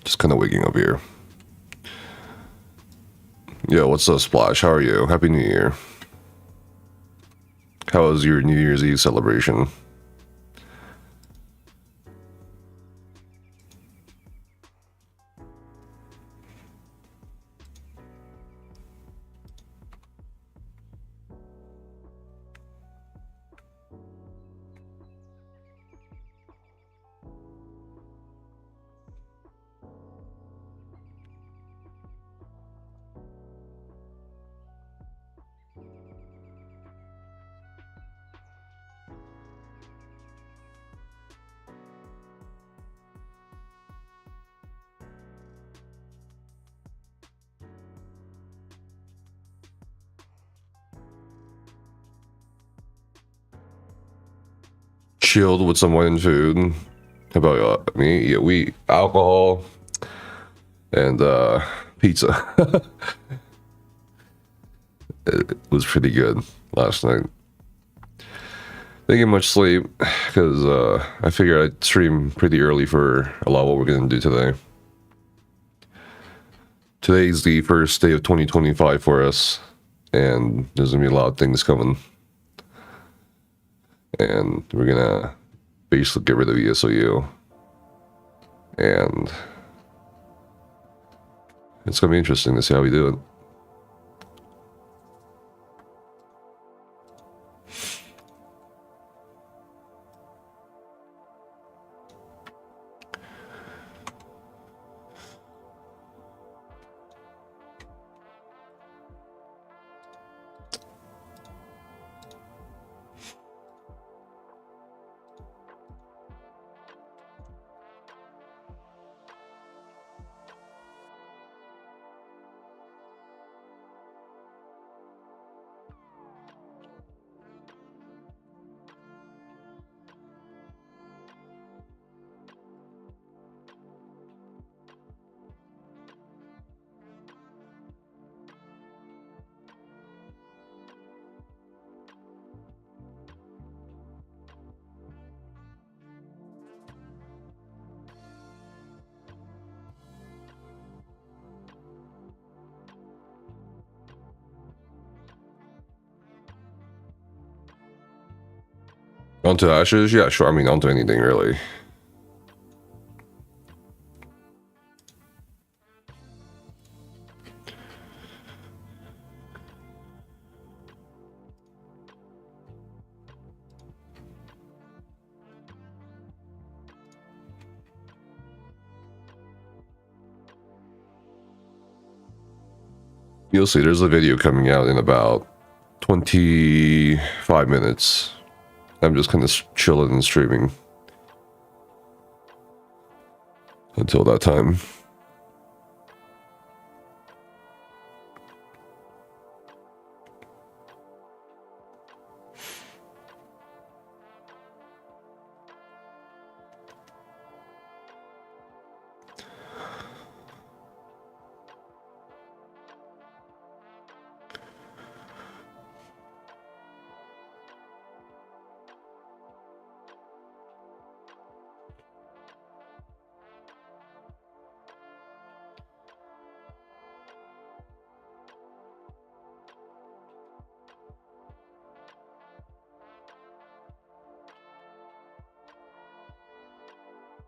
Just kind of waking up here. Yo, what's up, Splash? How are you? Happy New Year. How was your New Year's Eve celebration? Chilled with some wine and food. How about me? Yeah, we alcohol and pizza. It was pretty good last night. Didn't get much sleep because I figured I'd stream pretty early for a lot of what we're gonna do today. Today's the first day of 2025 for us, and there's gonna be a lot of things coming. And we're gonna basically get rid of ESOU. And it's gonna be interesting to see how we do it. Onto Ashes? Yeah, sure. I mean, onto anything, really. You'll see, there's a video coming out in about 25 minutes. I'm just kind of chilling and streaming until that time.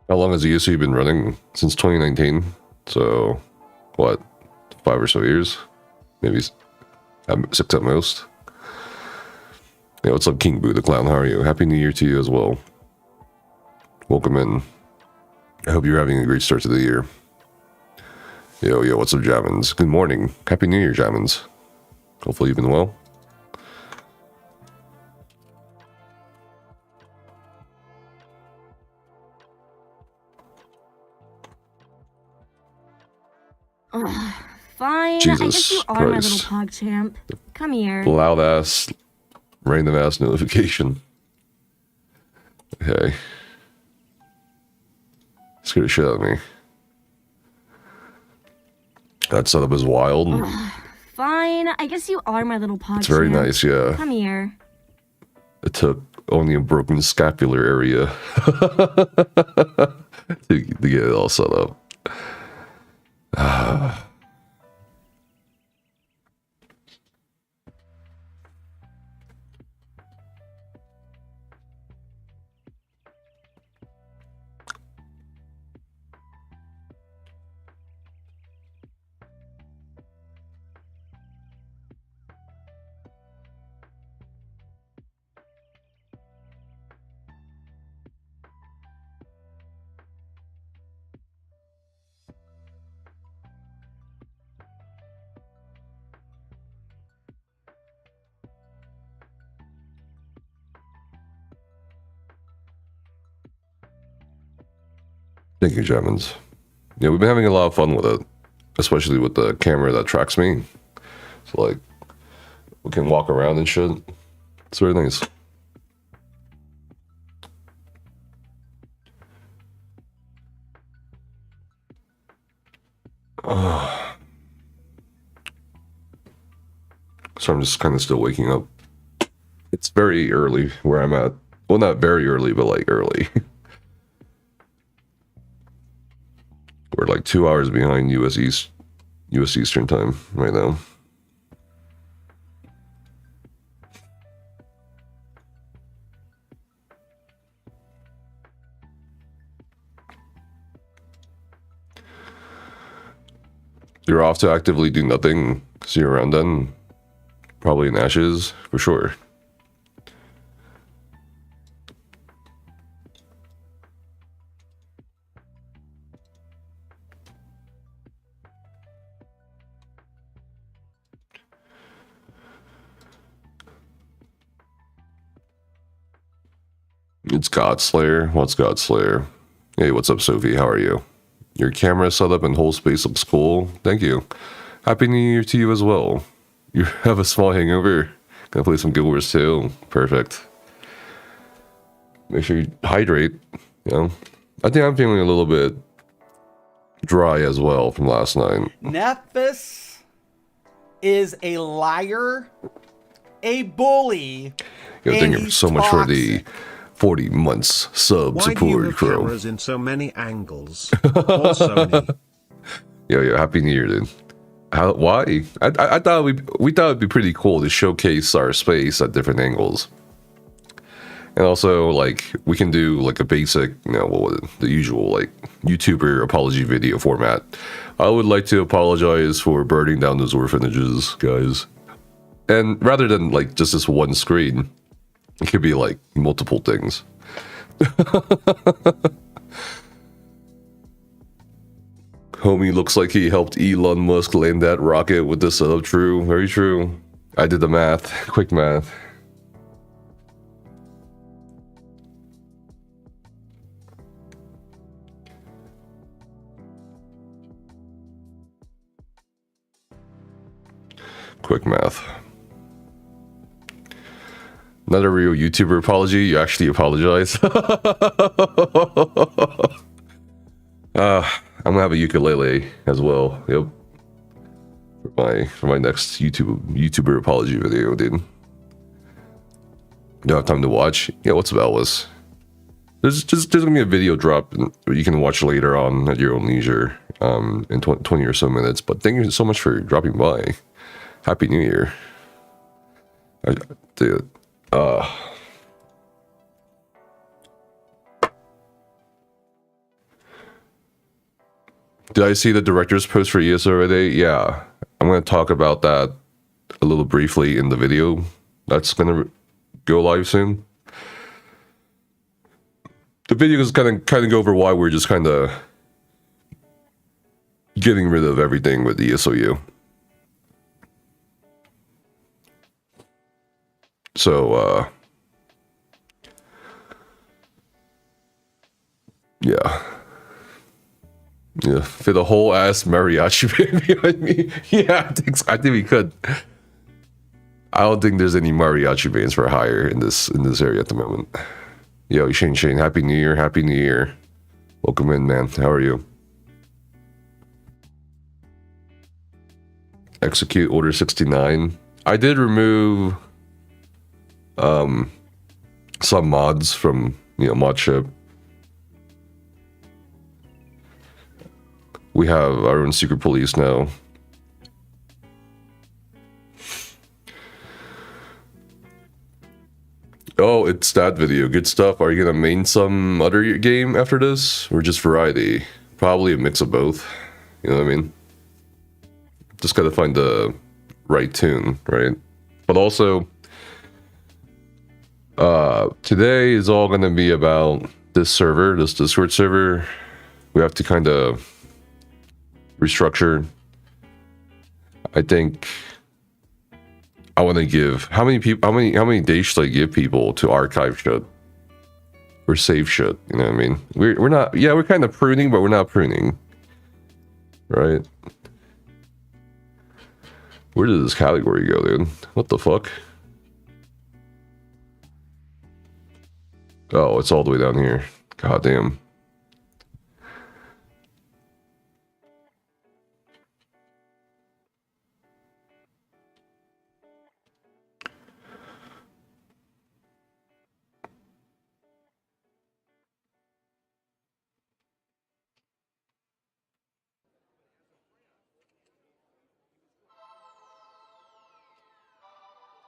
How long has the ESU been running? Since 2019. So, what, 5 or so years? Maybe 6 at most. Yeah, what's up, King Boo the Clown? How are you? Happy New Year to you as well. Welcome in. I hope you're having a great start to the year. Yo, what's up, Jammins? Good morning. Happy New Year, Jammins. Hopefully you've been well. Fine. Jesus I guess you are Christ. my little pog champ. Come here. Loud ass, random ass notification. Okay. Scared the shit out of me. That setup is wild. Fine. I guess you are my little pog champ. It's very nice, yeah. Come here. It took only a broken scapular area to get it all set up. Thank you, Jamins. Yeah, we've been having a lot of fun with it, especially with the camera that tracks me. So, like, we can walk around and shit. It's very nice. So I'm just kind of still waking up. It's very early where I'm at. Well, not very early, but like early. We're like 2 hours behind US Eastern time right now. You're off to actively do nothing. See you around then. Probably in Ashes, for sure. It's Godslayer. What's Godslayer? Hey, what's up, Sophie? How are you? Your camera setup and whole space looks cool. Thank you. Happy New Year to you as well. You have a small hangover. Gonna play some Guild Wars too. Perfect. Make sure you hydrate. You know, I think I'm feeling a little bit dry as well from last night. Nephis is a liar, a bully. Yo, thank you so much for the 40 months sub Why support, do you have bro. cameras in so many angles? Or Sony? Yo, happy New Year, dude. Why? I thought we thought it'd be pretty cool to showcase our space at different angles, and also like we can do like a basic, you know, the usual like YouTuber apology video format. I would like to apologize for burning down those orphanages, guys. And rather than like just this one screen, it could be like multiple things. Homie looks like he helped Elon Musk land that rocket with the setup. True, very true. I did the math, quick math. Quick math. Not a real YouTuber apology, you actually apologize. I'm gonna have a ukulele as well. Yep. For my next YouTuber apology video, dude. Don't have time to watch. Yeah, what's up, Elvis? There's gonna be a video drop you can watch later on at your own leisure, in 20 or so minutes. But thank you so much for dropping by. Happy New Year. Dude. Did I see the director's post for ESO? Yeah, I'm going to talk about that a little briefly in the video that's going to go live soon. The video is kind of go over why we're just kind of getting rid of everything with the ESOU. So, yeah. Yeah, fit a whole ass mariachi band behind me. Yeah, I think we could. I don't think there's any mariachi bands for hire in this area at the moment. Yo, Shane, happy New Year, happy New Year. Welcome in, man. How are you? Execute order 69. I did remove some some mods from, you know, mod ship. We have our own secret police now. Oh, it's that video. Good stuff. Are you gonna main some other game after this? Or just variety? Probably a mix of both. You know what I mean? Just gotta find the right tune, right? But also, today is all gonna be about this server, this Discord server. We have to kind of restructure. I think I want to give how many days should I give people to archive shit or save shit? You know what I mean? We're not, yeah, we're kind of pruning, but we're not pruning, right? Where did this category go, dude? What the fuck? Oh, it's all the way down here. God damn.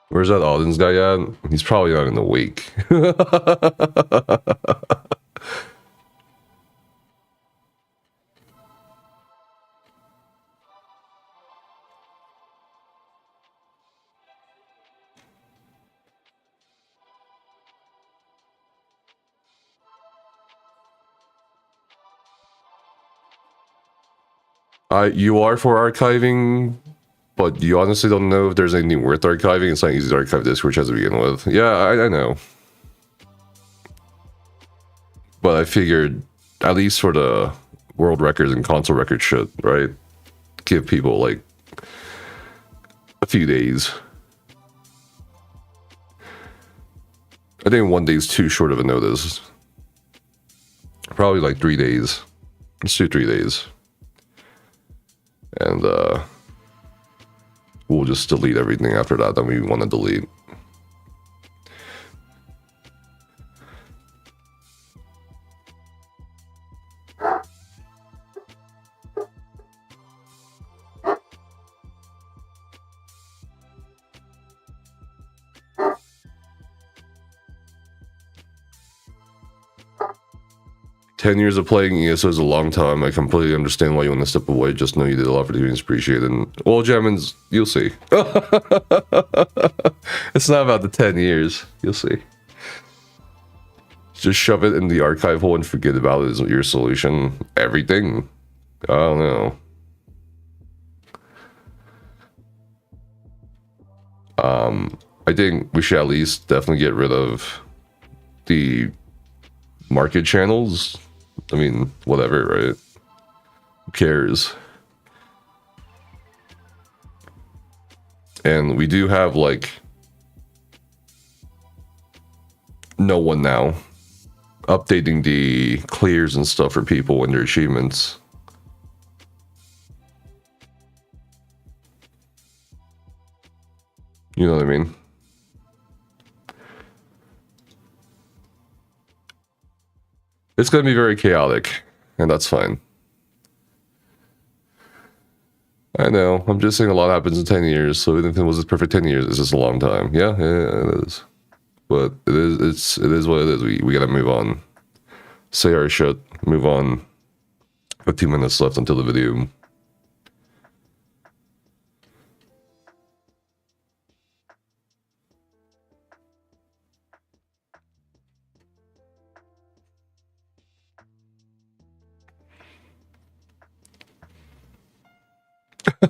Where's that Alden's guy at? He's probably not in the wake. You are for archiving, but you honestly don't know if there's anything worth archiving. It's not easy to archive Discord to begin with. Yeah, I know. But I figured, at least for the world records and console record shit, right? Give people like a few days. I think 1 day is too short of a notice. Probably like 3 days. Let's do 3 days. And we'll just delete everything after that we want to delete. "10 years of playing ESO is a long time. I completely understand why you want to step away. Just know you did a lot for the community. Appreciate it." And, well, Gemins, you'll see. It's not about the 10 years. You'll see. Just shove it in the archive hole and forget about it is your solution. Everything? I don't know. I think we should at least definitely get rid of the market channels. I mean, whatever, right? Who cares? And we do have, like, no one now updating the clears and stuff for people and their achievements. You know what I mean? It's going to be very chaotic, and that's fine. I know, I'm just saying a lot happens in 10 years, so even if it was a perfect 10 years, it's just a long time. Yeah, it is. But it is what it is. We gotta move on. Say our shit, move on. 15 minutes left until the video.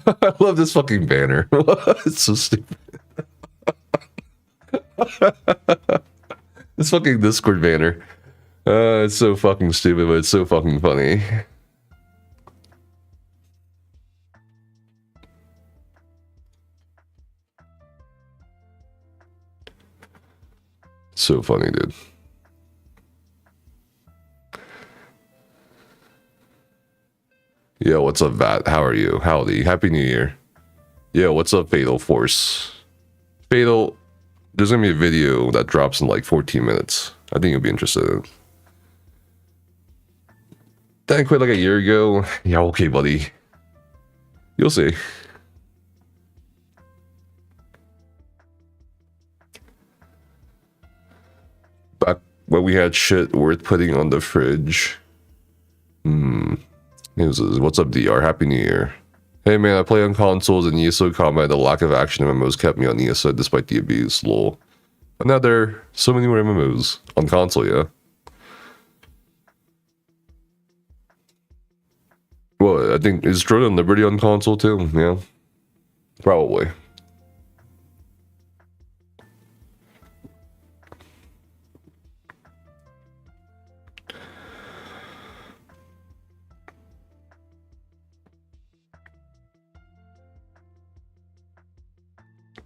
I love this fucking banner. It's so stupid. This fucking Discord banner. It's so fucking stupid, but it's so fucking funny. So funny, dude. Yo, what's up, Vat? How are you? Howdy. Happy New Year. Yo, what's up, Fatal Force? Fatal, There's gonna be a video that drops in like 14 minutes. I think you'll be interested in it. Then I quit like a year ago. Yeah, okay, buddy. You'll see. Back when we had shit worth putting on the fridge. What's up, DR? Happy New Year. Hey man, I play on consoles and ESO combat. The lack of action MMOs kept me on ESO despite the abuse. Lol. But now there are so many more MMOs on console, yeah. Well, I think is Throne of Liberty on console too? Yeah, probably.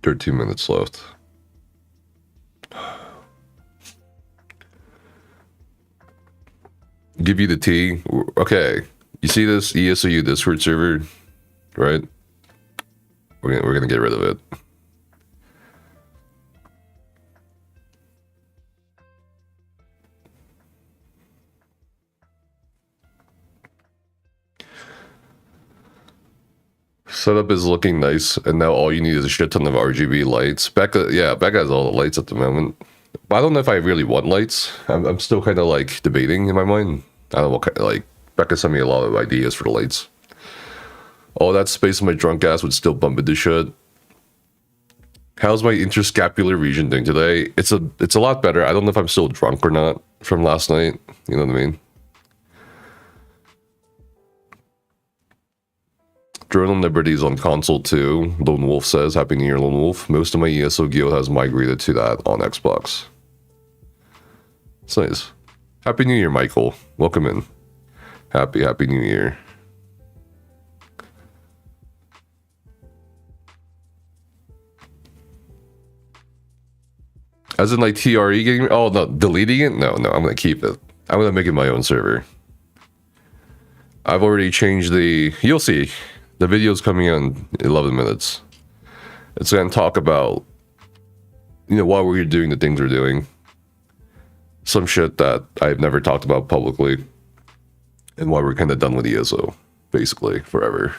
There are 2 minutes left. Give you the tea. Okay. You see this ESOU Discord server, right? We're gonna get rid of it. Setup is looking nice, and now all you need is a shit ton of RGB lights. Becca has all the lights at the moment. But I don't know if I really want lights. I'm still kind of like debating in my mind. I don't know what kind of, like, Becca sent me a lot of ideas for the lights. All that space in my drunk ass would still bump into shit. How's my interscapular region doing today? It's a lot better. I don't know if I'm still drunk or not from last night. You know what I mean? Drone on Liberty's on console too. Lone Wolf says, Happy New Year, Lone Wolf. Most of my ESO guild has migrated to that on Xbox. It's nice. Happy New Year, Michael. Welcome in. Happy New Year. As in like TRE game? Oh, no, deleting it? No, I'm gonna keep it. I'm gonna make it my own server. I've already changed the... You'll see. The video's coming in 11 minutes. It's gonna talk about, you know, why we're doing the things we're doing. Some shit that I've never talked about publicly. And why we're kind of done with ESO, basically, forever.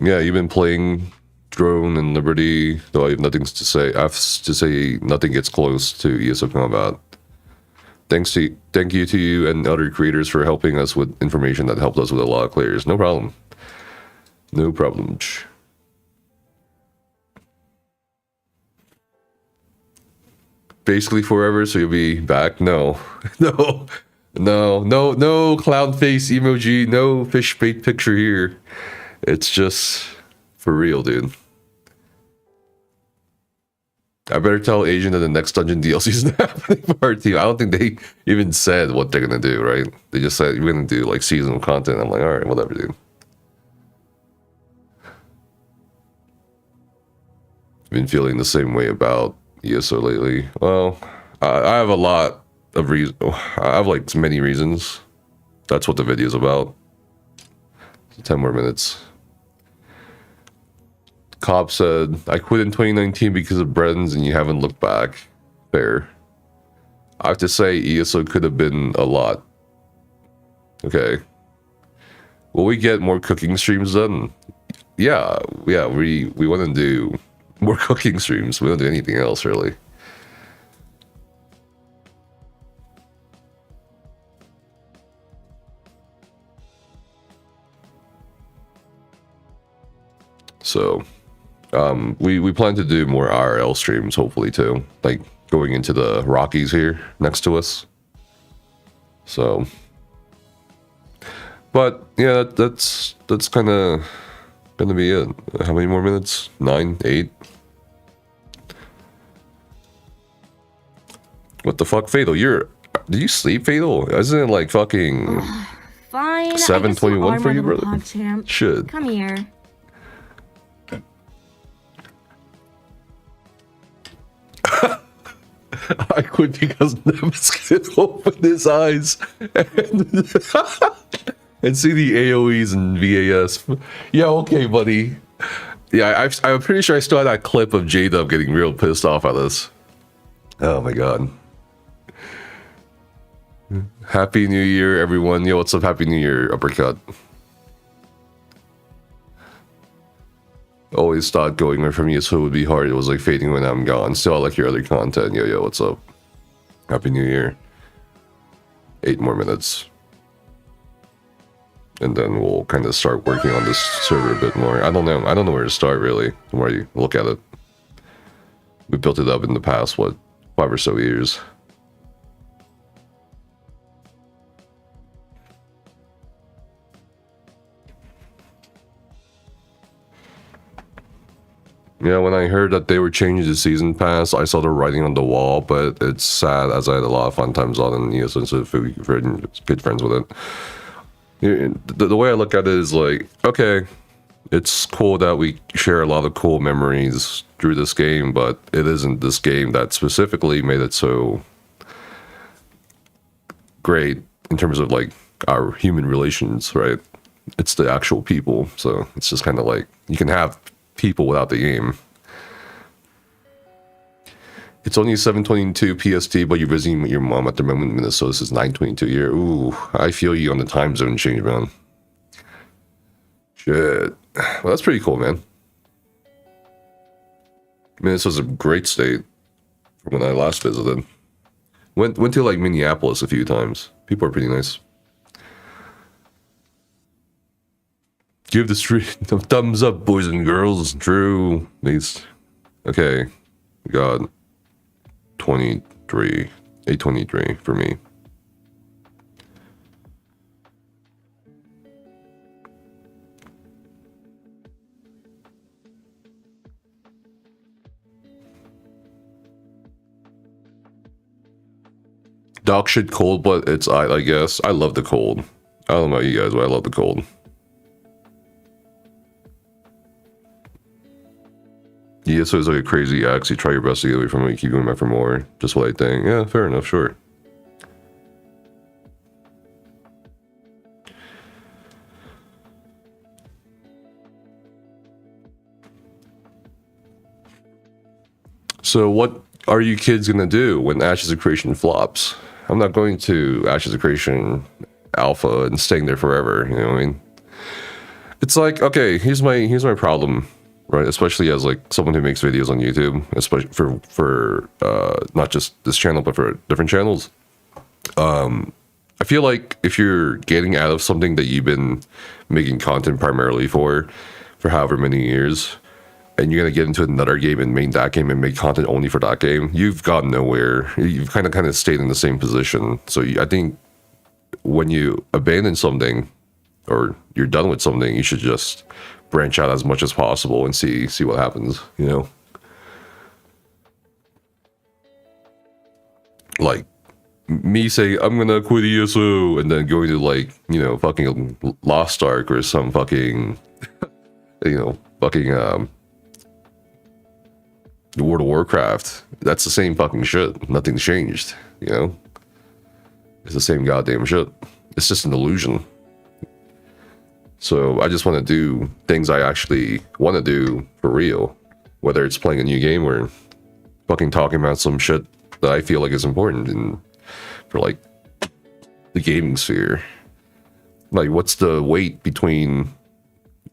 Yeah, you've been playing Drone and Liberty, though I have nothing to say. I have to say nothing gets close to ESO combat. Thank you to you and other creators for helping us with information that helped us with a lot of clears. No problem. No problem. Basically forever, so you'll be back? No. No clown face emoji, no fish bait picture here. It's just for real, dude. I better tell Asian that the next dungeon DLC is not happening for our team. I don't think they even said what they're gonna do, right? They just said we're gonna do like seasonal content. I'm like, alright, whatever, dude. Been feeling the same way about ESO lately. Well, I have a lot of reasons. I have like many reasons. That's what the video is about. 10 more minutes. Cobb said, I quit in 2019 because of Bren's and you haven't looked back. Fair. I have to say, ESO could have been a lot. Okay. Will we get more cooking streams then? Yeah, we want to do more cooking streams. We don't do anything else, really. So, we plan to do more IRL streams, hopefully, too. Like, going into the Rockies here, next to us. So... But, yeah, that's kind of gonna be it. How many more minutes? 9? 8? What the fuck, Fatal? Did you sleep, Fatal? Isn't it like fucking... Fine. 7:21 for you, brother? Shit. Come here. I quit because Nevis could open his eyes. And and see the AoEs and VAS. Yeah, okay, buddy. Yeah, I'm pretty sure I still had that clip of J-Dub getting real pissed off at this. Oh my god. Happy New Year, everyone. Yo, what's up? Happy New Year, Uppercut. Always thought going from ESO would be hard. It was like fading when I'm gone. Still, I like your other content. Yo, what's up? Happy New Year. 8 more minutes. And then we'll kind of start working on this server a bit more. I don't know where to start, really, the more you look at it. We built it up in the past, what, 5 or so years. Yeah, when I heard that they were changing the season pass, I saw the writing on the wall, but it's sad as I had a lot of fun times on and since we're good friends with it. The way I look at it is like, okay, it's cool that we share a lot of cool memories through this game, but it isn't this game that specifically made it so great in terms of like our human relations, right? It's the actual people, so it's just kind of like you can have people without the game. It's only 7:22 PST, but you're visiting with your mom at the moment in Minnesota. This is 9:22 here. Ooh, I feel you on the time zone change, man. Shit. Well, that's pretty cool, man. Minnesota's a great state from when I last visited. Went to like Minneapolis a few times. People are pretty nice. Give the street a thumbs up, boys and girls. Drew, these. Okay, we got 23, 823 for me. Dog shit cold, but it's I guess. I love the cold. I don't know about you guys, but I love the cold. Yeah, so it's like a crazy axe. You try your best to get away from it, you keep going back for more. Just what I think. Yeah, fair enough, sure. So what are you kids gonna do when Ashes of Creation flops? I'm not going to Ashes of Creation Alpha and staying there forever, you know what I mean? It's like, okay, here's my problem. Right, especially as like someone who makes videos on YouTube, especially for not just this channel but for different channels. I feel like if you're getting out of something that you've been making content primarily for however many years, and you're gonna get into another game and main that game and make content only for that game, you've gone nowhere. You've kind of stayed in the same position. So I think when you abandon something or you're done with something, you should just branch out as much as possible and see what happens, you know? Like me saying I'm gonna quit ESO and then going to like, you know, fucking Lost Ark or some fucking you know, fucking World of Warcraft. That's the same fucking shit. Nothing's changed, you know? It's the same goddamn shit. It's just an illusion. So I just want to do things I actually want to do for real, whether it's playing a new game or fucking talking about some shit that I feel like is important and for like the gaming sphere. Like, what's the weight between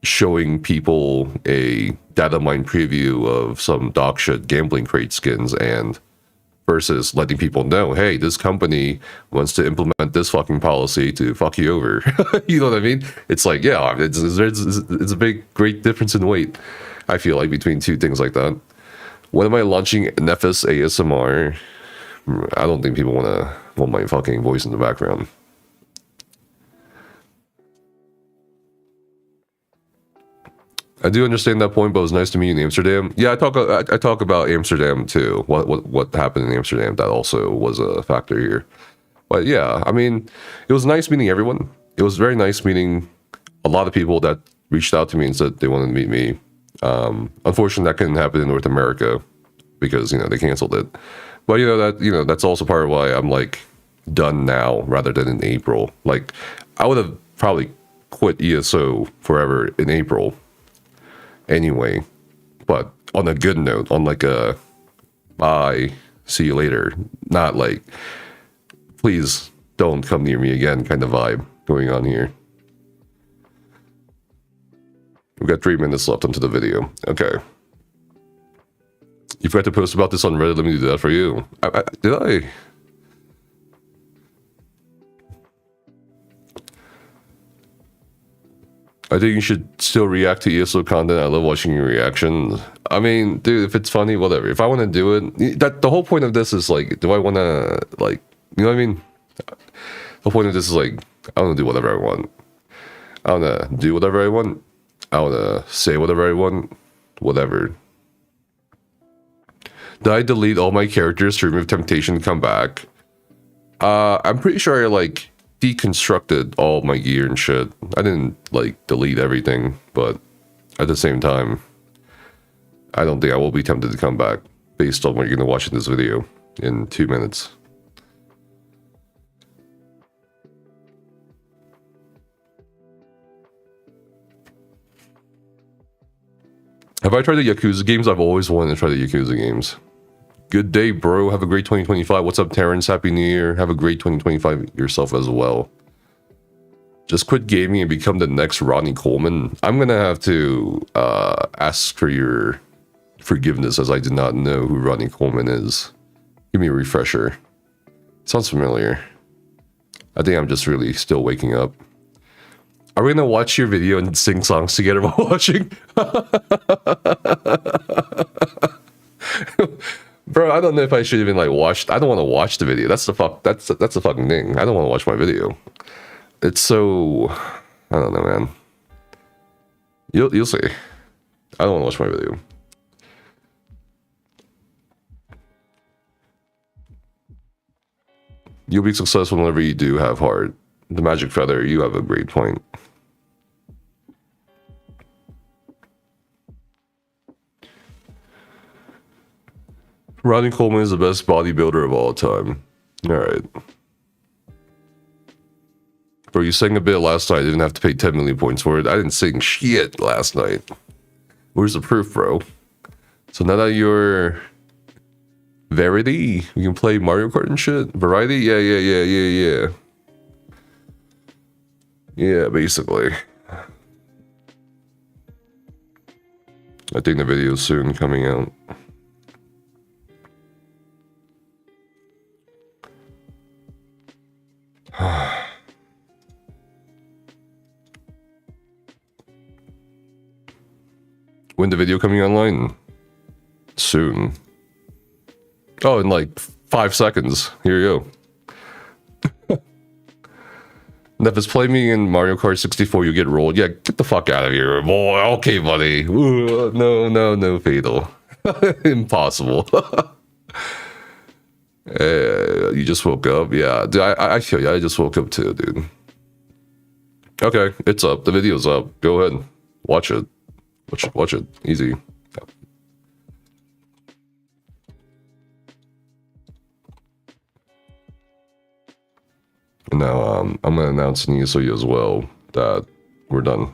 showing people a data mine preview of some dog shit gambling crate skins and versus letting people know, hey, this company wants to implement this fucking policy to fuck you over. You know what I mean? It's like, yeah, it's a big, great difference in weight, I feel like, between two things like that. When am I launching Nephis ASMR? I don't think people want my fucking voice in the background. I do understand that point, but it was nice to meet you in Amsterdam. Yeah, I talk about Amsterdam too. What happened in Amsterdam, that also was a factor here. But yeah, I mean, it was nice meeting everyone. It was very nice meeting a lot of people that reached out to me and said they wanted to meet me. Unfortunately, that couldn't happen in North America because, you know, they canceled it. But that's also part of why I'm like done now rather than in April. Like, I would have probably quit ESO forever in April anyway. But on a good note, on like a bye, see you later, not like please don't come near me again kind of vibe going on here. We've got 3 minutes left into the video. Okay. You forgot to post about this on Reddit. Let me do that for you. Did I? I think you should still react to ESO content. I love watching your reactions. I mean, dude, if it's funny, whatever. If I want to do it, the whole point of this is like, do I want to, like, you know what I mean? The point of this is like, I want to do whatever I want. I want to do whatever I want. I want to say whatever I want. Whatever. Did I delete all my characters to remove temptation to come back? I'm pretty sure I, like, deconstructed all my gear and shit. I didn't, like, delete everything, but at the same time, I don't think I will be tempted to come back based on what you're going to watch in this video in 2 minutes. Have I tried the Yakuza games? I've always wanted to try the Yakuza games. Good day, bro. Have a great 2025. What's up, Terrence? Happy New Year. Have a great 2025 yourself as well. Just quit gaming and become the next Ronnie Coleman. I'm going to have to ask for your forgiveness as I did not know who Ronnie Coleman is. Give me a refresher. Sounds familiar. I think I'm just really still waking up. Are we gonna watch your video and sing songs together while watching? Bro, I don't know if I should even like watch. I don't want to watch the video. That's the fucking thing. I don't want to watch my video. It's so, I don't know, man. You'll see. I don't want to watch my video. You'll be successful whenever you do have heart. The magic feather, you have a great point. Ronnie Coleman is the best bodybuilder of all time. Alright. Bro, you sang a bit last night. I didn't have to pay 10 million points for it. I didn't sing shit last night. Where's the proof, bro? So now that you're Verity, you can play Mario Kart and shit? Variety? Yeah. Yeah, basically. I think the video is soon coming out. When the video coming online? Soon. Oh, in like 5 seconds. Here you go. Nevis, play me in Mario Kart 64, you get rolled. Yeah, get the fuck out of here, boy. Okay, buddy. Ooh, no, Fatal. Impossible. You just woke up? Yeah, dude, I feel you. I just woke up too, dude. Okay, it's up. The video's up. Go ahead. Watch it. Watch it. Easy. And now I'm gonna announce in ESOU as well that we're done.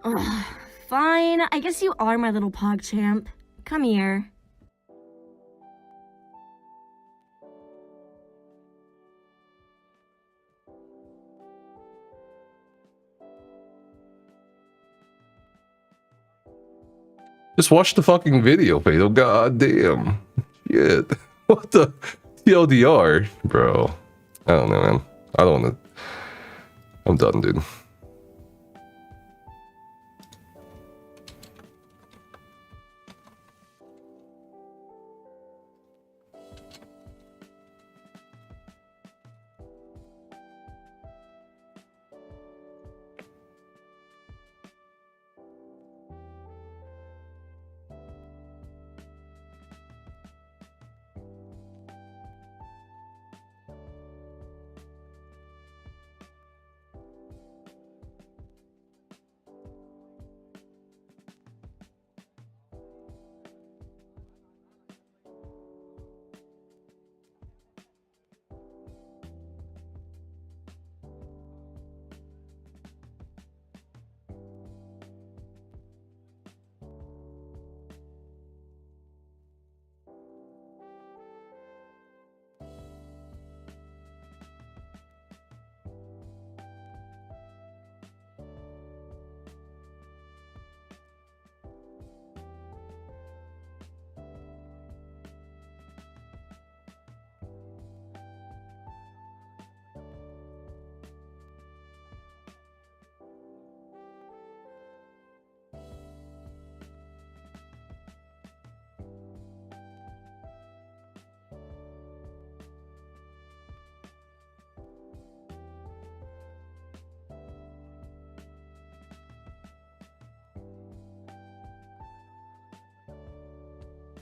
Ugh, fine. I guess you are my little pog champ. Come here. Just watch the fucking video, Fatal. God damn. Shit. What the TLDR, bro? I don't know, man. I don't want to. I'm done, dude.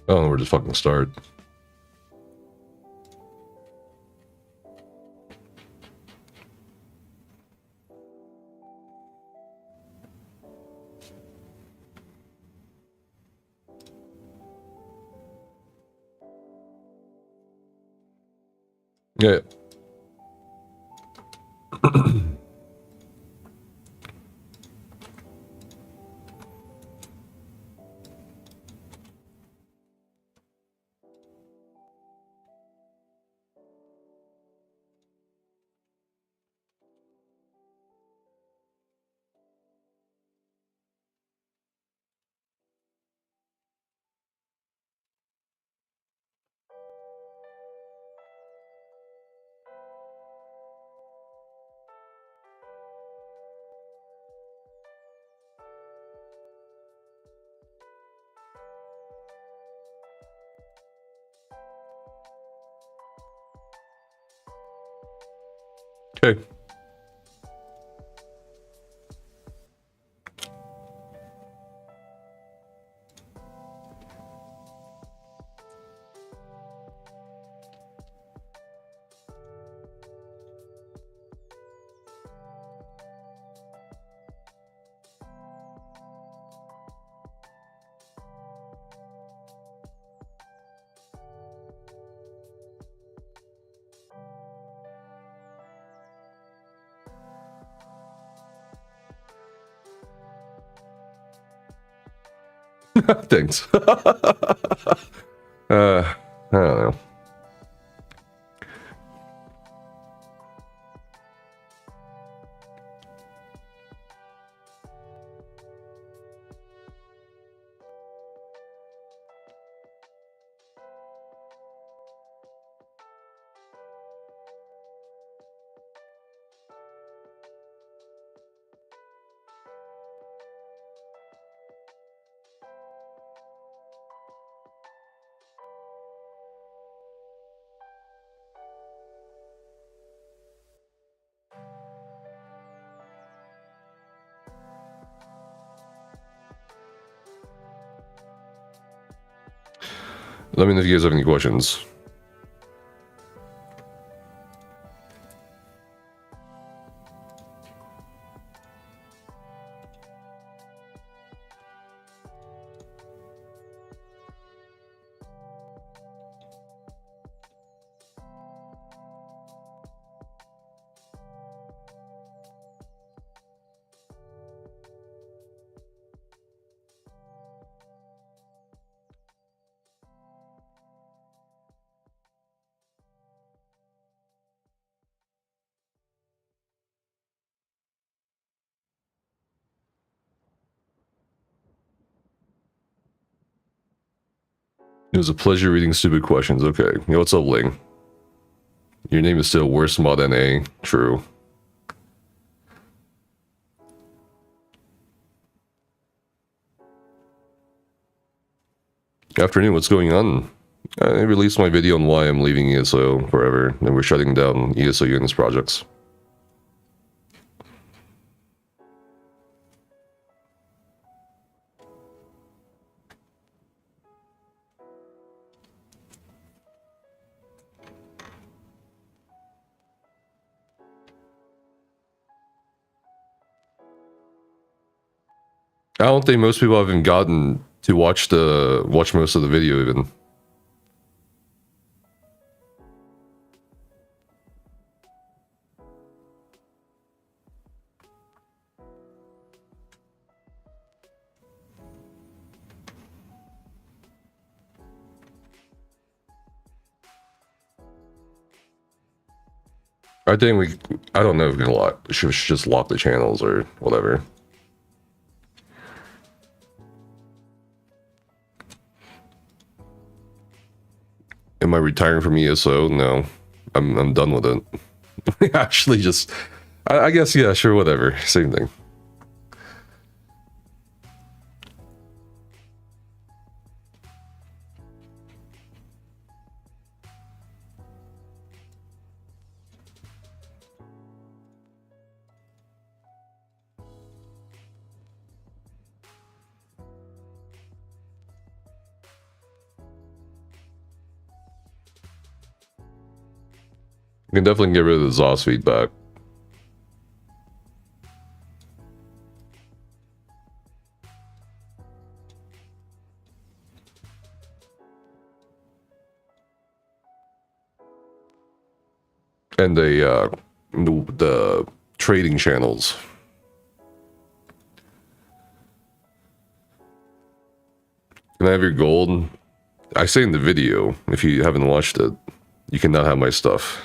I don't know where to fucking start. Yeah. Okay. Thanks. I don't know. Let me know if you guys have any questions. It was a pleasure reading stupid questions. Okay. Yo, what's up, Ling? Your name is still worse mod than A. True. Afternoon, what's going on? I released my video on why I'm leaving ESO forever, and we're shutting down ESO Units projects. I don't think most people haven't gotten to watch most of the video even. I don't know if we can should just lock the channels or whatever. Am I retiring from ESO? No, I'm done with it. Actually, just I guess yeah, sure, whatever, same thing. You can definitely get rid of the exhaust feedback. And the trading channels. Can I have your gold? I say in the video, if you haven't watched it, you cannot have my stuff.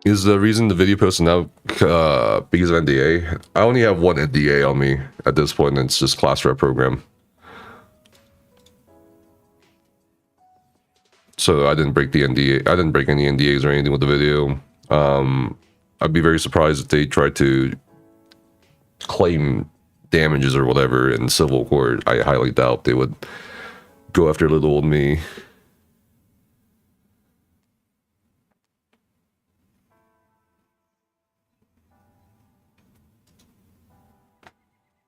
Is the reason the video posted now because of NDA? I only have one NDA on me at this point, and it's just class rep program. So I didn't break the NDA. I didn't break any NDAs or anything with the video. I'd be very surprised if they tried to claim damages or whatever in civil court. I highly doubt they would go after little old me.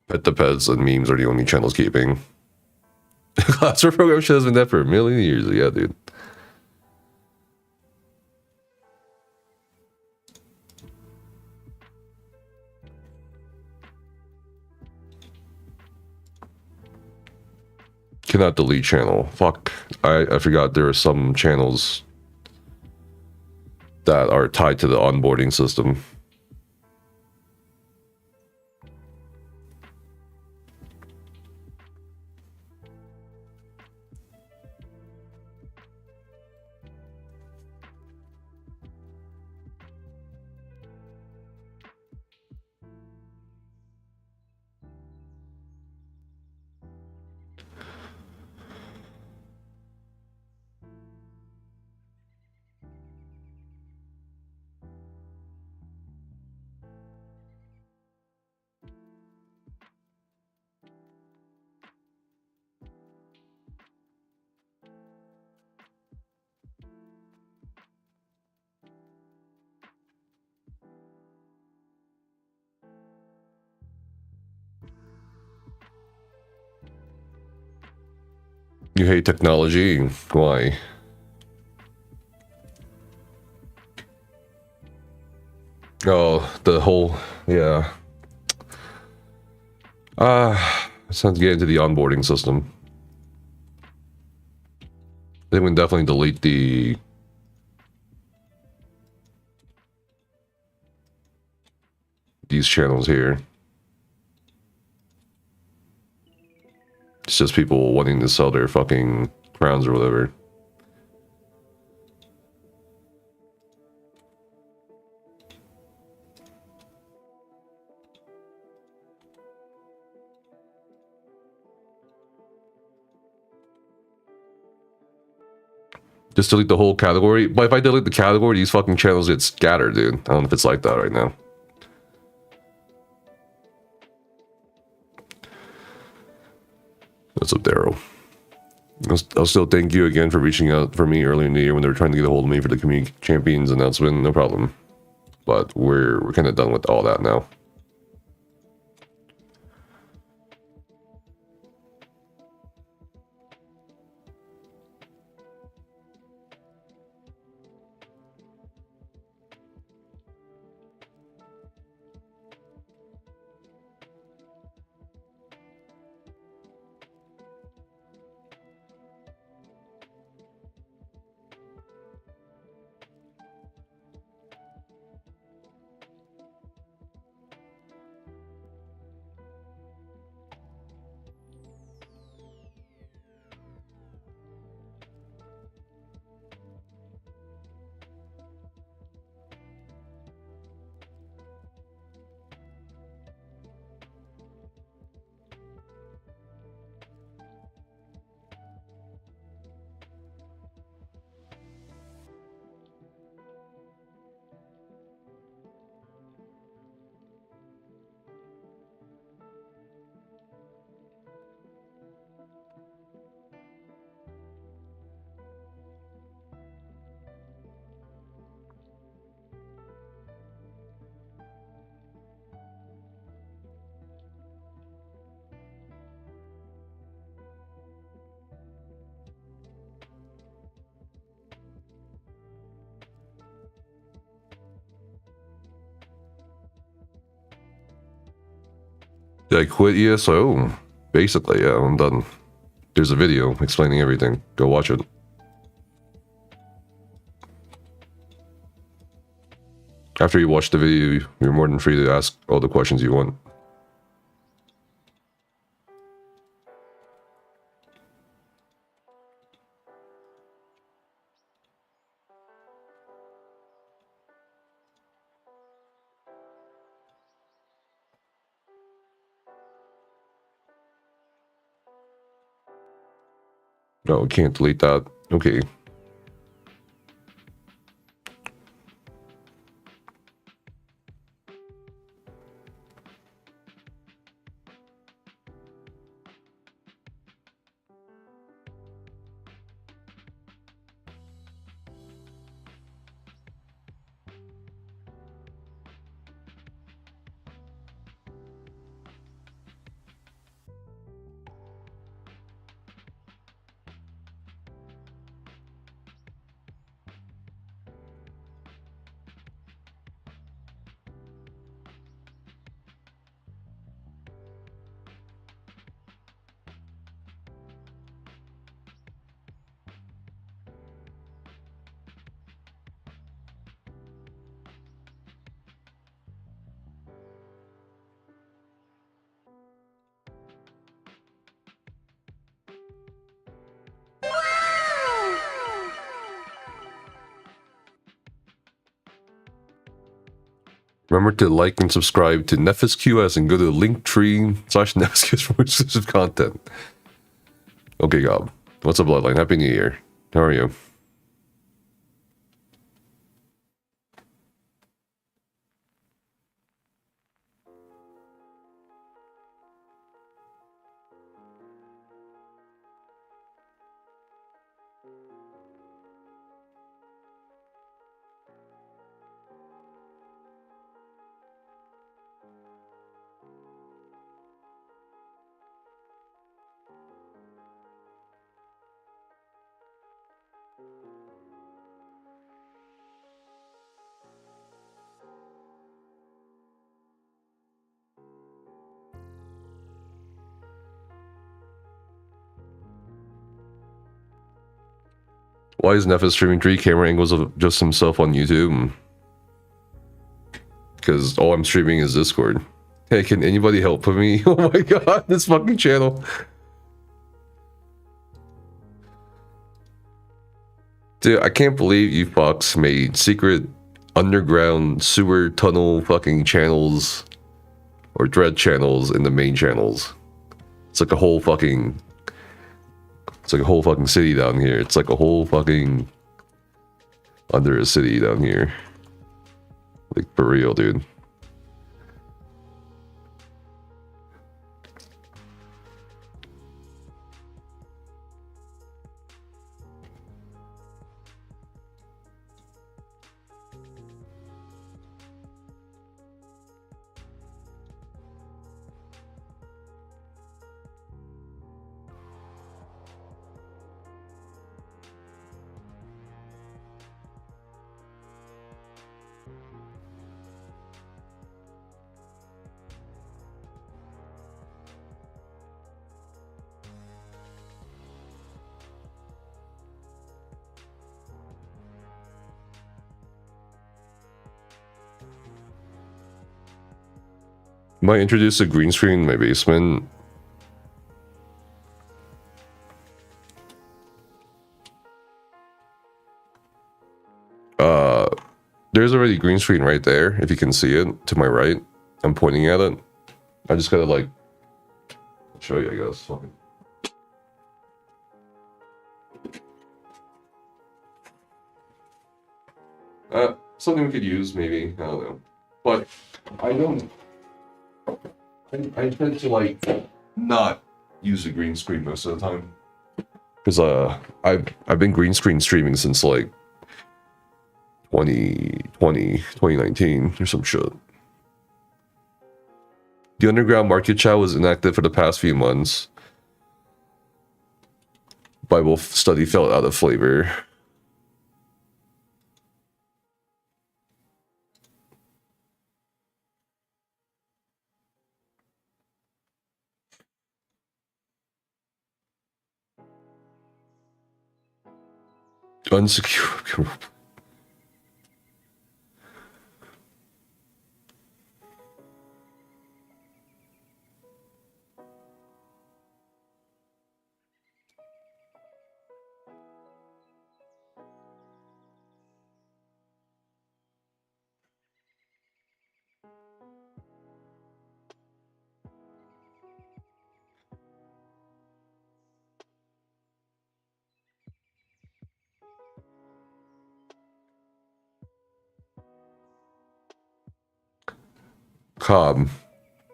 Pet the Pets and memes are the only channels keeping. Classroom program shit has been there for a million years. Yeah, dude. Cannot delete channel. Fuck. I forgot there are some channels that are tied to the onboarding system. You hate technology? Why? Oh, the whole, yeah. It's time to get into the onboarding system. They would definitely delete these channels here. It's just people wanting to sell their fucking crowns or whatever. Just delete the whole category. But if I delete the category, these fucking channels get scattered, dude. I don't know if it's like that right now. What's up, Daryl? I'll still thank you again for reaching out for me earlier in the year when they were trying to get a hold of me for the community champions announcement. No problem. But we're kind of done with all that now. Did I quit ESO? Basically, yeah, I'm done. There's a video explaining everything. Go watch it. After you watch the video, you're more than free to ask all the questions you want. No, can't delete that. Okay. Remember to like and subscribe to NephysQS and go to linktree/NephysQS for exclusive content. Okay, Gob. What's up, Bloodline? Happy New Year. How are you? Why is Nefis streaming 3 camera angles of just himself on YouTube? Because all I'm streaming is Discord. Hey, can anybody help me? Oh my god, this fucking channel. Dude, I can't believe you fucks made secret underground sewer tunnel fucking channels or dread channels in the main channels. It's like a whole fucking city down here. It's like a whole fucking under a city down here. Like for real, dude. Might introduce a green screen in my basement. There's already green screen right there, if you can see it, to my right. I'm pointing at it. I just gotta, like, show you, I guess. Something we could use, maybe. I don't know. But I don't... I tend to, like, not use a green screen most of the time. Because, I've been green screen streaming since, like, 2019 or some shit. The underground market chat was inactive for the past few months. Bible study fell out of flavor. Unsecure. Cobb,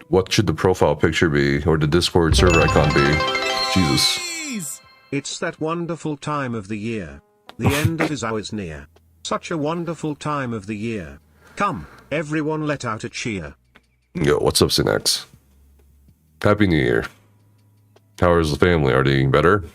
what should the profile picture be, or the Discord server icon be? Jesus. It's that wonderful time of the year. The end of his hours near. Such a wonderful time of the year. Come, everyone, let out a cheer. Yo, what's up, Synax? Happy New Year. How is the family? Are they getting better?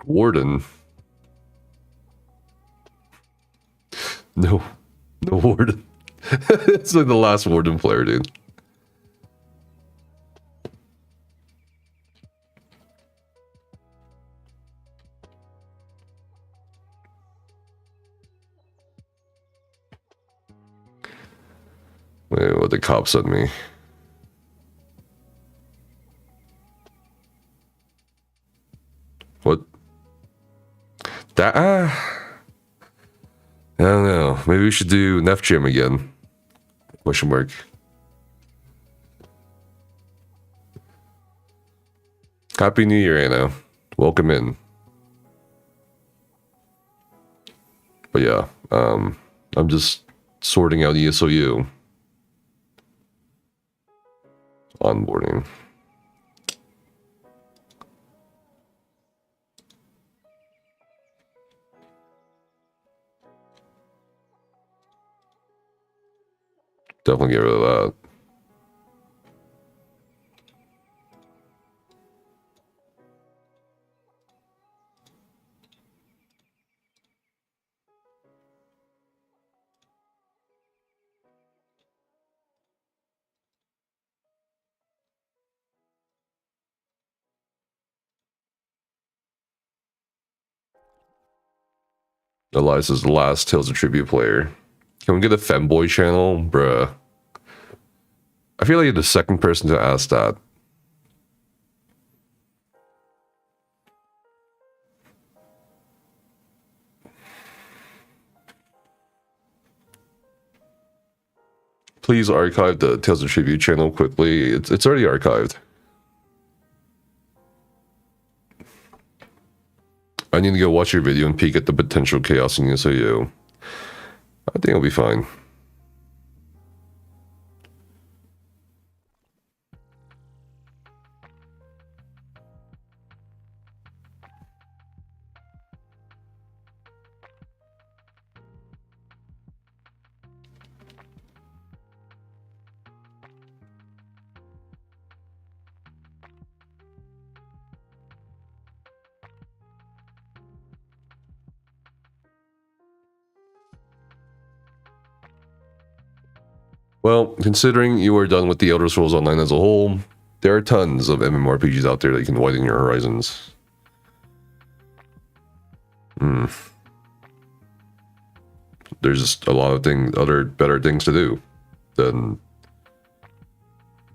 Warden. No Warden. It's like the last Warden player, dude. Wait, what the cop sent me? What? That, I don't know. Maybe we should do Nef Gym again. Question mark. Happy New Year, Anna. Welcome in. But yeah, I'm just sorting out ESOU. Onboarding. Definitely get rid of that. Elias is the last Tales of Tribute player. Can we get a femboy channel? Bruh. I feel like you're the second person to ask that. Please archive the Tales of Tribute channel quickly. It's already archived. I need to go watch your video and peek at the potential chaos in SAU. I think it'll be fine. Well, considering you are done with the Elder Scrolls Online as a whole, there are tons of MMORPGs out there that you can widen your horizons. There's just a lot of other better things to do than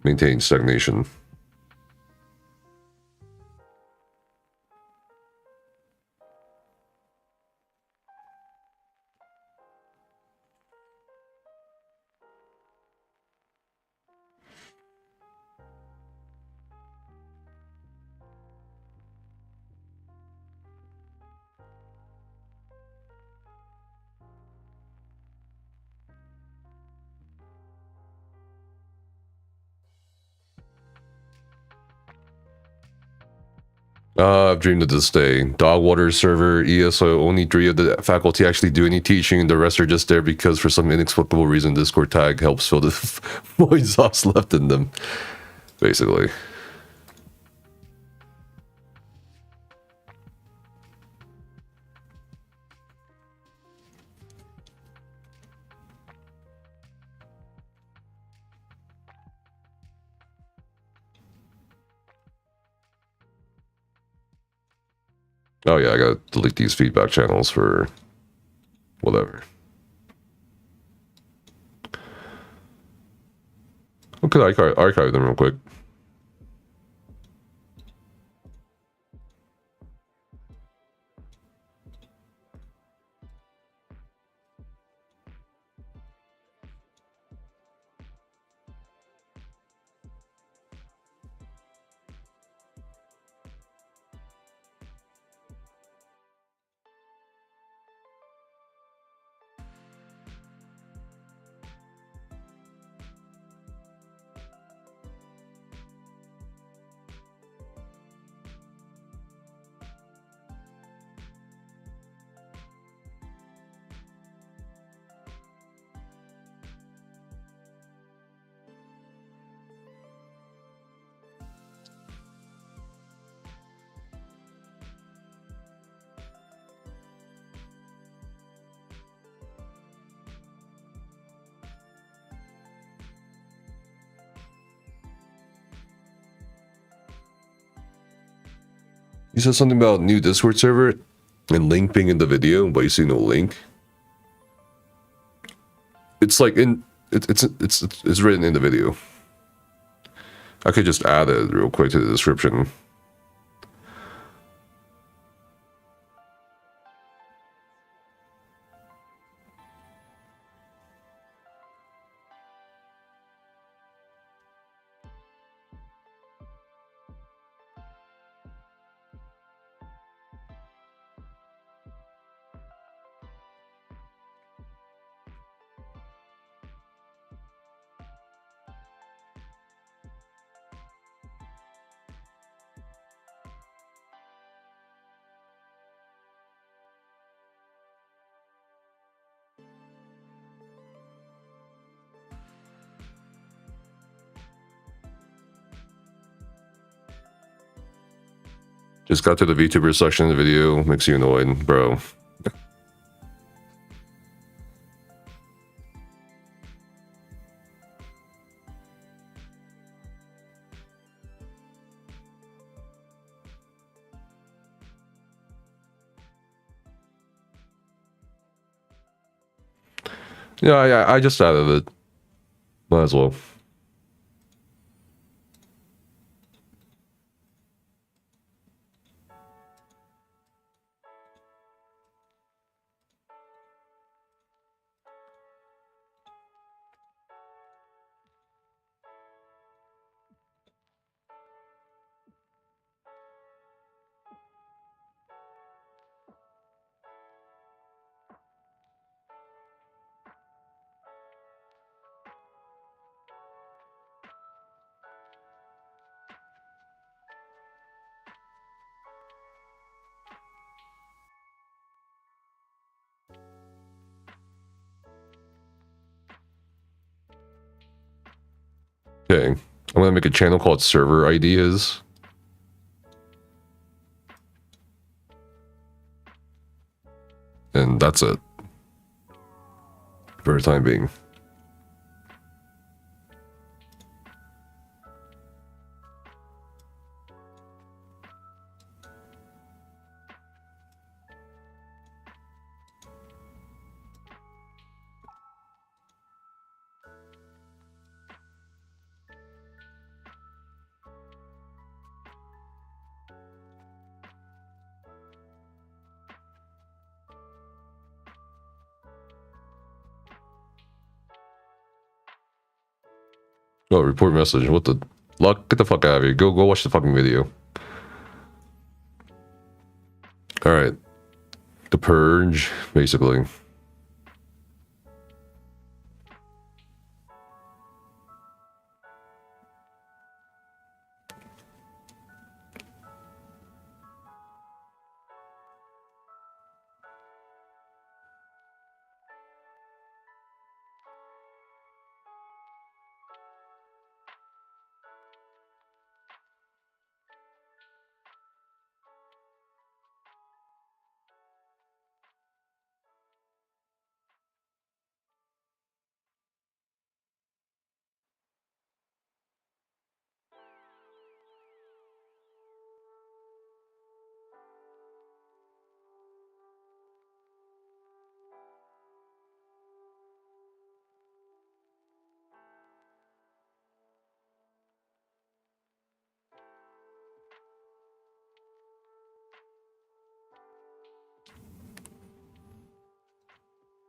maintain stagnation. I've dreamed of this day. Dogwater server, ESO, only 3 of the faculty actually do any teaching. The rest are just there because for some inexplicable reason Discord tag helps fill the void sauce left in them. Basically. Oh yeah, I gotta delete these feedback channels for whatever. Okay, archive them real quick. You said something about new Discord server and link being in the video, but you see no link. It's like it's written in the video. I could just add it real quick to the description. Just got to the VTuber section of the video, makes you annoyed, bro. Yeah, I just added it. Might as well. Okay, I'm gonna make a channel called Server Ideas. And that's it. For the time being. Oh, report message. What the luck? Get the fuck out of here. Go watch the fucking video. Alright. The Purge, basically.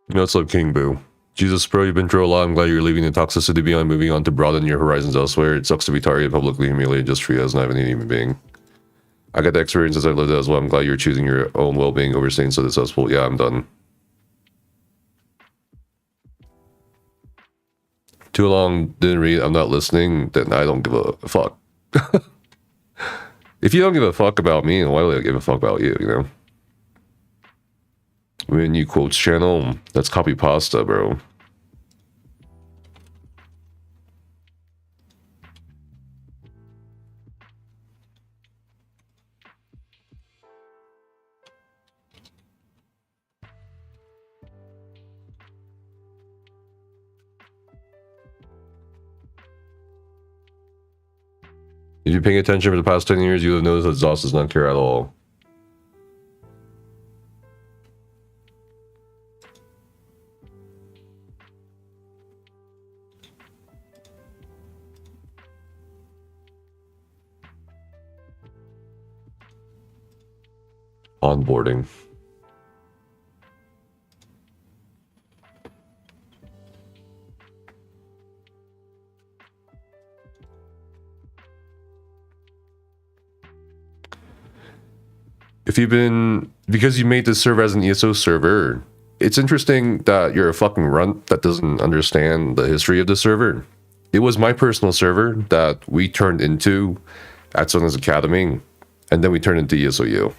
You know, it's like King Boo. Jesus, bro, you've been through a lot. I'm glad you're leaving the toxicity behind, moving on to broaden your horizons elsewhere. It sucks to be targeted, publicly humiliated just for you as not even a human being. I got the experiences I lived as well. I'm glad you're choosing your own well-being over staying so successful. Yeah, I'm done. Too long, didn't read, I'm not listening, then I don't give a fuck. If you don't give a fuck about me, why would I give a fuck about you, you know? When you quotes channel, that's copy pasta, bro. If you're paying attention for the past 10 years, you have noticed that Zoss does not care at all. Onboarding. If you've been, because you made this server as an ESO server, it's interesting that you're a fucking runt that doesn't understand the history of the server. It was my personal server that we turned into at Sona's Academy, and then we turned into ESOU.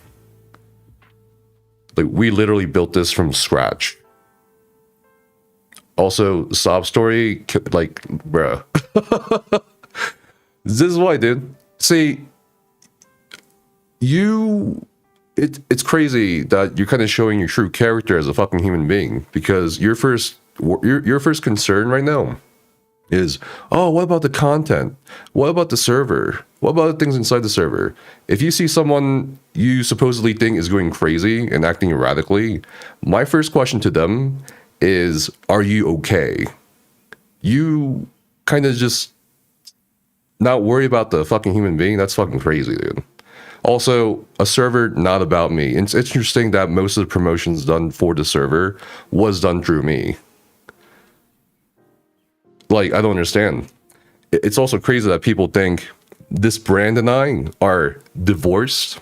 Like, we literally built this from scratch. Also, sob story, like, bruh. This is why, dude. See, it's crazy that you're kind of showing your true character as a fucking human being, because your first concern right now is, oh, what about the content? What about the server? What about the things inside the server? If you see someone you supposedly think is going crazy and acting erratically, my first question to them is, are you okay? You kind of just not worry about the fucking human being? That's fucking crazy, dude. Also, a server not about me. It's interesting that most of the promotions done for the server was done through me. Like, I don't understand. It's also crazy that people think this brand and I are divorced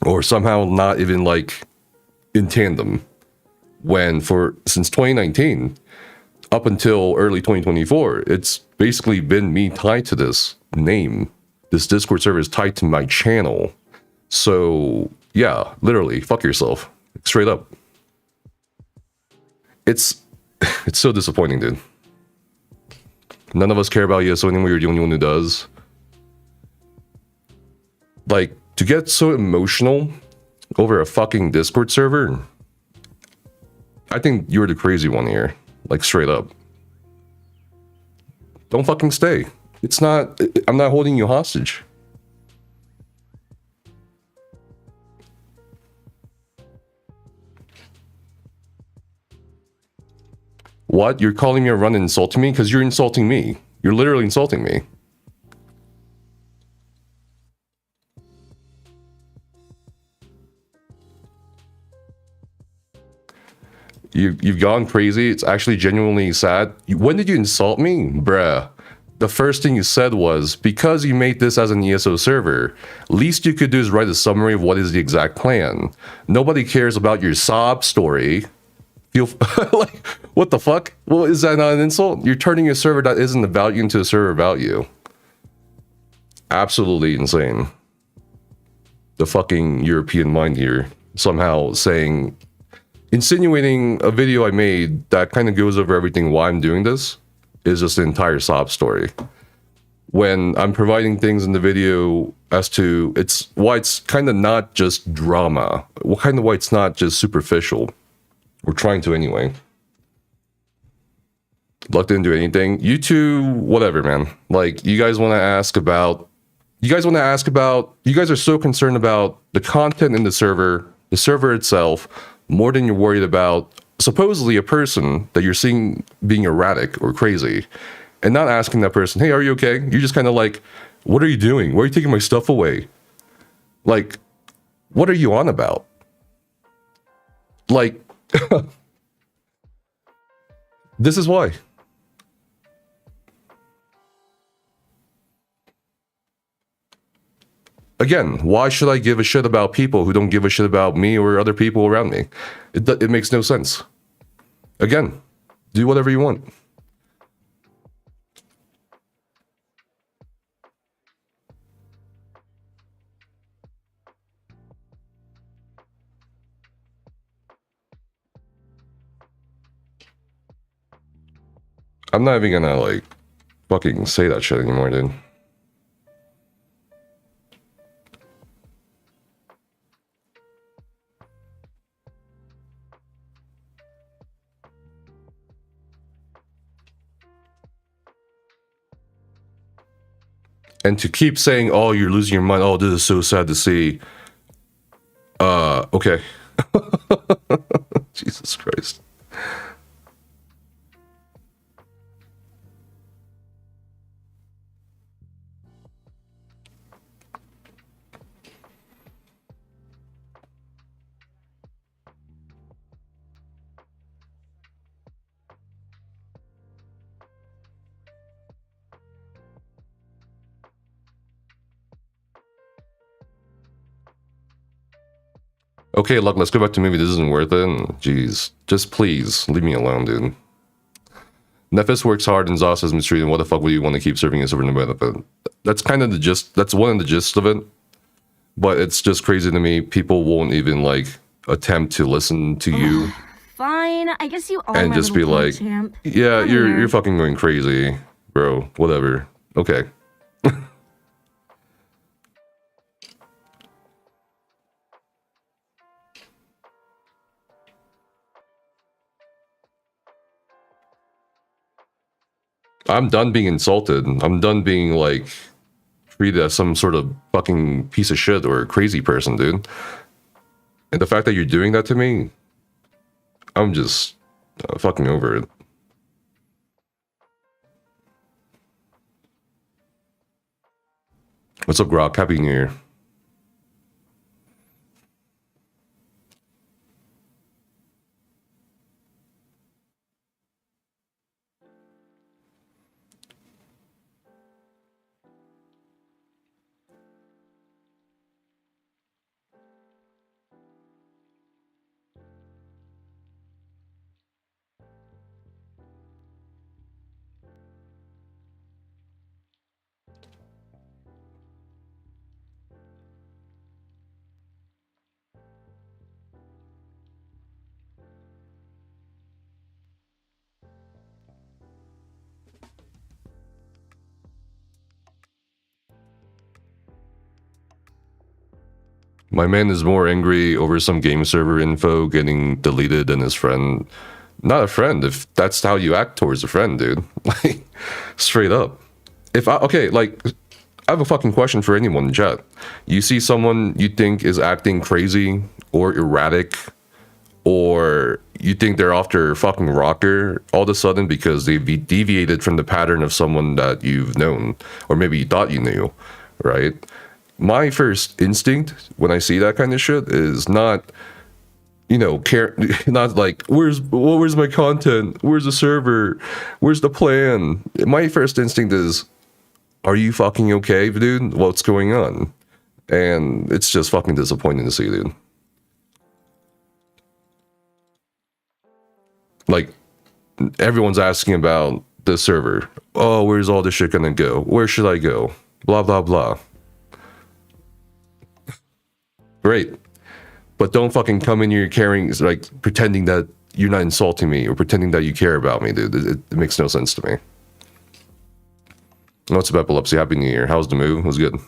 or somehow not even like in tandem. When since 2019 up until early 2024, it's basically been me tied to this name. This Discord server is tied to my channel. So yeah, literally, fuck yourself. Straight up. It's so disappointing, dude. None of us care about ESO anymore. You're the only one who does. Like, to get so emotional over a fucking Discord server, I think you're the crazy one here. Like, straight up. Don't fucking stay. I'm not holding you hostage. What? You're calling me a run and insulting me? Because you're insulting me. You're literally insulting me. You've gone crazy. It's actually genuinely sad. When did you insult me? Bruh. The first thing you said was, because you made this as an ESO server, least you could do is write a summary of what is the exact plan. Nobody cares about your sob story. Like, what the fuck? Well, is that not an insult? You're turning a server that isn't about you into a server about you. Absolutely insane. The fucking European mind here somehow insinuating a video I made that kind of goes over everything why I'm doing this is just an entire sob story. When I'm providing things in the video as to why it's kind of not just drama, why it's not just superficial. We're trying to anyway. Luck didn't do anything. You two, whatever, man. Like, you guys are so concerned about the content in the server itself, more than you're worried about supposedly a person that you're seeing being erratic or crazy, and not asking that person, hey, are you okay? You're just kind of like, what are you doing? Why are you taking my stuff away? Like, what are you on about? Like, this is why. Again, why should I give a shit about people who don't give a shit about me or other people around me? It makes no sense. Again, do whatever you want. I'm not even gonna, like, fucking say that shit anymore, dude. And to keep saying, oh, you're losing your mind, oh, this is so sad to see. Okay. Jesus Christ. Okay, look, let's go back to movie. This isn't worth it. Jeez. Just please, leave me alone, dude. Nephis works hard and Zos is mistreated. What the fuck would you want to keep serving as over no benefit? That's kind of the gist. That's one of the gists of it. But it's just crazy to me. People won't even, like, attempt to listen to you. Fine, I guess you are and my just be little like, champ. yeah, you're fucking going crazy, bro. Whatever. Okay. I'm done being insulted. I'm done being, like, treated as some sort of fucking piece of shit or a crazy person, dude. And the fact that you're doing that to me, I'm Fucking over it. What's up, Grok? Happy New Year. My man is more angry over some game server info getting deleted than his friend. Not a friend, if that's how you act towards a friend, dude. Like, straight up. I have a fucking question for anyone in chat. You see someone you think is acting crazy or erratic, or you think they're off their fucking rocker all of a sudden because they've deviated from the pattern of someone that you've known, or maybe you thought you knew, right? My first instinct when I see that kind of shit is not, not like, where's my content? Where's the server? Where's the plan? My first instinct is, are you fucking okay, dude? What's going on? And it's just fucking disappointing to see, dude. Like, everyone's asking about the server. Oh, where's all this shit gonna go? Where should I go? Blah, blah, blah. Great. But don't fucking come in here carrying, like, pretending that you're not insulting me or pretending that you care about me, dude. It makes no sense to me. What's up, Epilepsy? Happy New Year. How's the move? It was good.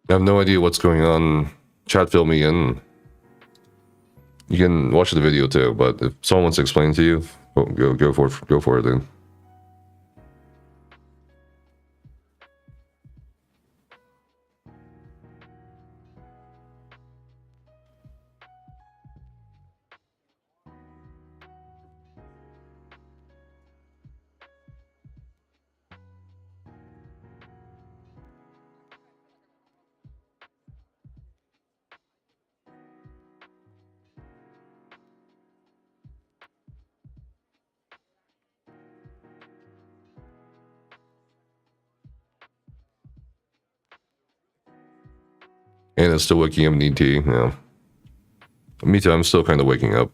I have no idea what's going on. Chat, fill me in. You can watch the video too, but if someone wants to explain to you, go for it, dude. And it's still waking up in ET, yeah. Me too, I'm still kind of waking up.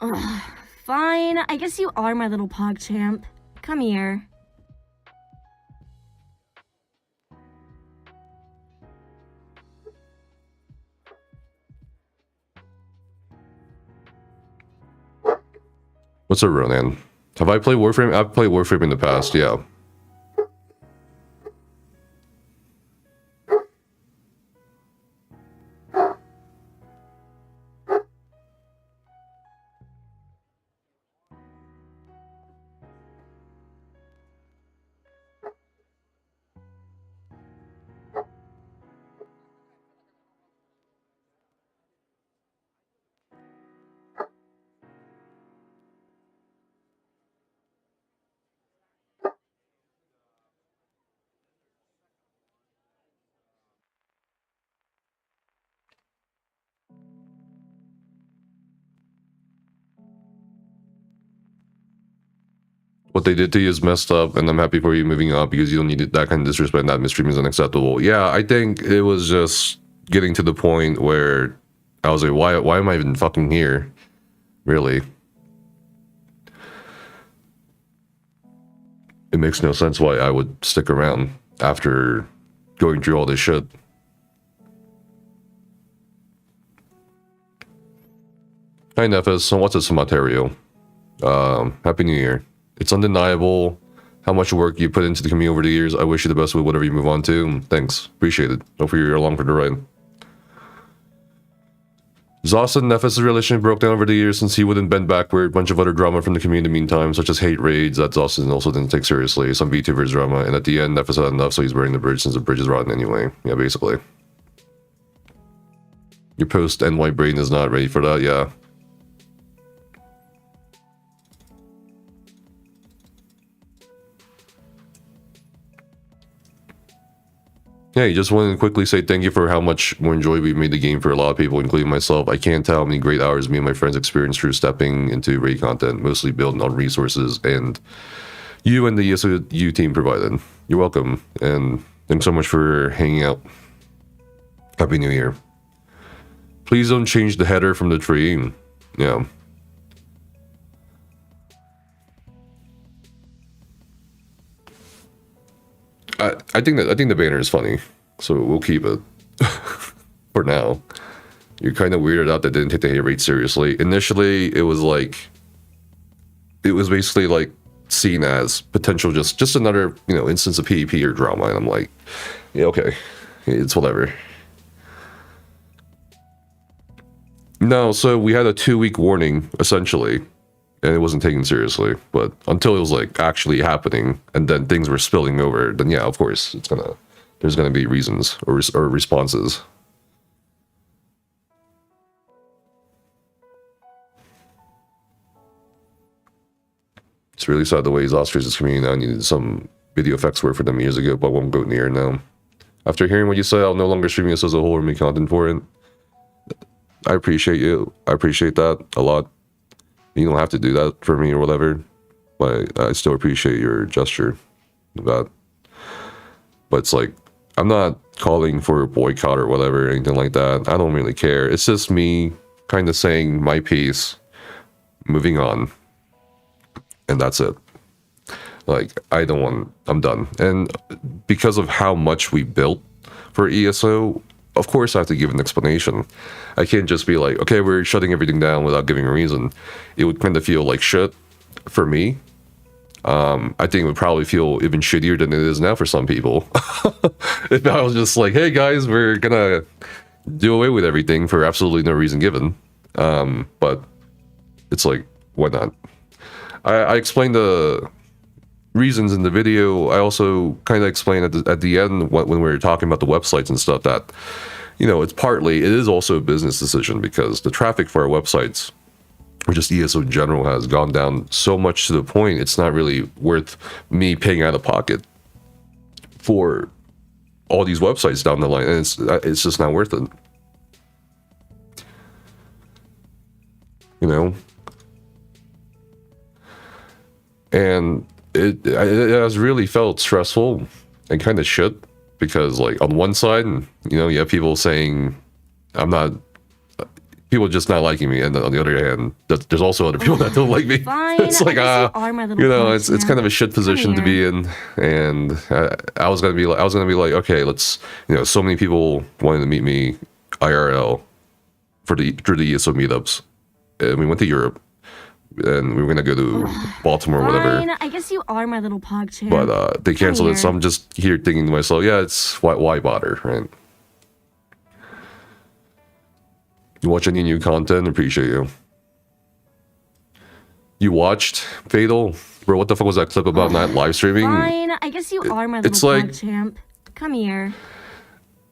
Ugh, fine, I guess you are my little pog champ. Come here. What's up, Ronan? Have I played Warframe? I've played Warframe in the past, yeah. what they did to you is messed up, and I'm happy for you moving up because you don't need that kind of disrespect. That mistreatment is unacceptable. Yeah, I think it was just getting to the point where I was like, why am I even fucking here? Really? It makes no sense why I would stick around after going through all this shit. Hi Nephis, so what's this material? Happy New Year. It's undeniable how much work you put into the community over the years. I wish you the best with whatever you move on to. Thanks. Appreciate it. Hopefully you're along for the ride. Zoss and Nephis' relationship broke down over the years since he wouldn't bend backward. A bunch of other drama from the community meantime, such as hate raids that Zoss also didn't take seriously, some VTubers drama, and at the end, Nephis had enough, so he's burning the bridge since the bridge is rotten anyway. Yeah, basically. Your post-NY brain is not ready for that, yeah. Yeah, you just wanted to quickly say thank you for how much more enjoy we've made the game for a lot of people, including myself. I can't tell how many great hours me and my friends experienced through stepping into raid content, mostly building on resources, and you and the ESOU team provided. You're welcome, and thanks so much for hanging out. Happy New Year. Please don't change the header from the tree. Yeah. I think the banner is funny, so we'll keep it for now. You're kind of weirded out that they didn't take the hate rate seriously. Initially, it was basically like seen as potential just another instance of PvP or drama, and I'm like, yeah, okay, it's whatever. No, so we had a 2-week warning essentially. And it wasn't taken seriously, but until it was like actually happening, and then things were spilling over, then yeah, of course, there's gonna be reasons or responses. It's really sad the way Zostra's community now needed some video effects work for them years ago, but won't go near now. After hearing what you said, I'll no longer stream this as a whole or make content for it. I appreciate you. I appreciate that a lot. You don't have to do that for me or whatever, but I still appreciate your gesture of that. But it's like, I'm not calling for a boycott or whatever, or anything like that. I don't really care. It's just me kind of saying my piece, moving on, and that's it. Like, I'm done. And because of how much we built for ESO, of course I have to give an explanation. I can't just be like, okay, we're shutting everything down without giving a reason. It would kind of feel like shit for me. I think it would probably feel even shittier than it is now for some people. If I was just like, hey guys, we're gonna do away with everything for absolutely no reason given. But it's like, why not? I explained the reasons in the video. I also kind of explained at the end when we were talking about the websites and stuff that, it is also a business decision, because the traffic for our websites, or just ESO in general, has gone down so much to the point it's not really worth me paying out of pocket for all these websites down the line, and it's just not worth it. And it has really felt stressful and kind of shit, because like on one side, you have people saying people just not liking me, and then on the other hand, there's also other people that don't like me. Fine. It's like it's kind of a shit position to be in, and I was gonna be like, okay, let's, so many people wanted to meet me IRL through the ESO meetups, and we went to Europe. And we were gonna go to Baltimore or whatever. Fine, I guess you are my little pog champ. But they canceled it, so I'm just here thinking to myself, yeah, it's why bother, right? You watch any new content? Appreciate you. You watched Fatal? Bro, what the fuck was that clip about not live streaming? Fine, I guess you are my little pog champ. Come here.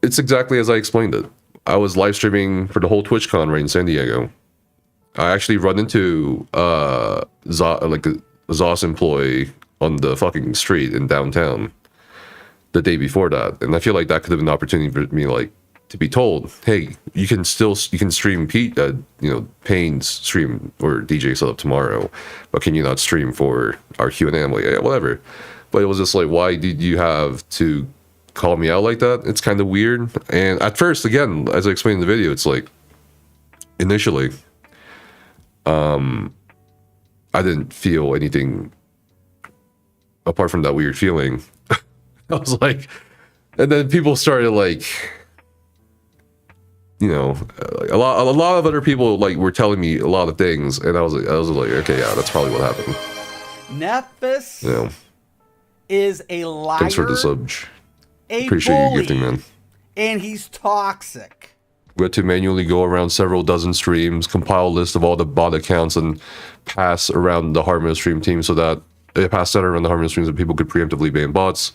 It's exactly as I explained it. I was live streaming for the whole TwitchCon right in San Diego. I actually run into a ZOS employee on the fucking street in downtown the day before that, and I feel like that could have been an opportunity for me to like to be told, hey, you can stream Payne's stream or DJ setup tomorrow, but can you not stream for our Q&A? I'm like, yeah, whatever. But it was just like, why did you have to call me out like that? It's kind of weird. And at first, again, as I explained in the video, it's like, initially, I didn't feel anything apart from that weird feeling. I was like, and then people started like, you know, a lot of other people like were telling me a lot of things, and I was like, okay, yeah, that's probably what happened. Nephis Yeah. is a liar. Thanks for the sub. A Appreciate bully, your gifting, man. and he's toxic. We had to manually go around several dozen streams, compile a list of all the bot accounts, and pass around the Harmony stream team so that pass that around the Harmony streams so people could preemptively ban bots.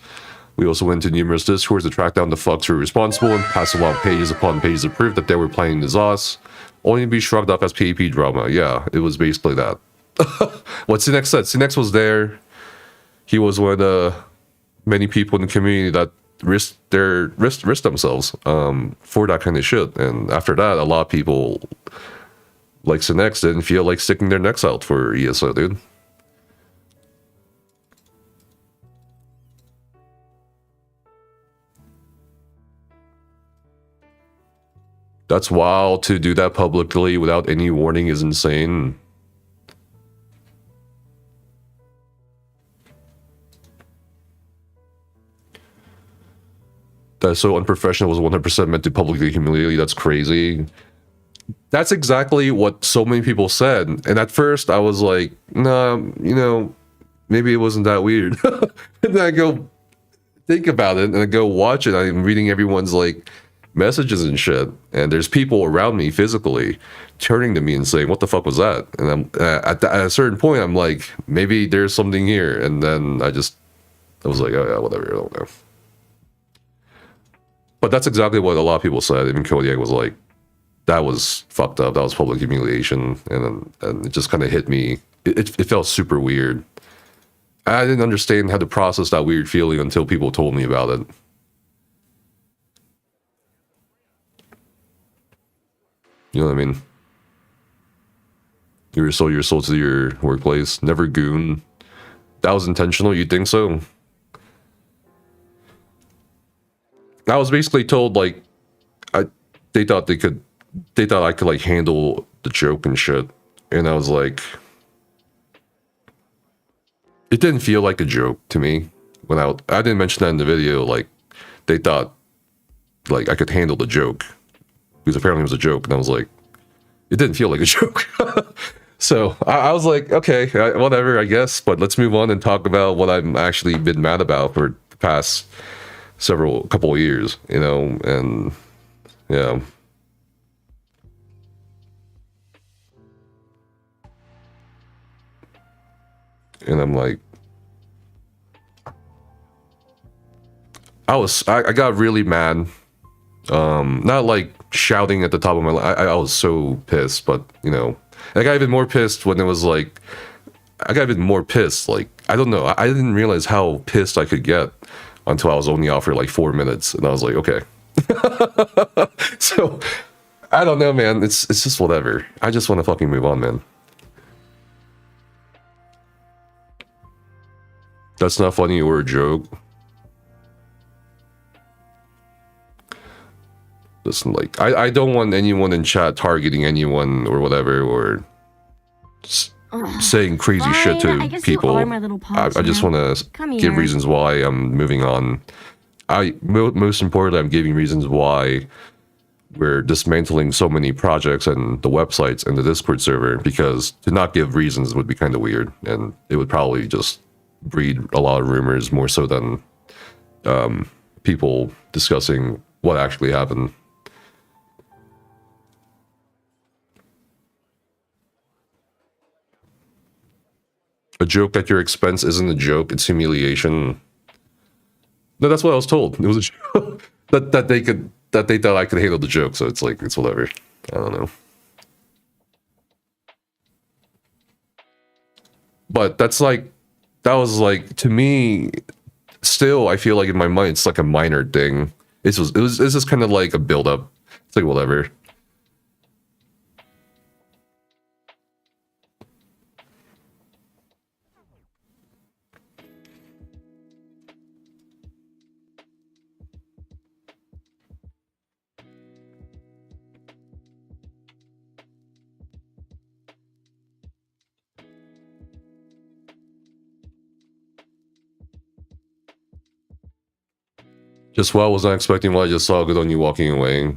We also went to numerous discords to track down the fucks who were responsible and pass along pages upon pages of proof that they were playing the Zos, only to be shrugged off as PvP drama. Yeah, it was basically that. What Sinex said. Sinex was there. He was one of the many people in the community that risked themselves for that kind of shit. And after that, a lot of people like Sinex didn't feel like sticking their necks out for ESO, dude. That's wild. To do that publicly without any warning is insane. That's so unprofessional. Was 100% meant to publicly humiliate you. That's crazy. That's exactly what so many people said. And at first I was like, nah, you know, maybe it wasn't that weird. And then I go think about it and I go watch it. I'm reading everyone's like messages and shit. And there's people around me physically turning to me and saying, what the fuck was that? And I'm at a certain point, I'm like, maybe there's something here. And then I was like, oh yeah, whatever, I don't know. But that's exactly what a lot of people said. Even Kodiak was like, that was fucked up. That was public humiliation. And it just kind of hit me. It felt super weird. I didn't understand how to process that weird feeling until people told me about it. You know what I mean? You sold your soul to your workplace. Never goon. That was intentional? You think so? I was basically told like they thought I could like handle the joke and shit, and I was like, it didn't feel like a joke to me when I didn't mention that in the video. Like they thought like I could handle the joke because apparently it was a joke, and I was like, it didn't feel like a joke. So I was like, okay, whatever, I guess, but let's move on and talk about what I've actually been mad about for the past couple of years, you know. And yeah, and I'm like, I got really mad, not like shouting at the top of my lungs. I was so pissed, but you know, I got even more pissed when it was like, I got even more pissed, like, I don't know, I didn't realize how pissed I could get until I was only out for like 4 minutes, and I was like, okay. So I don't know, man. It's just whatever. I just want to fucking move on, man. That's not funny or a joke. Listen, like, I don't want anyone in chat targeting anyone or whatever, or saying crazy shit to people. I just want to give reasons why I'm moving on. Most importantly, I'm giving reasons why we're dismantling so many projects and the websites and the Discord server, because to not give reasons would be kind of weird, and it would probably just breed a lot of rumors more so than people discussing what actually happened. A joke at your expense isn't a joke, it's humiliation. No, that's what I was told. It was a joke. that they thought I could handle the joke, so it's like, it's whatever. I don't know. But that was like, to me, still, I feel like in my mind, it's like a minor thing. It's just kind of like a build up. It's like whatever. Just what I was not expecting what I just saw. Good on you walking away.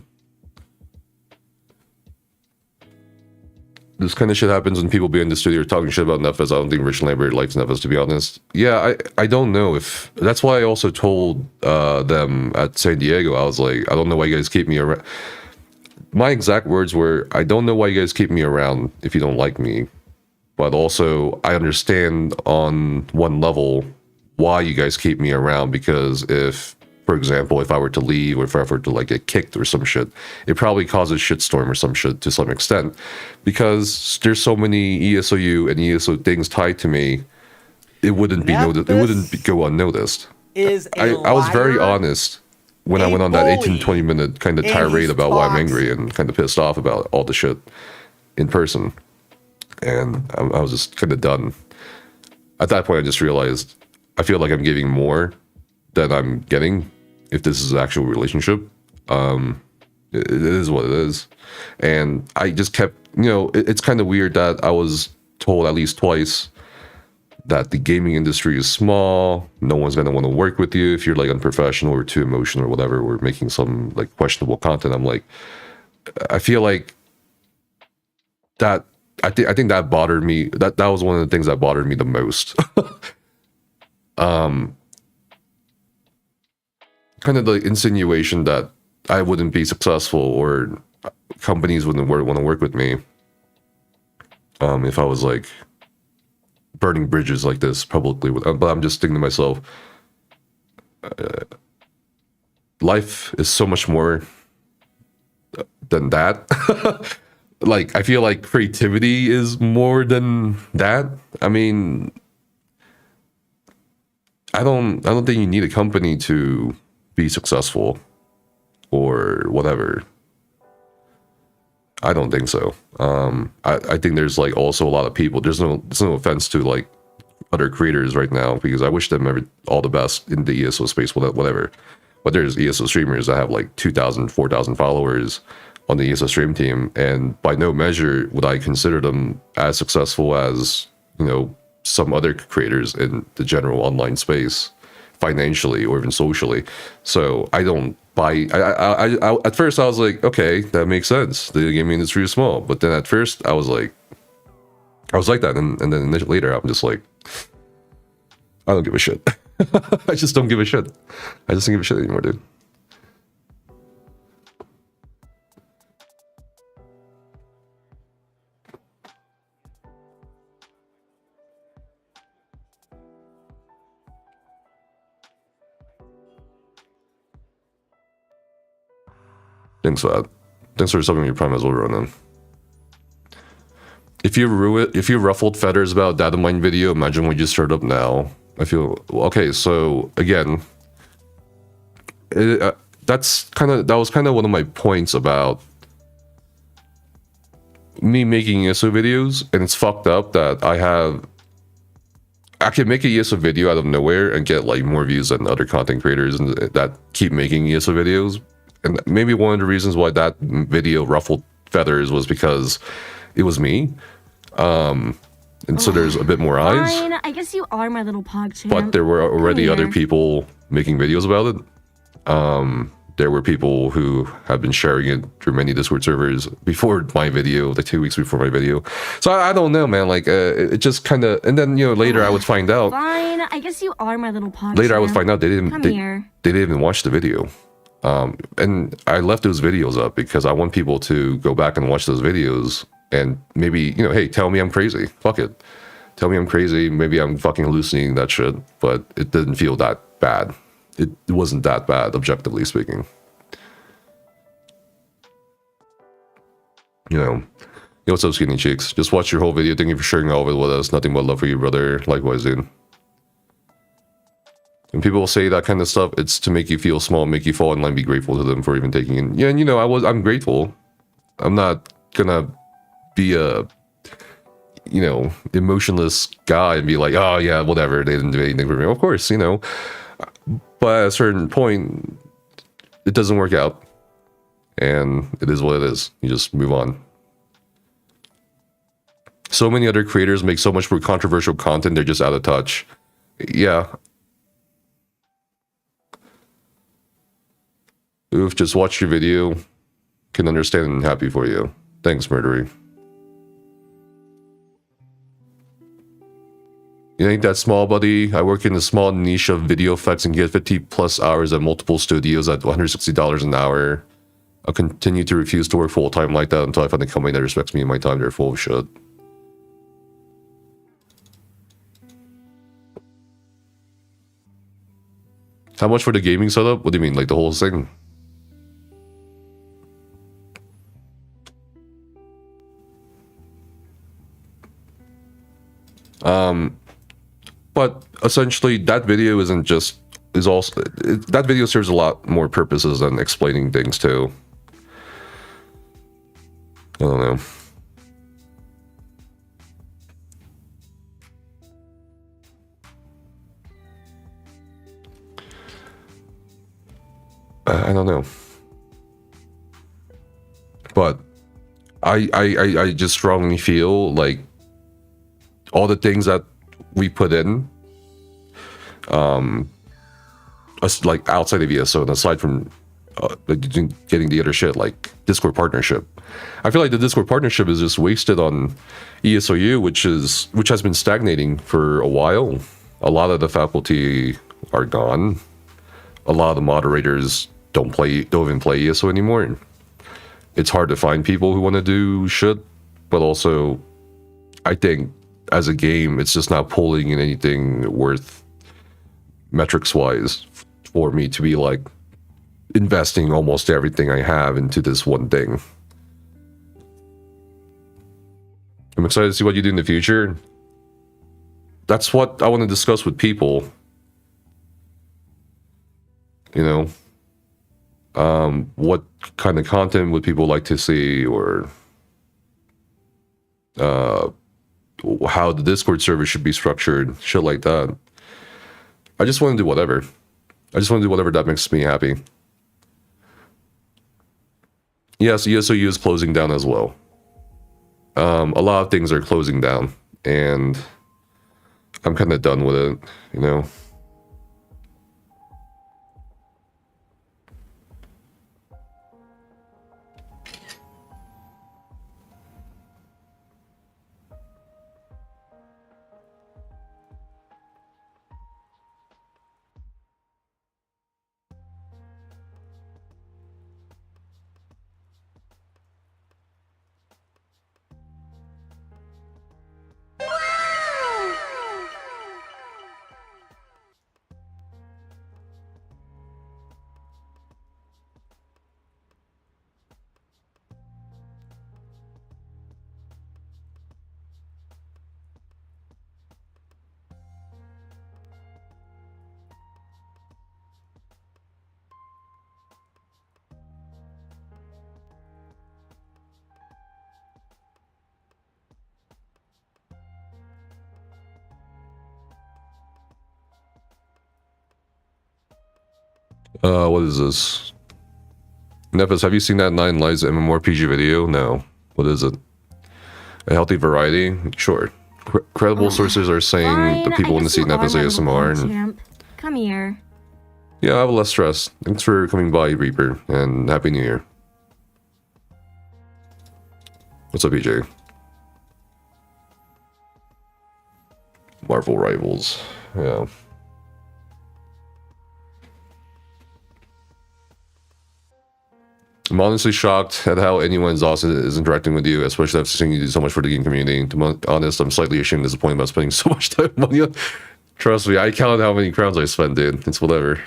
This kind of shit happens when people be in the studio talking shit about Nefes. I don't think Rich Lambert likes Nefes, to be honest. Yeah, I don't know if... That's why I also told them at San Diego, I was like, I don't know why you guys keep me around. My exact words were, I don't know why you guys keep me around if you don't like me. But also, I understand on one level why you guys keep me around, because if... For example, if I were to leave or if I were to like get kicked or some shit, it probably causes shitstorm or some shit to some extent, because there's so many ESOU and ESO things tied to me. It wouldn't be noticed. It wouldn't go unnoticed. I was very honest when I went on that 18-20 minute kind of tirade about why I'm angry and kind of pissed off about all the shit in person, and I was just kind of done. At that point, I just realized I feel like I'm giving more than I'm getting. If this is an actual relationship, it is what it is. And I just kept, it's kind of weird that I was told at least twice that the gaming industry is small. No one's going to want to work with you if you're like unprofessional or too emotional or whatever, or making some like questionable content. I'm like, I feel like that, I think that bothered me. That was one of the things that bothered me the most. Kind of the insinuation that I wouldn't be successful or companies wouldn't want to work with me if I was like burning bridges like this publicly. But I'm just thinking to myself, life is so much more than that. Like, I feel like creativity is more than that. I mean, I don't think you need a company to be successful or whatever. I don't think so. I think there's like also a lot of people. There's no offense to like other creators right now, because I wish them all the best in the ESO space, whatever. But there's ESO streamers that have like 2,000, 4,000 followers on the ESO stream team, and by no measure would I consider them as successful as, some other creators in the general online space, financially or even socially. So I don't buy. I at first I was like, okay, that makes sense. The gaming industry is small. But then at first I was like that, and then later I'm just like, I don't give a shit. I just don't give a shit. I just don't give a shit anymore, dude. Thanks for that. Thanks for subbing your prime as well, Ronan. If you ruffled feathers about data mine video, imagine what you stirred up now. I feel okay. So again, that was kind of one of my points about me making ESO videos, and it's fucked up that I can make a ESO video out of nowhere and get like more views than other content creators that keep making ESO videos. And maybe one of the reasons why that video ruffled feathers was because it was me. And so there's a bit more eyes. Fine, I guess you are my little pog champ. But there were already other people making videos about it. There were people who have been sharing it through many Discord servers before my video, like 2 weeks before my video. So I don't know, man. Like, it just kind of... And then, later I would find out... Fine, I guess you are my little pog Later champ. I would find out they didn't even watch the video. And I left those videos up because I want people to go back and watch those videos and maybe, hey, tell me I'm crazy. Fuck it. Tell me I'm crazy. Maybe I'm fucking hallucinating that shit, but it didn't feel that bad. It wasn't that bad, objectively speaking. What's up, skinny cheeks? Just watch your whole video. Thank you for sharing all of it with us. Nothing but love for you, brother. Likewise, dude. When people say that kind of stuff, it's to make you feel small, make you fall in line, be grateful to them for even taking in. Yeah, and you know, I'm grateful. I'm not gonna be a, you know, emotionless guy and be like, oh yeah, whatever, they didn't do anything for me. Of course, you know, but at a certain point, it doesn't work out, and it is what it is. You just move on. So many other creators make so much more controversial content, they're just out of touch. Yeah. Oof, just watched your video. Can understand and happy for you. Thanks, Murdery. You ain't that small, buddy. I work in a small niche of video effects and get 50 plus hours at multiple studios at $160 an hour. I'll continue to refuse to work full-time like that until I find a company that respects me and my time. They're full of shit. How much for the gaming setup? What do you mean, like the whole thing? But essentially that video isn't just, is also, that video serves a lot more purposes than explaining things too. I don't know. I don't know. But I just strongly feel like all the things that we put in, like outside of ESO and aside from getting the other shit like Discord partnership, I feel like the Discord partnership is just wasted on ESOU, which has been stagnating for a while. A lot of the faculty are gone. A lot of the moderators don't even play ESO anymore. It's hard to find people who want to do shit, but also I think as a game, it's just not pulling in anything worth metrics-wise for me to be like investing almost everything I have into this one thing. I'm excited to see what you do in the future. That's what I want to discuss with people. You know, what kind of content would people like to see, or how the Discord server should be structured, shit like that. I just want to do whatever. I just want to do whatever that makes me happy. Yes, ESOU is closing down as well. A lot of things are closing down, and I'm kind of done with it, you know. What is this? Nepis, have you seen that 9 Lives MMORPG video? No. What is it? A healthy variety? Sure. Credible sources are saying the people want to see Nepis ASMR. And... Come here. Yeah, I have less stress. Thanks for coming by, Reaper, and Happy New Year. What's up, EJ? Marvel Rivals. Yeah. I'm honestly shocked at how anyone exhausted is interacting with you, especially after seeing you do so much for the game community. To be honest, I'm slightly ashamed and disappointed about spending so much time and money on. Trust me, I counted how many crowns I spent, dude. It's whatever.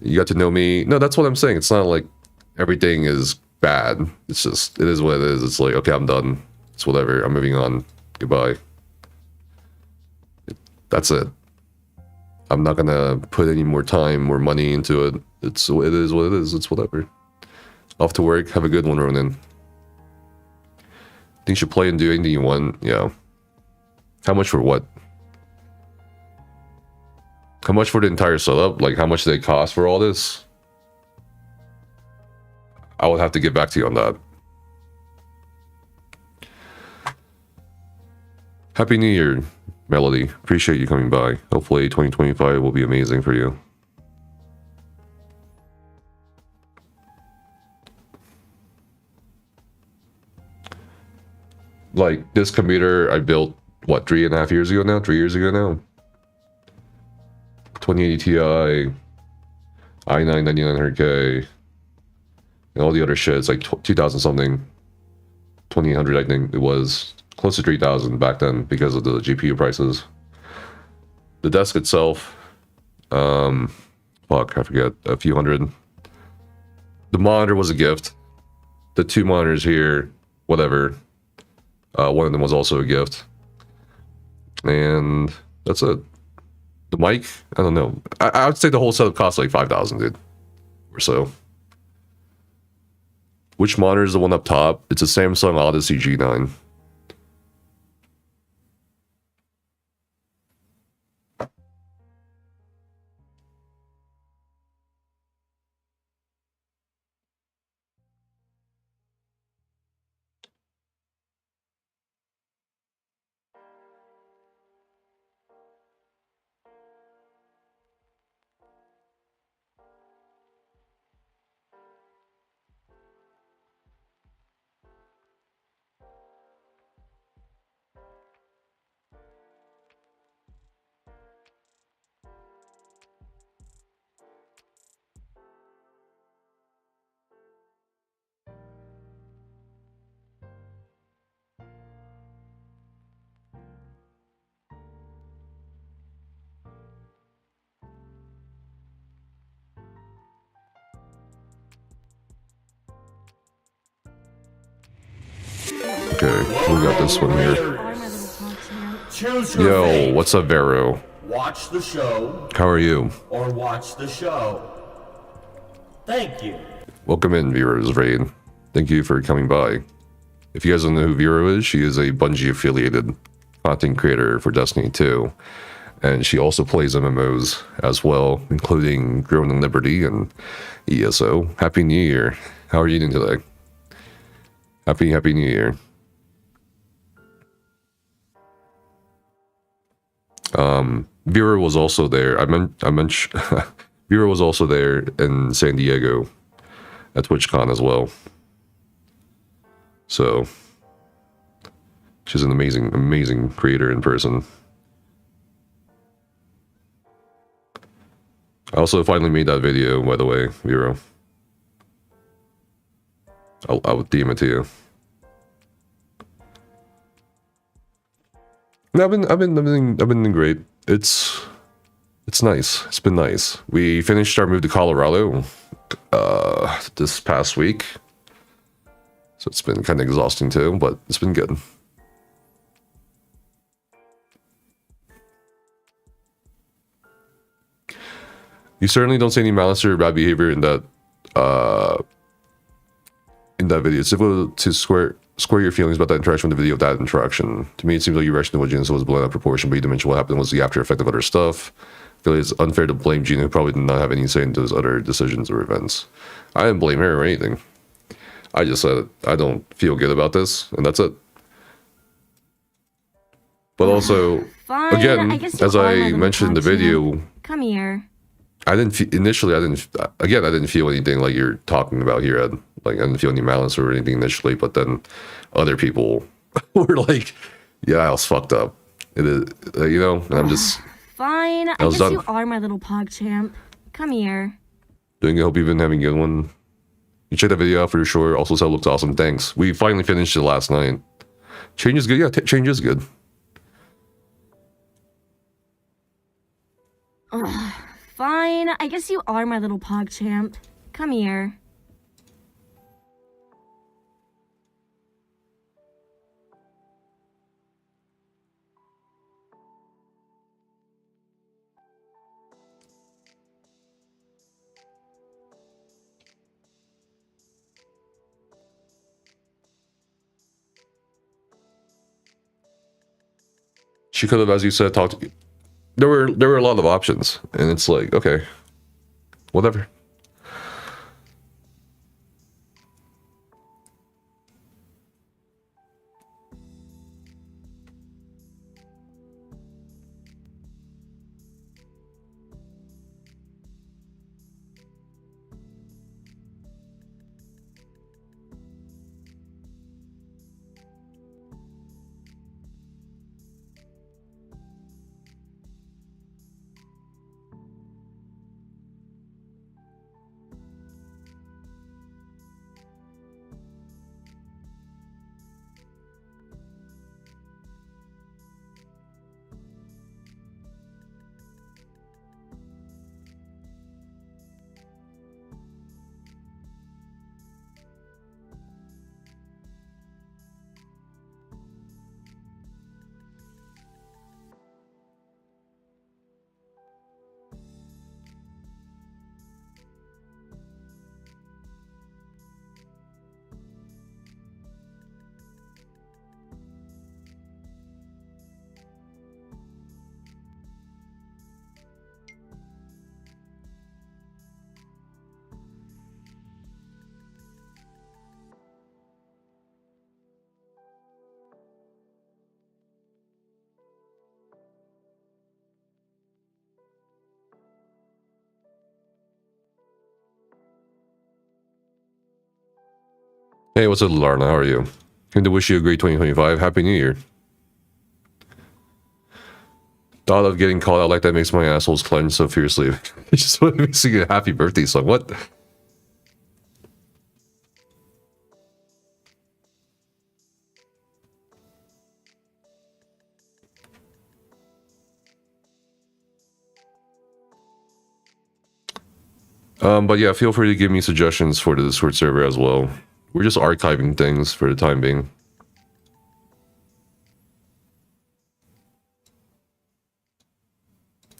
You got to know me. No, that's what I'm saying. It's not like everything is bad. It's just, it is what it is. It's like, okay, I'm done. It's whatever. I'm moving on. Goodbye. That's it. I'm not gonna put any more time or money into it. It is what it is. It's whatever. Off to work. Have a good one, Ronan. Think you should play and do anything you want. Yeah. How much for what? How much for the entire setup? Like, how much do they cost for all this? I would have to get back to you on that. Happy New Year, Melody. Appreciate you coming by. Hopefully 2025 will be amazing for you. Like, this computer I built, what, 3.5 years ago now? 3 years ago now? 2080 Ti, i9 9900K, and all the other shit. It's like 2000 something, 2800 I think it was, close to 3000 back then because of the GPU prices. The desk itself, fuck, I forget, a few hundred. The monitor was a gift. The 2 monitors here, whatever. One of them was also a gift. And that's it. The mic, I don't know. I would say the whole setup cost like 5,000, dude, or so. Which monitor is the one up top? It's a Samsung Odyssey G9. Okay, we got this one here. Yo, what's up, Vero? Watch the show. How are you? Or watch the show. Thank you. Welcome in, Vero's Raid. Thank you for coming by. If you guys don't know who Vero is, she is a Bungie affiliated content creator for Destiny 2. And she also plays MMOs as well, including Grown in Liberty and ESO. Happy New Year. How are you doing today? Happy New Year. Vera was also there. I mentioned Vera was also there in San Diego at TwitchCon as well. So she's an amazing creator in person. I also finally made that video, by the way, Vera. I'll DM it to you. No, I've been doing great. It's nice. It's been nice. We finished our move to Colorado this past week, so it's been kind of exhausting too, but it's been good. You certainly don't see any malice or bad behavior in that video. It's difficult to square your feelings about that interaction with the video of that interaction. To me, it seems like your reaction to what Gino was blown out of proportion, but you didn't mention what happened was the after effect of other stuff. I feel like it's unfair to blame Gino, who probably did not have any say in those other decisions or events. I didn't blame her or anything. I just said I don't feel good about this, and that's it. But also, Fine. again, as I mentioned in the video, come here. I didn't feel anything like you're talking about here, Ed. Like, I didn't feel any malice or anything initially, but then other people were like, yeah, I was fucked up. It is, you know, and I'm just... Fine, I guess you are my little PogChamp. Come here. Doing good, hope you've been having a good one. You check that video out for sure. Also said it looks awesome, thanks. We finally finished it last night. Change is good, yeah, change is good. Fine, I guess you are my little PogChamp. Come here. She could have, as you said, talked. There were a lot of options, and it's like, okay, whatever. Hey, what's up, Larna? How are you? Came to wish you a great 2025. Happy New Year. Thought of getting called out like that makes my assholes clench so fiercely. I just want to sing a happy birthday song. What? But yeah, feel free to give me suggestions for the Discord server as well. We're just archiving things for the time being.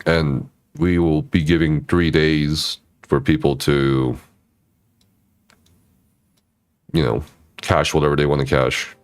And we will be giving 3 days for people to, you know, cash whatever they want to cash.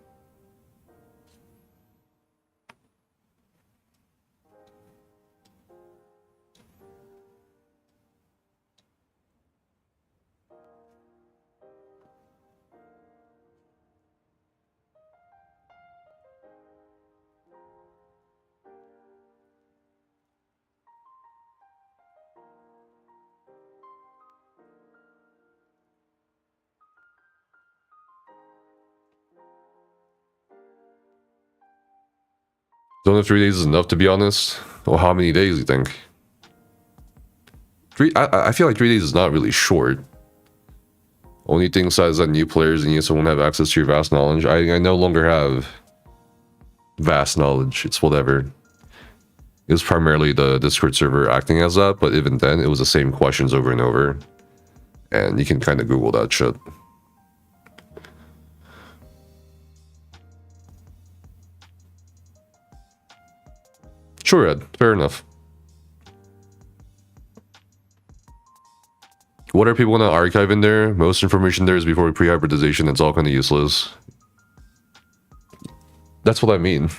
Don't know if 3 days is enough, to be honest. Or how many days you think? I feel like 3 days is not really short. Only thing says that new players and you still won't have access to your vast knowledge. I no longer have vast knowledge. It's whatever. It was primarily the Discord server acting as that, but even then, it was the same questions over and over. And you can kind of Google that shit. Sure, Ed. Fair enough. What are people going to archive in there? Most information there is before pre-hybridization. It's all kind of useless. That's what I mean.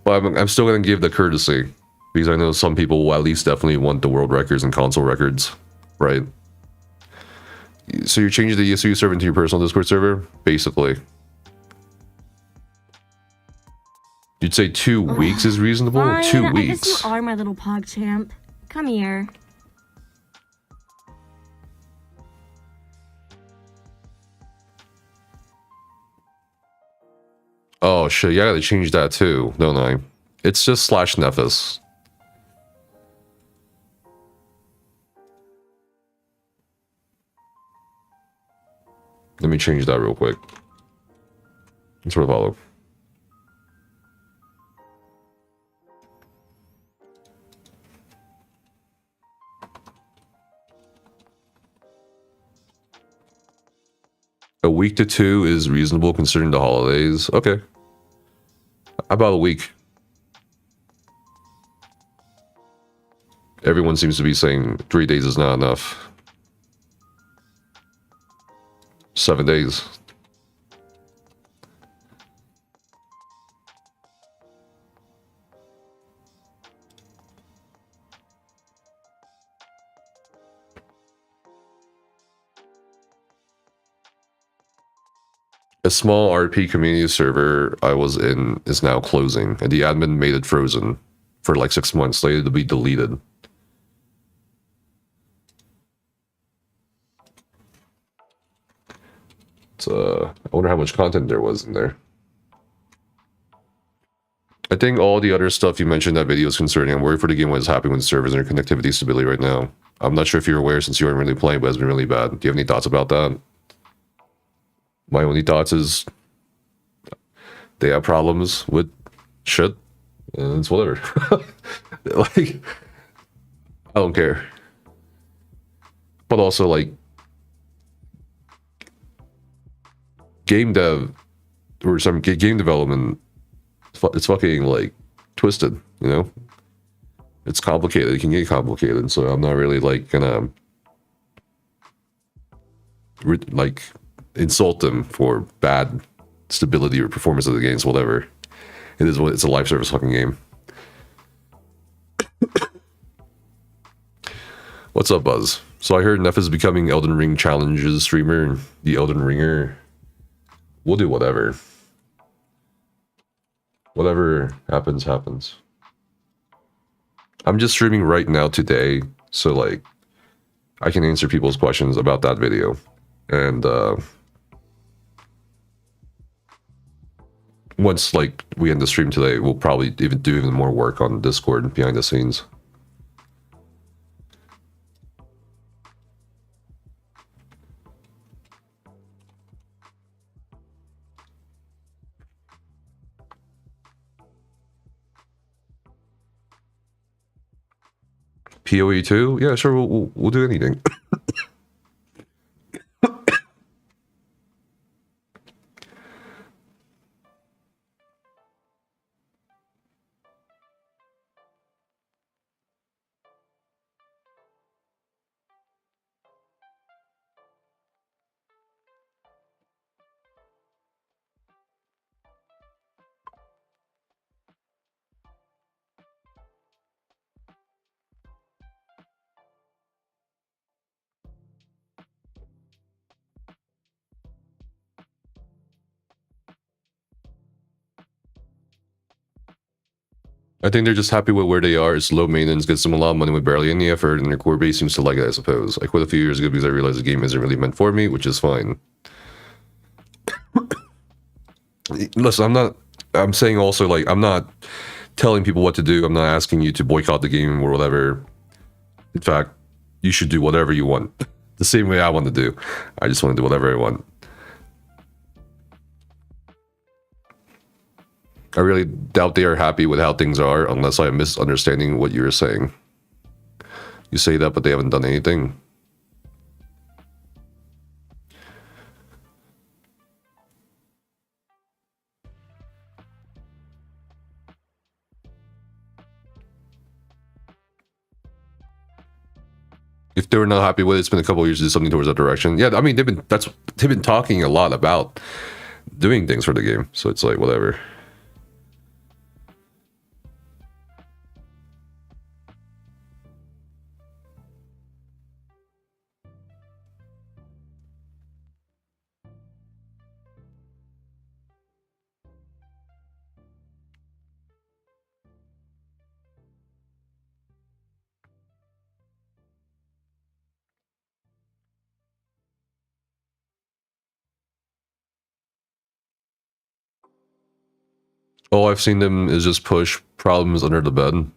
But I'm still going to give the courtesy. Because I know some people will at least definitely want the world records and console records. Right? So you're changing the ESU server into your personal Discord server? Basically. You'd say 2 weeks is reasonable? Fine, 2 weeks. I guess you are my little PogChamp. Come here. Oh shit, yeah, I gotta change that too, don't I? It's just /Nephis. Let me change that real quick. Let's sort of follow. A week to 2 is reasonable considering the holidays. Okay. About a week. Everyone seems to be saying 3 days is not enough. 7 days. A small RP community server I was in is now closing, and the admin made it frozen for like 6 months, slated to be deleted. I wonder how much content there was in there. I think all the other stuff you mentioned in that video is concerning. I'm worried for the game what is happening with servers and their connectivity stability right now. I'm not sure if you're aware since you aren't really playing, but it's been really bad. Do you have any thoughts about that? My only thoughts is they have problems with shit, and it's whatever. Like, I don't care. But also, like, game dev or some game development, it's fucking like twisted, you know? It's complicated. It can get complicated. So I'm not really like gonna like insult them for bad stability or performance of the games, whatever. It is what it's a live service fucking game. What's up, Buzz? So I heard Neff is becoming Elden Ring challenges streamer, the Elden Ringer. We'll do whatever. Whatever happens, happens. I'm just streaming right now today, so like I can answer people's questions about that video. And once like we end the stream today, we'll probably do even more work on Discord behind the scenes. PoE 2? Yeah, sure, we'll do anything. I think they're just happy with where they are. It's low maintenance, gets them a lot of money with barely any effort, and their core base seems to like it, I suppose. I quit a few years ago because I realized the game isn't really meant for me, which is fine. Listen, I'm saying also, like, I'm not telling people what to do. I'm not asking you to boycott the game or whatever. In fact, you should do whatever you want. The same way I want to do. I just want to do whatever I want. I really doubt they are happy with how things are, unless I'm misunderstanding what you're saying. You say that, but they haven't done anything. If they were not happy with it, it's been a couple of years to do something towards that direction. Yeah, I mean, they've been talking a lot about doing things for the game, so it's like whatever. All I've seen them is just push problems under the bed.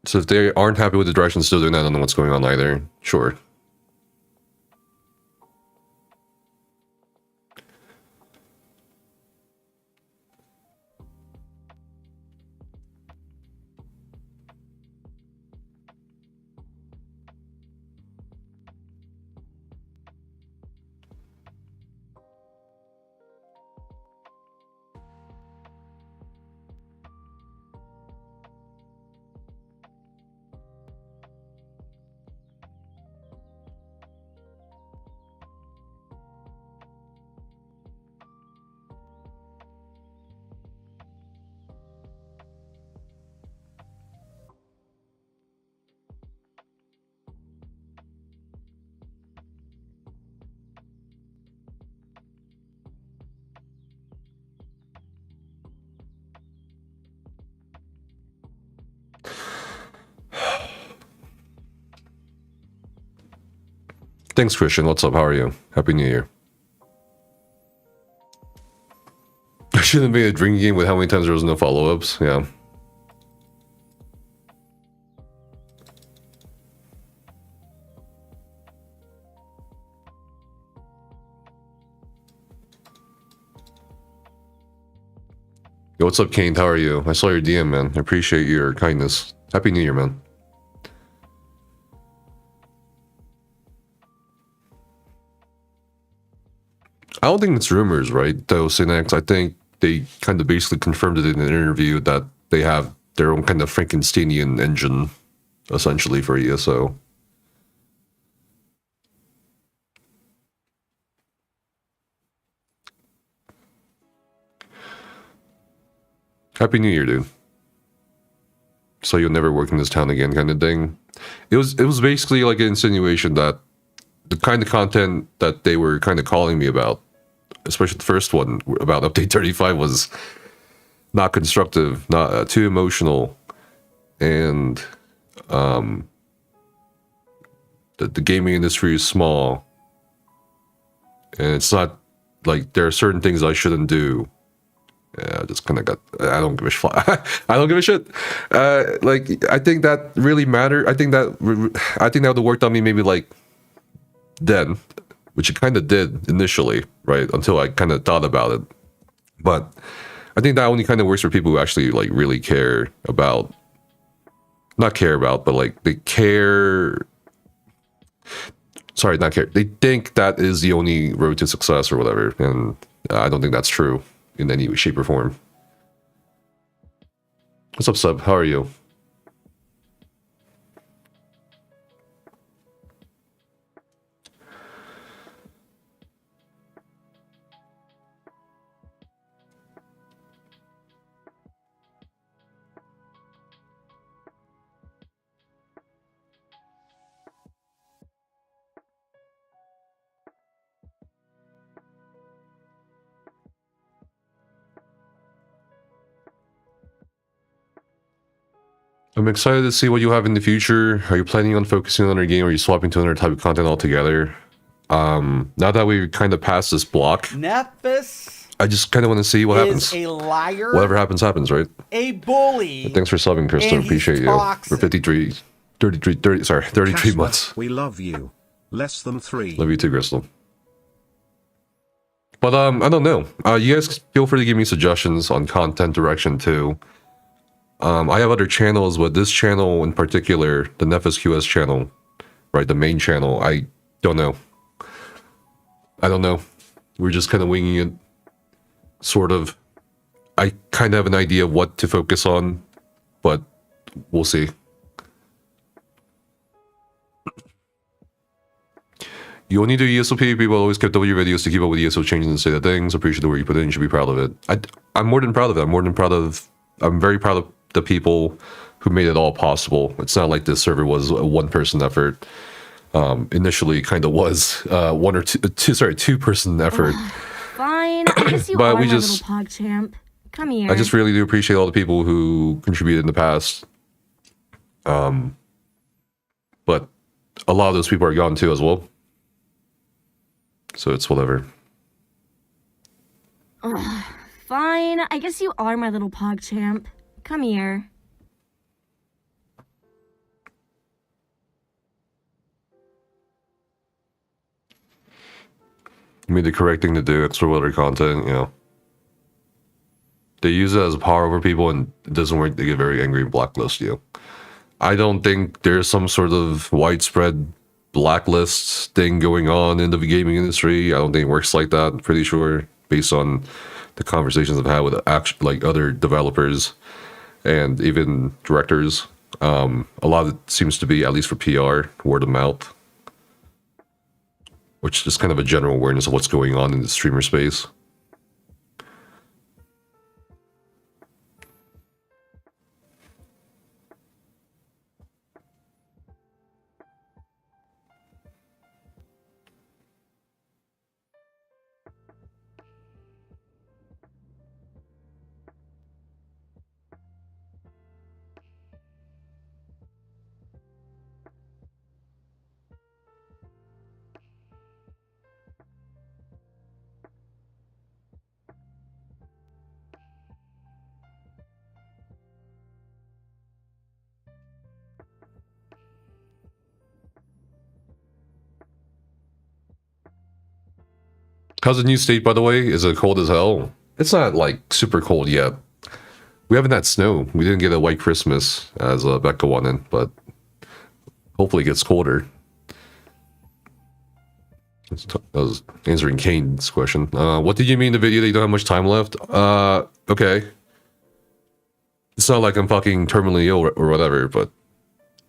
So if they aren't happy with the direction still doing that, I don't know what's going on either. Sure. Thanks, Christian. What's up? How are you? Happy New Year. I should have made a drinking game with how many times there was no follow-ups. Yeah. Yo, what's up, Kane? How are you? I saw your DM, man. I appreciate your kindness. Happy New Year, man. I don't think it's rumors, right? Though, Synax, I think they kind of basically confirmed it in an interview that they have their own kind of Frankensteinian engine, essentially, for ESO. Happy New Year, dude. So you'll never work in this town again, kind of thing. It was basically like an insinuation that the kind of content that they were kind of calling me about, especially the first one about update 35, was not constructive, not too emotional, and the gaming industry is small, and it's not like there are certain things I shouldn't do. Yeah, I just kind of got. I don't give a shit. I don't give a shit. Like, I think that really mattered. I think that would have worked on me maybe like then, which it kind of did initially, right? Until I kind of thought about it. But I think that only kind of works for people who actually like really care about, not care about, but like they care. Sorry, not care. They think that is the only road to success or whatever, and I don't think that's true in any shape or form. What's up, Sub? How are you? I'm excited to see what you have in the future. Are you planning on focusing on another game, or are you swapping to another type of content altogether? Now that we kind of passed this block, Nephis I just kind of want to see what happens. is a liar, Whatever happens, happens, right? a bully, But thanks for subbing, Krista. and he's Appreciate you. toxic. For 33 Casper, months. we love you. Less than 3. Love you too, Crystal. But I don't know. You guys feel free to give me suggestions on content direction too. I have other channels, but this channel in particular, the Nephis QS channel, right, the main channel, I don't know. I don't know. We're just kind of winging it, sort of. I kind of have an idea of what to focus on, but we'll see. You only do ESO PvP, but always kept up with your videos to keep up with ESO changes and say the things. Appreciate the work you put in. You should be proud of it. I'm more than proud of it. I'm very proud of the people who made it all possible. It's not like this server was a one-person effort. Initially, kind of was two-person effort. Fine, I guess you But are we my just- little PogChamp. Come here. I just really do appreciate all the people who contributed in the past. But a lot of those people are gone too as well. So it's whatever. Fine, I guess you are my little PogChamp. Come here. I mean, the correct thing to do, extra weather content, you know. They use it as power over people, and it doesn't work. They get very angry and blacklist you. I don't think there's some sort of widespread blacklist thing going on in the gaming industry. I don't think it works like that. I'm pretty sure, based on the conversations I've had with like other developers and even directors. A lot of it seems to be, at least for PR, word of mouth, which is just kind of a general awareness of what's going on in the streamer space. because the new state, by the way, is cold as hell. It's not like super cold yet. We haven't had snow. We didn't get a white Christmas as Becca wanted, but hopefully it gets colder. I was answering Kane's question. What did you mean in the video that you don't have much time left? Okay. It's not like I'm fucking terminally ill or whatever, but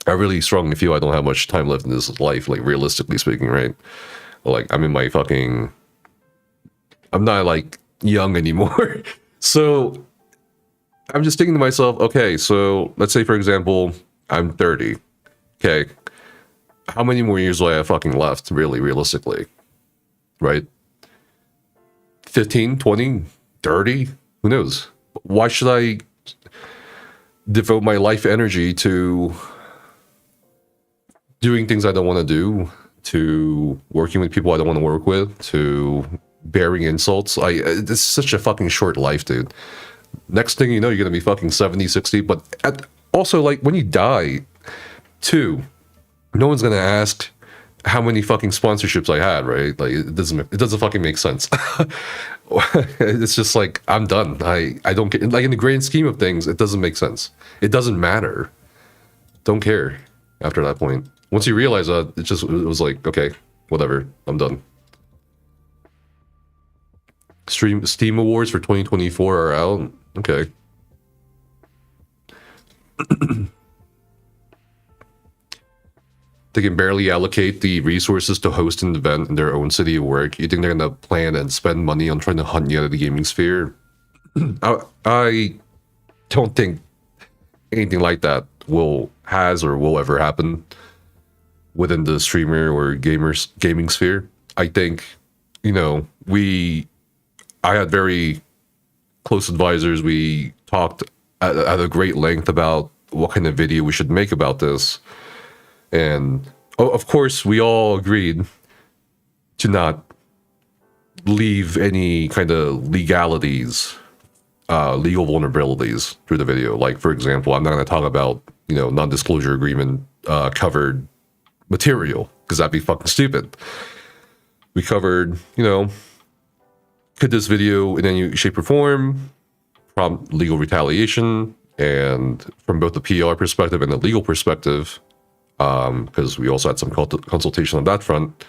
I really strongly feel I don't have much time left in this life, like realistically speaking, right? Like I'm in my fucking... I'm not like young anymore. So I'm just thinking to myself, okay, so let's say for example, I'm 30. Okay. How many more years do I have fucking left, really, realistically? Right? 15, 20, 30? Who knows? Why should I devote my life energy to doing things I don't want to do, to working with people I don't want to work with, to bearing insults? It's such a fucking short life, dude. Next thing you know, you're going to be fucking 70, 60, but also, like, when you die, too, no one's gonna ask how many fucking sponsorships I had, right? Like it doesn't fucking make sense. It's just like I'm done. I don't get, like, in the grand scheme of things, it doesn't make sense. It doesn't matter. Don't care after that point. Once you realize that, it was like, okay, whatever, I'm done. Steam Awards for 2024 are out. Okay. They can barely allocate the resources to host an event in their own city of work. You think they're going to plan and spend money on trying to hunt you out of the gaming sphere? I don't think anything like that has or will ever happen within the streamer or gaming sphere. I think, you know, I had very close advisors. We talked at a great length about what kind of video we should make about this. And of course, we all agreed to not leave any kind of legalities, legal vulnerabilities through the video. Like, for example, I'm not going to talk about, you know, non-disclosure agreement covered material, because that'd be fucking stupid. We covered, you know, could this video in any shape or form prompt legal retaliation, and from both the PR perspective and the legal perspective, because we also had some consultation on that front,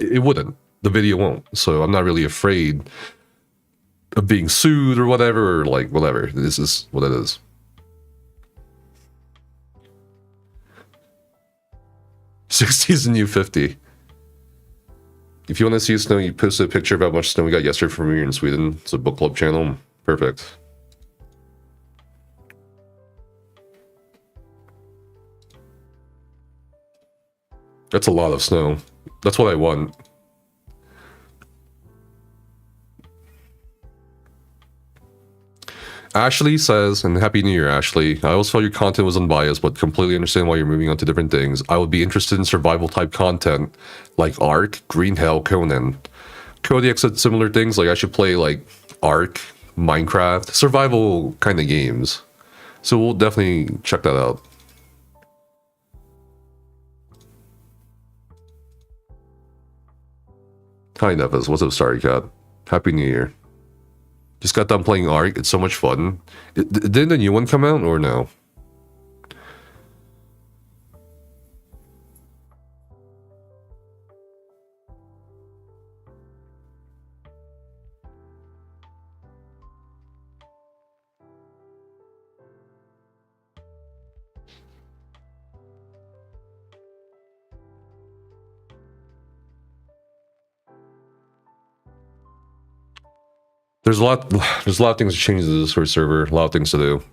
it wouldn't. The video won't. So I'm not really afraid of being sued or whatever, or like whatever. This is what it is. '60 is the new 50. If you want to see snow, you posted a picture of how much snow we got yesterday from here in Sweden. It's a book club channel. Perfect. That's a lot of snow. That's what I want. Ashley says, and Happy New Year, Ashley. I always felt your content was unbiased, but completely understand why you're moving on to different things. I would be interested in survival type content like Ark, Green Hell, Conan. Kodiak said similar things, like I should play like Ark, Minecraft, survival kind of games. So we'll definitely check that out. Hi Nevis, what's up, Starry Cat? Happy New Year. Just got done playing Ark, it's so much fun. Didn't the new one come out or no? There's a lot of things to change to the Discord server, a lot of things to do.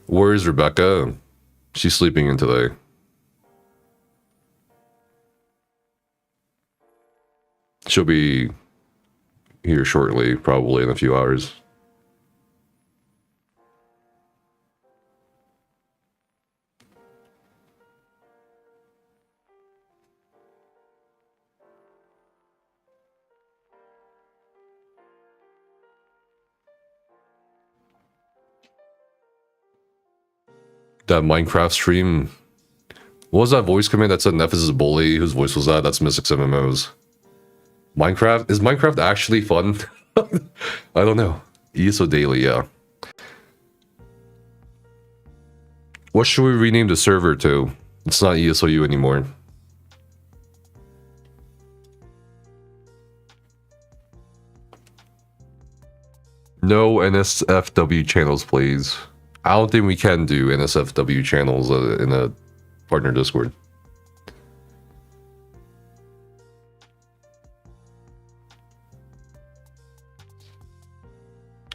Where is Rebecca? She's sleeping in today. She'll be here shortly, probably in a few hours. That Minecraft stream What was that voice command that said Nephis is a bully? Whose voice was that? That's Mystics MMOs. Minecraft? Is Minecraft actually fun? I don't know. ESO Daily, yeah. What should we rename the server to? It's not ESOU anymore. No NSFW channels, please. I don't think we can do NSFW channels in a partner Discord.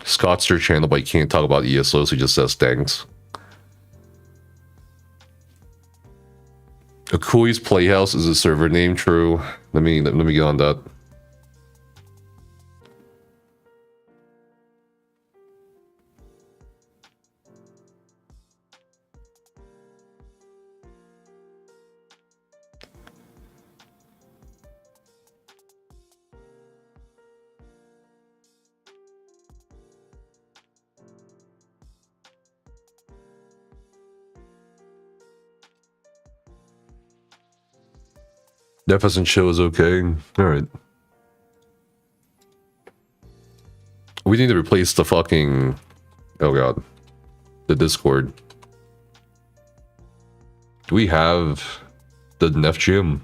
Scott's your channel, but he can't talk about ESO, so he just says thanks. Akui's Playhouse is a server name, true. Let me get on that. Deficient show is okay. Alright. We need to replace the fucking... Oh god. The Discord. Do we have the Nef Gym?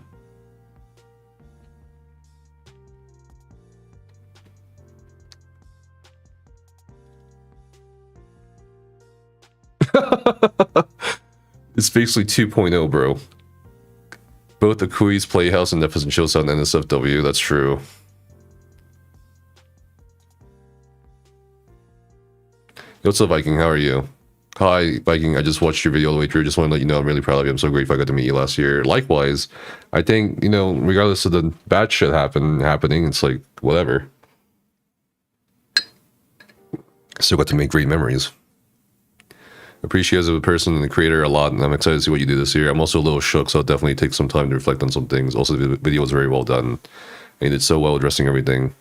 It's basically 2.0, bro. Both the Akui's Playhouse and Deficient Show sound NSFW, that's true. What's up, Viking? How are you? Hi, Viking. I just watched your video all the way through. Just want to let you know I'm really proud of you. I'm so grateful I got to meet you last year. Likewise, I think, you know, regardless of the bad shit happening, it's like, whatever. Still got to make great memories. Appreciate you as a person and the creator a lot, and I'm excited to see what you do this year. I'm also a little shook, so I'll definitely take some time to reflect on some things. Also, the video was very well done, and you did so well addressing everything.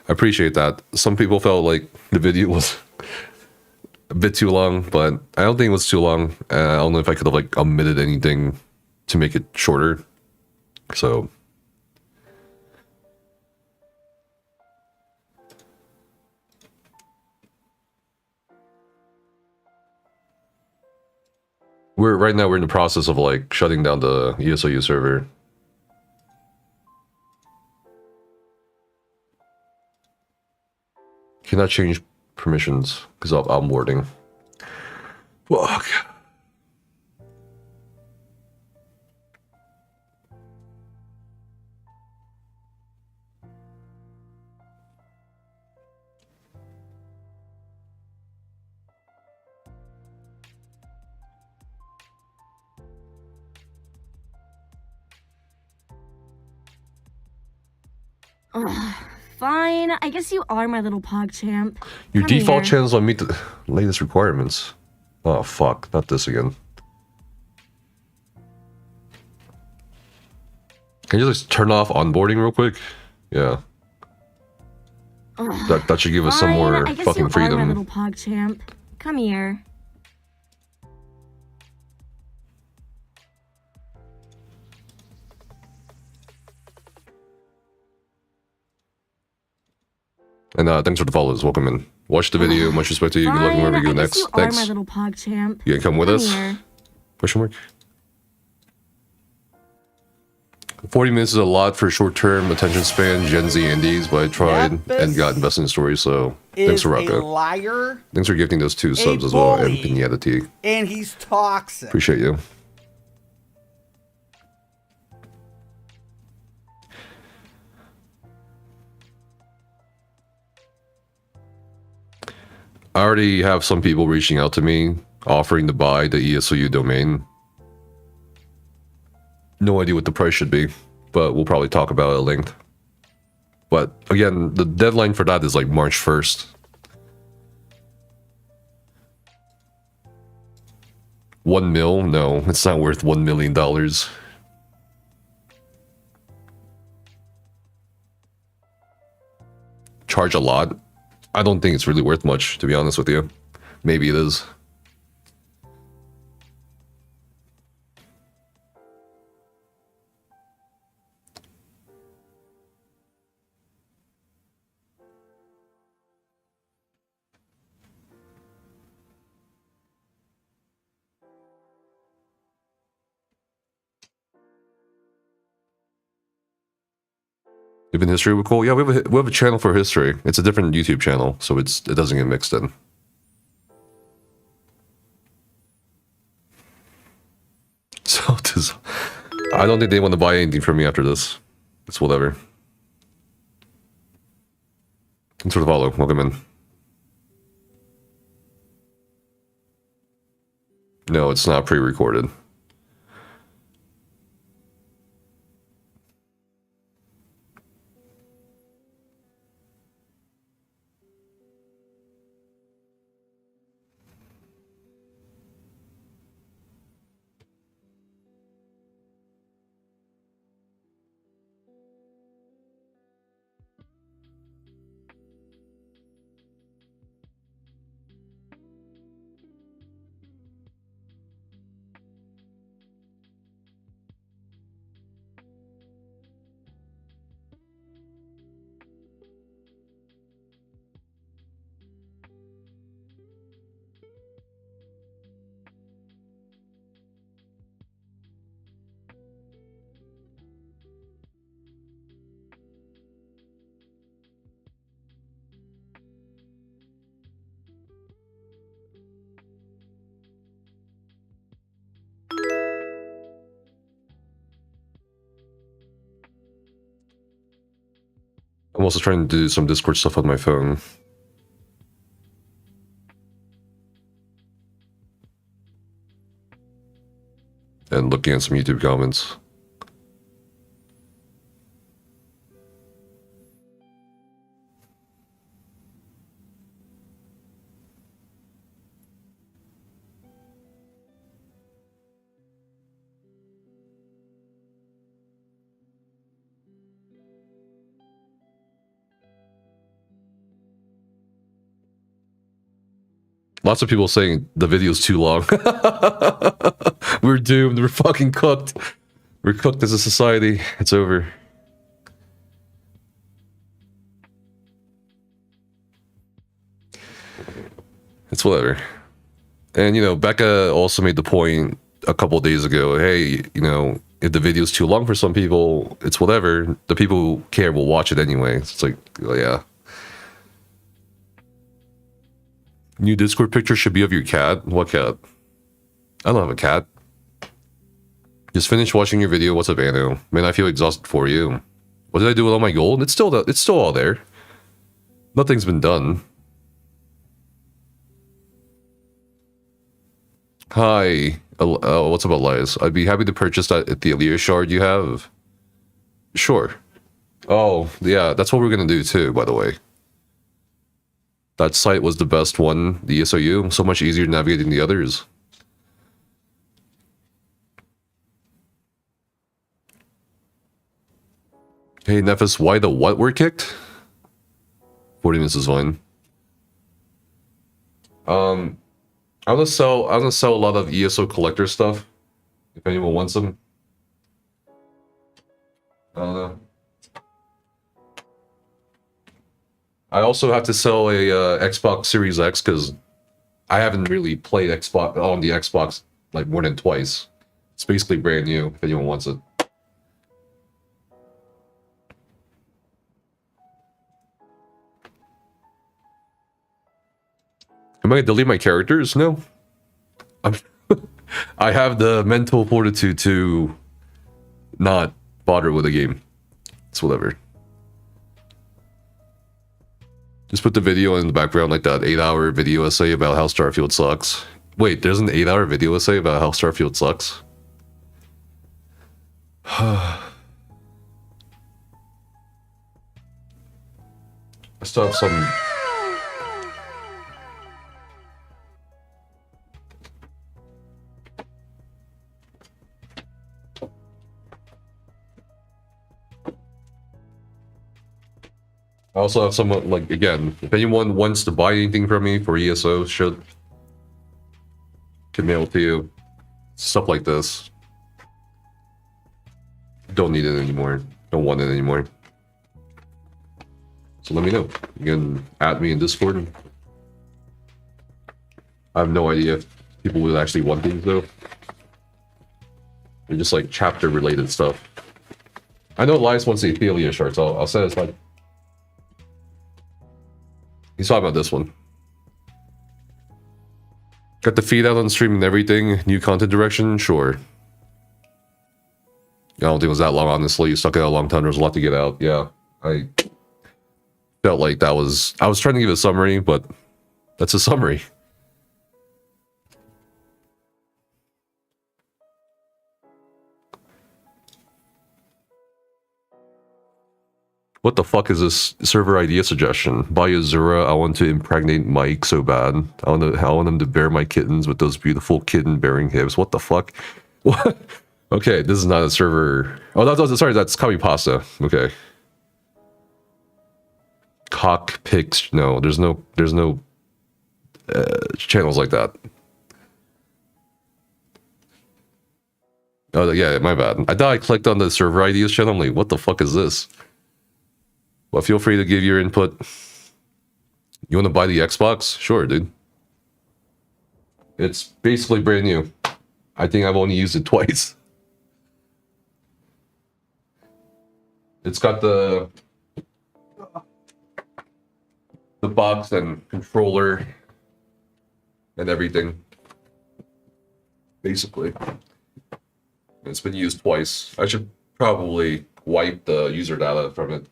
I appreciate that. Some people felt like the video was a bit too long, but I don't think it was too long. I don't know if I could have like omitted anything to make it shorter. So right now we're in the process of like shutting down the ESOU server. Cannot change permissions because of onboarding. Fuck. Fine. I guess you are my little pog champ. Your Come default here. channels don't meet the latest requirements. Oh fuck, not this again. Can you just turn off onboarding real quick? Yeah. That should give us some more I guess fucking you freedom. are my little pog champ. Come here. And thanks for the follows. Welcome in. Watch the video. Much respect to you. Good luck in wherever you go next. You Thanks. are my little pog champ. You gonna come with us? Here. Question mark. 40 minutes is a lot for short-term attention span, Gen Z indies, but I tried and got invested in stories, so thanks for A Rocco. liar, Thanks for gifting those 2 subs as well, and bully. Pinata T. and he's toxic. Appreciate you. I already have some people reaching out to me, offering to buy the ESOU domain. No idea what the price should be, but we'll probably talk about it at length. But again, the deadline for that is like March 1st. $1 mil? No, it's not worth $1 million. Charge a lot? I don't think it's really worth much, to be honest with you. Maybe it is. Even history would be cool. Yeah, we have a channel for history. It's a different YouTube channel, so it doesn't get mixed in. So I don't think they want to buy anything from me after this. It's whatever. Sort of follow. Welcome in. No, it's not pre-recorded. I'm also trying to do some Discord stuff on my phone. And looking at some YouTube comments. Lots of people saying the video's too long. We're doomed. We're fucking cooked. We're cooked as a society. It's over. It's whatever. And, you know, Becca also made the point a couple of days ago, hey, you know, if the video's too long for some people, it's whatever. The people who care will watch it anyway. It's like, oh, yeah. New Discord picture should be of your cat. What cat? I don't have a cat. Just finished watching your video. What's up, Anu? Man, I feel exhausted for you. What did I do with all my gold? It's still all there. Nothing's been done. Hi. What's up, Elias? I'd be happy to purchase that at the ApoAlaia shard you have. Sure. Oh, yeah, that's what we're gonna do too, by the way. That site was the best one, the ESOU. So much easier navigating the others. Hey, Nephis, why the what were kicked? 40 minutes is fine. I'm gonna sell a lot of ESO collector stuff. If anyone wants them. I don't know. I also have to sell a Xbox Series X because I haven't really played Xbox on the Xbox like more than twice. It's basically brand new if anyone wants it. Am I gonna delete my characters? No. I have the mental fortitude to not bother with the game. It's whatever. Just put the video in the background like that 8-hour video essay about how Starfield sucks. Wait, there's an 8-hour video essay about how Starfield sucks? I still have some... I also have someone, like, again, if anyone wants to buy anything from me for ESO, can mail to you. Stuff like this. Don't need it anymore. Don't want it anymore. So let me know. You can add me in Discord. I have no idea if people would actually want these, though. They're just, like, chapter-related stuff. I know Elias wants the Athelia shirts. I'll say it's like he's talking about this one. Got the feed out on stream and everything. New content direction, sure. I don't think it was that long, honestly. You stuck it out a long time. There was a lot to get out. Yeah, I felt like that was... I was trying to give a summary, but that's a summary. What the fuck is this server idea suggestion? Buy Azura, I want to impregnate Mike so bad. I want him to bear my kittens with those beautiful kitten-bearing hips. What the fuck? What? Okay, this is not a server... Oh, sorry, that's Kami Pasta. Okay. Cockpicks. No, there's no channels like that. Oh, yeah, my bad. I thought I clicked on the server ideas channel. I'm like, what the fuck is this? Well, feel free to give your input. You want to buy the Xbox? Sure, dude. It's basically brand new. I think I've only used it twice. It's got the box and controller and everything. Basically. It's been used twice. I should probably wipe the user data from it.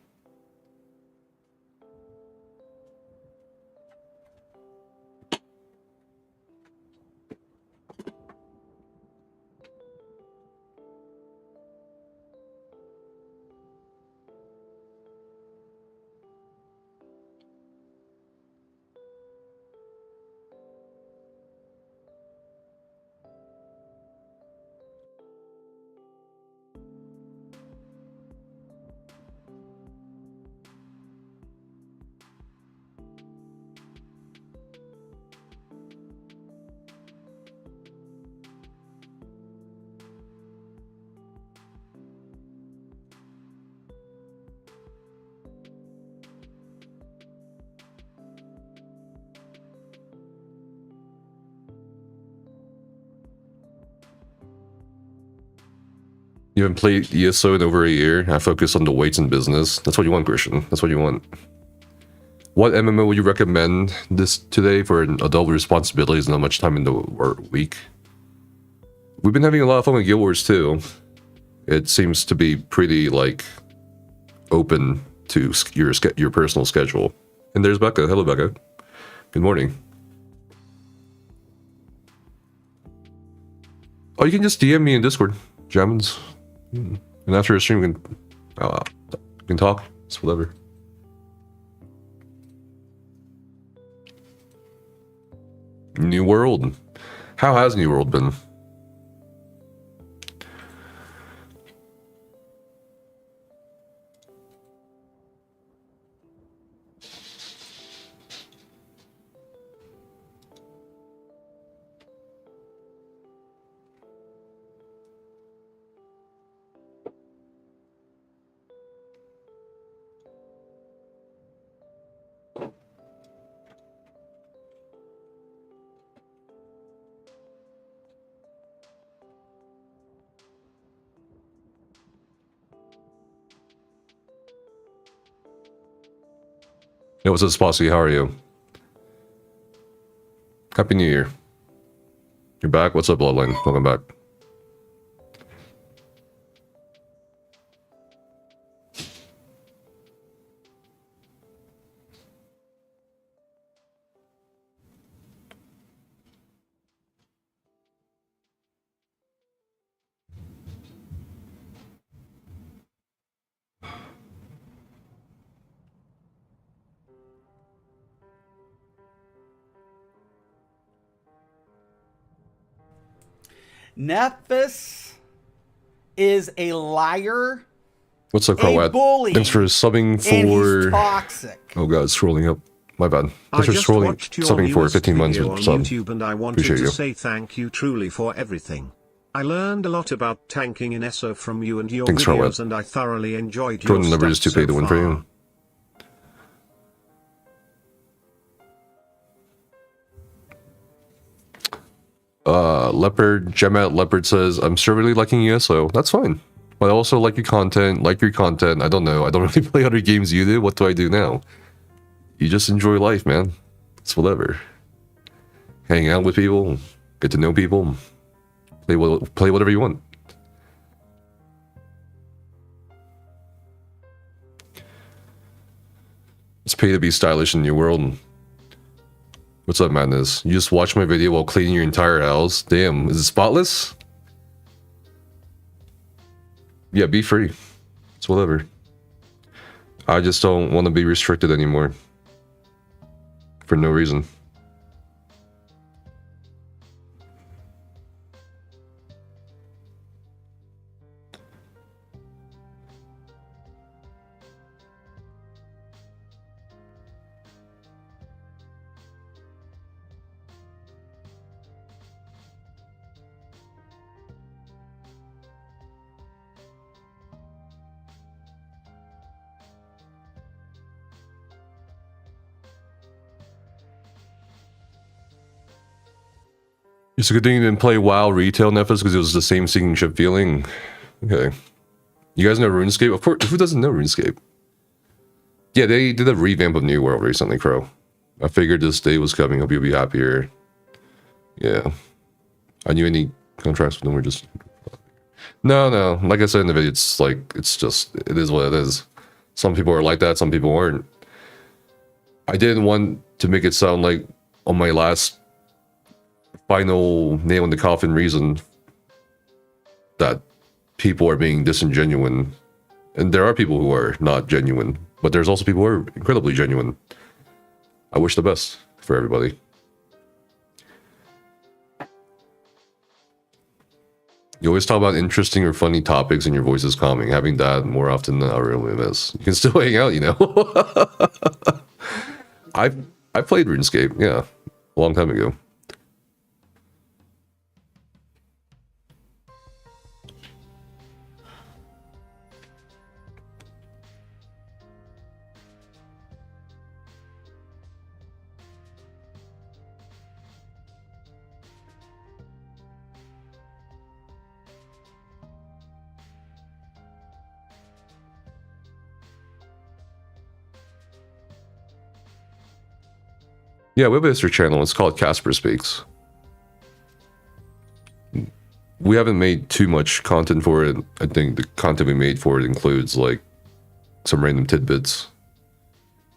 You haven't played ESO in over a year. I focus on the weights in business. That's what you want, Christian. That's what you want. What MMO would you recommend this today for an adult with responsibilities and not much time in the week? We've been having a lot of fun with Guild Wars too. It seems to be pretty like open to your personal schedule. And there's Becca. Hello, Becca. Good morning. Oh, you can just DM me in Discord, Jamins. And after a stream, we can talk. It's whatever. New World. How has New World been? Hey, what's up, Spossy? How are you? Happy New Year. You're back? What's up, Bloodline? Welcome back. Nephis is a liar. What's up, Croat? Bully, thanks for subbing for... and he's toxic. Oh god, it's scrolling up. My bad. I Thanks for just scrolling, watched your subbing for newest 15 months video with on sub. YouTube, and I wanted Appreciate to you. say thank you truly for everything. I learned a lot about tanking in ESO from you and your Thanks, videos, Croat. and I thoroughly enjoyed your Jordan never stuff is too so paid to win for far. you. Leopard, Gemat Leopard says, I'm still really liking ESO. That's fine. But I also like your content, I don't know. I don't really play other games you do. What do I do now? You just enjoy life, man. It's whatever. Hang out with people, get to know people, play whatever you want. It's pay to be stylish in your world. What's up, Madness? You just watch my video while cleaning your entire house? Damn, is it spotless? Yeah, be free. It's whatever. I just don't want to be restricted anymore. For no reason. It's a good thing you didn't play WoW retail, Nephis, because it was the same sinking ship feeling. Okay. You guys know RuneScape? Of course, who doesn't know RuneScape? Yeah, they did a revamp of New World recently, Crow. I figured this day was coming. Hope you'll be happier. Yeah. I knew any contracts with them were just... No. Like I said in the video, it's like, it's just, it is what it is. Some people are like that, some people aren't. I didn't want to make it sound like on my last final nail in the coffin reason that people are being disingenuine. And there are people who are not genuine, but there's also people who are incredibly genuine. I wish the best for everybody. You always talk about interesting or funny topics and your voice is calming. Having that more often than I really miss. You can still hang out, you know. I played RuneScape, yeah, a long time ago. Yeah, we have a history channel. It's called Casper Speaks. We haven't made too much content for it. I think the content we made for it includes like some random tidbits.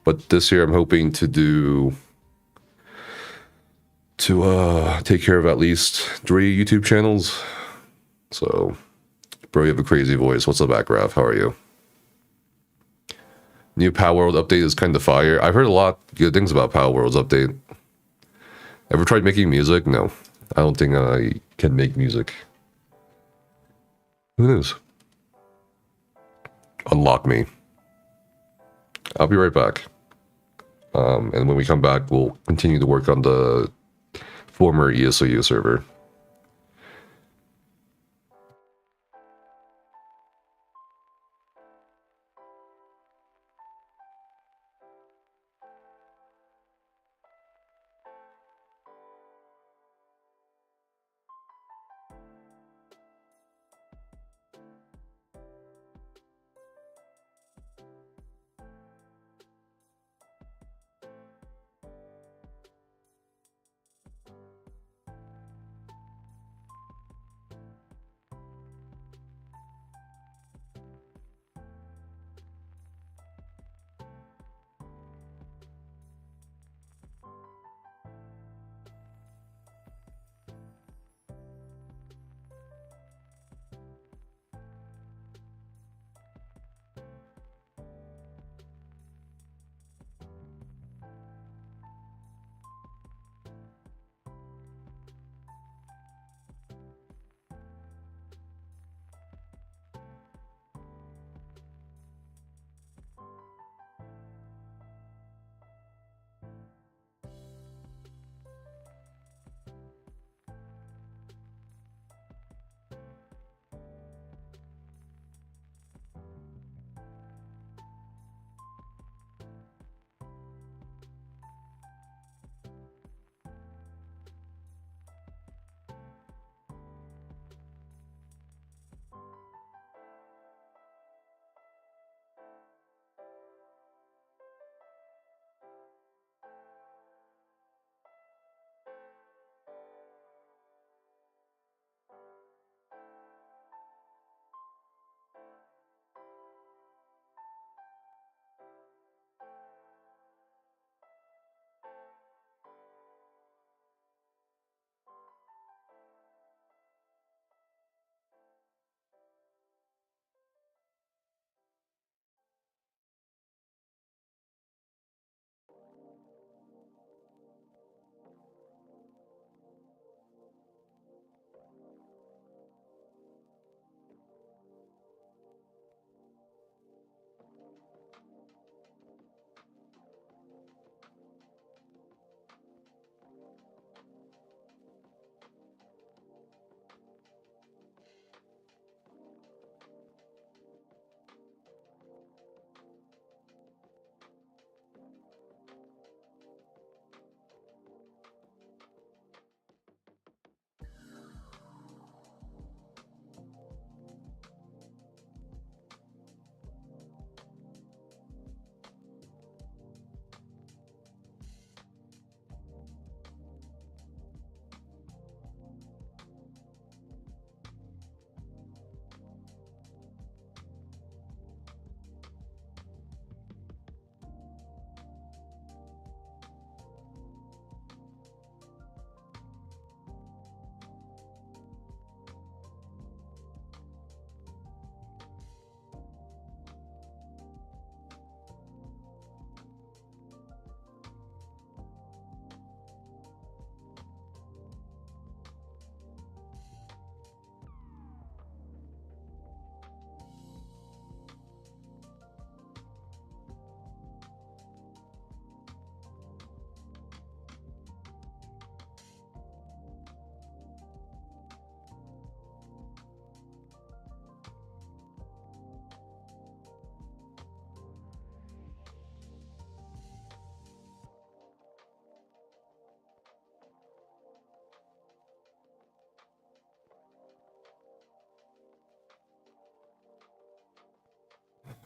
But this year I'm hoping to take care of at least 3 YouTube channels. So, bro, you have a crazy voice. What's up, Backraft? How are you? New Power World update is kind of fire. I've heard a lot of good things about Power World's update. Ever tried making music? No. I don't think I can make music. Who knows? Unlock me. I'll be right back. And when we come back, we'll continue to work on the former ESOU server.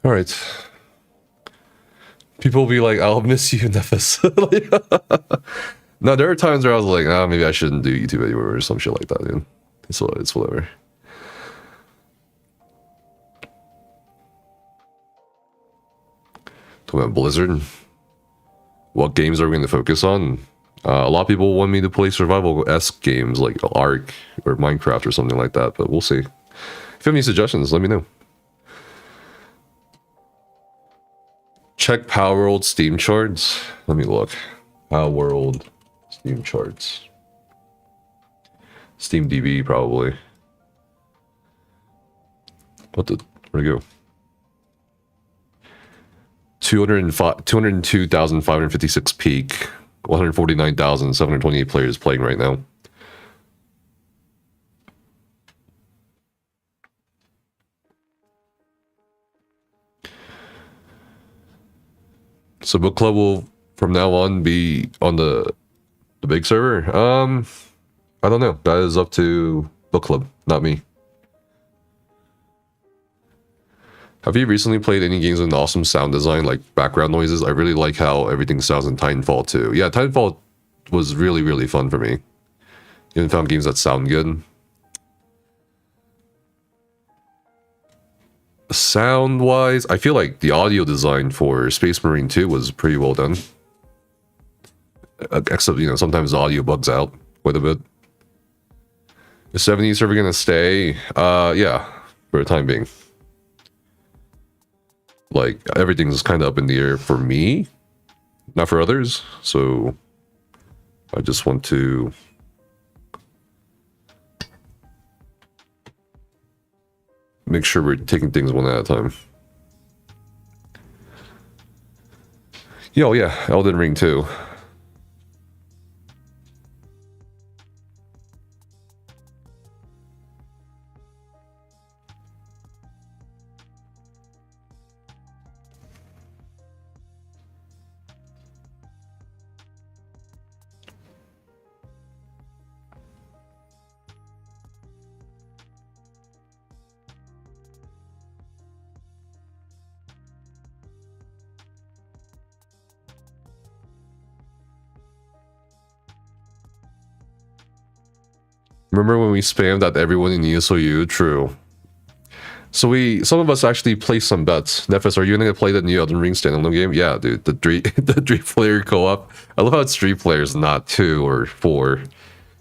All right. People will be like, I'll miss you, Nefis. No, there are times where I was like, maybe I shouldn't do YouTube anymore or some shit like that, dude. It's whatever. Talking about Blizzard. What games are we going to focus on? A lot of people want me to play survival-esque games like Ark or Minecraft or something like that, but we'll see. If you have any suggestions, let me know. Check Power World Steam charts. Let me look. Power World Steam charts. Steam DB probably. Where'd it go? 202,556 peak. 149,728 players playing right now. So book club will from now on be on the big server. I don't know. That is up to book club, not me. Have you recently played any games with an awesome sound design, like background noises? I really like how everything sounds in Titanfall too. Yeah, Titanfall was really, really fun for me. Even found games that sound good. Sound-wise, I feel like the audio design for Space Marine 2 was pretty well done. Except, sometimes the audio bugs out quite a bit. The 70s server gonna stay? Yeah, for the time being. Like, everything's kind of up in the air for me, not for others, so I just want to make sure we're taking things one at a time. Yeah, Elden Ring 2. Remember when we spammed at everyone in ESOU? True. So some of us actually placed some bets. Nefis, are you gonna play the new Elden Ring standalone game? Yeah, dude, the three player co-op. I love how it's 3 players, not 2 or 4.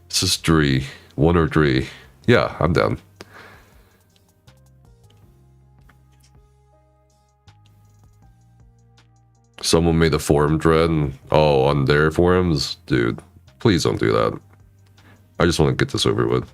It's just 3, 1 or 3. Yeah, I'm down. Someone made a forum thread. On their forums, dude. Please don't do that. I just want to get this over with.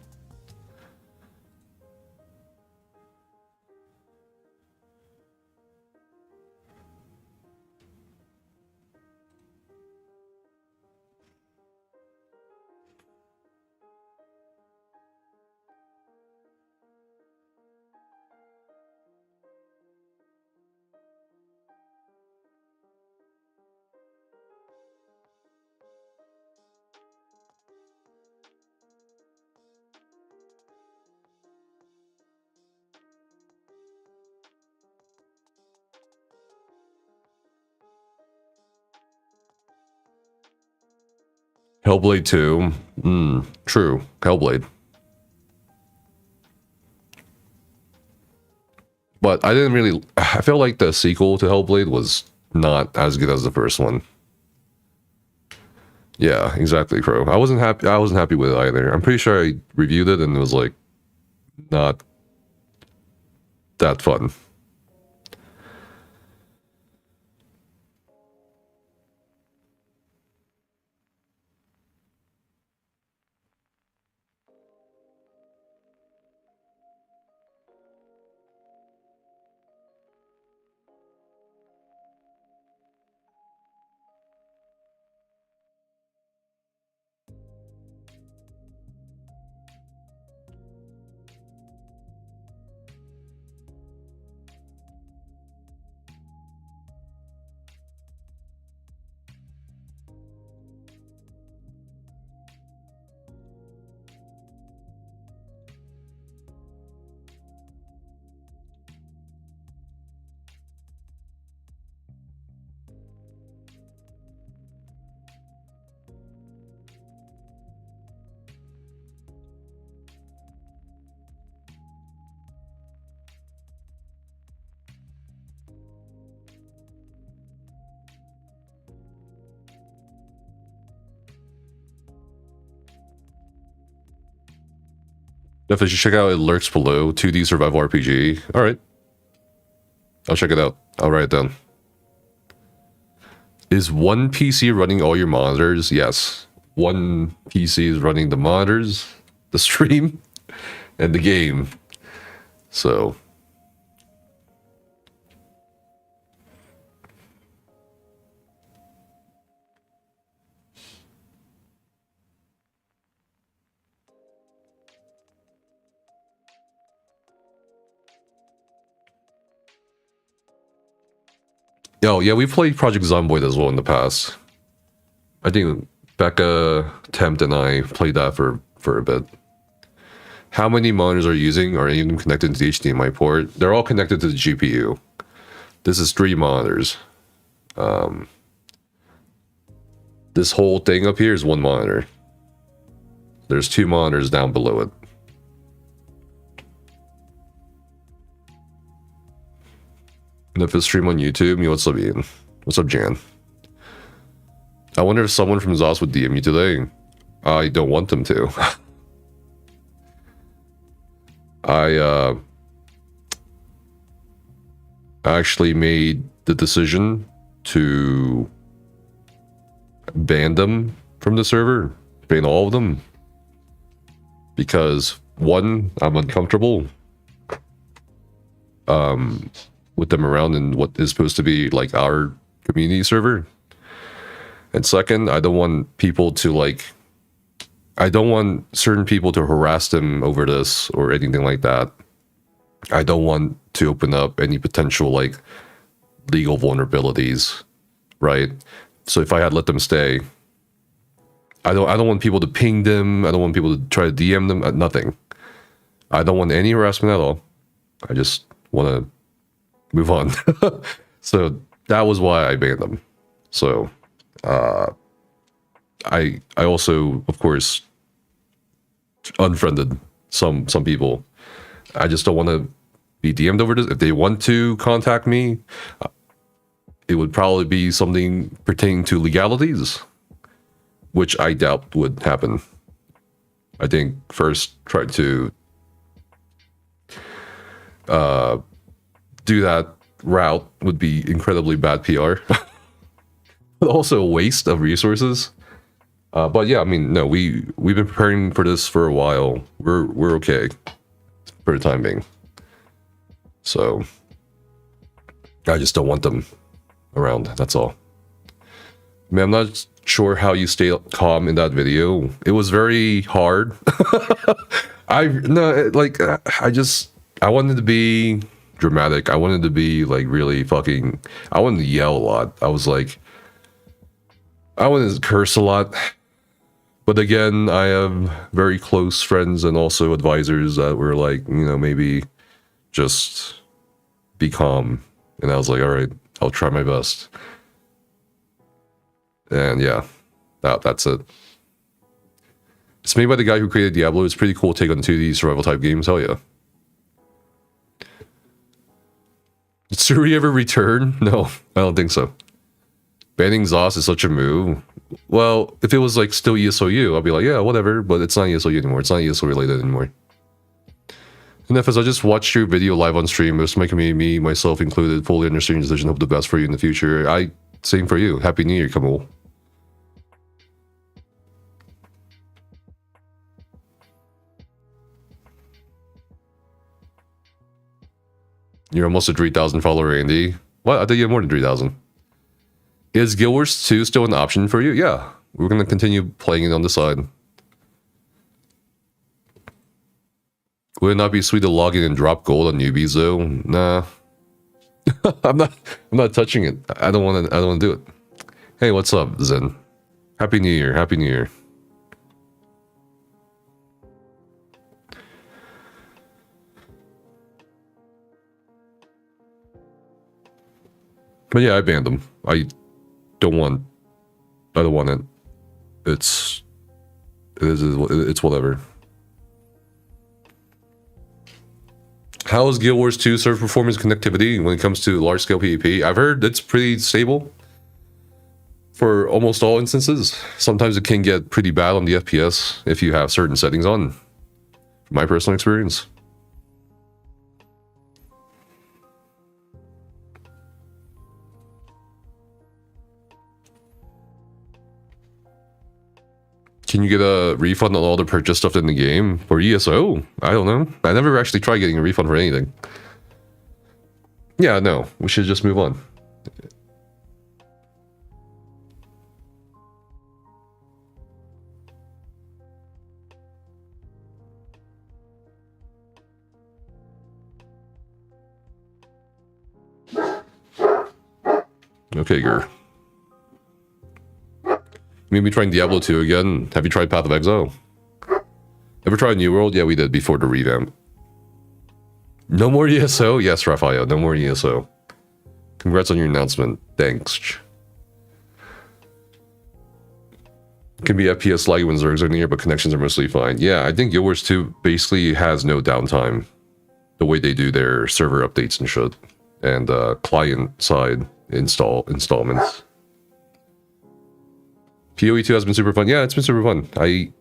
Hellblade 2. True. Hellblade. But I feel like the sequel to Hellblade was not as good as the first one. Yeah, exactly, Crow. I wasn't happy with it either. I'm pretty sure I reviewed it and it was like not that fun. If I should check out It Lurks Below, 2D Survival RPG. Alright. I'll check it out. I'll write it down. Is one PC running all your monitors? Yes. One PC is running the monitors, the stream, and the game. So... Oh, yeah, we played Project Zomboid as well in the past. I think Becca, Tempt, and I played that for a bit. How many monitors are you using? Are any of them connected to the HDMI port? They're all connected to the GPU. This is 3 monitors. This whole thing up here is 1 monitor. There's 2 monitors down below it. And if it's stream on YouTube, what's up, Ian? What's up, Jan? I wonder if someone from ZOS would DM you today. I don't want them to. I actually made the decision to ban them from the server. Ban all of them. Because, 1, I'm uncomfortable. With them around in what is supposed to be like our community server. And 2nd, I don't want people to I don't want certain people to harass them over this or anything like that. I don't want to open up any potential legal vulnerabilities, right? So if I had let them stay, I don't want people to ping them. I don't want people to try to DM them. Nothing. I don't want any harassment at all. I just want to move on. So that was why I banned them. So I also, of course, unfriended some people. I just don't want to be DM'd over this. If they want to contact me, it would probably be something pertaining to legalities, which I doubt would happen. I think first try to do that route would be incredibly bad PR, but also a waste of resources. But yeah, I mean, no, we've been preparing for this for a while. We're okay for the time being. So I just don't want them around. That's all. I mean, I'm not sure how you stay calm in that video. It was very hard. I wanted to be dramatic. I wanted to be really fucking, I wanted to yell a lot. I wanted to curse a lot. But again, I have very close friends and also advisors that were maybe just be calm. And I was like, all right, I'll try my best. And yeah, that's it. It's made by the guy who created Diablo. It's a pretty cool take on 2D survival type games. Hell yeah. Did Suri ever return? No, I don't think so. Banning ZOS is such a move. Well, if it was still ESOU, I'd be like, yeah, whatever, but it's not ESOU anymore. It's not ESO related anymore. And if as I just watched your video live on stream, it was making me, myself included, fully understand your decision. Hope the best for you in the future. Same for you. Happy New Year, Kamal. You're almost a 3,000 follower, Andy. What? I thought you had more than 3,000. Is Guild Wars 2 still an option for you? Yeah. We're going to continue playing it on the side. Would it not be sweet to log in and drop gold on newbies though? Nah. I'm not touching it. I don't want to do it. Hey, what's up, Zen? Happy New Year. Happy New Year. But yeah, I banned them. I don't want it. It's whatever. How is Guild Wars 2 server performance connectivity when it comes to large scale PvP? I've heard it's pretty stable for almost all instances. Sometimes it can get pretty bad on the FPS if you have certain settings on. my personal experience. Can you get a refund on all the purchase stuff in the game for ESO? I don't know. I never actually tried getting a refund for anything. Yeah, no. We should just move on. Okay, Gur. Maybe trying Diablo 2 again. Have you tried Path of Exile? Ever tried New World? Yeah, we did before the revamp. No more ESO? Yes, Raphael, no more ESO. Congrats on your announcement. Thanks. Can be FPS laggy when Zergs are near, but connections are mostly fine. Yeah, I think Guild Wars 2 basically has no downtime. The way they do their server updates and shit. And client side installments. PoE 2 has been super fun. Yeah, it's been super fun. I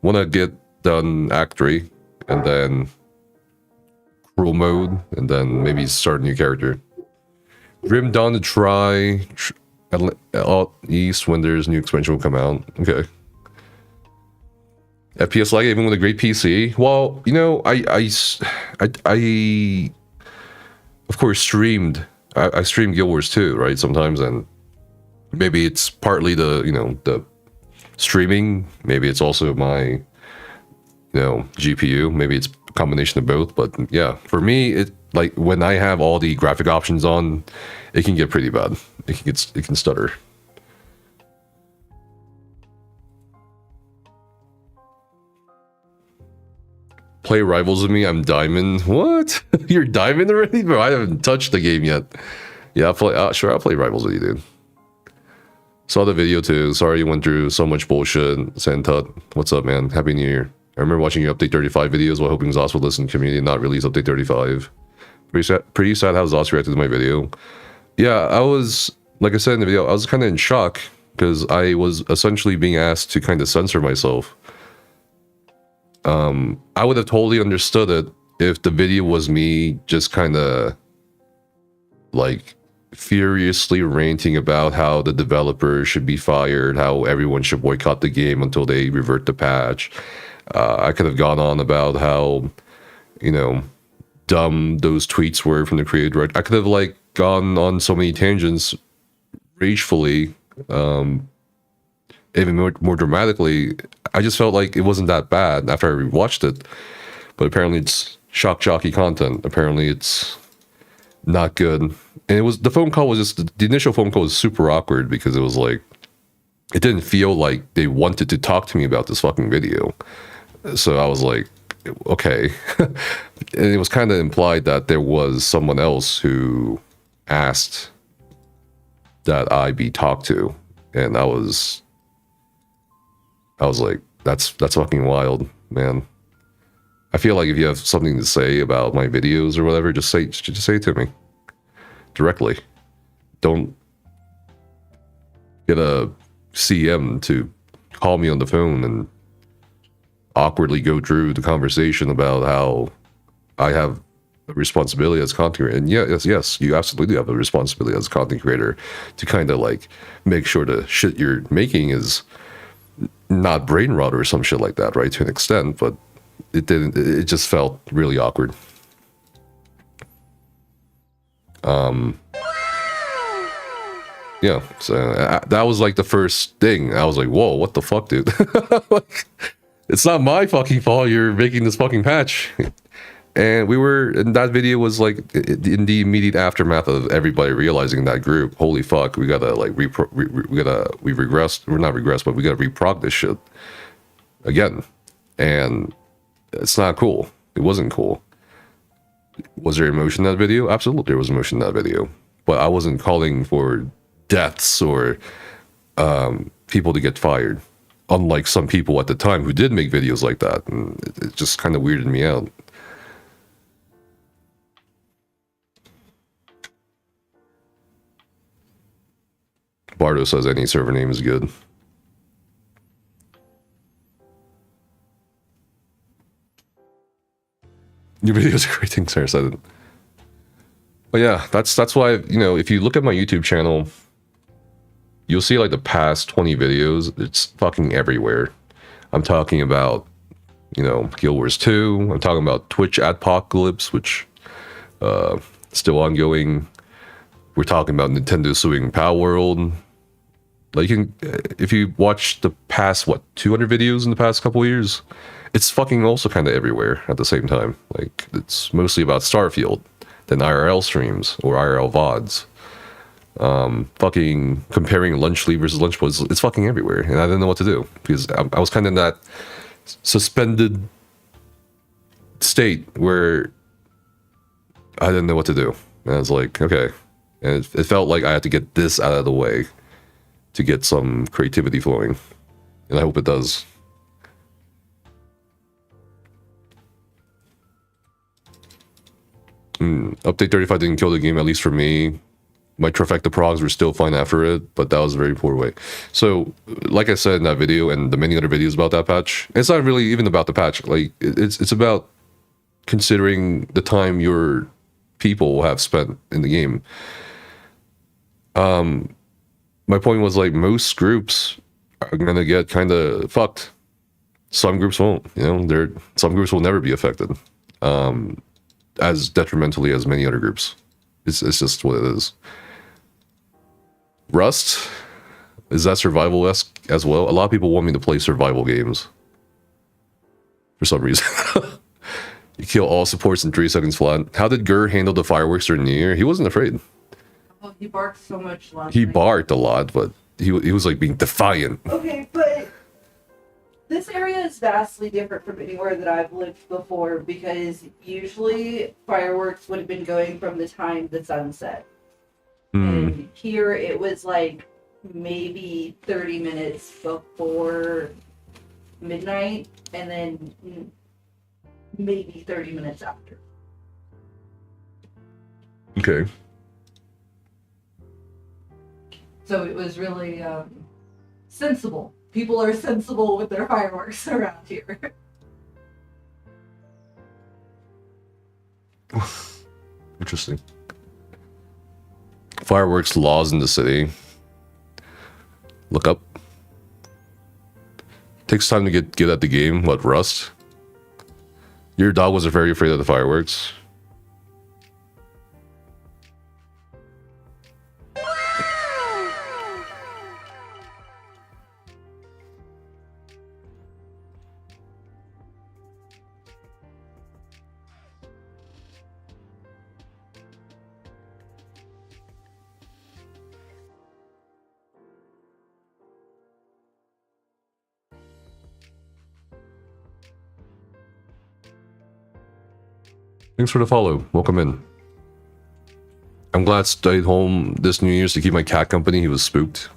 want to get done Act 3 and then Cruel Mode and then maybe start a new character. Grim Dawn to try out East when there's new expansion will come out. Okay. FPS lag even with a great PC. Well, you know, I of course streamed. I stream Guild Wars 2, right? Sometimes, and maybe it's partly the, you know, the streaming. Maybe it's also my, you know, GPU. Maybe it's a combination of both. But yeah, for me, it like when I have all the graphic options on, it can get pretty bad. It can stutter. Play Rivals with me. I'm Diamond. What? You're Diamond already, bro? I haven't touched the game yet. Yeah, I'll play. Sure, I'll play Rivals with you, dude. Saw the video too. Sorry you went through so much bullshit. Santut, what's up, man? Happy New Year. I remember watching your Update 35 videos while hoping Zos would listen to community and not release Update 35. Pretty sad how Zos reacted to my video. Yeah, I was, like I said in the video, I was kind of in shock because I was essentially being asked to kind of censor myself. I would have totally understood it if the video was me just kind of like furiously ranting about how the developer should be fired, how everyone should boycott the game until they revert the patch. I could have gone on about how, you know, dumb those tweets were from the creator. I could have like gone on so many tangents ragefully, even more dramatically. I just felt like it wasn't that bad after I rewatched it, but apparently it's shock jockey content. Apparently it's not good. And it was, the phone call was just, the initial phone call was super awkward because it was like, it didn't feel like they wanted to talk to me about this fucking video. So I was like, okay. And it was kind of implied that there was someone else who asked that I be talked to. And I was like, that's fucking wild, man. I feel like if you have something to say about my videos or whatever, just say it to me directly. Don't get a CM to call me on the phone and awkwardly go through the conversation about how I have a responsibility as a content creator. And yes, you absolutely have a responsibility as a content creator to kind of like make sure the shit you're making is not brain rot or some shit like that, right? To an extent, but it just felt really awkward. Yeah, so that was like the first thing. I was like, whoa, what the fuck, dude? Like, it's not my fucking fault you're making this fucking patch. And that video was like in the immediate aftermath of everybody realizing that group, holy fuck, we gotta like we gotta reprog this shit again. And it's not cool. It wasn't cool. Was there emotion in that video? Absolutely, there was emotion in that video. But I wasn't calling for deaths or people to get fired. Unlike some people at the time who did make videos like that. And it just kind of weirded me out. Bardo says any server name is good. Your videos are great things, Sarah said it. But yeah, that's why, you know, if you look at my YouTube channel, you'll see like the past 20 videos, it's fucking everywhere. I'm talking about, you know, Guild Wars 2. I'm talking about Twitch Adpocalypse, which still ongoing. We're talking about Nintendo suing Power World. Like, you can, if you watch the past, what, 200 videos in the past couple of years, it's fucking also kind of everywhere at the same time. Like, it's mostly about Starfield, then IRL streams or IRL VODs. Fucking comparing Lunch League versus Lunch Boys, it's fucking everywhere, and I didn't know what to do because I was kind of in that suspended state where I didn't know what to do. And I was like, okay, and it felt like I had to get this out of the way to get some creativity flowing, and I hope it does. Update 35 didn't kill the game, at least for me. My trifecta progs were still fine after it, but that was a very poor way. So, like I said in that video and the many other videos about that patch, it's not really even about the patch. Like, it's about considering the time your people have spent in the game. My point was, like, most groups are gonna get kind of fucked. Some groups won't. You know, some groups will never be affected as detrimentally as many other groups. It's just what it is. Rust, is that survival-esque as well? A lot of people want me to play survival games for some reason. You kill all supports in 3 seconds flat. How did Gur handle the fireworks during New Year? He wasn't afraid. Well, he barked so much last He night. barked a lot, but he was like being defiant. Okay, but this area is vastly different from anywhere that I've lived before because usually fireworks would have been going from the time the sun set. And here it was like maybe 30 minutes before midnight and then maybe 30 minutes after. Okay. So it was really sensible. People are sensible with their fireworks around here. Interesting. Fireworks laws in the city. Look up. Takes time to get good at the game. What, Rust? Your dog was very afraid of the fireworks. Thanks for the follow. Welcome in. I'm glad I stayed home this New Year's to keep my cat company. He was spooked.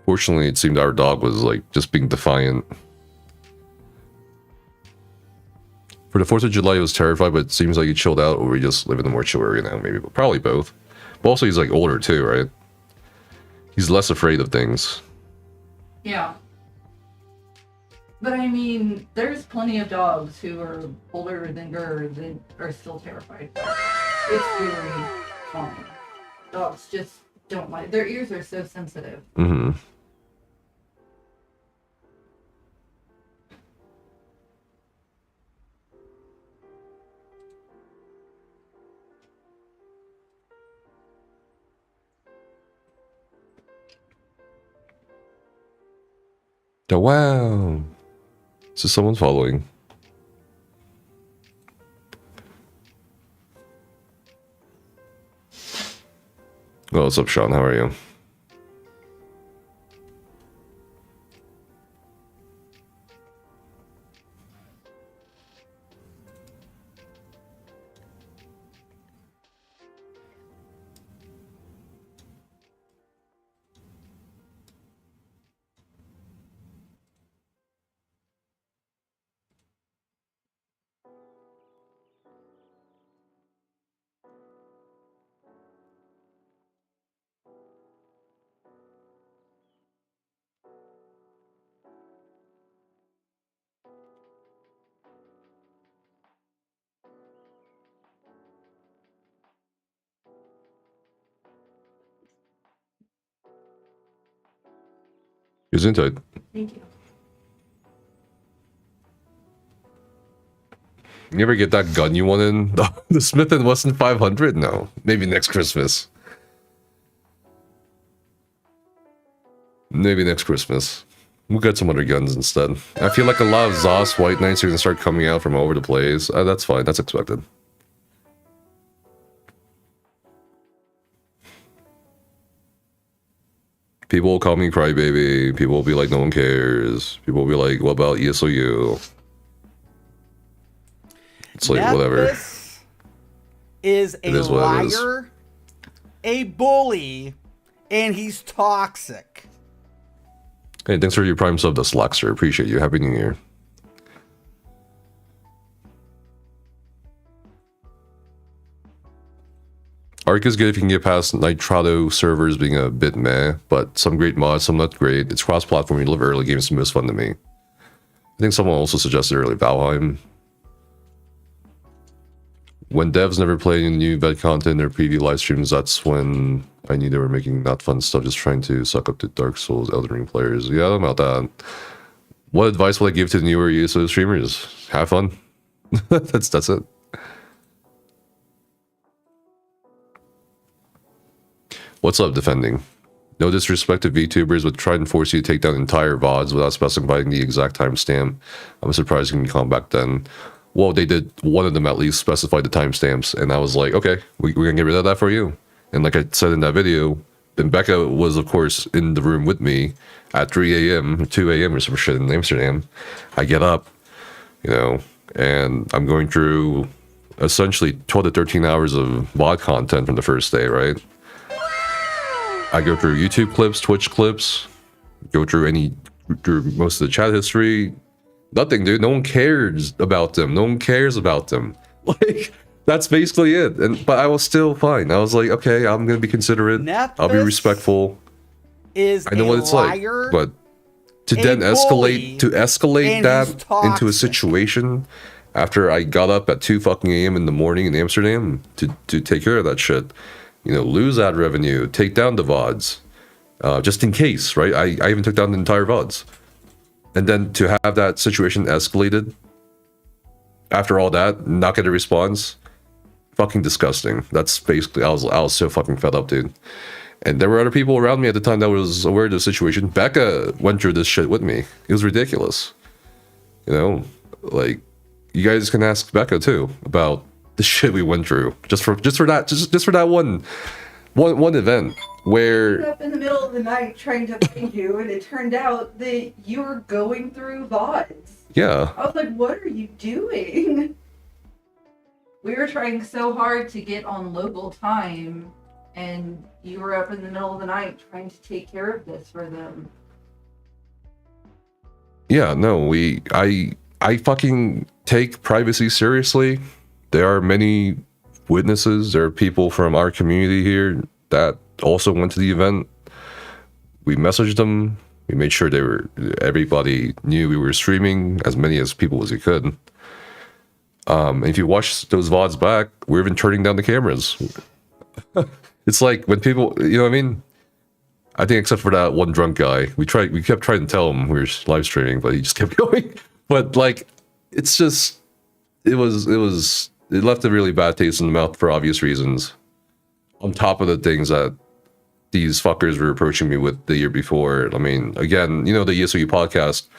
Fortunately, it seemed our dog was like just being defiant. For the 4th of July, he was terrified, but it seems like he chilled out, or we just live in a more chill area now, maybe. But probably both. But also, he's like older too, right? He's less afraid of things. Yeah. But I mean, there's plenty of dogs who are older than Gur that are still terrified. It's really common. Dogs just don't like, their ears are so sensitive. Mm-hmm. Oh, wow. So someone's following. Oh, what's up, Sean? How are you? Who's into it? Thank you. You ever get that gun you wanted? The Smith & Wesson 500? No. Maybe next Christmas. Maybe next Christmas. We'll get some other guns instead. I feel like a lot of Zos White Knights are going to start coming out from all over the place. That's fine. That's expected. People will call me crybaby. People will be like, no one cares. People will be like, what about ESOU? It's like, whatever. Nephis is a liar, a bully, and he's toxic. Hey, thanks for your Prime sub, the Slackster. Appreciate you. Happy New Year. Arc is good if you can get past Nitrado servers being a bit meh, but some great mods, some not great. It's cross-platform, you live early games, the most fun to me. I think someone also suggested earlier Valheim. When devs never play any new bad content or preview live streams, that's when I knew they were making not fun stuff, just trying to suck up to Dark Souls, Elden Ring players. Yeah, I don't know about that. What advice would I give to the newer ESO streamers? Have fun. that's it. What's up, defending? No disrespect to VTubers, but try and force you to take down entire VODs without specifying the exact timestamp. I'm surprised you can come back then. Well, they did, one of them at least specified the timestamps, and I was like, okay, we're gonna get rid of that for you. And like I said in that video, then Becca was, of course, in the room with me at 3 a.m., 2 a.m. or some shit in Amsterdam. I get up, you know, and I'm going through essentially 12 to 13 hours of VOD content from the first day, right? I go through YouTube clips, Twitch clips, go through most of the chat history. Nothing, dude. No one cares about them. No one cares about them. Like, that's basically it. But I was still fine. I was like, okay, I'm gonna be considerate. Nephis I'll be respectful. I know what it's like, but to then escalate that into a situation after I got up at 2 fucking a.m. in the morning in Amsterdam to take care of that shit. You know, lose ad revenue, take down the VODs, just in case, right? I even took down the entire VODs. And then to have that situation escalated after all that, not get a response, fucking disgusting. That's basically, I was so fucking fed up, dude. And there were other people around me at the time that was aware of the situation. Becca went through this shit with me. It was ridiculous. You know, like, you guys can ask Becca too about the shit we went through just for that one event where Up in the middle of the night trying to find you, and it turned out that you were going through VODs. yeah. I was like, what are you doing? We were trying so hard to get on local time, and you were up in the middle of the night trying to take care of this for them. Yeah, no, I fucking take privacy seriously. There are many witnesses. There are people from our community here that also went to the event. We messaged them. We made sure everybody knew we were streaming, as many as people as we could. And if you watch those VODs back, we're even turning down the cameras. It's like when people, you know what I mean? I think except for that one drunk guy, we kept trying to tell him we were live streaming, but he just kept going. But like, it's just, it left a really bad taste in the mouth for obvious reasons. On top of the things that these fuckers were approaching me with the year before. I mean, again, you know, the ESOU podcast,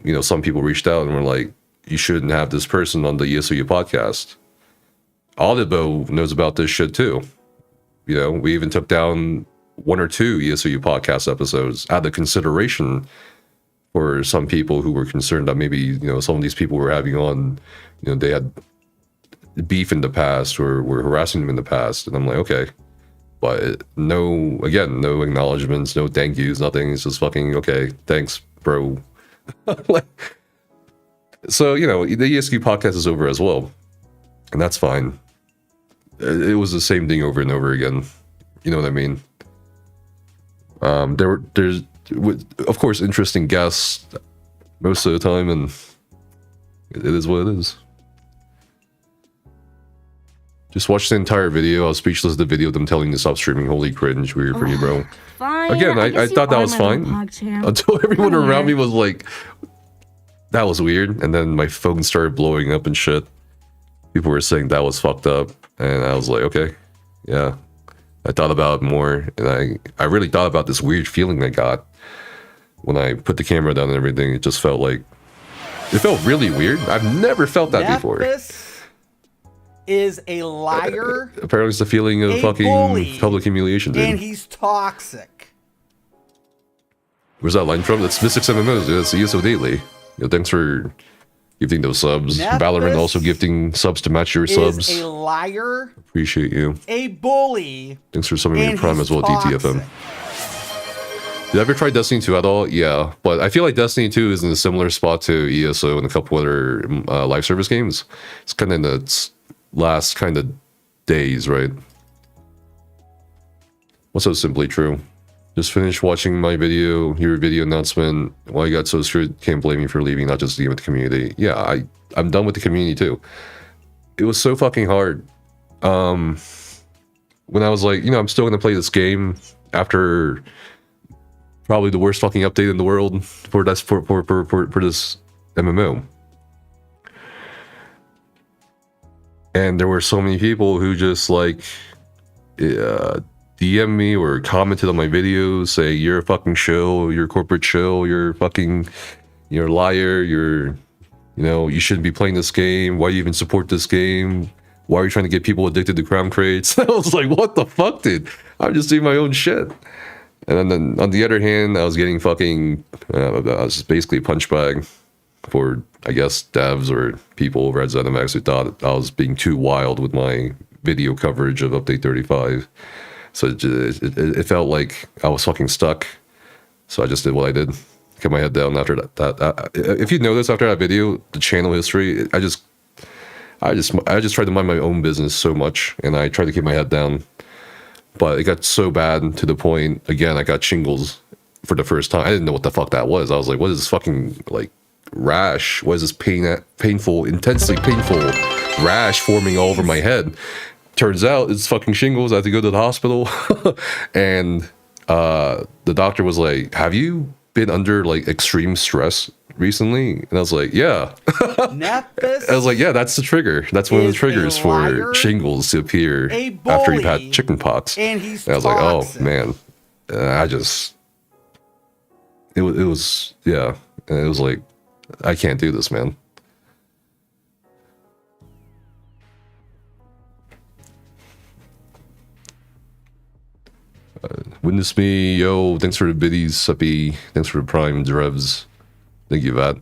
you know, some people reached out and were like, you shouldn't have this person on the ESOU podcast. Audible knows about this shit too. You know, we even took down 1 or 2 ESOU podcast episodes out of consideration for some people who were concerned that maybe, you know, some of these people were having on, you know, they had beef in the past or were harassing them in the past. And I'm like, okay. But no acknowledgements, no thank yous, nothing. It's just fucking, okay, thanks, bro. So, you know, the ESQ podcast is over as well. And that's fine. It was the same thing over and over again. You know what I mean? There's, of course, interesting guests most of the time, and it is what it is. Just watch the entire video. I was speechless at the video of them telling me to stop streaming. Holy cringe. Weird for you, bro. Fine. Again, I thought that was fine. Until everyone around me was like, that was weird. And then my phone started blowing up and shit. People were saying that was fucked up. And I was like, okay, yeah. I thought about it more. And I really thought about this weird feeling I got when I put the camera down and everything. It just felt like, it felt really weird. I've never felt that before. Is a liar. Apparently it's the feeling of fucking bully, public humiliation, dude. And he's toxic. Where's that line from? That's Mystics MMOs, dude. That's ESO Daily. Thanks for gifting those subs. Valorant also gifting subs to match your subs. A liar. Appreciate you. A bully. Thanks for subbing your Prime as well, DTFM. Did I ever try Destiny 2 at all? Yeah, but I feel like Destiny 2 is in a similar spot to ESO and a couple other live service games. It's kind of in its last kind of days, right? What's so simply true? Just finished watching my video, your video announcement. Why you got so screwed? Can't blame you for leaving, not just leaving the community. Yeah, I'm done with the community too. It was so fucking hard. When I was like, I'm still gonna play this game after probably the worst fucking update in the world for this MMO. And there were so many people who just like DM me or commented on my videos, say you're a fucking shill, you're a corporate shill, you're a liar, you shouldn't be playing this game. Why do you even support this game? Why are you trying to get people addicted to crown crates? I was like, what the fuck, dude? I'm just doing my own shit. And then on the other hand, I was getting fucking, I was basically a punch bag for, I guess, devs or people over at ZeniMax who thought I was being too wild with my video coverage of Update 35. So it felt like I was fucking stuck. So I just did what I did. Kept my head down after that. If you notice after that video, the channel history, I just tried to mind my own business so much, and I tried to keep my head down. But it got so bad to the point, again, I got shingles for the first time. I didn't know what the fuck that was. I was like, what is this fucking, like, rash? What is this painful, intensely painful rash forming all over my head? Turns out it's fucking shingles. I had to go to the hospital. And the doctor was like, have you been under, like, extreme stress recently? And I was like, yeah. I was like, yeah, that's the trigger. That's one of the triggers for shingles to appear after you've had chicken pox. And I was like, oh man, it was yeah. And it was like, I can't do this, man. Witness me, yo. Thanks for the biddies, Suppy. Thanks for the prime, Drevs. Thank you, Vat.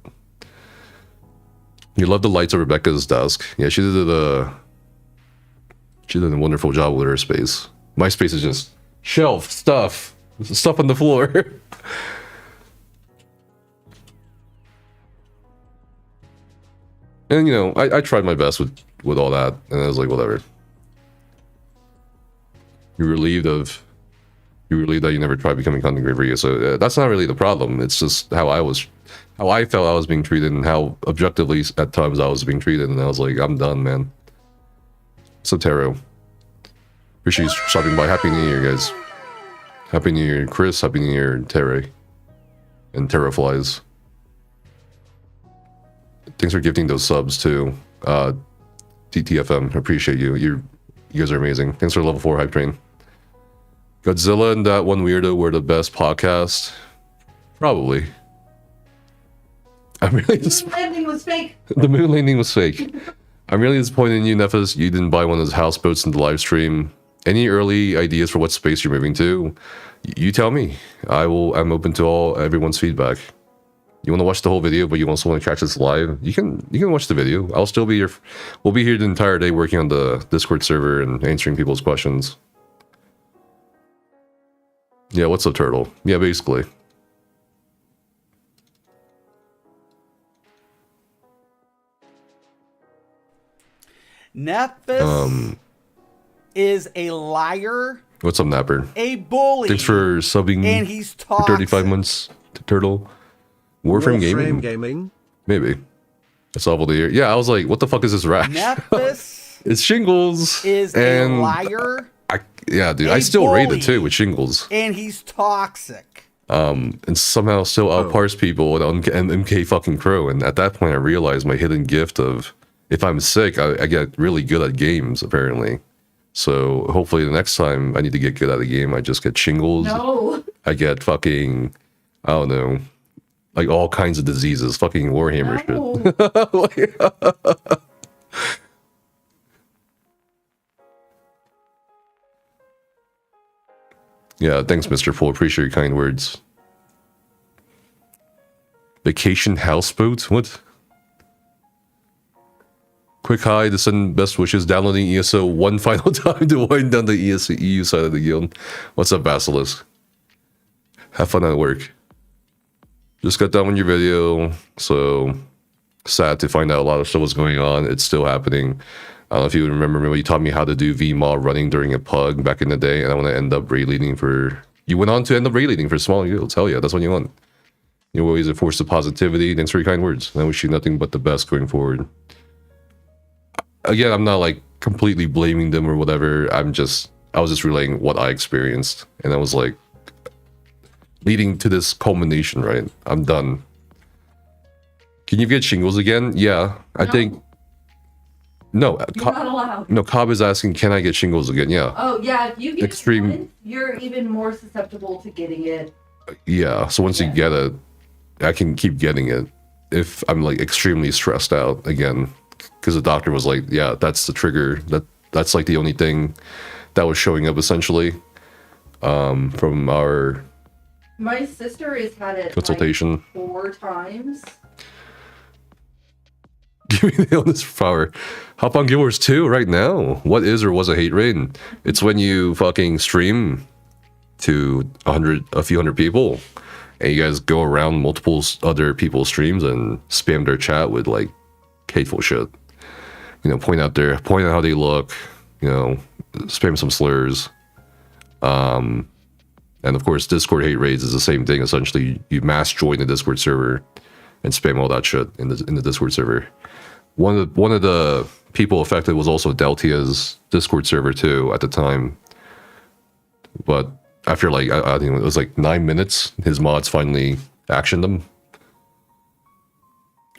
You love the lights of Rebecca's desk. Yeah, she did a wonderful job with her space. My space is just shelf stuff on the floor. And I tried my best with all that, and I was like, whatever. You're relieved that you never tried becoming content creator. So that's not really the problem. It's just how I felt I was being treated, and how objectively at times I was being treated. And I was like, I'm done, man. So Taro, appreciate you stopping by. Happy New Year, guys. Happy New Year, Chris. Happy New Year, Terry. And Terra Flies. Thanks for gifting those subs too. TTFM, appreciate you. You guys are amazing. Thanks for level 4 hype train. Godzilla and That One Weirdo were the best podcast. Probably. I'm really The moon landing was fake. The moon landing was fake. I'm really disappointed in you, Nephis. You didn't buy one of those houseboats in the live stream. Any early ideas for what space you're moving to? You tell me. I'm open to everyone's feedback. You want to watch the whole video, but you also want to catch this live? You can watch the video. I'll still be here. We'll be here the entire day working on the Discord server and answering people's questions. Yeah, what's up, Turtle? Yeah, basically. Nephis is a liar. What's up, Napper? A bully. Thanks for subbing and he's for 35 months to Turtle. Warframe Gaming? Maybe. That's awful to hear. Yeah, I was like, what the fuck is this rash? Nephis It's Shingles. is and a liar. Yeah, dude. A I still bully. rated too with Shingles. And he's toxic. And somehow still outparse people and MK fucking Crow. And at that point, I realized my hidden gift of if I'm sick, I get really good at games, apparently. So hopefully the next time I need to get good at a game, I just get Shingles. No. I get fucking, I don't know, like all kinds of diseases, fucking Warhammer shit. Yeah, thanks, Mr. Full. Appreciate your kind words. Vacation houseboat? What? Quick hi to send best wishes. Downloading ESO one final time to wind down the EU side of the guild. What's up, Basilisk? Have fun at work. Just got done with your video, so sad to find out a lot of stuff was going on. It's still happening. I don't know if you remember when you taught me how to do VMod running during a pug back in the day, and I want to end up raid leading for... You went on to end up raid leading for smaller guilds. Hell yeah, that's what you want. You're always a force of positivity. Thanks for your kind words. I wish you nothing but the best going forward. Again, I'm not like completely blaming them or whatever. I was just relaying what I experienced, and I was like, leading to this culmination, right? I'm done. Can you get Shingles again? Yeah, I think... No, You're not allowed. No, Cobb is asking, can I get Shingles again? Yeah. Oh, yeah, if you get Extreme- one, you're even more susceptible to getting it. Yeah, so once you get it, I can keep getting it if I'm like extremely stressed out again. Because the doctor was like, yeah, that's the trigger. That's like the only thing that was showing up essentially from our My sister has had it consultation. like 4 times. Give me the illness power. Hop on Guild Wars 2 right now. What is or was a hate raid? It's when you fucking stream to a few hundred people, and you guys go around multiple other people's streams and spam their chat with like hateful shit. You know, point out how they look. You know, spam some slurs. And of course, Discord hate raids is the same thing. Essentially, you mass join the Discord server and spam all that shit in the Discord server. One of the people affected was also Deltia's Discord server too at the time. But after like I think it was like 9 minutes, his mods finally actioned them.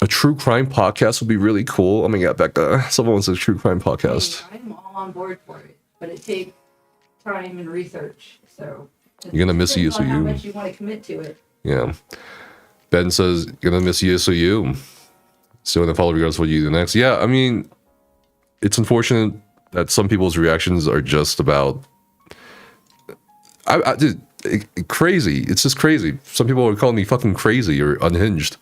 A true crime podcast would be really cool. I'm gonna get back to someone wants a true crime podcast. Hey, I'm all on board for it, but it takes time and research. So You're gonna miss depends on how ESOU. much you want to commit to it. Yeah. Ben says, gonna miss ESOU. So gonna follow regardless of what you do next. Yeah, I mean, it's unfortunate that some people's reactions are just about dude, crazy. It's just crazy. Some people are calling me fucking crazy or unhinged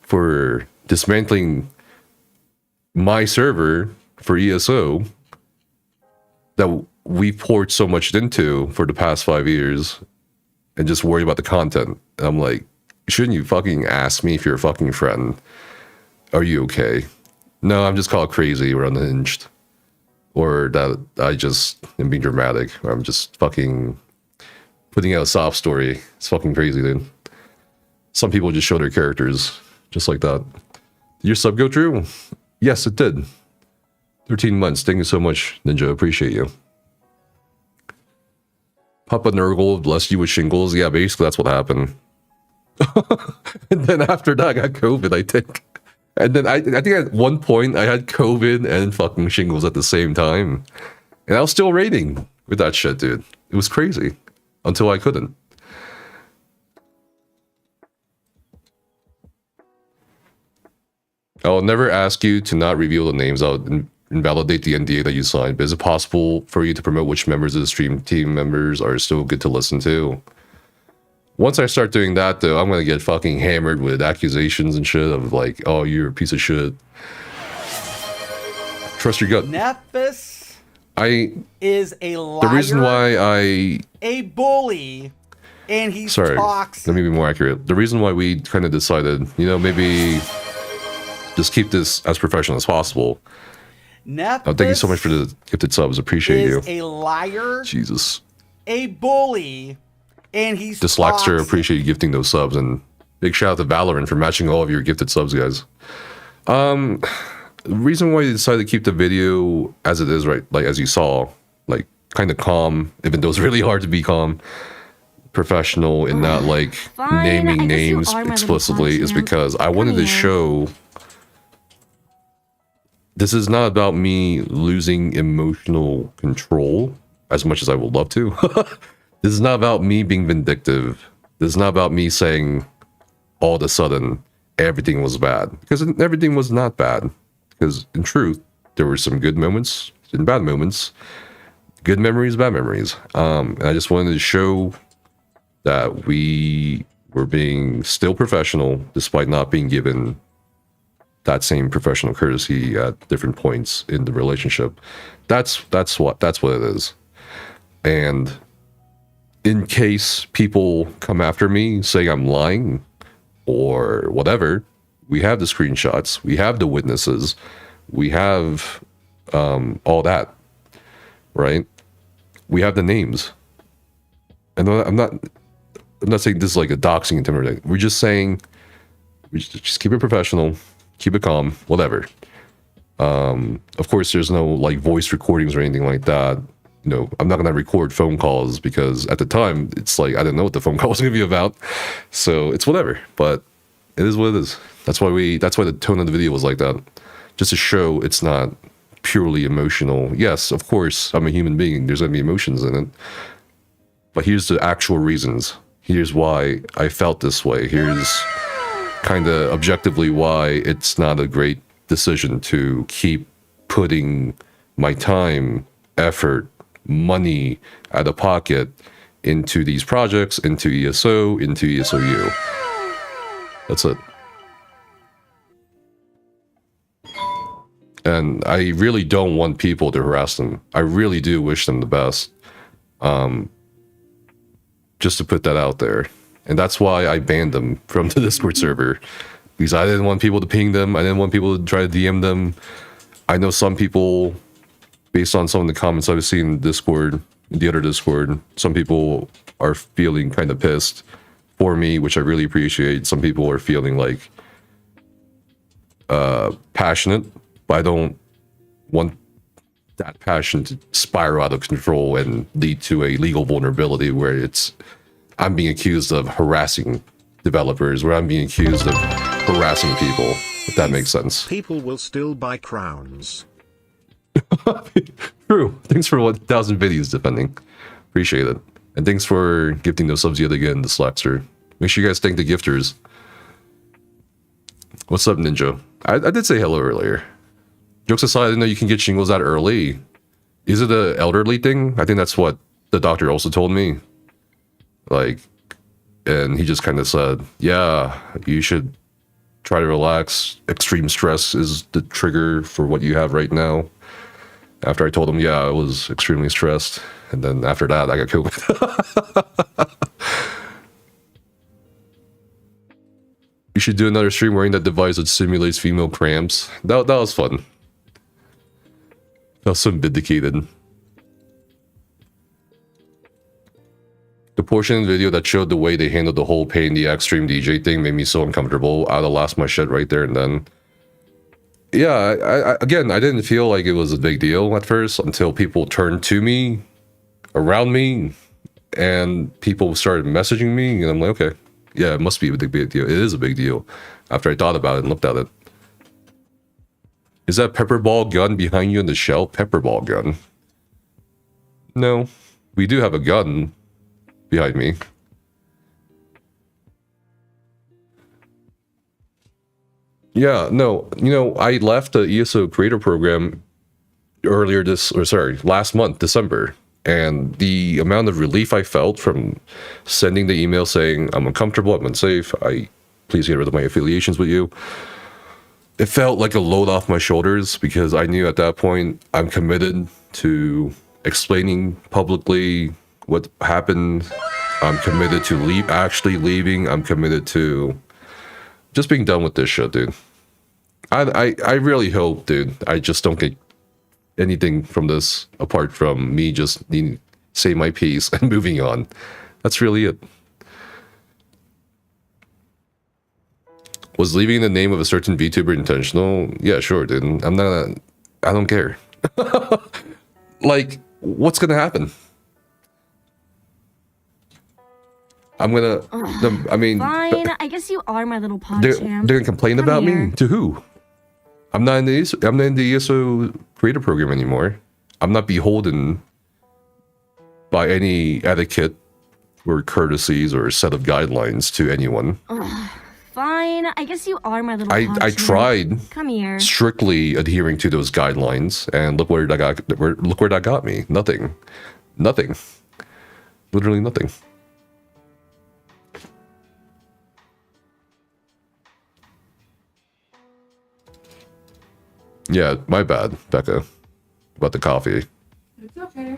for dismantling my server for ESO that we poured so much into for the past 5 years and just worry about the content. And I'm like, shouldn't you fucking ask me if you're a fucking friend? Are you okay? No, I'm just called crazy or unhinged. Or that I just am being dramatic. Or I'm just fucking putting out a sob story. It's fucking crazy, dude. Some people just show their characters just like that. Did your sub go through? Yes, it did. 13 months. Thank you so much, Ninja. Appreciate you. Papa Nurgle blessed you with shingles. Yeah, basically that's what happened. And then after that, I got COVID, I think. And then I think at one point I had COVID and fucking shingles at the same time. And I was still raiding with that shit, dude. It was crazy. Until I couldn't. I'll never ask you to not reveal the names. I'll invalidate the NDA that you signed. But is it possible for you to promote which members of the stream team members are still good to listen to? Once I start doing that, though, I'm going to get fucking hammered with accusations and shit of like, oh, you're a piece of shit. Trust your gut. Nephis I is a liar. The reason why a bully, and he's sorry, toxic. let me be more accurate. The reason why we kind of decided, you know, maybe just keep this as professional as possible. Nephis Oh, thank you so much for the gifted subs. Appreciate you. is a liar, Jesus. a bully, and he's Dyslexter, toxic. appreciate you gifting those subs, and big shout out to Valorant for matching all of your gifted subs, guys. the reason why I decided to keep the video as it is, right, like as you saw, like kind of calm, even though it's really hard to be calm, professional, and not like Fine, naming I guess you names are my little explicitly, is champ. because I Come wanted to here. show this is not about me losing emotional control as much as I would love to. This is not about me being vindictive. This is not about me saying all of a sudden everything was bad, because everything was not bad. Because in truth, there were some good moments and bad moments, good memories, bad memories. And I just wanted to show that we were being still professional despite not being given that same professional courtesy at different points in the relationship. That's what it is. And in case people come after me saying I'm lying or whatever, we have the screenshots, we have the witnesses, we have all that, right? We have the names. And I'm not saying this is like a doxing and everything. We're just saying, we just keep it professional, keep it calm, whatever. Of course, there's no like voice recordings or anything like that. You know, I'm not gonna record phone calls because at the time it's like I didn't know what the phone call was gonna be about. So it's whatever. But it is what it is. That's why the tone of the video was like that. Just to show it's not purely emotional. Yes, of course, I'm a human being. There's gonna be emotions in it. But here's the actual reasons. Here's why I felt this way. Here's kind of objectively why it's not a great decision to keep putting my time, effort, money out of pocket into these projects, into ESO, into ESOU. That's it. And I really don't want people to harass them. I really do wish them the best. Just to put that out there. And that's why I banned them from the Discord server. Because I didn't want people to ping them. I didn't want people to try to DM them. I know some people, based on some of the comments I've seen in Discord, in the other Discord, some people are feeling kind of pissed for me, which I really appreciate. Some people are feeling like passionate, but I don't want that passion to spiral out of control and lead to a legal vulnerability where I'm being accused of harassing developers, where I'm being accused of harassing people, if that makes sense. People will still buy crowns. True. Thanks for 1,000 videos defending. Appreciate it. And thanks for gifting those subs yet again, the Slackster. Make sure you guys thank the gifters. What's up, Ninja? I did say hello earlier. Jokes aside, I didn't know you can get shingles that early. Is it an elderly thing? I think that's what the doctor also told me. Like, and he just kind of said, yeah, you should try to relax. Extreme stress is the trigger for what you have right now. After I told him, yeah, I was extremely stressed. And then after that, I got COVID. You should do another stream wearing that device that simulates female cramps. That was fun. That was so vindicated. The portion of the video that showed the way they handled the whole pay in the extreme DJ thing made me so uncomfortable. I'd have lost my shit right there and then. Yeah, again, I didn't feel like it was a big deal at first until people turned to me, around me, and people started messaging me, and I'm like, okay, yeah, it must be a big deal. It is a big deal. After I thought about it and looked at it. Is that pepperball gun behind you on the shelf? Pepperball gun? No, we do have a gun behind me. Yeah, no, you know, I left the ESO creator program last month, December. And the amount of relief I felt from sending the email saying, I'm uncomfortable, I'm unsafe, please get rid of my affiliations with you. It felt like a load off my shoulders because I knew at that point I'm committed to explaining publicly what happened. I'm committed to leaving. I'm committed to just being done with this shit, dude. I really hope, dude, I just don't get anything from this apart from me just needing to say my piece and moving on. That's really it. Was leaving the name of a certain VTuber intentional? Yeah, sure, dude. I don't care. Like, what's gonna happen? I'm gonna. I mean, Fine, I guess you are my little they're PogChamp. gonna complain Come about here. me to who? I'm not in the ESO creator program anymore. I'm not beholden by any etiquette or courtesies or set of guidelines to anyone. Fine, I guess you are my little I PogChamp. tried Come here. strictly adhering to those guidelines, and look where that got me. Nothing. Literally nothing. Yeah, my bad, Becca, about the coffee. It's okay.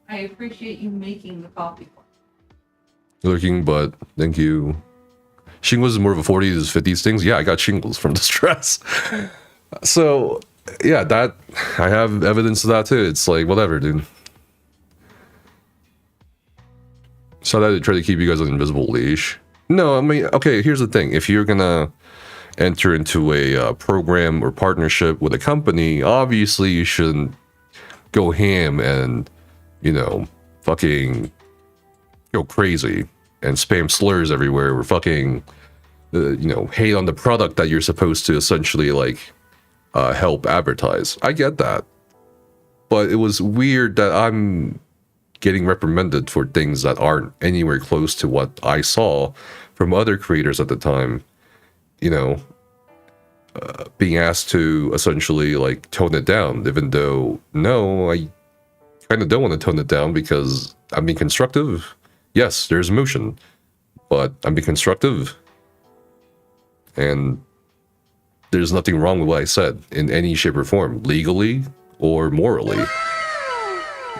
I appreciate you making the coffee. Looking, but thank you. Shingles is more of a 40s, 50s things. Yeah, I got shingles from the stress. So, yeah, that I have evidence of that too. It's like, whatever, dude. So that I try to keep you guys on an invisible leash. No, I mean, okay, here's the thing. If you're gonna enter into a program or partnership with a company, obviously you shouldn't go ham and, you know, fucking go crazy and spam slurs everywhere or fucking, you know, hate on the product that you're supposed to essentially, like, help advertise. I get that. But it was weird that I'm getting reprimanded for things that aren't anywhere close to what I saw from other creators at the time. You know, being asked to essentially, like, tone it down, even though, no, I kind of don't want to tone it down because I'm being constructive. Yes, there's emotion, but I'm being constructive. And there's nothing wrong with what I said in any shape or form, legally or morally.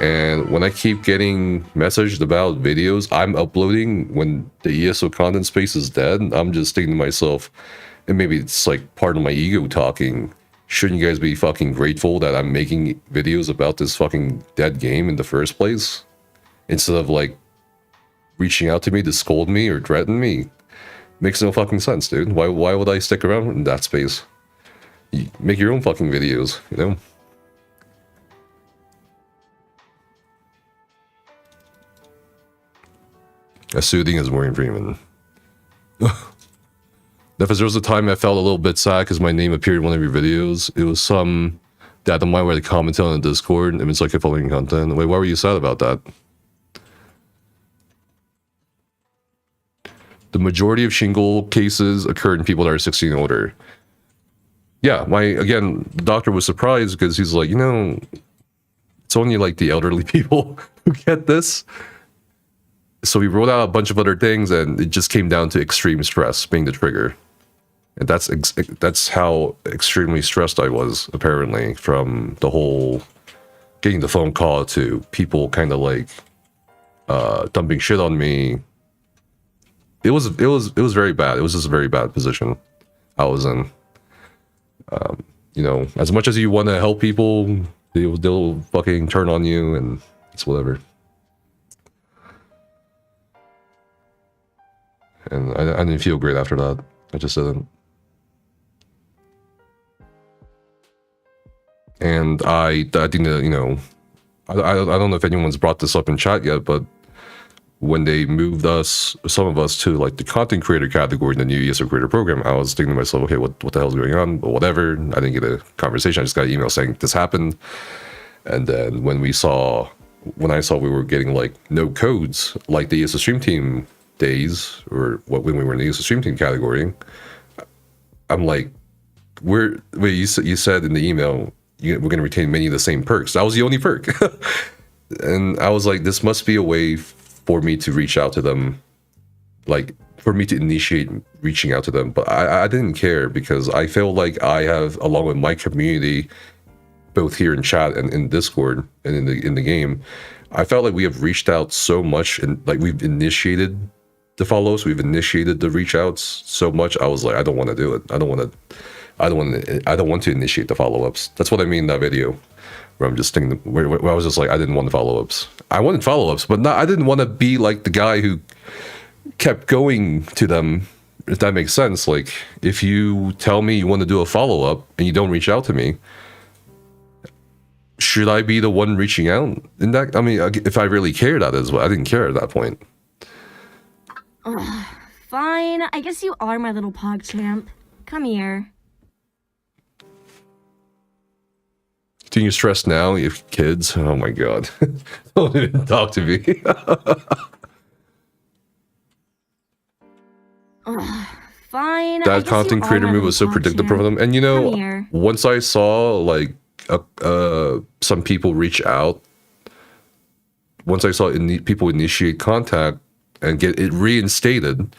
And when I keep getting messaged about videos I'm uploading when the ESO content space is dead, I'm just thinking to myself, and maybe it's like part of my ego talking, shouldn't you guys be fucking grateful that I'm making videos about this fucking dead game in the first place? Instead of, like, reaching out to me to scold me or threaten me. Makes no fucking sense, dude. Why would I stick around in that space? You make your own fucking videos, you know? As soothing as Morgan Freeman. If there was a time I felt a little bit sad because my name appeared in one of your videos, it was some dad of mine where they commented on the Discord, and it's like a following content. Wait, why were you sad about that? The majority of shingle cases occurred in people that are 16 and older. Yeah, the doctor was surprised because he's like, you know, it's only like the elderly people who get this. So he wrote out a bunch of other things, and it just came down to extreme stress being the trigger. And that's how extremely stressed I was, apparently, from the whole getting the phone call to people kind of like dumping shit on me. It was very bad. It was just a very bad position I was in. You know, as much as you want to help people, they'll fucking turn on you, and it's whatever. And I didn't feel great after that. I just didn't. And I think that, you know, I don't know if anyone's brought this up in chat yet, but when they moved some of us to, like, the content creator category in the new ESO creator program, I was thinking to myself, okay, what the hell's going on? But whatever. I didn't get a conversation. I just got an email saying this happened. And then when I saw we were getting, like, no codes, like the ESO stream team days, or when we were in the ESO stream team category, I'm like, you said in the email, we're going to retain many of the same perks. That was the only perk. And I was like, this must be a way for me to reach out to them, like, for me to initiate reaching out to them. But I didn't care, because I feel like I have, along with my community, both here in chat and in Discord and in the game, I felt like we have reached out so much, and, like, we've initiated the follows, we've initiated the reach outs so much. I was like, I don't want to do it. I don't want to initiate the follow-ups. That's what I mean in that video, where I'm just thinking, where I was just like, I didn't want the follow-ups. I wanted follow-ups, but I didn't want to be like the guy who kept going to them if that makes sense, like if you tell me you want to do a follow-up and you don't reach out to me, should I be the one reaching out in that? I mean, if I really cared, that is what I didn't care at that point. Fine, I guess you are my little PogChamp. Come here. Do you stress now? You have kids? Oh my god. Don't even talk to me. Fine. That content creator move was so predictable for them. And you know, once I saw like some people reach out, once I saw people initiate contact and get it reinstated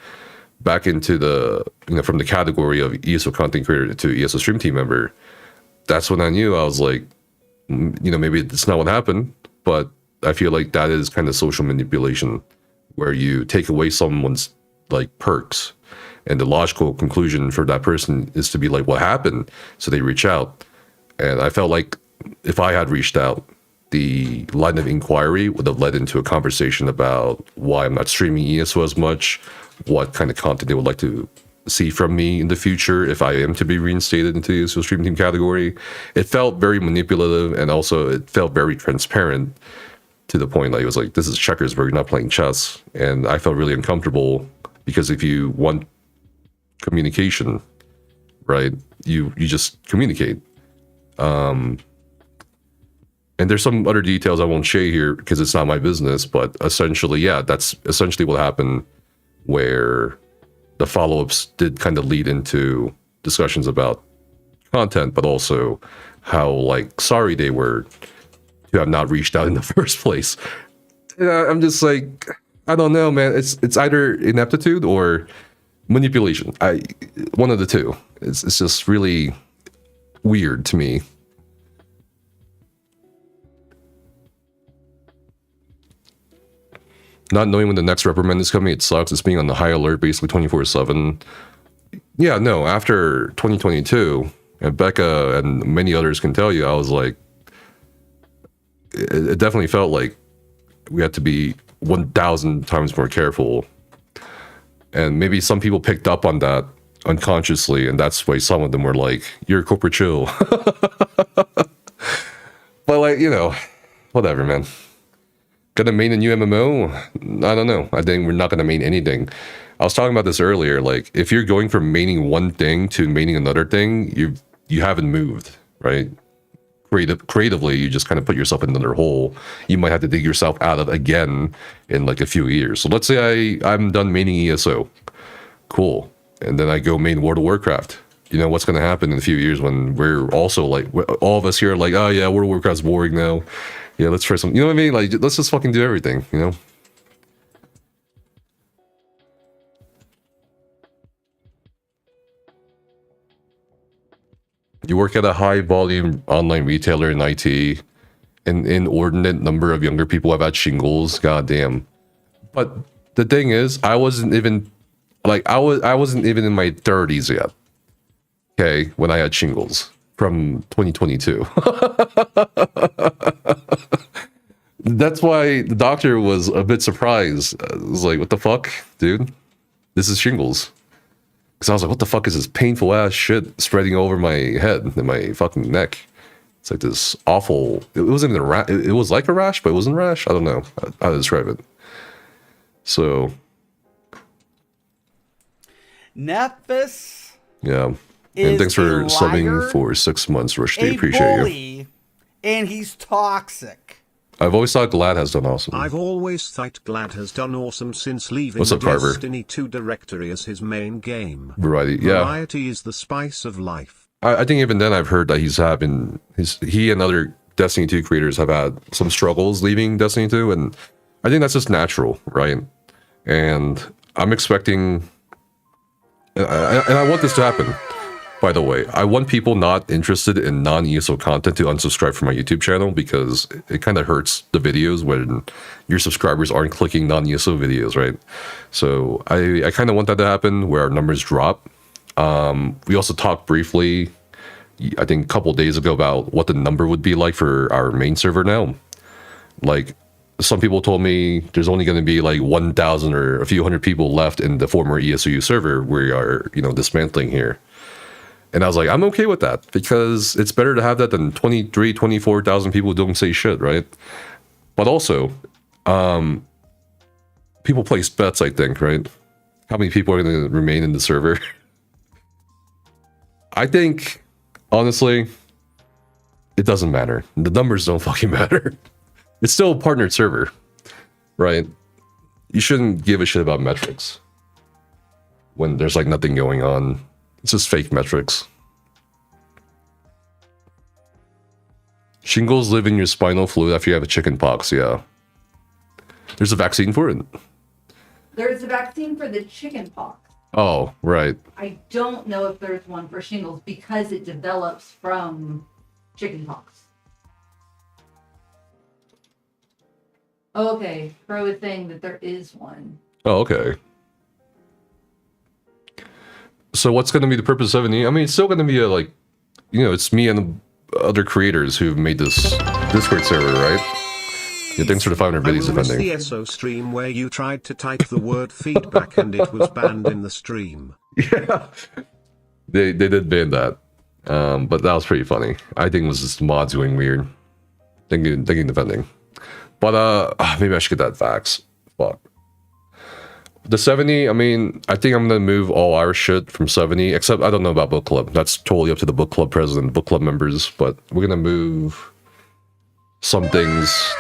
back into the, you know, from the category of ESO content creator to ESO stream team member, that's when I knew. I was like, you know, maybe it's not what happened, but I feel like that is kind of social manipulation, where you take away someone's like perks, and the logical conclusion for that person is to be like, what happened? So they reach out. And I felt like if I had reached out, the line of inquiry would have led into a conversation about why I'm not streaming ESO as much, what kind of content they would like to see from me in the future if I am to be reinstated into the ESO stream team category. It felt very manipulative, and also it felt very transparent, to the point like it was like, this is checkers, we're not playing chess. And I felt really uncomfortable, because if you want communication, right, you just communicate. And there's some other details I won't share here because it's not my business, but essentially, yeah, that's essentially what happened, where the follow-ups did kind of lead into discussions about content, but also how like sorry they were to have not reached out in the first place. I'm just like, I don't know, man. It's either ineptitude or manipulation. One of the two. It's just really weird to me. Not knowing when the next reprimand is coming, it sucks. It's being on the high alert basically 24/7. Yeah, no, after 2022, and Becca and many others can tell you, I was like, it definitely felt like we had to be 1,000 times more careful. And maybe some people picked up on that unconsciously, and that's why some of them were like, you're corporate chill. But like, you know, whatever, man. Gonna main a new MMO? I don't know. I think we're not gonna main anything. I was talking about this earlier. Like, if you're going from maining one thing to maining another thing, you haven't moved, right? Creatively, you just kind of put yourself in another hole. You might have to dig yourself out of again in like a few years. So let's say I'm done maining ESO. Cool. And then I go main World of Warcraft. You know what's going to happen in a few years when we're also like, all of us here are like, oh yeah, World of Warcraft's boring now. Yeah, let's try some, you know what I mean? Like, let's just fucking do everything, you know? You work at a high volume online retailer in IT, an inordinate number of younger people have had shingles, goddamn. But the thing is, I wasn't even like, I wasn't even in my 30s yet. Okay, when I had shingles from 2022. That's why the doctor was a bit surprised. I was like, what the fuck, dude? This is shingles. Because I was like, what the fuck is this painful ass shit spreading over my head and my fucking neck? It's like this awful, it wasn't even a rash, it was like a rash, but it wasn't a rash. I don't know how to describe it. So. Nephis. Yeah. And thanks for subbing for 6 months, Rushdie. Appreciate you. And he's toxic. I've always thought Glad has done awesome. I've always thought Glad has done awesome since leaving What's the up, Carver? Destiny 2 directory as his main game. Variety, yeah. Variety is the spice of life. I think even then I've heard that he and other Destiny 2 creators have had some struggles leaving Destiny 2, and I think that's just natural, right? And I'm expecting, and I want this to happen. By the way, I want people not interested in non-ESO content to unsubscribe from my YouTube channel, because it kind of hurts the videos when your subscribers aren't clicking non-ESO videos, right? So I kind of want that to happen, where our numbers drop. We also talked briefly, I think a couple days ago, about what the number would be like for our main server now. Like, some people told me there's only going to be like 1,000 or a few hundred people left in the former ESOU server we are, dismantling here. And I was like, I'm okay with that because it's better to have that than 23, 24,000 people who don't say shit, right? But also, people place bets, I think, right? How many people are going to remain in the server? I think, honestly, it doesn't matter. The numbers don't fucking matter. It's still a partnered server, right? You shouldn't give a shit about metrics when there's like nothing going on. It's just fake metrics. Shingles live in your spinal fluid after you have a chicken pox, yeah. There's a vaccine for it. There's a vaccine for the chicken pox. Oh, right. I don't know if there's one for shingles because it develops from chicken pox. Okay, Pro is saying that there is one. Oh, okay. So what's going to be the purpose of it? I mean, it's still going to be it's me and the other creators who've made this Discord server, right? Yeah, thanks for the 500 biddies defending. The SO stream where you tried to type the word feedback and it was banned in the stream. Yeah, they did ban that, but that was pretty funny. I think it was just mods doing weird, thinking defending. But maybe I should get that fax. Fuck. The 70, I mean, I think I'm gonna move all our shit from 70, except I don't know about book club. That's totally up to the book club president, book club members. But we're gonna move some things.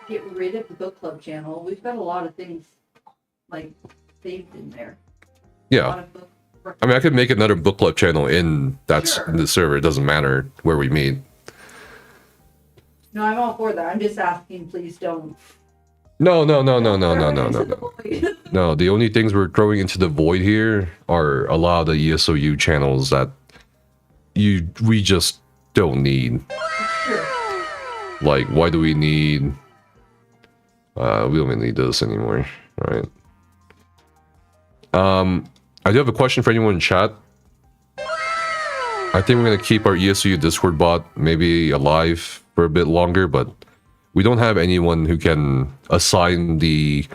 Get rid of the book club channel. We've got a lot of things saved in there. Yeah. I mean, I could make another book club channel in the server. It doesn't matter where we meet. No, I'm all for that. I'm just asking, please don't. No. No, the only things we're throwing into the void here are a lot of the ESOU channels that we just don't need. Sure. Like, why do we need... we don't even need this anymore, right? I do have a question for anyone in chat. I think we're going to keep our ESOU Discord bot maybe alive for a bit longer, but we don't have anyone who can assign the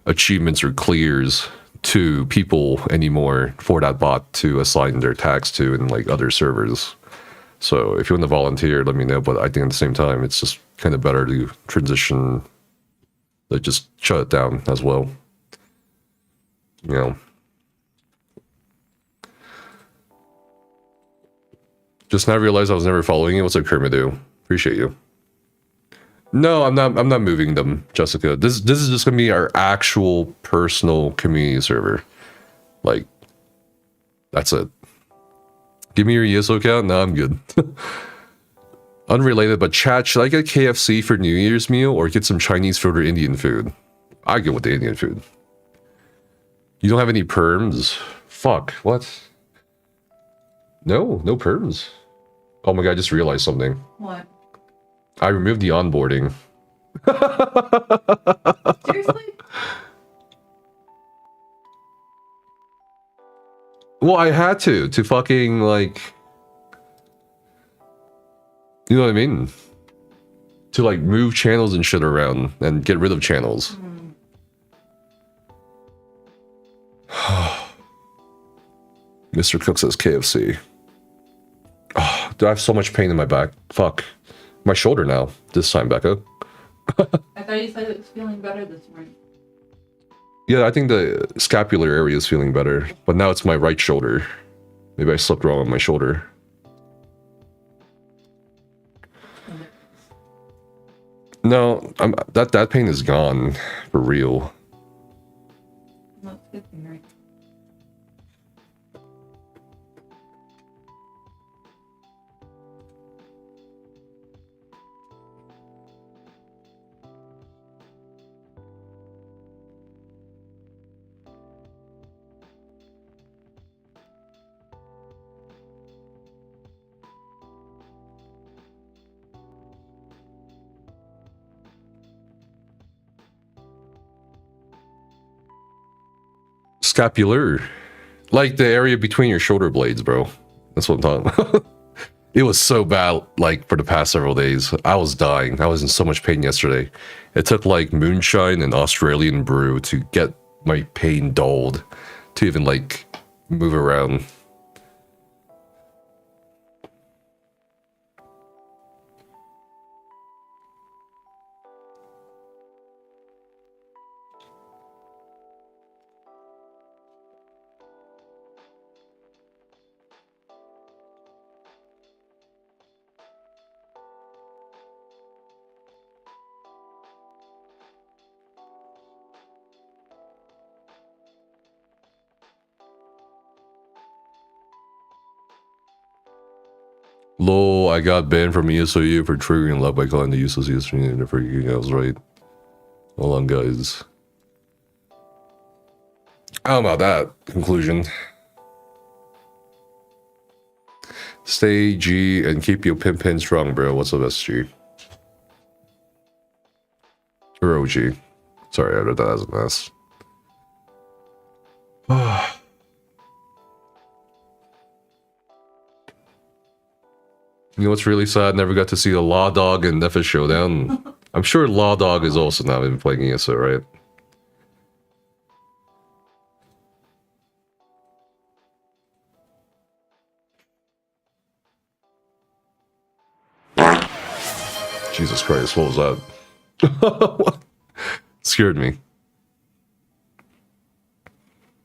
achievements or clears to people anymore for that bot to assign their tags to in like other servers. So if you want to volunteer, let me know, but I think at the same time, it's just kind of better to transition, like just shut it down as well. Just now realized I was never following you. What's up, Kermit? Appreciate you. No, I'm not moving them, Jessica. This is just gonna be our actual personal community server. Like, that's it. Give me your ESO account. No, I'm good. Unrelated, but chat, should I get KFC for New Year's meal or get some Chinese food or Indian food? I go with the Indian food. You don't have any perms? Fuck, what? No perms. Oh my god, I just realized something. What? I removed the onboarding. Seriously? Well, I had to fucking, like... You know what I mean? To, like, move channels and shit around and get rid of channels. Mr. Cook says KFC. Oh, I have so much pain in my back. Fuck. My shoulder now, this time, Becca. I thought you said it was feeling better this morning. Yeah, I think the scapular area is feeling better, but now it's my right shoulder. Maybe I slept wrong on my shoulder. No, that pain is gone for real. That's a good thing, right? Scapular. Like the area between your shoulder blades, bro. That's what I'm talking about. It was so bad, like, for the past several days. I was dying. I was in so much pain yesterday. It took, like, moonshine and Australian brew to get my pain dulled, to even, like, move around. Lol, I got banned from ESOU for triggering love by calling the useless ESOU for you. I was right. Hold on, guys. How about that conclusion? Stay G and keep your pin strong, bro. What's up, SG? Or OG. Sorry, I read that as an S. You know what's really sad? Never got to see the Law Dog and Nephis showdown. I'm sure Law Dog is also now been playing ESO, right? Jesus Christ, what was that? Scared me.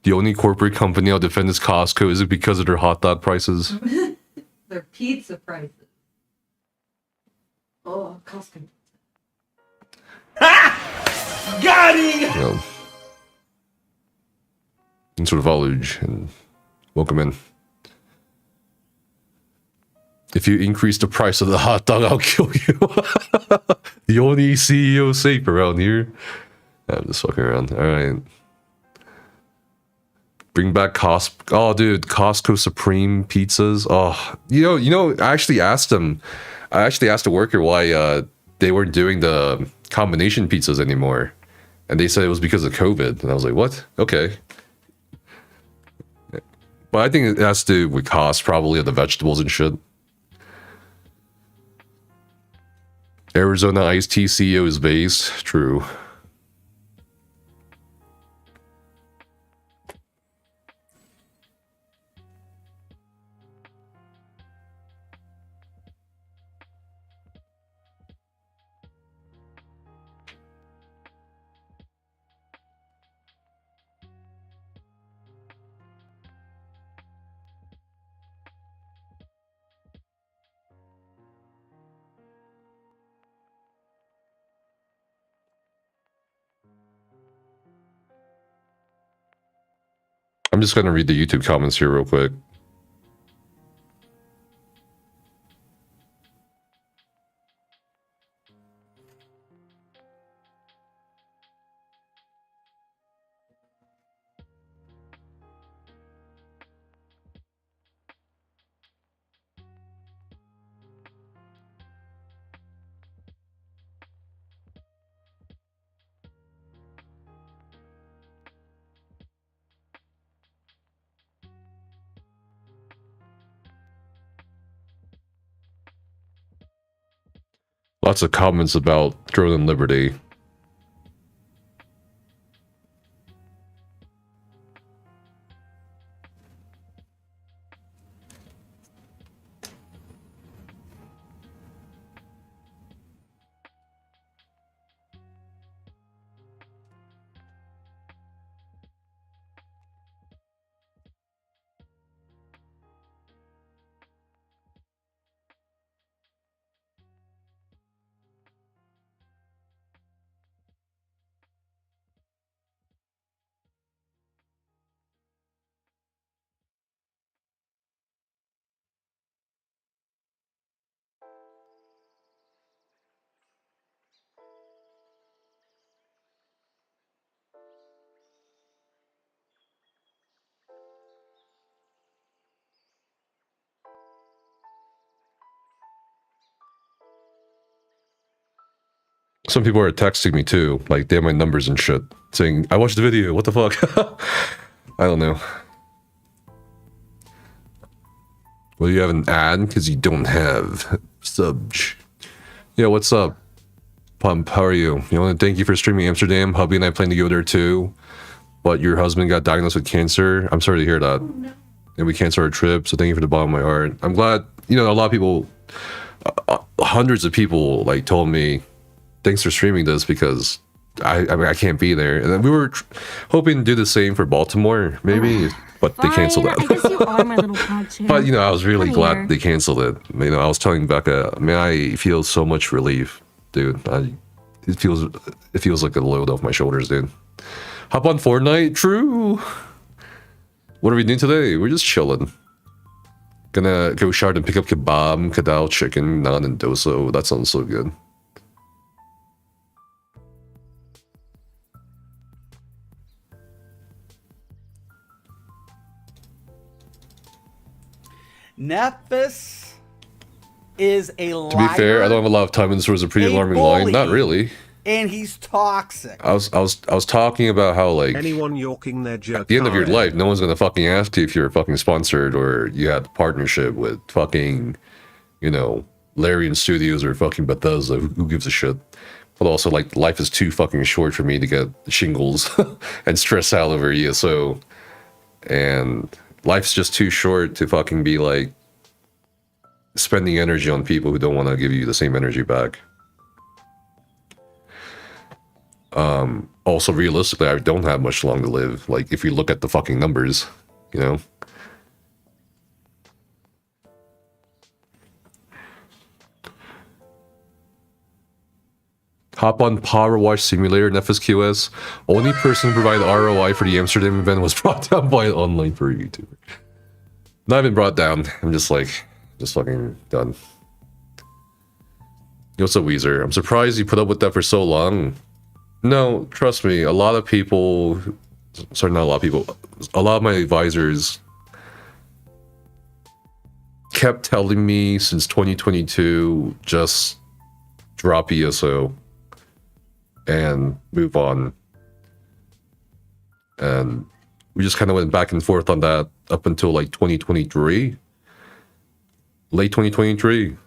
The only corporate company I'll defend is Costco. Is it because of their hot dog prices? Their pizza prices. Oh, Costco. Got him! You know, and sort of knowledge and welcome in. If you increase the price of the hot dog, I'll kill you. The only CEO safe around here. I'm just fucking around. All right. Bring back Costco. Oh, dude, Costco Supreme pizzas. Oh, you know. I actually asked them. I actually asked the worker why they weren't doing the combination pizzas anymore, and they said it was because of COVID. And I was like, what? Okay. But I think it has to do with cost, probably, of the vegetables and shit. Arizona iced tea CEO is based. True. I'm just going to read the YouTube comments here real quick. Lots of comments about Throne and Liberty. Some people are texting me too, like they have my numbers and shit, saying, I watched the video, what the fuck? I don't know. Well, you have an ad because you don't have subs. Yeah, what's up, Pump? How are you? You want to thank you for streaming Amsterdam. Hubby and I plan to go there too. But your husband got diagnosed with cancer. I'm sorry to hear that. Oh, no. And we canceled our trip, so thank you for the bottom of my heart. I'm glad, you know, a lot of people, hundreds of people, like, told me, thanks for streaming this, because I mean, I can't be there. And then we were hoping to do the same for Baltimore, maybe, but they canceled it. I guess you are my little pod champ. But, you know, I was really Come glad here. they canceled it. You know, I was telling Becca, man, I feel so much relief, dude. It feels like a load off my shoulders, dude. Hop on Fortnite? True. What are we doing today? We're just chilling. Gonna go shard and pick up kebab, kadal, chicken, naan, and doso. That sounds so good. Nephis is a liar. To be fair, I don't have a lot of time, and this was a pretty alarming line. Not really. And he's toxic. I was talking about how, like, Anyone yorking their jerk at the end of your card. life, no one's gonna fucking ask you if you're fucking sponsored or you had a partnership with fucking, you know, Larian Studios or fucking Bethesda. Who gives a shit? But also, like, life is too fucking short for me to get shingles and stress out over ESO, and life's just too short to fucking be like spending energy on people who don't want to give you the same energy back. Also, realistically, I don't have much long to live. Like, if you look at the fucking numbers, you know. Hop on Power Wash Simulator, Nephis QS. Only person who provided ROI for the Amsterdam event was brought down by an online pro YouTuber. Not even brought down. I'm just like, just fucking done. What's up, Weezer? I'm surprised you put up with that for so long. No, trust me, a lot of people, sorry, not a lot of people, a lot of my advisors kept telling me since 2022, just drop ESO and move on. And we just kind of went back and forth on that up until like 2023, late 2023,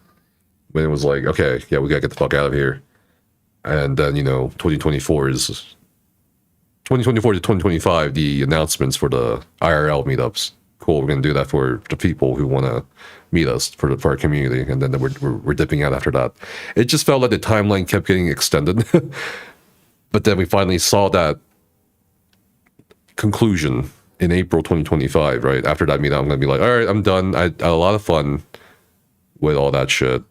when it was like, okay, yeah, we gotta get the fuck out of here. And then, you know, 2024 to 2025, the announcements for the IRL meetups. Cool, we're gonna do that for the people who want to meet us for our community, and then we're dipping out after that. It just felt like the timeline kept getting extended, but then we finally saw that conclusion in April 2025. Right after that meetup, I'm gonna be like, all right, I'm done. I had a lot of fun with all that shit.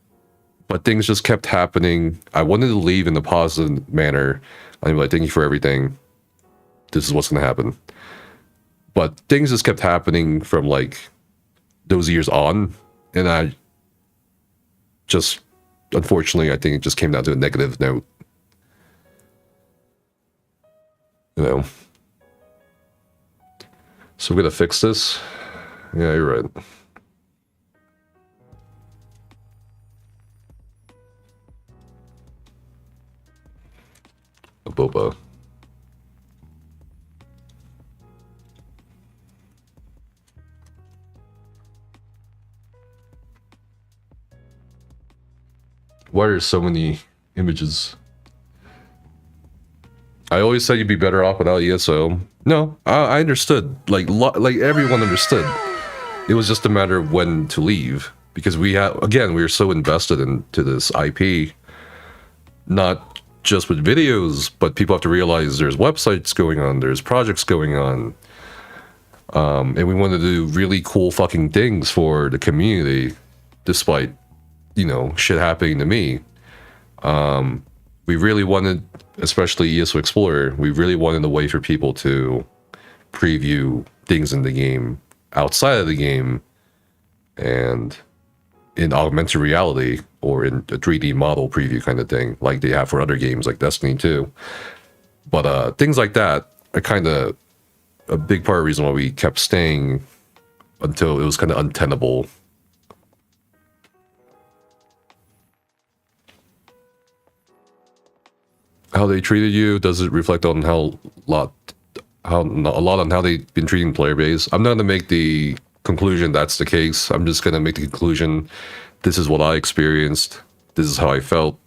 But things just kept happening. I wanted to leave in a positive manner. I'm like, thank you for everything. This is what's going to happen. But things just kept happening from like those years on. And I just, unfortunately, I think it just came down to a negative note. You know. So we're going to fix this. Yeah, you're right. A boba. Why are so many images? I always said you'd be better off without ESO. No, I understood. Like everyone understood. It was just a matter of when to leave, because we were so invested into this IP, not just with videos, but people have to realize there's websites going on, there's projects going on, and we want to do really cool fucking things for the community, despite, you know, shit happening to me. We really wanted, especially ESO Explorer, we really wanted a way for people to preview things in the game, outside of the game, and in augmented reality, or in a 3D model preview kind of thing, like they have for other games like Destiny 2. But things like that are kind of a big part of the reason why we kept staying until it was kind of untenable. How they treated you, does it reflect on a lot on how they've been treating player base? I'm not gonna make the conclusion that's the case. I'm just gonna make the conclusion, this is what I experienced, this is how I felt,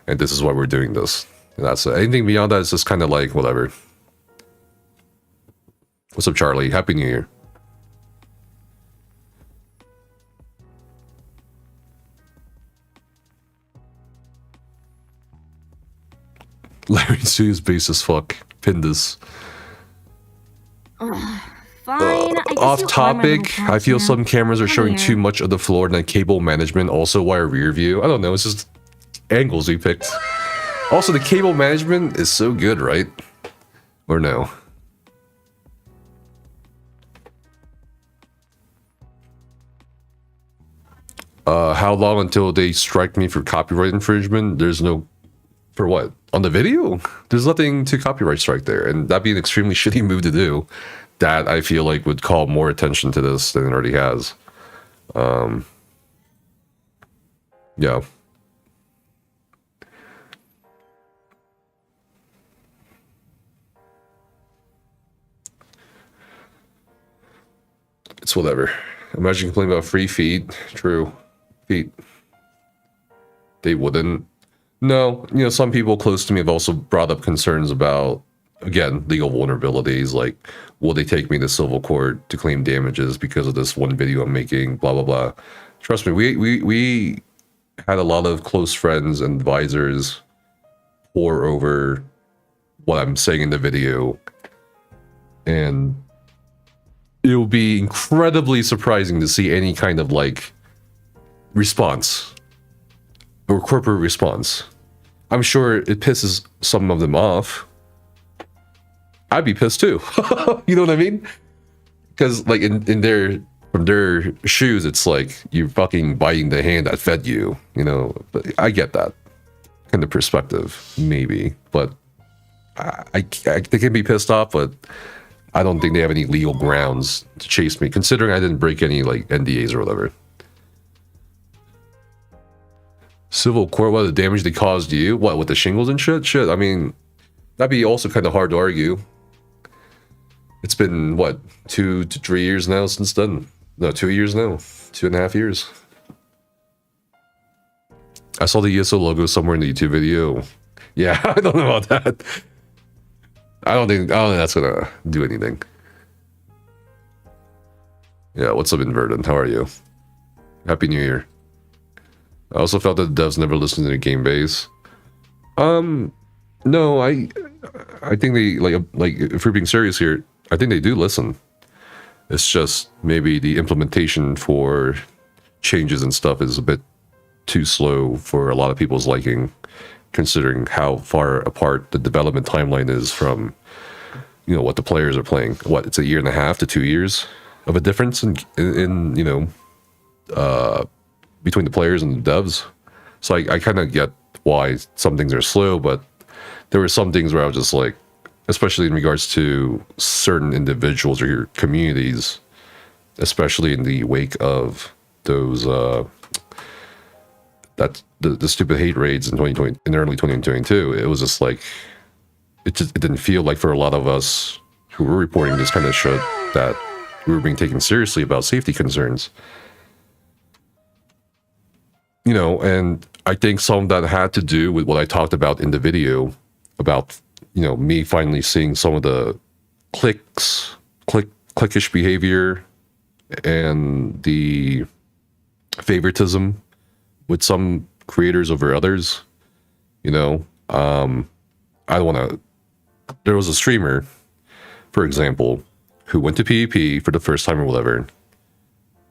and this is why we're doing this. And that's it. Anything beyond that is just kind of like, whatever. What's up, Charlie? Happy New Year. Larry Sue is base as fuck. Pin this. Fine. I guess Off you are my topic, little I feel pog some champ. cameras are Come showing here. too much of the floor and then cable management also via rear view. I don't know, it's just angles we picked. Also, the cable management is so good, right? Or no? How long until they strike me for copyright infringement? There's no... For what? On the video? There's nothing to copyright strike there, and that'd be an extremely shitty move to do. That I feel like would call more attention to this than it already has. Yeah. It's whatever. Imagine complaining about free feed. True. Feet. They wouldn't. No, you know, some people close to me have also brought up concerns about, again, legal vulnerabilities, like, will they take me to civil court to claim damages because of this one video I'm making, blah, blah, blah. Trust me, we had a lot of close friends and advisors pour over what I'm saying in the video, and it will be incredibly surprising to see any kind of, like, response or corporate response. I'm sure it pisses some of them off. I'd be pissed too. You know what I mean? Because like in their, from their shoes, it's like you're fucking biting the hand that fed you, you know. But I get that kind of perspective, maybe, but I they can be pissed off, but I don't think they have any legal grounds to chase me, considering I didn't break any like NDAs or whatever. Civil court, what, the damage they caused you? What, with the shingles and shit? Shit, I mean, that'd be also kind of hard to argue. It's been, what, 2 to 3 years now since then? No, 2 years now. 2.5 years. I saw the ESO logo somewhere in the YouTube video. Yeah, I don't know about that. I don't think that's gonna do anything. Yeah, what's up, Inverted? How are you? Happy New Year. I also felt that the devs never listened to the game base. No, I think they like if we're being serious here, I think they do listen. It's just maybe the implementation for changes and stuff is a bit too slow for a lot of people's liking, considering how far apart the development timeline is from, you know, what the players are playing. What, it's 1.5 to 2 years of a difference in you know, between the players and the devs. So I kind of get why some things are slow, but there were some things where I was just like, especially in regards to certain individuals or your communities, especially in the wake of those the stupid hate raids in 2020, in early 2022. It was just like, it didn't feel like for a lot of us who were reporting this kind of shit that we were being taken seriously about safety concerns. You know, and I think some of that had to do with what I talked about in the video about, you know, me finally seeing some of the cliquish behavior and the favoritism with some creators over others. You know, I don't want to. There was a streamer, for example, who went to PvP for the first time or whatever.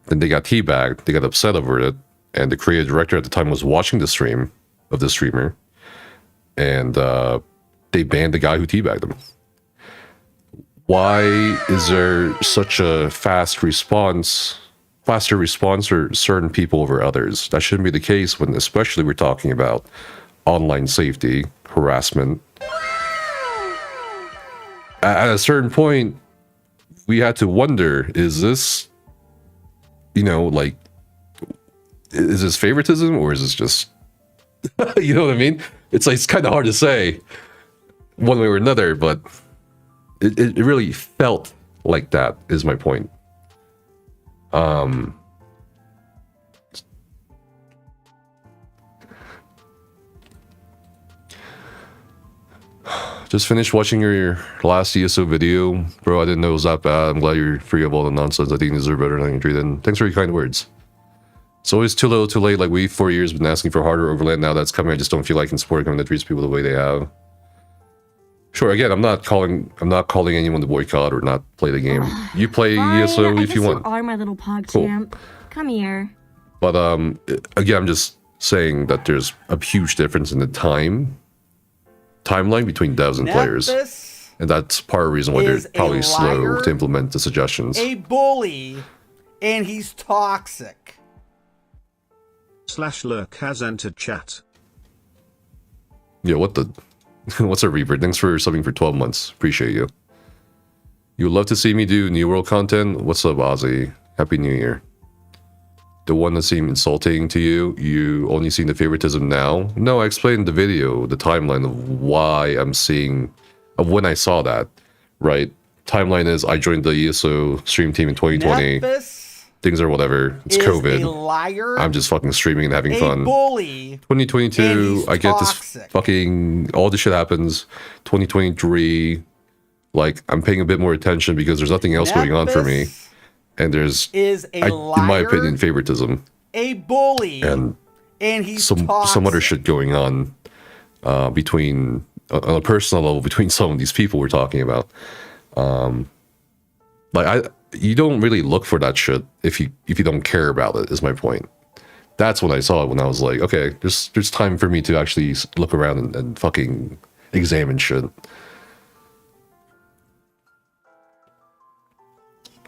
Then they got teabagged. They got upset over it. And the creative director at the time was watching the stream of the streamer, and they banned the guy who teabagged him. Why is there such a faster response for certain people over others? That shouldn't be the case when, especially, we're talking about online safety, harassment. At a certain point, we had to wonder, is this, you know, like, is this favoritism or is this just, you know what I mean? It's like, it's kind of hard to say one way or another, but it really felt like that, is my point. Just finished watching your last ESO video. Bro, I didn't know it was that bad. I'm glad you're free of all the nonsense. I think you deserve better than you treated. And thanks for your kind words. It's always too little, too late. Like, we 4 years been asking for harder overland. Now that's coming. I just don't feel like in support coming that treats people the way they have. Sure, again, I'm not calling anyone to boycott or not play the game. You play Fine, ESO I if you guess want. You are my little pog Cool. champ. Come here. But again, I'm just saying that there's a huge difference in the timeline between devs and players. Nephis And that's part of the reason why they're is a probably slow liar, to implement the suggestions. a bully, and he's toxic. /lurk has entered chat. Yeah, what the... What's a Reaper? Thanks for subbing for 12 months. Appreciate you. You would love to see me do New World content? What's up, Ozzy? Happy New Year. The one that seemed insulting to you, you only seen the favoritism now? No, I explained in the video the timeline of why I'm seeing... of when I saw that, right? Timeline is I joined the ESO stream team in 2020. Nephis Things are whatever. It's is COVID. a liar, I'm just fucking streaming and having a fun. bully, 2022, and he's I get this toxic. fucking, all this shit happens. 2023, like, I'm paying a bit more attention because there's nothing else going on for me. Nephis And there's, is a liar, in my opinion, favoritism. a bully, And he's some toxic. other shit going on between, on a personal level, between some of these people we're talking about. You don't really look for that shit if you don't care about it, is my point. That's when I saw it, when I was like, okay, there's time for me to actually look around and fucking examine shit.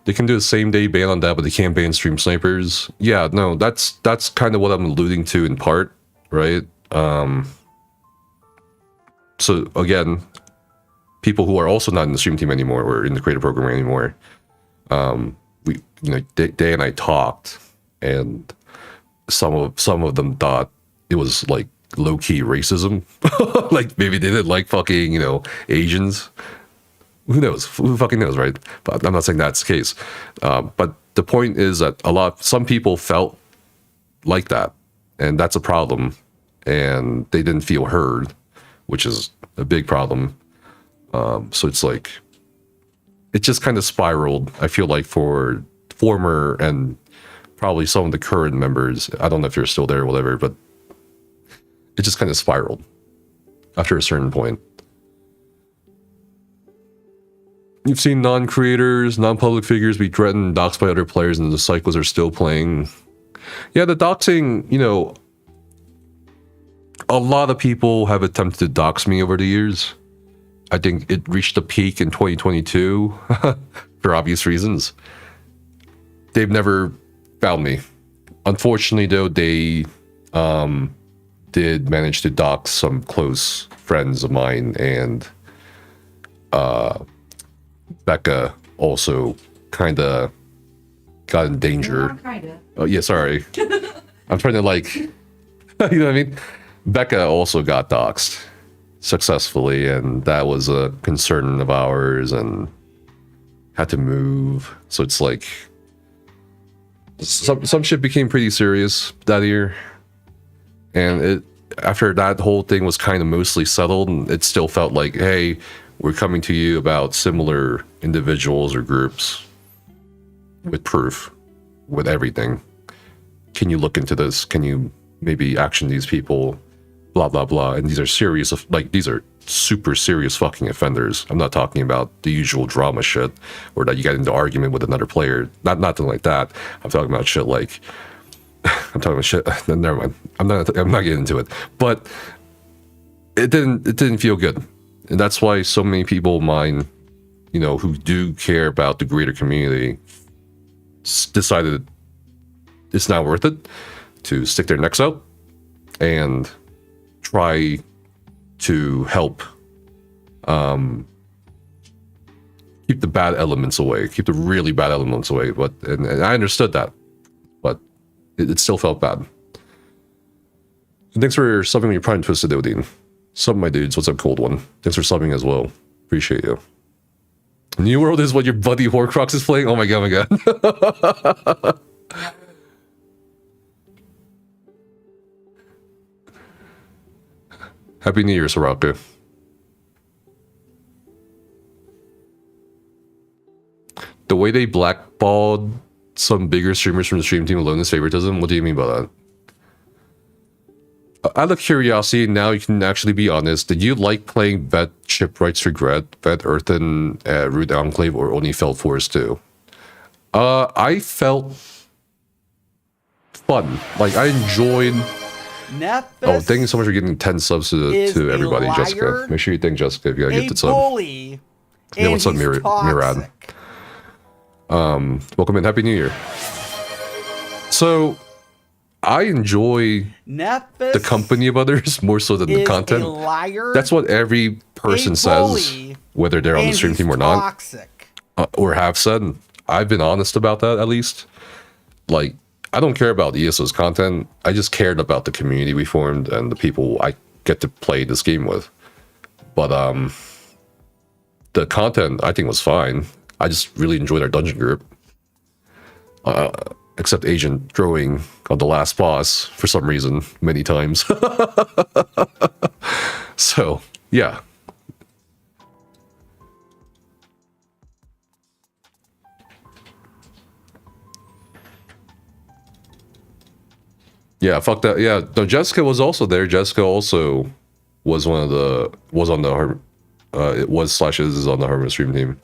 They can do a same day ban on that, but they can't ban stream snipers. Yeah, no, that's kind of what I'm alluding to in part, right? So again, people who are also not in the stream team anymore or in the creator program anymore, Day and I talked, and some of them thought it was like low-key racism. Like maybe they didn't like fucking, Asians. Who knows? Who fucking knows, right? But I'm not saying that's the case. But the point is that some people felt like that, and that's a problem, and they didn't feel heard, which is a big problem. So it's like, it just kind of spiraled, I feel like, for former and probably some of the current members. I don't know if you're still there or whatever, but it just kind of spiraled after a certain point. You've seen non-creators, non-public figures be threatened and doxed by other players, and the cycles are still playing. Yeah, the doxing, a lot of people have attempted to dox me over the years. I think it reached a peak in 2022 for obvious reasons. They've never found me. Unfortunately, though, they did manage to dox some close friends of mine, and Becca also kind of got in danger. Oh, yeah, sorry. I'm trying to you know what I mean? Becca also got doxed successfully, and that was a concern of ours, and had to move. So it's like some shit became pretty serious that year, and after that whole thing was kind of mostly settled, and it still felt like, hey, we're coming to you about similar individuals or groups with proof, with everything. Can you look into this? Can you maybe action these people? Blah, blah, blah. And these are serious, these are super serious fucking offenders. I'm not talking about the usual drama shit, or that you get into argument with another player. Nothing like that. I'm talking about shit like, I'm talking about shit. Never mind. I'm not getting into it. But it didn't feel good. And that's why so many people of mine, who do care about the greater community, decided it's not worth it to stick their necks out and try to help keep the bad elements away, keep the really bad elements away. But and I understood that, but it still felt bad. Thanks for subbing when you're Prime Twisted, Odin. Sub, my dudes. What's up, Cold One? Thanks for subbing as well. Appreciate you. New World is what your buddy Horcrux is playing? Oh my god, my god. Happy New Year, Soraka. The way they blackballed some bigger streamers from the stream team alone is favoritism? What do you mean by that? Out of curiosity, now you can actually be honest. Did you like playing Vet Shipwright's Regret, Vet Earthen, Root Enclave, or only Felt Forest 2? I felt fun. Like, I enjoyed... Nephis oh, thank you so much for getting 10 subs to everybody, liar, Jessica. Make sure you thank Jessica if you got a gifted sub. Bully, yeah, what's up, Mirad? Welcome in. Happy New Year. So, I enjoy Nephis the company of others more so than the content. Liar, that's what every person says, whether they're on the stream team or not, or have said. I've been honest about that, at least. Like, I don't care about ESO's content. I just cared about the community we formed and the people I get to play this game with. But the content, I think, was fine. I just really enjoyed our dungeon group. Except Agent throwing on the last boss for some reason many times. So, yeah. Yeah, fuck that. Yeah, no, Jessica was also there. Jessica also was on the is on the Harmon stream team.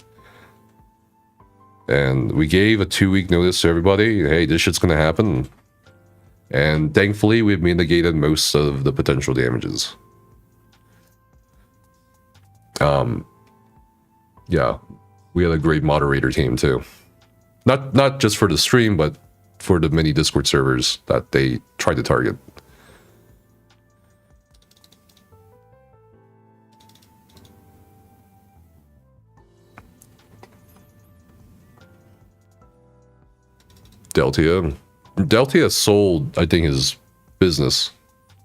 And we gave a 2-week notice to everybody. Hey, this shit's gonna happen. And thankfully, we've mitigated most of the potential damages. Yeah, we had a great moderator team too. Not just for the stream, but for the many Discord servers that they tried to target. Deltia sold, I think, his business.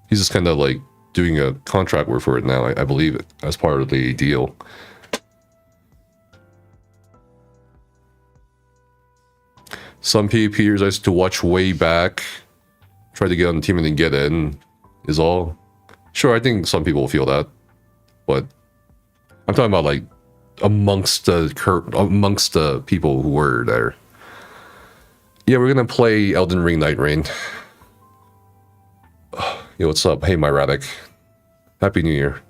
He's just kind of like doing a contract work for it now, I believe, it as part of the deal. Some PvPers I used to watch way back, try to get on the team and then get in, is all. Sure, I think some people feel that, but I'm talking about like amongst the people who were there. Yeah, we're gonna play Elden Ring Night Rain. Yo, what's up? Hey, Myratic. Happy New Year.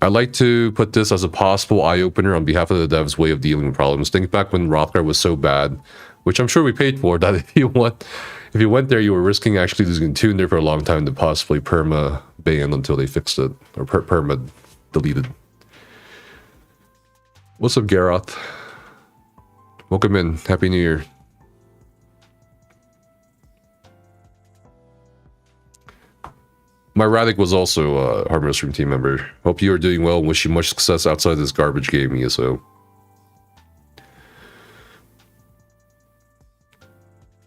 I'd like to put this as a possible eye-opener on behalf of the devs' way of dealing with problems. Think back when Rothgar was so bad, which I'm sure we paid for, that if you went there, you were risking actually losing tune there for a long time to possibly perma-ban until they fixed it, or perma-deleted. What's up, Garroth? Welcome in. Happy New Year. My Radic was also a Harmon Stream team member. Hope you are doing well and wish you much success outside this garbage game, ESO.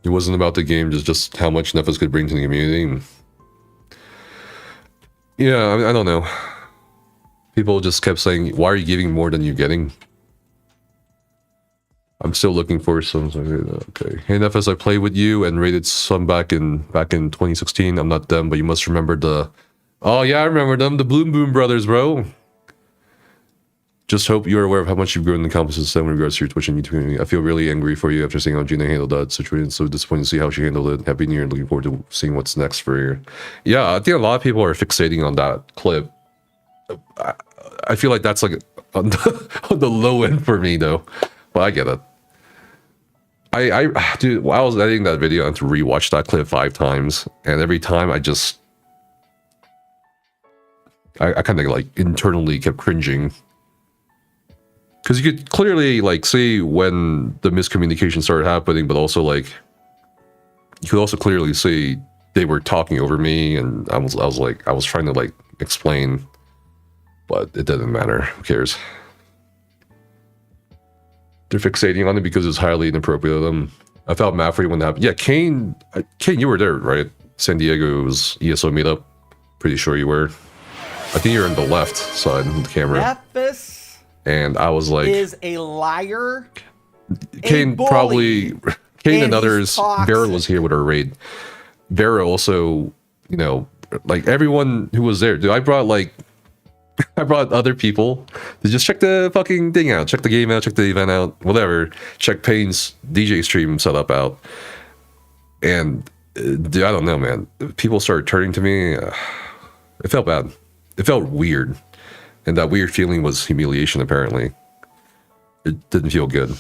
It wasn't about the game, just how much Nephis could bring to the community. Yeah, I don't know. People just kept saying, why are you giving more than you're getting? I'm still looking for some. Okay. Hey Nephis, I played with you and rated some back in 2016. I'm not them, but you must remember the. Oh yeah, I remember them, the Bloom Boom brothers, bro. Just hope you're aware of how much you've grown in the competition in regards to your Twitch and YouTube community. I feel really angry for you after seeing how Gina handled that situation. So disappointed to see how she handled it. Happy New Year and looking forward to seeing what's next for you. Yeah, I think a lot of people are fixating on that clip. I feel like that's like on the low end for me though. But I get it. Dude, while I was editing that video, I had to rewatch that clip 5 times, and every time I kind of like internally kept cringing, because you could clearly like see when the miscommunication started happening, but also like you could also clearly see they were talking over me, and I was trying to like explain, but it didn't matter. Who cares? They're fixating on it because it's highly inappropriate of them. I felt mad for you when that happened. Yeah, Kane, you were there, right? San Diego's ESO meetup. Pretty sure you were. I think you're on the left side of the camera. Nephis And I was like, is a liar. Kane bully, probably, Kane and he's others, toxic. Vera was here with our raid. Vera also, you know, like everyone who was there, dude, I brought other people to just check the fucking thing out, check the game out, check the event out, whatever. Check Payne's DJ stream setup out. And dude, I don't know, man. People started turning to me. It felt bad. It felt weird. And that weird feeling was humiliation, apparently. It didn't feel good.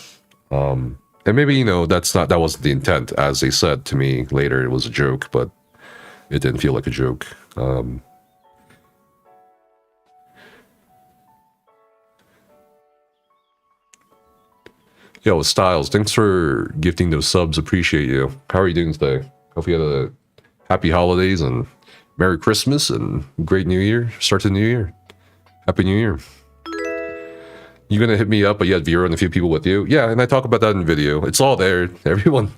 And maybe, you know, that wasn't the intent. As they said to me later, it was a joke, but it didn't feel like a joke. Yo, Styles, thanks for gifting those subs. Appreciate you. How are you doing today? Hope you had a happy holidays and Merry Christmas and great New Year. Start to the New Year. Happy New Year. You gonna hit me up, but you had Vera and a few people with you. Yeah, and I talk about that in the video. It's all there. Everyone,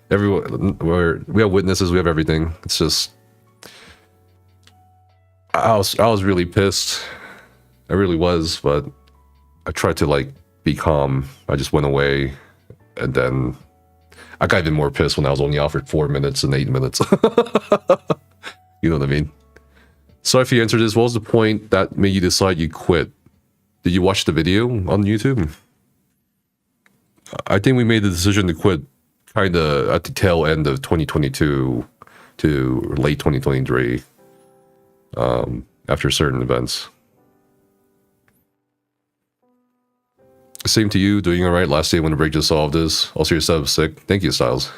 we have witnesses. We have everything. It's just, I was really pissed. I really was, but I tried to like be calm. I just went away, and then I got even more pissed when I was only offered 4 minutes and 8 minutes. You know what I mean? Sorry if you answered this. What was the point that made you decide you quit? Did you watch the video on YouTube? I think we made the decision to quit kind of at the tail end of 2022 to late 2023 after certain events. Same to you, doing all right. Last day when the break just solved this. Also, your sub sick. Thank you, Styles.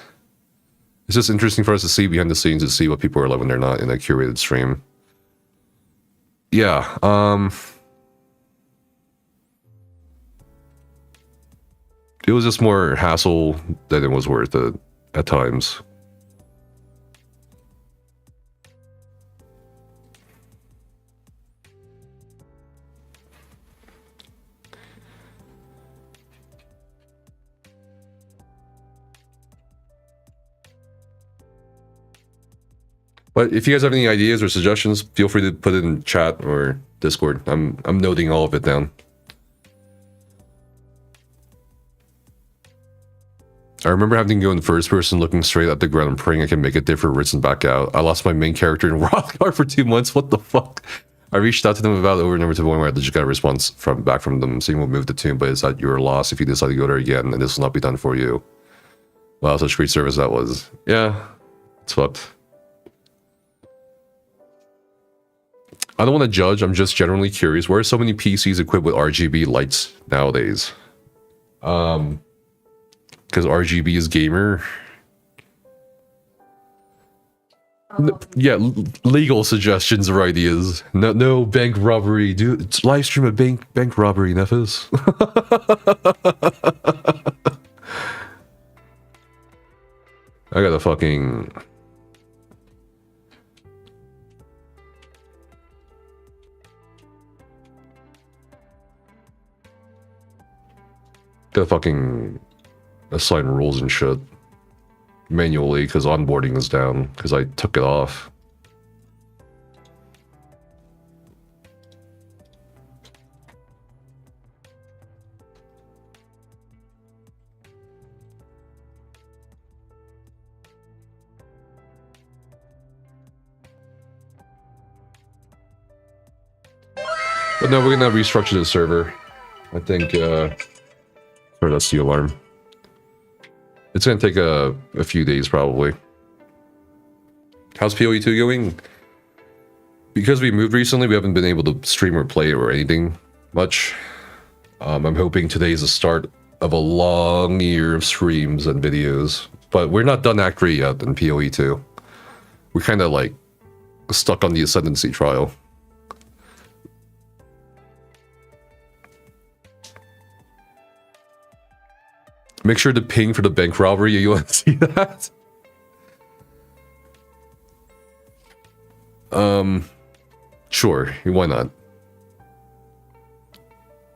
It's just interesting for us to see behind the scenes and see what people are like when they're not in a curated stream. Yeah, it was just more hassle than it was worth it at times. But if you guys have any ideas or suggestions, feel free to put it in chat or Discord. I'm noting all of it down. I remember having to go in first person, looking straight at the ground and praying I can make it different, rinse and back out. I lost my main character in Rothgar for 2 months. What the fuck? I reached out to them about it over and over to the point where I just got a response back from them saying we'll move the tomb, but it's at your loss if you decide to go there again, and this will not be done for you. Wow, such great service that was. Yeah, it's fucked. I don't want to judge, I'm just generally curious. Why are so many PCs equipped with RGB lights nowadays? Because RGB is gamer. Yeah, legal suggestions or ideas. No bank robbery. Dude, live stream a bank robbery, Nefis. I gotta fucking... gotta fucking assign rules and shit manually because onboarding is down because I took it off. But no, we're gonna restructure the server. I think, sorry, that's the alarm. It's gonna take a few days probably. How's PoE2 going? Because we moved recently, we haven't been able to stream or play or anything much. I'm hoping today is the start of a long year of streams and videos. But we're not done Act 3 yet in PoE2. We're kind of like stuck on the Ascendancy trial. Make sure to ping for the bank robbery. You want to see that? Sure. Why not?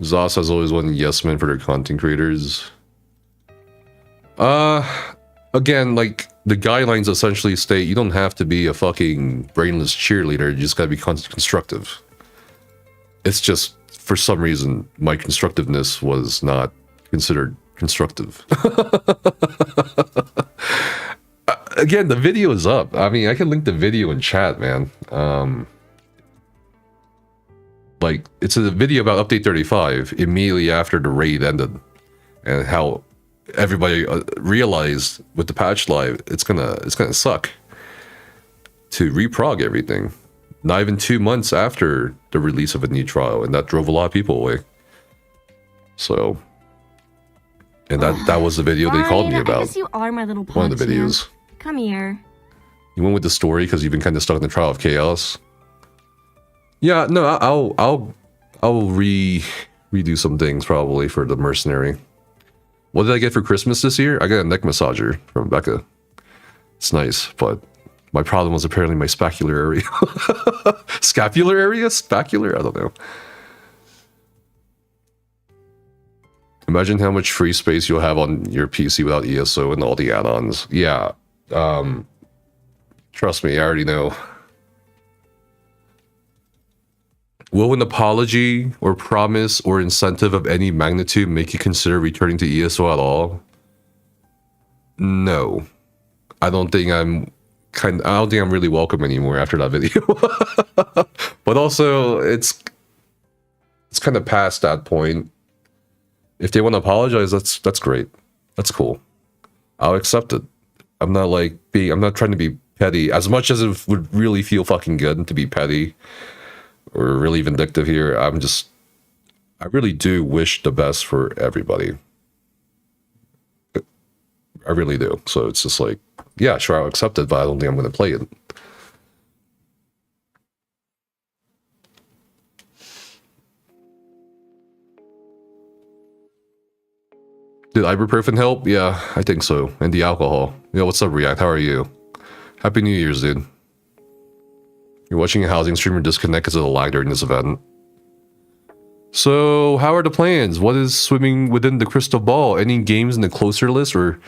Zos has always wanted yes men for their content creators. Again, like, the guidelines essentially state you don't have to be a fucking brainless cheerleader. You just gotta be constructive. It's just for some reason, my constructiveness was not considered constructive. Again, the video is up. I mean, I can link the video in chat, man. Like, it's a video about Update 35 immediately after the raid ended, and how everybody realized with the patch live, it's gonna suck to reprog everything. Not even 2 months after the release of a new trial, and that drove a lot of people away. So, and that was the video they called me about. I guess you are my little one of the videos. Champ. Come here. You went with the story because you've been kind of stuck in the trial of chaos. Yeah, no, I'll redo some things probably for the mercenary. What did I get for Christmas this year? I got a neck massager from Becca. It's nice, but my problem was apparently my scapular area. Scapular area? Scapular? I don't know. Imagine how much free space you'll have on your PC without ESO and all the add-ons. Yeah. Trust me, I already know. Will an apology or promise or incentive of any magnitude make you consider returning to ESO at all? No. I don't think I'm really welcome anymore after that video. But also, it's kind of past that point. If they want to apologize, that's great. That's cool. I'll accept it. I'm not trying to be petty. As much as it would really feel fucking good to be petty or really vindictive here, I really do wish the best for everybody. I really do. So it's just like, yeah, sure, I'll accept it, but I don't think I'm going to play it. Did ibuprofen help? Yeah, I think so. And the alcohol. Yo, what's up, React? How are you? Happy New Year's, dude. You're watching a housing streamer disconnect because of the lag during this event. So, how are the plans? What is swimming within the crystal ball? Any games in the closer list, or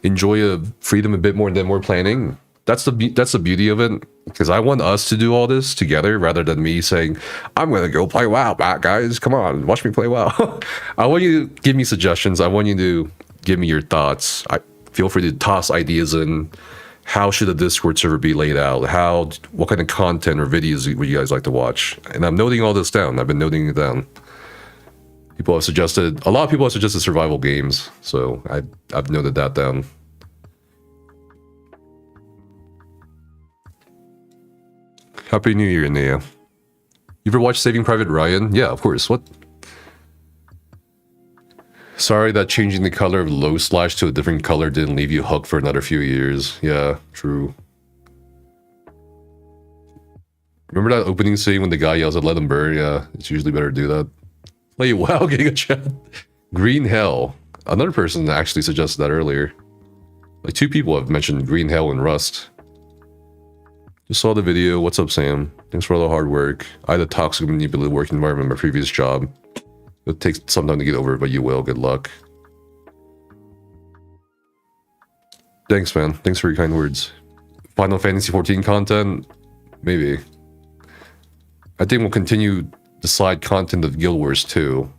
enjoy a freedom a bit more than more planning? That's the beauty of it, because I want us to do all this together rather than me saying, I'm going to go play WoW, guys. Come on, watch me play WoW. I want you to give me suggestions. I want you to give me your thoughts. Feel free to toss ideas in. How should a Discord server be laid out? What kind of content or videos would you guys like to watch? And I'm noting all this down. I've been noting it down. A lot of people have suggested survival games, so I've noted that down. Happy New Year, Nea. You ever watched Saving Private Ryan? Yeah, of course. What? Sorry that changing the color of low slash to a different color didn't leave you hooked for another few years. Yeah, true. Remember that opening scene when the guy yells at let him burn? Yeah, it's usually better to do that. Play WoW, getting a chat. Green Hell. Another person actually suggested that earlier. Like 2 people have mentioned Green Hell and Rust. Just saw the video. What's up, Sam? Thanks for all the hard work. I had a toxic manipulative work environment in my previous job. It'll take some time to get over it, but you will. Good luck. Thanks, man. Thanks for your kind words. Final Fantasy 14 content? Maybe. I think we'll continue the side content of Guild Wars 2.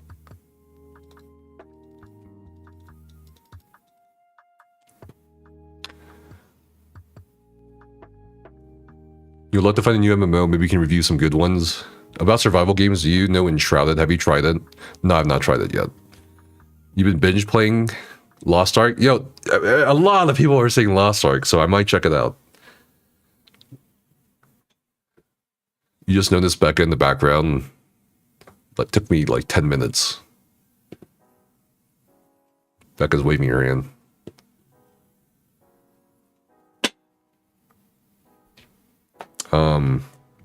You'll love to find a new MMO. Maybe we can review some good ones. About survival games, do you know Enshrouded? Have you tried it? No, I've not tried it yet. You've been binge playing Lost Ark? Yo, a lot of people are saying Lost Ark, so I might check it out. You just noticed Becca in the background. That took me like 10 minutes. Becca's waving her hand.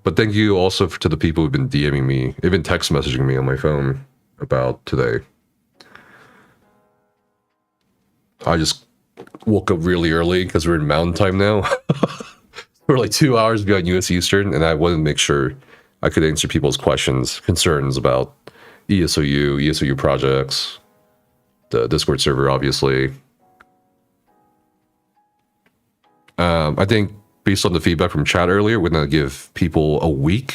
But thank you also to the people who've been DMing me, even text messaging me on my phone about today. I just woke up really early because we're in mountain time now. We're like 2 hours behind US Eastern, and I wanted to make sure I could answer people's questions, concerns about ESOU projects, the Discord server, obviously. I think based on the feedback from chat earlier, we're going to give people a week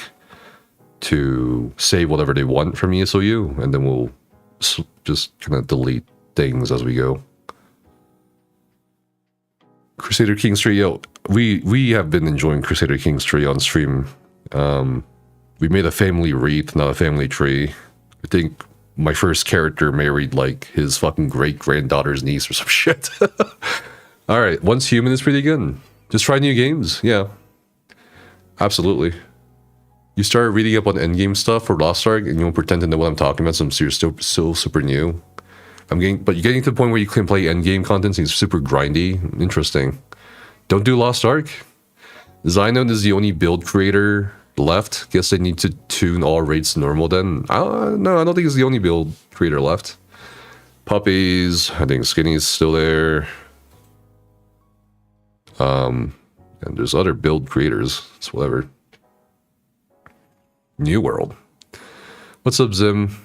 to save whatever they want from ESOU, and then we'll just kind of delete things as we go. Crusader Kings 3, yo, we have been enjoying Crusader Kings 3 on stream. We made a family wreath, not a family tree. I think my first character married like his fucking great-granddaughter's niece or some shit. Alright, Once Human is pretty good. Just try new games, yeah. Absolutely. You start reading up on endgame stuff for Lost Ark and you won't pretend to know what I'm talking about since you're still super new. But you're getting to the point where you can play endgame content and it's super grindy. Interesting. Don't do Lost Ark. Xynon is the only build creator left. Guess they need to tune all raids to normal then. No, I don't think it's the only build creator left. Puppies, I think Skinny's still there. And there's other build creators. It's whatever. New World. What's up, Zim?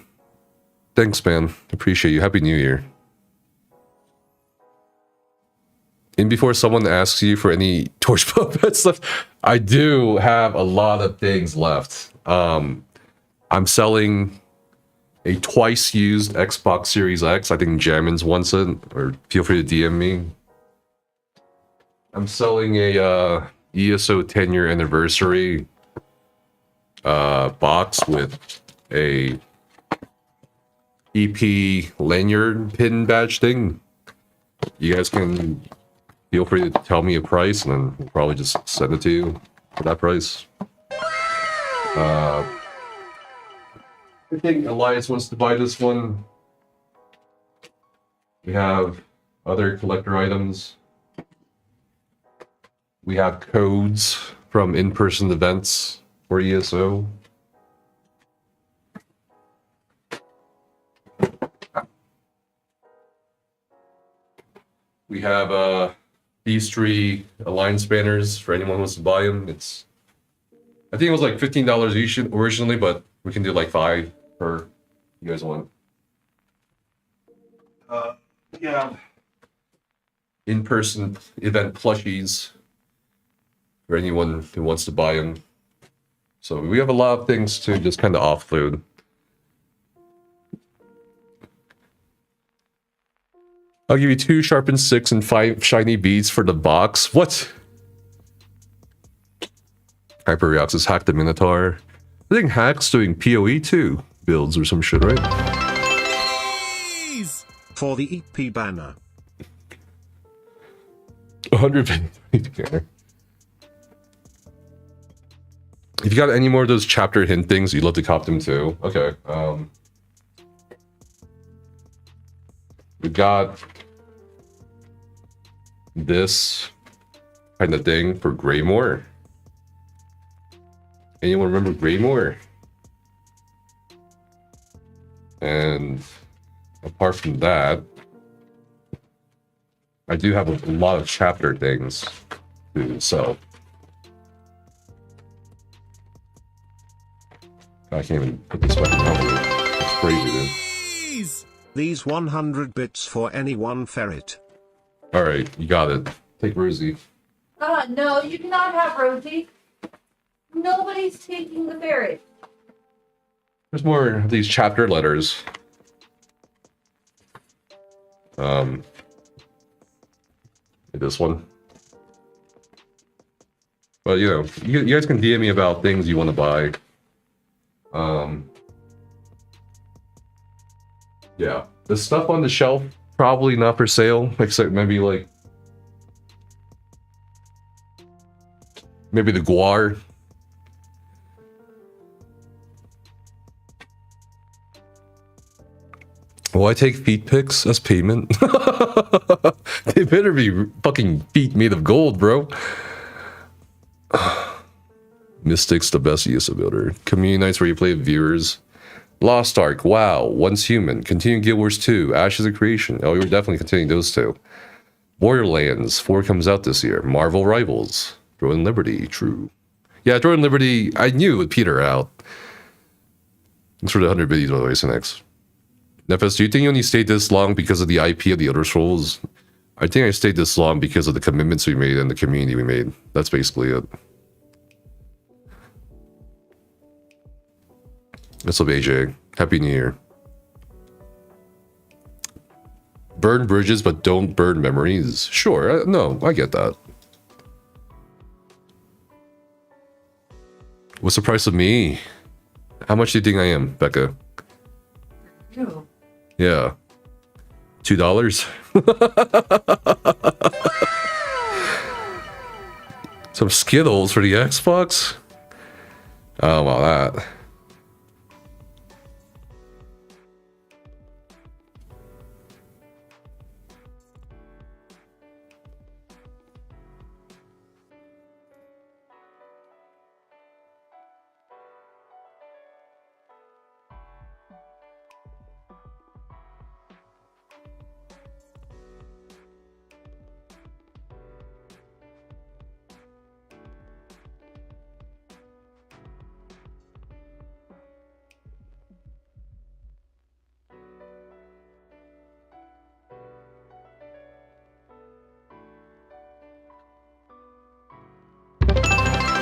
Thanks, man. Appreciate you. Happy New Year. And before someone asks you for any torch puppets left, I do have a lot of things left. I'm selling a twice used Xbox Series X. I think Jammins wants it, or feel free to DM me. I'm selling a ESO 10-year anniversary box with a EP lanyard pin badge thing. You guys can feel free to tell me a price and then we'll probably just send it to you for that price. I think Elias wants to buy this one. We have other collector items. We have codes from in-person events for ESO. We have these 3 Alliance banners for anyone who wants to buy them. I think it was like $15 each originally, but we can do like 5 per you guys want. Yeah. In-person event plushies for anyone who wants to buy them. So we have a lot of things to just kind of offload. I'll give you 2 sharpened sticks and 5 shiny beads for the box. What? Hyperreax Hack the Minotaur. I think Hack's doing PoE 2 builds or some shit, right? For the EP banner. 150. If you got any more of those chapter hint things, you'd love to cop them too. Okay. We got this kind of thing for Greymore. Anyone remember Greymore? And apart from that, I do have a lot of chapter things to sell. I can't even put this fucking cover. It's crazy, dude. These 100 bits for any one ferret. Alright, you got it. Take Rosie. No, you cannot have Rosie. Nobody's taking the ferret. There's more of these chapter letters. This one. But you know, you guys can DM me about things you want to buy. Yeah, the stuff on the shelf probably not for sale, except maybe like the guar. Will I take feet pics as payment? They better be fucking feet made of gold, bro. Mystic's the best ESO builder. Community nights where you play with viewers. Lost Ark, WoW, Once Human, continue Guild Wars 2, Ashes of Creation. Oh, you're definitely continuing those two. Borderlands 4 comes out this year. Marvel Rivals. Droid Liberty, true. Yeah, Droid Liberty, I knew it would peter out. Thanks for the 100 videos, by the way, Sinex. Nefes, do you think you only stayed this long because of the IP of the Elder Scrolls? I think I stayed this long because of the commitments we made and the community we made. That's basically it. What's up, AJ? Happy New Year. Burn bridges, but don't burn memories. Sure, no, I get that. What's the price of me? How much do you think I am, Becca? You. Yeah. $2? Some Skittles for the Xbox? Oh, well, that.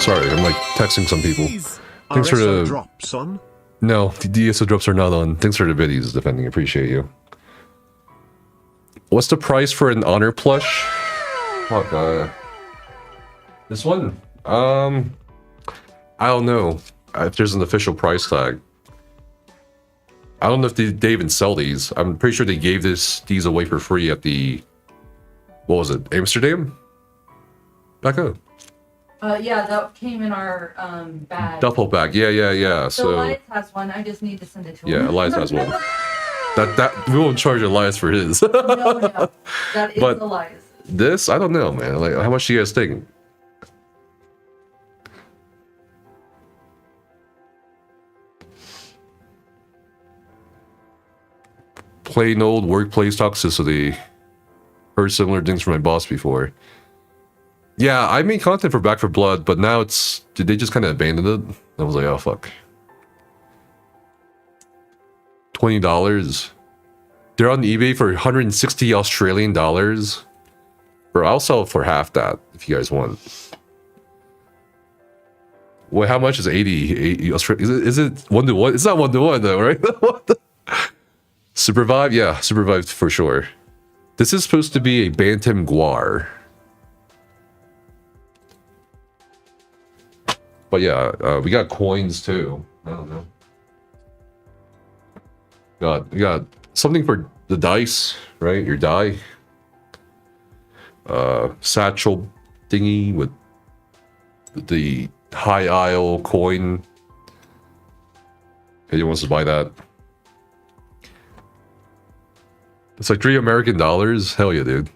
Sorry, I'm like texting some people. Thanks for the drops on. No, the DSO drops are not on. Thanks for the biddies, defending. Appreciate you. What's the price for an honor plush? Fuck, this one? I don't know if there's an official price tag. I don't know if they even sell these. I'm pretty sure they gave these away for free at the, what was it, Amsterdam? Becca? Yeah, that came in our bag. Duffel bag. Yeah. So Elias has one. I just need to send it to him. yeah, Elias has one. That we won't charge Elias for his. No. That is But Elias. this, I don't know, man. Like, how much do you guys think? Plain old workplace toxicity. Heard similar things from my boss before. Yeah, I made content for Back for Blood, but now did they just kind of abandon it? I was like, oh fuck. $20. They're on eBay for 160 Australian dollars. Bro, I'll sell it for half that if you guys want. Wait, how much is 80 Australian? Is it 1-to-1? It's not 1-to-1 though, right? Supervive? Yeah, Supervive for sure. This is supposed to be a Bantam Guar. But yeah, we got coins too. I don't know. We got something for the dice, right? Your die. Satchel thingy with the high isle coin. Anyone wants to buy that? It's like $3 American. Hell yeah, dude.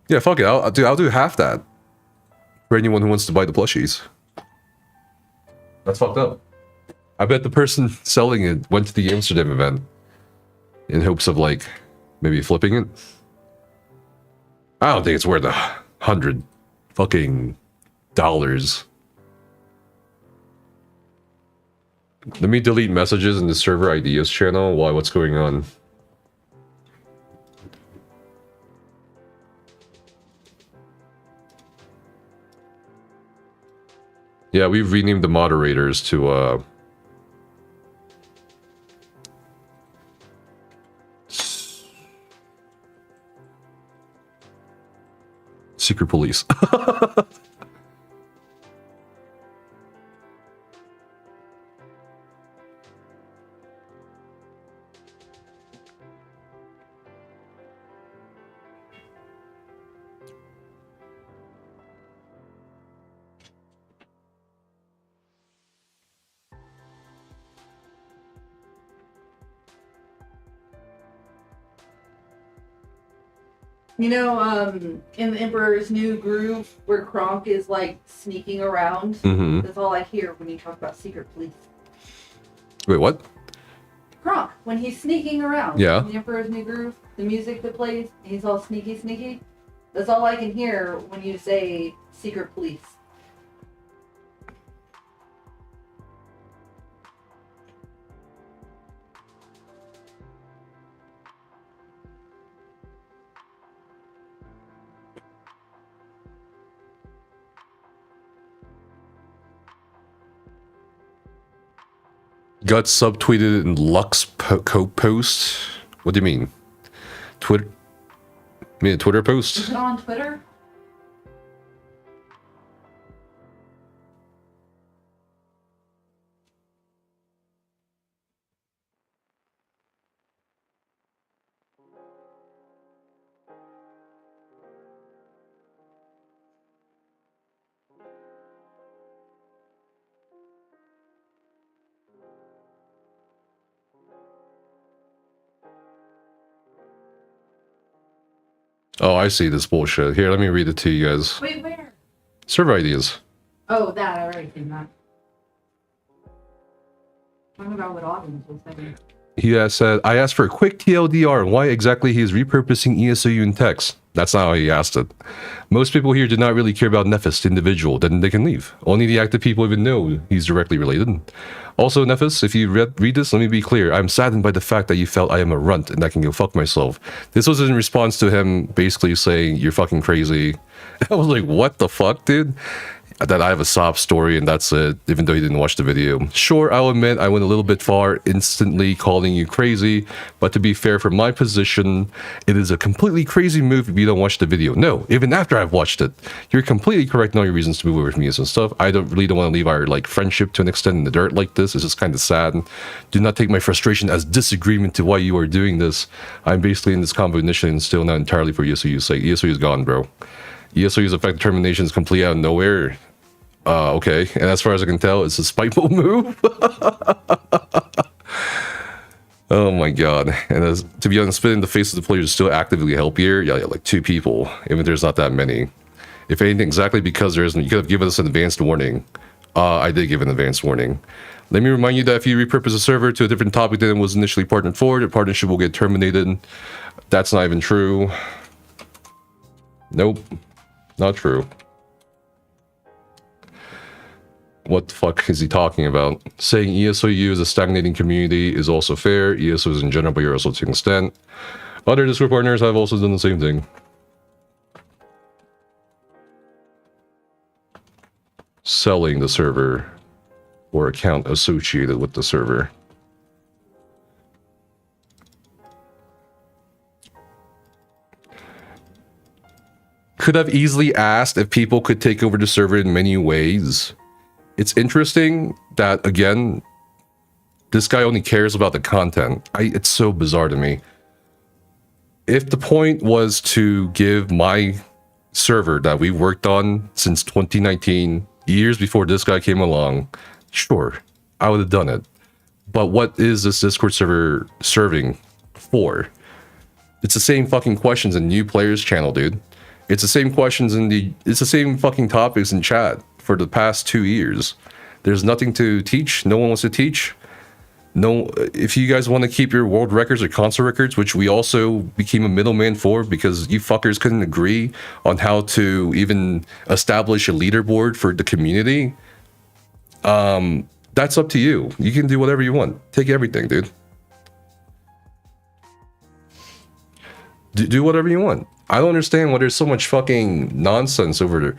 Yeah, fuck it. I'll do half that. For anyone who wants to buy the plushies. That's fucked up. I bet the person selling it went to the Amsterdam event in hopes of like maybe flipping it. I don't think it's worth $100 fucking dollars. Let me delete messages in the server ideas channel. Why? What's going on? Yeah, we've renamed the moderators to Secret Police. You know, in the Emperor's New Groove, where Kronk is like sneaking around, that's all I hear when you talk about secret police. Wait, what? Kronk, when he's sneaking around Yeah. in the Emperor's New Groove, the music that plays, he's all sneaky. That's all I can hear when you say secret police. got subtweeted in Lux post. What do you mean? Twitter? You mean a Twitter post? Is it on Twitter? Oh, I see this bullshit. Here, let me read it to you guys. Wait, where? Server ideas. Oh, that, I already seen that. Talking about what audience was saying. He has said, I asked for a quick TLDR on why exactly he is repurposing ESOU in text. That's not how he asked it. Most people here do not really care about Nephis, the individual, then they can leave. Only the active people even know he's directly related. Also, Nephis, if you read this, let me be clear. I'm saddened by the fact that you felt I am a runt and I can go fuck myself. This was in response to him basically saying, you're fucking crazy. I was like, what the fuck, dude? That I have a sob story and that's it, even though he didn't watch the video. Sure, I'll admit I went a little bit far, instantly calling you crazy, but to be fair, from my position, it is a completely crazy move if you don't watch the video. No, even after I've watched it. You're completely correct in all your reasons to move away from me and stuff. I really don't want to leave our friendship to an extent in the dirt like this. It's just kind of sad. Do not take my frustration as disagreement to why you are doing this. I'm basically in this convo initially and still not entirely for ESOU's sake. ESOU is gone, bro. ESOU's effective termination is complete out of nowhere. Okay, and as far as I can tell, it's a spiteful move. Oh my god. And to be honest, spit in the face of the players is still actively help here. Yeah, like 2 people, even if there's not that many. If anything, exactly because there isn't, you could have given us an advanced warning. I did give an advanced warning. Let me remind you that if you repurpose a server to a different topic than it was initially partnered for, the partnership will get terminated. That's not even true. Nope, not true. What the fuck is he talking about? Saying ESOU is a stagnating community is also fair. ESOs in general, but you're also to an extent. Other Discord partners have also done the same thing. Selling the server or account associated with the server. Could have easily asked if people could take over the server in many ways. It's interesting that, again, this guy only cares about the content. It's so bizarre to me. If the point was to give my server that we worked on since 2019, years before this guy came along, sure, I would have done it. But what is this Discord server serving for? It's the same fucking questions in new players channel, dude. It's the same questions it's the same fucking topics in chat for the past 2 years. There's nothing to teach. No one wants to teach. No, if you guys want to keep your world records or console records, which we also became a middleman for because you fuckers couldn't agree on how to even establish a leaderboard for the community, that's up to you. You can do whatever you want. Take everything, dude. Do whatever you want. I don't understand why there's so much fucking nonsense over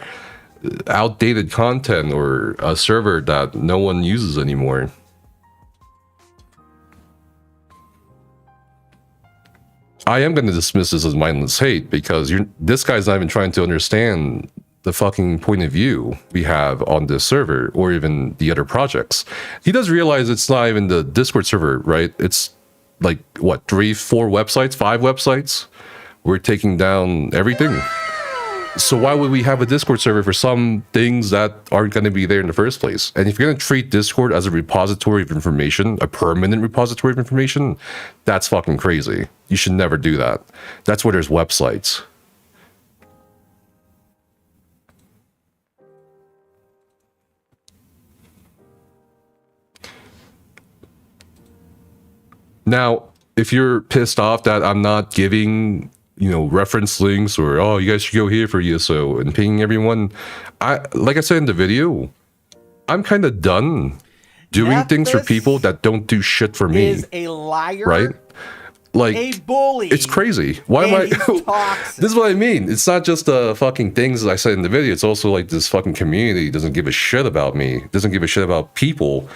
outdated content or a server that no one uses anymore. I am going to dismiss this as mindless hate because this guy's not even trying to understand the fucking point of view we have on this server or even the other projects. He does realize it's not even the Discord server, right? It's like, what, 3, 4 websites, 5 websites? We're taking down everything. So why would we have a Discord server for some things that aren't going to be there in the first place? And if you're going to treat Discord as a repository of information, a permanent repository of information, that's fucking crazy. You should never do that. That's where there's websites. Now, if you're pissed off that I'm not giving, reference links or, oh, you guys should go here for ESO and pinging everyone, like I said in the video, I'm kind of done doing things for people that don't do shit for me. Is a liar, right? Like a bully. It's crazy. Why am I? This is what I mean. It's not just the fucking things I said in the video. It's also like this fucking community doesn't give a shit about me. Doesn't give a shit about people.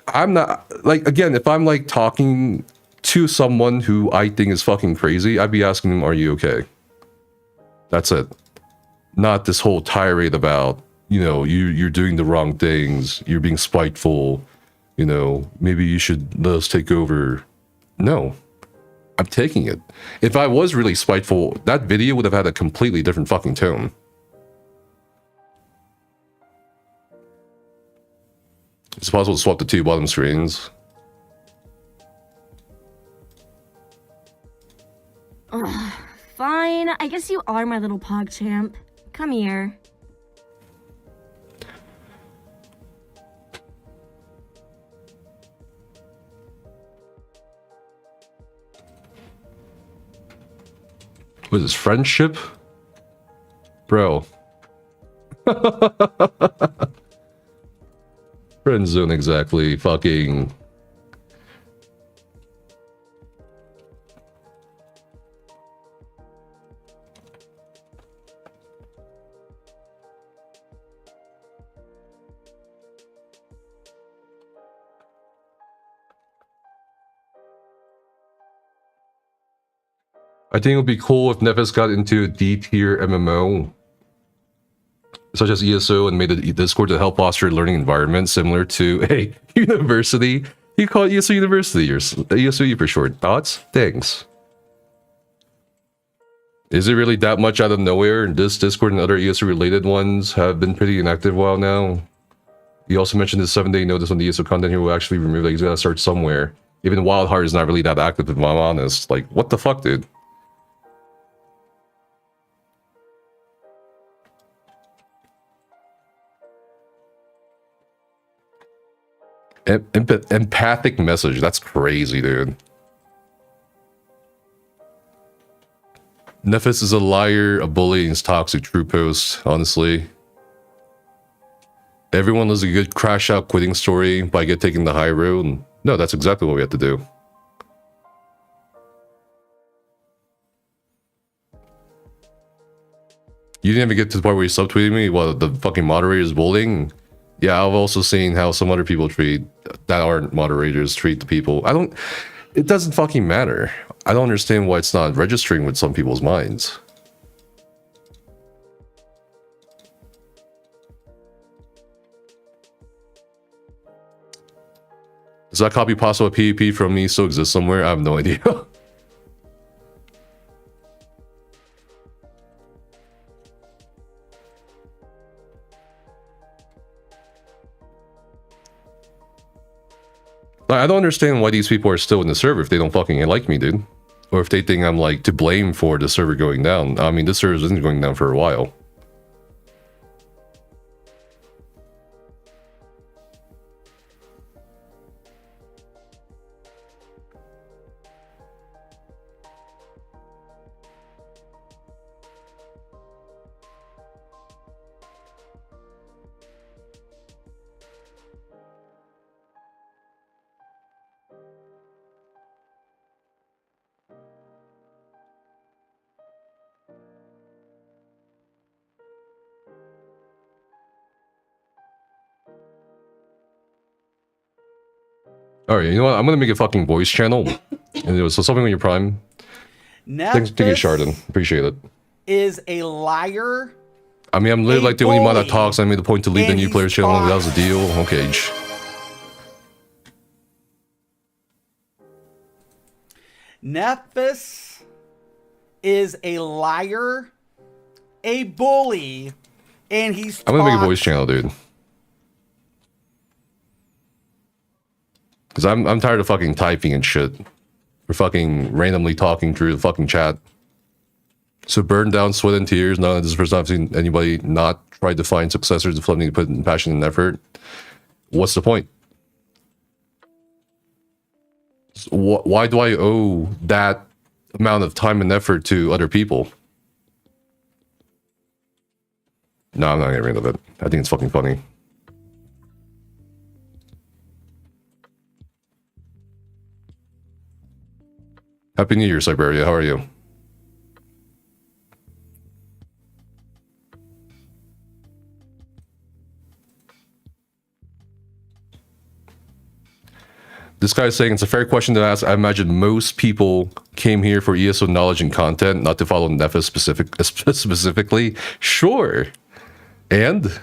I'm not like, again, if I'm like talking to someone who I think is fucking crazy, I'd be asking them, are you okay? That's it. Not this whole tirade about, you know, you're doing the wrong things, you're being spiteful, you know, maybe you should let us take over. No, I'm taking it. If I was really spiteful, that video would have had a completely different fucking tone. It's possible to swap the two bottom screens. Ugh, fine, I guess you are my little PogChamp. Come here. What is this, friendship? Bro. Friend zone exactly, fucking... I think it would be cool if Nevis got into a D-tier MMO, such as ESO, and made a Discord to help foster a learning environment similar to a university. You call it ESO University, or ESO for short. Thoughts? Thanks. Is it really that much out of nowhere? This Discord and other ESO-related ones have been pretty inactive a while now. You also mentioned the 7-day notice on the ESO content here will actually remove that. He's gotta start somewhere. Even Wildheart is not really that active, if I'm honest. Like, what the fuck, dude? Empathic message. That's crazy, dude. Nephis is a liar, a bully, and is toxic. True post, honestly. Everyone loves a good crash out quitting story by taking the high road. No, that's exactly what we have to do. You didn't even get to the part where you subtweeted me while the fucking moderator is bullying. Yeah, I've also seen how some other people that aren't moderators treat the people. It doesn't fucking matter. I don't understand why it's not registering with some people's minds. Does that copy pasta with PvP from me still exist somewhere? I have no idea. I don't understand why these people are still in the server if they don't fucking like me, dude. Or if they think I'm like to blame for the server going down. I mean, this server isn't going down for a while. Alright, you know what? I'm gonna make a fucking voice channel. And it was so something on your Prime. Thank you, Chardon. Appreciate it. Is a liar. I mean, I'm literally like the only one that talks. I made the point to leave the new players channel. That was the deal. Okay. Nephis is a liar, a bully, and he's I'm gonna make a voice channel, dude. Because I'm tired of fucking typing and shit. Or fucking randomly talking through the fucking chat. So burn down, sweat and tears. None of this is the first time I've seen anybody not try to find successors to flooding to put in passion and effort. What's the point? So why do I owe that amount of time and effort to other people? No, I'm not getting rid of it. I think it's fucking funny. Happy New Year, Siberia. How are you? This guy's saying it's a fair question to ask. I imagine most people came here for ESO knowledge and content, not to follow Nepha specifically. Sure. And?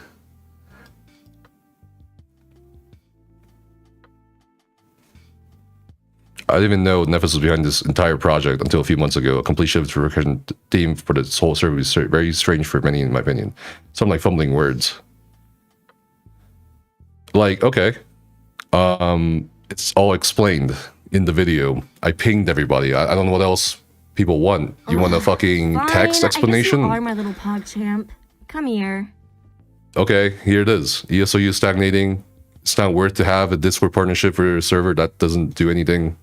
I didn't even know Nephis was behind this entire project until a few months ago. A complete shift for the theme for this whole server was very strange for many, in my opinion. So I'm like fumbling words. Like, okay. It's all explained in the video. I pinged everybody. I don't know what else people want. You want a fucking text explanation? I guess you are my little PogChamp. Come here. Okay, here it is. ESOU stagnating. It's not worth to have a Discord partnership for a server that doesn't do anything.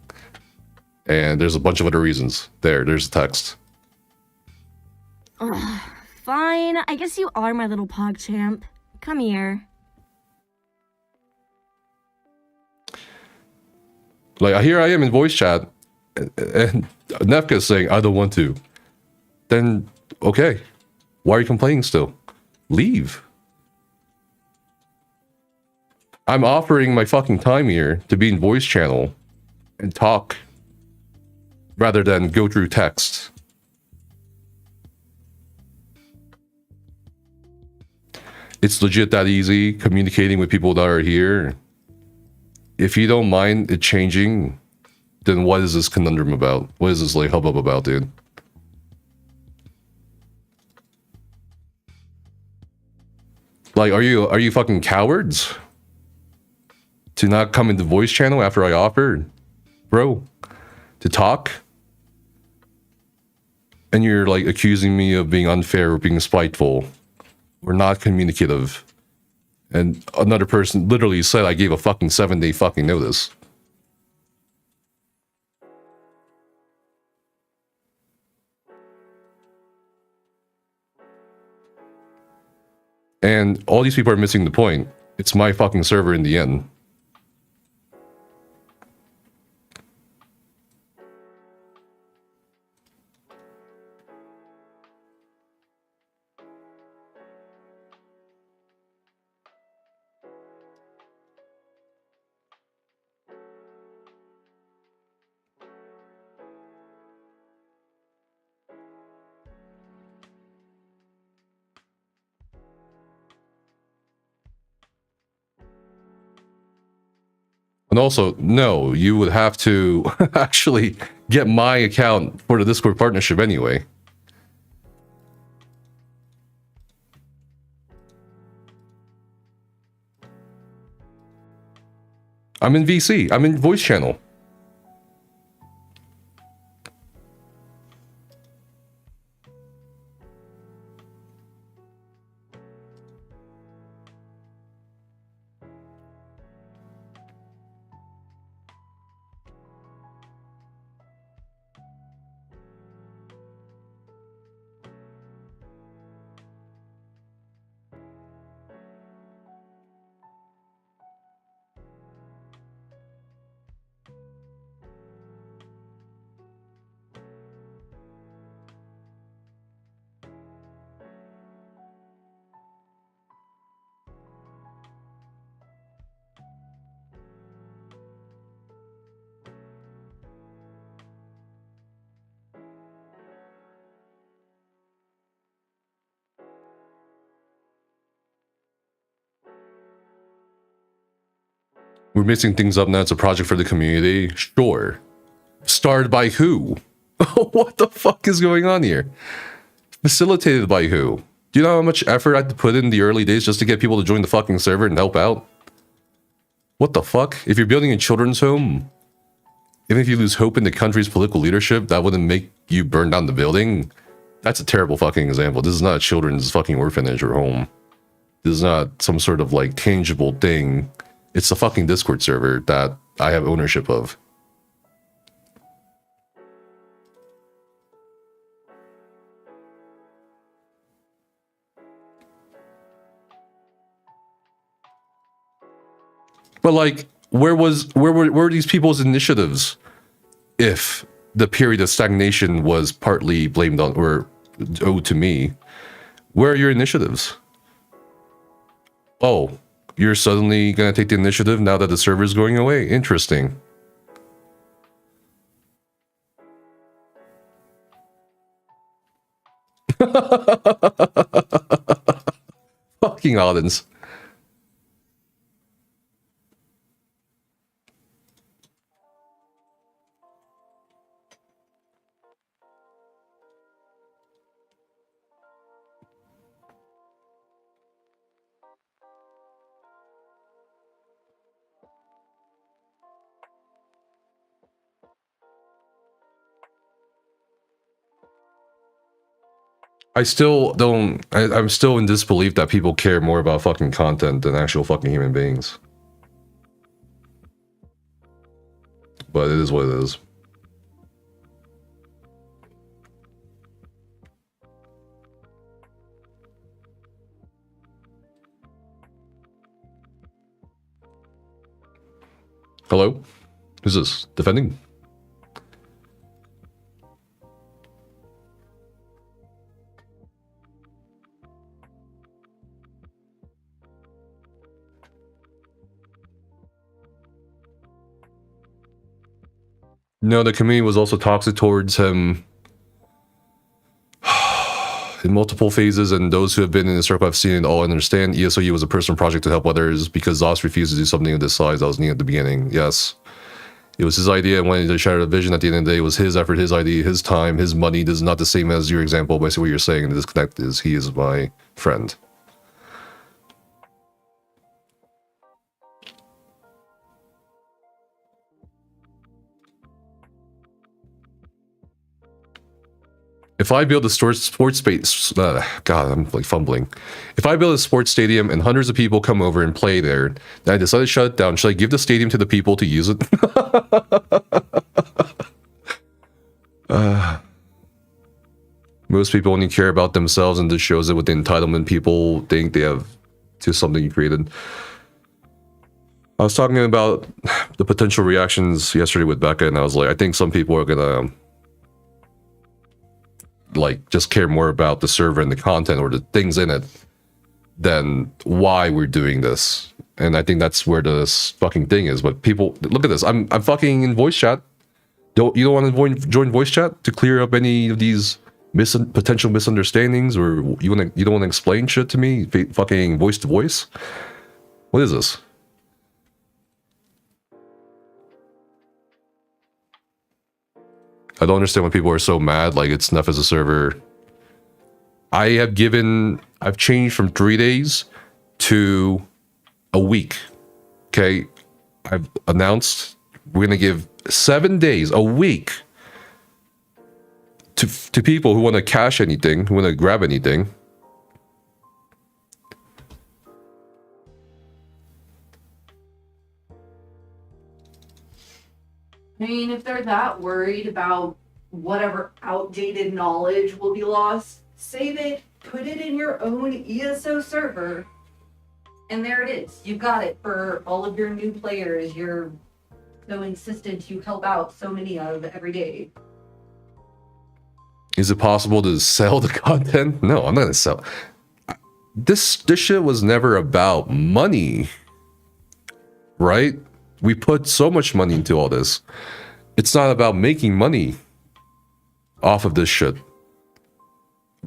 And there's a bunch of other reasons. There's the text. Fine. I guess you are my little PogChamp. Come here. Like, here I am in voice chat, and Nefka is saying, I don't want to. Then, okay. Why are you complaining still? Leave. I'm offering my fucking time here to be in voice channel and talk rather than go through text. It's legit that easy communicating with people that are here. If you don't mind it changing, then what is this conundrum about? What is this like hubbub about, dude? Like, are you fucking cowards? To not come into voice channel after I offered? Bro, to talk? And you're like accusing me of being unfair or being spiteful. Or not communicative. And another person literally said I gave a fucking 7-day fucking notice. And all these people are missing the point. It's my fucking server in the end. And also, no, you would have to actually get my account for the Discord partnership anyway. I'm in VC. I'm in voice channel. We're mixing things up now. It's a project for the community. Sure. Starred by who? What the fuck is going on here? Facilitated by who? Do you know how much effort I had to put in the early days just to get people to join the fucking server and help out? What the fuck? If you're building a children's home, even if you lose hope in the country's political leadership, that wouldn't make you burn down the building? That's a terrible fucking example. This is not a children's fucking orphanage or home. This is not some sort of like tangible thing. It's a fucking Discord server that I have ownership of. But like, where were these people's initiatives if the period of stagnation was partly blamed on or owed to me? Where are your initiatives? Oh, you're suddenly gonna take the initiative now that the server is going away? Interesting. Fucking Audens. I still don't. I'm still in disbelief that people care more about fucking content than actual fucking human beings. But it is what it is. Hello? Who's this? Defending? No, the community was also toxic towards him in multiple phases, and those who have been in the circle have seen it all understand. ESOU was a personal project to help others because Zoss refused to do something of this size that was needed at the beginning. Yes. It was his idea and wanted to shatter the vision. At the end of the day, it was his effort, his idea, his time, his money. This is not the same as your example. Basically, what you're saying, the disconnect is he is my friend. If I build a sports space, God, I'm like fumbling. If I build a sports stadium and hundreds of people come over and play there, then I decide to shut it down, should I give the stadium to the people to use it? Most people only care about themselves, and this shows that with the entitlement people think they have to something you created. I was talking about the potential reactions yesterday with Becca, and I was like, I think some people are gonna like just care more about the server and the content or the things in it than why we're doing this. And I think that's where this fucking thing is. But people, look at this. I'm fucking in voice chat. You don't want to join voice chat to clear up any of these potential misunderstandings, or you don't want to explain shit to me? Fucking voice to voice. What is this? I don't understand why people are so mad. Like it's enough as a server. I've changed from 3 days to a week. Okay. I've announced we're going to give 7 days, a week to people who want to cash anything, who want to grab anything. I mean, if they're that worried about whatever outdated knowledge will be lost, save it, put it in your own ESO server, and there it is. You've got it for all of your new players you're so insistent you help out so many of every day. Is it possible to sell the content? No, I'm not going to sell. This shit was never about money, right? We put so much money into all this. It's not about making money off of this shit.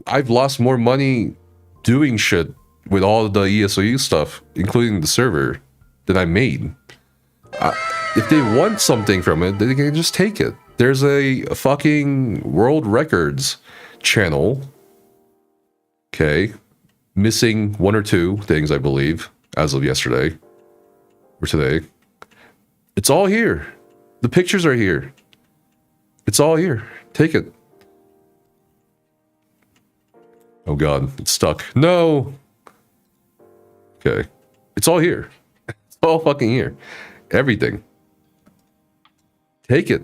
I've lost more money doing shit with all the ESOU stuff, including the server, than I made. If they want something from it, they can just take it. There's a fucking world records channel. Okay. Missing 1 or 2 things, I believe, as of yesterday or today. It's all here. The pictures are here. It's all here. Take it. Oh God, it's stuck. No. Okay. It's all here. It's all fucking here. Everything. Take it.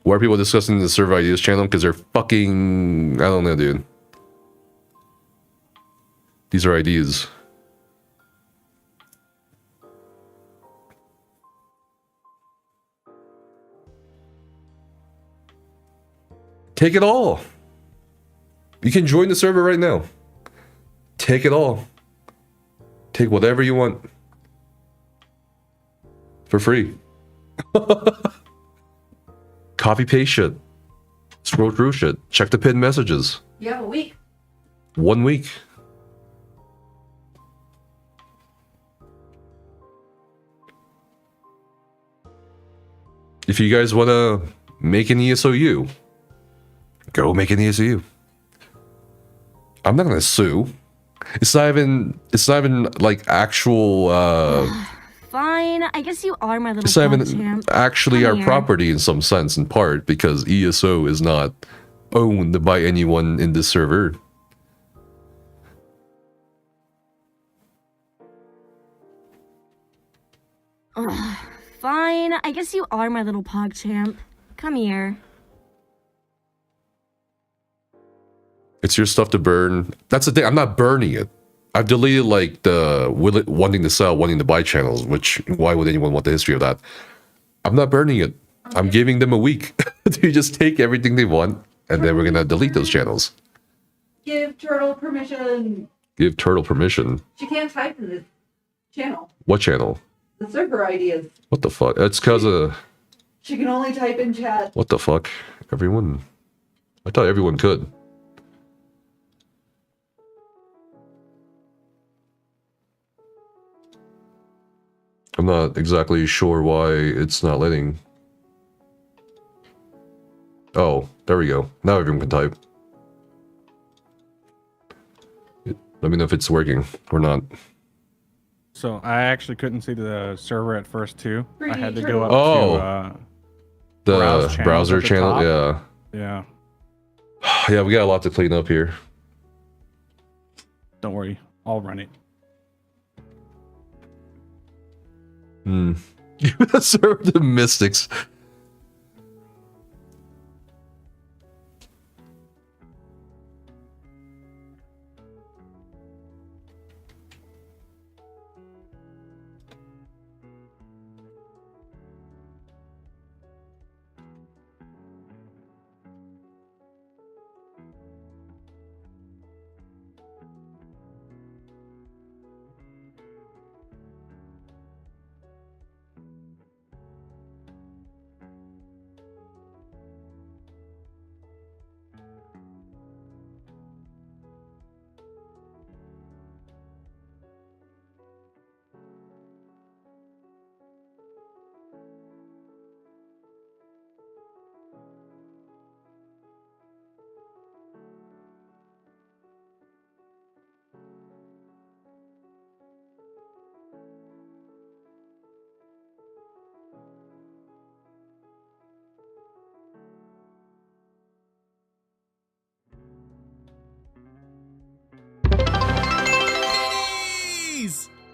Why are people discussing the server ideas channel? Because they're fucking... I don't know, dude. These are ideas. Take it all. You can join the server right now. Take it all. Take whatever you want. for free. Copy paste shit. Scroll through shit. Check the pinned messages. You have a week. 1 week. If you guys want to make an ESOU, go make an ESOU. I'm not gonna sue. It's not even like actual Fine, I guess you are my little it's not pog even champ. actually Come our here. property in some sense, in part, because ESO is not owned by anyone in this server. Fine, I guess you are my little pog champ. Come here. It's your stuff to burn. That's the thing. I'm not burning it. I've deleted like the wanting to sell, wanting to buy channels, which why would anyone want the history of that? I'm not burning it. I'm giving them a week to just take everything they want, and then we're gonna delete those channels. Give Turtle permission. Give Turtle permission. She can't type in this channel. What channel? The server ID is. What the fuck? It's because of... She can only type in chat. What the fuck? Everyone... I thought everyone could. I'm not exactly sure why it's not letting. Oh, there we go. Now everyone can type. Let me know if it's working or not. So I actually couldn't see the server at first too. I had to go up Oh. to The browser at the channel, top. yeah. Yeah. Yeah, we got a lot to clean up here. Don't worry, I'll run it. Serve the Mystics.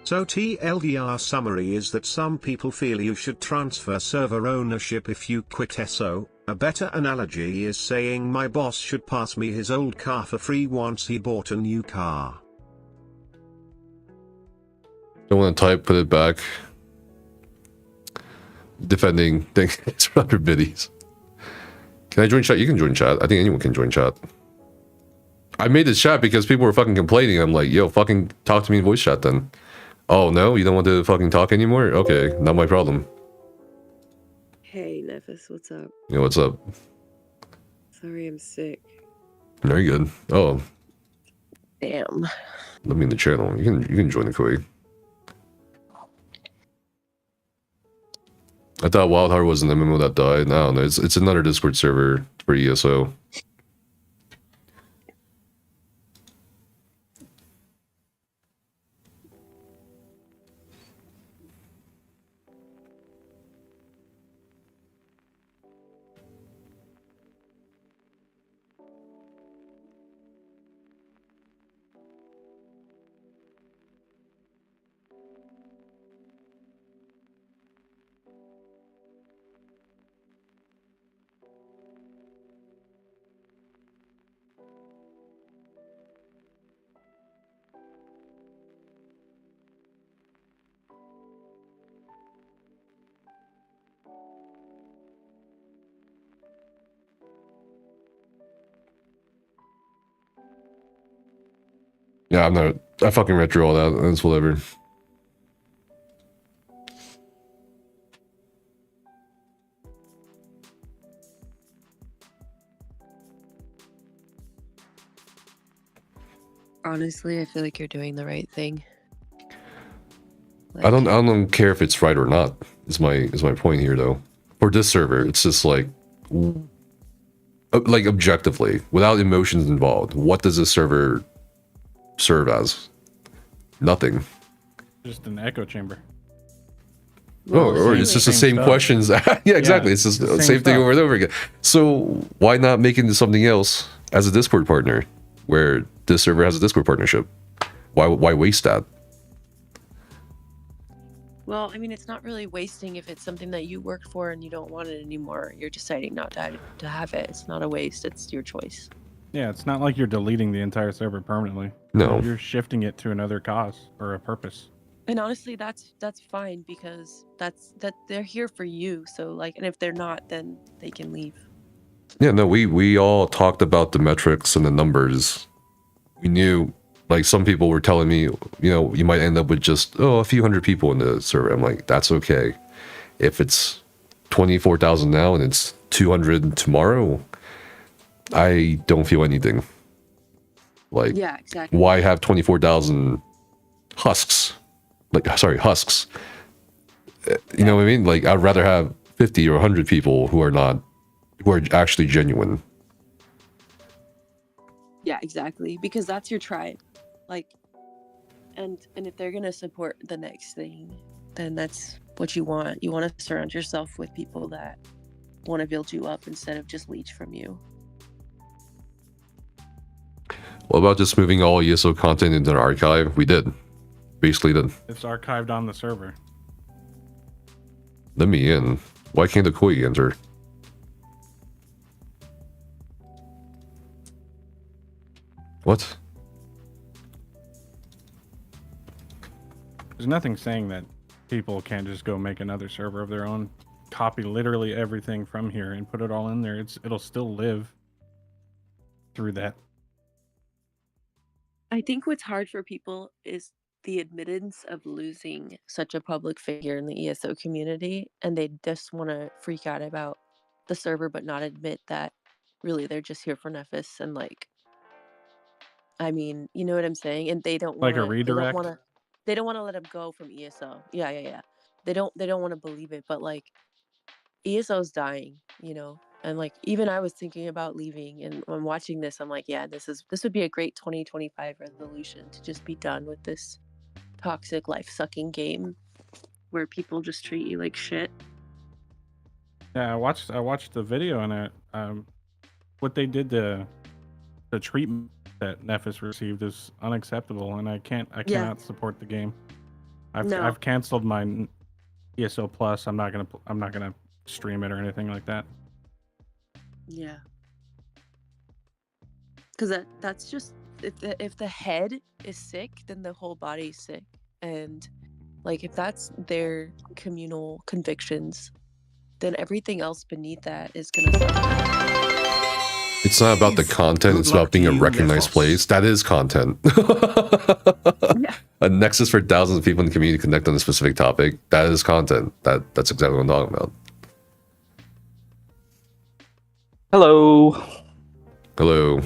So TLDR summary is that some people feel you should transfer server ownership if you quit SO. A better analogy is saying my boss should pass me his old car for free once he bought a new car. Don't want to type, put it back. Defending things for other biddies. Can I join chat? You can join chat. I think anyone can join chat. I made this chat because people were fucking complaining. I'm like, yo, fucking talk to me in voice chat then. Oh, no? You don't want to fucking talk anymore? Okay, not my problem. Hey, Nevis, what's up? Yeah, what's up? Sorry, I'm sick. Very good. Oh, Damn. let me in the channel. You can join the Koi. I thought Wildheart was an MMO that died. No, no, it's another Discord server for ESO. Yeah, I'm not. I fucking read through all that. That's whatever. Honestly, I feel like you're doing the right thing. I don't care if it's right or not. Is my point here though. For this server, it's just like objectively, without emotions involved, what does this server serve as? Nothing. Just an echo chamber. Or it's just the same questions. Yeah, exactly. It's just the same thing over and over again. So why not make it into something else as a Discord partner, where this server has a Discord partnership? Why waste that? Well, I mean, it's not really wasting if it's something that you worked for and you don't want it anymore. You're deciding not to have it. It's not a waste. It's your choice. Yeah, it's not like you're deleting the entire server permanently. No. You're shifting it to another cause or a purpose. And honestly, that's fine, because that they're here for you. So like, and if they're not, then they can leave. Yeah, no, we all talked about the metrics and the numbers. We knew, like, some people were telling me, you might end up with just a few hundred people in the server. I'm like, that's okay. If it's 24,000 now and it's 200 tomorrow, I don't feel anything. Like, yeah, exactly. Why have 24,000 husks? Husks. You know what I mean? Like, I'd rather have 50 or 100 people who are actually genuine. Yeah, exactly. Because that's your tribe. Like, and if they're gonna support the next thing, then that's what you want. You want to surround yourself with people that want to build you up instead of just leech from you. What about just moving all ESO content into an archive? We did. Basically did. It's archived on the server. Let me in. Why can't the Koi enter? What? There's nothing saying that people can't just go make another server of their own, copy literally everything from here and put it all in there. It'll still live through that. I think what's hard for people is the admittance of losing such a public figure in the ESO community, and they just want to freak out about the server but not admit that really they're just here for Nephis, and like, I mean, you know what I'm saying? And they don't want like a redirect. They don't want to let him go from ESO. Yeah. They don't want to believe it, but like, ESO's dying, and like, even I was thinking about leaving, and when watching this, I'm like, yeah, this would be a great 2025 resolution to just be done with this toxic, life-sucking game where people just treat you like shit. Yeah, I watched the video on it. What they did to the treatment that Nephis received is unacceptable, and I cannot support the game. I've canceled my ESO Plus. I'm not gonna stream it or anything like that. Yeah, because that's just, if the head is sick, then the whole body's sick, and like, if that's their communal convictions, then everything else beneath that is gonna suffer. It's not about the content, it's about being a recognized place. That is content. Yeah. A nexus for thousands of people in the community to connect on a specific topic. That is content. That's exactly what I'm talking about. Hello. Hello.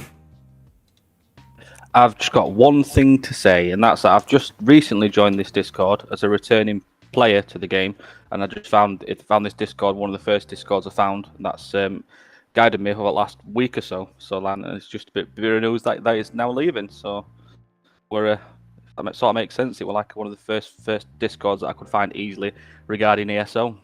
I've just got one thing to say, and that's that I've just recently joined this Discord as a returning player to the game, and I just found this Discord one of the first Discords I found, and that's guided me over the last week or so. So it's just a bit of news that is now leaving. So that sort of makes sense. It was like one of the first Discords that I could find easily regarding ESO.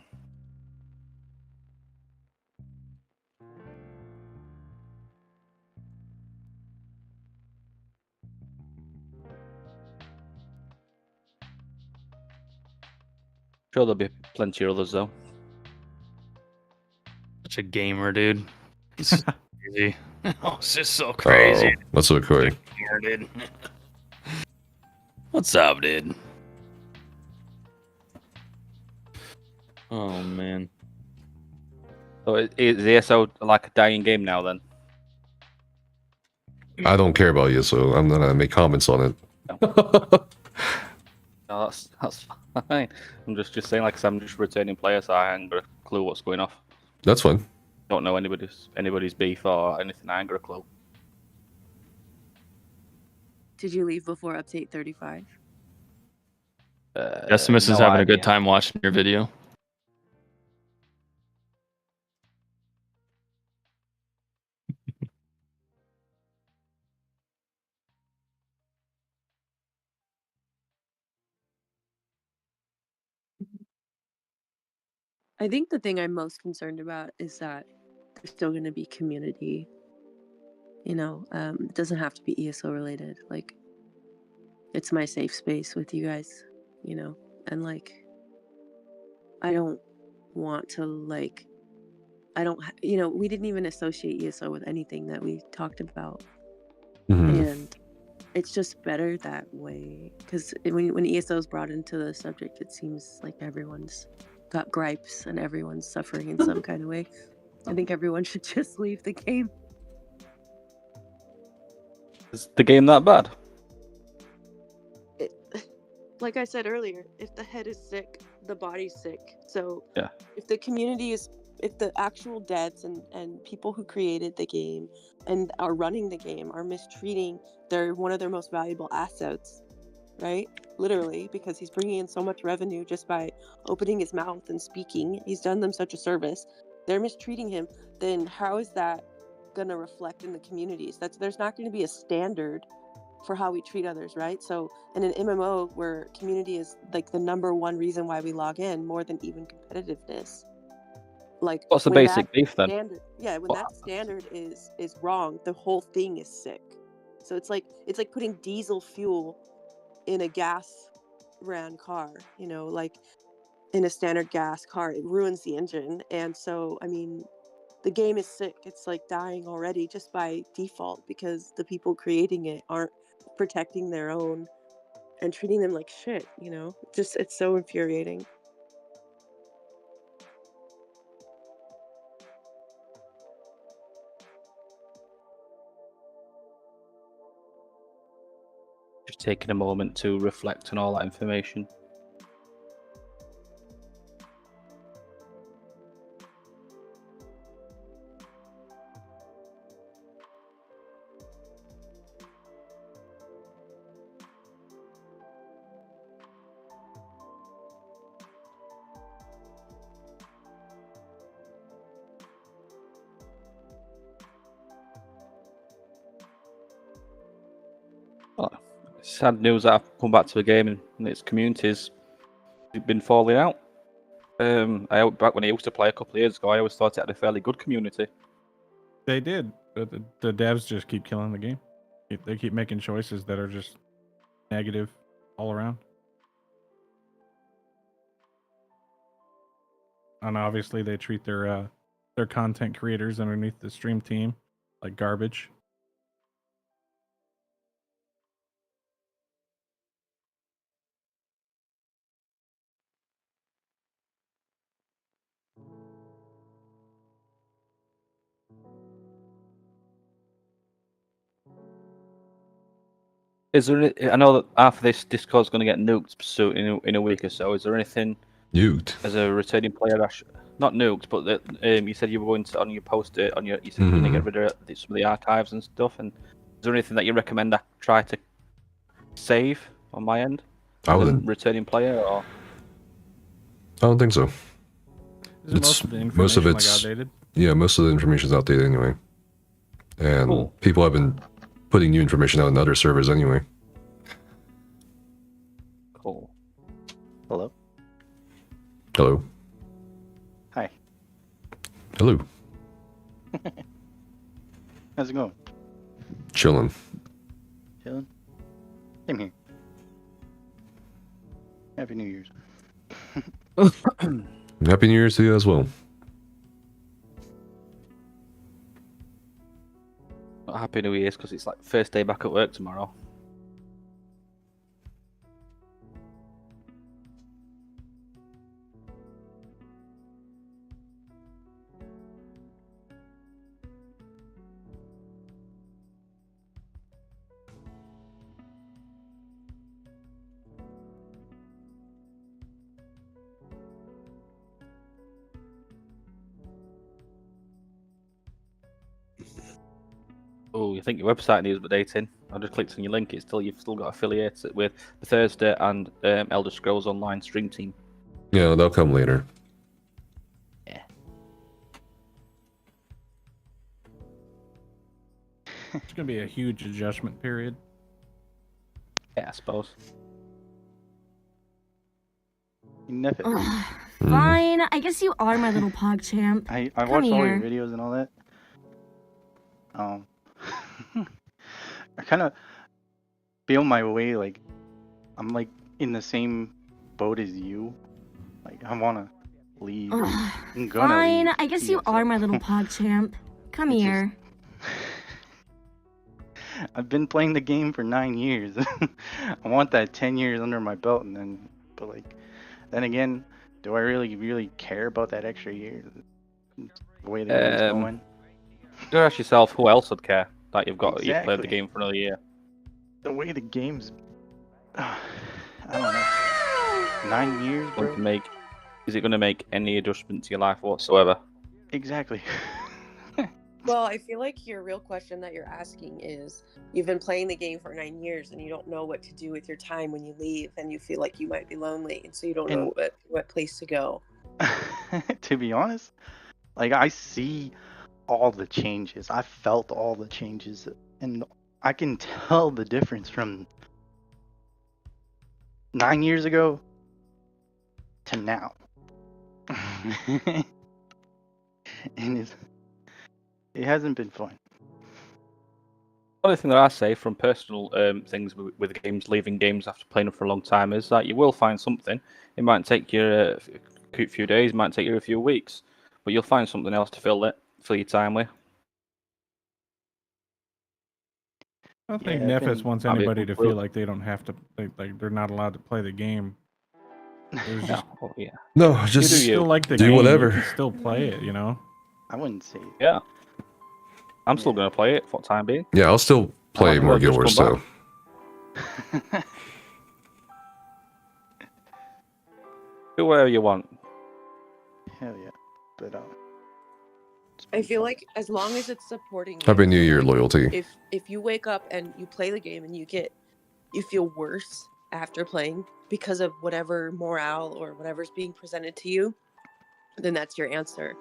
Sure, there'll be plenty of others though. Such a gamer, dude. It's crazy. Oh, it's just so crazy. Oh, what's up, Corey? Gamer, dude. What's up, dude? Oh man. So is ESO like a dying game now then? I don't care about you, so I'm not gonna make comments on it. No, that's fine. I'm just saying, like, 'cause I'm just returning player, so I haven't got a clue what's going off. That's fine. Don't know anybody's beef or anything. I ain't got a clue. Did you leave before update 35? Decimus is no having a good idea. time watching your video. I think the thing I'm most concerned about is that there's still going to be community. You know, it doesn't have to be ESO related. Like, it's my safe space with you guys, you know, and like, I don't want to like, you know, we didn't even associate ESO with anything that we talked about. And it's just better that way, because when ESO is brought into the subject, it seems like everyone's got gripes and everyone's suffering in some kind of way. I think everyone should just leave the game. Is the game that bad? Like I said earlier, if the head is sick, the body's sick. So Yeah. if the community is, if the actual devs and people who created the game and are running the game are mistreating one of their most valuable assets, right? Literally, because he's bringing in so much revenue just by opening his mouth and speaking. He's done them such a service. They're mistreating him. Then how is that going to reflect in the communities? There's not going to be a standard for how we treat others, right? So in an MMO where community is like the #1 reason why we log in, more than even competitiveness. Like, what's the when basic beef then? When that standard is wrong, the whole thing is sick. So it's like putting diesel fuel in a gas ran car, you know, like in a standard gas car, it ruins the engine. And so, I mean, the game is sick. It's like dying already just by default because the people creating it aren't protecting their own and treating them like shit, you know? Just, it's so infuriating. Just taking a moment to reflect on all that information. Well, sad news that I've come back to the game and its communities been falling out. Back when I used to play a couple of years ago, I always thought it had a fairly good community. They did, but the devs just keep killing the game. They keep making choices that are just negative all around. And obviously, they treat their content creators underneath the stream team like garbage. Is there? I know that after this Discord's going to get nuked soon in a week or so. Is there anything Nuked? As a returning player, not nuked, but that you said you were going to on your post it on your. You said you're going to get rid of some of the archives and stuff. And is there anything that you recommend I try to save on my end? I wouldn't. Returning player, or I don't think so. Most of the information like outdated? Yeah, most of the information is outdated anyway. And people have been putting new information out on other servers anyway. Cool. Hello. Hello. Hi. Hello. How's it going? Chilling. Chilling? Same here. Happy New Year's. Happy New Year's to you as well. Not Happy New Year's because it's like first day back at work tomorrow. Oh, you think your website needs updating? I just clicked on your link. You've still got affiliated with Bethesda and Elder Scrolls Online Stream Team. Yeah, they'll come later. Yeah. It's gonna be a huge adjustment period. Yeah, I suppose. Fine, I guess you are my little PogChamp. I Come watched all your here. videos and all that. I kind of feel my way, like I'm like in the same boat as you. Like I want to leave. I'm gonna Fine, leave I guess you are my little PogChamp. Come It's here. I've been playing the game for 9 years. I want that 10 years under my belt, but like, then again, do I really care about that extra year? The way the game's going. You ask yourself, who else would care that you've played the Exactly. game for another year? The way the game's, I don't know. 9 years, bro. Is it going to make any adjustment to your life whatsoever? Exactly. Well, I feel like your real question that you're asking is, you've been playing the game for 9 years and you don't know what to do with your time when you leave, and you feel like you might be lonely, and so you don't know what place to go. To be honest, like I see all the changes. I felt all the changes, and I can tell the difference from 9 years ago to now. And it hasn't been fun. The only thing that I say from personal things with games, leaving games after playing them for a long time, is that you will find something. It might take you a few days, it might take you a few weeks, but you'll find something else to fill your time with. I don't think Nefis wants anybody to feel like they don't have to, like they're not allowed to play the game. There's just, No, just you still like the do game, whatever. You can still play it, you know. I wouldn't say. Yeah. I'm still going to play it for the time being. Yeah, I'll still play more Guild Wars, so. Do whatever you want. Hell yeah. But I feel like as long as it's supporting you, Happy New Year, loyalty. if you wake up and you play the game and you feel worse after playing because of whatever morale or whatever's being presented to you, then that's your answer,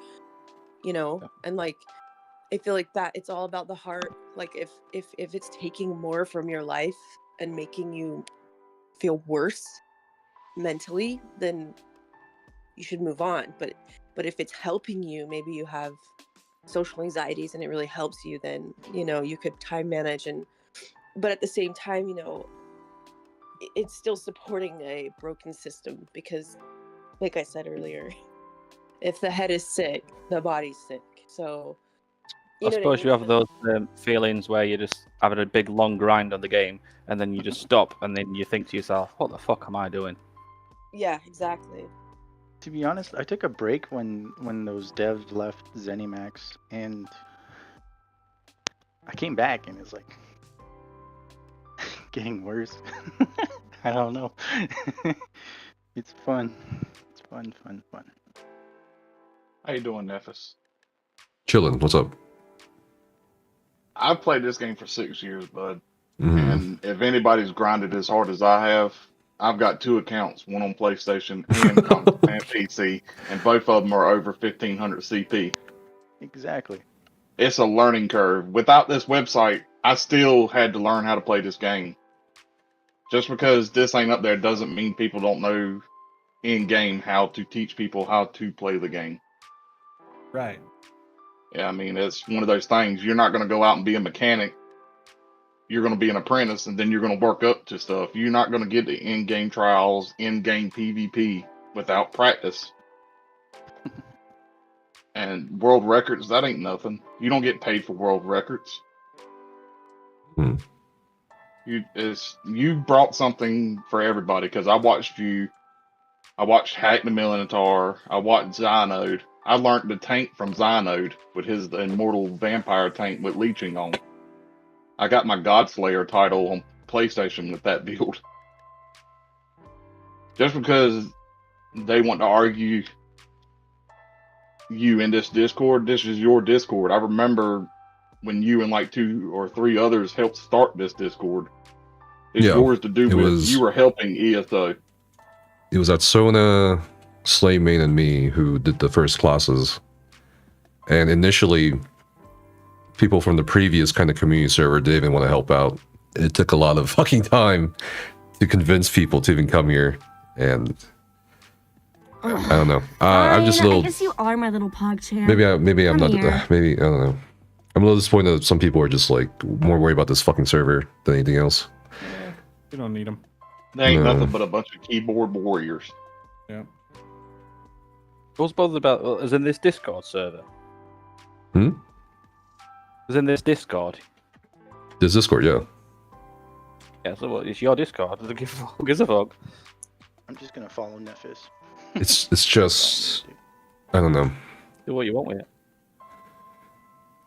you know. And like, I feel like that it's all about the heart. Like if it's taking more from your life and making you feel worse mentally, then you should move on. But if it's helping you, maybe you have social anxieties and it really helps you, then, you know, you could time manage. But at the same time, you know, it's still supporting a broken system, because like I said earlier, if the head is sick, the body's sick. So I suppose you have those feelings where you're just having a big long grind on the game, and then you just stop, and then you think to yourself, what the fuck am I doing? Yeah, exactly. to be honest, I took a break when those devs left ZeniMax, and I came back and it's like getting worse. I don't know. It's fun. It's fun. How you doing, Nefis? Chillin'. What's up? I've played this game for 6 years, bud. And if anybody's grinded as hard as I have, I've got 2 accounts, one on PlayStation and PC, and both of them are over 1500 CP. Exactly. It's a learning curve. Without this website, I still had to learn how to play this game. Just because this ain't up there doesn't mean people don't know in-game how to teach people how to play the game. Right. Yeah, I mean, it's one of those things. You're not going to go out and be a mechanic. You're going to be an apprentice, and then you're going to work up to stuff. You're not going to get the in-game trials, in-game PvP without practice. And world records, that ain't nothing. You don't get paid for world records. You brought something for everybody, because I watched you. I watched Hack the Minotaur. I watched Zynode. I learned the tank from Zynode with his immortal vampire tank with leeching on. I got my Godslayer title on PlayStation with that build. Just because they want to argue you in this Discord, this is your Discord. I remember when you and like 2 or 3 others helped start this Discord. It's Yeah, yours to do it with. was- You were helping ESO. It was at Sona, Slaymain, and me who did the first classes. And initially, people from the previous kind of community server didn't even want to help out. It took a lot of fucking time to convince people to even come here. And I don't know. I'm just a Fine, little. I guess you are my little PogChamp. Maybe I'm Come not. here. Maybe I don't know. I'm a little disappointed that some people are just like more worried about this fucking server than anything else. You don't need them. They ain't No. nothing but a bunch of keyboard warriors. Yeah. What's bothered about? As in this Discord server? Hmm? As in this Discord? This Discord, yeah. Yeah, so what? It's your Discord. Who gives a fuck? I'm just gonna follow Nephis. It's just I don't know. Do what you want with it.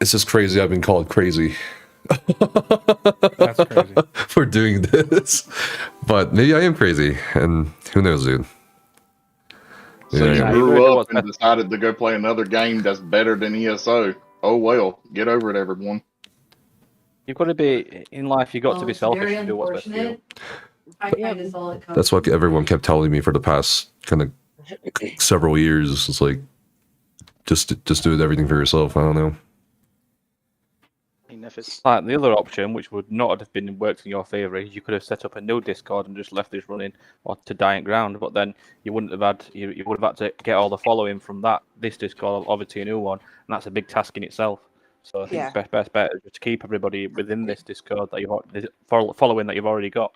It's just crazy. I've been called crazy. That's crazy. For doing this, but maybe I am crazy, and who knows, dude. So Yeah, you yeah. grew up and decided to go play another game that's better than ESO. Oh well, get over it, everyone. You've got to be in life. You've got to Well, be it's selfish very and do what's best for you. unfortunate. I kind of saw it coming. That's what everyone kept telling me for the past kind of several years. It's like just do everything for yourself. I don't know. Like the other option, which would not have been worked in your favour, is you could have set up a new Discord and just left this running, or to die at ground. But then you wouldn't have had you would have had to get all the following from this Discord over to a new one, and that's a big task in itself. So I think best bet is just to keep everybody within this Discord that following that you've already got.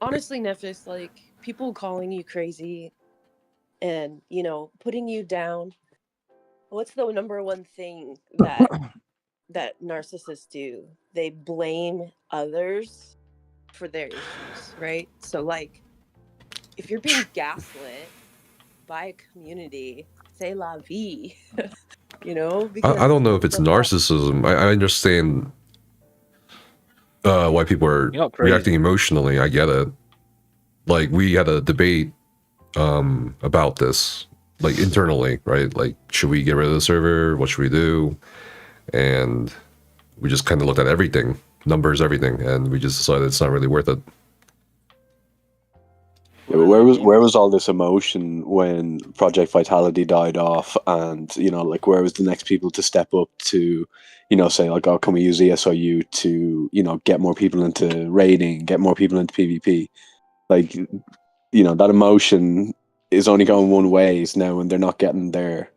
Honestly, Nephis, like people calling you crazy and, you know, putting you down. What's the number one thing that narcissists do? They blame others for their issues, right? So like if you're being gaslit by a community, c'est la vie. You know? I don't know if it's narcissism. I understand why people are reacting emotionally. I get it. Like we had a debate about this, like internally, right? Like, should we get rid of the server? What should we do? And we just kind of looked at everything, numbers, everything, and we just decided it's not really worth it. Yeah, but where was all this emotion when Project Vitality died off, and like where was the next people to step up to, say like, oh, can we use ESOU to get more people into raiding, get more people into PvP, like that emotion is only going one way now, and they're not getting their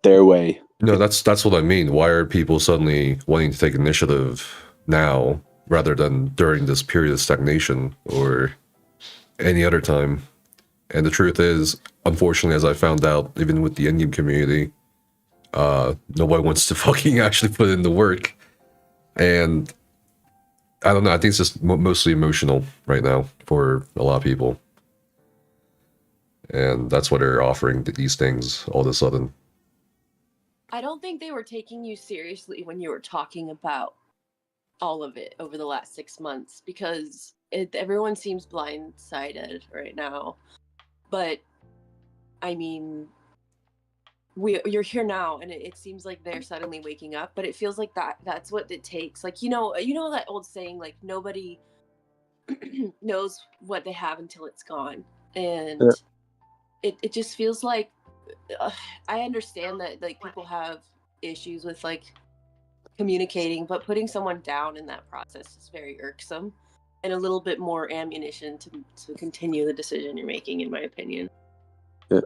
way. No, that's what I mean. Why are people suddenly wanting to take initiative now rather than during this period of stagnation or any other time? And the truth is, unfortunately, as I found out, even with the endgame community, nobody wants to fucking actually put in the work. And I don't know, I think it's just mostly emotional right now for a lot of people. And that's why they're offering these things all of a sudden. I don't think they were taking you seriously when you were talking about all of it over the last 6 months, because everyone seems blindsided right now. But I mean, you're here now, and it seems like they're suddenly waking up. But it feels like that's what it takes. Like you know that old saying, like nobody knows what they have until it's gone, and it just feels like. I understand that like people have issues with like communicating, but putting someone down in that process is very irksome, and a little bit more ammunition to continue the decision you're making, in my opinion. Yeah.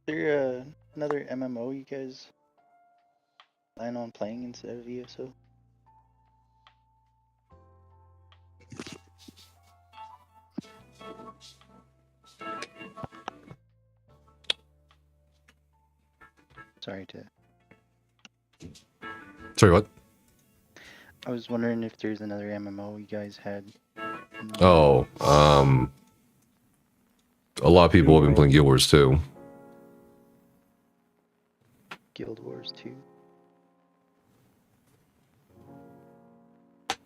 Is there another MMO you guys plan on playing instead of ESO? Sorry, what? I was wondering if there's another MMO you guys had. Oh, a lot of people have been playing Guild Wars too. Guild Wars 2. I'll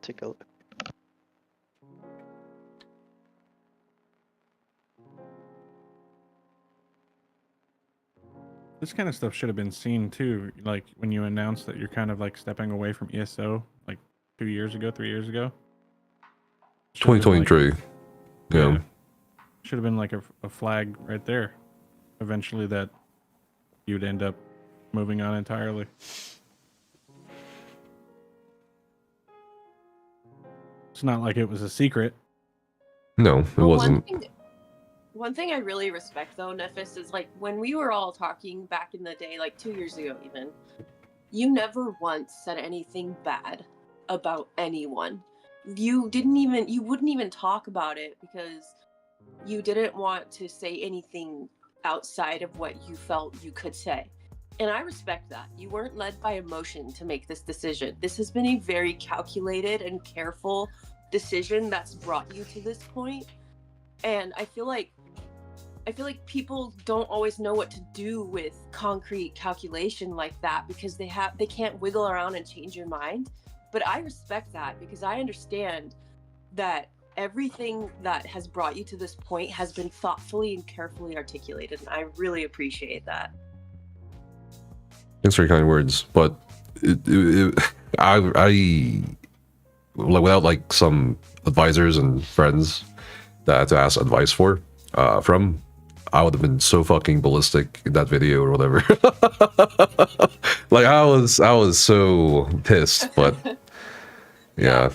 take a look. This kind of stuff should have been seen too. Like when you announced that you're kind of like stepping away from ESO, like 2 years ago, 3 years ago. 2023. Yeah. Should have been like a flag right there. Eventually, that you'd end up moving on entirely. It's not like it was a secret. No, it wasn't. One thing I really respect though, Nephis, is like when we were all talking back in the day, like 2 years ago even, you never once said anything bad about anyone. You wouldn't even talk about it because you didn't want to say anything outside of what you felt you could say. And I respect that. You weren't led by emotion to make this decision. This has been a very calculated and careful decision that's brought you to this point. And I feel like people don't always know what to do with concrete calculation like that because they can't wiggle around and change your mind. But I respect that because I understand that everything that has brought you to this point has been thoughtfully and carefully articulated, and I really appreciate that. Thanks for your kind words, but I like without like some advisors and friends that I had to ask advice from, I would have been so fucking ballistic in that video or whatever. Like I was so pissed, but yeah,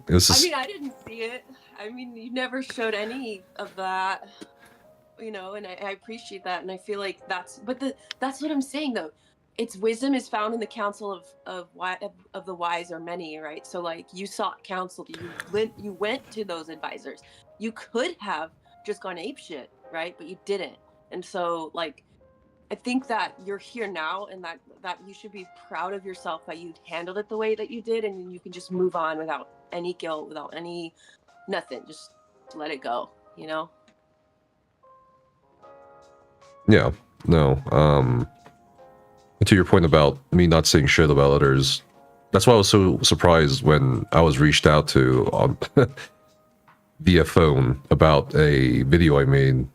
it was just. I mean, I didn't see it. I mean, you never showed any of that, you know, and I appreciate that, and I feel like that's what I'm saying though. It's wisdom is found in the counsel of the wise or many, right? So like you sought counsel, you went to those advisors. You could have just gone apeshit, right? But you didn't. And so like I think that you're here now and that you should be proud of yourself that you handled it the way that you did, and you can just move on without any guilt, without any nothing. Just let it go, you know? Yeah, no. To your point about me not saying shit about others, that's why I was so surprised when I was reached out to on via phone about a video I made.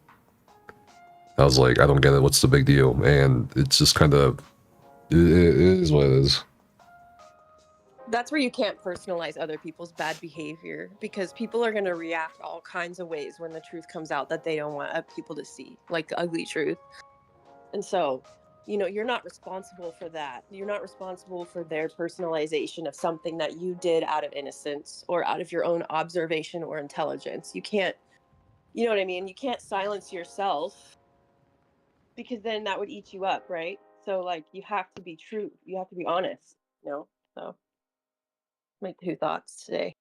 I was like, I don't get it. What's the big deal? And it's just kind of, it is what it is. That's where you can't personalize other people's bad behavior because people are going to react all kinds of ways when the truth comes out that they don't want people to see, like the ugly truth. And so, you know, you're not responsible for that. You're not responsible for their personalization of something that you did out of innocence or out of your own observation or intelligence. You can't, you know what I mean? You can't silence yourself because then that would eat you up, right? So like you have to be true. You have to be honest, you know? So my 2 thoughts today.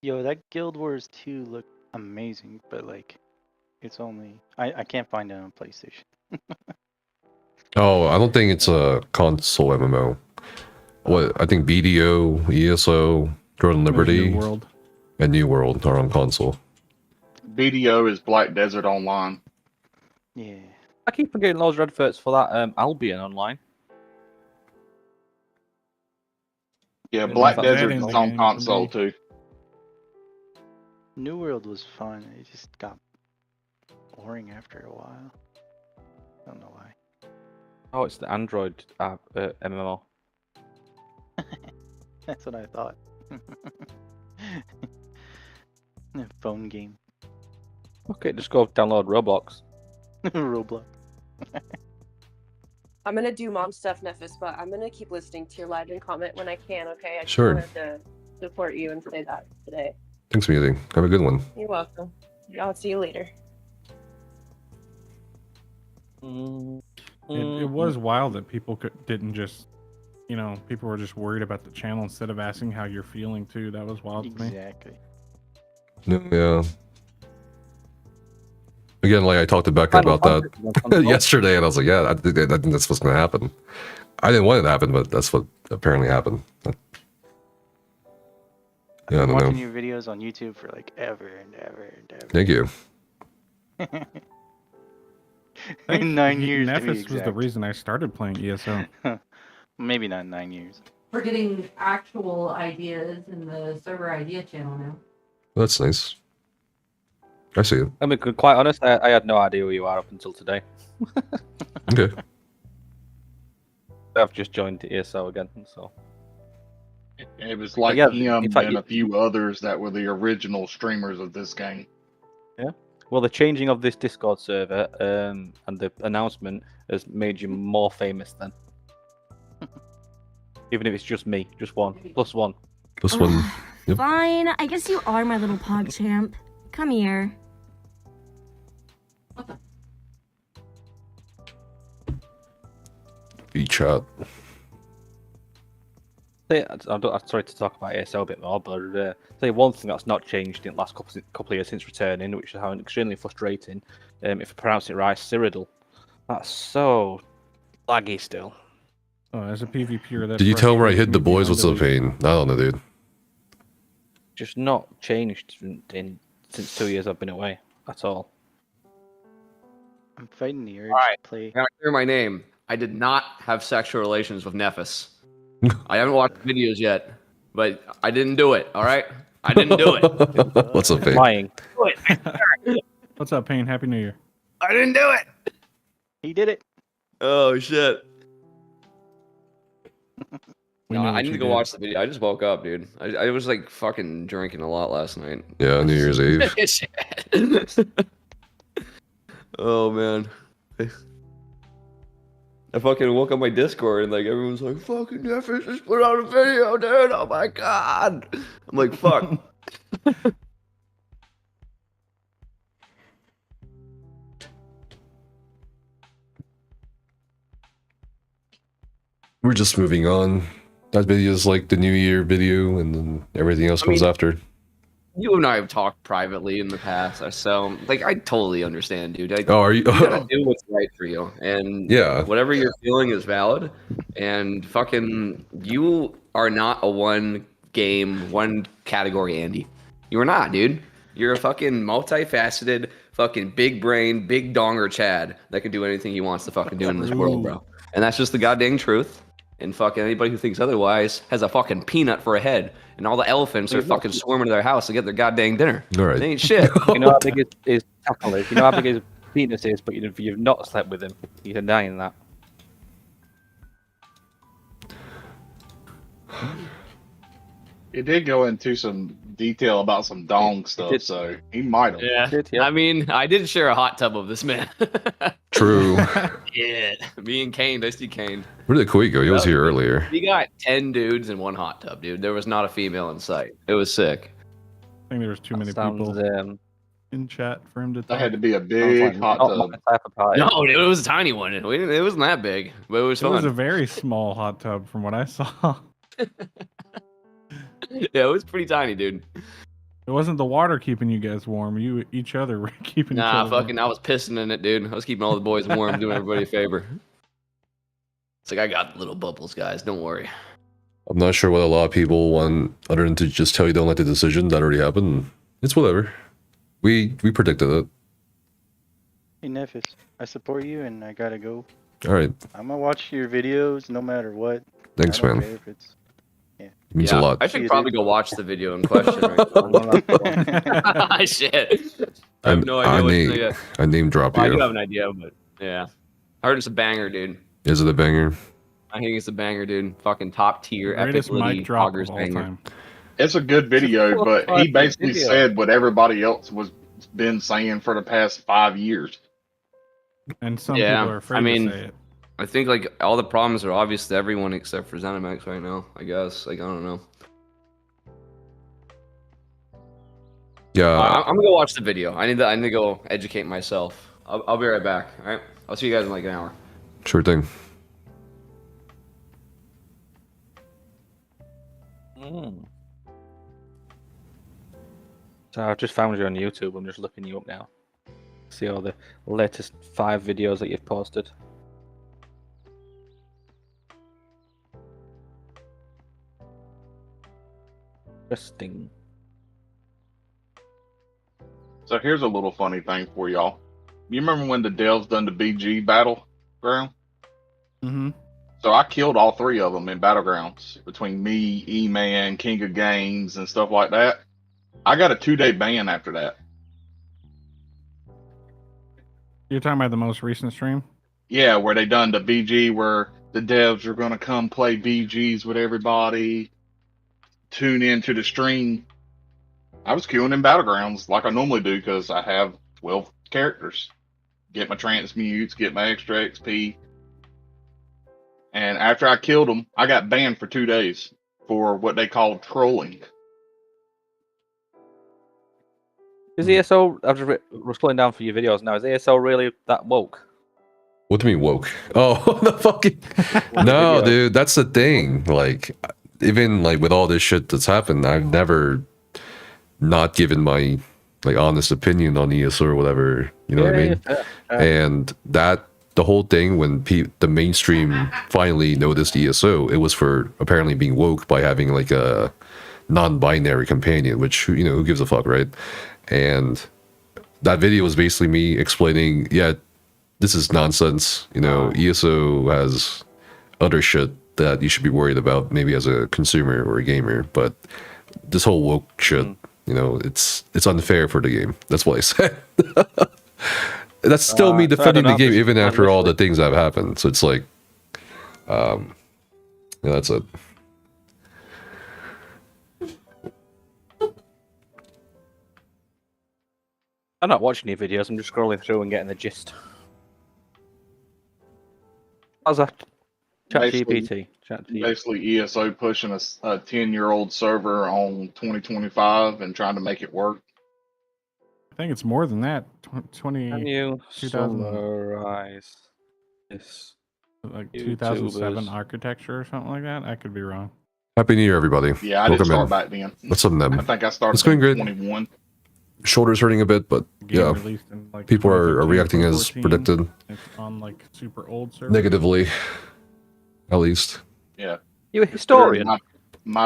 Yo, that Guild Wars 2 looked amazing, but like it's only I can't find it on PlayStation. Oh, I don't think it's a console MMO. What I think BDO, ESO, Jordan Liberty, and New World are on console. BDO is Black Desert Online. Yeah. I keep forgetting loads of adverts for that Albion online. Yeah, Black Desert is on console too. New World was fun. It just got boring after a while. I don't know why. Oh, it's the Android MMO. That's what I thought. A phone game. Okay, just go download Roblox. Roblox. I'm going to do mom stuff, Nephis, but I'm going to keep listening to your live and comment when I can, okay? I just Sure. wanted to support you and say that today. Thanks, Muting. Have a good one. You're welcome. I'll see you later. It was wild that people didn't just, you know, people were just worried about the channel instead of asking how you're feeling too. That was wild to me. Exactly. Yeah. Again, like I talked to Becca about that yesterday, and I was like, yeah, I think that's what's going to happen. I didn't want it to happen, but that's what apparently happened. Yeah, I I've been don't watching know. your videos on YouTube for like ever and ever and ever. Thank you. I think 9 years. to be Nephis was the exact. reason I started playing ESO. Maybe not 9 years. We're getting actual ideas in the server idea channel now. That's nice. I see it. I mean, quite honest, I had no idea who you are up until today. Okay. I've just joined ESO again, so. It was like Yeah, him in fact, and a few others that were the original streamers of this game. Yeah. Well, the changing of this Discord server and the announcement has made you more famous then. Even if it's just me, just one, plus one. Plus one. Yep. Fine, I guess you are my little pog champ. Come here. E-chat. I'm sorry to talk about ASL a bit more, but say one thing that's not changed in the last couple of years since returning, which is extremely frustrating. If I pronounce it right, Cyrodiil. That's so laggy still. Oh, as a PvPer, that. Did you tell him where I hid the boys? frustrates What's me the pain? I don't know, dude. Just not changed since 2 years I've been away at all. I'm fighting the urge Alright, to play. I gotta clear my name. I did not have sexual relations with Nephis. I haven't watched the videos yet, but I didn't do it, alright? I didn't do it. What's up, Pain? Lying. What's up, Pain? Happy New Year. I didn't do it! He did it. Oh, shit. We No, know I what need you to go did. watch the video. I just woke up, dude. I was like fucking drinking a lot last night. Yeah, New Year's Eve. Shit. Oh, man. I fucking woke up my Discord and like everyone's like, fucking Nephis just put out a video, dude. Oh my god. I'm like, fuck. We're just moving on. That video is like the New Year video, and then everything else comes after. You and I have talked privately in the past, so like I totally understand, dude. Oh, are you- You gotta do what's right for you, and Yeah. whatever you're feeling is valid. And fucking, you are not a one category Andy. You are not, dude. You're a fucking multifaceted, fucking big brain, big donger Chad that can do anything he wants to fucking do in this world, bro. And that's just the goddamn truth. And fucking anybody who thinks otherwise has a fucking peanut for a head. And all the elephants are fucking swarming to their house to get their goddamn dinner. All right. They ain't shit. You know how big his tackle is. You know how big his penis is, but you've not slept with him. You're denying that. It did go into some detail about some dong stuff, so he might have. Yeah. I mean, I did share a hot tub of this man. True. Yeah. Me and Kane, I see Kane. Where did Koi go? He was here earlier. We got 10 dudes in one hot tub, dude. There was not a female in sight. It was sick. I think there was too many Sounds, people in chat for him to. That had to be a big hot tub. No, dude, it was a tiny one. It wasn't that big, but it was It fun. was a very small hot tub from what I saw. Yeah, it was pretty tiny, dude. It wasn't the water keeping you guys warm. You each other were keeping each Nah, other warm. fucking, I was pissing in it, dude. I was keeping all the boys warm, doing everybody a favor. It's like, I got little bubbles, guys. Don't worry. I'm not sure what a lot of people want other than to just tell you don't like the decision that already happened. It's whatever. We predicted it. Hey Nephis, I support you and I gotta go. All right. I'm gonna watch your videos no matter what. Thanks, I don't man. care if it's... It means a Yeah, lot. I should probably go watch the video in question right now. Shit. I have no idea what to say yet. I name drop Well, I you. do have an idea, but yeah. I heard it's a banger, dude. Is it a banger? I think it's a banger, dude. Fucking top tier, epic Greatest mic Liddy drop poggers of all banger. time. It's a good video, but he basically said what everybody else was been saying for the past 5 years. And some people are afraid to say it. I think like all the problems are obvious to everyone except for ZeniMax right now. I guess. Like I don't know. Yeah. I'm gonna go watch the video. I need to go educate myself. I'll be right back. All right. I'll see you guys in like an hour. Sure thing. So I've just found you on YouTube. I'm just looking you up now. See all the latest 5 videos that you've posted. Interesting. So here's a little funny thing for y'all. You remember when the Delves done the BG battleground? Mm-hmm. So I killed all 3 of them in battlegrounds between me, E-Man, King of Games, and stuff like that. I got a 2-day ban after that. You're talking about the most recent stream? Yeah, where they done the BG, where the devs are gonna come play BGs with everybody, tune into the stream. I was queuing in Battlegrounds like I normally do because I have 12 characters. Get my transmutes, get my extra XP. And after I killed them, I got banned for 2 days for what they call trolling. Is ESO? I've just scrolling down for your videos now. Is ESO really that woke? What do you mean woke? Oh, the fucking no, dude. That's the thing. Like, even like with all this shit that's happened, I've never not given my like honest opinion on ESO or whatever. You know what I mean? And that the whole thing when the mainstream finally noticed ESO, it was for apparently being woke by having like a non-binary companion, which who gives a fuck, right? And that video was basically me explaining, yeah, this is nonsense. ESO has other shit that you should be worried about, maybe as a consumer or a gamer. But this whole woke shit, it's unfair for the game. That's what I said. That's still me defending the game, even after all the things that have happened. So it's like, that's it. I'm not watching your videos. I'm just scrolling through and getting the gist. How's that? ChatGPT. Basically, ESO pushing a 10-year-old server on 2025 and trying to make it work. I think it's more than that. 20. Can you 2000, summarize this? Like 2007 architecture or something like that. I could be wrong. Happy New Year, everybody. Yeah, I didn't start back then. What's up, Nem? I think I started It's going in great. 21. Shoulders hurting a bit, but yeah, released in, like, people are reacting as 2014. predicted. It's on like super old servers. Negatively, at least. Yeah. You a historian?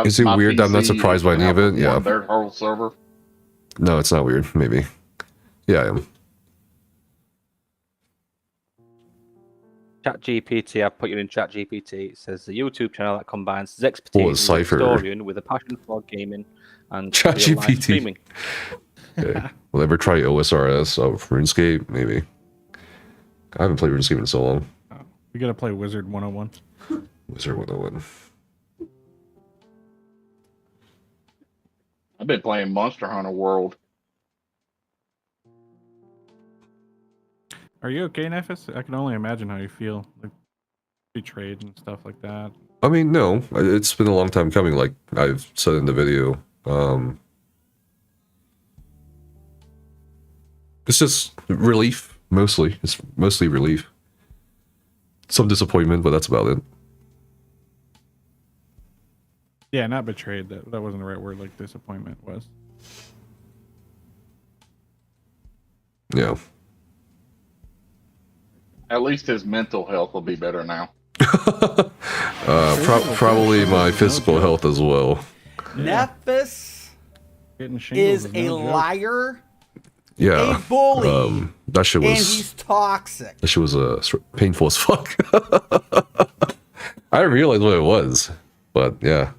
Is it weird that I'm not surprised by any of it? Yeah. Their whole server. No, it's not weird. Maybe. Yeah, I am. ChatGPT, I put you in ChatGPT. It says the YouTube channel that combines his expertise as a Cypher. historian with a passion for gaming and ChatGPT. real-life streaming. Okay. Will I ever try OSRS of RuneScape? Maybe. I haven't played RuneScape in so long. We gotta play Wizard 101. Wizard 101. I've been playing Monster Hunter World. Are you okay, Nephis? I can only imagine how you feel. Like, betrayed and stuff like that. I mean, no. It's been a long time coming, like I've said in the video. It's just relief, mostly. It's mostly relief. Some disappointment, but that's about it. Yeah, not betrayed. That wasn't the right word. Like disappointment was. Yeah. At least his mental health will be better now. Probably my physical health as well. Nephis is a liar, Yeah. a bully, that shit and was. he's toxic. That shit was painful as fuck. I didn't realize what it was, but yeah.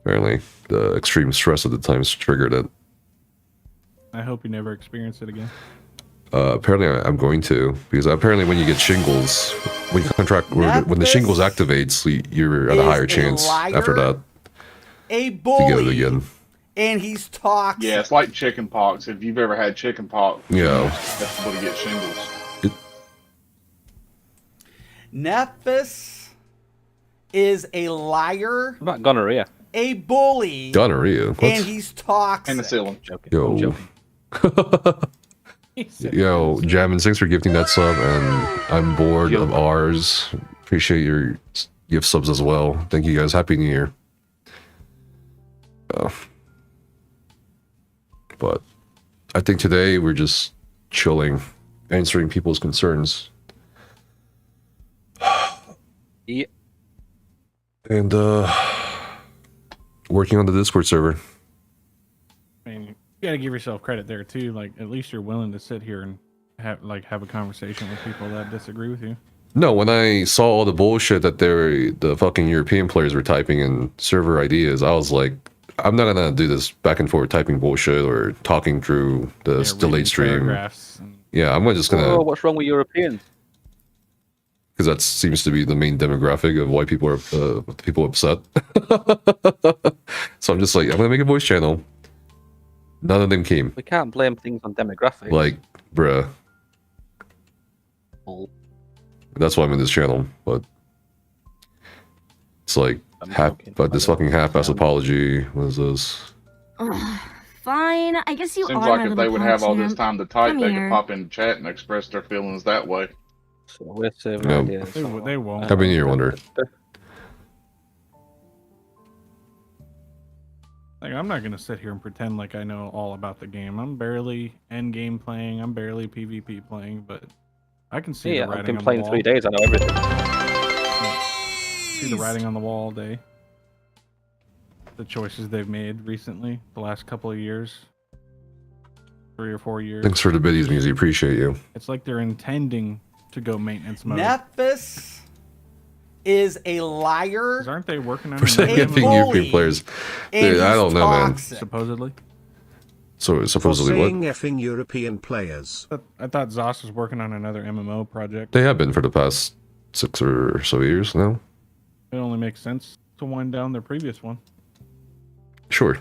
Apparently, the extreme stress at the time triggered it. I hope you never experience it again. Apparently, I'm going to, because apparently, when you get shingles, when you when the shingles activates, you're at a higher chance after that A to get it bully, again. and he's toxic. Yeah, it's like chicken pox. If you've ever had chicken pox, Yeah. that's what to get shingles. Nephis is a liar, What about gonorrhea? a bully, Gonorrhea. What? and he's toxic. Penicillin. Yo. Yo, Jammin, thanks for gifting that sub, and I'm bored of ours. Appreciate your gift subs as well. Thank you guys. Happy New Year. But I think today we're just chilling, answering people's concerns. Yeah. And working on the Discord server. I mean, you gotta give yourself credit there too. Like, at least you're willing to sit here and have a conversation with people that disagree with you. No, when I saw all the bullshit that the fucking European players were typing in server ideas, I was like, I'm not gonna do this back and forth typing bullshit or talking through the delayed stream. Yeah, I'm just gonna. Oh, what's wrong with Europeans? Because that seems to be the main demographic of why people are upset. So I'm just like, I'm gonna make a voice channel. None of them came. We can't blame things on demographics. Like, bruh. That's why I'm in this channel. But it's like, but this fucking half-ass apology. What is this? Ugh, fine, I guess you Seems are like my if little they would have all this PogChamp. time to type, Come they here. could pop in the chat and express their feelings that way. So we're saving Yeah. ideas. They won't. Happy New Year, Wonder. Like, I'm not gonna sit here and pretend like I know all about the game. I'm barely end game playing. I'm barely PvP playing, but I can see Yeah, the writing I've been on playing the wall. 3 days. I know everything. See the writing on the wall all day. The choices they've made recently, the last couple of years, 3 or 4 years. Thanks for the biddies, Musi. Appreciate you. It's like they're intending to go maintenance mode. Nephis is a liar. 'Cause aren't they working on For saying another being MMO? European players. and Dude, I he's don't know, man. toxic. Supposedly. So supposedly what? saying effing European players. I thought Zos was working on another MMO project. They have been for the past 6 or so years now. It only makes sense to wind down their previous one. Sure.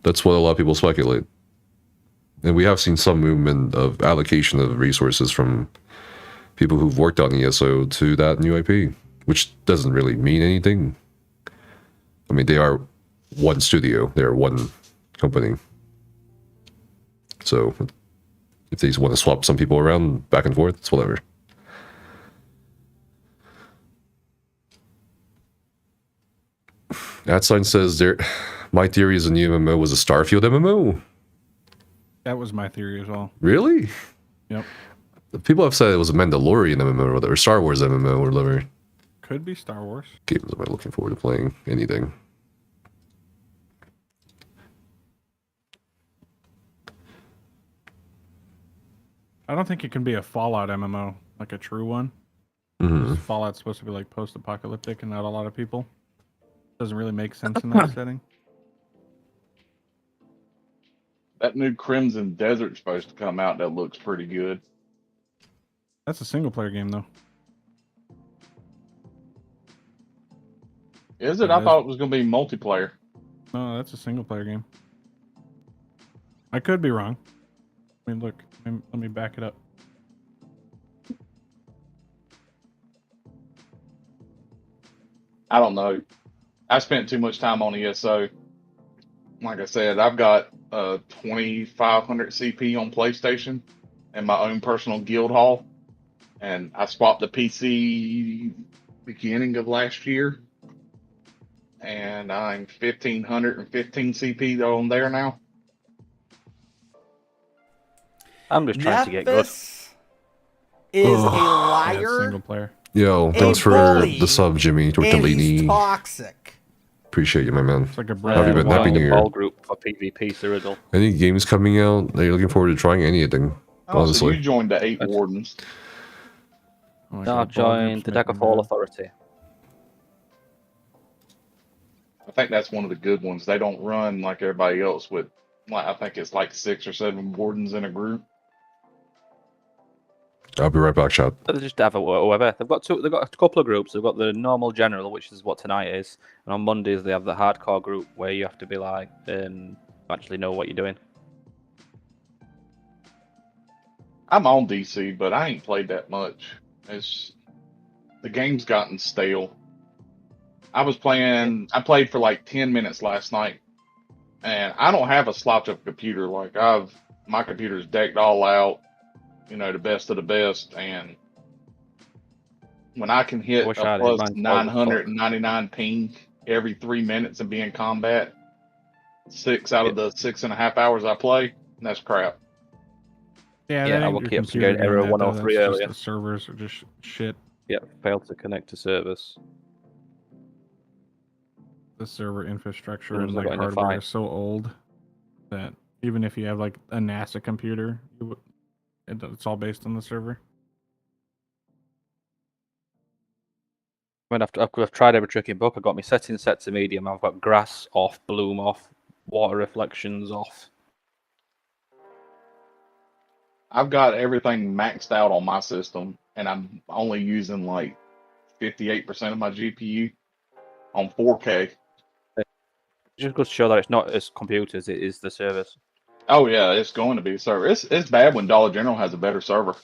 That's what a lot of people speculate. And we have seen some movement of allocation of resources from people who've worked on ESO to that new IP, which doesn't really mean anything. I mean, they are one studio, they're one company. So if they want to swap some people around back and forth, it's whatever. That sign says there. My theory is the new MMO was a Starfield MMO. That was my theory as well. Really? Yep. People have said it was a Mandalorian MMO or whatever, Star Wars MMO or whatever. Could be Star Wars. Games am I looking forward to playing? Anything. I don't think it can be a Fallout MMO, like a true one. Mhm. Fallout's supposed to be like post-apocalyptic and not a lot of people. Doesn't really make sense in that setting. That new Crimson Desert's supposed to come out. That looks pretty good. That's a single-player game, though. Is it? I thought it was going to be multiplayer. No, that's a single-player game. I could be wrong. I mean, look. Let me back it up. I don't know. I spent too much time on ESO. Like I said, I've got 2500 CP on PlayStation and my own personal guild hall. And I swapped the PC beginning of last year. And I'm 1515 CP on there now. I'm just trying to get good. Nephis is a Yeah, liar. single player. Yo, thanks for bully, the sub, Jimmy. and he's Tortellini. toxic. Appreciate you, my man. It's like a How have you been? Happy New Year. Ball group for PvP, SirClydus. Any games coming out? Are you looking forward to trying anything? Oh, so Honestly. you joined the 8 Wardens. Oh, I Now got a ball joined the group Daggerfall Authority. I think that's one of the good ones. They don't run like everybody else with, like, I think it's like 6 or 7 Wardens in a group. I'll be right back, chat. They just have whoever. They've got a couple of groups. They've got the normal general, which is what tonight is, and on Mondays they have the hardcore group where you have to be like actually know what you're doing. I'm on DC, but I ain't played that much. The game's gotten stale. I played for like 10 minutes last night, and I don't have a slouch of a computer. Like my computer's decked all out, the best of the best, and when I can hit a plus 999 ping every 3 minutes and be in combat, 6 out of the 6.5 hours I play, that's crap. Yeah, I will keep getting error 103 earlier. The servers are just shit. Yeah, failed to connect to service. The server infrastructure As and soon as I like got in a hardware fight. is so old that even if you have like a NASA computer, it's all based on the server. I mean, I've tried every trick in book. I've got my settings set to medium. I've got grass off, bloom off, water reflections off. I've got everything maxed out on my system, and I'm only using like 58% of my GPU on 4K. Just goes to show that it's not as computers, it is the service. Oh yeah, it's going to be server. It's bad when Dollar General has a better server.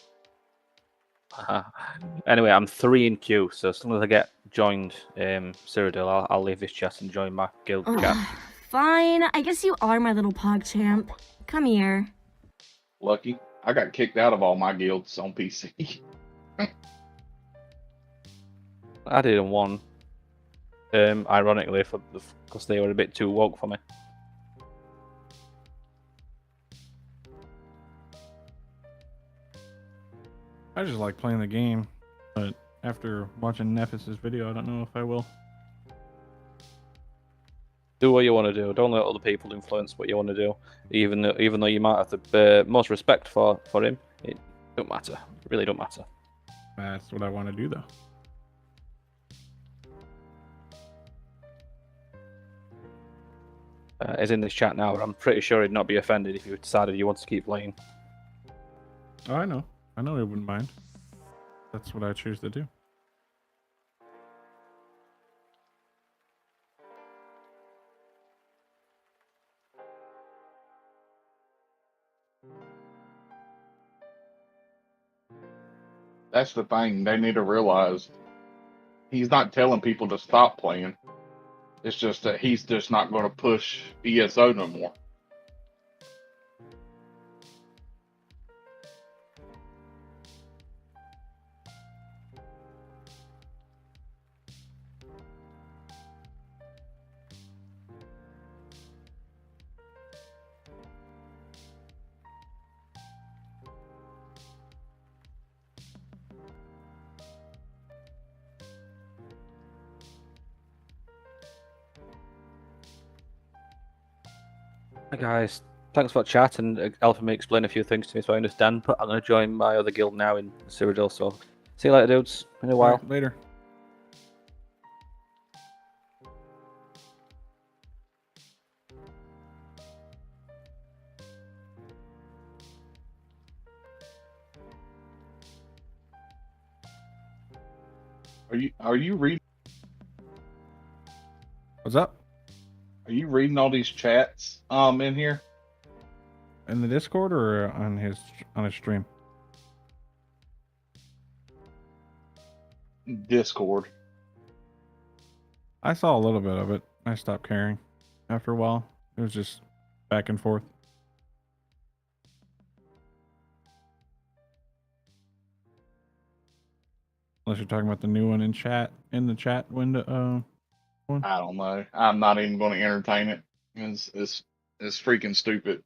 Anyway, I'm 3 in queue, so as soon as I get joined, Cyrodiil, I'll leave this chat and join my guild chat. Fine, I guess you are my little pog champ. Come here. Lucky. I got kicked out of all my guilds on PC. I did in one, ironically, because they were a bit too woke for me. I just like playing the game, but after watching Nephis' video, I don't know if I will. Do what you want to do. Don't let other people influence what you want to do. Even though you might have the most respect for him, it don't matter. It really don't matter. That's what I want to do, though. Is in this chat now, but I'm pretty sure he'd not be offended if you decided you want to keep playing. Oh, I know. I know he wouldn't mind. That's what I choose to do. That's the thing. They need to realize he's not telling people to stop playing. It's just that he's just not going to push ESO no more. Hi guys, thanks for the chat and helping me explain a few things to me so I understand. But I'm going to join my other guild now in Cyrodiil, so see you later, dudes. In a while. Right, later. Are you reading? What's up? Are you reading all these chats in here? In the Discord or on his stream? Discord. I saw a little bit of it. I stopped caring after a while. It was just back and forth. Unless you're talking about the new one in the chat window. One. I don't know. I'm not even going to entertain it. It's freaking stupid.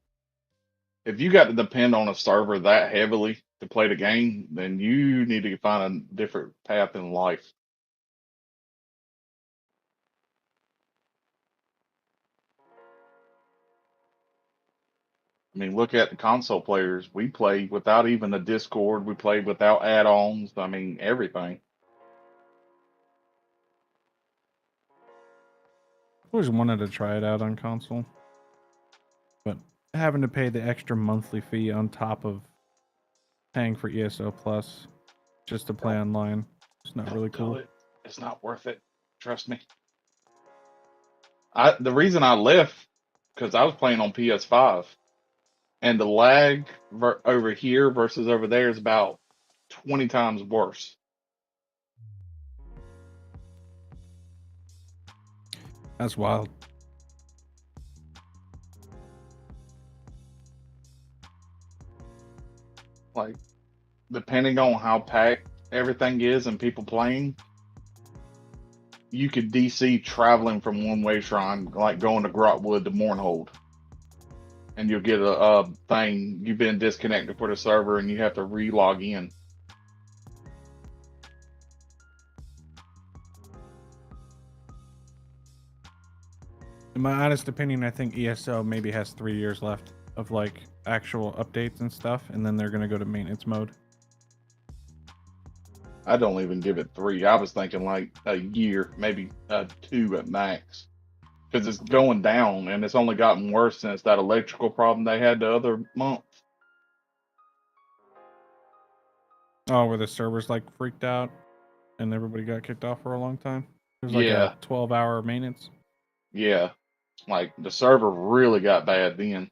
If you got to depend on a server that heavily to play the game, then you need to find a different path in life. I mean, look at the console players. We play without even a Discord. We play without add-ons. I mean, everything. I always wanted to try it out on console, but having to pay the extra monthly fee on top of paying for ESO Plus just to play online, it's not really cool. It's not worth it. Trust me. The reason I left because I was playing on PS5, and the lag over here versus over there is about 20 times worse. That's wild. Like, depending on how packed everything is and people playing, you could DC traveling from one way shrine, like going to Grotwood to Mournhold. And you'll get a thing, you've been disconnected for the server and you have to re-log in. In my honest opinion, I think ESO maybe has 3 years left of like actual updates and stuff, and then they're gonna go to maintenance mode. I don't even give it 3. I was thinking like a year, maybe 2 at max. Because it's going down and it's only gotten worse since that electrical problem they had the other month. Oh, where the servers like freaked out and everybody got kicked off for a long time. There's like Yeah. a 12-hour maintenance. Yeah. Like the server really got bad then.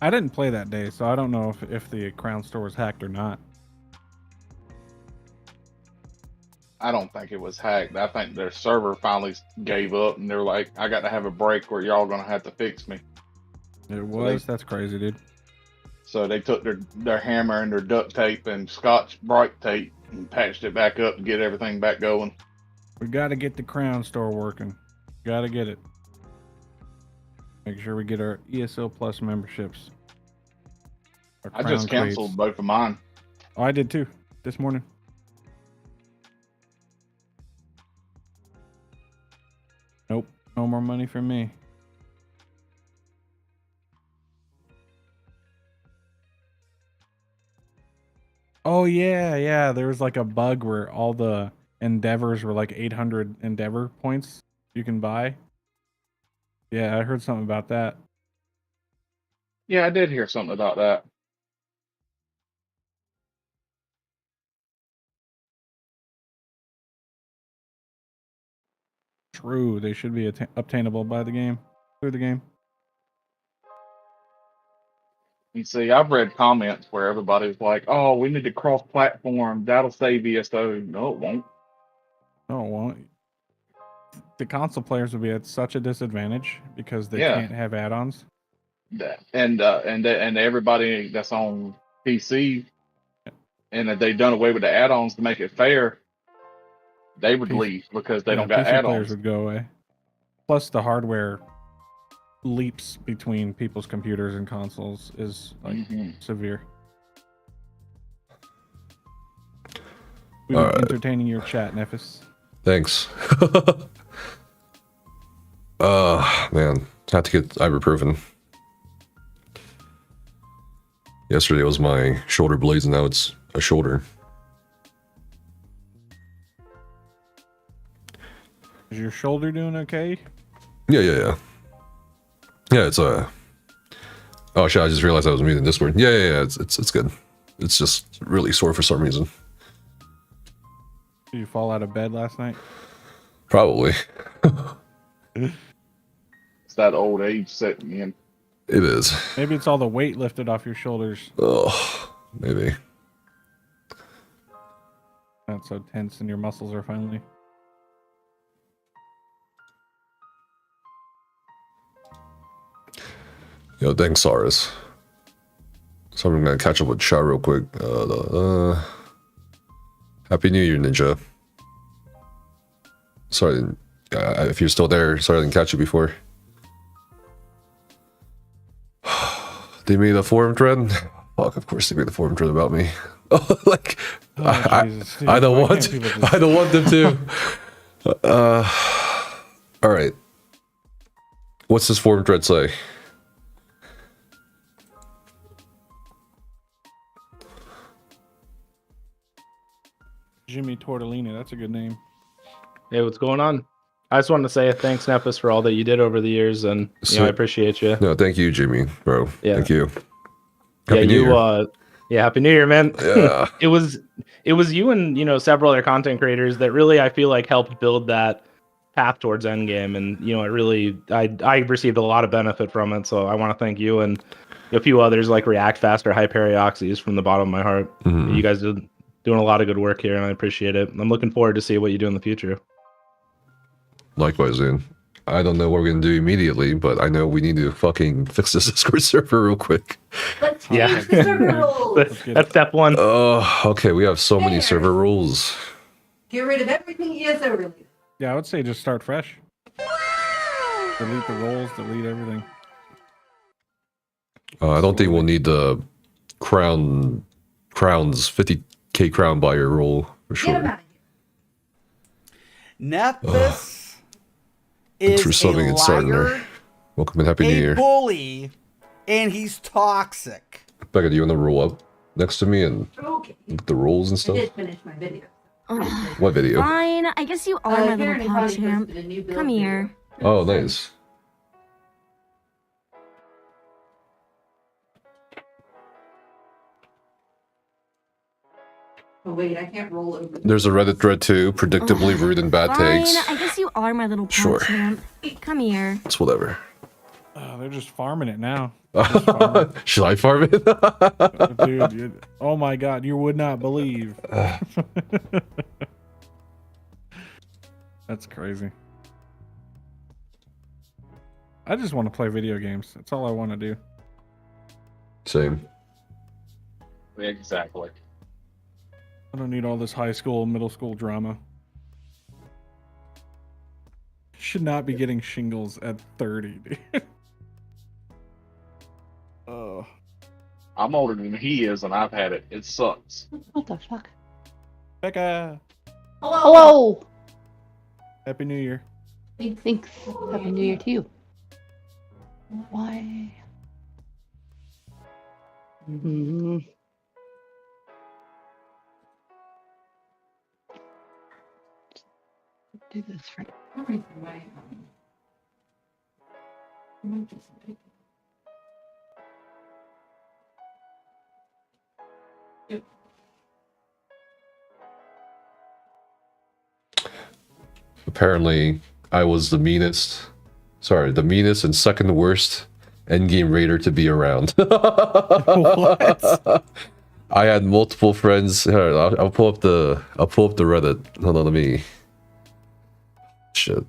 I didn't play that day, so I don't know if the Crown Store was hacked or not. I don't think it was hacked. I think their server finally gave up and they're like, I got to have a break where y'all gonna have to fix me. It was? That's crazy, dude. So they took their hammer and their duct tape and Scotch Brite tape and patched it back up to get everything back going. We got to get the Crown Store working. Got to get it. Make sure we get our ESO Plus memberships. Our I just Crown canceled crates. both of mine. Oh, I did too. This morning. Nope. No more money for me. Oh, yeah. There was like a bug where all the endeavors were like 800 endeavor points you can buy. Yeah, I heard something about that. Yeah, I did hear something about that. True. They should be obtainable by the game. Through the game. You see, I've read comments where everybody's like, oh, we need to cross-platform. That'll save ESO. No, it won't. No, it won't. The console players will be at such a disadvantage because they Yeah. can't have add-ons. And everybody that's on PC, and if they done away with the add-ons to make it fair, they would leave because they don't got PC players add-ons. would go away. Plus, the hardware leaps between people's computers and consoles is like severe. We were entertaining your chat, Nephis. Thanks. Man, had to get ibuprofen. Yesterday was my shoulder blades, and now it's a shoulder. Is your shoulder doing okay? Yeah, it's oh shit, I just realized I was muting Discord. Yeah, it's good. It's just really sore for some reason. Did you fall out of bed last night? Probably. It's that old age setting in. It is. Maybe it's all the weight lifted off your shoulders. Oh, maybe. Not so tense and your muscles are finally. Yo, thanks, Saurus. So I'm gonna catch up with Shah real quick. Happy New Year, Ninja. Sorry, if you're still there, sorry I didn't catch you before. They made a forum thread? Fuck, of course they made a forum thread about me. Like, Jesus, dude, I don't why want, can't people just- I don't want them to. All right. What's this forum thread say? Jimmy Tortellini, that's a good name. Hey, what's going on? I just wanted to say thanks, Nephis, for all that you did over the years, and I appreciate you. No, thank you, Jimmy, bro. Yeah. Thank you. Happy New Year. Happy New Year, man. Yeah. it was you and several other content creators that really I feel like helped build that path towards endgame, and it really I received a lot of benefit from it. So I want to thank you and a few others like React Fast or Hyperioxys from the bottom of my heart. Mhm. You guys did doing a lot of good work here, and I appreciate it. I'm looking forward to see what you do in the future. Likewise, dude. I don't know what we're gonna do immediately, but I know we need to fucking fix this Discord server real quick. Let's Yeah. change the server rules. That's step one. Oh, okay. We have so many server rules. Get rid of everything ESO related. Yeah, I would say just start fresh. Delete the rolls, delete everything. I don't think we'll need the crowns 50k crown buyer roll for sure. Nephis Thanks for is a subbing and starting liar, there. Welcome and happy new a year. bully, and he's toxic. Becca, do you want to roll up next to me and Okay. look at the rolls and I stuff? did finish my video. What video? Fine, I guess you are my Apparently little Holly PogChamp. posted a new build Come video. here. Oh, nice. Oh wait, I can't roll over. There's a Reddit thread too, predictably rude and bad Fine, takes. I guess you are my little Sure. PogChamp. Come here. It's whatever. They're just farming it now. Should I farm it? Dude, oh my god, you would not believe. That's crazy. I just want to play video games. That's all I want to do. Same. Exactly. I don't need all this high school, middle school drama. Should not be getting shingles at 30, dude. Oh. I'm older than he is, and I've had it. It sucks. What the fuck? Becca, Hello. Happy New Year. Thanks. Happy New Year to you. Why? Hmm. Do this for Apparently, I was the meanest and second worst endgame raider to be around. What? I had multiple friends. Here, I'll pull up the Reddit. Hold on, let me do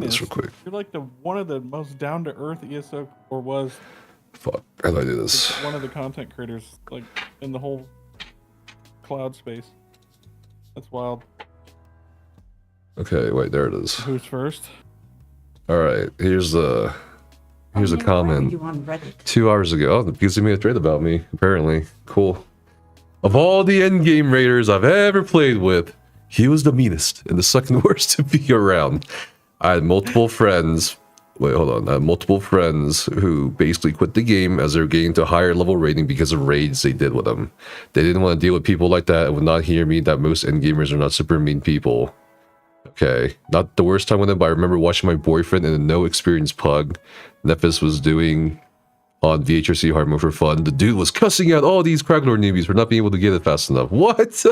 this real quick. You're like one of the most down to earth ESO, or was Fuck, how do I do this? one of the content creators like in the whole cloud space. That's wild. Okay, wait, there it is. Who's first? All right, here's a comment. 2 hours ago. Oh, because he made a thread about me. Apparently, cool. Of all the endgame raiders I've ever played with, he was the meanest and the second worst to be around. I had multiple friends. Wait, hold on. I had multiple friends who basically quit the game as they were getting to a higher level rating because of raids they did with them. They didn't want to deal with people like that and would not hear me that most endgamers are not super mean people. Okay, not the worst time with him, but I remember watching my boyfriend and a no-experience pug Nephis was doing on VHRC hard mode for fun. The dude was cussing out all these Cracklord newbies for not being able to get it fast enough. What?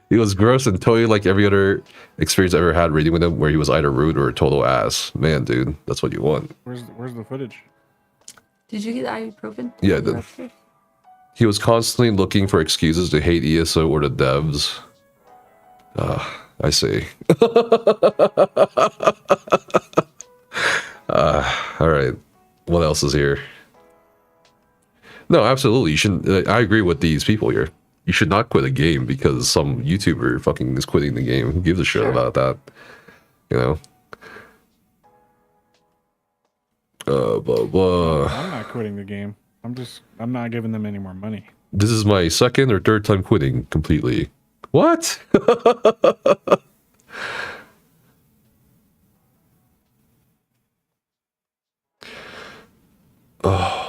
He was gross and totally like every other experience I ever had raiding with him, where he was either rude or a total ass. Man, dude, that's what you want. Where's the footage? Did you get ibuprofen? Yeah, I did. He was constantly looking for excuses to hate ESO or the devs. I see. All right. What else is here? No, absolutely. You shouldn't. I agree with these people here. You should not quit a game because some YouTuber fucking is quitting the game. Who gives a shit about that? You know? Blah, blah. I'm not quitting the game. I'm not giving them any more money. This is my second or third time quitting completely. What? Oh.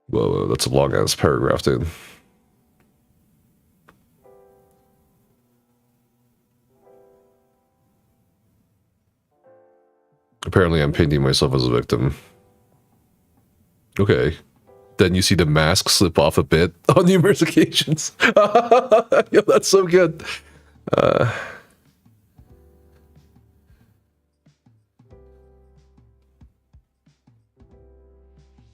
Whoa, that's a long ass paragraph, dude. Apparently, I'm painting myself as a victim. Okay. Then you see the mask slip off a bit on numerous occasions. Yo, that's so good.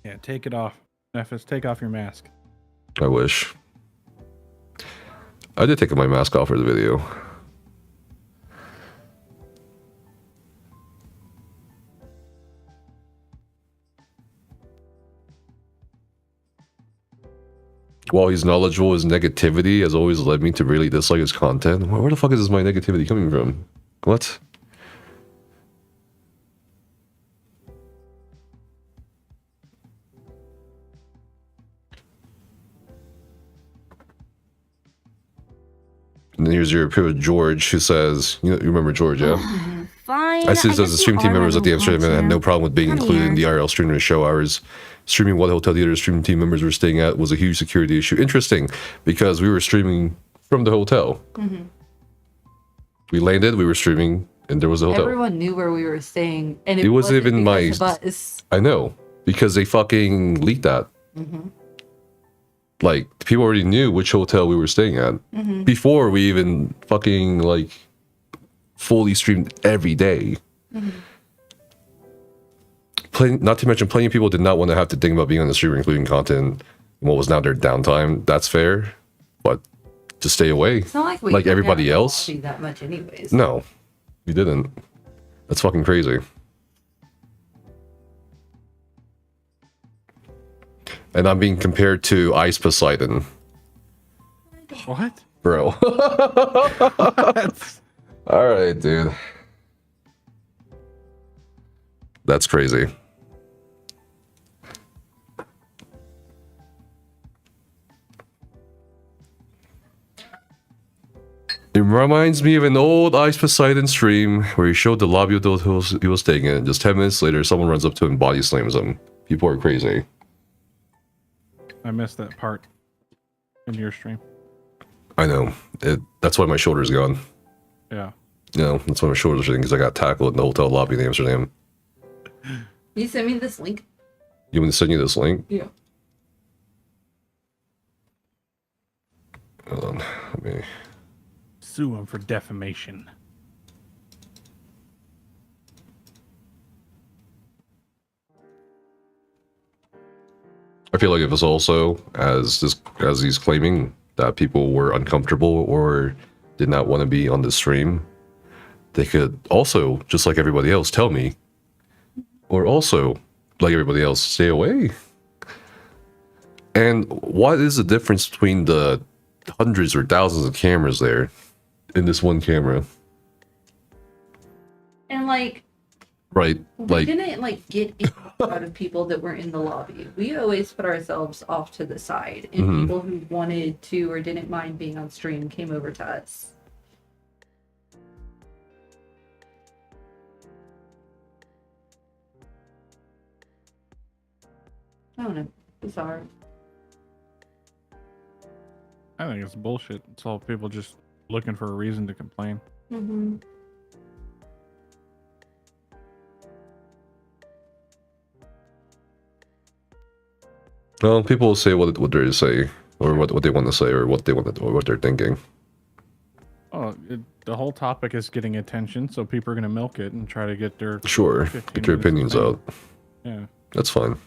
Yeah, take it off. Nephis, take off your mask. I wish. I did take my mask off for the video. while he's knowledgeable, his negativity has always led me to really dislike his content. Where the fuck is my negativity coming from? What? And then here's your pivot George, who says, you remember George, yeah? Fine. I see this as the stream team members at the Amsterdam and had no problem with being Come included in the here. IRL stream during show hours. Streaming what hotel the other stream team members were staying at was a huge security issue. Interesting, because we were streaming from the hotel. Mhm. We landed, we were streaming, and there was a hotel. Everyone knew where we were staying, and It wasn't even my. because of us. I know, because they fucking leaked that. Mhm. Like, people already knew which hotel we were staying at Mhm. before we even fucking, like, fully streamed every day. Mhm. Not to mention, plenty of people did not want to have to think about being on the stream, including content, what was now their downtime. That's fair, but to stay away, It's not like we like hung out everybody in the else. lobby that much, anyways. No, we didn't. That's fucking crazy. And I'm being compared to Ice Poseidon. What? Bro. Alright, dude. That's crazy. It reminds me of an old Ice Poseidon stream where he showed the lobby of the hotels he was staying in. Just 10 minutes later, someone runs up to him and body slams him. People are crazy. I missed that part in your stream. I know. That's why my shoulder's gone. Yeah. You know, that's why my shoulder's hurting, because I got tackled in the hotel lobby in Amsterdam. You send me this link. You want me to send you this link? Yeah. Hold on. Let me... Sue him for defamation. I feel like if it's also as he's claiming that people were uncomfortable or did not want to be on the stream, they could also, just like everybody else, tell me, or also, like everybody else, stay away. And what is the difference between the hundreds or thousands of cameras there in this one camera? And like, Right, we like, didn't like get in out of people that were in the lobby. We always put ourselves off to the side, and Mhm. people who wanted to or didn't mind being on stream came over to us. I don't know. Bizarre. I think it's bullshit. It's all people just looking for a reason to complain. Mm-hmm. well, people will say what they say, or what they want to say, or what they want to, or what they're thinking. Oh, the whole topic is getting attention, so people are going to milk it and try to get their Sure, 15 get your minutes of opinions fame. out. Yeah. That's fine.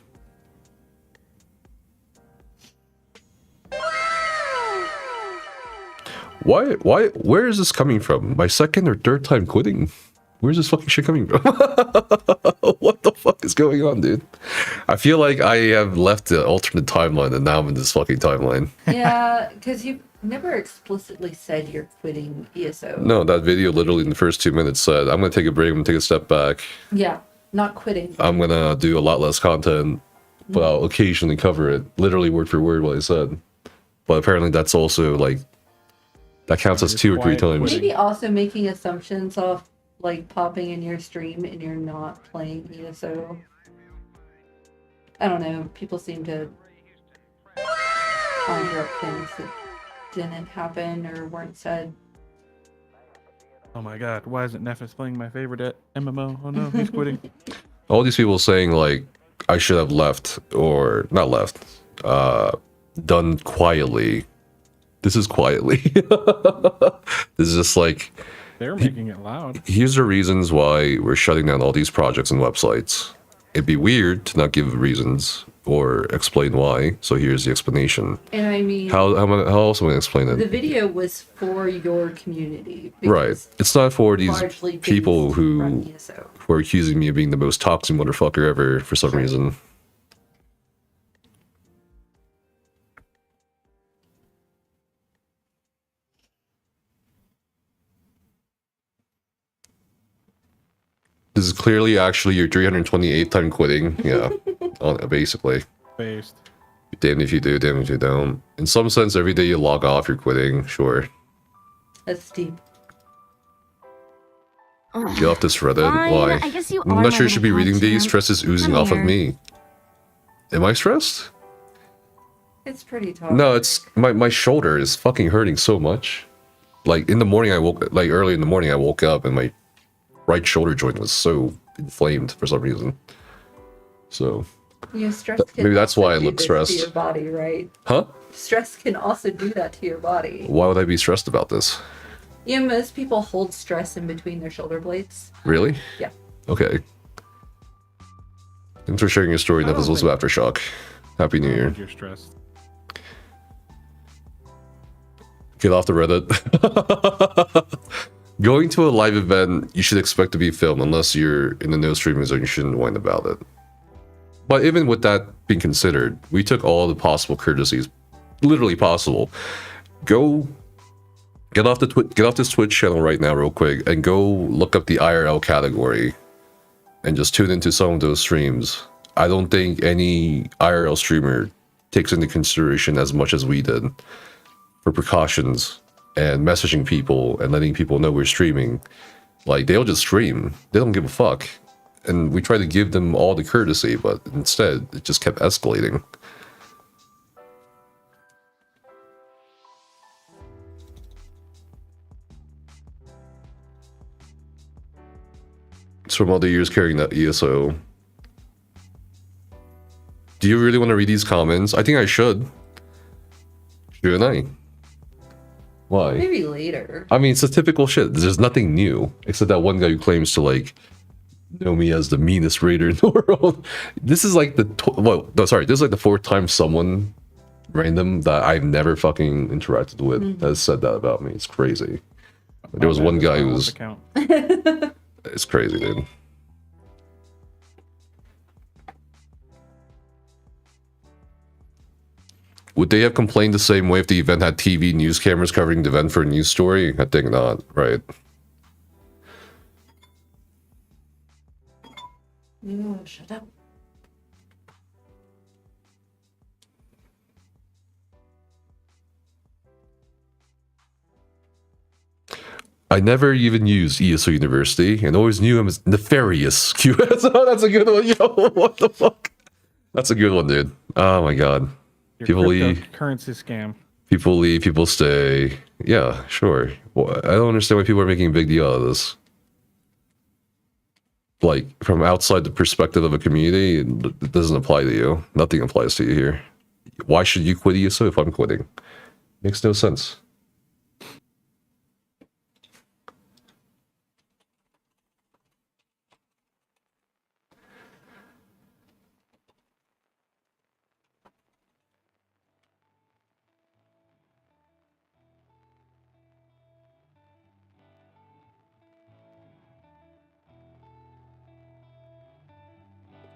Why, where is this coming from? My second or third time quitting? Where's this fucking shit coming from? What the fuck is going on, dude? I feel like I have left the alternate timeline and now I'm in this fucking timeline. Yeah, because you never explicitly said you're quitting ESO. No, that video literally in the first 2 minutes said, I'm gonna take a break, I'm gonna take a step back. Yeah, not quitting. I'm gonna do a lot less content, but I'll occasionally cover it. Literally word for word what I said. But apparently that's also like, that counts as 2 or 3 times. Maybe also making assumptions off like popping in your stream and you're not playing ESO. I don't know. People seem to conjure up things that didn't happen or weren't said. Oh my god, why isn't Nephis playing my favorite MMO? Oh no, he's quitting. All these people saying like I should have left or not left, done quietly. This is quietly. This is just like, They're making it loud. here's the reasons why we're shutting down all these projects and websites. It'd be weird to not give reasons or explain why. So here's the explanation. And I mean, How else am I gonna explain the it? video was for your community. Right. It's not for these largely people things who run ESO. are accusing me of being the most toxic motherfucker ever for some reason. This is clearly actually your 328th time quitting. Yeah, basically. Based. Damn if you do, damn if you don't. In some sense, every day you log off, you're quitting. Sure. That's deep. Get off this Reddit. Fine, Why? I guess you I'm are not my sure you should be little reading these. champ. Stress is oozing Come off of here. me. Am I stressed? It's pretty tough. No, it's my shoulder is fucking hurting so much. Like in the morning, early in the morning, I woke up and my right shoulder joint was so inflamed for some reason. So Stress can maybe that's also why I do look this stressed. to your body, right? Huh? Stress can also do that to your body. Why would I be stressed about this? Most people hold stress in between their shoulder blades. Really? Yeah. Okay. Thanks for sharing your story, Neville's also Aftershock. Happy New Year. You're stressed. Get off the Reddit. Going to a live event, you should expect to be filmed unless you're in the no streaming zone. You shouldn't whine about it. But even with that being considered, we took all the possible courtesies, literally possible. Go get off this Twitch channel right now, real quick, and go look up the IRL category, and just tune into some of those streams. I don't think any IRL streamer takes into consideration as much as we did for precautions and messaging people and letting people know we're streaming. Like, they'll just stream. They don't give a fuck. And we try to give them all the courtesy, but instead, it just kept escalating. It's from all the years carrying that ESO. Do you really want to read these comments? I think I should. Shouldn't I? Why? Maybe later. I mean, it's a typical shit. There's nothing new, except that one guy who claims to, like, know me as the meanest raider in the world. This is like the... this is like the fourth time someone random that I've never fucking interacted with has said that about me. It's crazy. There was one guy who was... It's crazy, dude. Would they have complained the same way if the event had TV news cameras covering the event for a news story? I think not, right? Shut up. I never even used ESO University and always knew him as nefarious QS. Oh, that's a good one. Yo, what the fuck? That's a good one, dude. Oh my god. Your People leave. Currency scam. People leave, people stay. Yeah, sure. Well, I don't understand why people are making a big deal out of this. Like, from outside the perspective of a community, it doesn't apply to you. Nothing applies to you here. Why should you quit ESO if I'm quitting? Makes no sense.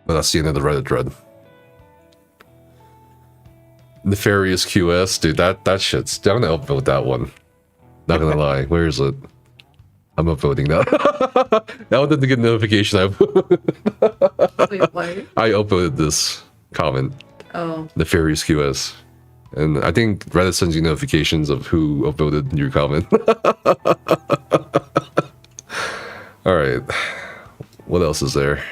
But that's the end of the Reddit thread. Nefarious QS, dude, that shit's... I'm gonna upvote that one. Not gonna lie, where is it? I'm upvoting that. That one didn't get notification. Wait, what? I upvoted this comment. Oh. Nefarious QS. And I think Reddit sends you notifications of who upvoted your comment. Alright. What else is there?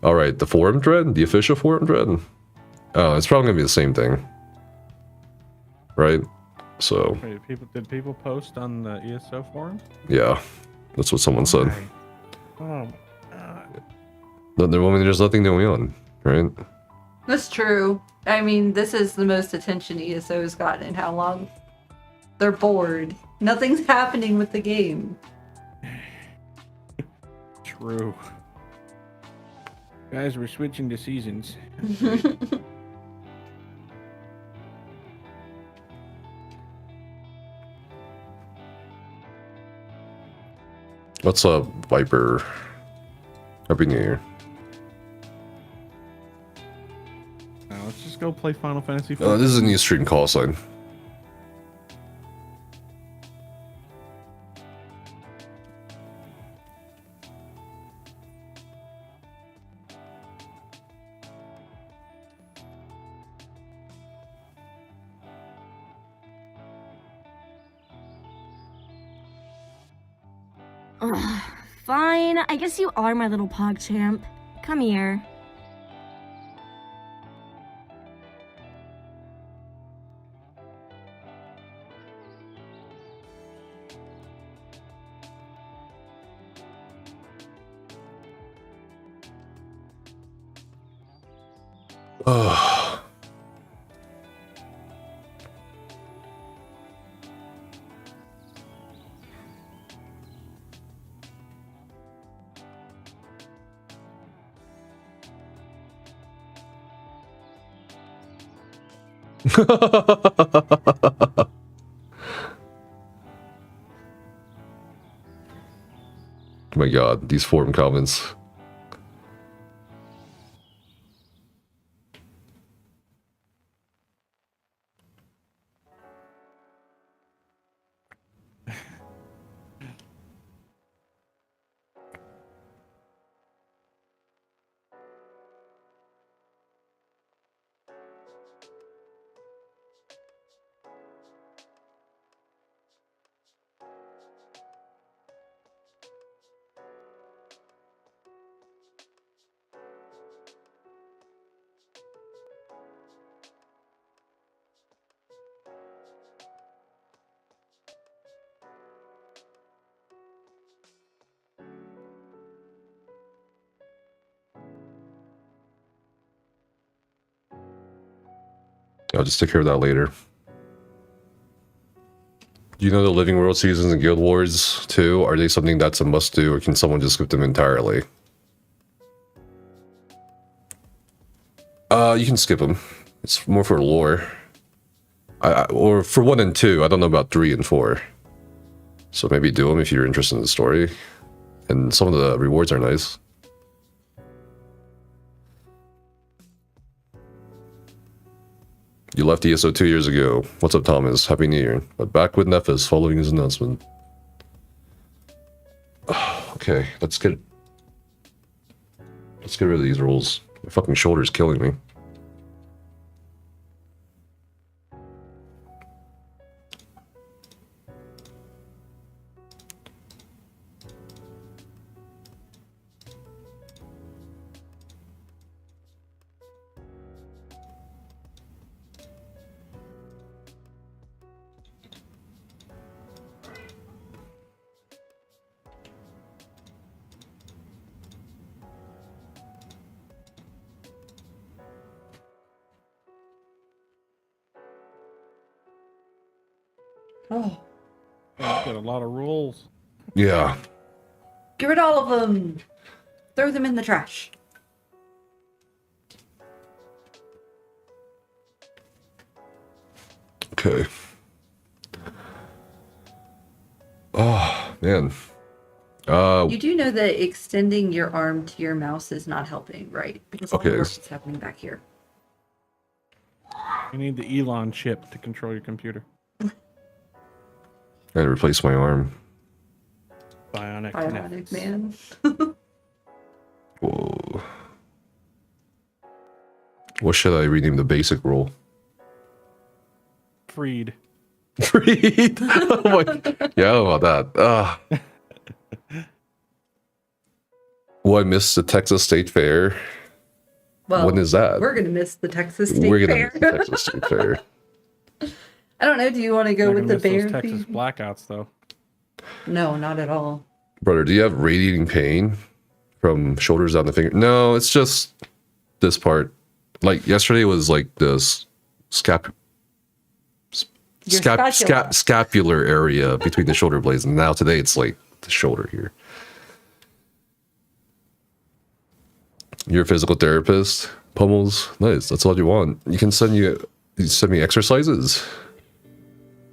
Alright, the forum thread? The official forum thread? Oh, it's probably gonna be the same thing. Right? So, Wait, did people post on the ESO forum? yeah. That's what someone said. Oh my god. There's nothing going on, right? That's true. I mean, this is the most attention ESO's gotten in how long? They're bored. Nothing's happening with the game. True. Guys, we're switching to seasons. What's up, Viper? Happy New Year. Now let's just go play Final Fantasy. This is a new stream call sign. Ugh, fine, I guess you are my little PogChamp. Come here. Oh. My god, these forum comments. I'll just take care of that later. Do you know the Living World seasons and Guild Wars too? Are they something that's a must do, or can someone just skip them entirely? You can skip them. It's more for lore. Or for 1 and 2. I don't know about 3 and 4. So maybe do them if you're interested in the story. And some of the rewards are nice. You left ESO 2 years ago. What's up, Thomas? Happy New Year. But back with Nephis following his announcement. Okay, let's get rid of these rules. My fucking shoulder's killing me. Oh, Got a lot of rules. Yeah. get rid of all of them. Throw them in the trash. Okay. Oh, man. You do know that extending your arm to your mouse is not helping, right? Because all the Okay. work is happening back here. You need the Elon chip to control your computer. I gotta replace my arm. Bionic Man. Whoa. What should I rename the basic role? Freed. Freed? Oh my... Yeah, I don't know about that. Oh, I missed the Texas State Fair. Well, when is that? We're gonna miss the Texas State We're gonna Fair. miss the Texas State Fair. I don't know. Do you want to go Not with gonna the miss bear those Texas theme? blackouts, though. No, not at all. Brother, do you have radiating pain from shoulders down the finger? No, it's just this part. Like yesterday was like this scapular area between the shoulder blades, and now today it's like the shoulder here. You're a physical therapist, Pummels. Nice. That's all you want. You can send me exercises.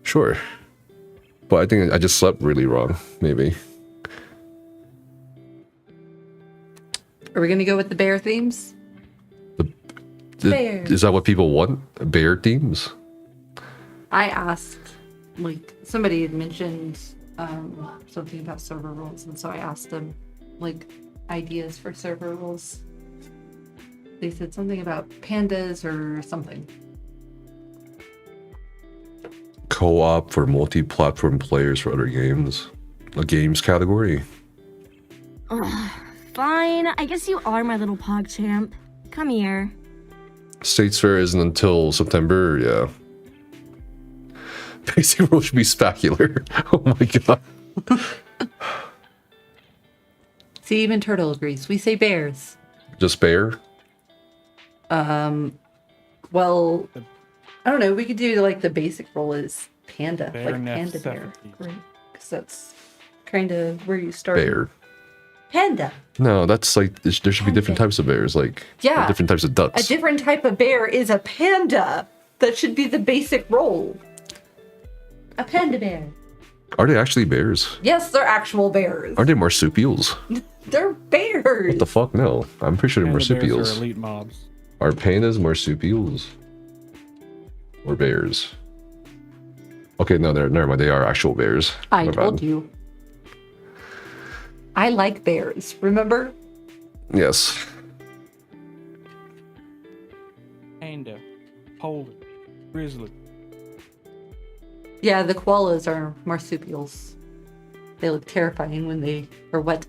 Sure. But I think I just slept really wrong. Maybe. Are we gonna go with the bear themes? Bear. Is that what people want? Bear themes? I asked, like, somebody had mentioned something about server rules, and so I asked them, like, ideas for server rules. They said something about pandas or something. Co-op for multi-platform players for other games. A games category. Ugh, fine, I guess you are my little PogChamp. Come here. States Fair isn't until September, yeah. Basic rule should be specular. Oh my god. See, even Turtle agrees. We say bears. Just bear? Well, I don't know. We could do like the basic role is panda, Bear like panda bear, necessity. right? Because that's kind of where you start. Bear. Panda. No, that's like, there should be different types of bears, like Yeah. different types of A ducks. different type of bear is a panda. That should be the basic role. A panda bear. Are they actually bears? Yes, they're actual bears. Are they marsupials? They're bears. What the fuck? No. I'm pretty sure they're Panda bears are marsupials. elite mobs. Are pandas marsupials? Or bears? Okay, no, never mind. They are actual bears. I My told bad. you. I like bears. Remember? Yes. Panda, polar, grizzly. Yeah, the koalas are marsupials. They look terrifying when they are wet.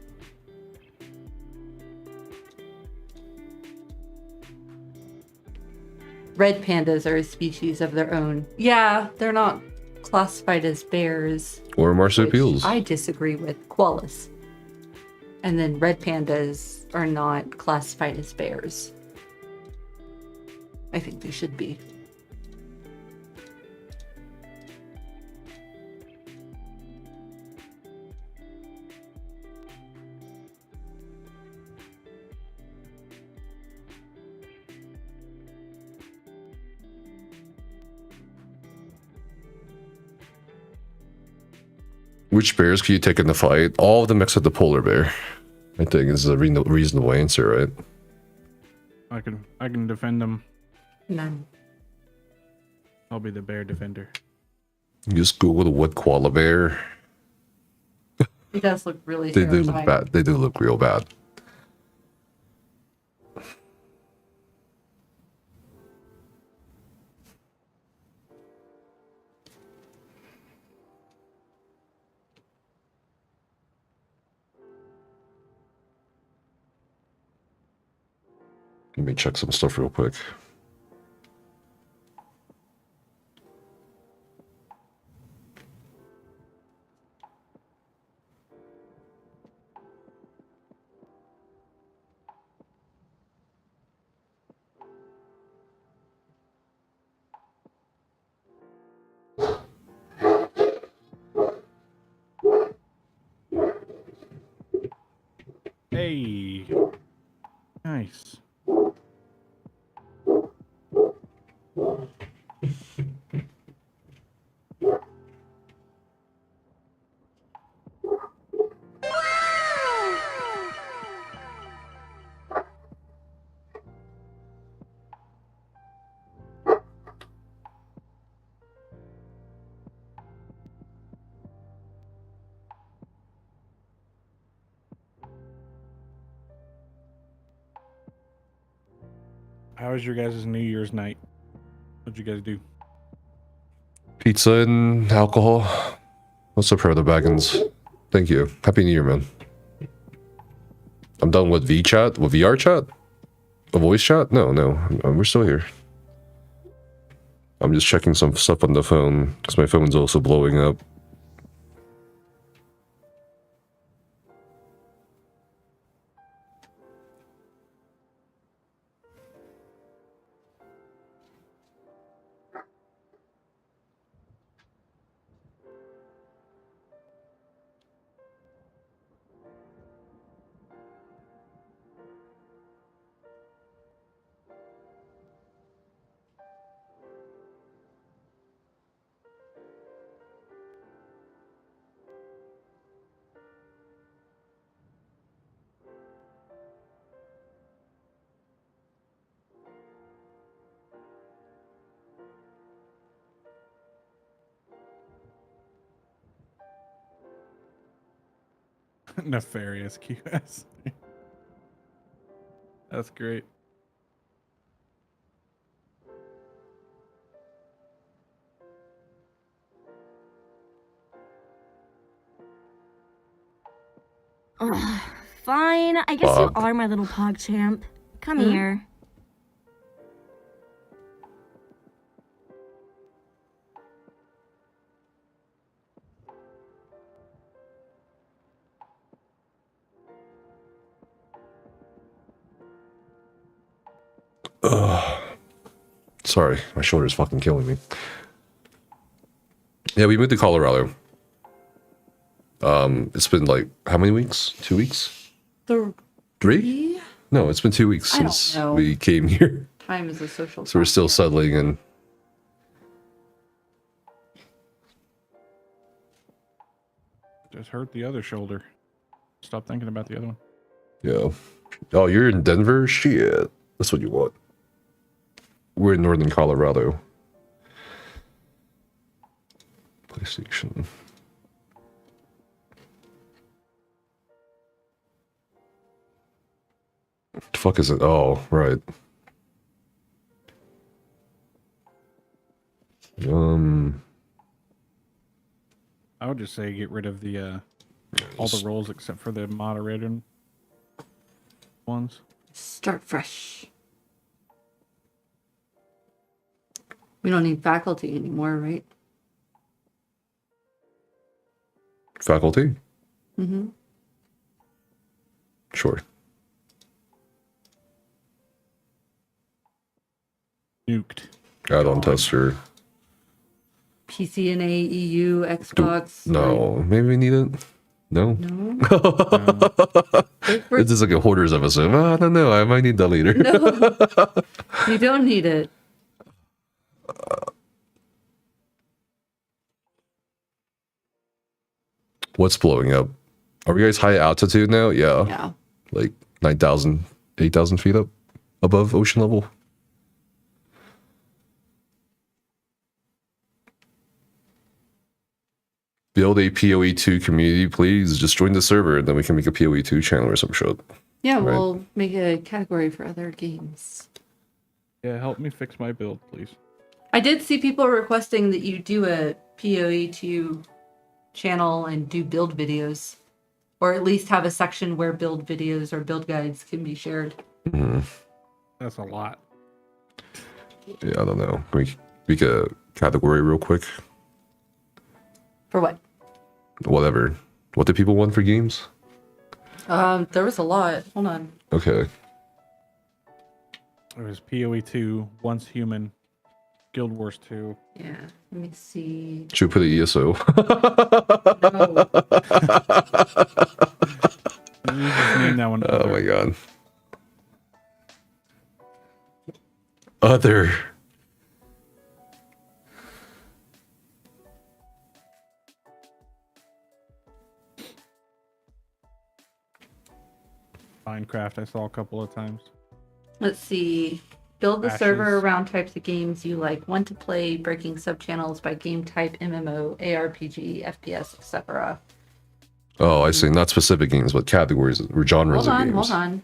Red pandas are a species of their own. Yeah, they're not classified as bears. Or marsupials. I disagree with koalas. And then red pandas are not classified as bears. I think they should be. Which bears can you take in the fight? All of them except the polar bear. I think is a reasonable answer, right? I can defend them. None. I'll be the bear defender. You just Google the wood koala bear. It does look really They do terrifying. look bad. They do look real bad. Let me check some stuff real quick. Hey. Nice. How was your guys' New Year's night? What'd you guys do? Pizza and alcohol. What's up, Brother Baggins? Thank you. Happy New Year, man. I'm done with VChat. With VR chat? A voice chat? No, we're still here. I'm just checking some stuff on the phone because my phone's also blowing up. Nefarious QS. That's great. Ugh, fine. I guess you Pog. are my little pog champ. Come Hmm? here. Ugh. Sorry, my shoulder's fucking killing me. Yeah, we moved to Colorado. It's been like how many weeks? 2 weeks? 3? No, it's been 2 weeks I don't since know. we came here. Time is a social. So we're still settling in. Just hurt the other shoulder. Stop thinking about the other one. Yeah. Oh, you're in Denver? Shit. That's what you want. We're in northern Colorado. PlayStation. The fuck is it? Oh, right. I would just say get rid of the all the roles except for the moderator ones. Start fresh. We don't need faculty anymore, right? Faculty? Mm-hmm. Sure. Nuked. Add-on tester. PCNA, EU, Xbox. No, maybe we need it. No. No. This is like a hoarders episode. I don't know. I might need that later. No. You don't need it. What's blowing up? Are we guys high altitude now? Yeah. Yeah. Like 9,000, 8,000 feet up above ocean level. Build a PoE2 community, please. Just join the server and then we can make a PoE2 channel or some shit. Yeah, Right. we'll make a category for other games. Yeah, help me fix my build, please. I did see people requesting that you do a PoE2 channel and do build videos. Or at least have a section where build videos or build guides can be shared. That's a lot. Yeah, I don't know. Can we make a category real quick? For what? Whatever. What do people want for games? There was a lot. Hold on. Okay. It was PoE2, Once Human, Guild Wars 2. Yeah, let me see. Should we put an ESO? You just name that one. Oh my god. Other. Minecraft, I saw a couple of times. Let's see. Build the Ashes. server around types of games you like. Want to play, breaking subchannels by game type, MMO, ARPG, FPS, etc. Oh, I see. Not specific games, but categories or genres Hold of on, games. hold on.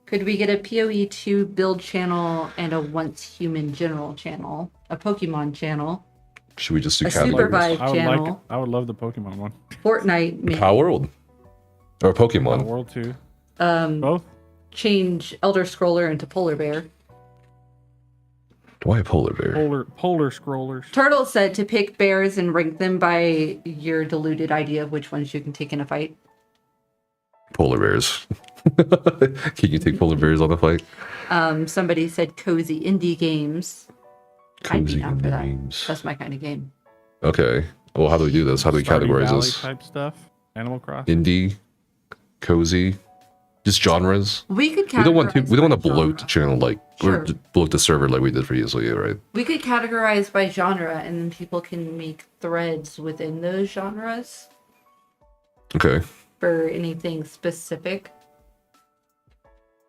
Could we get a PoE2 build channel and a Once Human general channel? A Pokemon channel? Should we just do A categories? Supervive I would channel? I would love the Pokemon one. Fortnite, maybe. Power World? Or Pokemon? World 2. Both? Change Elder Scroller into Polar Bear. Why a polar bear? Polar scrollers. Turtle said to pick bears and rank them by your diluted idea of which ones you can take in a fight. Polar bears. Can you take polar bears on a fight? Somebody said cozy indie games. I'd be Cozy down for that. games. That's my kind of game. Okay. Well, how do we do this? How do we Stardew categorize Valley this? type stuff. Animal Crossing. Indie, cozy, just genres. We could We don't want to. categorize We don't want to by bloat the channel like or Sure. bloat the server like we did for ESOU, right? We could categorize by genre, and then people can make threads within those genres Okay. for anything specific.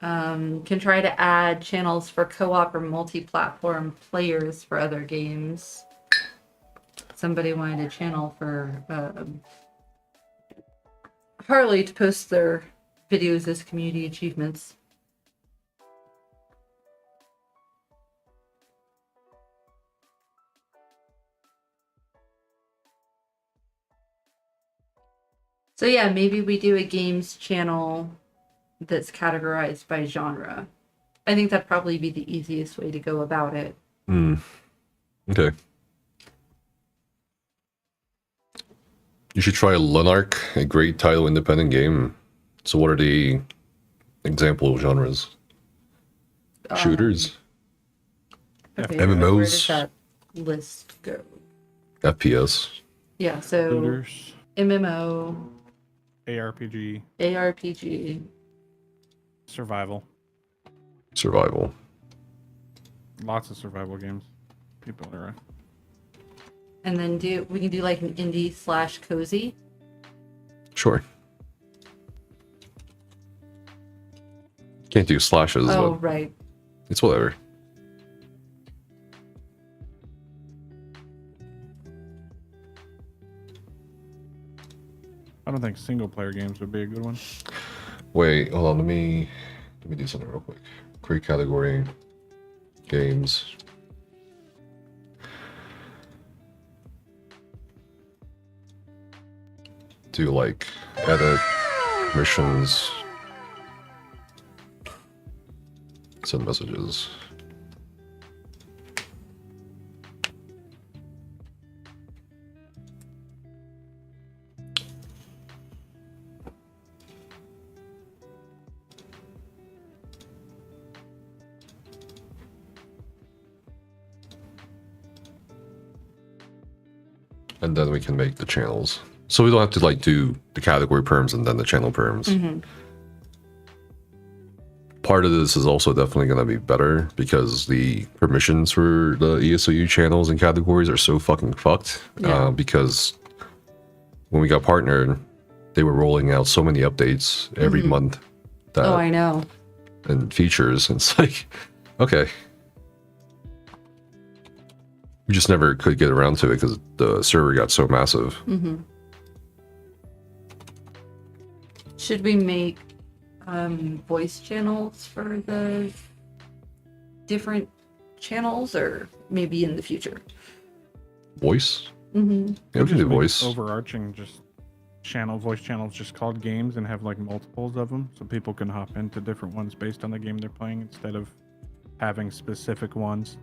Can try to add channels for co-op or multi-platform players for other games. Somebody wanted a channel for Harley to post their videos as community achievements. So yeah, maybe we do a games channel that's categorized by genre. I think that'd probably be the easiest way to go about it. Okay. You should try Lunark, a great title independent game. So what are the example genres? Shooters? Okay, MMOs? Where does that list go? FPS? Yeah, so Shooters. MMO, ARPG. ARPG. Survival. Survival. Lots of survival games. People are. And then we can do like an indie/cozy. Sure. Can't do slashes. Oh, but right. It's whatever. I don't think single player games would be a good one. Wait, hold on. Let me do something real quick. Create category. Games. Do like edit missions. Send messages. And then we can make the channels. So we don't have to like do the category perms and then the channel perms. Part of this is also definitely going to be better because the permissions for the ESOU channels and categories are so fucking fucked. Yeah. Because when we got partnered, they were rolling out so many updates every month. That, Oh, I know. and features. And it's like, okay. We just never could get around to it because the server got so massive. Should we make voice channels for the different channels, or maybe in the future? Voice? Mm-hmm. Yeah, we can Just do make voice. Overarching, just voice channels just called games and have like multiples of them so people can hop into different ones based on the game they're playing instead of having specific ones.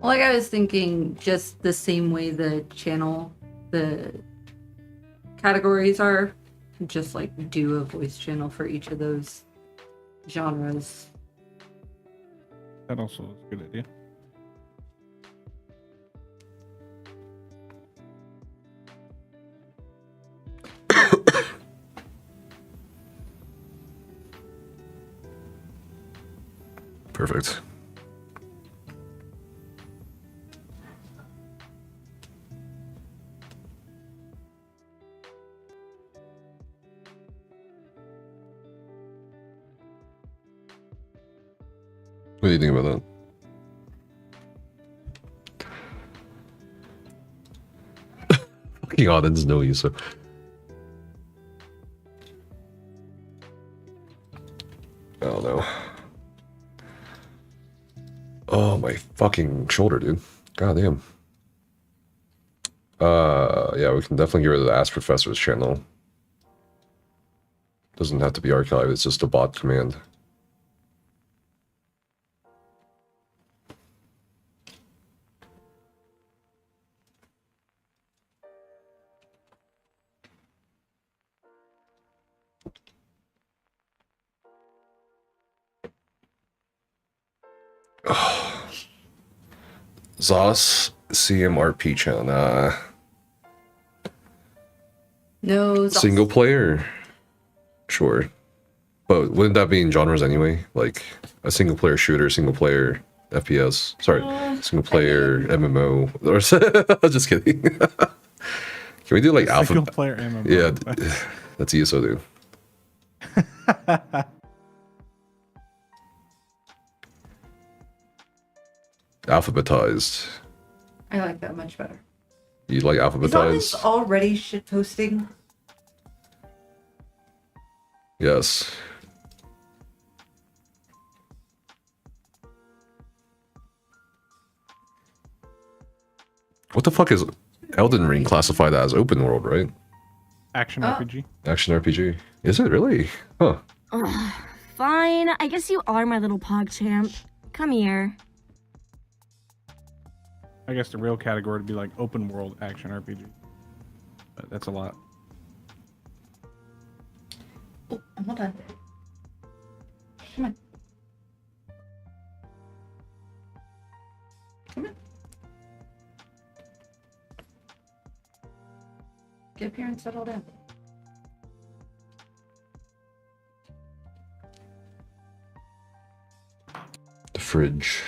Well, like I was thinking, just the same way the categories are, just like do a voice channel for each of those genres. That also is a good idea. Perfect. What do you think about that? Fucking Audens know you, so. I don't know. Oh, my fucking shoulder, dude. God damn. Yeah, we can definitely get rid of the Ask Professor's channel. Doesn't have to be archived, it's just a bot command. Zos CMRP channel. No. Zos. Single player? Sure. But wouldn't that be in genres anyway? Like a single player shooter, single player FPS. Sorry, single player MMO. Or just kidding. Can we do like alpha? Single player MMO. Yeah, that's ESO, dude. Alphabetized. I like that much better. You like Is alphabetized? Audens already shit posting? Yes. What the fuck is Elden Ring classified as open world, right? Action RPG. Action RPG. Is it really? Huh. fine. I guess you are my little PogChamp. Come here. I guess the real category would be like open world action RPG. But that's a lot. Oh, hold on. Come on. Come on. Get up here and settle down. The fridge.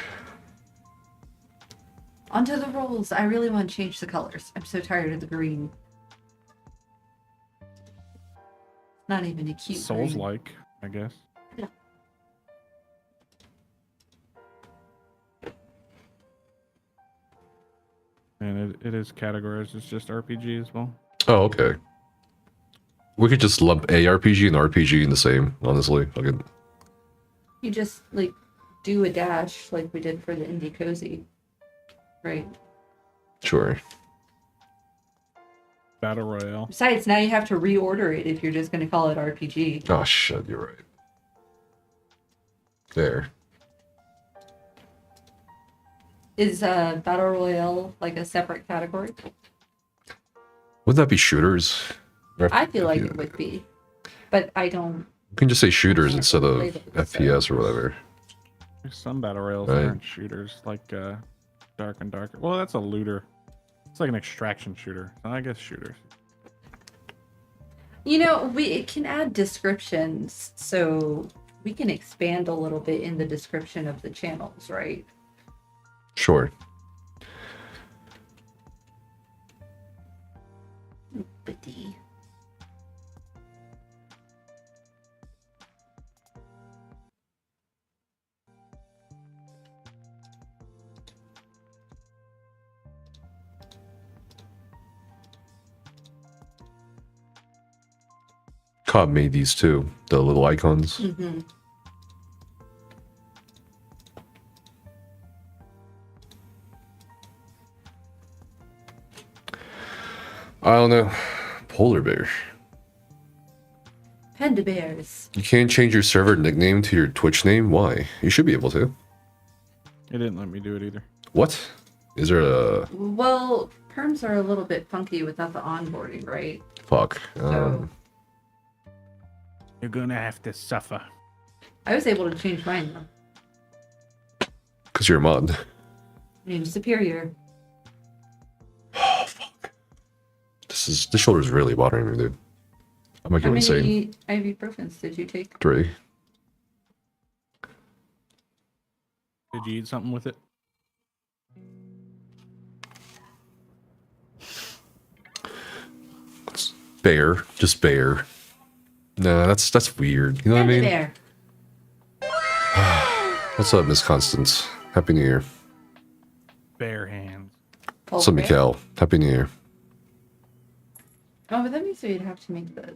Onto the rolls. I really want to change the colors. I'm so tired of the green. Not even a cute Souls green. like, I guess. Yeah. And it is categorized as just RPG as well. Oh, okay. We could just lump ARPG and RPG in the same, honestly. Okay. You just like do a dash like we did for the indie cozy. Right. Sure. Battle Royale. Besides, now you have to reorder it if you're just going to call it RPG. Oh, shit, you're right. There. Is Battle Royale like a separate category? Wouldn't that be shooters? I feel like it would be. But I don't... You can just say shooters instead of play them, FPS or whatever. There's some battle royales Right. that aren't shooters, like Dark and Darker. Well, that's a looter. It's like an extraction shooter. I guess shooters. You know, it can add descriptions, so we can expand a little bit in the description of the channels, right? Sure. Bitty. Cobb made these too, the little icons. Mm-hmm. I don't know. Polar bear. Panda bears. You can't change your server nickname to your Twitch name? Why? You should be able to. It didn't let me do it either. What? Is there a... Well, perms are a little bit funky without the onboarding, right? Fuck. You're gonna have to suffer. I was able to change mine though. Because you're a mod. Name superior. This shoulder's really bothering me, dude. I might How go insane. many ibuprofens did you take? 3. Did you eat something with it? Bear. Just bear. Nah, that's weird. You know what I mean? Bear. What's up, Miss Constance? Happy New Year. Bare hands. What's up, Mikkel? Happy New Year. Oh, but that means you'd have to make the...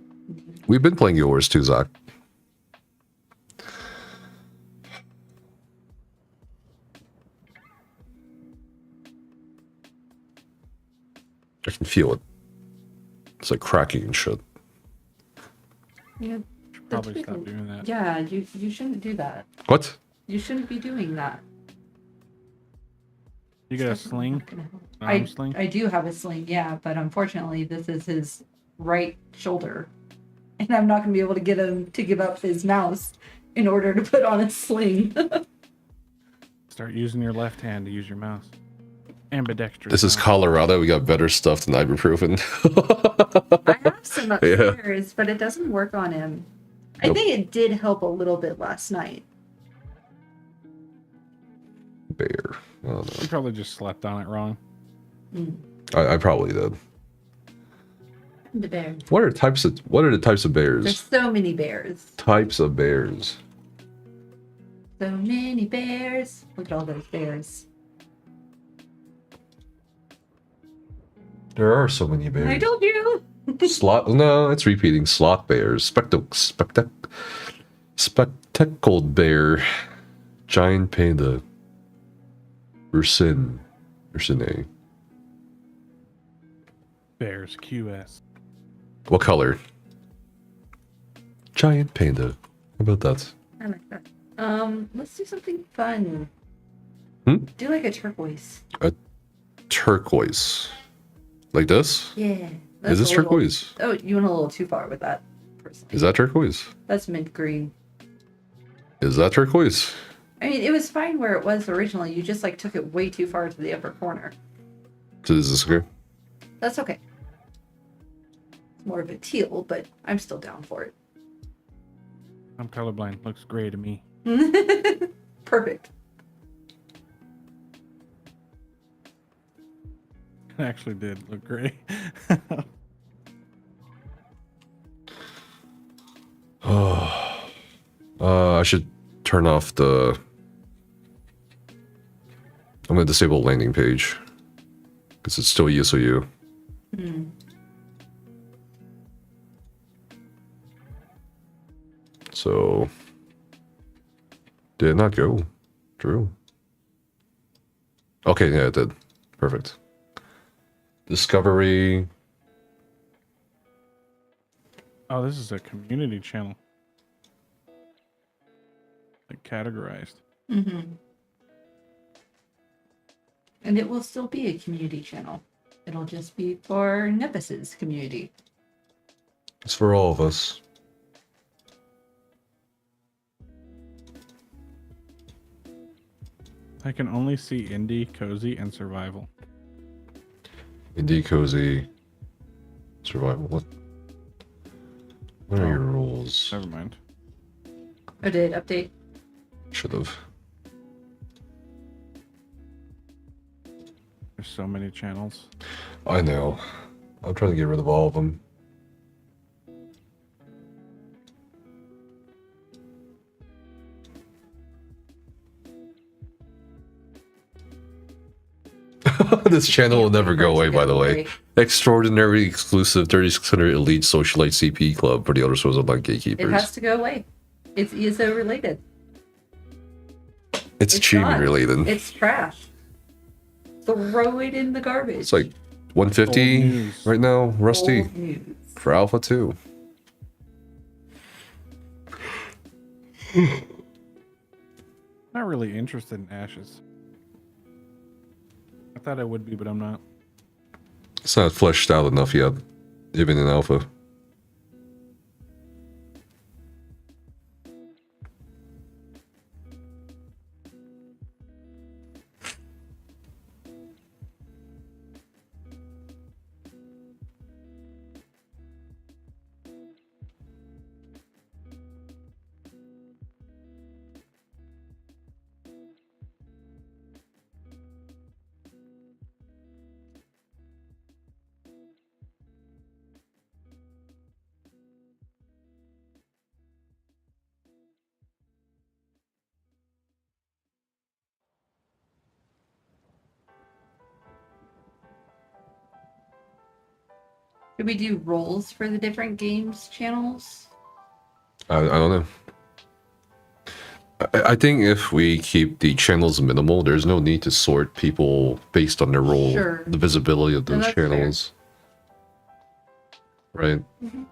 We've been playing yours too, Zach. I can feel it. It's like cracking and shit. Yeah, Should probably stop doing that. Yeah, you shouldn't do that. What? You shouldn't be doing that. You got a sling? I Sling? I do have a sling, yeah, but unfortunately this is his right shoulder. And I'm not going to be able to get him to give up his mouse in order to put on a sling. Start using your left hand to use your mouse. Ambidextrous. This is mouse. Colorado. We got better stuff than ibuprofen. I have some upstairs, but it doesn't work on him. I think it did help a little bit last night. Bear. I don't know. You probably just slept on it wrong. I probably did. The bear. What are the types of bears? There's so many bears. Types of bears. So many bears. Look at all those bears. There are so many bears. I told you. Slot? No, it's repeating. Sloth bears. Spectacled bear. Giant panda. Ursin. Ursine. Bears QS. What color? Giant panda. How about that? I like that. Let's do something fun. Do like a turquoise. A turquoise. Like this? Yeah. Is this turquoise? Oh, you went a little too far with that. Is that turquoise? That's mint green. Is that turquoise? I mean, it was fine where it was originally. You just like took it way too far to the upper corner. So is this okay? That's okay. It's more of a teal, but I'm still down for it. I'm colorblind. Looks gray to me. Perfect. It actually did look gray. I should turn off the... I'm going to disable landing page. Because it's still ESOU. So... Did it not go? Drew? Okay, yeah, it did. Perfect. Discovery... Oh, this is a community channel. Like categorized. Mm-hmm. And it will still be a community channel. It'll just be for Nepus's community. It's for all of us. I can only see indie, cozy, and survival. Indie, cozy, survival. What are your rules? Never mind. Oh, did it update? Should have. There's so many channels. I know. I'm trying to get rid of all of them. This channel will never go away, by the way. Extraordinary exclusive 3600 Elite Socialite CP Club for the Elder Scrolls Online Gatekeepers. It has to go away. It's ESO related. It's achievement not. related. It's trash. Throw it in the garbage. It's like 150 right now, Rusty. Old news. For Alpha 2. Not really interested in Ashes. I thought I would be, but I'm not. It's not fleshed out enough yet, even in Alpha. Could we do roles for the different games channels? I don't know. I think if we keep the channels minimal, there's no need to sort people based on their role, Sure. the visibility of No, those that's fair. channels. Right? Mhm.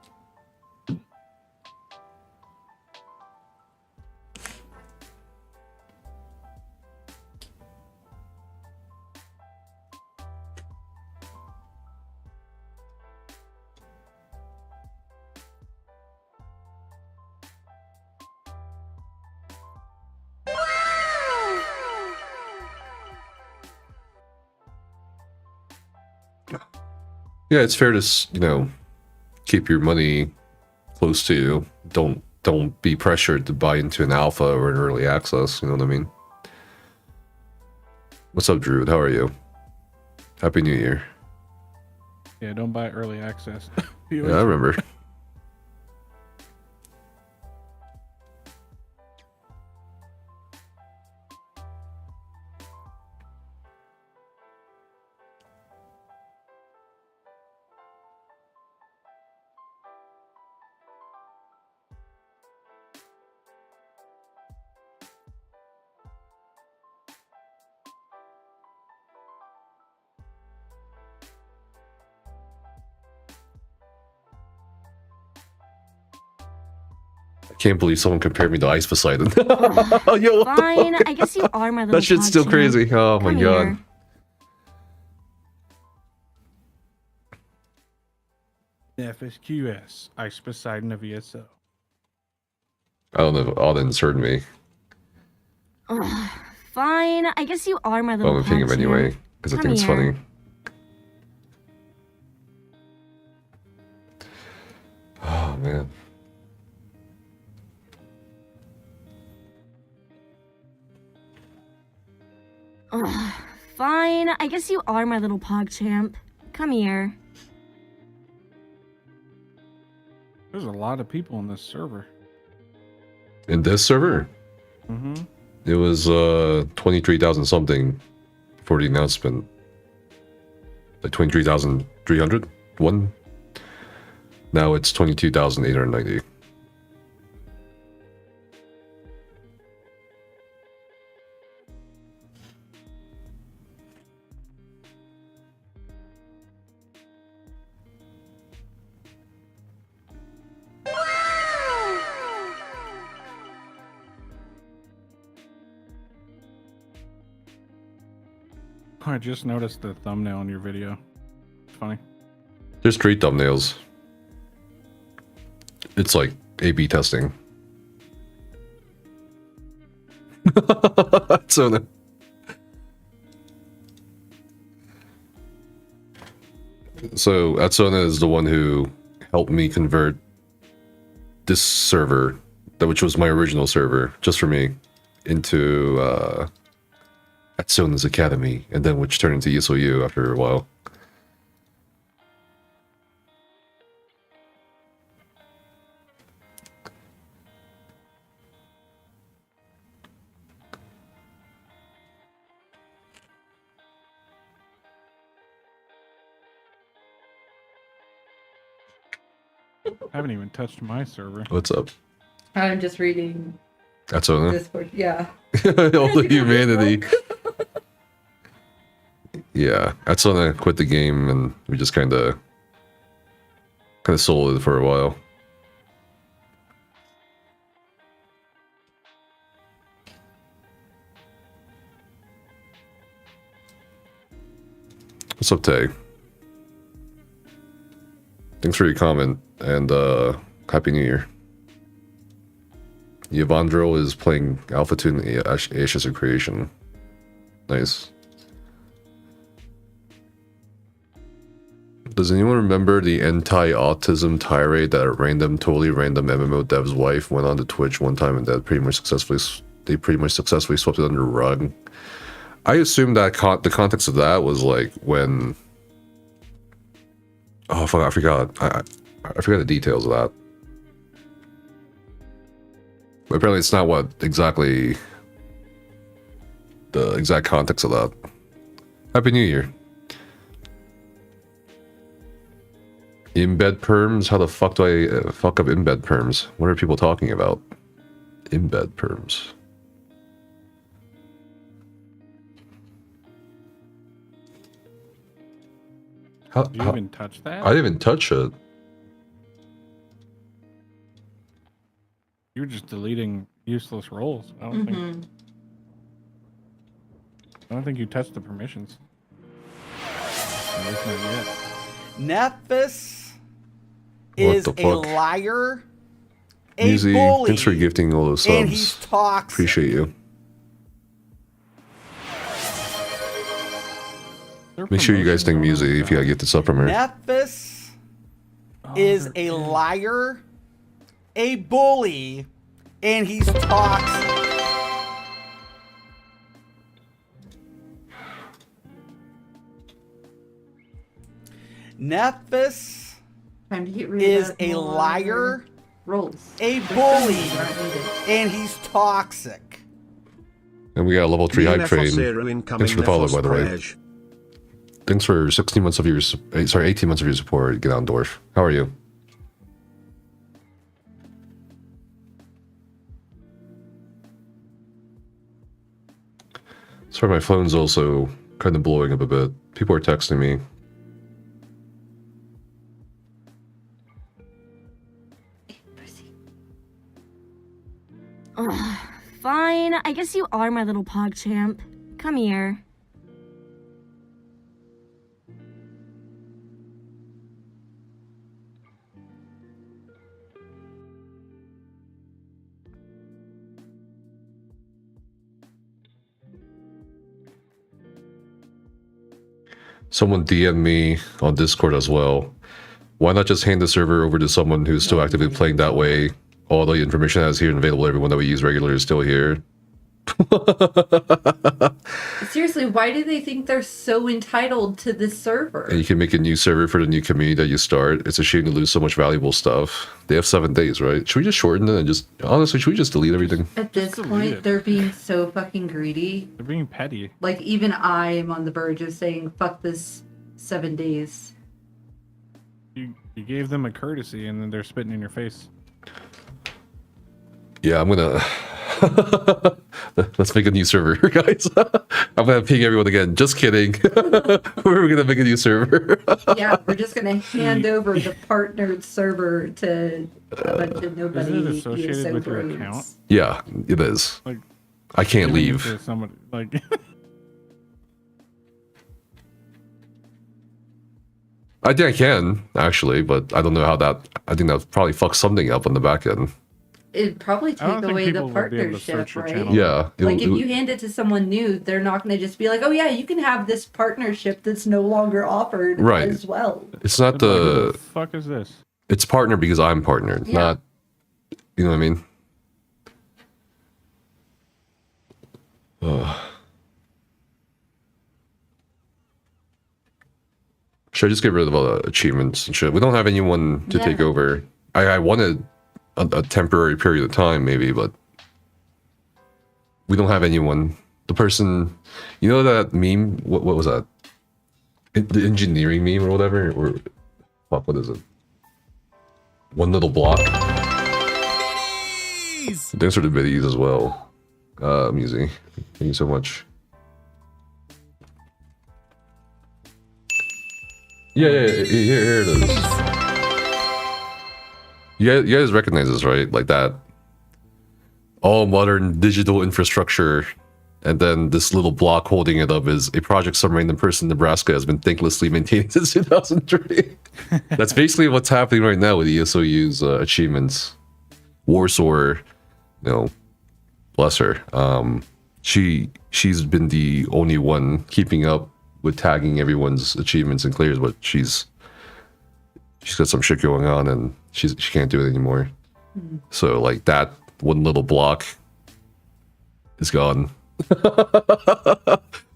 Yeah, it's fair to, keep your money close to you. Don't be pressured to buy into an alpha or an early access, you know what I mean? What's up, Druid? How are you? Happy New Year. Yeah, don't buy early access. Yeah, I remember. Can't believe someone compared me to Ice Poseidon. Ugh, Yo, fine, I guess you are my little that shit's still pog crazy. champ. Oh my Come god. here. FSQS, Ice Poseidon of ESO. I don't know if Auden's heard me. Ugh, fine, I guess you are my I'm little gonna ping him pog anyway, champ. because I Come think it's here. funny. Oh man. Ugh, fine, I guess you are my little pog champ. Come here. There's a lot of people on this server. In this server? Mm-hmm. It was 23,000 something for the announcement. Like 23,300 one. Now it's 22,890. I just noticed the thumbnail on your video. It's funny. There's 3 thumbnails. It's like A/B testing. So Atsona is the one who helped me convert this server, which was my original server, just for me, into Atsona's Academy, and then which turned into ESOU after a while. I haven't even touched my server. What's up? I'm just reading Atsona? Discord. Yeah. All the humanity. Yeah, Atsona quit the game, and we just kind of soloed it for a while. What's up, Tay? Thanks for your comment, and Happy New Year. Yvandro is playing Alpha Tune Ashes of Creation. Nice. Does anyone remember the anti-autism tirade that a totally random MMO dev's wife went on to Twitch one time, and that pretty much successfully swept it under the rug? I assume that the context of that was like when... Oh fuck! I forgot. I forgot the details of that. But apparently, it's not what exactly the exact context of that. Happy New Year. Embed perms? How the fuck do I fuck up embed perms? What are people talking about? Embed perms. Did you even touch that? I didn't even touch it. You were just deleting useless roles. I don't think you touched the permissions. At least not yet. Nephis What is the a fuck? liar, a Easy. bully, Thanks for gifting all those and he's subs. toxic. Appreciate you. Make sure you guys think music if you got gifted sub from her. Nephis is a liar, a bully, and he's toxic. Nephis Time to get rid is of a more liar, roles. a The bully, things that aren't needed. and he's toxic. And we got a level 3 hype train. Nefosero incoming, Thanks for the follow, by the way. Nefos Thanks for 16 months of your, 18 months of your support, Get on Dwarf. How are you? Sorry, my phone's also kind of blowing up a bit. People are texting me. I guess you are my little PogChamp. Come here. Someone DM me on Discord as well. Why not just hand the server over to someone who's still actively playing that way? All the information that's here and available, everyone that we use regularly is still here. Seriously, why do they think they're so entitled to this server? And you can make a new server for the new community that you start. It's a shame to lose so much valuable stuff. They have 7 days, right? Should we just shorten it and just... Honestly, should we just delete everything? At this point, they're being so fucking greedy. They're being petty. Like, even I am on the verge of saying, fuck this 7 days. You gave them a courtesy and then they're spitting in your face. Yeah, I'm gonna... Let's make a new server, guys. I'm gonna ping everyone again. Just kidding. We're gonna make a new server. Yeah, we're just gonna hand over the partnered server to a bunch of nobody. Isn't it associated ESO with your brains. account? Yeah, it is. Like, I can't giving it leave. to somebody, like... I think I can, actually, but I don't know how that... I think that probably fucks something up on the back end. It'd probably I don't take think away the people will be able to partnership, search your right? channel. Yeah. Like, if you hand it to someone new, they're not going to just be like, oh, yeah, you can have this partnership that's no longer offered Right. as well. It's not Who the... the fuck is this? It's partner because I'm partnered, Yeah. not... You know what I mean? Should I just get rid of all the achievements and shit? We don't have anyone to take over. I wanted a temporary period of time, maybe, but we don't have anyone. The person, you know that meme? What was that? The engineering meme or whatever? Or fuck, what is it? One little block. Thanks for the videos as well, Musi. Thank you so much. Yeah, here it is. You guys recognize this, right? Like that. All modern digital infrastructure. And then this little block holding it up is a project some random person in Nebraska has been thanklessly maintaining since 2003. That's basically what's happening right now with ESOU's achievements. Warsaw, bless her. She's been the only one keeping up with tagging everyone's achievements and clears, but she's got some shit going on and she can't do it anymore. So like that one little block is gone.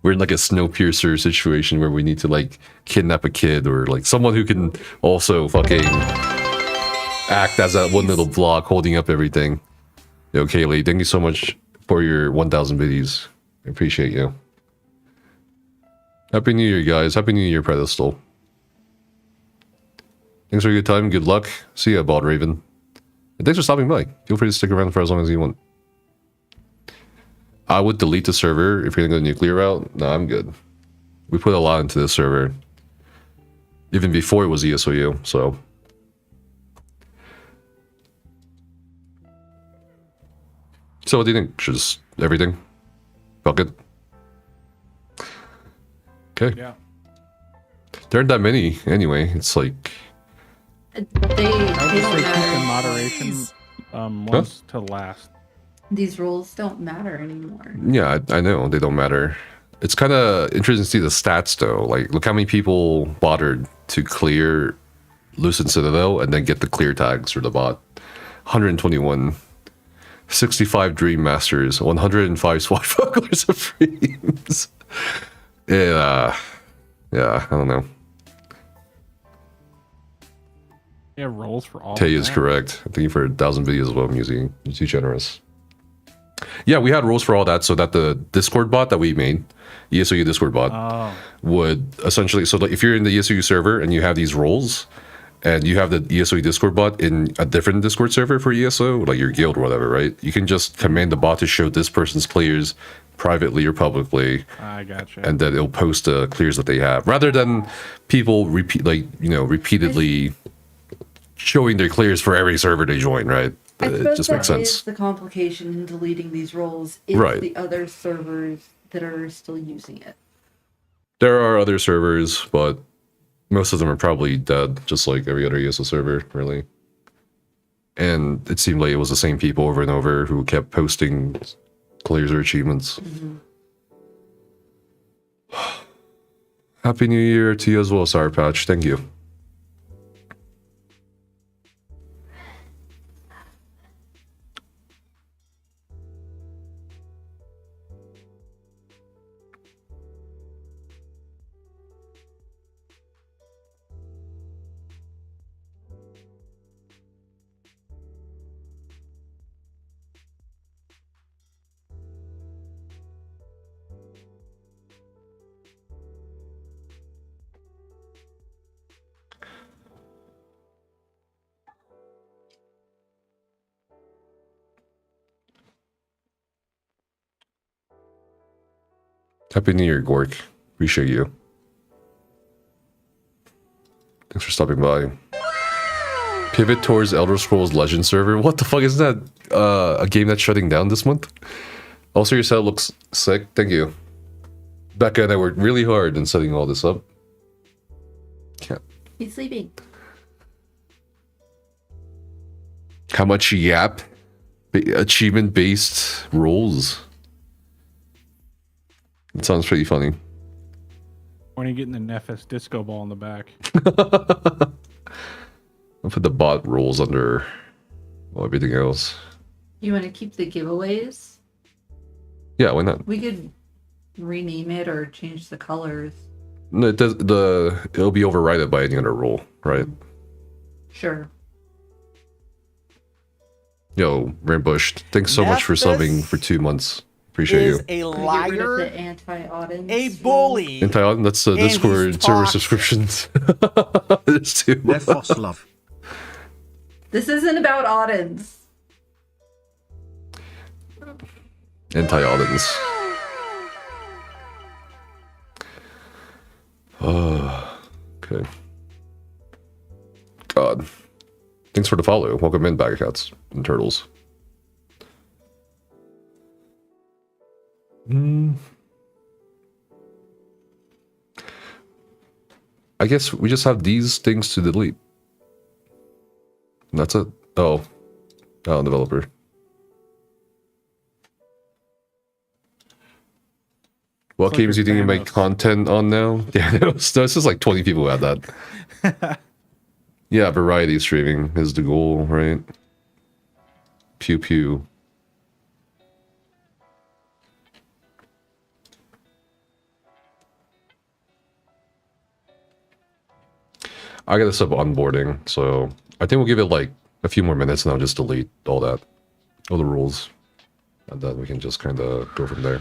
We're in like a Snowpiercer situation where we need to like kidnap a kid or like someone who can also fucking act as that one little block holding up everything. Yo, Kaylee, thank you so much for your 1,000 biddies. I appreciate you. Happy New Year, guys. Happy New Year, Pedestal. Thanks for your time. Good luck. See ya, Bald Raven. And thanks for stopping by. Feel free to stick around for as long as you want. I would delete the server if you're gonna go the nuclear route. No, I'm good. We put a lot into this server. Even before it was ESOU, so. So what do you think? Just everything? Felt good? Okay. Yeah. There aren't that many anyway. It's like... I would just say keep in moderation once to last. These rules don't matter anymore. Yeah, I know. They don't matter. It's kind of interesting to see the stats, though. Like, look how many people bothered to clear Lucent Citadel and then get the clear tags for the bot. 121. 65 Dream Masters. 105 Swashbucklers of Frames. Yeah, I don't know. Yeah, rolls for all. Tay is correct. Thank you for 1,000 videos as well, Musi. You're too generous. Yeah, we had rules for all that so that the Discord bot that we made, ESOU Discord bot, would essentially, so like if you're in the ESOU server and you have these roles and you have the ESOU Discord bot in a different Discord server for ESO, like your guild or whatever, right? You can just command the bot to show this person's clears privately or publicly. I gotcha. And then it'll post the clears that they have rather than people repeatedly showing their clears for every server they join, right? I It suppose just that makes sense. is the complication in deleting these roles is Right. the other servers that are still using it. There are other servers, but most of them are probably dead, just like every other ESO server, really. And it seemed like it was the same people over and over who kept posting clears or achievements. Happy New Year to you as well, Sour Patch. Thank you. Happy New Year, Gork. Appreciate you. Thanks for stopping by. Pivot towards Elder Scrolls Legend server. What the fuck is that? A game that's shutting down this month? Also, your setup looks sick. Thank you. Becca and I worked really hard in setting all this up. Can't. He's sleeping. How much yap? Achievement-based roles. It sounds pretty funny. When you getting the Nephis disco ball in the back. I'll put the bot roles under everything else. You want to keep the giveaways? Yeah, why not? We could rename it or change the colors. No, it does, it'll be overridden by any other role, right? Sure. Yo, Rainbush, thanks so much for subbing for 2 months. Appreciate you. A Get rid of liar, the anti-audience. a bully. That's the And he's Discord server toxic. subscriptions. There's two. Nefos love. This isn't about Audens. Anti-Audens. Oh, okay. God. Thanks for the follow. Welcome in, Bag of Cats and Turtles. I guess we just have these things to delete. And that's it. Oh, developer. What It's like games do you think you your make content on now? Yeah, it's just like 20 people who had that. Yeah, variety streaming is the goal, right? Pew pew. I got this up onboarding, so I think we'll give it like a few more minutes and I'll just delete all that, all the rules, and then we can just kind of go from there.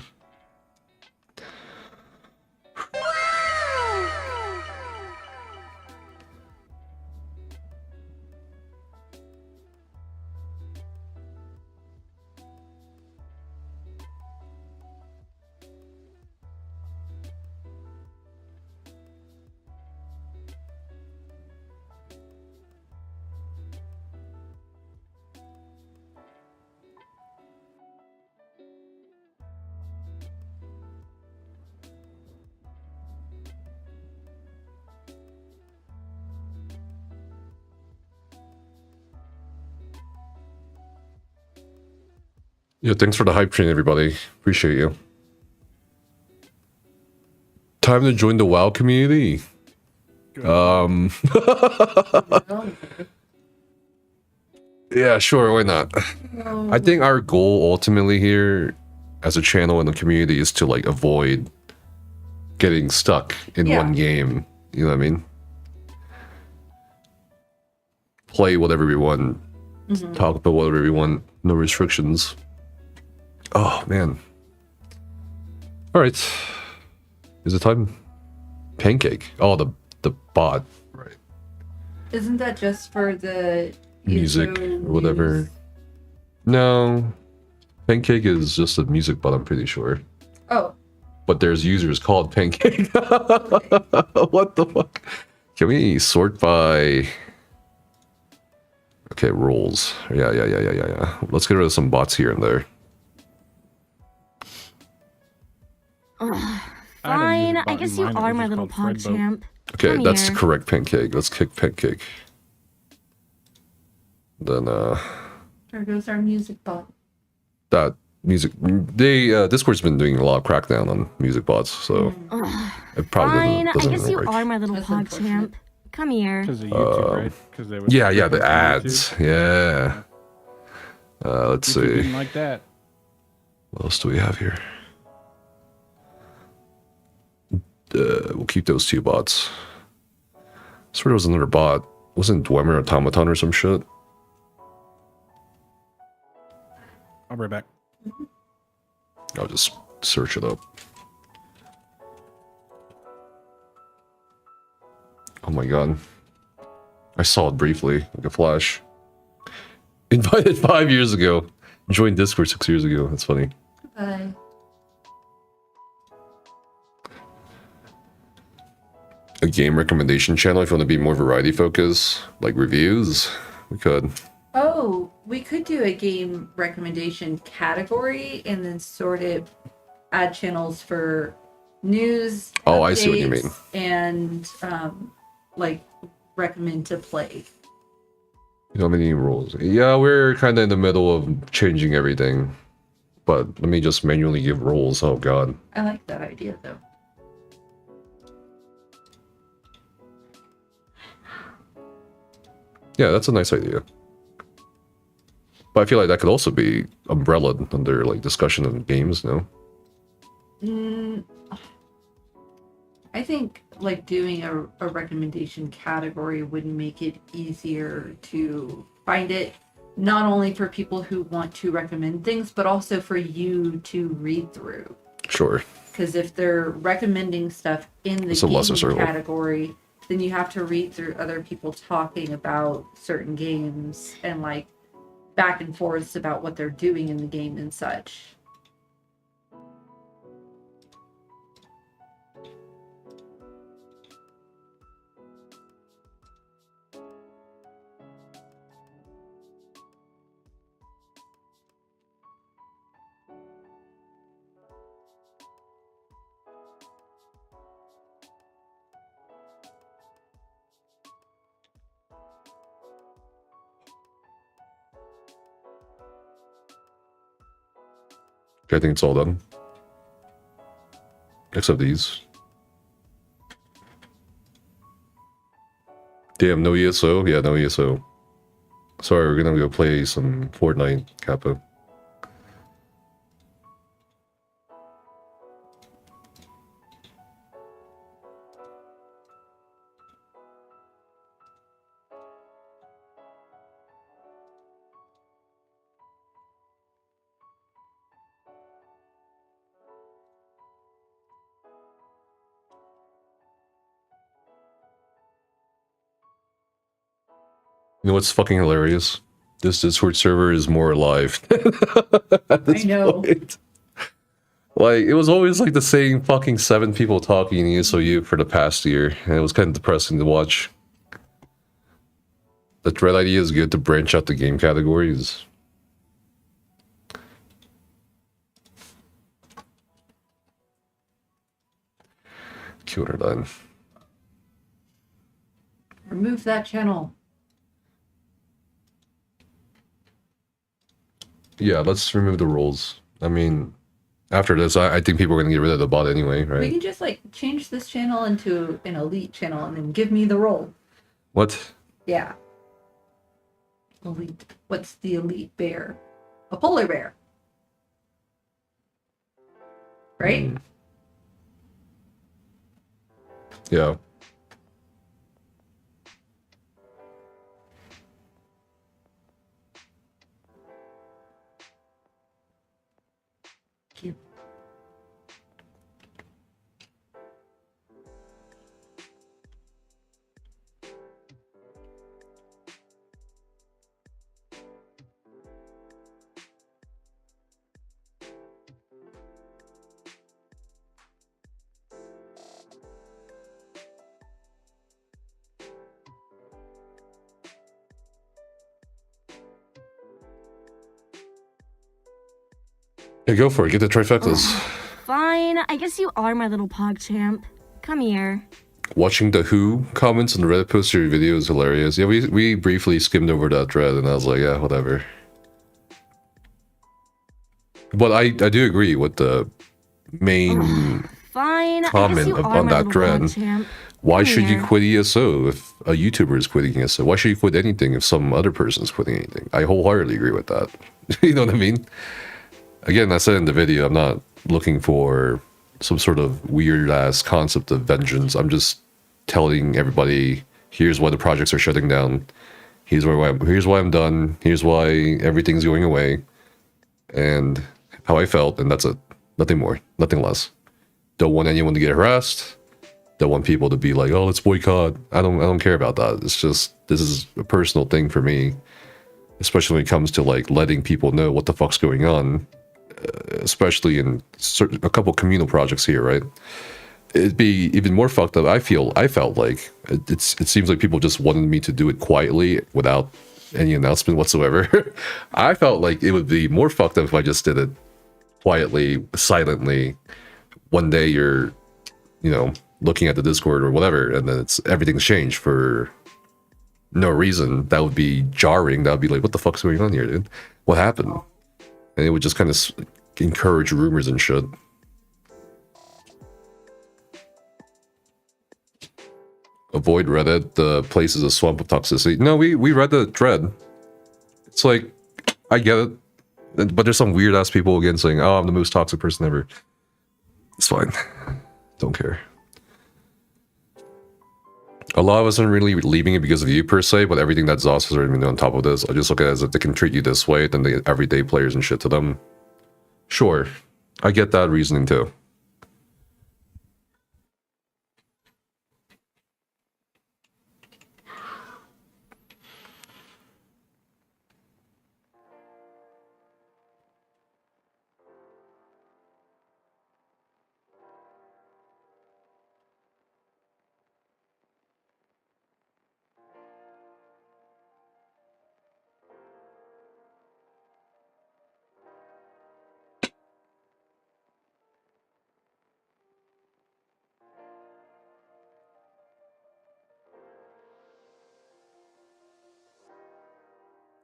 Yeah, thanks for the hype train, everybody. Appreciate you. Time to join the WoW community. Yeah, sure, why not? I think our goal ultimately here as a channel and the community is to like avoid getting stuck in one game. You know what I mean? Play whatever we want. Talk about whatever we want. No restrictions. Oh, man. All right. Is it time? Pancake. Oh, the bot. Right. Isn't that just for the Music or whatever. No. Pancake is just a music bot, I'm pretty sure. Oh. But there's users called Pancake. What the fuck? Can we sort by... Okay, rules. Yeah. Let's get rid of some bots here and there. Fine, I guess you are my little pog champ. Okay, Come that's here. the correct pancake. Let's kick pancake. Then There goes our music bot. that music. Discord's been doing a lot of crackdown on music bots, so it probably Fine, doesn't I guess you work. are my little pog champ. Come here. Because of YouTube, right? Because they would Yeah, the report to ads. YouTube. Yeah. Let's YouTube see. didn't like that. What else do we have here? We'll keep those 2 bots. I swear there was another bot. Wasn't Dwemer Automaton or some shit? I'll be right back. I'll just search it up. Oh my god. I saw it briefly, like a flash. Invited 5 years ago. Joined Discord 6 years ago. That's funny. Bye. A game recommendation channel if you want to be more variety focused, like reviews, we could. Oh, we could do a game recommendation category and then sort of add channels for news. Oh, I see what you mean. And like recommend to play. You know how many rules? Yeah, we're kind of in the middle of changing everything. But let me just manually give rules. Oh god. I like that idea though. Yeah, that's a nice idea. But I feel like that could also be umbrellaed under like discussion of games, no? I think like doing a recommendation category would make it easier to find it, not only for people who want to recommend things, but also for you to read through. Sure. Because if they're recommending stuff in the It's a lesser gaming circle. category, then you have to read through other people talking about certain games and like back and forths about what they're doing in the game and such. Okay, I think it's all done. Except these. Damn, no ESO? Yeah, no ESO. Sorry, we're gonna go play some Fortnite, Kappa. You know what's fucking hilarious? This Discord server is more alive. At this point. Like, it was always like the same fucking 7 people talking in ESOU for the past year, and it was kind of depressing to watch. The thread idea is good to branch out the game categories. Counter done. Remove that channel. Yeah, let's remove the rules. I mean, after this, I think people are going to get rid of the bot anyway, We right? can just like change this channel into an elite channel and then give me the role. What? Yeah. Elite. What's the elite bear? A polar bear. Right? Yeah. Yeah, go for it. Get the trifectas. Fine, I guess you are my little PogChamp. Come here. Watching the Who comments on the Reddit post your video is hilarious. Yeah, we briefly skimmed over that thread, and I was like, yeah, whatever. But I do agree with the main Fine, comment on that thread. Why should you quit ESO if a YouTuber is quitting ESO? Why should you quit anything if some other person is quitting anything? I wholeheartedly agree with that. You know what I mean? Again, I said in the video, I'm not looking for some sort of weird-ass concept of vengeance. I'm just telling everybody, here's why the projects are shutting down. Here's why I'm done. Here's why everything's going away. And how I felt, and that's it. Nothing more, nothing less. Don't want anyone to get harassed. Don't want people to be like, oh, let's boycott. I don't care about that. It's just, this is a personal thing for me, especially when it comes to like letting people know what the fuck's going on, especially in a couple communal projects here, right? It'd be even more fucked up. I felt like it seems like people just wanted me to do it quietly without any announcement whatsoever. I felt like it would be more fucked up if I just did it quietly, silently. One day you're, you know, looking at the Discord or whatever, and then everything's changed for no reason. That would be jarring. That would be like, what the fuck's going on here, dude? What happened? And it would just kind of encourage rumors and shit. Avoid Reddit. The place is a swamp of toxicity. No, we read the thread. It's like, I get it. But there's some weird ass people again saying, oh, I'm the most toxic person ever. It's fine. Don't care. A lot of us aren't really leaving it because of you per se, but everything that Zoss has already been doing on top of this, I just look at it as if they can treat you this way, then the everyday players and shit to them. Sure. I get that reasoning too.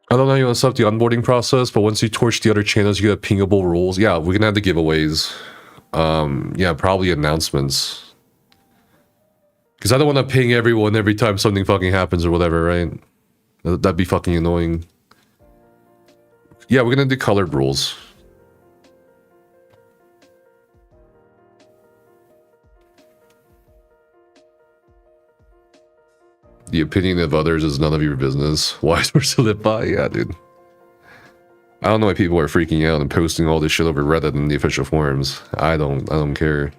I don't know how you want to set up the onboarding process, but once you torch the other channels, you get pingable roles. Yeah, we're gonna have the giveaways. Yeah, probably announcements. Because I don't want to ping everyone every time something fucking happens or whatever, right? That'd be fucking annoying. Yeah, we're gonna do colored rules. The opinion of others is none of your business. Why is to live by? Yeah, dude. I don't know why people are freaking out and posting all this shit over Reddit and the official forums. I don't care.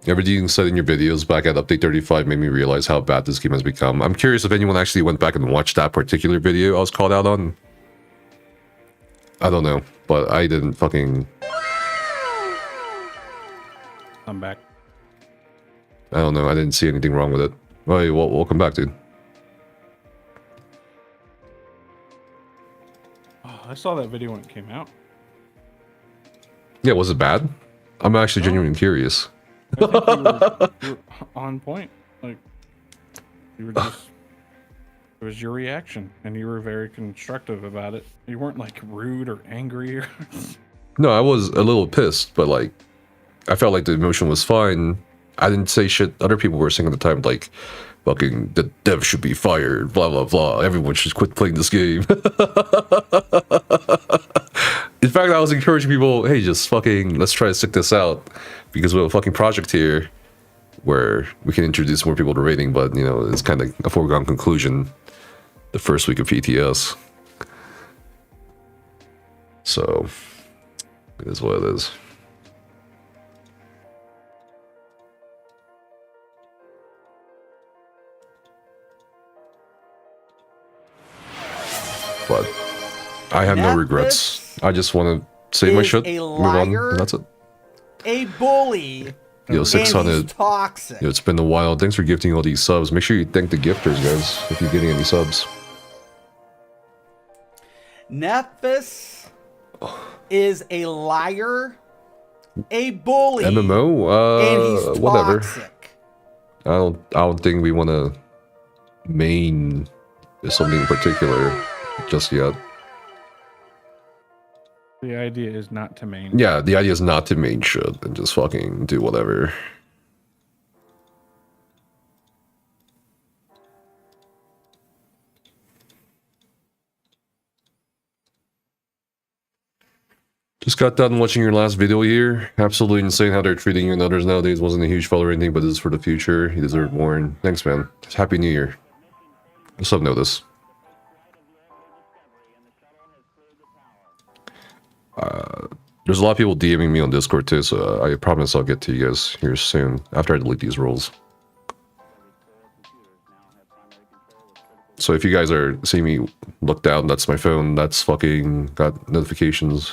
Everything you said in your videos back at Update 35 made me realize how bad this game has become. I'm curious if anyone actually went back and watched that particular video I was called out on. I don't know, but I didn't fucking... I'm back. I don't know, I didn't see anything wrong with it. Hey, welcome back, dude. Oh, I saw that video when it came out. Yeah, was it bad? I'm actually genuinely curious. I think you were on point. Like, you were just... It was your reaction, and you were very constructive about it. You weren't, like, rude or angry or... No, I was a little pissed, but, like, I felt like the emotion was fine. I didn't say shit other people were saying at the time, like, fucking, the dev should be fired, blah, blah, blah. Everyone should quit playing this game. In fact, I was encouraging people, hey, just fucking, let's try to stick this out. Because we have a fucking project here where we can introduce more people to raiding, but, you know, it's kind of a foregone conclusion the first week of PTS. So, it is what it is. But I have no regrets. I just want to say my shit, move on, and that's it. A bully. Yo, 600. And he's toxic. Yo, it's been a while. Thanks for gifting all these subs. Make sure you thank the gifters, guys, if you're getting any subs. Nephis is a liar, a bully, and MMO, he's whatever. toxic. I don't think we want to main something in particular just yet. The idea is not to main. Yeah, the idea is not to main shit and just fucking do whatever. Just got done watching your last video here. Absolutely insane how they're treating you and others nowadays. Wasn't a huge follower or anything, but this is for the future. You deserve more. And thanks, man. Happy New Year. Just have notice. There's a lot of people DMing me on Discord too, so I promise I'll get to you guys here soon after I delete these roles. So if you guys are seeing me look down, that's my phone. That's fucking got notifications.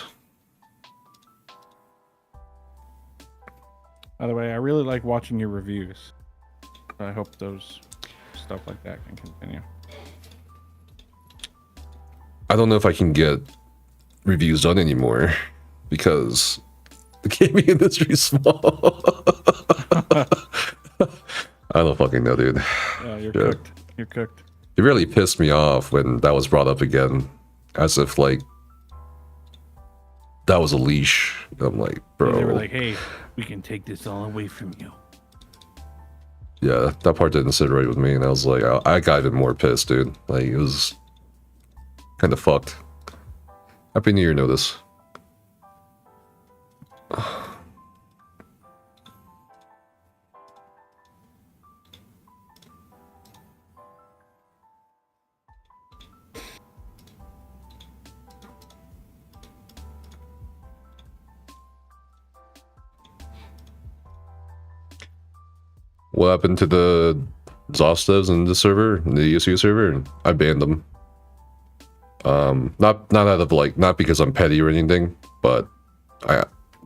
By the way, I really like watching your reviews. I hope those stuff like that can continue. I don't know if I can get reviews done anymore because the gaming industry is small. I don't fucking know, dude. Yeah, you're cooked. You're cooked. It really pissed me off when that was brought up again, as if like that was a leash. I'm like, bro. They were like, "Hey, we can take this all away from you." Yeah, that part didn't sit right with me, and I was like, I got even more pissed, dude. Like, it was kind of fucked. Happy New Year, notice. What happened to the Zostevs in the server, in the ESU server? I banned them. Not out of like, not because I'm petty or anything, but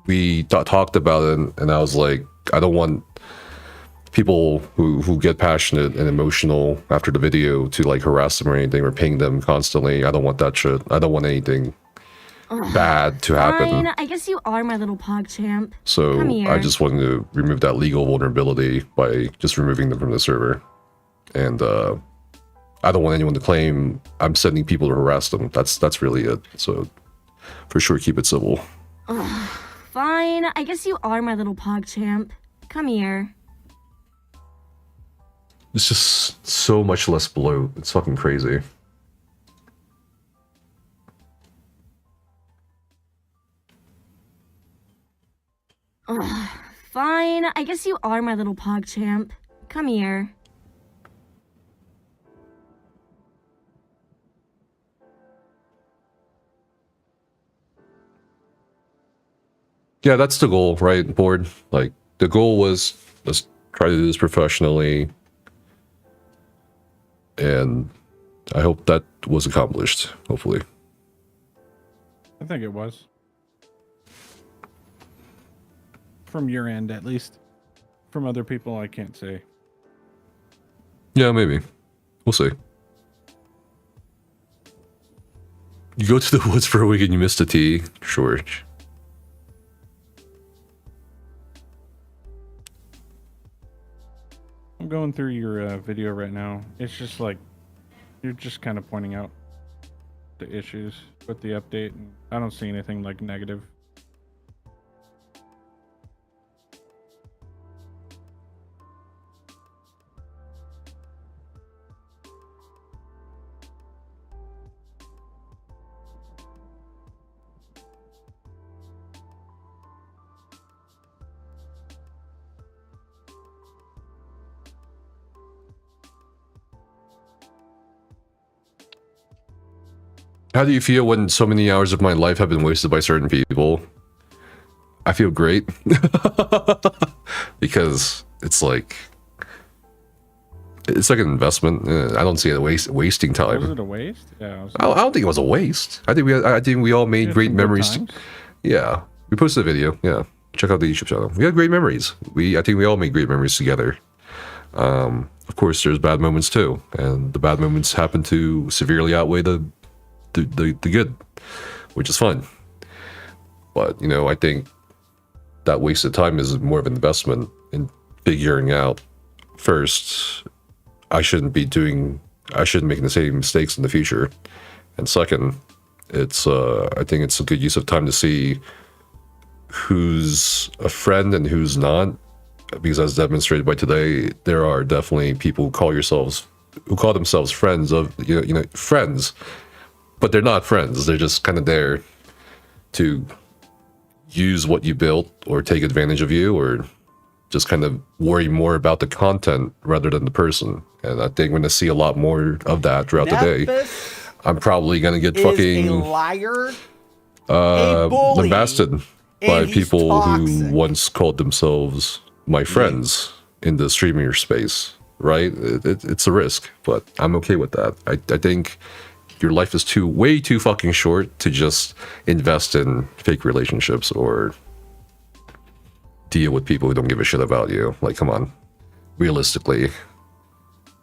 we talked about it, and I was like, I don't want people who get passionate and emotional after the video to like harass them or anything or ping them constantly. I don't want that shit. I don't want anything bad to happen. Fine, I guess you are my little PogChamp. So Come here. I just wanted to remove that legal vulnerability by just removing them from the server. And I don't want anyone to claim I'm sending people to harass them. That's really it. So for sure, keep it civil. Fine, I guess you are my little PogChamp. Come here. It's just so much less bloat. It's fucking crazy. Fine, I guess you are my little PogChamp. Come here. Yeah, that's the goal, right, board? Like, the goal was, let's try to do this professionally. And I hope that was accomplished, hopefully. I think it was. From your end, at least. From other people, I can't say. Yeah, maybe. We'll see. You go to the woods for a week and you missed a tea? Sure. I'm going through your video right now. It's just like, you're just kind of pointing out the issues with the update. And I don't see anything like negative. How do you feel when so many hours of my life have been wasted by certain people? I feel great. Because it's like an investment. I don't see it wasting time. Was it a waste? Yeah. I don't think it was a waste. I think we all made great memories. Yeah. We posted a video. Yeah. Check out the YouTube channel. We had great memories. I think we all made great memories together. Of course, there's bad moments too. And the bad moments happen to severely outweigh the the good, which is fine. But, you know, I think that wasted time is more of an investment in figuring out, first, I shouldn't be making the same mistakes in the future. And second, it's I think it's a good use of time to see who's a friend and who's not, because as demonstrated by today, there are definitely people who call themselves friends of friends, but they're not friends. They're just kind of there to use what you built or take advantage of you, or just kind of worry more about the content rather than the person. And I think we're going to see a lot more of that throughout the day. I'm probably going to get fucking a liar, a bully, lambasted by people who once called themselves my friends in the streamer space, right? It's a risk, but I'm okay with that. I think your life is way too fucking short to just invest in fake relationships or deal with people who don't give a shit about you. Like, come on. Realistically,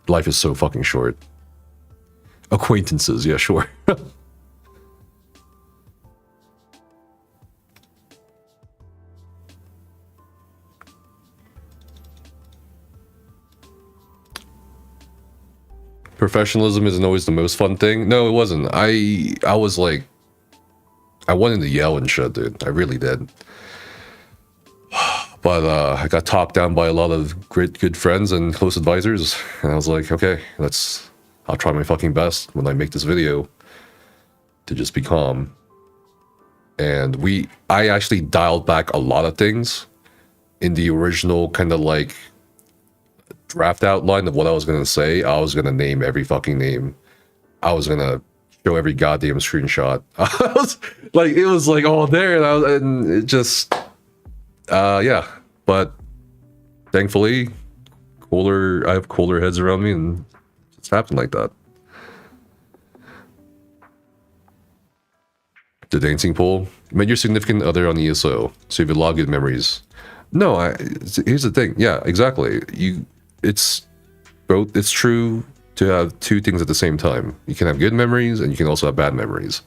life is so fucking short. Acquaintances, yeah, sure. Professionalism isn't always the most fun thing. No, it wasn't. I was like, I wanted to yell and shit, dude. I really did. But I got talked down by a lot of good friends and close advisors, and I was like, okay, I'll try my fucking best when I make this video to just be calm. And I actually dialed back a lot of things in the original kind of like draft outline of what I was going to say. I was going to name every fucking name. I was going to show every goddamn screenshot. It was like all there, and it just, yeah. But thankfully, I have cooler heads around me, and it's happened like that. The dancing pool. Met your significant other on ESO, so you have a lot of good memories. No, here's the thing. Yeah, exactly. It's both. It's true to have two things at the same time. You can have good memories, and you can also have bad memories.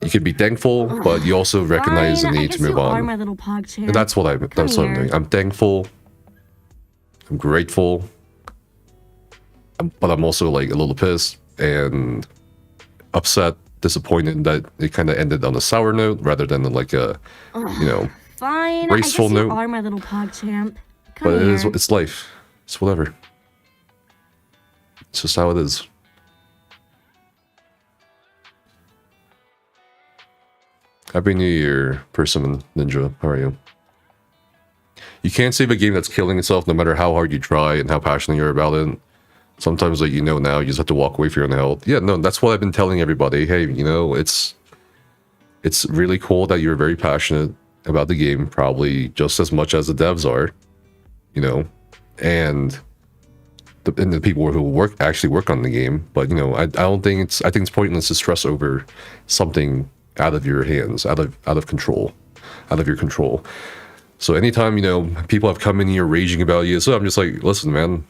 You can be thankful, but you also recognize the need to move on. My little pog champ. And that's what I'm doing. I'm thankful. I'm grateful. But I'm also like a little pissed and upset, disappointed that it kind of ended on a sour note rather than like a, Fine. graceful I guess note. You are my little pog champ. But it's life. It's whatever. It's just how it is. Happy New Year, Persimmon Ninja. How are you? You can't save a game that's killing itself no matter how hard you try and how passionate you're about it. Sometimes, like, now, you just have to walk away for your own health. Yeah, no, that's what I've been telling everybody. Hey, it's really cool that you're very passionate about the game, probably just as much as the devs are, and the people who actually work on the game. But, I don't think I think it's pointless to stress over something out of your hands, out of control, out of your control. So anytime, people have come in here raging about you, so I'm just like, listen, man,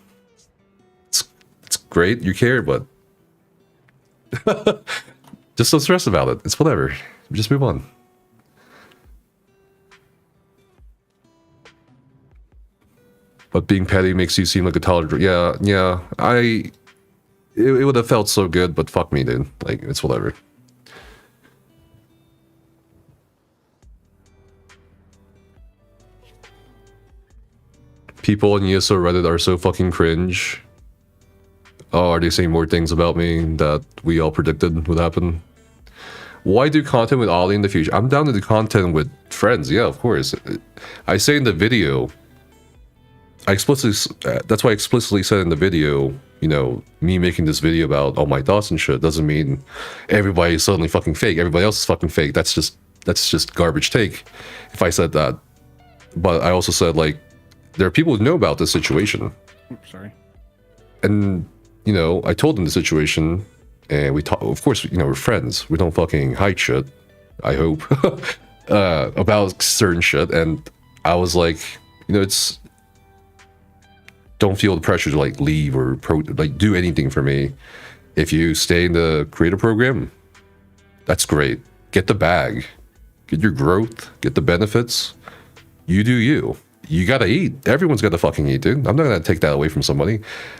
it's great you care, but just don't stress about it. It's whatever. Just move on. But being petty makes you seem like a tolerant. Yeah. It would have felt so good, but fuck me, dude. Like, it's whatever. People on ESO Reddit are so fucking cringe. Oh, are they saying more things about me that we all predicted would happen? Why do content with Ollie in the future? I'm down to do content with friends. Yeah, of course. I say in the video, that's why I explicitly said in the video, me making this video about all my thoughts and shit doesn't mean everybody's suddenly fucking fake. Everybody else is fucking fake. That's just garbage take if I said that. But I also said, like, there are people who know about this situation. Oops, sorry. And, I told them the situation, and we talk. Of course, we're friends. We don't fucking hide shit, I hope, about certain shit. And I was like, don't feel the pressure to, like, leave or do anything for me. If you stay in the creator program, That's great. Get the bag. Get your growth. Get the benefits. You do you. You gotta eat. Everyone's gotta fucking eat, dude. I'm not gonna take that away from somebody.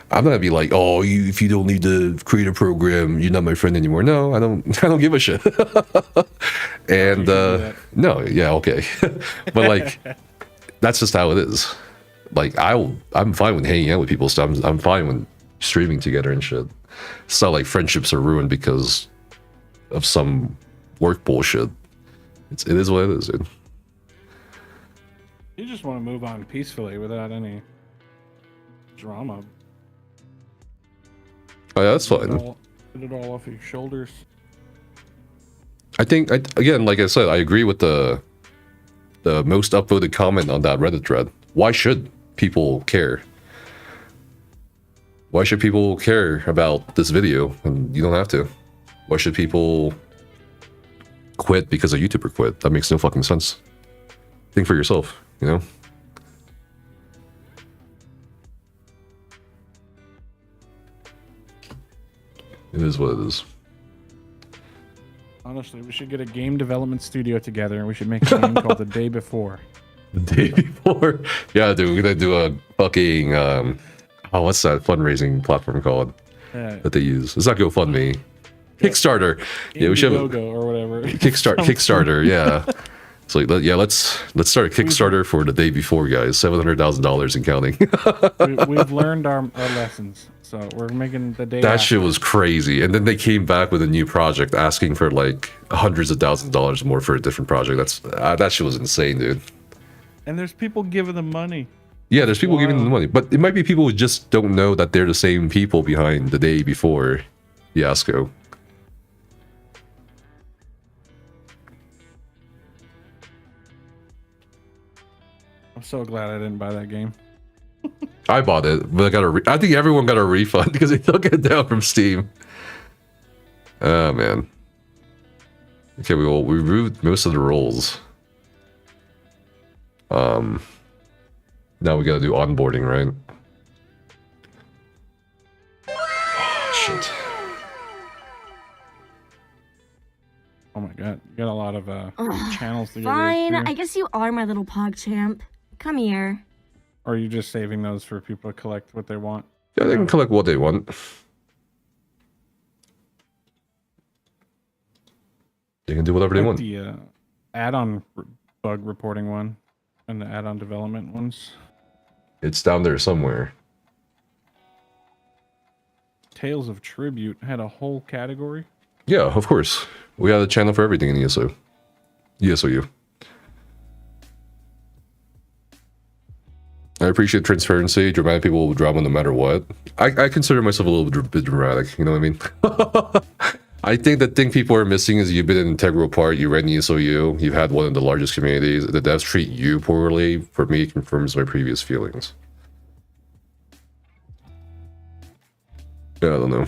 I'm not gonna be like, oh, if you don't need to create a program, you're not my friend anymore. No, I don't give a shit. And no, yeah, okay. But like, that's just how it is. Like, I'm fine with hanging out with people. So I'm fine with streaming together and shit. It's not like friendships are ruined because of some work bullshit. It is what it is, dude. You just want to move on peacefully without any drama. Oh yeah, that's fine. Get it all off your shoulders. I think, again, like I said, I agree with the most upvoted comment on that Reddit thread. Why should people care? Why should people care about this video? And you don't have to. Why should people quit because a YouTuber quit? That makes no fucking sense. Think for yourself, you know? It is what it is. Honestly, we should get a game development studio together and we should make a game called The Day Before. The Day Before? Yeah, dude, we're gonna do a fucking, what's that fundraising platform called that they use? It's not GoFundMe. Kickstarter. Yeah, we should have or whatever. Kickstarter, yeah. So yeah, let's start a Kickstarter for The Day Before, guys. $700,000 and counting. We've learned our lessons, so we're making the day. That after. shit was crazy, and then they came back with a new project, asking for like hundreds of thousands of dollars more for a different project. That shit was insane, dude. And there's people giving them money. Yeah, there's people giving them the money, but it might be people who just don't know that they're the same people behind The Day Before fiasco. I'm so glad I didn't buy that game. I bought it, but I think everyone got a refund because they took it down from Steam. Oh man. Okay, we removed most of the roles. Now we gotta do onboarding, right? Oh, shit. Oh my god, you got a lot of channels to get Fine, rid of. I guess you are my little pog champ. Come here. Or are you just saving those for people to collect what they want? Yeah, they can collect what they want. They can do whatever they want. The add-on bug reporting one and the add-on development ones. It's down there somewhere. Tales of Tribute had a whole category. Yeah, of course. We have a channel for everything in ESO. ESOU. I appreciate transparency. Dramatic people will drama no matter what. I consider myself a little bit dramatic, you know what I mean? I think the thing people are missing is you've been an integral part. You ran ESOU. You've had one of the largest communities. The devs treat you poorly, for me, confirms my previous feelings. Yeah, I don't know.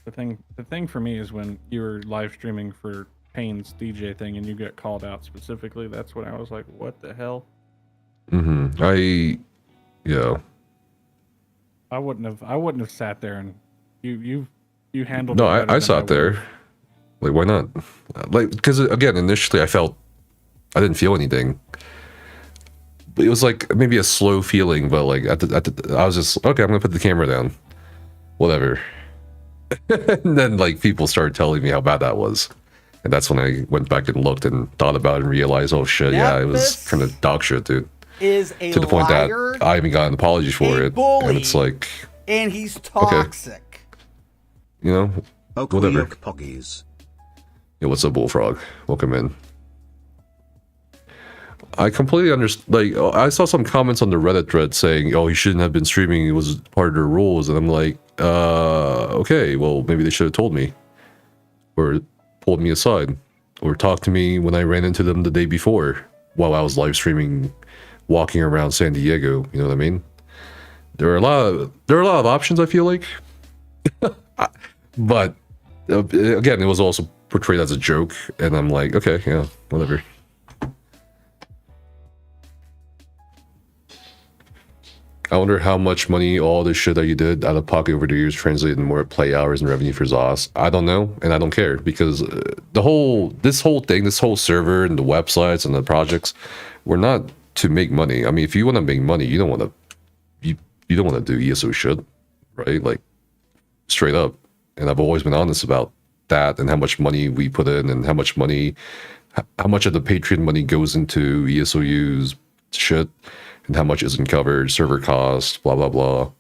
The thing for me is when you were live streaming for Payne's DJ thing and you get called out specifically. That's when I was like, what the hell? Mm-hmm. Yeah. I wouldn't have sat there and you handled. No, it I sat there. Like, why not? Like, because again, initially I didn't feel anything. But it was like maybe a slow feeling, but like I was just okay. I'm gonna put the camera down. Whatever. And then like people started telling me how bad that was. And that's when I went back and looked and thought about it and realized, oh shit, yeah, it was kind of dog shit, dude. Is a to the point liar, that I even got an apology for it. bully, and it's like, and he's toxic. Okay. You know, whatever. Poggies. Yeah, what's up, Bullfrog? Welcome in. I completely understand. Like, I saw some comments on the Reddit thread saying, "Oh, he shouldn't have been streaming. It was part of the rules." And I'm like, okay, well, maybe they should have told me, or pulled me aside, or talked to me when I ran into them the day before while I was live streaming, walking around San Diego. You know what I mean? There are a lot of options. I feel like, but again, it was also portrayed as a joke, and I'm like, okay, yeah, whatever. I wonder how much money all this shit that you did out of pocket over the years translated into more play hours and revenue for ZOS. I don't know, and I don't care, because this whole server and the websites and the projects, we're not to make money. I mean, if you want to make money, you don't want to you don't want to do ESO shit, right? Like, straight up. And I've always been honest about that and how much money we put in and how much of the Patreon money goes into ESOU's shit and how much isn't covered, server costs, blah, blah, blah.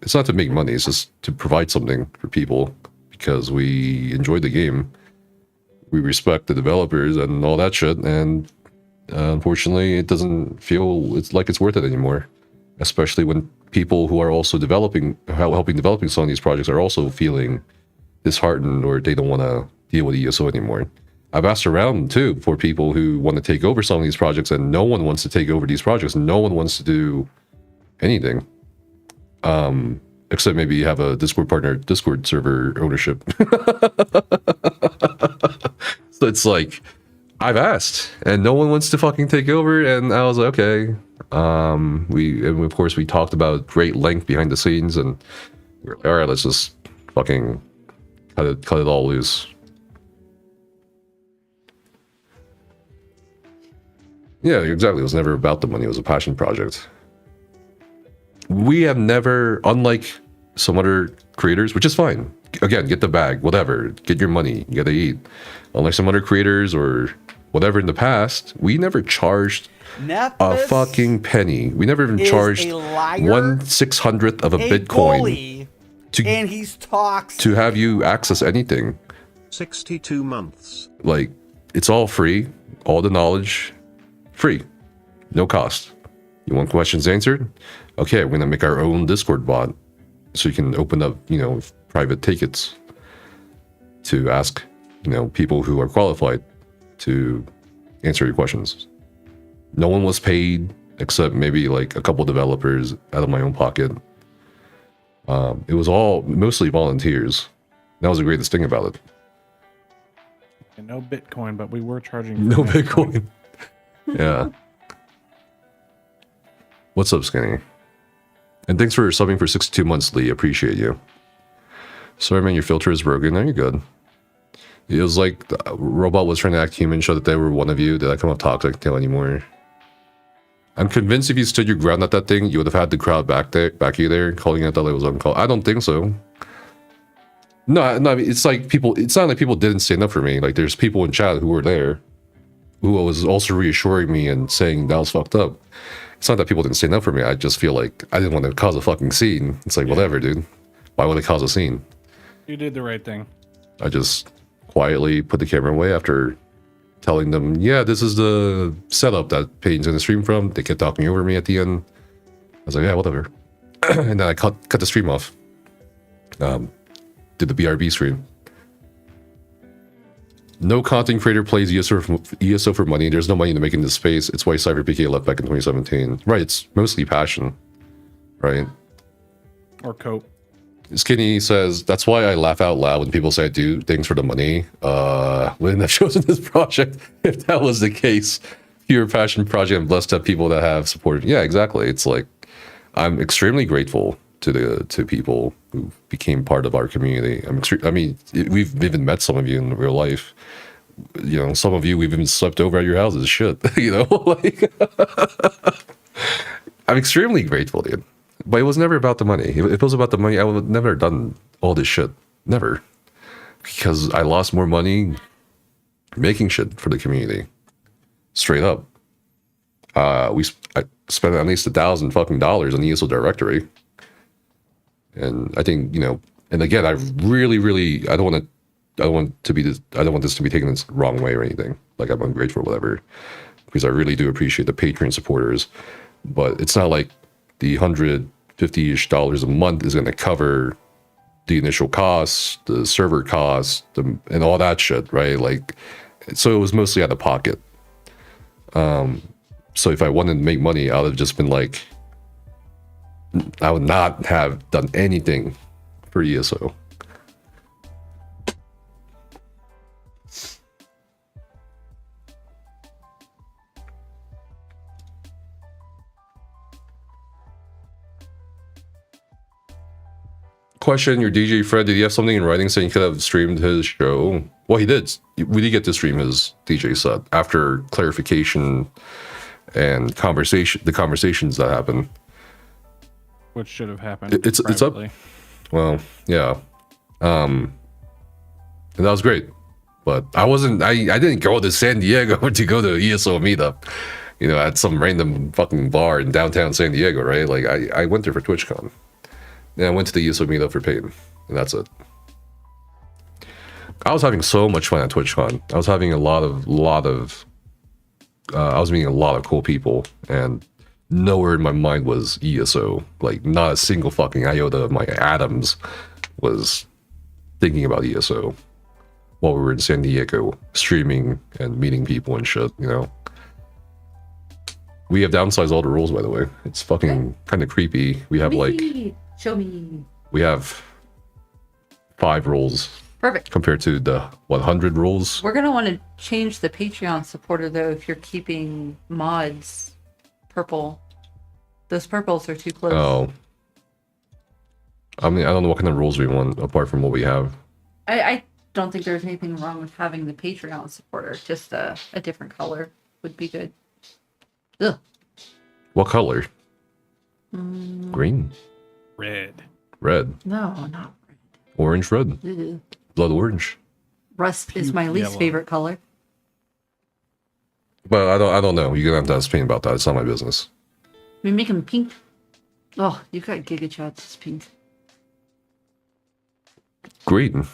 It's not to make money. It's just to provide something for people because we enjoy the game. We respect the developers and all that shit. And unfortunately, it doesn't feel like it's worth it anymore. Especially when people who are also helping developing some of these projects are also feeling disheartened or they don't want to deal with ESO anymore. I've asked around too for people who want to take over some of these projects, and no one wants to take over these projects. No one wants to do anything, except maybe have a Discord server ownership. So it's like, I've asked, and no one wants to fucking take over. And I was like, okay. Of course we talked about great length behind the scenes, and we're like, all right, let's just fucking cut it all loose. Yeah, exactly. It was never about the money. It was a passion project. We have never, unlike some other creators, which is fine. Again, get the bag, whatever. Get your money. You gotta eat. Unlike some other creators or whatever in the past, we never charged a fucking penny. We never even charged 1/600th of a Bitcoin and he's talks to have you access anything. 62 months. Like, it's all free. All the knowledge, free. No cost. You want questions answered? Okay, we're gonna make our own Discord bot so you can open up, private tickets to ask, people who are qualified to answer your questions. No one was paid except maybe like a couple developers out of my own pocket. It was all mostly volunteers. That was the greatest thing about it. And no Bitcoin, but we were charging. No Bitcoin. Yeah. What's up, Skinny? And thanks for subbing for 62 months, Lee. Appreciate you. Sorry, man, your filter is broken. No, you're good. It was like the robot was trying to act human, show that they were one of you. Did I come off toxic tail anymore? I'm convinced if you stood your ground at that thing, you would have had the crowd back you there, calling out that it was uncalled. I don't think so. No, I mean, it's like people. It's not like people didn't stand up for me. Like, there's people in chat who were there, who was also reassuring me and saying that was fucked up. It's not that people didn't stand up for me. I just feel like I didn't want to cause a fucking scene. It's like, whatever, dude. Why would I cause a scene? You did the right thing. I just quietly put the camera away after telling them, yeah, this is the setup that Payne's going to stream from. They kept talking over me at the end. I was like, yeah, whatever. And then I cut the stream off. Did the BRB stream. No content creator plays ESO for money. There's no money to make in this space. It's why CyberPK left back in 2017. Right, it's mostly passion. Right? Or cope. Skinny says, that's why I laugh out loud when people say I do things for the money. Wouldn't have chosen this project if that was the case. Pure passion project. I'm blessed to have people that have supported. Yeah, exactly. It's like, I'm extremely grateful to people who became part of our community. We've even met some of you in real life. Some of you we've even slept over at your houses. Shit, like, I'm extremely grateful, dude. But it was never about the money. If it was about the money, I would have never done all this shit. Never. Because I lost more money making shit for the community. Straight up. I spent at least $1,000 fucking on the ESO directory. And I think, and again, I really, I don't want this to be taken the wrong way or anything. Like, I'm ungrateful or whatever. Because I really do appreciate the Patreon supporters. But it's not like the $150-ish a month is going to cover the initial costs, the server costs, and all that shit, right? Like, so it was mostly out of pocket. So if I wanted to make money, I would have just been like, I would not have done anything for ESO. question, your DJ Fred, did he have something in writing saying he could have streamed his show? Well, he did. We did get to stream his DJ set after clarification and the conversations that happened. Which should have happened. It's up. Well, yeah. And that was great. But I didn't go to San Diego to go to ESO meetup, at some random fucking bar in downtown San Diego, right? Like I went there for TwitchCon. And I went to the ESO meetup for Peyton, and that's it. I was having so much fun at TwitchCon. I was having I was meeting a lot of cool people, and nowhere in my mind was ESO. Like, not a single fucking iota of my atoms was thinking about ESO while we were in San Diego streaming and meeting people and shit, We have downsized all the rules, by the way. It's fucking kind of creepy. We have Show me. We have 5 rules. Perfect. Compared to the 100 rules. We're gonna want to change the Patreon supporter though if you're keeping mods purple. Those purples are too close. Oh. I mean, I don't know what kind of rules we want apart from what we have. I don't think there's anything wrong with having the Patreon supporter. Just a different color would be good. Ugh. What color? Green. Red. No, not orange, red. red. Blood orange. Rust is my least Yellow. favorite color. But I don't know. You're gonna have to ask Payne about that. It's not my business. We make them pink. Oh, you got Giga Chats. It's pink. Green.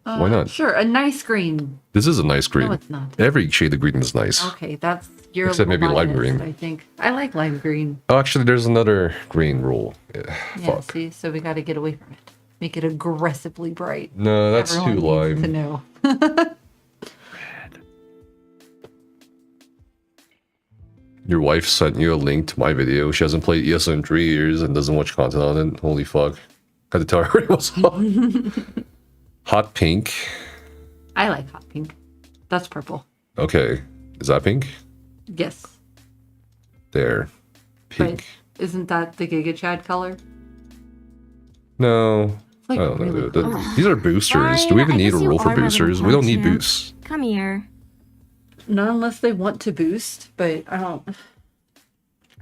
Why not? Sure, a nice green. This is a nice green. No, it's not. Every shade of green is nice. Okay, that's your. Except maybe lime green. I think I like lime green. Oh, actually, there's another green rule. Yeah, Yeah, fuck. see, so we got to get away from it. Make it aggressively bright. No, that's Everyone too lime. needs to know. Your wife sent you a link to my video. She hasn't played ESO in 3 years and doesn't watch content on it. Holy fuck. Had to tell her it was hot pink. I like hot pink. That's purple. Okay. Is that pink? Yes. There. Pink. But isn't that the Giga Chad color? No. like I don't know, really dude. cool. These are boosters. Do we even need a rule for boosters? We don't need boosts. Come here. Not unless they want to boost, but I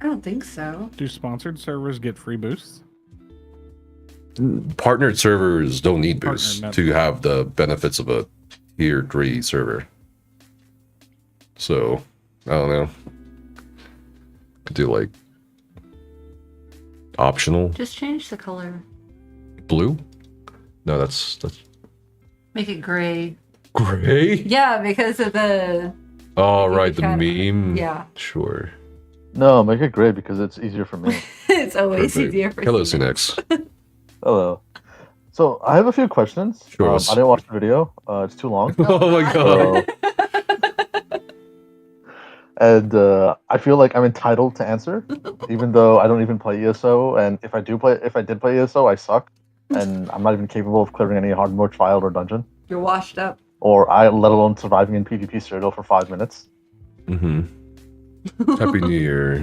don't think so. Do sponsored servers get free boosts? Partnered servers don't need Partnered, boosts not- to have the benefits of a tier 3 server. So, I don't know. Could do like optional Just change the color. blue? No, that's Make it gray. gray. Yeah, because of the Oh, right, the Cat. meme. Yeah. Sure. No, make it gray because it's easier for me. it's always Perfect. easier for Hello, you. Cinex. Hello. So I have a few questions. Sure. I didn't watch the video. It's too long. Oh my god. And I feel like I'm entitled to answer, even though I don't even play ESO. And if I did play ESO, I suck, and I'm not even capable of clearing any hard mode trial or dungeon, You're washed up. or let alone surviving in PvP Cyrodiil for 5 minutes. Mm-hmm. Happy New Year.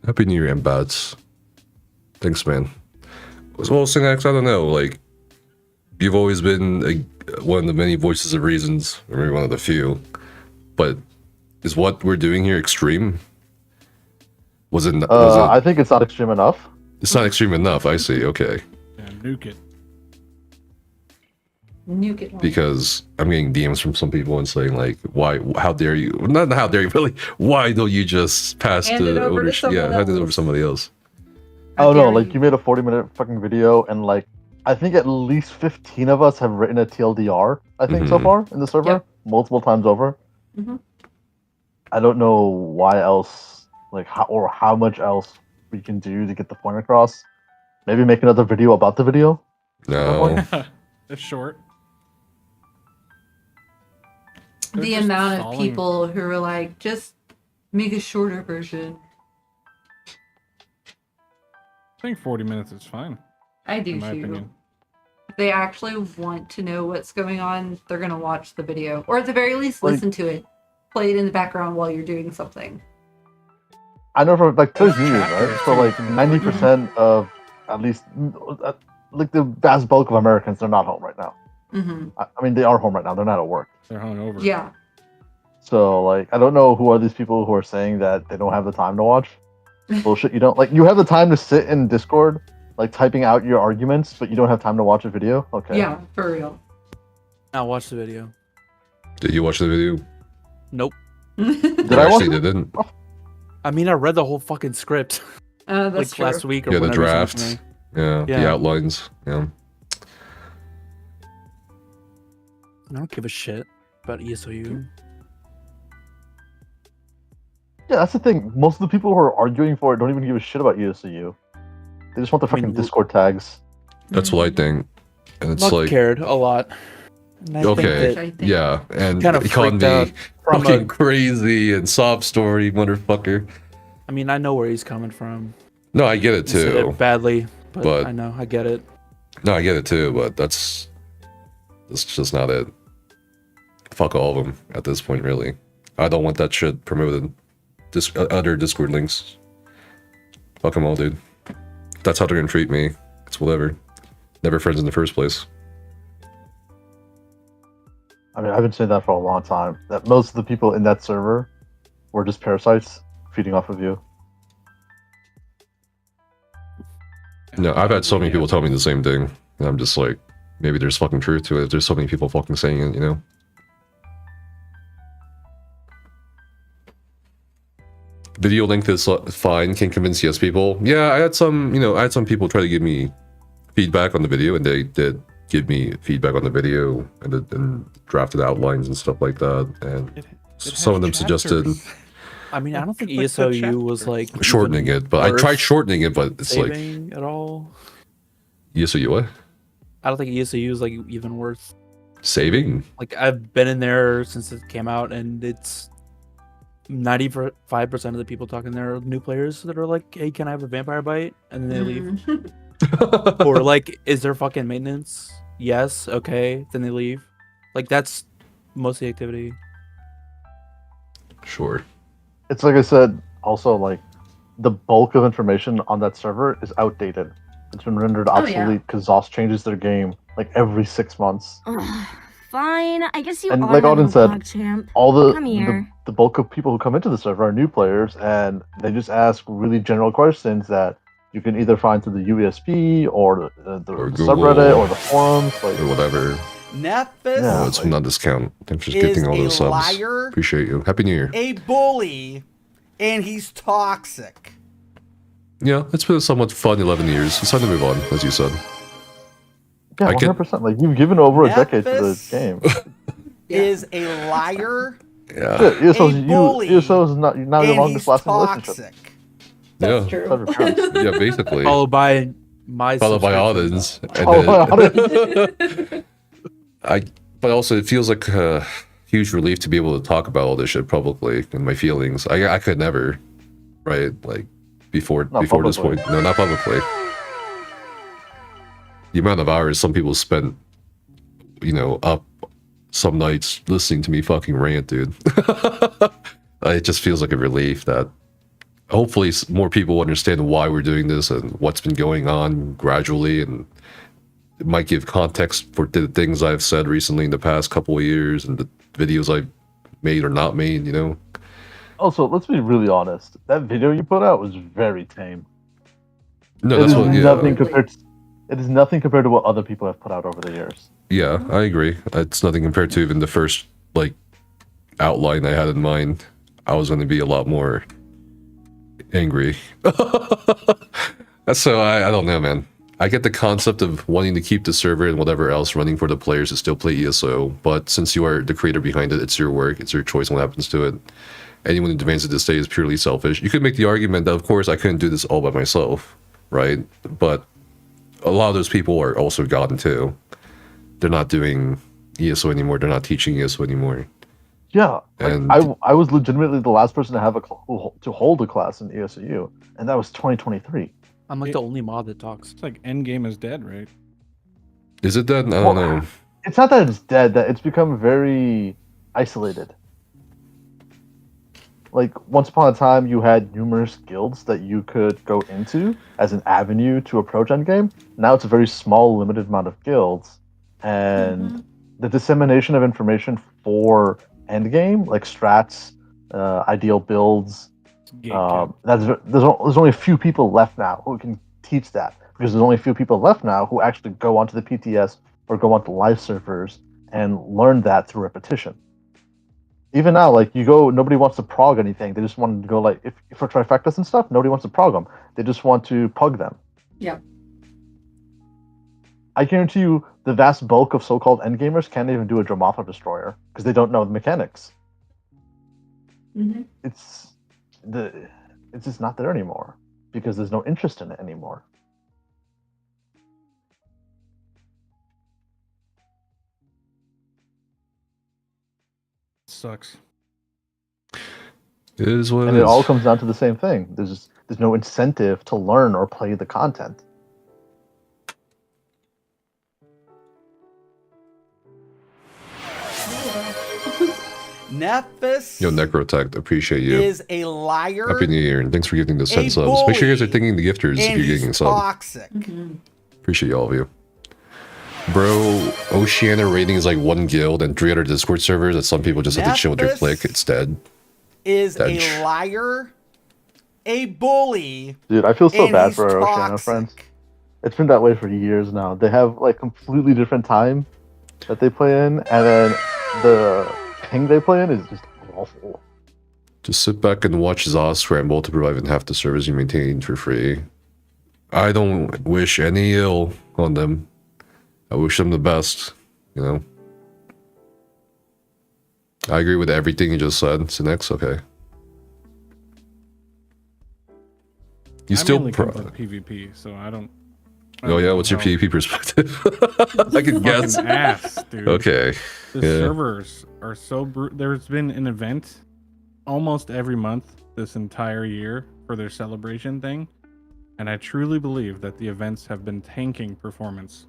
Happy New Year, Mbats. Thanks, man. Well, Cinex, I don't know. Like, you've always been one of the many voices of reasons, or maybe one of the few. But is what we're doing here extreme? Was it? I think it's not extreme enough. It's not extreme enough. I see. Okay. Yeah, nuke it. Nuke it. Because I'm getting DMs from some people and saying like, "Why? How dare you? Not how dare you, but like, why don't you just pass Hand it the over to ownership? Yeah, someone hand it over to else. somebody else." Oh no, like you made a 40-minute fucking video, and like I think at least 15 of us have written a TLDR. I think so Mhm. far in the server, multiple times over. Mhm. I don't know why else, like how much else we can do to get the point across. Maybe make another video about the video. No. It's short. The just amount of stalling. people who are like, just make a shorter version. I think 40 minutes is fine. I do in my too. opinion. If they actually want to know what's going on, they're gonna watch the video, or at the very least, Like- listen to it. Play it in the background while you're doing something. I know for like today's New Year's, right? So like 90% of at least like the vast bulk of Americans, they're not home right now. Mm-hmm. I mean, they are home right now. They're not at work. They're hungover. Yeah. So, like, I don't know who are these people who are saying that they don't have the time to watch. Bullshit. You don't like. You have the time to sit in Discord, like typing out your arguments, but you don't have time to watch a video. Okay. Yeah, for real. I'll watch the video. Did you watch the video? Nope. Did I watch actually didn't. I mean, I read the whole fucking script. That's like true. last week or Yeah, the whenever you sent it draft. to me. Yeah, the Yeah. outlines. Yeah. I don't give a shit about E ESOU. Yeah, that's the thing. Most of the people who are arguing for it don't even give a shit about ESCU. They just want the fucking Discord tags. That's what I think. And it's Luck like cared a lot. And I think okay, that yeah, and kind of he called freaked me out from fucking a- crazy and sob story, motherfucker. I mean, I know where he's coming from. No, I get it He said too. it badly, but, but I know, I get it. No, I get it too, but that's just not it. Fuck all of them at this point, really. I don't want that shit promoted. Other Discord links. Fuck them all, dude. If that's how they're gonna treat me. It's whatever. Never friends in the first place. I mean, I've been saying that for a long time. That most of the people in that server were just parasites feeding off of you. No, I've had so many people tell me the same thing. And I'm just like, maybe there's fucking truth to it. There's so many people fucking saying it, you know? Video length is fine, can convince yes people. Yeah, I had some people try to give me feedback on the video, and they did give me feedback on the video and drafted outlines and stuff like that. And some of them suggested I mean, I don't think ESOU was like shortening it, but I tried shortening it, but it's like saving at all. ESOU what? I don't think ESOU is like even worth Saving? Like I've been in there since it came out, and it's 95% of the people talking there are new players that are like, "Hey, can I have a vampire bite?" And then they leave. Or like, "Is there fucking maintenance?" Yes. Okay. Then they leave. Like that's most of the activity. Sure. It's like I said, also like the bulk of information on that server is outdated. It's been rendered Oh, yeah. obsolete because ZOS changes their game like every 6 months. Fine, I guess you And are like my Auden little said, pog champ. all Come the, here. the bulk of people who come into the server are new players, and they just ask really general questions that you can either find through the UESP or the Google, subreddit or the forums, like or whatever. Nephis Oh, it's from that discount. Thanks for is getting all a those subs. liar. Appreciate you. Happy New Year. a bully, and he's toxic. Yeah, it's been a somewhat fun 11 years. It's time to move on, as you said. yeah, I get- 100%. Like you've given over a decade to the Nephis game. Is a liar. Yeah. Shit, ESO's, A bully, ESO is not now your and longest he's lasting toxic. relationship. Yeah. Yeah, basically. Followed by my Followed by subscriptions. Auden's. But also it feels like a huge relief to be able to talk about all this shit publicly and my feelings. I could never, right? Like before Not this publicly. point. No, not publicly. The amount of hours some people spent, up some nights listening to me fucking rant, dude. It just feels like a relief that hopefully more people understand why we're doing this and what's been going on gradually, and it might give context for the things I've said recently in the past couple of years and the videos I've made or not made, Also, let's be really honest. That video you put out was very tame. No, It that's is what, nothing compared. It is nothing compared to what other people have put out over the years. yeah, I agree. It's nothing compared to even the first, outline I had in mind. I was going to be a lot more angry. So I don't know, man. I get the concept of wanting to keep the server and whatever else running for the players to still play ESO, but since you are the creator behind it, it's your work, it's your choice on what happens to it. Anyone who demands it to stay is purely selfish. You could make the argument that, of course, I couldn't do this all by myself, right? But a lot of those people are also gotten too. They're not doing ESO anymore. They're not teaching ESO anymore. Yeah, like, And I was legitimately the last person to have to hold a class in ESU, and that was 2023. I'm like the only mod that talks. It's like Endgame is dead, right? is it dead? I don't know. It's not that it's dead; that it's become very isolated. like once upon a time you had numerous guilds that you could go into as an avenue to approach endgame. Now it's a very small, limited amount of guilds, and the dissemination of information for endgame, like strats, ideal builds, there's only a few people left now who can teach that, because there's only a few people left now who actually go onto the PTS or go onto live servers and learn that through repetition. Even now, like you go, nobody wants to prog anything. They just want to go like, if for trifectas and stuff, nobody wants to prog them. They just want to pug them. Yep. I guarantee you, the vast bulk of so-called endgamers can't even do a Dromothra Destroyer because they don't know the mechanics. It's just not there anymore because there's no interest in it anymore. Sucks. It is what And it it all is. comes down to the same thing. There's no incentive to learn or play the content. Nephis Yo, Necrotech, appreciate you. is a liar. Happy New Year, and thanks for giving the 10 a subs. Make sure you guys are bully, thanking the gifters if and you're he's getting a sub. toxic. Appreciate all of you. Bro, Oceania rating is like 1 guild and 3 other Discord servers that some people just have to chill with their Nephis click. It's dead. Is Dead. a liar, a bully. Dude, I feel so and bad he's for our Oceania toxic. friends. It's been that way for years now. They have like completely different time that they play in, and then the ping they play in is just awful. Just sit back and watch Zaw scramble to provide even half the service you maintain for free. I don't wish any ill on them. I wish them the best, you know. I agree with everything you just said. Sinex, okay. You I still mainly come from PvP, so I don't. Oh yeah, what's your PvP perspective? I can guess. Fucking ass, dude. Okay. The Yeah. servers are so There's been an event almost every month this entire year for their celebration thing, and I truly believe that the events have been tanking performance.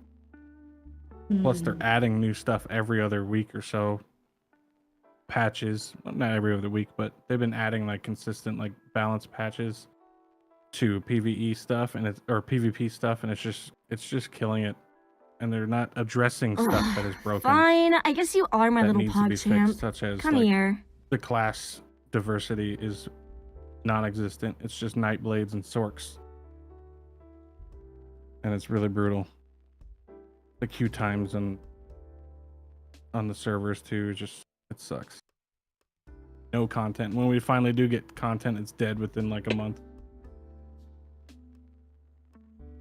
Plus, they're adding new stuff every other week or so. Patches, not every other week, but they've been adding like consistent, like balanced patches to PvE stuff and or PvP stuff, and it's just killing it. And they're not addressing stuff that is broken. Fine, I guess you are my that little needs to be PogChamp. fixed, such as Come like, here. the class diversity is non-existent. It's just Nightblades and Sorks, and it's really brutal. The queue times on the servers too, just it sucks. No content. When we finally do get content, it's dead within like a month.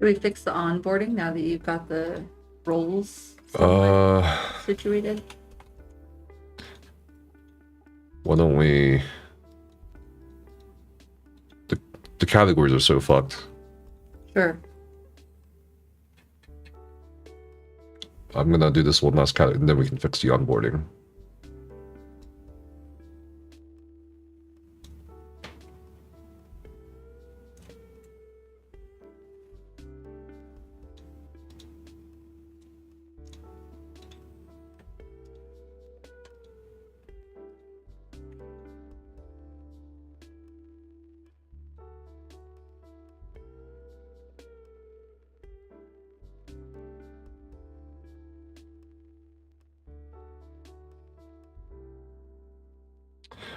Do we fix the onboarding now that you've got the roles situated? Why don't we... The categories are so fucked. Sure. I'm gonna do this one last category, and then we can fix the onboarding.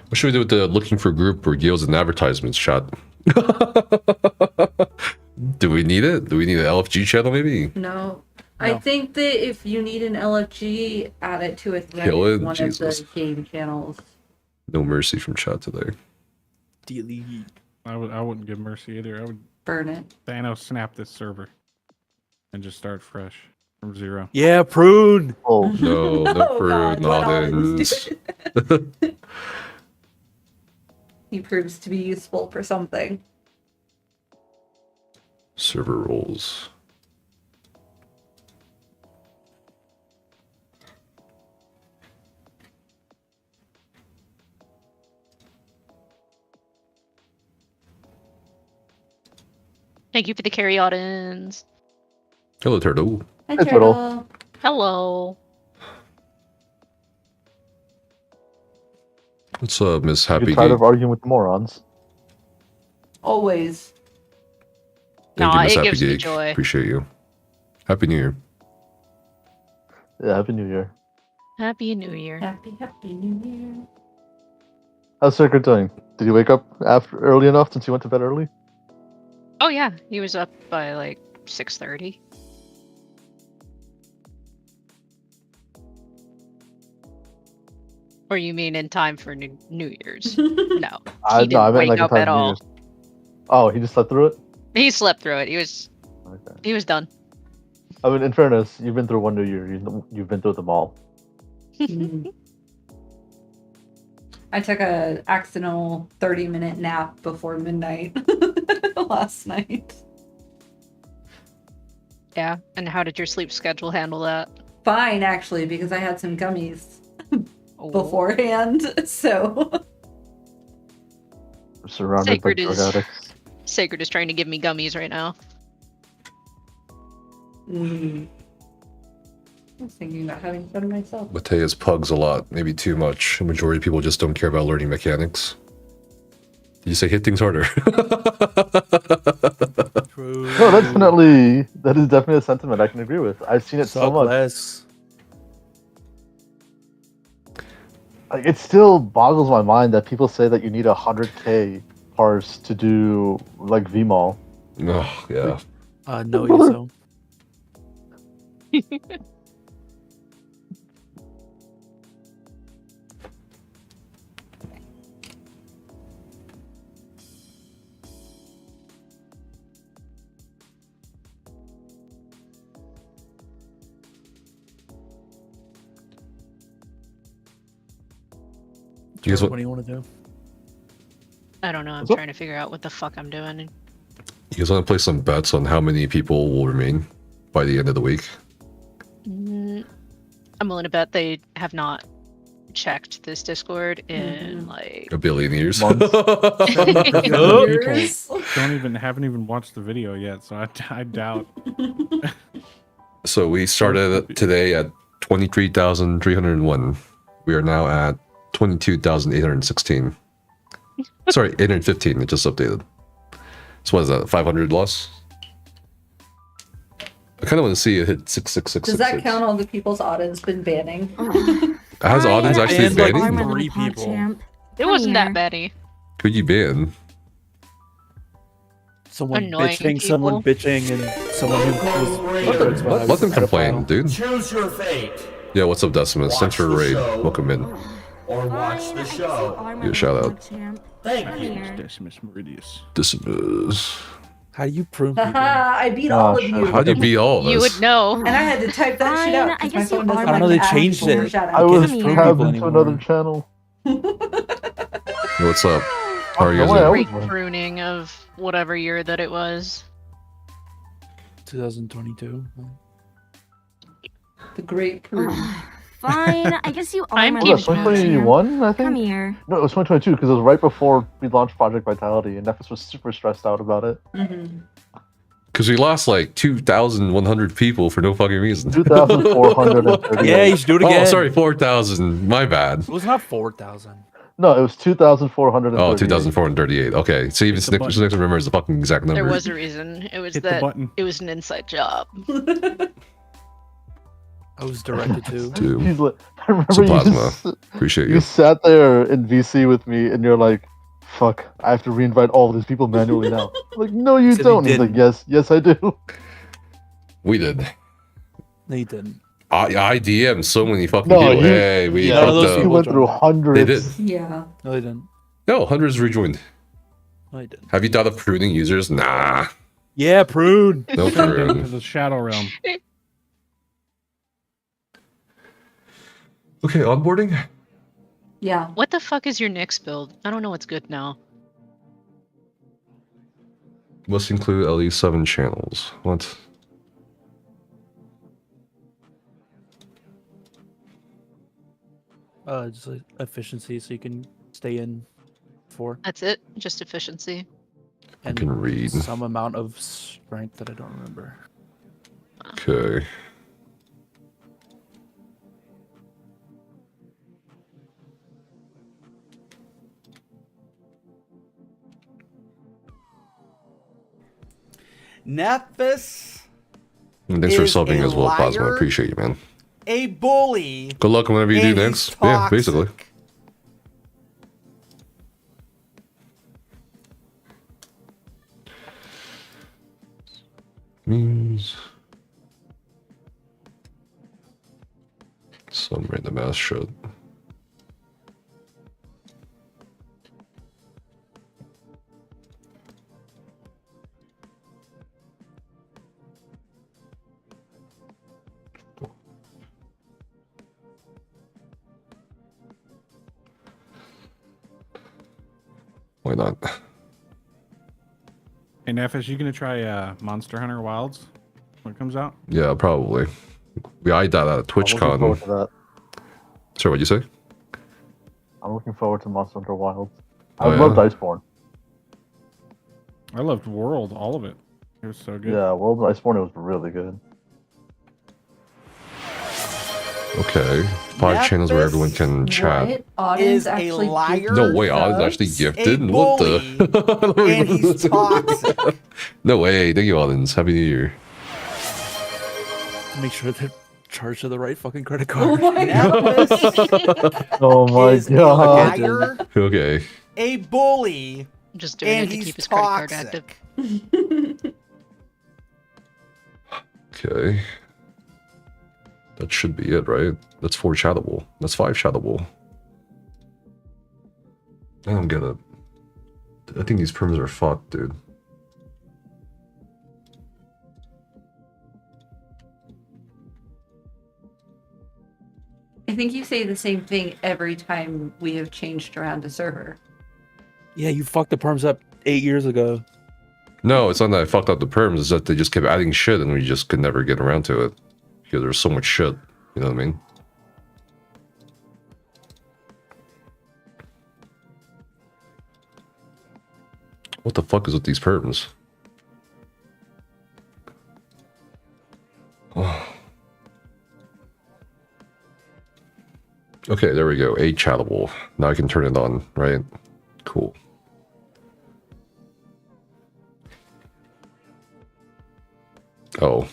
What should we do with the looking for group or guilds and advertisements shot? Do we need it? Do we need an LFG channel maybe? No. I think that if you need an LFG, add it to a thread Kill it? in one Jesus. of the game channels. No mercy from chat today. Delete. I wouldn't give mercy either. I would burn it. Thanos snap this server and just start fresh from zero. Yeah, prune. Oh no, no prune, not He proves to be useful for something. Server roles. Thank you for the Carry-Audens. Hello, Turtle. Hi, Hey, Turtle. Hello. What's up, Miss Happy You're tired Geek? of arguing with morons. Always. Thank you, Nah, Miss it Happy gives me Geek. joy. Appreciate you. Happy New Year. Yeah, Happy New Year. Happy New Year. Happy New Year. How's Circuit doing? Did you wake up after early enough since you went to bed early? Oh yeah, he was up by like 6:30. Or you mean in time for New Year's? No, he No, didn't I meant wake like in up time at for New all. Year's. Oh, he just slept through it? He slept through it. He was done. I mean, in fairness, you've been through one New Year. You've been through them all. I took a accidental 30-minute nap before midnight last night. Yeah. And how did your sleep schedule handle that? Fine, actually, because I had some gummies beforehand. So Surrounded Sacred by drug is addicts. Sacred is trying to give me gummies right now. I was thinking about having fun myself. Mateus pugs a lot, maybe too much. The majority of people just don't care about learning mechanics. Did you say hit things harder? No, that is definitely a sentiment I can agree with. I've seen it so Suck much. less. Like, it still boggles my mind that people say that you need 100k parse to do like VMAL. Oh, yeah. No, so. You guys What want, do you want to do? I don't know. I'm What's up? trying to figure out what the fuck I'm doing. you guys want to play some bets on how many people will remain by the end of the week? I'm willing to bet they have not checked this Discord in like A billion years. People years. haven't even watched the video yet, so I doubt. So we started today at 23,301. We are now at 22,816. Sorry, 815. It just updated. So what is that? 500 loss? I kind of want to see it hit 666. Does that count all the people's Auden's been banning? Has Auden's actually banned, like, banning? 3 people. It wasn't that bad. Could you ban? Someone Annoying bitching, someone bitching, and someone who was. Let them complain, dude. Choose your fate. Yeah, what's up, Decimus? Thanks for the raid. Welcome in. Or watch the show. Give a shout out. Thank you. Decimus Meridius. Decimus. How do you prune Haha, I beat all of you. How do you beat all of us? You would know. And I had to type that shit out because my phone doesn't I don't know, like they to changed add it. shout I out. was prune tabbed people into anymore. another channel. Hey, what's up? How are you No guys way, I doing? was- Great pruning of whatever year that it was. 2022. The great prune. Fine, I guess you are I'm my Was that little pog 2021, I champ. Come think? here. No, it was 2022 because it was right before we launched Project Vitality, and Nefis was super stressed out about it. Because we lost like 2,100 people for no fucking reason. 2,430. Yeah, you should do it again. Oh, sorry, 4,000. My bad. It was not 4,000. No, it was 2,430. Oh, 2,438. Okay, so even Snickers remembers the fucking exact number. There was a reason. It was Hit the that button. it was an inside job. I was directed to. Two. He's like, I remember Some you, plasma. just, Appreciate you you. sat there in VC with me, and you're like, "Fuck, I have to reinvite all of these people manually now." I'm like, no, you Said he don't. He's like, didn't. yes, yes, I do. We did. No, you didn't. I DM'd so many fucking No, people. you- Hey, we Yeah, hooked those up. You people went through hundreds. They did. Yeah. No, they didn't. No, hundreds rejoined. No, they didn't. Have you thought of pruning users? Nah. Yeah, prune. No prune. Because of Shadow Realm. Okay, onboarding? Yeah. What the fuck is your Nyx build? I don't know what's good now. Must include at least 7 channels. What? Just like efficiency, so you can stay in 4. That's it. Just efficiency. I can read. Some amount of strength that I don't remember. Okay. Nephis, And thanks for is subbing a as well, Plasma. I liar, appreciate you, man. a bully. Good luck whenever you do and next. he's Yeah, toxic. basically. Means some random ass shit. Why not? Hey, Nefesh, you gonna try Monster Hunter Wilds when it comes out? Yeah, probably. We eyed that at I'm looking TwitchCon. forward to that. Sorry, what'd you say? I'm looking forward to Monster Hunter Wilds. I Oh, loved yeah? Iceborne. I loved World, all of it. It was so good. Yeah, World of Iceborne was really good. Okay. 5 channels where everyone can chat. Audience Is a actually liar. No way, Audin's actually gifted? What the? And he's toxic. No way. Thank you, Audins. Happy New Year. Make sure they're charged to the right fucking credit Oh card. my god. Oh my Is a god. liar, Okay. a bully, Just doing and it to he's keep his credit card toxic. active. Okay. That should be it, right? That's 4 chattable. That's 5 chattable. I don't get it. I think these perms are fucked, dude. I think you say the same thing every time we have changed around a server. Yeah, you fucked the perms up 8 years ago. No, it's not that I fucked up the perms. It's that they just kept adding shit and we just could never get around to it. Because there's so much shit. You know what I mean? What the fuck is with these perms? Oh. Okay, there we go. 8 chattable. Now I can turn it on, right? Cool. Oh.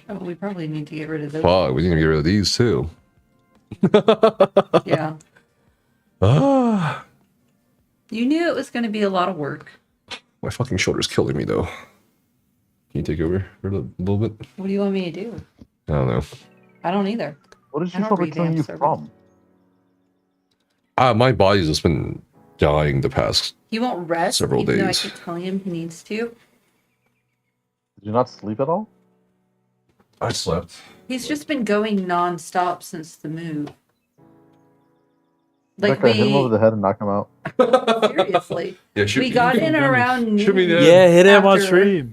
Oh, we probably need to get rid of those. Fuck, we need to get rid of these too. Yeah. Ah, You knew it was going to be a lot of work. my fucking shoulder's killing me though. Can you take over for a little bit? What do you want me to do? I don't know. I don't either. What is I your don't shoulder killing revamp you servers. from? My body's just been dying the past. He won't rest, Several even though I days. keep telling him he needs to. Did you not sleep at all? I slept. He's just been going non-stop since the move. Like Like hit him over we the head and knock him out. seriously, Yeah, shoot we me. got in Shoot me. around Shoot me noon. down. Yeah, hit him on after- stream.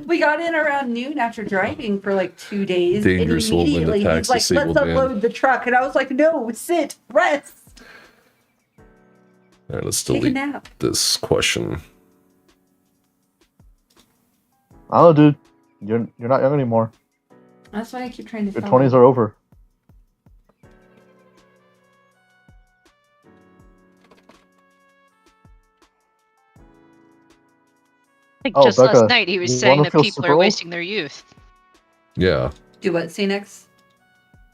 We got in around noon after driving for like 2 days. Dangerous and woman immediately attacks he's like, disabled let's man." unload the truck. And I was like, no, sit, rest. All right, let's Take a delete nap. this question. I don't know, dude. You're not young anymore. That's why I keep trying to Your tell 20s him. are over. Like Oh, just Becca, last night, he was you saying wanna that feel people super are old? wasting their youth. Yeah. Do what, CNX?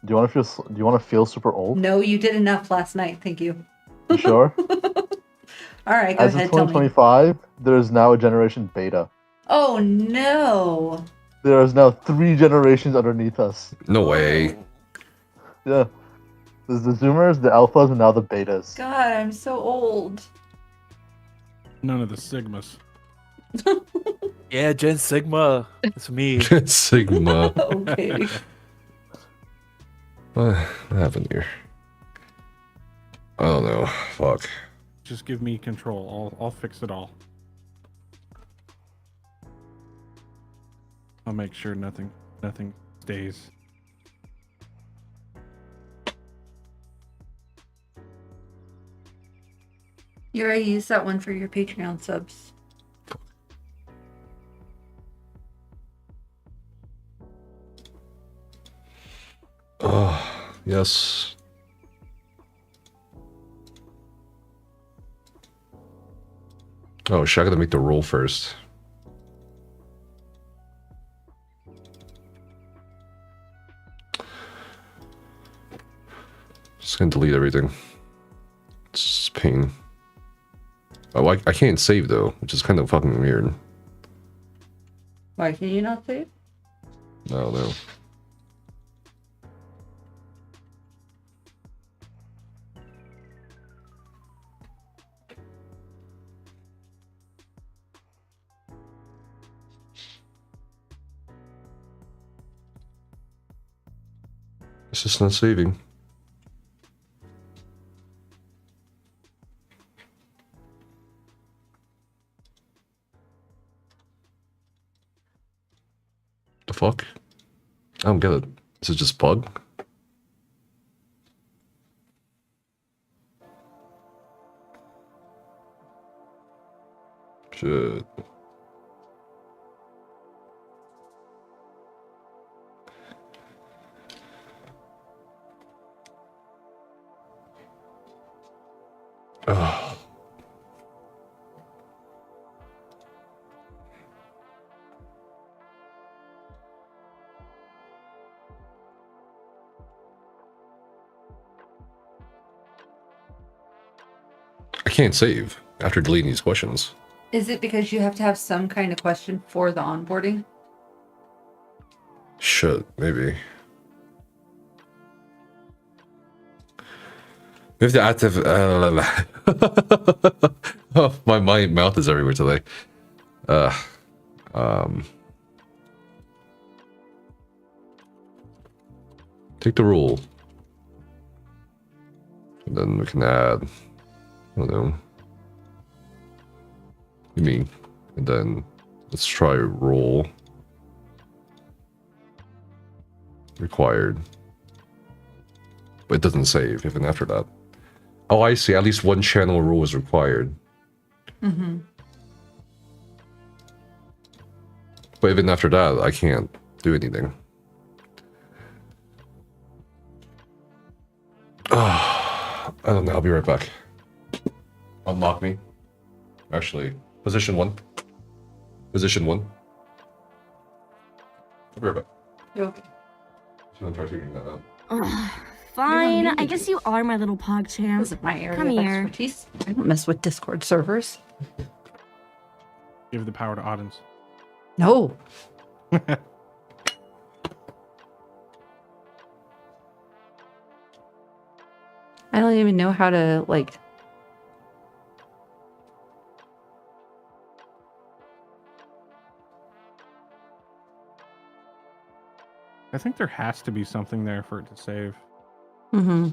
Do you want to feel super old? No, you did enough last night. Thank you. You sure? All right, go As of ahead. Tell me. 2025, there is now a generation beta. Oh, no. There is now 3 generations underneath us. No way. Yeah. There's the Zoomers, the Alphas, and now the Betas. God, I'm so old. None of the Sigmas. Yeah, Gen Sigma. It's me. Sigma. Okay. What happened here? I don't know. Fuck. Just give me control. I'll fix it all. I'll make sure nothing stays. You already used that one for your Patreon subs. Oh, yes. Oh, shit, I gotta make the roll first. Just gonna delete everything. It's pain. Oh, I can't save though, which is kind of fucking weird. Why can you not save? No. It's just not saving. The fuck? I don't get it. Is it just bug? Shit. Ugh. I can't save after deleting these questions. Is it because you have to have some kind of question for the onboarding? Shit, maybe. We have to active. Oh, my mouth is everywhere today. Take the rule, and then we can add. I don't know. You mean? And then let's try role required, but it doesn't save even after that. Oh, I see. At least one channel rule is required. Mm-hmm. But even after that, I can't do anything. I don't know. I'll be right back. Unlock me. Actually, position 1. Position 1. I'll be right back. Okay. Should I try figuring that out? Fine. I guess you are my little pog champ. This is my area Come of here. expertise. I don't mess with Discord servers. Give the power to Audens. No. I don't even know how to, like... I think there has to be something there for it to save. Mm-hmm.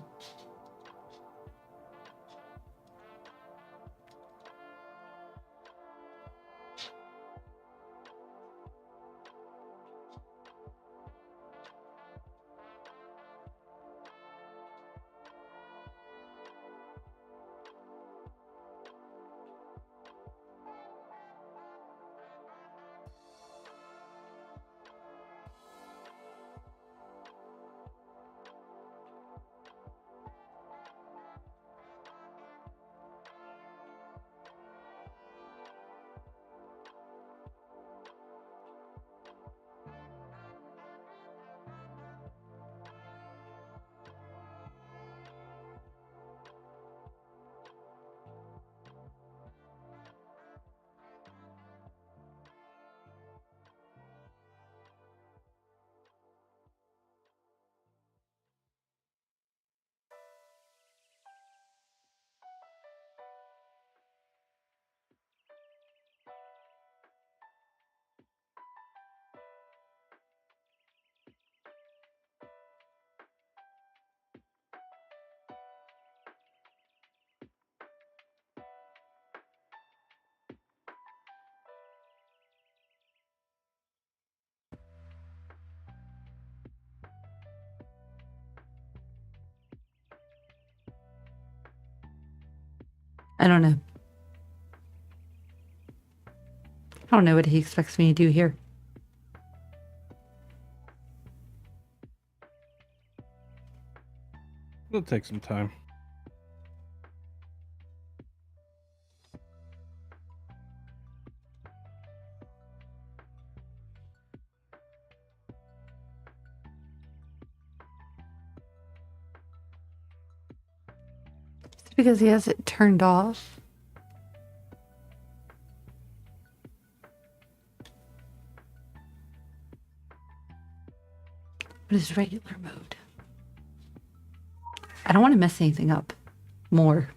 I don't know. I don't know what he expects me to do here. It'll take some time. because he has it turned off. What is regular mode? I don't want to mess anything up more.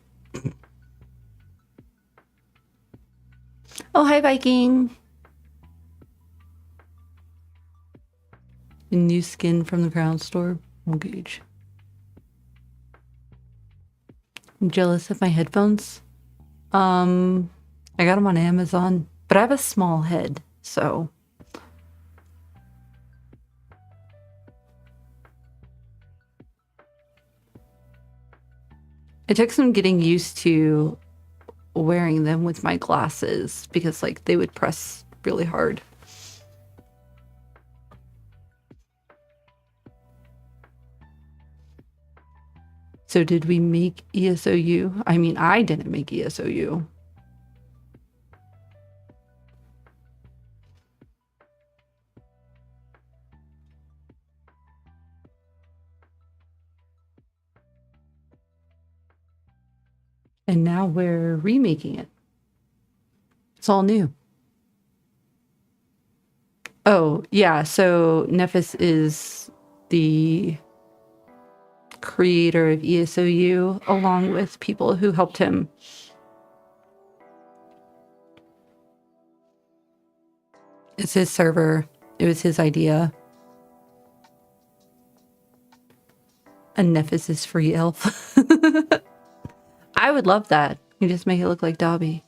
Oh, hi, Viking. A new skin from the Crown Store. Engage. I'm jealous of my headphones. I got them on Amazon, but I have a small head, so. It took some getting used to wearing them with my glasses because like they would press really hard. So did we make ESOU? I mean, I didn't make ESOU. And now we're remaking it. It's all new. Oh, yeah. So Nephis is the creator of ESOU along with people who helped him. It's his server. It was his idea. And Nephis is free elf. I would love that. You just make it look like Dobby.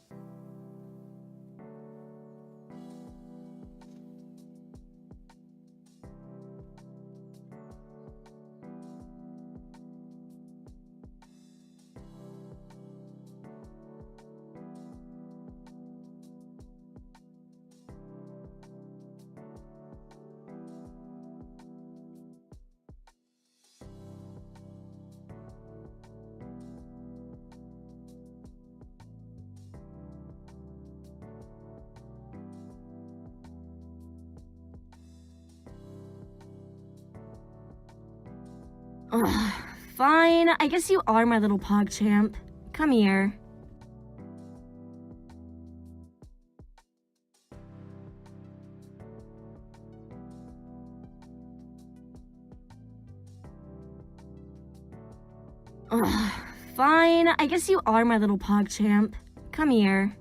Ugh, fine. I guess you are my little pog champ. Come here. Ugh, fine. I guess you are my little pog champ. Come here.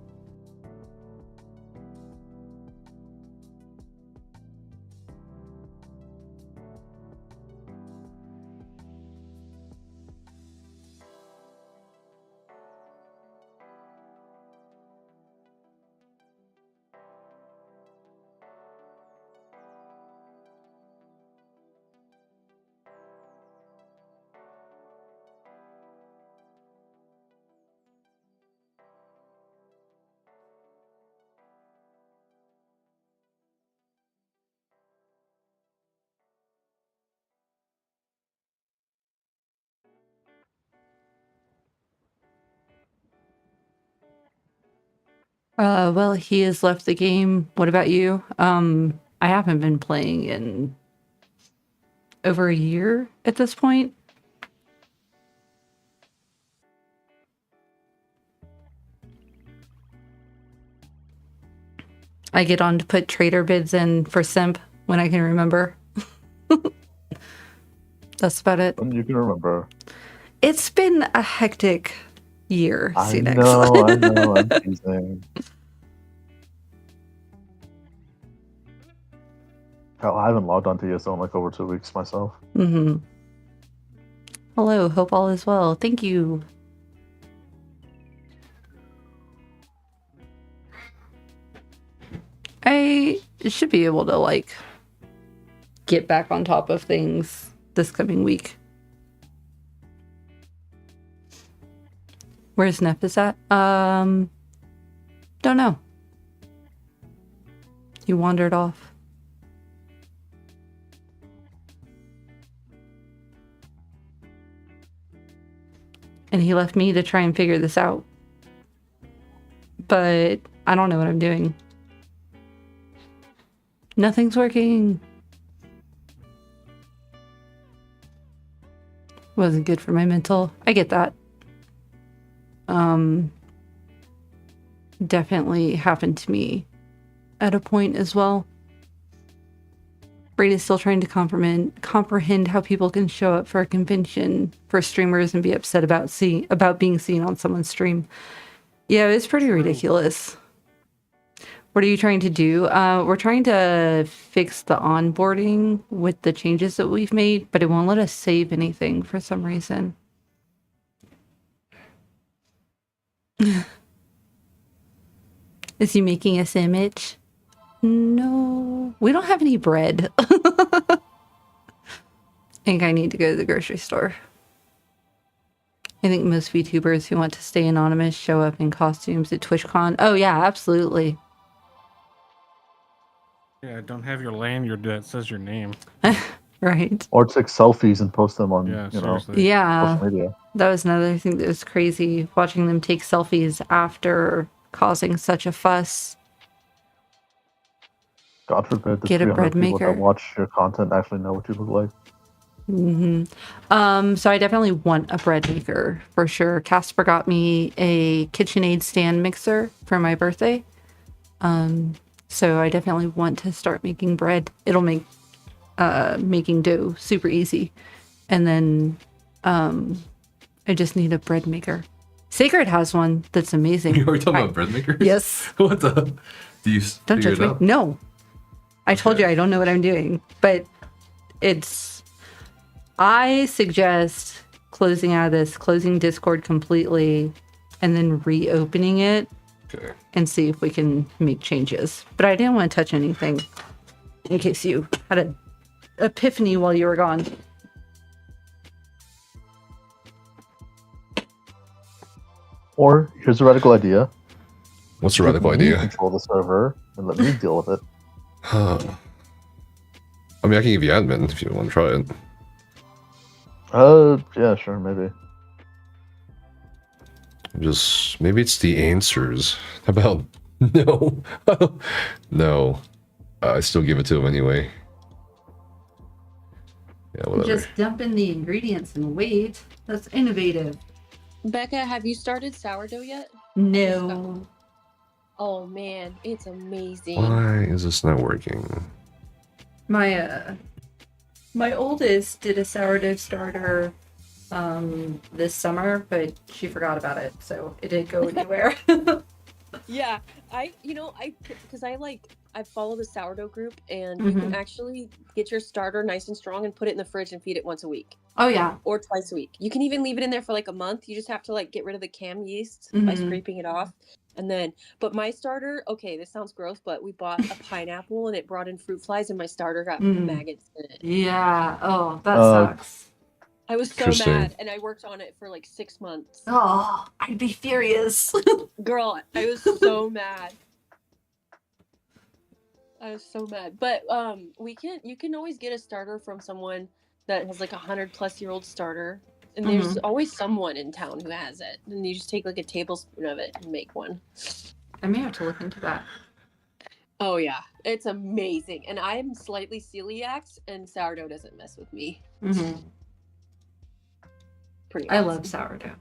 Well, he has left the game. What about you? I haven't been playing in over a year at this point. I get on to put trader bids in for Simp when I can remember. That's about it. When you can remember. It's been a hectic year. I know, I'm teasing. Hell, I haven't logged on to ESO in like over 2 weeks myself. Mm-hmm. Hello, hope all is well. Thank you. I should be able to like get back on top of things this coming week. Where's Nephis at? Don't know. He wandered off. And he left me to try and figure this out. But I don't know what I'm doing. Nothing's working. Wasn't good for my mental. I get that. definitely happened to me at a point as well. Brain is still trying to comprehend how people can show up for a convention for streamers and be upset about being seen on someone's stream. Yeah, it's pretty ridiculous. What are you trying to do? We're trying to fix the onboarding with the changes that we've made, but it won't let us save anything for some reason. Is he making a sandwich? No, we don't have any bread. I think I need to go to the grocery store. I think most VTubers who want to stay anonymous show up in costumes at TwitchCon. Oh yeah, absolutely. Yeah, don't have your lanyard that says your name. Right. Or take selfies and post them on, Yeah, social media. that was another thing that was crazy, watching them take selfies after causing such a fuss. God forbid the Get a 300 bread people maker. that watch your content actually know what you look like. So I definitely want a bread maker for sure. Casper got me a KitchenAid stand mixer for my birthday. So I definitely want to start making bread. It'll make making dough super easy. And then I just need a bread maker. Sacred has one that's amazing. You were talking about bread makers? Yes. What the? Do you Don't figure judge it me. out? No. I told you I don't know what I'm doing, but I suggest closing Discord completely and then reopening it and see if we can make changes. But I didn't want to touch anything in case you had an epiphany while you were gone. Or here's a radical idea. What's the Let radical me idea? Control the server and let me deal with it. I mean, I can give you admin if you want to try it. Yeah, sure, maybe. Just maybe it's the answers. How about no? No, I still give it to him anyway. Yeah, whatever. Just dump in the ingredients and wait. That's innovative. Becca, have you started sourdough yet? No. Oh man, it's amazing. Why is this not working? My oldest did a sourdough starter this summer, but she forgot about it, so it didn't go anywhere. Yeah, because I follow the sourdough group, and you can actually get your starter nice and strong and put it in the fridge and feed it once a week. Oh yeah. Or twice a week. You can even leave it in there for like a month. You just have to get rid of the cam yeast by scraping it off. And then, but my starter, okay, this sounds gross, but we bought a pineapple and it brought in fruit flies and my starter got maggots in it. Yeah. Oh, that sucks. I was so mad, and I worked on it for like 6 months. Oh, I'd be furious. Girl, I was so mad. I was so mad. But you can always get a starter from someone that has like 100+ year old starter. And there's always someone in town who has it. And you just take like a tablespoon of it and make one. I may have to look into that. Oh yeah, it's amazing. And I'm slightly celiac, and sourdough doesn't mess with me. Pretty awesome. I love sourdough.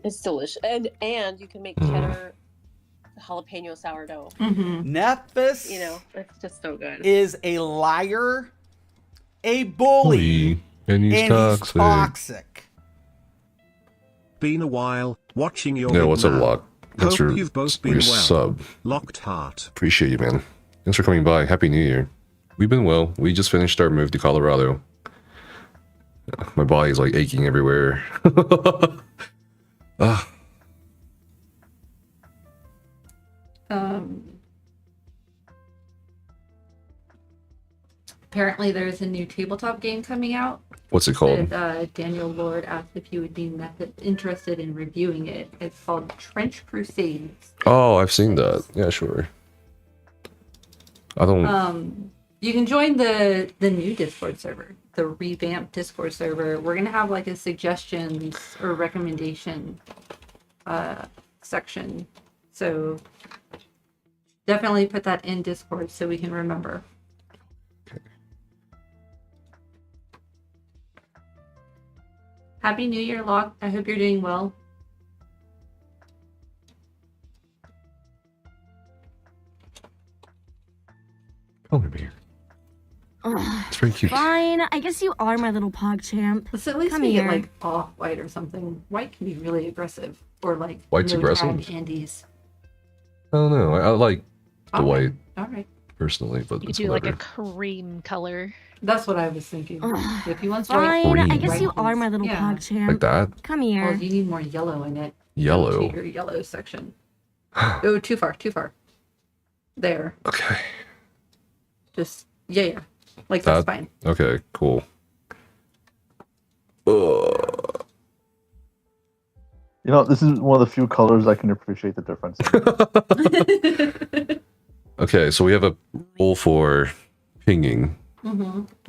It's delicious. And you can make cheddar jalapeno sourdough. Nephis, it's just so good. Is a liar, a bully, and he's toxic. Been a while, watching your Yeah, what's up, vid now. Lock? Thanks Hope for you've both been your well. sub. Locked heart. Appreciate you, man. Thanks for coming by. Happy New Year. We've been well. We just finished our move to Colorado. My body's like aching everywhere. Apparently there's a new tabletop game coming out. What's it called? And, Daniel Lord asked if you would be interested in reviewing it. It's called Trench Crusades. Oh, I've seen that. Yeah, sure. I don't... You can join the new Discord server, the revamped Discord server. We're gonna have like a suggestions or recommendation section. So definitely put that in Discord so we can remember. Happy New Year, Locke. I hope you're doing well. very cute. Fine, I guess you are my little pog champ. Let's at least Come make here. it like off white or something. White can be really aggressive, or like White's no aggressive? tag Andes. I don't know. I like the white All right. personally, but You it's do like whatever. a cream color. That's what I was thinking. If he wants Fine, white, I guess white you are is- my little yeah. pog champ. Like that? Come here. Well, you need more yellow in it. Yellow. To your yellow section. Oh, too far, too far. There. Okay. Just yeah. Like that's fine. Okay, cool. Ugh. You know, this is one of the few colors I can appreciate the difference in. Okay, so we have a rule for pinging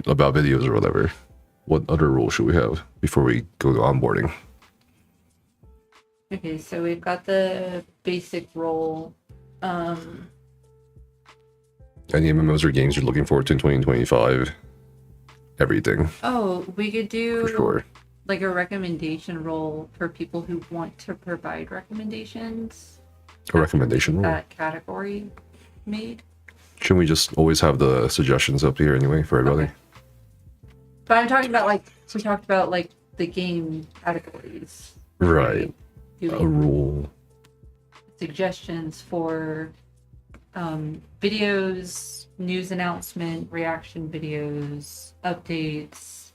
about videos or whatever. What other rule should we have before we go to onboarding? Okay, so we've got the basic role. Any MMOs or games you're looking forward to in 2025? Everything. Oh, we could do For sure. like a recommendation role for people who want to provide recommendations. A recommendation rule. That category made. Shouldn't we just always have the suggestions up here anyway for everybody? But I'm talking about like we talked about like the game categories. Right. A Doing rule. suggestions for videos, news announcement, reaction videos, updates,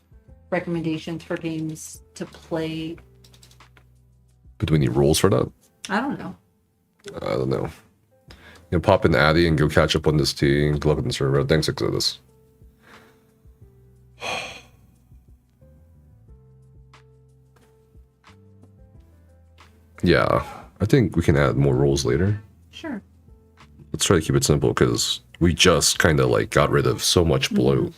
recommendations for games to play. But do we need rules for that? I don't know. I don't know. You know, pop in Addy and go catch up on this tea and good luck on the server. Thanks, Exodus. Yeah, I think we can add more rules later. Sure. Let's try to keep it simple because we just kind of like got rid of so much bloat.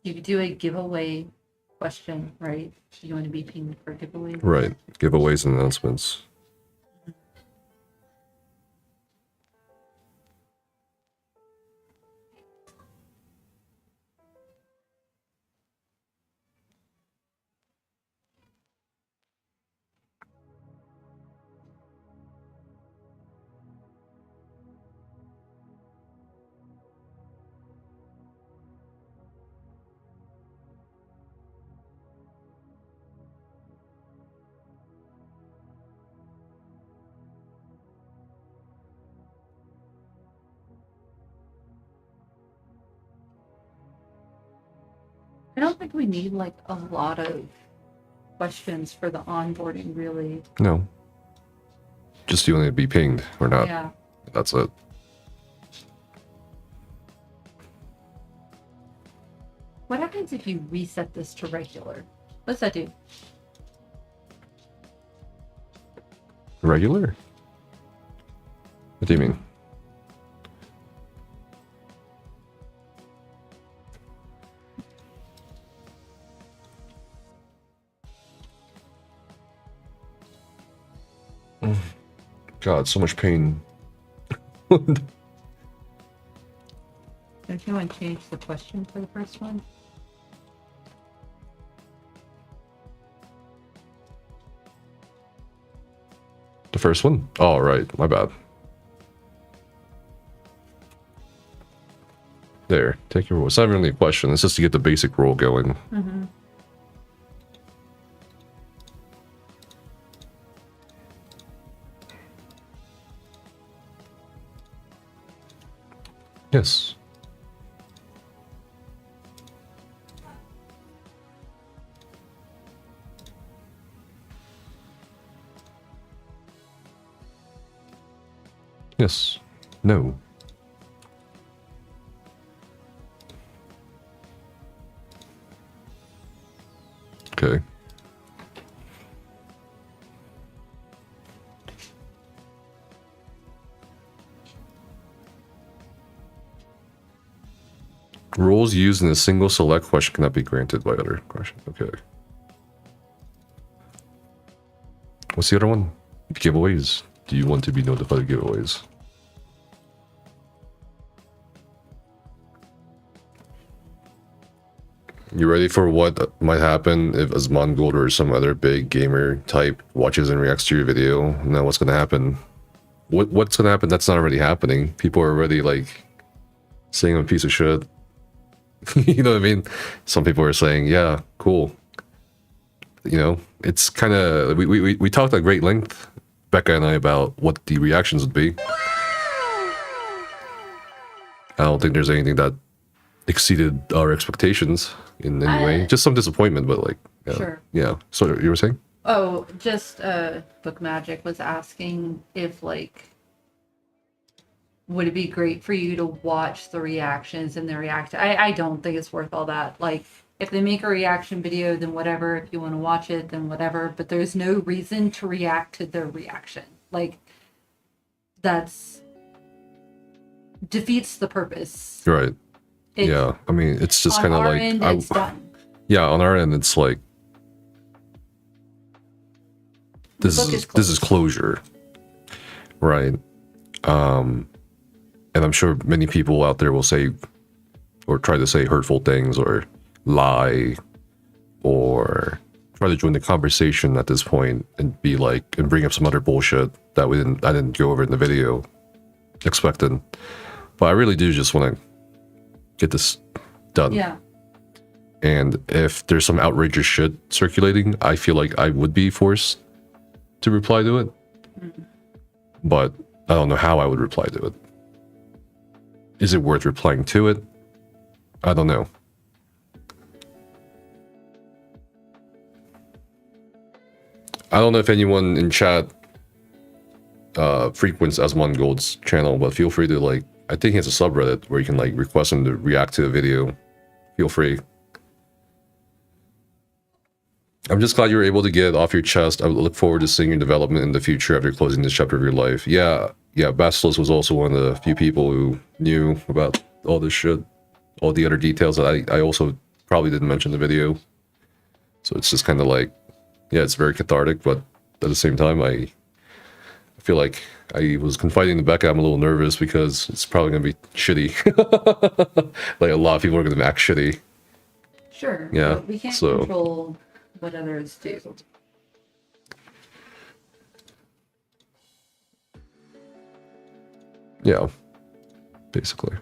You could do a giveaway question, right? You want to be pinged for a giveaway? Right. Giveaways and announcements. I don't think we need like a lot of questions for the onboarding, really. No. Just you want to be pinged or not. Yeah. That's it. What happens if you reset this to regular? What's that do? Regular? What do you mean? God, so much pain. Don't you want to change the question for the first one? The first one? Oh, right. My bad. There. Take your role. It's not really a question. It's just to get the basic role going. Yes. Yes. No. Okay. Rules used in a single select question cannot be granted by other questions. Okay. What's the other one? Giveaways. Do you want to be notified of giveaways? You ready for what might happen if Asmongold or some other big gamer type watches and reacts to your video? Now what's going to happen? what's gonna happen that's not already happening? People are already like saying I'm a piece of shit. You know what I mean? Some people are saying, yeah, cool. You know, it's kind of we talked at great length, Becca and I, about what the reactions would be. I don't think there's anything that exceeded our expectations in any way. Just some disappointment, but like, yeah. Sure. Yeah. So you were saying? Oh, just Book Magic was asking if like, would it be great for you to watch the reactions and the react? I don't think it's worth all that. Like, if they make a reaction video, then whatever. If you want to watch it, then whatever. But there's no reason to react to their reaction. Like, that's defeats the purpose. Right. Yeah. I mean, it's just kind of like it's done. Yeah, on our end, it's like this is closure, right? And I'm sure many people out there will say or try to say hurtful things or lie or try to join the conversation at this point and be like and bring up some other bullshit that I didn't go over in the video expected. But I really do just want to get this done. Yeah. And if there's some outrageous shit circulating, I feel like I would be forced to reply to it. But I don't know how I would reply to it. Is it worth replying to it? I don't know. I don't know if anyone in chat frequents Asmongold's channel, but feel free to like, I think he has a subreddit where you can like request him to react to a video. Feel free. I'm just glad you were able to get it off your chest. I look forward to seeing your development in the future after closing this chapter of your life. Yeah, Basilisk was also one of the few people who knew about all this shit. All the other details that I also probably didn't mention in the video. So it's just kind of like, yeah, it's very cathartic, but at the same time, I feel like I was confiding to Becca, I'm a little nervous because it's probably going to be shitty. Like a lot of people are going to act shitty. Sure. Yeah, But we can't so control what others do. yeah, basically.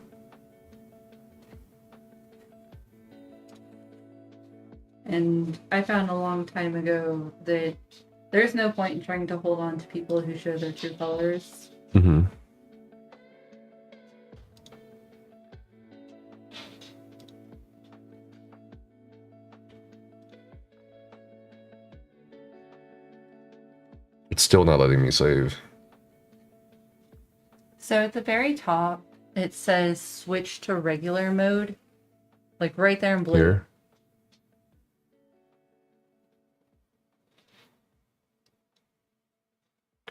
And I found a long time ago that there's no point in trying to hold on to people who show their true colors. Mm-hmm. It's still not letting me save. So at the very top, it says switch to regular mode. Like right there in blue. Here.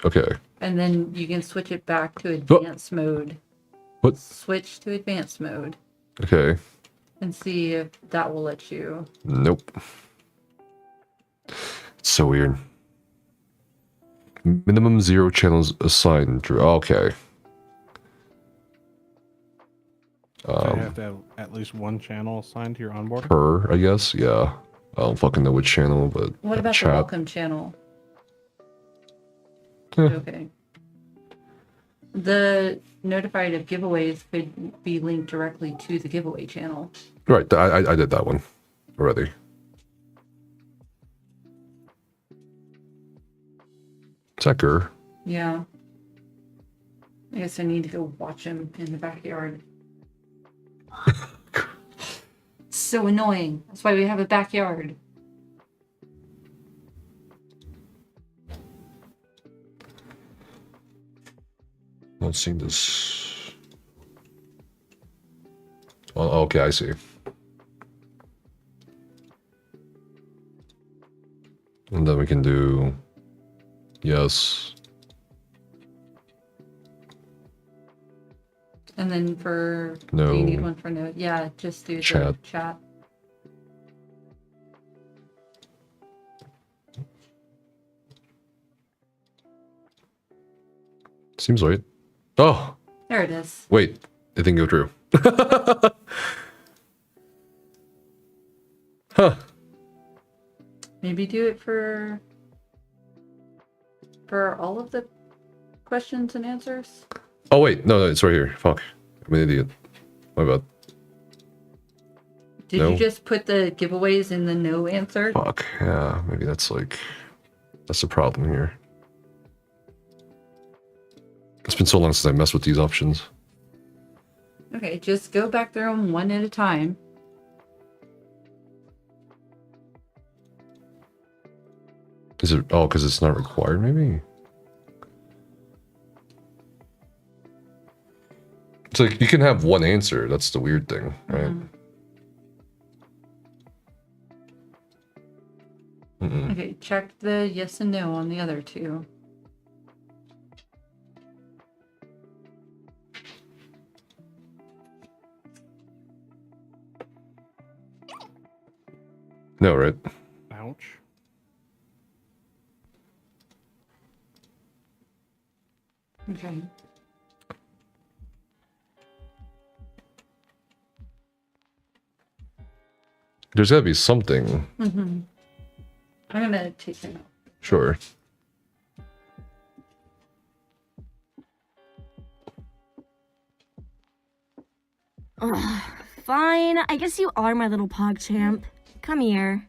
Okay. And then you can switch it back to advanced mode. What? Switch to advanced mode. Okay. And see if that will let you. Nope. It's so weird. Minimum 0 channels assigned. Okay. So you have to have at least one channel assigned to your onboard. I guess. Yeah. I don't fucking know which channel, but What about chat. the welcome channel? Eh. Okay. The notified of giveaways could be linked directly to the giveaway channel. Right. I did that one already. Tucker. Yeah. I guess I need to go watch him in the backyard. So annoying. That's why we have a backyard. Not seeing this. Oh, okay, I see. And then we can do yes. And then for No. do you need one for no? Yeah, just do the Chat. chat. Seems right. Oh, There it is. wait, it didn't go through. Huh. Maybe do it for all of the questions and answers? Oh wait, no, it's right here. Fuck, I'm an idiot. My bad. Did No? you just put the giveaways in the no answer? Fuck, yeah, maybe that's the problem here. It's been so long since I messed with these options. Okay, just go back through them one at a time. Is it? Oh, because it's not required, maybe? It's like you can have one answer. That's the weird thing, right? Okay, check the yes and no on the other two. No, right? Ouch. Okay. There's gotta be something. Mm-hmm. I'm gonna take him out. Sure. Ugh, fine. I guess you are my little pog champ. Come here.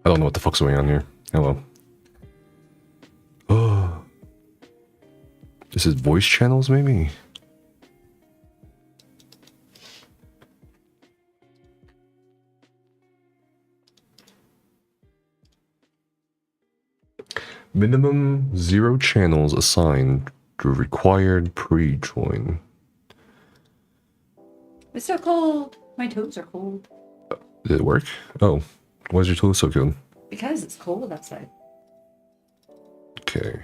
I don't know what the fuck's going on here. Hello. Oh. This is voice channels, maybe? Minimum 0 channels assigned to required pre-join. It's so cold. My toes are cold. Did it work? Oh. Why is your toes so good? Because it's cold outside. Okay.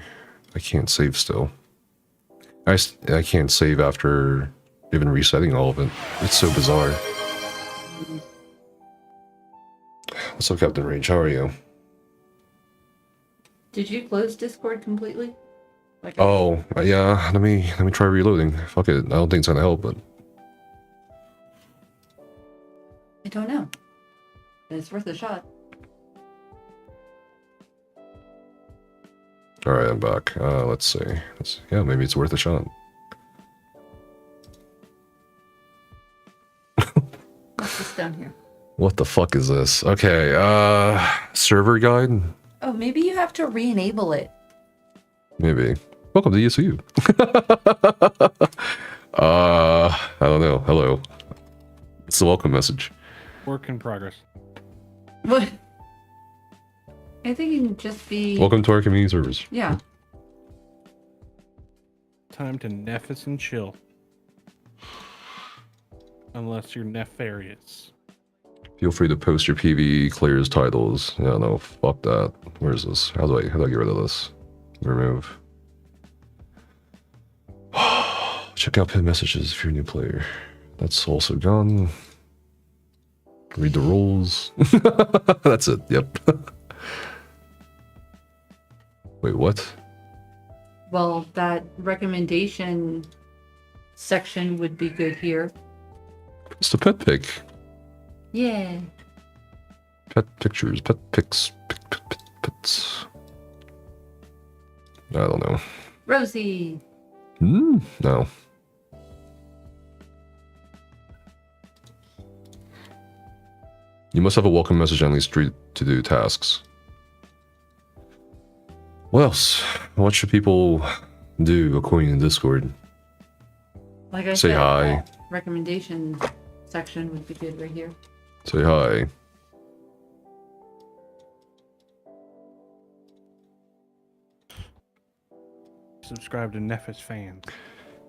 I can't save still. I can't save after even resetting all of it. It's so bizarre. What's up, Captain Rage? How are you? Did you close Discord completely? Like Oh, yeah. Let me try reloading. Fuck it. I don't think it's gonna help, but I don't know. It's worth a shot. all right, I'm back. Let's see. Yeah, maybe it's worth a shot. What's this down here? What the fuck is this? Okay. Server guide. Oh, maybe you have to re-enable it. Maybe. Welcome to ESU. I don't know. Hello. It's the welcome message. Work in progress. What? I think it can just be... Welcome to our community servers. Yeah. Time to nefus and chill. Unless you're nefarious. Feel free to post your PvE clears titles. Yeah, no, fuck that. Where is this? How do I get rid of this? Remove. Check out pin messages if you're a new player. That's also gone. Read the rules. That's it. Yep. Wait, what? Well, that recommendation section would be good here. It's the pet pic. Yeah. Pet pictures, pet pics, pets. I don't know. Rosie. No. You must have a welcome message on these 3 to-do tasks. What else? What should people do according to Discord? Like I Say said, hi. that recommendation section would be good right here. Say hi. Subscribe to Nephis fans.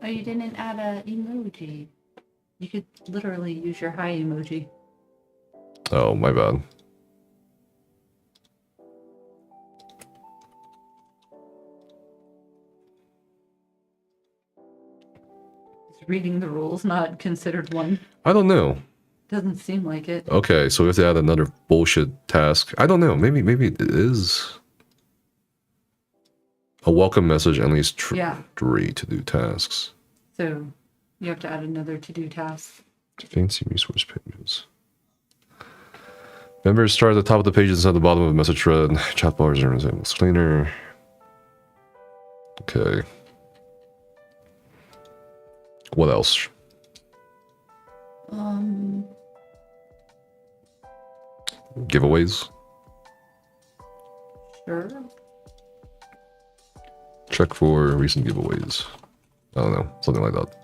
Oh, you didn't add a emoji. You could literally use your hi emoji. Oh, my bad. Is reading the rules not considered one? I don't know. Doesn't seem like it. Okay, so we have to add another bullshit task. I don't know. Maybe it is. A welcome message and at least 3 to-do tasks. So you have to add another to-do task. Fancy resource pages. Members start at the top of the page instead of the bottom of the message thread. Chat bars are in cleaner. Okay. What else? Giveaways? Sure. Check for recent giveaways. I don't know. Something like that.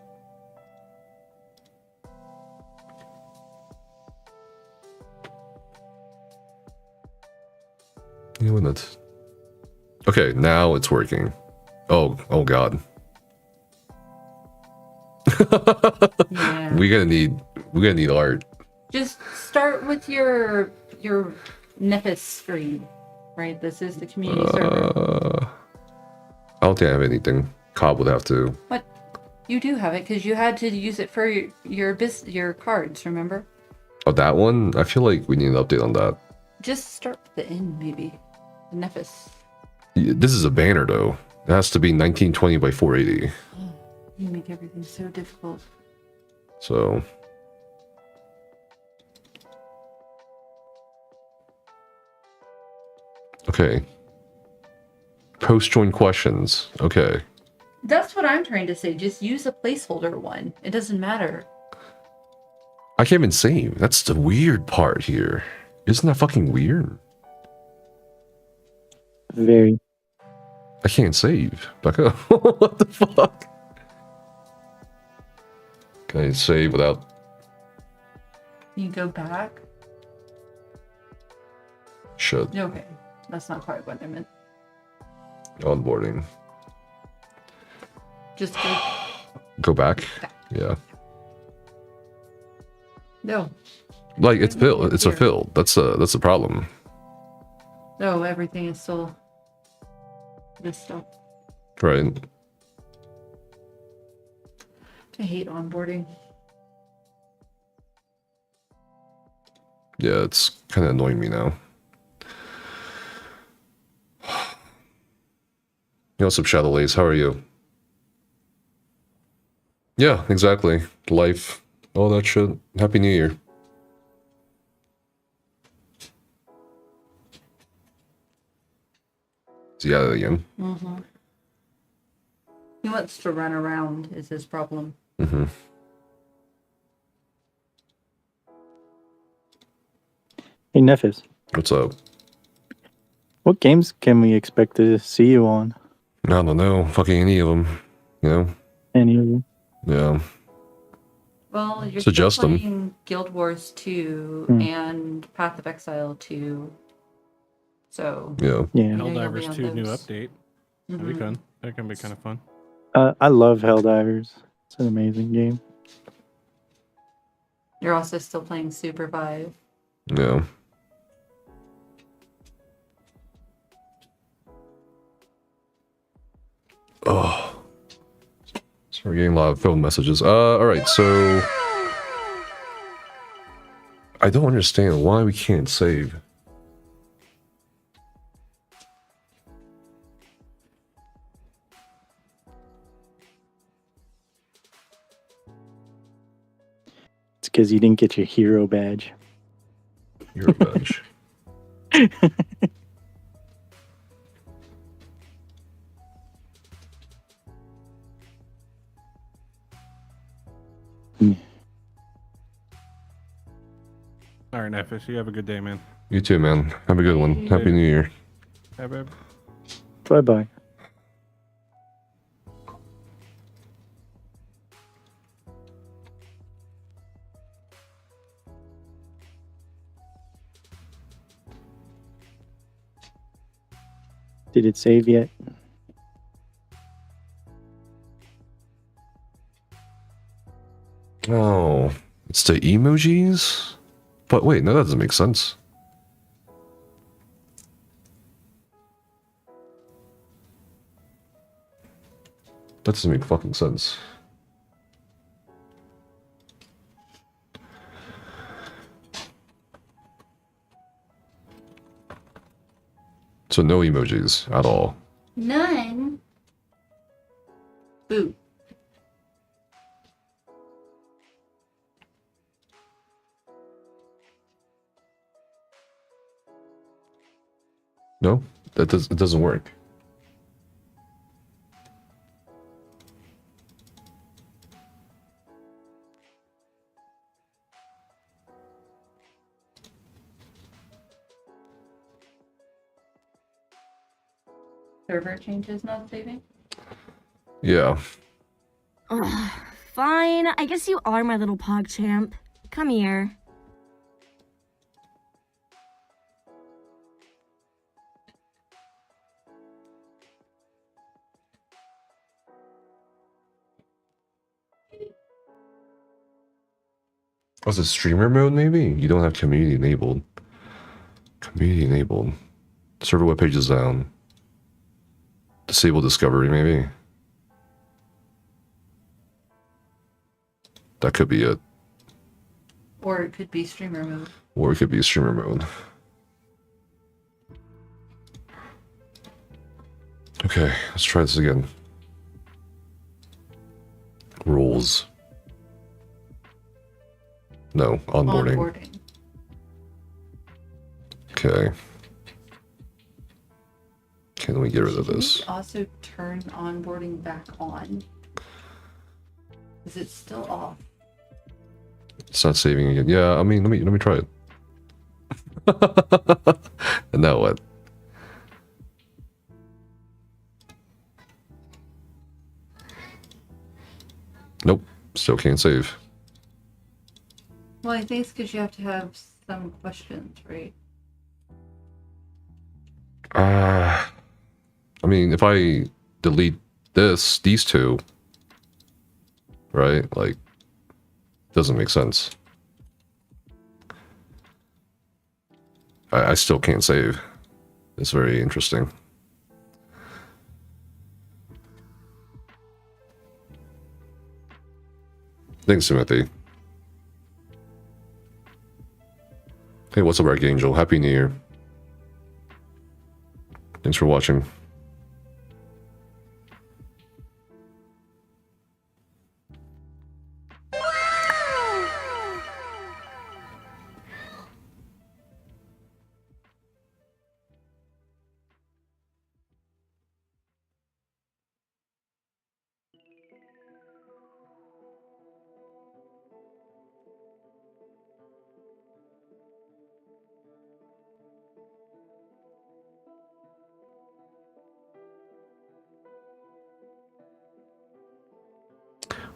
You know what? Okay, now it's working. Oh god. Yeah. We're gonna need art. Just start with your Nephis screen, right? This is the community server. I don't think I have anything. Cobb would have to. What? You do have it because you had to use it for your cards. Remember? Oh, that one? I feel like we need an update on that. Just start with the end, maybe. Nephis. This is a banner though. It has to be 1920 by 480. You make everything so difficult. So. Okay. Post join questions. Okay. That's what I'm trying to say. Just use a placeholder one. It doesn't matter. I can't even save. That's the weird part here. Isn't that fucking weird? Very. I can't save. Back up. What the fuck? Can I save without... Can you go back? Should. Okay. That's not quite what I meant. Onboarding. Just go... Go back? Yeah. No. Like, it's filled. It's a filled. That's the problem. No, everything is still... this stuff. Right. I hate onboarding. Yeah, it's kind of annoying me now. Yo, what's up, ShadowKaleesi? How are you? Yeah, exactly. Life. All that shit. Happy New Year. Is he at it again? Mm-hmm. He wants to run around is his problem. Mm-hmm. Hey, Nephis. What's up? What games can we expect to see you on? I don't know. Fucking any of them. You know? Any of them? Yeah. Well, you're Suggest still them. playing Guild Wars 2 Hmm. and Path of Exile 2. So... Yeah. Yeah. you know you'll be Helldivers on 2 new those. update. That'd be Mhm. fun. That can be kind of fun. I love Helldivers. It's an amazing game. You're also still playing Supervive. Yeah. Oh. Sorry. We're getting a lot of phone messages. Alright, so... I don't understand why we can't save. It's because you didn't get your hero badge. Hero badge. All right, Nefis, you have a good day, man. You too, man. Have a good one. Happy New Year. Bye, babe. Bye bye. Did it save yet? Oh, it's the emojis? But wait, no, that doesn't make sense. That doesn't make fucking sense. So no emojis at all. None. Boo. No, it doesn't work. Server changes not saving? Yeah. Ugh, fine. I guess you are my little pog champ. Come here. Was it streamer mode maybe? You don't have community enabled. Community enabled. Server web pages down. Disable discovery maybe. That could be it. Or it could be streamer mode. Or it could be streamer mode. Okay, let's try this again. Rules. No, onboarding. Okay. Can we get rid of this? Can we also turn onboarding back on? Is it still off? It's not saving again. Yeah, I mean, let me try it. And now what? Nope, still can't save. Well, I think it's because you have to have some questions, right? I mean, if I delete these two, right? Like, doesn't make sense. I still can't save. It's very interesting. Thanks, Timothy. Hey, what's up, Archangel? Happy New Year. Thanks for watching.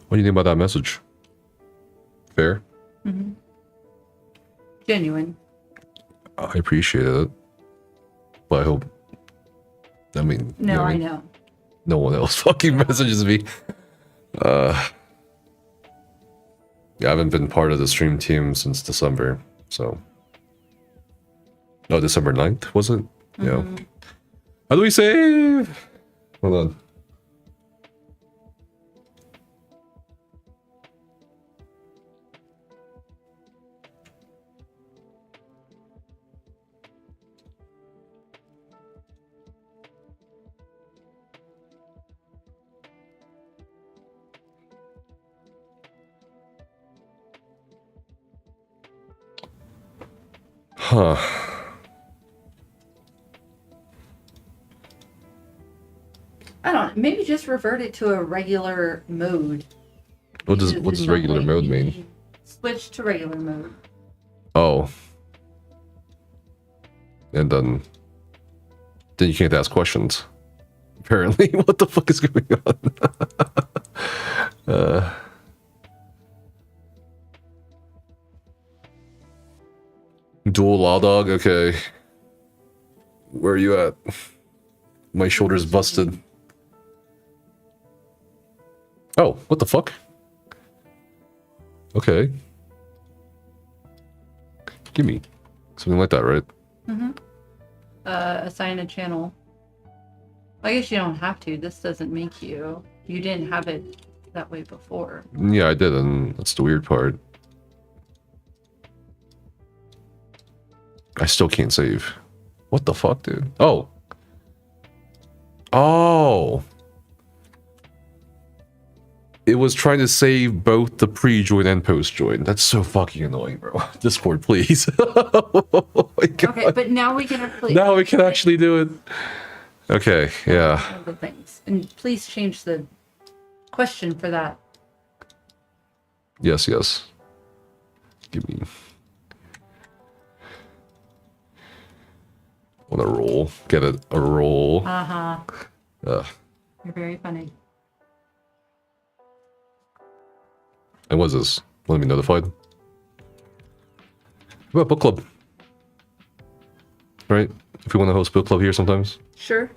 What do you think about that message? Fair? Mm-hmm. Genuine. I appreciate it. But I hope... I mean... No, you know, I know. No one else fucking messages me. Yeah, I haven't been part of the stream team since December, so... Oh, December 9th, was it? Yeah. Mm-hmm. How do we save? Hold on. Huh. I don't know. Maybe just revert it to a regular mode. What does regular mode mean? Switch to regular mode. Oh. And then you can't ask questions. Apparently, what the fuck is going on? Dual law dog. Okay. Where are you at? My shoulder's busted. Oh, what the fuck? Okay. Give me something like that, right? Mm-hmm. Assign a channel. I guess you don't have to. This doesn't make you. You didn't have it that way before. Yeah, I did, and that's the weird part. I still can't save. What the fuck, dude? Oh. Oh. It was trying to save both the pre-join and post-join. That's so fucking annoying, bro. Discord, please. Oh my God. Okay, but now we can actually. Now we can actually do it. Okay, yeah. One of the things, and please change the question for that. Yes, yes. Give me. On a roll. Get it. A roll. Uh-huh. Ugh. You're very funny. And what's this? Want to be notified? What about book club? Right? If we want to host book club here sometimes. Sure.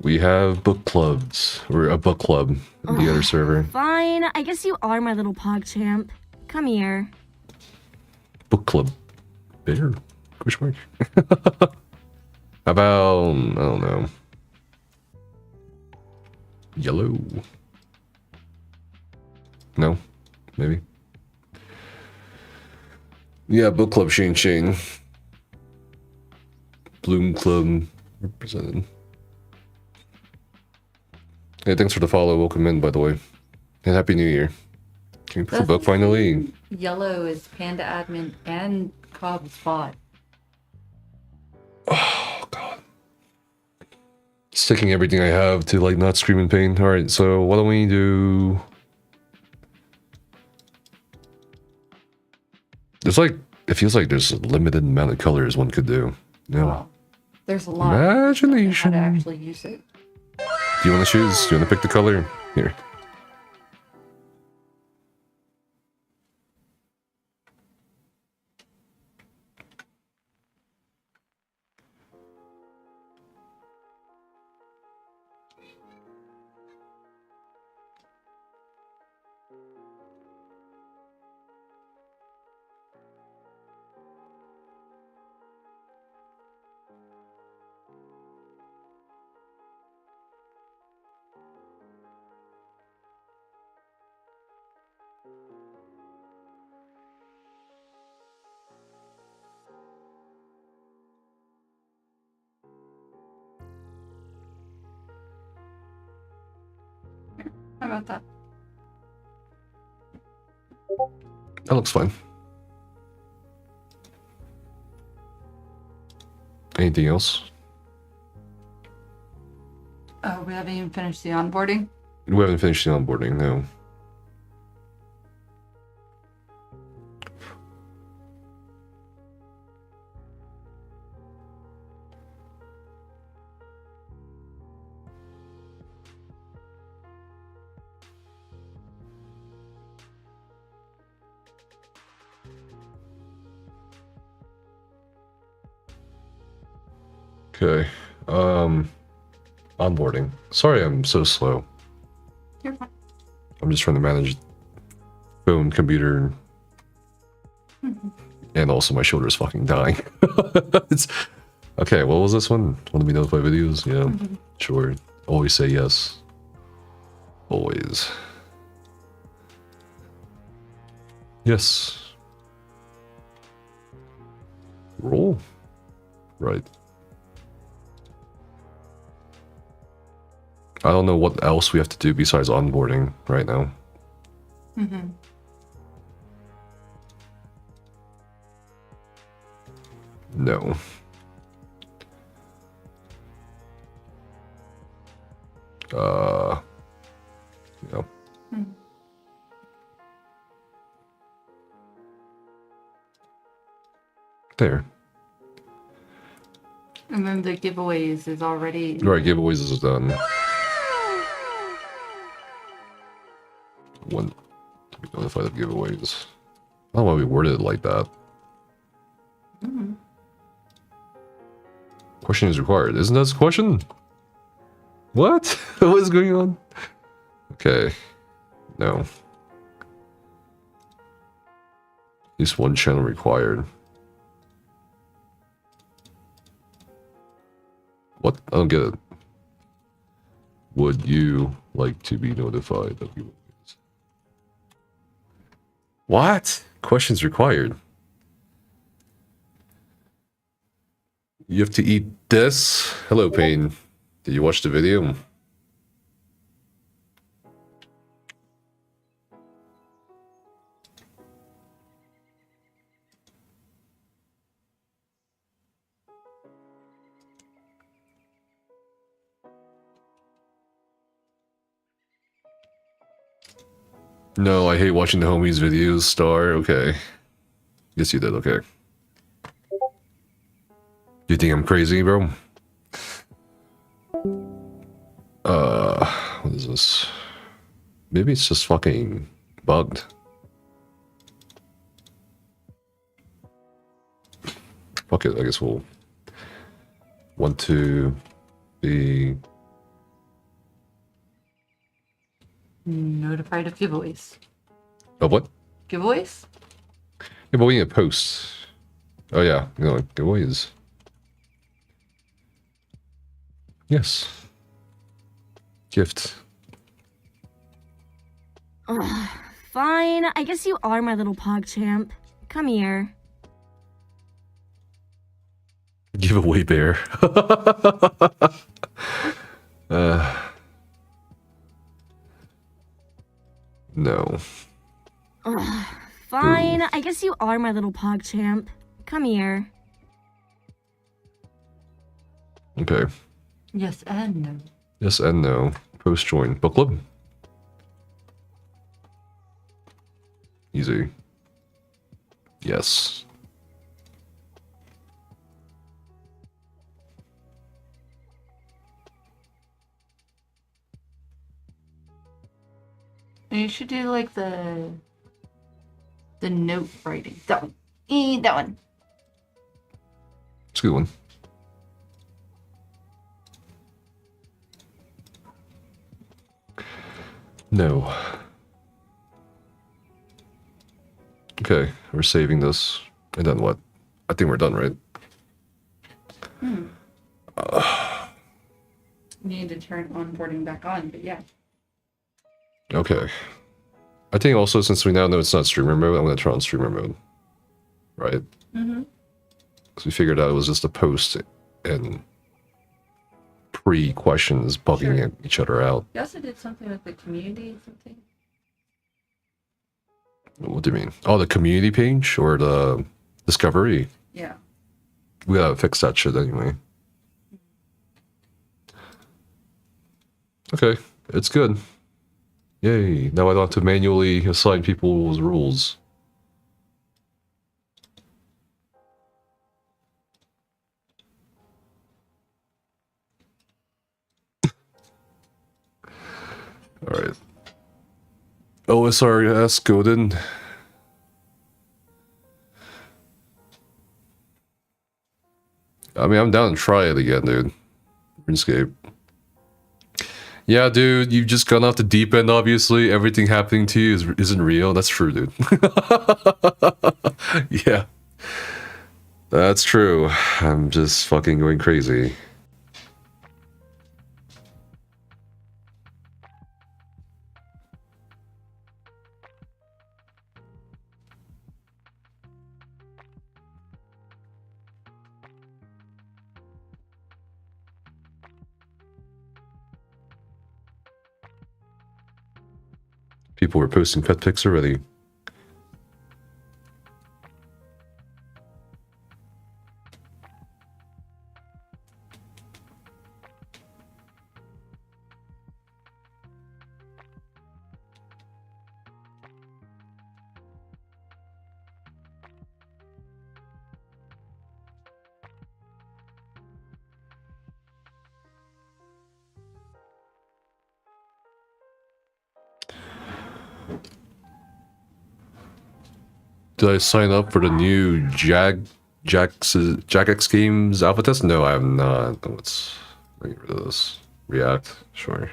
We have book clubs. Or a book club in the other server. Fine, I guess you are my little PogChamp. Come here. Book club. Bear? Question mark? How about, I don't know. Yellow. No? Maybe? Yeah, book club, Shane. Bloom club represented. Hey, thanks for the follow. Welcome in, by the way. And Happy New Year. Can you put the book finally? Yellow is Panda Admin and Cobb's bot. Oh, God. It's taking everything I have to, like, not scream in pain. Alright, so why don't we do... There's like, it feels like there's a limited amount of colors one could do. No. Wow. There's a lot. Imagination. How to actually use it. Do you want to choose? Do you want to pick the color? Here. How about that? That looks fine. Anything else? Oh, we haven't even finished the onboarding? We haven't finished the onboarding, no. Okay. Onboarding. Sorry I'm so slow. You're fine. I'm just trying to manage phone, computer, and also my shoulder is fucking dying. It's okay. What was this one? Want to be notified videos? Yeah, sure. Always say yes. Always. Yes. Roll. Right. I don't know what else we have to do besides onboarding right now. No. No. There. And then the giveaways is already. Right, giveaways is done. One to be notified of giveaways. I don't know why we worded it like that. Mhm. Question is required. Isn't that a question? What? What is going on? Okay. No. At least one channel required. What? I don't get it. Would you like to be notified of giveaways? What? Questions required. You have to eat this? Hello, Pain. Did you watch the video? No, I hate watching the homies videos, Star. Okay. Yes, you did. Okay. You think I'm crazy, bro? What is this? Maybe it's just fucking bugged. Fuck it, I guess we'll want to be Notified of giveaways. of what? Giveaways? Yeah, but we need a post. Oh yeah, you know, giveaways. Yes. Gift. Ugh, fine. I guess you are my little pog champ. Come here. Giveaway bear. No. Ugh, fine. I guess you are my little pog champ. Come here. Okay. Yes and no. Yes and no. Post join. Book club. Easy. Yes. You should do like the note writing. That one. That one. It's a good one. No. Okay, we're saving this. And then what? I think we're done, right? You need to turn onboarding back on, but yeah. Okay. I think also since we now know it's not streamer mode, I'm going to turn on streamer mode. Right? Mm-hmm. Because we figured out it was just a post and pre-questions bugging each other out. You also did something with the community or something. What do you mean? Oh, the community page or the discovery? Yeah. We gotta fix that shit anyway. Okay, it's good. Yay, now I don't have to manually assign people's rules. Alright. OSRS Godin. I mean, I'm down to try it again, dude. RuneScape. Yeah, dude, you've just gone off the deep end, obviously. Everything happening to you isn't real. That's true, dude. Yeah. That's true. I'm just fucking going crazy. People were posting pet pics already. Did I sign up for the new Jagex Games alpha test? No, I have not. Let's get rid of this. React, sure.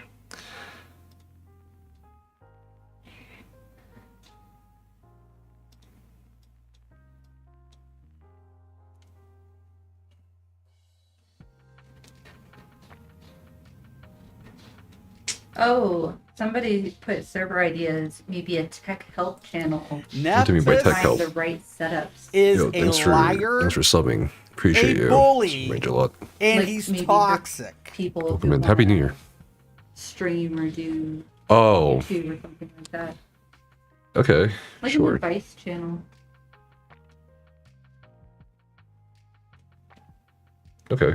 Oh, somebody put server ideas, maybe a tech help channel. What do you mean by tech help? The right setups. Is Yo, a thanks liar, thanks for subbing. Appreciate a you. bully, Range a lot. and Like, he's maybe the toxic. People Welcome who in. Happy New Year. stream or do Oh, YouTube or something like that. okay, Like sure. an advice channel. Okay.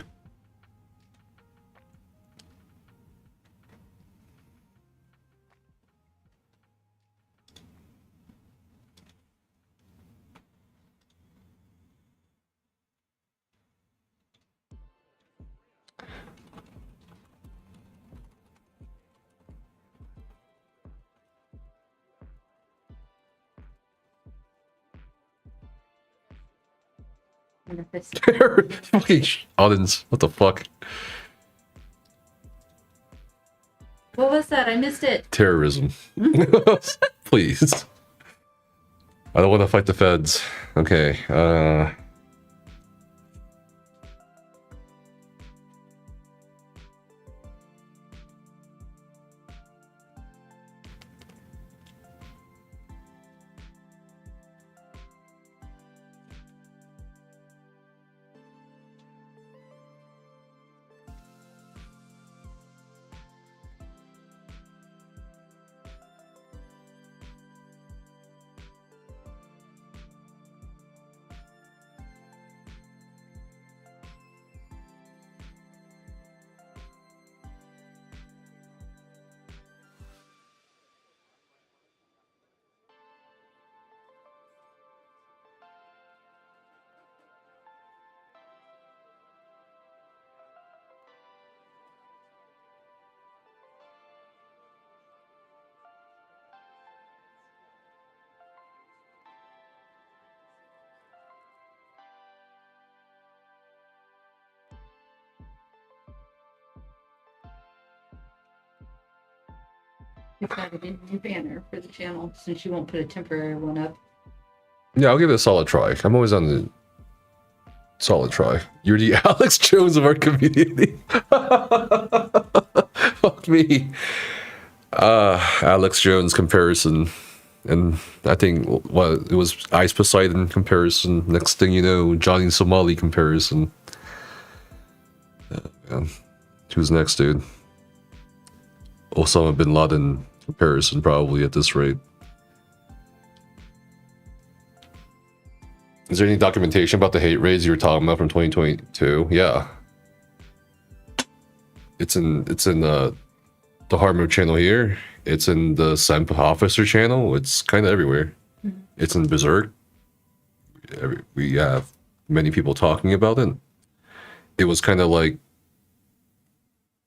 Fucking Audens. What the fuck? What was that? I missed it. Terrorism. Please. I don't want to fight the feds. Okay, We've got a new banner for the channel since you won't put a temporary one up. yeah, I'll give it a solid try. I'm always on the solid try. You're the Alex Jones of our community. Fuck me. Alex Jones comparison. And I think it was Ice Poseidon comparison. Next thing you know, Johnny Somali comparison. Man. Who's next, dude? Osama bin Laden comparison, probably at this rate. Is there any documentation about the hate raids you were talking about from 2022? Yeah. It's in the hard mode channel here. It's in the Semp officer channel. It's kind of everywhere. Mm-hmm. It's in Berserk. We have many people talking about it. It was kind of like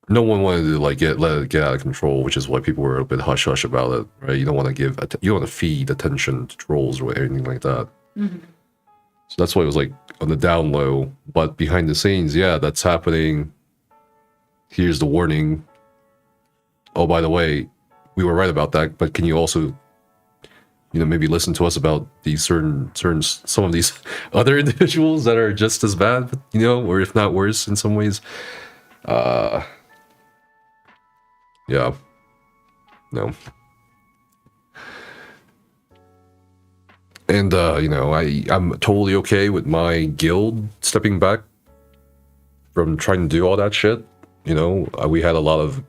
no one wanted to let it get out of control, which is why people were a bit hush hush about it, right? You don't want to feed attention to trolls or anything like that. Mm-hmm. So that's why it was like on the down low. But behind the scenes, yeah, that's happening. Here's the warning. Oh, by the way, we were right about that. But can you also, maybe listen to us about these some of these other individuals that are just as bad, or if not worse in some ways. Yeah. No. And, I'm totally okay with my guild stepping back from trying to do all that shit. We had a lot of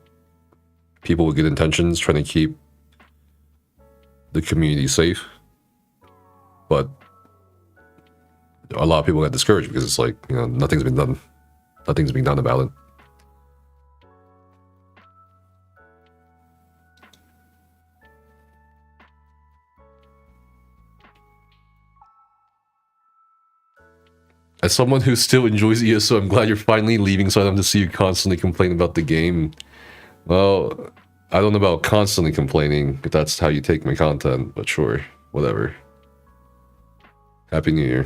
people with good intentions trying to keep the community safe. But a lot of people got discouraged because it's like, nothing's been done. Nothing's being done about it. As someone who still enjoys ESO, I'm glad you're finally leaving so I don't have to see you constantly complain about the game. Well, I don't know about constantly complaining, if that's how you take my content, but sure, whatever. Happy New Year.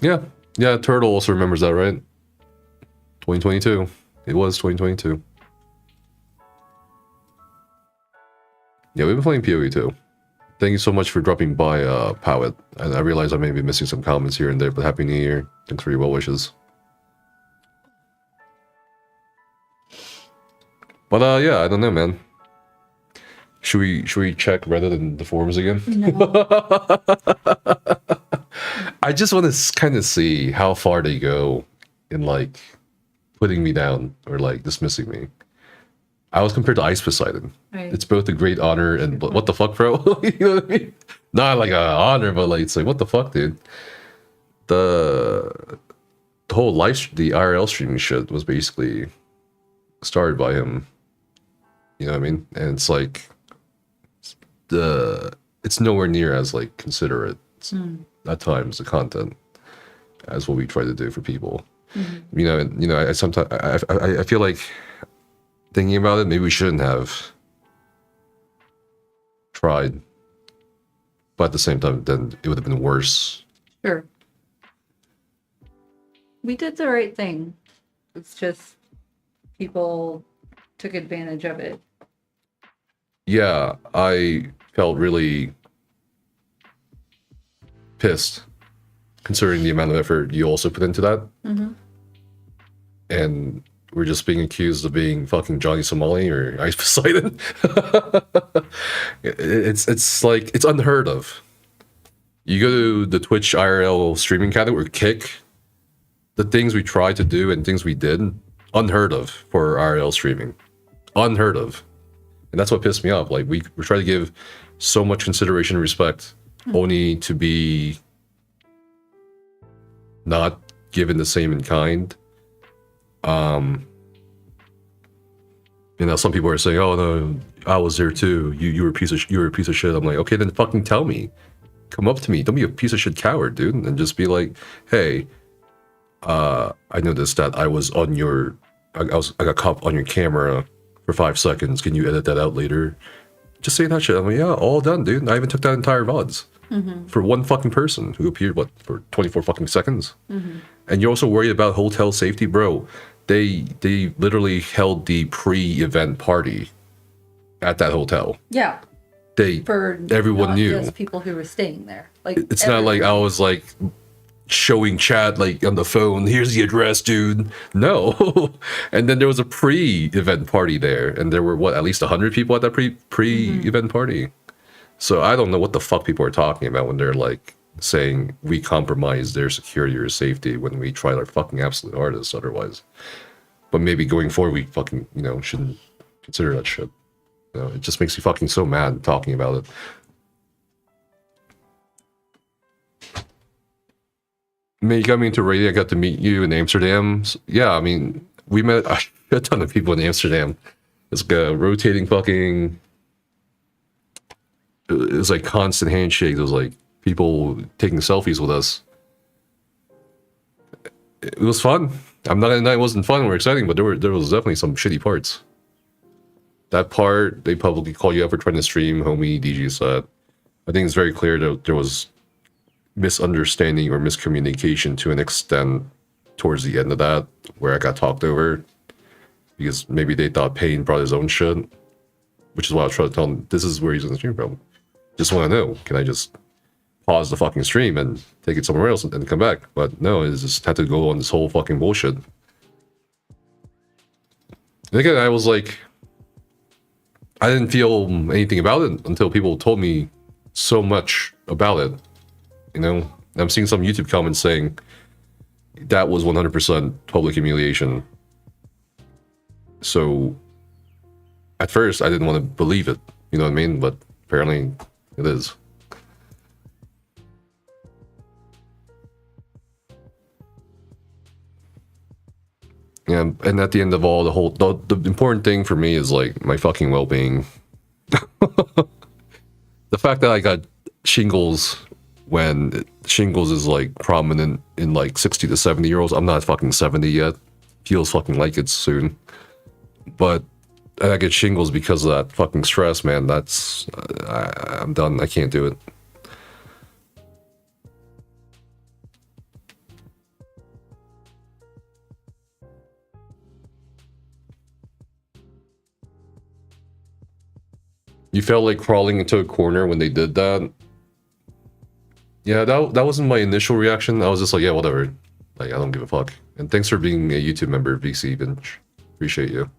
Yeah. Yeah, Turtle also remembers that, right? 2022. It was 2022. Yeah, we've been playing PoE too. Thank you so much for dropping by, Powit. And I realize I may be missing some comments here and there, but Happy New Year. Thanks for your well wishes. But yeah, I don't know, man. Should we check Reddit and the forums again? No. I just want to kind of see how far they go in like putting me down or like dismissing me. I was compared to Ice Poseidon. Right. It's both a great honor and what the fuck, bro? You know what I mean? Not like an honor, but like it's like what the fuck, dude. The whole the IRL streaming shit was basically started by him. You know what I mean? And it's like it's nowhere near as like considerate at times the content as what we try to do for people. You know, I sometimes I feel like thinking about it, maybe we shouldn't have tried, but at the same time, then it would have been worse. Sure. We did the right thing. It's just people took advantage of it. Yeah, I felt really pissed considering the amount of effort you also put into that. And we're just being accused of being fucking Johnny Somali or Ice Poseidon. It's like, it's unheard of. You go to the Twitch IRL streaming category, Kick, the things we tried to do and things we did, unheard of for IRL streaming. Unheard of. And that's what pissed me off. Like, we try to give so much consideration and respect only to be not given the same in kind. You know, some people are saying, "Oh no, I was there too. You were a piece of shit." I'm like, okay, then fucking tell me. Come up to me. Don't be a piece of shit coward, dude, and just be like, "Hey, I noticed that I got caught on your camera for 5 seconds. Can you edit that out later?" Just say that shit. I'm like, yeah, all done, dude. I even took that entire VODs for one fucking person who appeared for 24 fucking seconds. And you're also worried about hotel safety, bro. They literally held the pre-event party at that hotel. Yeah. Everyone not knew. Just people who were staying there. Like It's not like I was like showing chat like on the phone, here's the address, dude. No. And then there was a pre-event party there, and there were at least 100 people at that pre-event party. So I don't know what the fuck people are talking about when they're like saying we compromise their security or safety when we tried our fucking absolute hardest otherwise. But maybe going forward we fucking, shouldn't consider that shit. It just makes me fucking so mad talking about it. I mean, you got me into radio. I got to meet you in Amsterdam. Yeah, I mean, we met a ton of people in Amsterdam. It's like a rotating fucking... It was like constant handshakes. It was like people taking selfies with us. It was fun. I'm not gonna. It wasn't fun or exciting, but there was definitely some shitty parts. That part, they publicly call you out for trying to stream, homie. DG said. I think it's very clear that there was misunderstanding or miscommunication to an extent towards the end of that, where I got talked over because maybe they thought Payne brought his own shit, which is why I was trying to tell him this is where he's gonna stream from. Just want to know, can I just pause the fucking stream and take it somewhere else and come back? But no, it just had to go on this whole fucking bullshit. And again, I was like, I didn't feel anything about it until people told me so much about it. I'm seeing some YouTube comments saying that was 100% public humiliation. So at first I didn't want to believe it, you know what I mean? But apparently it is. Yeah, and at the end of all, the important thing for me is like my fucking well-being. The fact that I got shingles when shingles is like prominent in like 60 to 70 year olds. I'm not fucking 70 yet. Feels fucking like it's soon. but I get shingles because of that fucking stress, man. That's I'm done. I can't do it. You felt like crawling into a corner when they did that. Yeah, that wasn't my initial reaction. I was just like, yeah, whatever. Like, I don't give a fuck. And thanks for being a YouTube member, VC Bench. Appreciate you.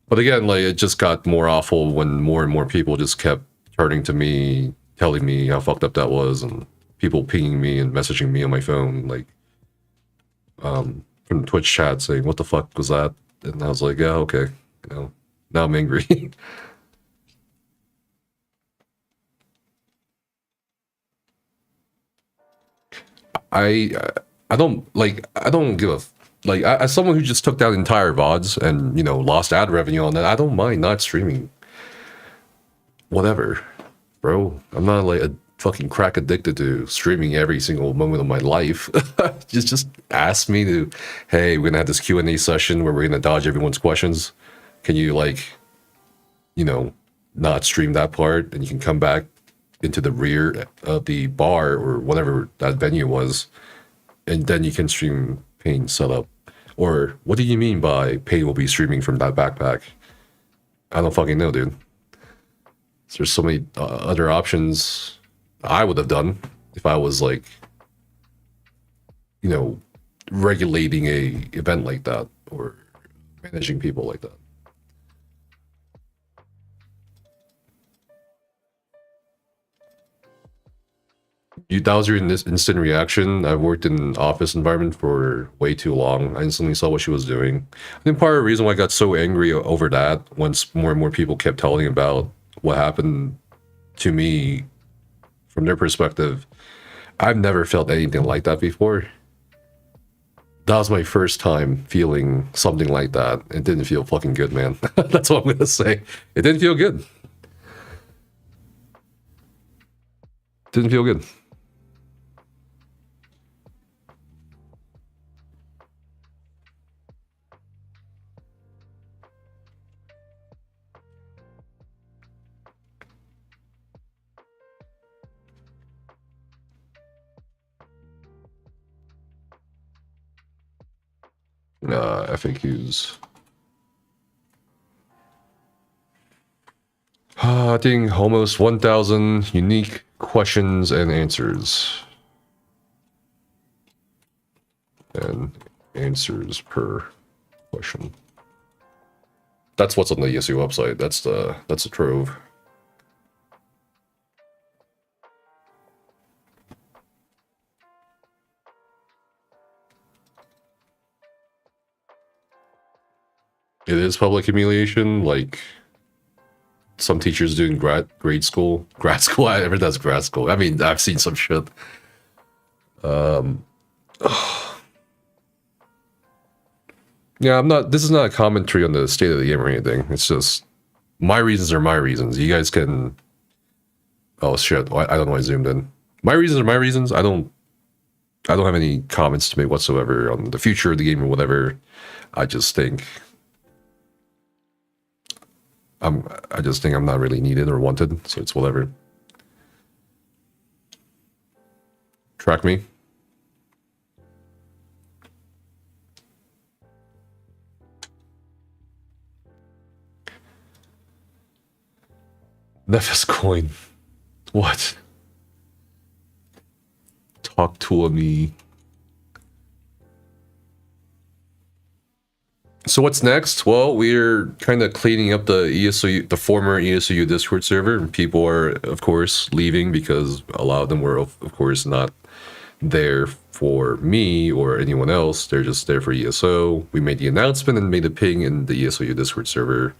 But again, like, it just got more awful when more and more people just kept turning to me, telling me how fucked up that was, and people pinging me and messaging me on my phone, like, from Twitch chat saying, what the fuck was that? And I was like, yeah, okay. You know, now I'm angry. I don't give a like, as someone who just took down entire VODs and, you know, lost ad revenue on that, I don't mind not streaming. Whatever, bro. I'm not like a fucking crack addicted to streaming every single moment of my life. just ask me to, hey, we're gonna have this Q&A session where we're gonna dodge everyone's questions. Can you, like, you know, not stream that part, and you can come back into the rear of the bar or whatever that venue was, and then you can stream Pain setup. Or what do you mean by Pain will be streaming from that backpack? I don't fucking know, dude. There's so many other options I would have done if I was, like, you know, regulating a event like that or managing people like that. That was your instant reaction. I've worked in an office environment for way too long. I instantly saw what she was doing. I think part of the reason why I got so angry over that, once more and more people kept telling about what happened to me from their perspective, I've never felt anything like that before. That was my first time feeling something like that. It didn't feel fucking good, man. That's what I'm gonna say. It didn't feel good. Didn't feel good. FAQs. I think almost 1,000 unique questions and answers. And answers per question. That's what's on the ESU website. That's the trove. It is public humiliation, like some teachers doing grad school. I never does grad school. I mean, I've seen some shit. Yeah, this is not a commentary on the state of the game or anything. It's just my reasons are my reasons. You guys can. Oh shit! I don't know. I zoomed in. My reasons are my reasons. I don't have any comments to make whatsoever on the future of the game or whatever. I just think I'm not really needed or wanted, so it's whatever. Track me. Nephis coin. What? Talk to me. So what's next? Well, we're kind of cleaning up the ESOU, the former ESOU Discord server. People are, of course, leaving because a lot of them were, of course, not there for me or anyone else. They're just there for ESO. We made the announcement and made a ping in the ESOU Discord server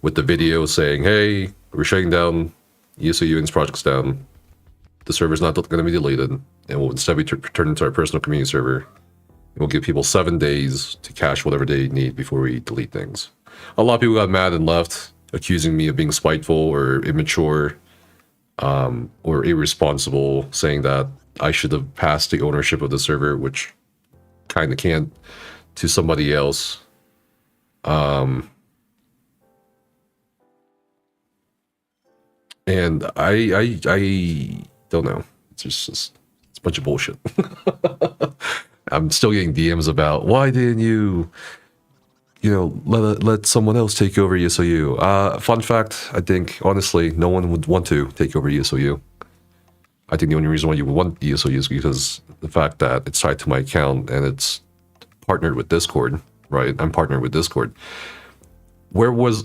with the video saying, hey, we're shutting down ESOU and project's down. The server's not going to be deleted, and we'll instead be turned into our personal community server. We'll give people 7 days to cache whatever they need before we delete things. A lot of people got mad and left, accusing me of being spiteful or immature or irresponsible, saying that I should have passed the ownership of the server, which kind of can't, to somebody else. And I don't know. It's just it's a bunch of bullshit. I'm still getting DMs about why didn't you let someone else take over ESOU. Fun fact, I think honestly no one would want to take over ESOU. I think the only reason why you would want ESOU is because the fact that it's tied to my account and it's partnered with Discord, right? I'm partnered with Discord. Where was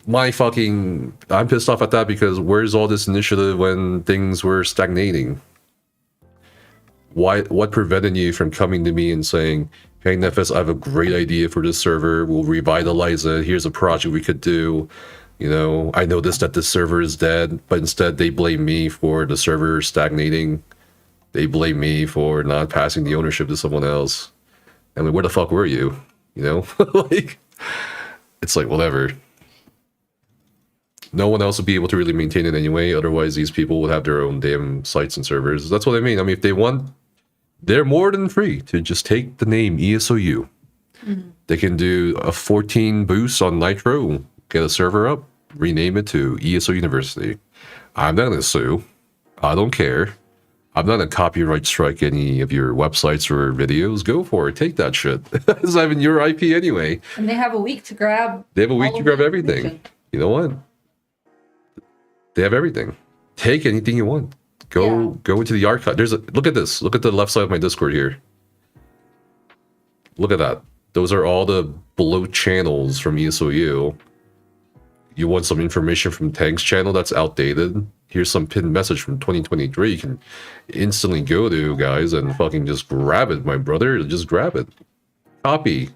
my fucking... I'm pissed off at that because where's all this initiative when things were stagnating? What prevented you from coming to me and saying, hey, Nefes, I have a great idea for this server. We'll revitalize it. Here's a project we could do. I noticed that this server is dead, but instead they blame me for the server stagnating. They blame me for not passing the ownership to someone else. I mean, where the fuck were you? Like... It's like, whatever. No one else would be able to really maintain it anyway. Otherwise, these people would have their own damn sites and servers. That's what I mean. I mean, if they want, they're more than free to just take the name ESOU. Mm-hmm. They can do a 14 boost on Nitro, get a server up, rename it to ESO University. I'm not going to sue. I don't care. I'm not going to copyright strike any of your websites or videos. Go for it. Take that shit. It's not even your IP anyway. And they have a week to grab. They have a week to grab everything. You know what? They have everything. Take anything you want. Go into the archive. Look at this. Look at the left side of my Discord here. Look at that. Those are all the below channels from ESOU. You want some information from Tank's channel that's outdated? Here's some pinned message from 2023. You can instantly go to, guys, and fucking just grab it, my brother. Just grab it. Copy.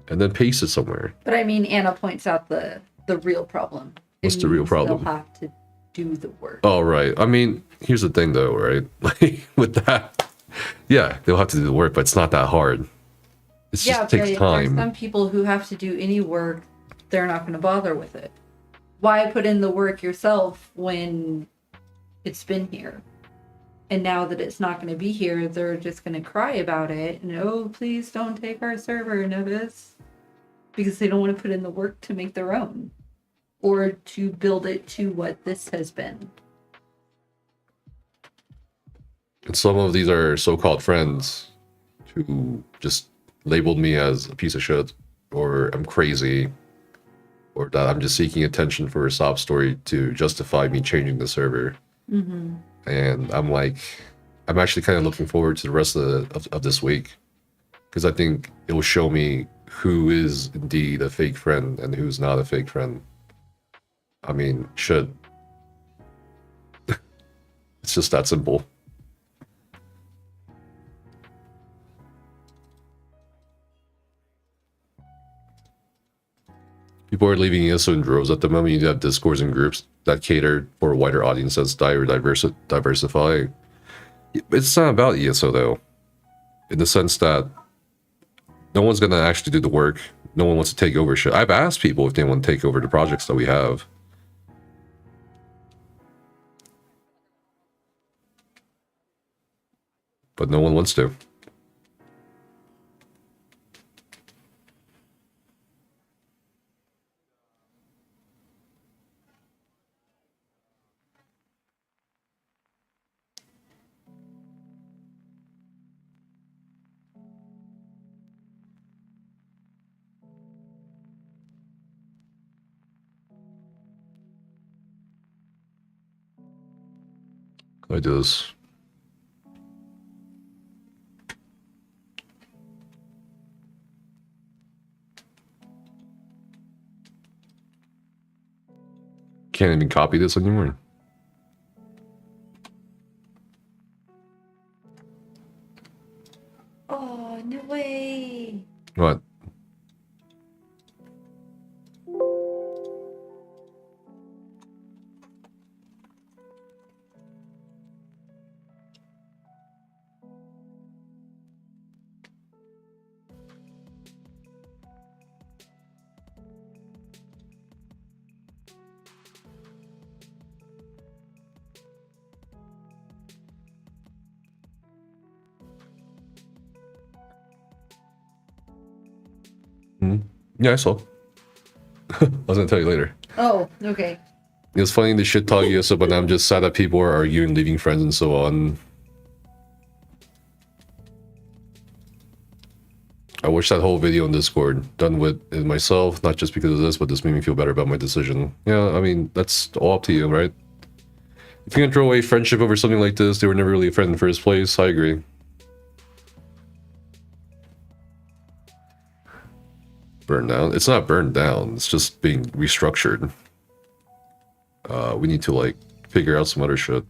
And then paste it somewhere. But I mean, Anna points out the real problem. What's the real problem? They'll have to do the work. Oh, right. I mean, here's the thing, though, right? Like, with that, yeah, they'll have to do the work, but it's not that hard. It just takes time. There's some people who have to do any work, they're not going to bother with it. Why put in the work yourself when it's been here? And now that it's not going to be here, they're just going to cry about it. And, oh, please don't take our server, Nefes. Because they don't want to put in the work to make their own. Or to build it to what this has been. And some of these are so-called friends who just labeled me as a piece of shit. Or I'm crazy. Or that I'm just seeking attention for a sob story to justify me changing the server. Mm-hmm. And I'm like, I'm actually kind of looking forward to the rest of this week. Because I think it will show me who is indeed a fake friend and who's not a fake friend. I mean, shit. It's just that simple. People are leaving ESO in droves at the moment. You have discords and groups that cater for a wider audience that's diversify. It's not about ESO, though. In the sense that no one's going to actually do the work. No one wants to take over shit. I've asked people if they want to take over the projects that we have. But no one wants to. I do this. Can't even copy this anymore. Oh, no way. What? Yeah, I saw. I was gonna tell you later. Oh, okay. It was funny the shit talk you, but I'm just sad that people are arguing, leaving friends, and so on. I wish that whole video on Discord done with it myself, not just because of this, but this made me feel better about my decision. Yeah, I mean, that's all up to you, right? If you can throw away friendship over something like this, they were never really a friend in the first place, I agree. Burned down? It's not burned down, it's just being restructured. We need to, like, figure out some other shit.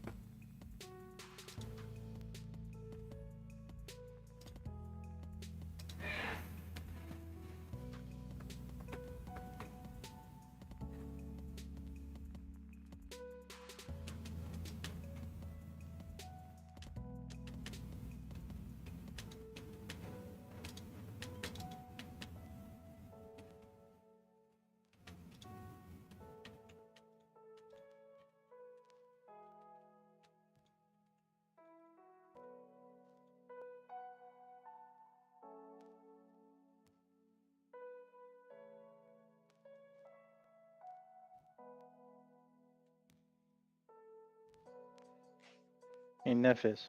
Hey, Nephis,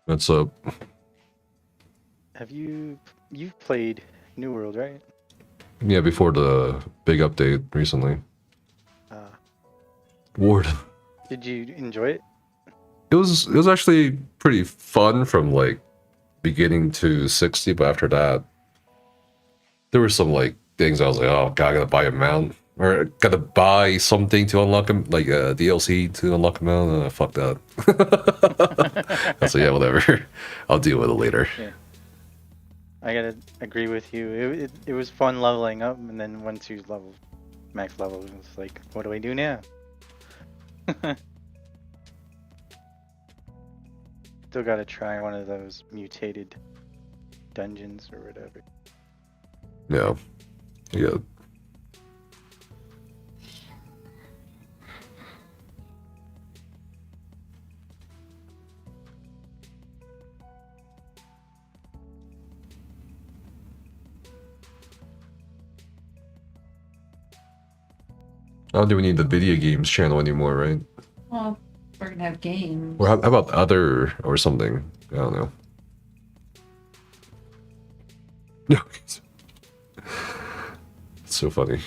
What's up? have you've played New World, right? Yeah, before the big update recently. Ward. Did you enjoy it? It was actually pretty fun from like beginning to 60, but after that there were some like things I was like, oh god, I gotta buy a mount or gotta buy something to unlock him, like a DLC to unlock a mount. Fuck that. So yeah, whatever. I'll deal with it later. Yeah. I gotta agree with you. It was fun leveling up, and then once you level max level, it was like, what do I do now? Still gotta try one of those mutated dungeons or whatever. Yeah. Yeah. I don't think we need the video games channel anymore, right? Well, we're gonna have games. Or how about other or something? I don't know. No. It's so funny.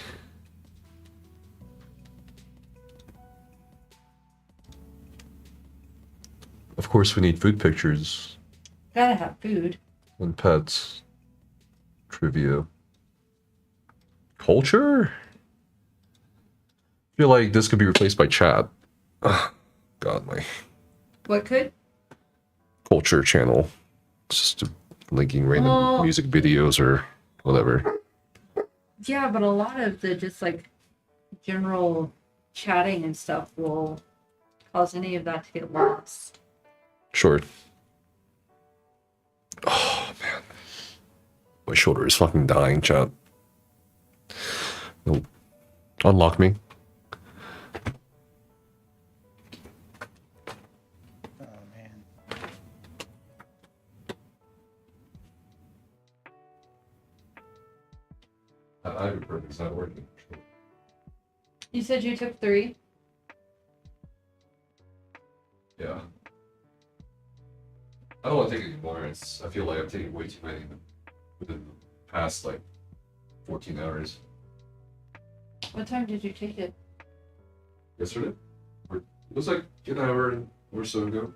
Of course, we need food pictures Gotta have food. and pets. Trivia. Culture? I feel like this could be replaced by chat. Ugh, God, my What could? culture channel. It's just linking random Well- music videos or whatever. Yeah, but a lot of the just like general chatting and stuff will cause any of that to get lost. Sure. Oh, man. My shoulder is fucking dying, chat. Nope. Unlock me. It's not working. You said you took 3? Yeah. I don't want to take any more. I feel like I'm taking way too many within the past like 14 hours. What time did you take it? Yesterday? It was like an hour or so ago.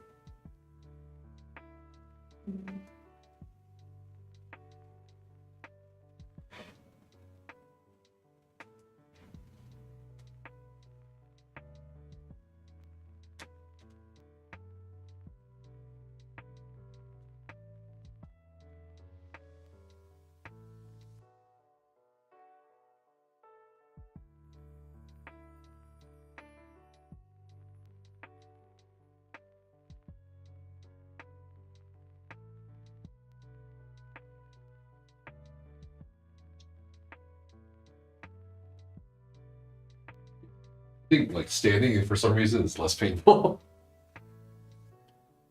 I think like standing for some reason is less painful.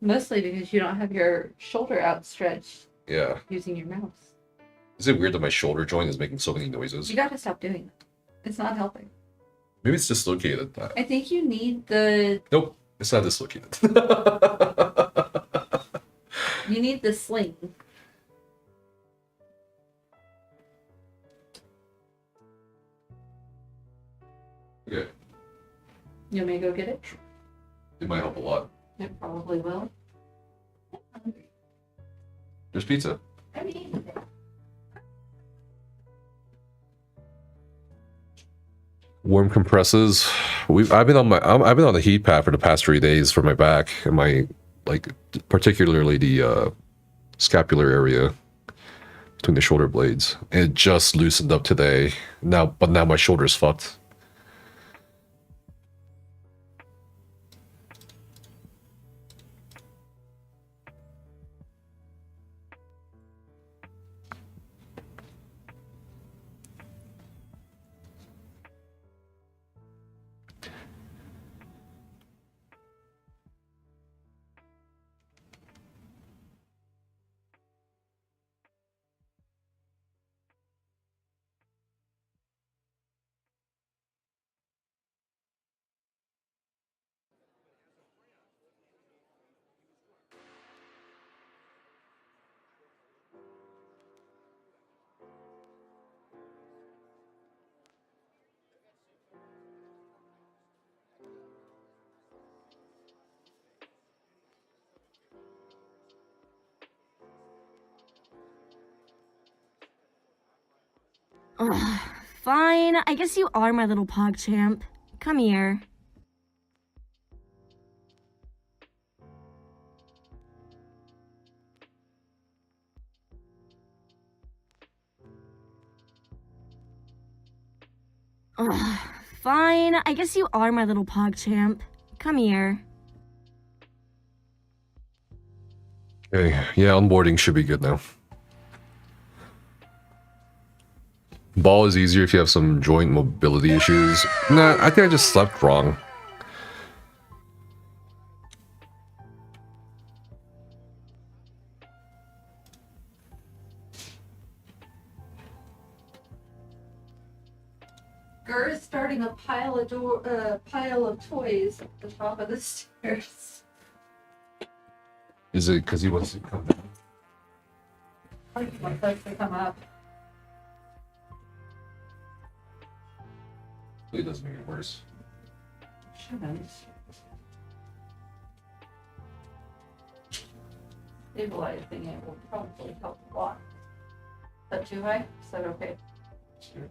Mostly because you don't have your shoulder outstretched Yeah. using your mouse. Is it weird that my shoulder joint is making so many noises? You gotta stop doing it. It's not helping. Maybe it's dislocated. I think you need the. Nope, it's not dislocated. You need the sling. Okay, You want me to go get it? it might help a lot. It probably will. There's pizza. I mean, Warm compresses. I've been on the heat pad for the past 3 days for my back and my particularly the scapular area between the shoulder blades. And it just loosened up today. Now my shoulder's fucked. Ugh, fine. I guess you are my little pog champ. Come here. Ugh, fine. I guess you are my little pog champ. Come here. Okay, yeah, onboarding should be good now. Ball is easier if you have some joint mobility issues. Nah, I think I just slept wrong. Gur is starting a pile of toys at the top of the stairs. Is it because he wants to come down? I just want folks to come up. It doesn't make it worse. Shouldn't. Stabilizing it will probably help a lot. Is that too high? Is that okay? Sure.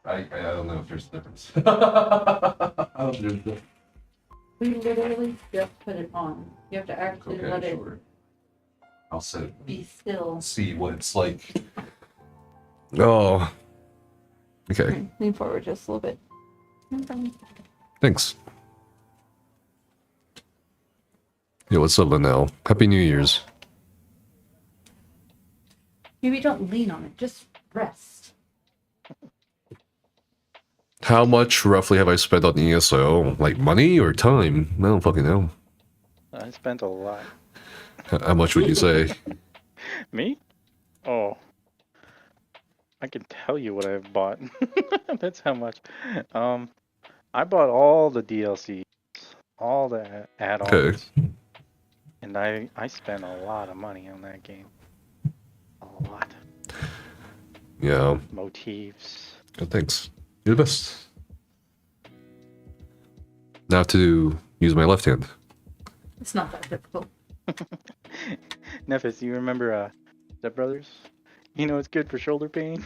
I don't know if there's a difference. I don't know if there's a difference. We literally just put it on. You have to actually let it I'll set it. be still. See what it's like. Oh. Okay. Okay, lean forward just a little bit. No problem. Thanks. Yo, what's up, Linnell? Happy New Year's. Maybe don't lean on it, just rest. How much roughly have I spent on ESO? Like money or time? I don't fucking know. I spent a lot. How much would you say? Me? Oh. I can tell you what I've bought. That's how much. I bought all the DLCs, all the add-ons. Okay. And I spent a lot of money on that game. A lot. Yeah. Motifs. Good, thanks. You're the best. Now I have to use my left hand. It's not that difficult. Nephis, you remember Step Brothers? You know it's good for shoulder pain.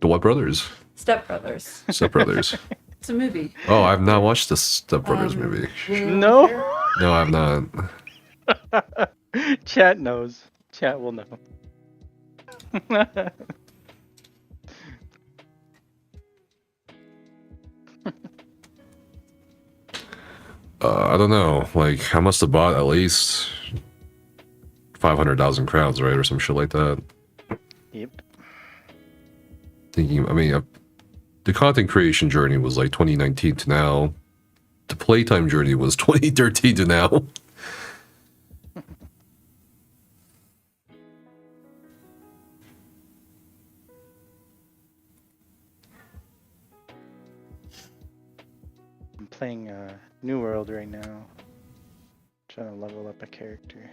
The what brothers? Step Brothers. Step Brothers. It's a movie. Oh, I've not watched the Step Brothers movie. No? No, I've not. Chat knows. Chat will know. I don't know. Like, I must have bought at least 500,000 crowns, right? Or some shit like that. Yep. Thinking, I mean, the content creation journey was like 2019 to now. The playtime journey was 2013 to now. playing New World right now. Trying to level up a character.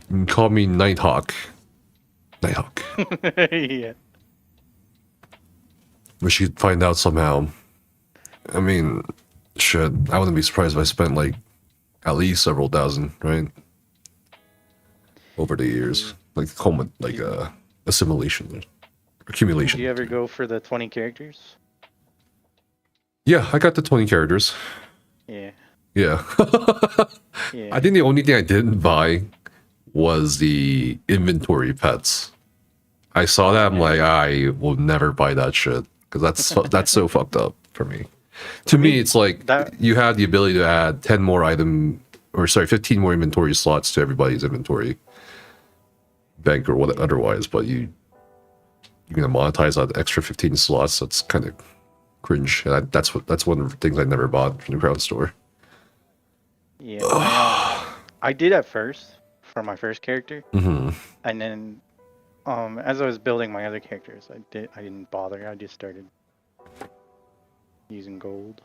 You can call me Nighthawk. Nighthawk. Yeah. Wish you'd find out somehow. I mean, shit. I wouldn't be surprised if I spent like at least several thousand, right? Over the years, like assimilation, accumulation. Do you ever go for the 20 characters? Yeah, I got the 20 characters. Yeah. Yeah. Yeah. I think the only thing I didn't buy was the inventory pets. I saw that, I'm like, I will never buy that shit because that's so fucked up for me. To me, it's like you have the ability to add 10 more 15 more inventory slots to everybody's inventory bank or what otherwise, but you're gonna monetize that extra 15 slots. That's kind of cringe. And that's one of the things I never bought from the crowd store. Yeah. I did at first for my first character, and then as I was building my other characters, I didn't bother. I just started using gold.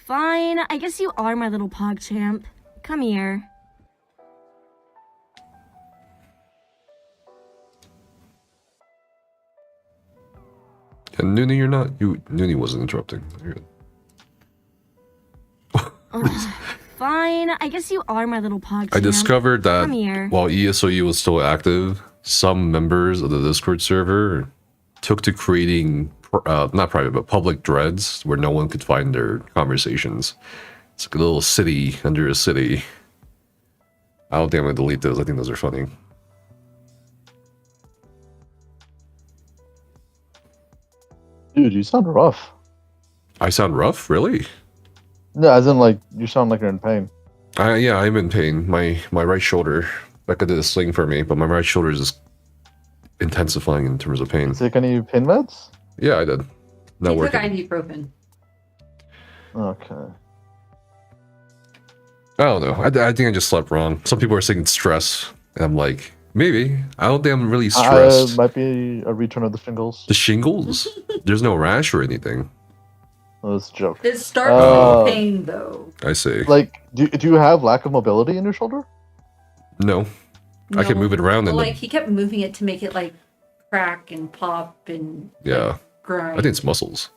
Fine, I guess you are my little PogChamp. Come here. And Noonie, you're not. Noonie wasn't interrupting. You're good. Fine, I guess you are my little PogChamp. I discovered that Come here. while ESOU was still active, some members of the Discord server took to creating not private but public dreads where no one could find their conversations. It's like a little city under a city. I don't think I'm gonna delete those. I think those are funny. Dude, you sound rough. I sound rough, really? No, as in like you sound like you're in pain. Yeah, I'm in pain. My right shoulder. Becca did a sling for me, but my right shoulder is just intensifying in terms of pain. Take any pain meds? Yeah, I did. Not He took working. ibuprofen. Okay. I don't know. I think I just slept wrong. Some people are saying stress, and I'm like, maybe. I don't think I'm really stressed. Might be a return of the shingles. The shingles? There's no rash or anything. Oh, that's a joke. It starts with pain, though. I see. Like, do you have lack of mobility in your shoulder? No. I can move it around. Well, like, he kept moving it to make it, like, crack and pop and Yeah. grind. I think it's muscles.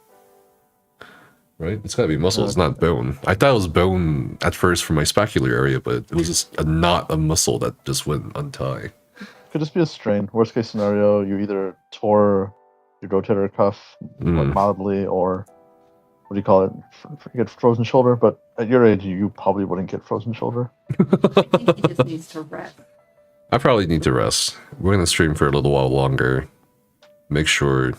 Right? It's gotta be muscles, not bone. I thought it was bone at first from my scapular area, but it was just a knot of muscle that just wouldn't untie. Could just be a strain. Worst case scenario, you either tore your rotator cuff like, mildly, or what do you call it? You get frozen shoulder. But at your age, you probably wouldn't get frozen shoulder. I think he just needs to rest. I probably need to rest. We're gonna stream for a little while longer. Make sure.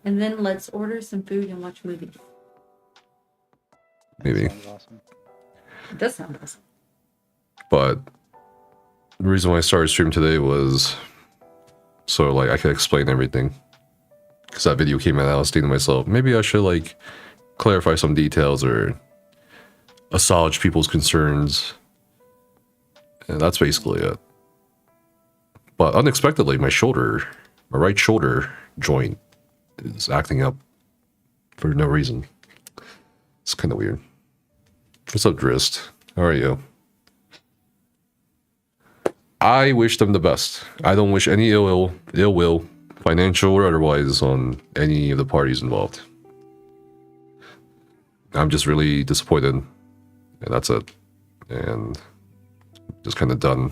And then let's order some food and watch movies. Maybe. Awesome. It does sound awesome. But the reason why I started stream today was so like I could explain everything. Because that video came out, I was thinking to myself, maybe I should like clarify some details or assuage people's concerns. And that's basically it. But unexpectedly, my right shoulder joint is acting up for no reason. It's kind of weird. What's up, Drist? How are you? I wish them the best. I don't wish any ill will, financial or otherwise, on any of the parties involved. I'm just really disappointed, and that's it. And just kind of done.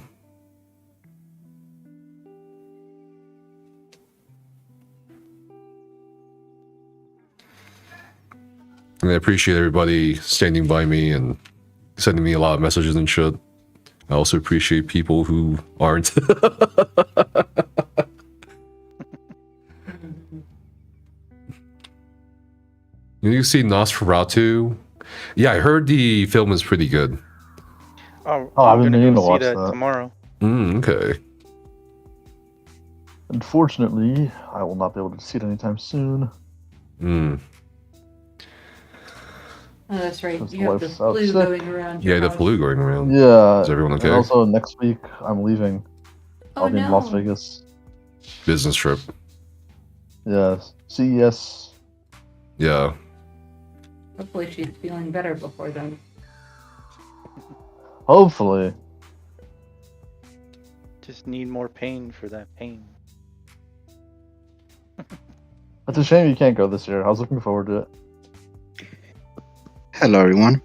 And I appreciate everybody standing by me and sending me a lot of messages and shit. I also appreciate people who aren't. You see Nosferatu? Yeah, I heard the film is pretty good. Oh, I've I'm been gonna meaning go to see watch that that. tomorrow. Okay. Unfortunately, I will not be able to see it anytime soon. Hmm. Oh, that's right. Because You the have the wife's out flu sick. going around. Yeah, Your the house. flu going around. Yeah. Is everyone okay? And also next week I'm leaving. Oh, I'll be in Las no. Vegas. Business trip. Yeah. CES. Yeah. Hopefully she's feeling better before then. Hopefully. Just need more pain for that pain. It's a shame you can't go this year. I was looking forward to it. Hello, everyone.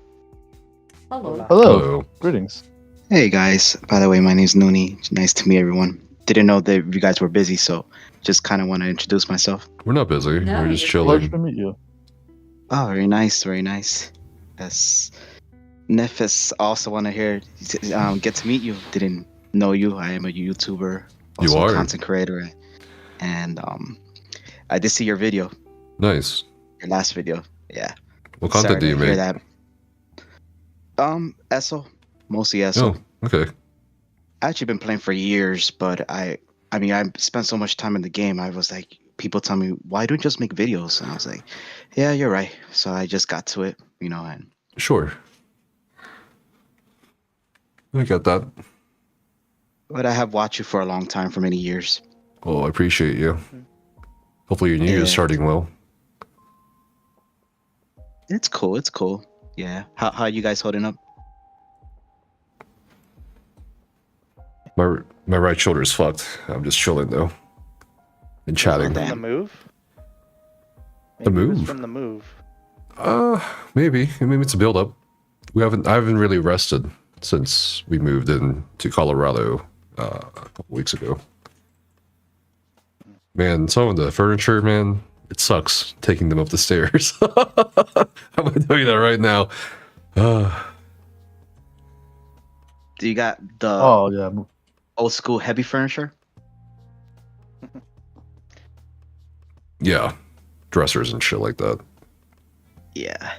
Hello. Hello. Greetings. Hey, guys. By the way, my name's Nooney. Nice to meet everyone. Didn't know that you guys were busy, so just kind of want to introduce myself. We're not busy. No, We're just you're Pleasure chilling. to meet you. Oh, very nice, very nice. Yes. Nefis, also want to hear, get to meet you. Didn't know you. I am a YouTuber, You also are? a content creator, and I did see your video, Nice. your last video. Yeah. What content do you Sorry to make? hear that. ESO, mostly ESO. Oh, okay. I actually been playing for years, but I mean, I spent so much time in the game. I was like, people tell me, why don't you just make videos? And I was like, yeah, you're right. So I just got to it, and Sure. I got that. but I have watched you for a long time, for many years. Oh, I appreciate you. Hopefully your New Year's Yeah. starting well. It's cool. It's cool. Yeah. How you guys holding up? My right shoulder is fucked. I'm just chilling though. And chatting. From the move? The Maybe it was move? from the move. Maybe. Maybe it's a build up. I haven't really rested since we moved in to Colorado a couple weeks ago. Man, some of the furniture, man, it sucks taking them up the stairs. I'm gonna tell you that right now. Do you got the old school heavy furniture? Yeah, dressers and shit like that. Yeah.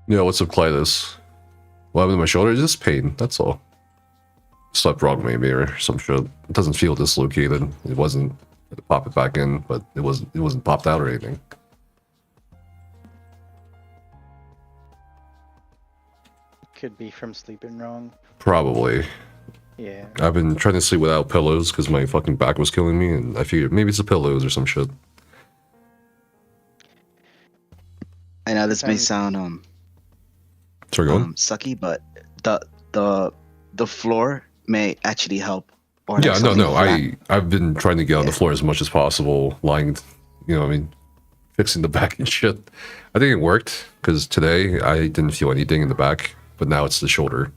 Yeah, what's up, Clattuc? What happened to my shoulder? It's just pain, that's all. Slept wrong maybe or some shit. It doesn't feel dislocated. It wasn't. I had to pop it back in, but it wasn't popped out or anything. Could be from sleeping wrong. Probably. Yeah. I've been trying to sleep without pillows because my fucking back was killing me, and I figured maybe it's the pillows or some shit. I know this may sound Sorry, go on. sucky, but the floor may actually help. Or Yeah, like no, something flat. I've been trying to get on the floor as much as possible, lying, fixing the back and shit. I think it worked because today I didn't feel anything in the back, but now it's the shoulder.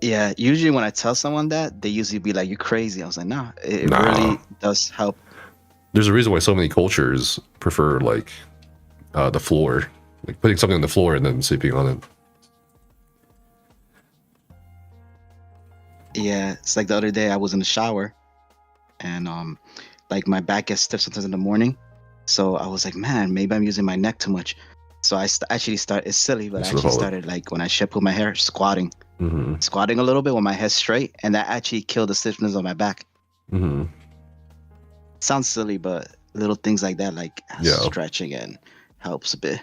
Yeah, usually when I tell someone that, they usually be like, "You crazy?" I was like, "Nah, it Nah. really does help." There's a reason why so many cultures prefer the floor, like putting something on the floor and then sleeping on it. Yeah, it's like the other day I was in the shower, and like my back gets stiff sometimes in the morning, so I was like, "Man, maybe I'm using my neck too much." So I actually started. It's silly, but I That's what I actually call it. started like when I shampoo my hair, squatting, Mm-hmm. squatting a little bit with my head straight, and that actually killed the stiffness on my back. Mm-hmm. Sounds silly, but little things like that, like Yeah. stretching, and helps a bit,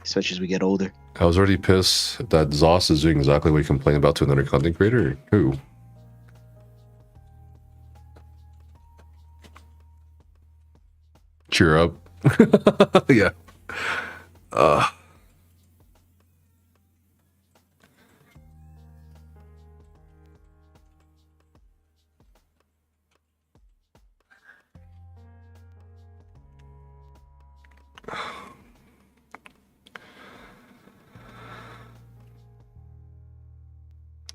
especially as we get older. I was already pissed that Zoss is doing exactly what he complained about to another content creator. Who? Cheer up. Yeah.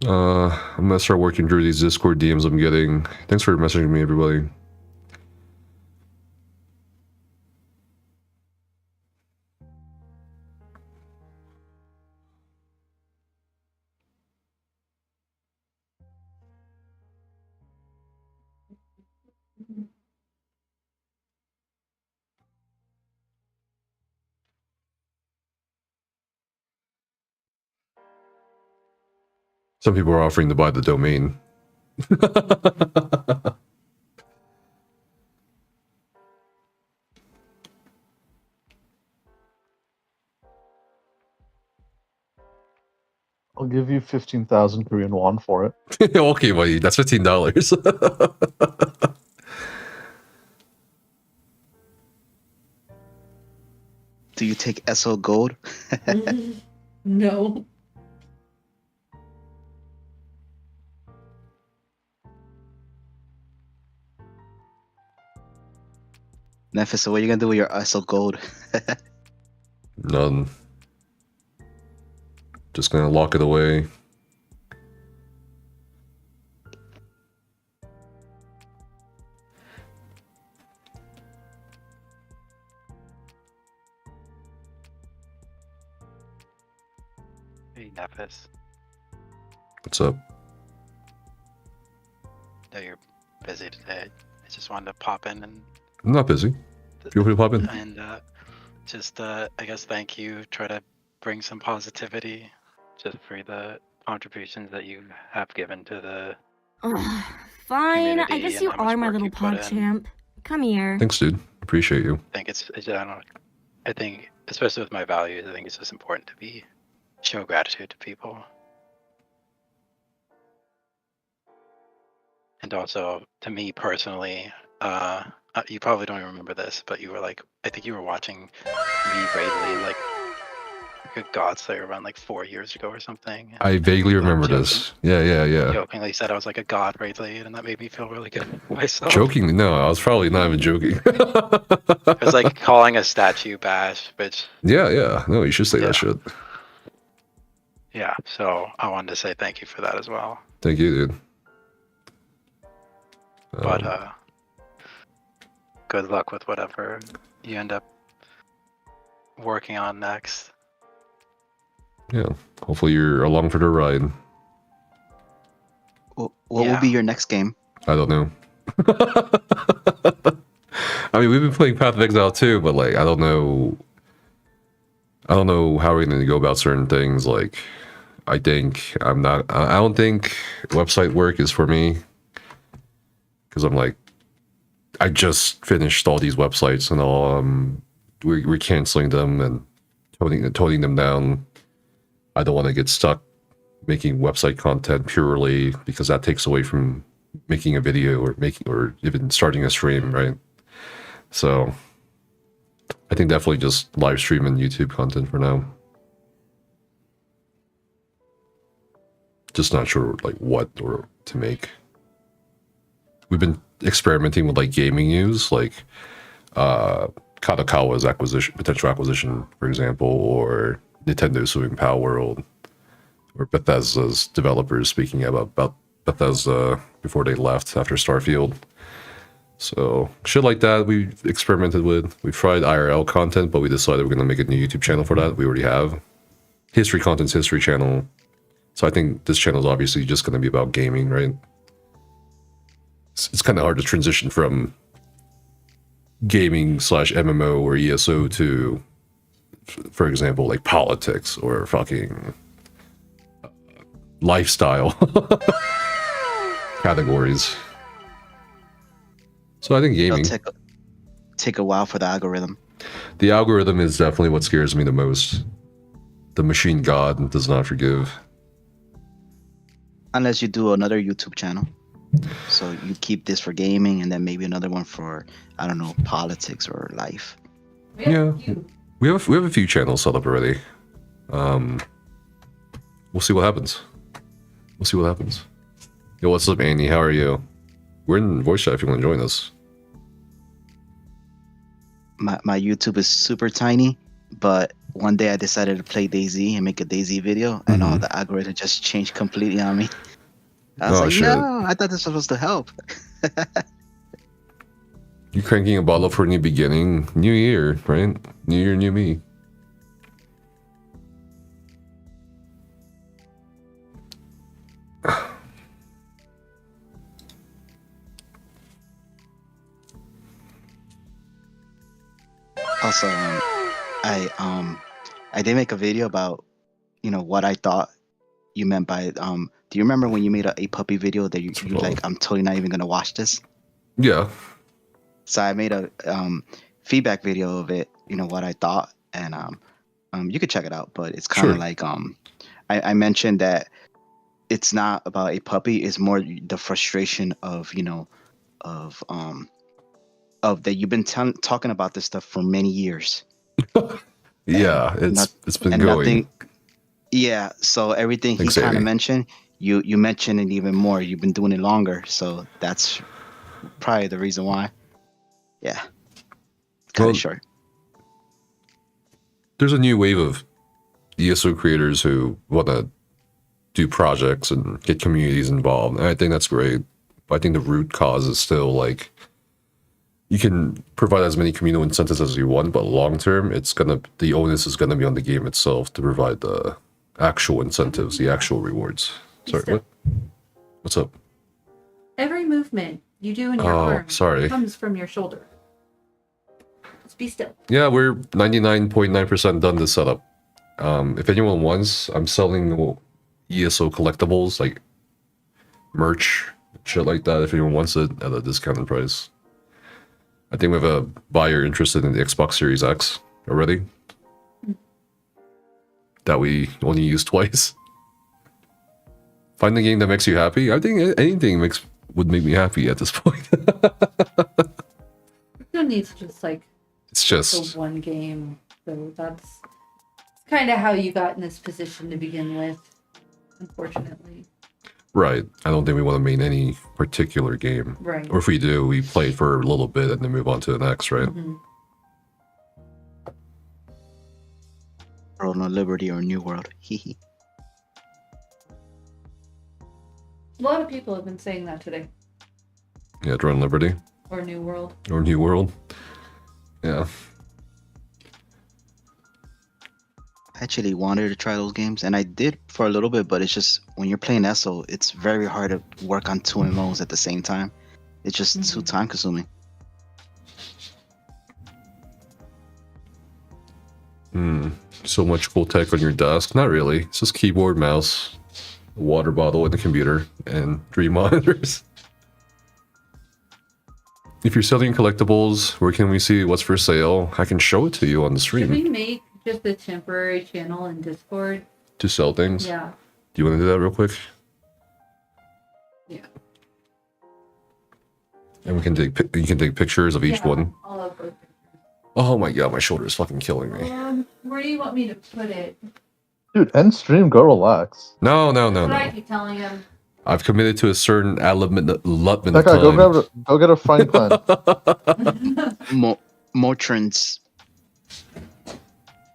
I'm gonna start working through these Discord DMs I'm getting. Thanks for messaging me, everybody. Some people are offering to buy the domain. I'll give you 15,000 Korean won for it. Okay, buddy, that's $15. Do you take SO gold? No. Nephis, so what are you gonna do with your SO gold? None. Just gonna lock it away. Hey, Nephis. What's up? I know you're busy today. I just wanted to pop in and I'm not busy. Feel free to pop in. and just I guess thank you. Try to bring some positivity, just for the contributions that you have given to the. Fine, I community guess and you how much are my work little you put in. PogChamp. Come here. Thanks, dude. Appreciate you. I think I don't know. I think, especially with my values, I think it's just important to show gratitude to people. And also, to me personally, you probably don't even remember this, but you were like, I think you were watching me Raidly, like a God Slayer around like 4 years ago or something. I vaguely remember this. Yeah. Jokingly said I was like a God Raidly, and that made me feel really good about myself. Jokingly? No, I was probably not even joking. It was like calling a statue bash, which Yeah. No, you should say that shit. yeah. So I wanted to say thank you for that as well. Thank you, dude. But good luck with whatever you end up working on next. Yeah. Hopefully you're along for the ride. What will be your next game? I don't know. I mean, we've been playing Path of Exile too, but like, I don't know how we're going to go about certain things. Like, I don't think website work is for me. Because I'm like, I just finished all these websites and all, we're canceling them and toning them down. I don't want to get stuck making website content purely because that takes away from making a video or even starting a stream, right? So I think definitely just live stream and YouTube content for now. Just not sure like what or to make. We've been experimenting with like gaming news, like Kadokawa's potential acquisition, for example, or Nintendo suing Power World, or Bethesda's developers speaking about Bethesda before they left after Starfield. So shit like that we've experimented with. We've tried IRL content, but we decided we're going to make a new YouTube channel for that. We already have history content's history channel. So I think this channel is obviously just going to be about gaming, right? It's kind of hard to transition from gaming / MMO or ESO to, for example, like politics or fucking lifestyle categories. So I think gaming. It'll take a while for the algorithm. The algorithm is definitely what scares me the most. The machine god does not forgive. Unless you do another YouTube channel. So you keep this for gaming and then maybe another one for, I don't know, politics or life. Yeah. We have a few channels set up already. We'll see what happens. Yo, what's up, Andy? How are you? We're in voice chat if you want to join us. My YouTube is super tiny, but one day I decided to play DayZ and make a DayZ video, and all the algorithm just changed completely on me. I was like, shit. no, I thought this was supposed to help. You cranking a bottle for a new beginning, new year, right? New year, new me. Also, I did make a video about, what I thought you meant by Do you remember when you made a puppy video that you like? I'm totally not even gonna watch this. Yeah. So I made a feedback video of it. You know what I thought, and you could check it out. But it's kind of like I mentioned that it's not about a puppy. It's more the frustration of of that you've been talking about this stuff for many years. Yeah, it's been going. Yeah, so everything Thanks, he kind of Amy. mentioned, you mentioned it even more. You've been doing it longer, so that's probably the reason why. Yeah, kind of short. There's a new wave of ESO creators who want to do projects and get communities involved, and I think that's great. But I think the root cause is still like you can provide as many communal incentives as you want, but long term, the onus is gonna be on the game itself to provide the actual incentives, the actual rewards. Sorry, what? What's up? Every movement you do in your arm comes from your shoulder. Just be still. Yeah, we're 99.9% done this setup. If anyone wants, I'm selling ESO collectibles like merch, shit like that. If anyone wants it at a discounted price. I think we have a buyer interested in the Xbox Series X already. That we only use twice. Find the game that makes you happy. I think anything would make me happy at this point. You don't need to just like. It's just the one game. So that's kind of how you got in this position to begin with. Unfortunately. right. I don't think we want to main any particular game. Right. Or if we do, we play it for a little bit and then move on to the next, right? Mm-hmm. World No Liberty or New World. A lot of people have been saying that today. Yeah, Drone Liberty. Or New World. Or New World. Yeah. I actually wanted to try those games, and I did for a little bit, but it's just when you're playing ESO, it's very hard to work on two MMOs at the same time. It's just too time consuming. So much cool tech on your desk. Not really. It's just keyboard, mouse, a water bottle, and a computer, and 3 monitors. If you're selling collectibles, where can we see what's for sale? I can show it to you on the Should stream. we make just a temporary channel in Discord? To sell things? Yeah. Do you want to do that real quick? Yeah. And we can you can take pictures of each one. I'll upload. Oh my god, my shoulder is fucking killing me. Where do you want me to put it? Dude, end stream, go relax. No. What I keep telling him. I've committed to a certain allotment of That guy, time. go get a frying pan. Motrins.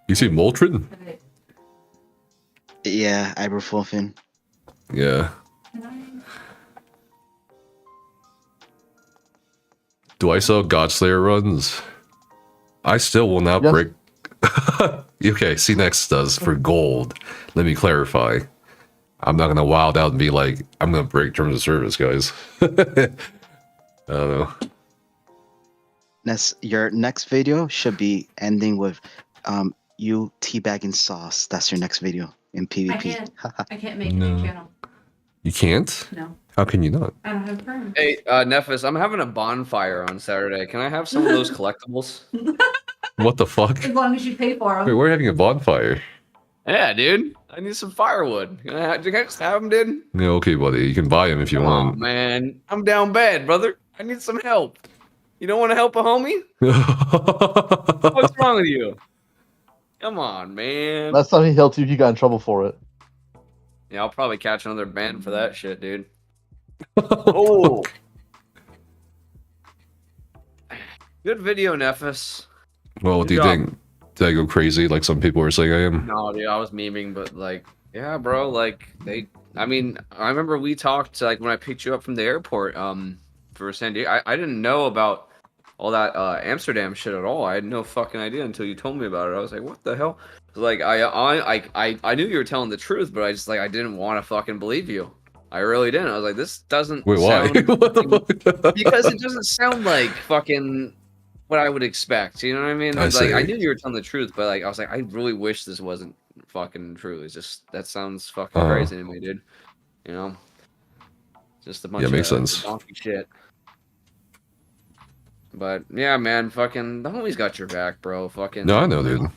You see Moltrin? Yeah, ibuprofen. Yeah. Do I sell Godslayer runs? I still will not break. Okay, C-Nex does for gold. Let me clarify. I'm not gonna wild out and be like, I'm gonna break terms of service, guys. I don't know. Your next video should be ending with you teabagging sauce. That's your next video in PvP. I can't make a new channel. You can't? No. How can you not? I don't have perm. Hey, Nephis, I'm having a bonfire on Saturday. Can I have some of those collectibles? What the fuck? As long as you pay for them. Wait, we're having a bonfire. Yeah, dude. I need some firewood. Can I just have them, dude? Yeah, okay, buddy. You can buy them if you Oh, want. man. I'm down bad, brother. I need some help. You don't want to help a homie? What's wrong with you? Come on, man. Last time he helped you, he got in trouble for it. Yeah, I'll probably catch another ban for that shit, dude. Oh. Good video, Nephis. Well, what do you Good think? Did I go crazy like some people are saying I am? No, dude, I was memeing, but like, yeah, bro, like I mean, I remember we talked like when I picked you up from the airport, for San Diego. I didn't know about all that Amsterdam shit at all. I had no fucking idea until you told me about it. I was like, what the hell? Like, I knew you were telling the truth, but I just like I didn't want to fucking believe you. I really didn't. I was like, this doesn't. Wait, why? Because it doesn't sound like fucking what I would expect. You know what I mean? I Like, see. I knew you were telling the truth, but like, I was like, I really wish this wasn't fucking true. It's just that sounds fucking crazy to me, dude. You know, just a bunch Yeah, of makes sense. donkey shit. But yeah, man, fucking the homie's got your back, bro. Fucking No, I know, dude.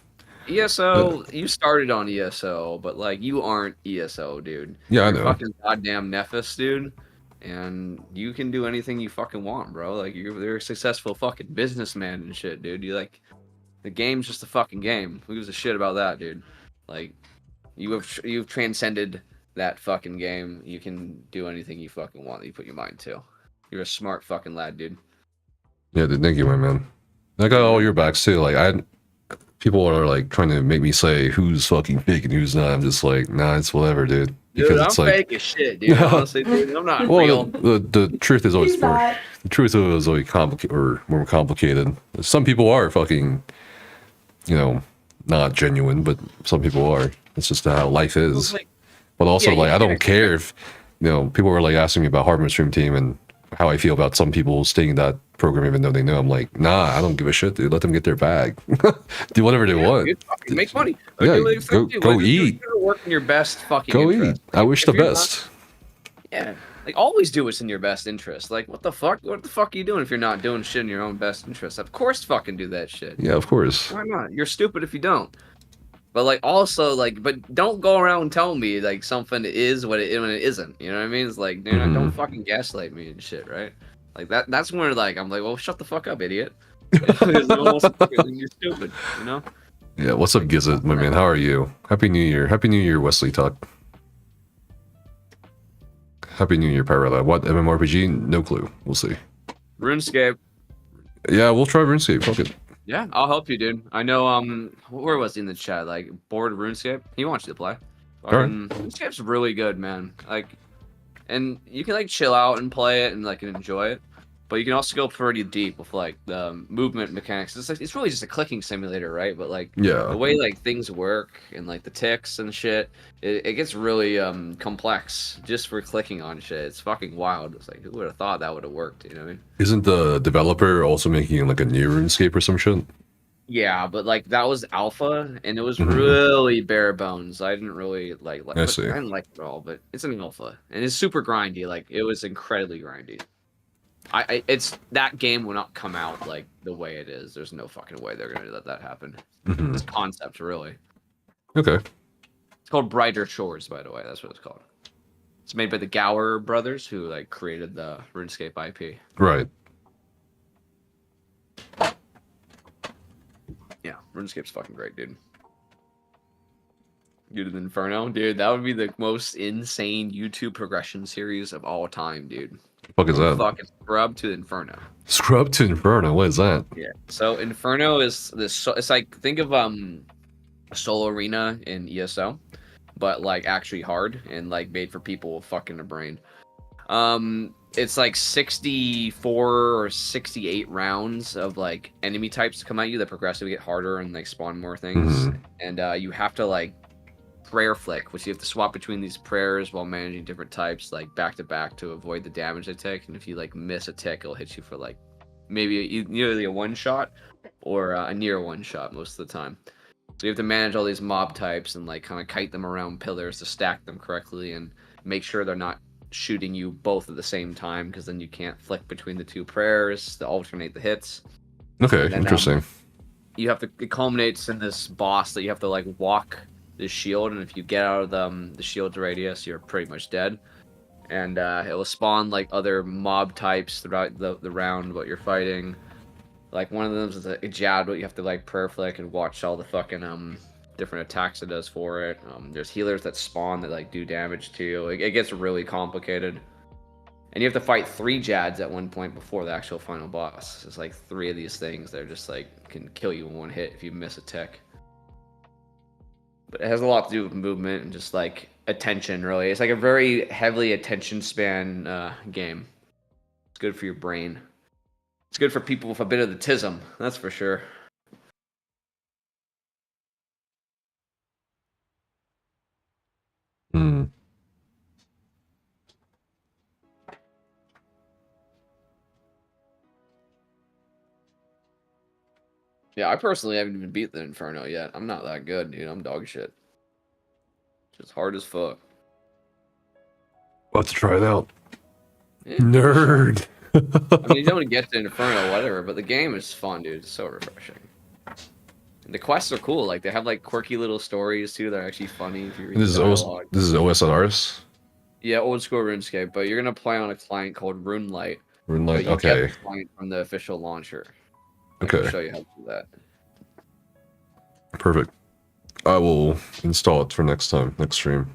ESO, you started on ESO, but like you aren't ESO, dude. Yeah, I You're know. fucking goddamn Nephis, dude. And you can do anything you fucking want, bro. Like you're a successful fucking businessman and shit, dude. You like the game's just a fucking game. Who gives a shit about that, dude? Like you've transcended that fucking game. You can do anything you fucking want that you put your mind to. You're a smart fucking lad, dude. Yeah, dude, thank you, my man. I got all your backs too. Like people are like trying to make me say who's fucking fake and who's not. I'm just like, nah, it's whatever, dude. Because Dude, it's I'm like, fake as shit, dude. Honestly, dude, I'm not well, real. the truth is always more. The truth is always complicated or more complicated. Some people are fucking, you know, not genuine, but some people are. It's just how life is. But also, yeah, like, I don't can't- care if, you know, people were like asking me about Hardman Stream Team and how I feel about some people staying in that program even though they know. I'm like, nah, I don't give a shit, dude. Let them get their bag. Do whatever they want. Dude, fucking make money. Yeah, do whatever you do. go Like, eat. You're working your best fucking Go interest. eat. I wish If the you're not- best. Yeah, like always do what's in your best interest. Like, what the fuck? What the fuck are you doing if you're not doing shit in your own best interest? Of course, fucking do that shit. Yeah, of course. Why not? You're stupid if you don't. But like, also like, but don't go around telling me like something is what it is when it isn't. You know what I mean? It's like, dude, don't fucking gaslight me and shit, right? Like that's where like I'm like, well, shut the fuck up, idiot. You're stupid, you know. Yeah, what's up, Gizzard, my man? How are you? Happy New Year. Happy New Year, Wesley Tuck. Happy New Year, Parallel. What MMORPG? No clue. We'll see. RuneScape. Yeah, we'll try RuneScape. Fuck it. Yeah, I'll help you, dude. I know. Where was he in the chat? Like, bored RuneScape. He wants you to play. Alright. RuneScape's really good, man. Like, and you can like chill out and play it and like enjoy it. But you can also go pretty deep with like the movement mechanics. It's really just a clicking simulator, right? But like Yeah. the way like things work and like the ticks and shit, it gets really complex just for clicking on shit. It's fucking wild. It's like who would have thought that would have worked? You know what I mean? Isn't the developer also making like a new RuneScape or some shit? Yeah, but like that was alpha and it was Mhm. really bare bones. I didn't really like I see. I didn't like it at all, but it's an alpha and it's super grindy. Like it was incredibly grindy. It's that game will not come out like the way it is. There's no fucking way they're gonna let that happen. Mhm. This concept, really. Okay. It's called Brighter Shores, by the way. That's what it's called. It's made by the Gower brothers, who like created the RuneScape IP. Right. Yeah, RuneScape's fucking great, dude. Dude, the Inferno, dude, that would be the most insane YouTube progression series of all time, dude. Fuck is that? Fucking Scrub to Inferno. Scrub to Inferno. What is that? Yeah. So Inferno is this. It's like think of Soul Arena in ESO, but like actually hard and like made for people with fucking a brain. It's like 64 or 68 rounds of like enemy types to come at you that progressively get harder and like spawn more things. And you have to like prayer flick, which you have to swap between these prayers while managing different types like back to back to avoid the damage they take. And if you like miss a tick, it'll hit you for like maybe nearly a one shot or a near one shot most of the time. So you have to manage all these mob types and like kind of kite them around pillars to stack them correctly and make sure they're not shooting you both at the same time, because then you can't flick between the two prayers to alternate the hits. Okay, And then, interesting. You have to, it culminates in this boss that you have to like walk this shield, and if you get out of the shield's radius, you're pretty much dead. And it will spawn like other mob types throughout the round what you're fighting. Like one of them is a jab, but you have to like prayer flick and watch all the fucking different attacks it does for it. There's healers that spawn that like do damage to you. It gets really complicated. And you have to fight 3 Jads at one point before the actual final boss. It's like 3 of these things that are just like can kill you in one hit if you miss a tick. But it has a lot to do with movement and just like attention, really. It's like a very heavily attention span game. It's good for your brain. It's good for people with a bit of the tism, that's for sure. Hmm. Yeah, I personally haven't even beat the Inferno yet. I'm not that good, dude. I'm dog shit. Just hard as fuck. I'll have to try it out. Yeah, Nerd. I mean, you don't get to Inferno, whatever, but the game is fun, dude. It's so refreshing. And the quests are cool. Like, they have, like, quirky little stories, too, that are actually funny if you read This the is dialogue. this is OSRS. Yeah, old school RuneScape, but you're going to play on a client called RuneLite. RuneLite, but you okay. get the client from the official launcher. I Okay. can show you how to do that. Perfect. I will install it for next stream.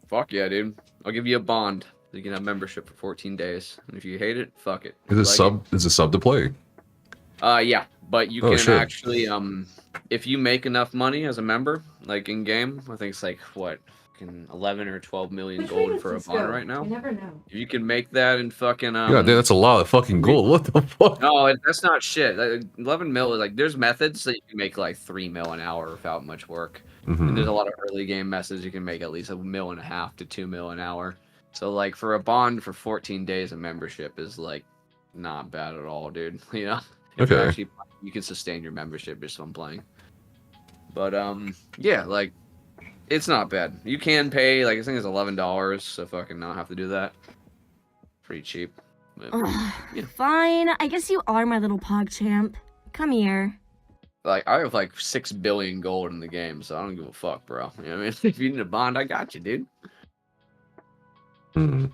Fuck yeah, dude. I'll give you a bond. You can have membership for 14 days. And if you hate it, fuck it. Is it Like Is it sub to play? Yeah, but you Oh, can shit. actually, if you make enough money as a member, like in game, I think it's like what, fucking 11 or 12 million gold for a bond right now. You never know. If you can make that in fucking God, damn, that's a lot of fucking gold. What the fuck? No, that's not shit. Like, 11 mil is like there's methods that you can make like 3 mil an hour without much work. Mhm. And there's a lot of early game methods you can make at least $1.5 million to $2 million an hour. So like for a bond for 14 days of membership is like not bad at all, dude. You know, if you're Okay. actually you can sustain your membership just from playing. But yeah, like it's not bad. You can pay like I think it's $11 so fucking not have to do that. Pretty cheap. But, yeah. Fine, I guess you are my little pog champ. Come here. Like I have like 6 billion gold in the game, so I don't give a fuck, bro. You know what I mean? If you need a bond, I got you, dude. Hmm.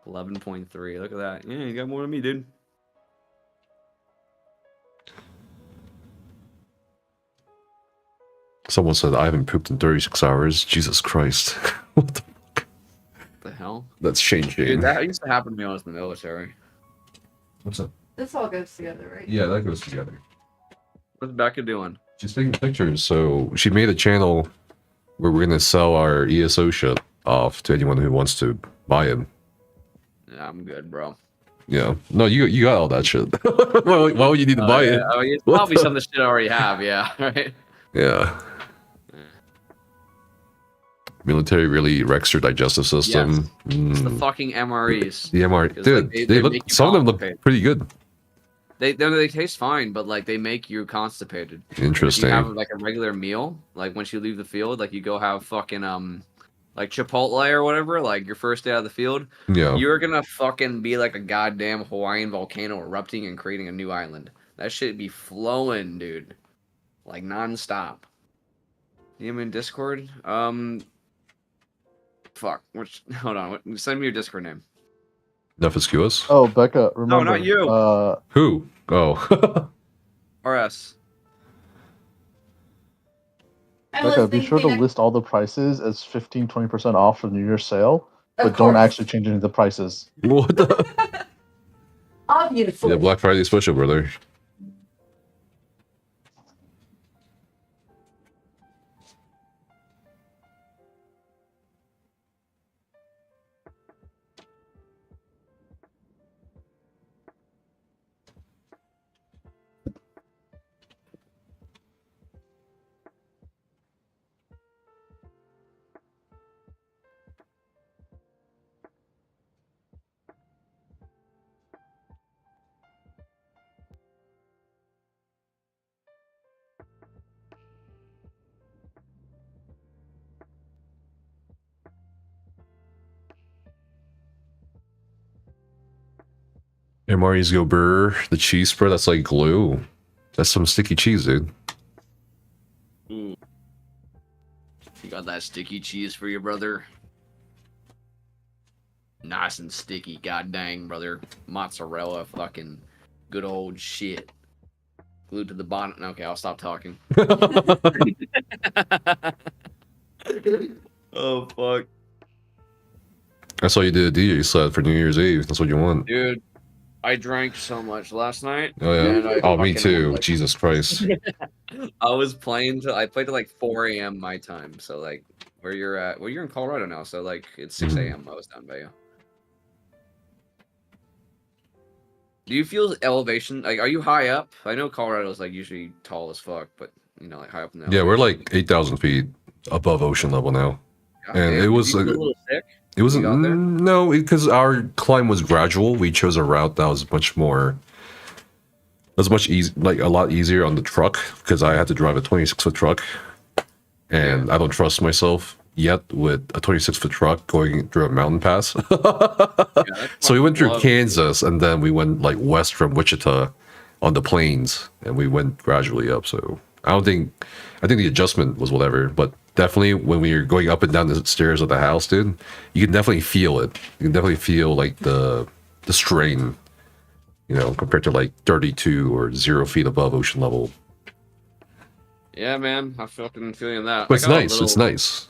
$11.3. Look at that. Yeah, you got more than me, dude. Someone said I haven't pooped in 36 hours. Jesus Christ. What the hell? That's changing. Dude, that used to happen to me when I was in the military. What's up? This all goes together, right? Yeah, that goes together. What's Becca doing? She's taking pictures, so she made a channel where we're gonna sell our ESO shit off to anyone who wants to buy it. Yeah, I'm good, bro. Yeah. No, you got all that shit. why would you need to buy it? Oh, it's What probably the- some of the shit I already have, yeah, right? Yeah. Military really wrecks your digestive system. It's the Mm. fucking MREs. The MR, 'Cause, dude. like, they they look. make you Some of them look constipated. pretty good. They taste fine, but like they make you constipated. Interesting. If you have like a regular meal, like once you leave the field, like you go have fucking like Chipotle or whatever, like your first day out of the field, Yeah. you're gonna fucking be like a goddamn Hawaiian volcano erupting and creating a new island. That shit be flowing, dude. Like nonstop. You in Discord? Fuck. Which hold on, send me your Discord name. Nefiscuous? Oh, Becca, remember? not you. Who? Oh. RS. Becca, be sure to list all the prices as 15-20% off for the New Year's sale, Of but don't course. actually change any of the prices. What the? Obviously. Yeah, Black Friday special, brother. MREs go burr. The cheese spread, that's like glue. That's some sticky cheese, dude. Ooh. You got that sticky cheese for your brother? Nice and sticky, god dang, brother. Mozzarella, fucking good old shit. Glued to the bottom. Okay, I'll stop talking. Oh, fuck. I saw you did a DJ set for New Year's Eve. That's what you want. Dude, I drank so much last night. Oh, yeah. and I Oh, me fucking too. was, Jesus Christ. I was playing till I played till like 4 a.m. my time. So like where you're at, well, you're in Colorado now, so like it's 6 a.m. I was down by you. Do you feel elevation? Like, are you high up? I know Colorado's like usually tall as fuck, but you know, like high up in the Yeah, we're like 8,000 feet above ocean level now. God And damn, it did was you like, feel a little sick? it wasn't, You got there? no, because our climb was gradual. We chose a route that was much more was much a lot easier on the truck because I had to drive a 26-foot truck, and I don't trust myself yet with a 26-foot truck going through a mountain pass. So we went through Kansas, and then we went like west from Wichita on the plains, and we went gradually up. So I think the adjustment was whatever, but definitely when we were going up and down the stairs of the house, dude, you can definitely feel it. You can definitely feel like the strain, you know, compared to like 32 or 0 feet above ocean level. Yeah, man, I fucking feeling that. But it's nice. It's nice.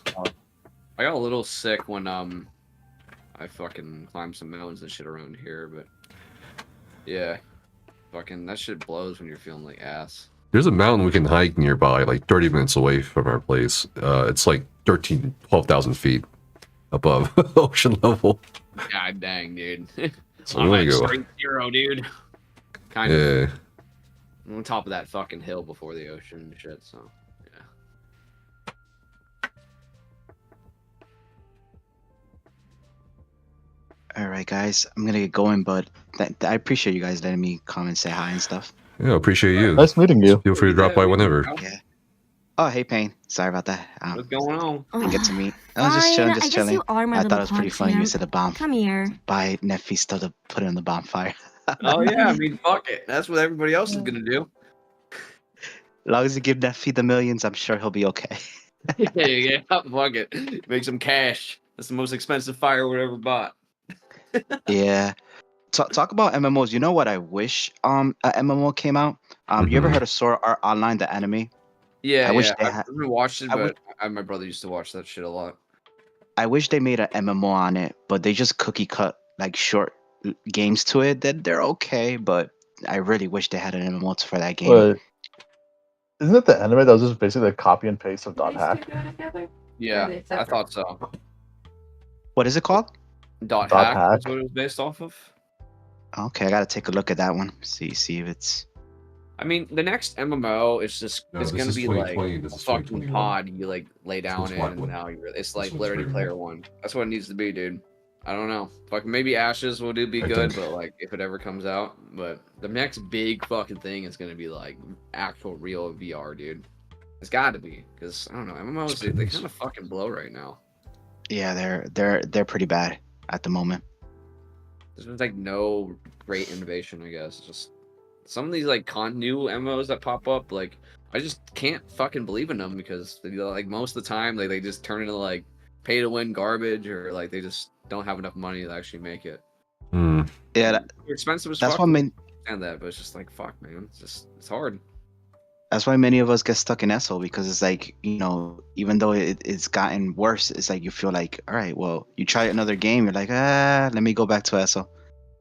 I got a little sick when I fucking climbed some mountains and shit around here, but yeah, fucking that shit blows when you're feeling like ass. There's a mountain we can hike nearby, like 30 minutes away from our place. It's like 12,000 feet above ocean level. God dang, dude. So I'm we're at gonna go. strength 0, dude. Kind Yeah. of. I'm on top of that fucking hill before the ocean and shit, so yeah. All right, guys, I'm gonna get going, but I appreciate you guys letting me come and say hi and stuff. Yeah, appreciate you. Nice meeting you. Feel free to drop by whenever. Yeah. Oh, hey, Payne. Sorry about that. What's going on? Didn't get to meet. I was just Fine, chilling, I just guess chilling. you are my I thought little it was pretty pod funny. You champ. said the bomb. Come here. Buy Nephi stuff to put it on the bonfire. Oh yeah, I mean, fuck it. That's what everybody else is gonna do. As long as you give Nephi the millions, I'm sure he'll be okay. Yeah, fuck it. Make some cash. That's the most expensive firewood ever bought. Yeah. Talk about MMOs. You know what I wish a MMO came out? You ever heard of Sword Art Online, the anime? Yeah, I wish yeah. they I've had. never watched it, I but wish- my brother used to watch that shit a lot. I wish they made an MMO on it, but they just cookie cut like short games to it. That they're okay, but I really wish they had an MMO for that game. Wait, isn't it the anime that was just basically a copy and paste of .hack? Yeah, I thought so. What is it called? Dot Dot hack hack. is what it was based off of. Okay, I gotta take a look at that one. See if it's. I mean, the next MMO is just No, it's this gonna is be like 2020, this a is fucking 2021. pod you like lay down in, Smart and one. now it's like one's literally pretty player one. That's what it needs to be, dude. I don't know. Fucking maybe Ashes will be I good, think. but like if it ever comes out, but the next big fucking thing is gonna be like actual real VR, dude. It's got to be because I don't know, MMOs they kind of fucking blow right now. Yeah, they're pretty bad at the moment. There's like no great innovation, I guess. Just some of these like new MMOs that pop up, like I just can't fucking believe in them because like most of the time they just turn into like pay to win garbage or like they just don't have enough money to actually make it. Yeah, They're expensive as that's fuck. what I understand that, but it's just like fuck, man. It's hard. that's why many of us get stuck in ESO because it's like, you know, even though it's gotten worse, it's like you feel like, all right, well, you try another game, you're like, let me go back to ESO.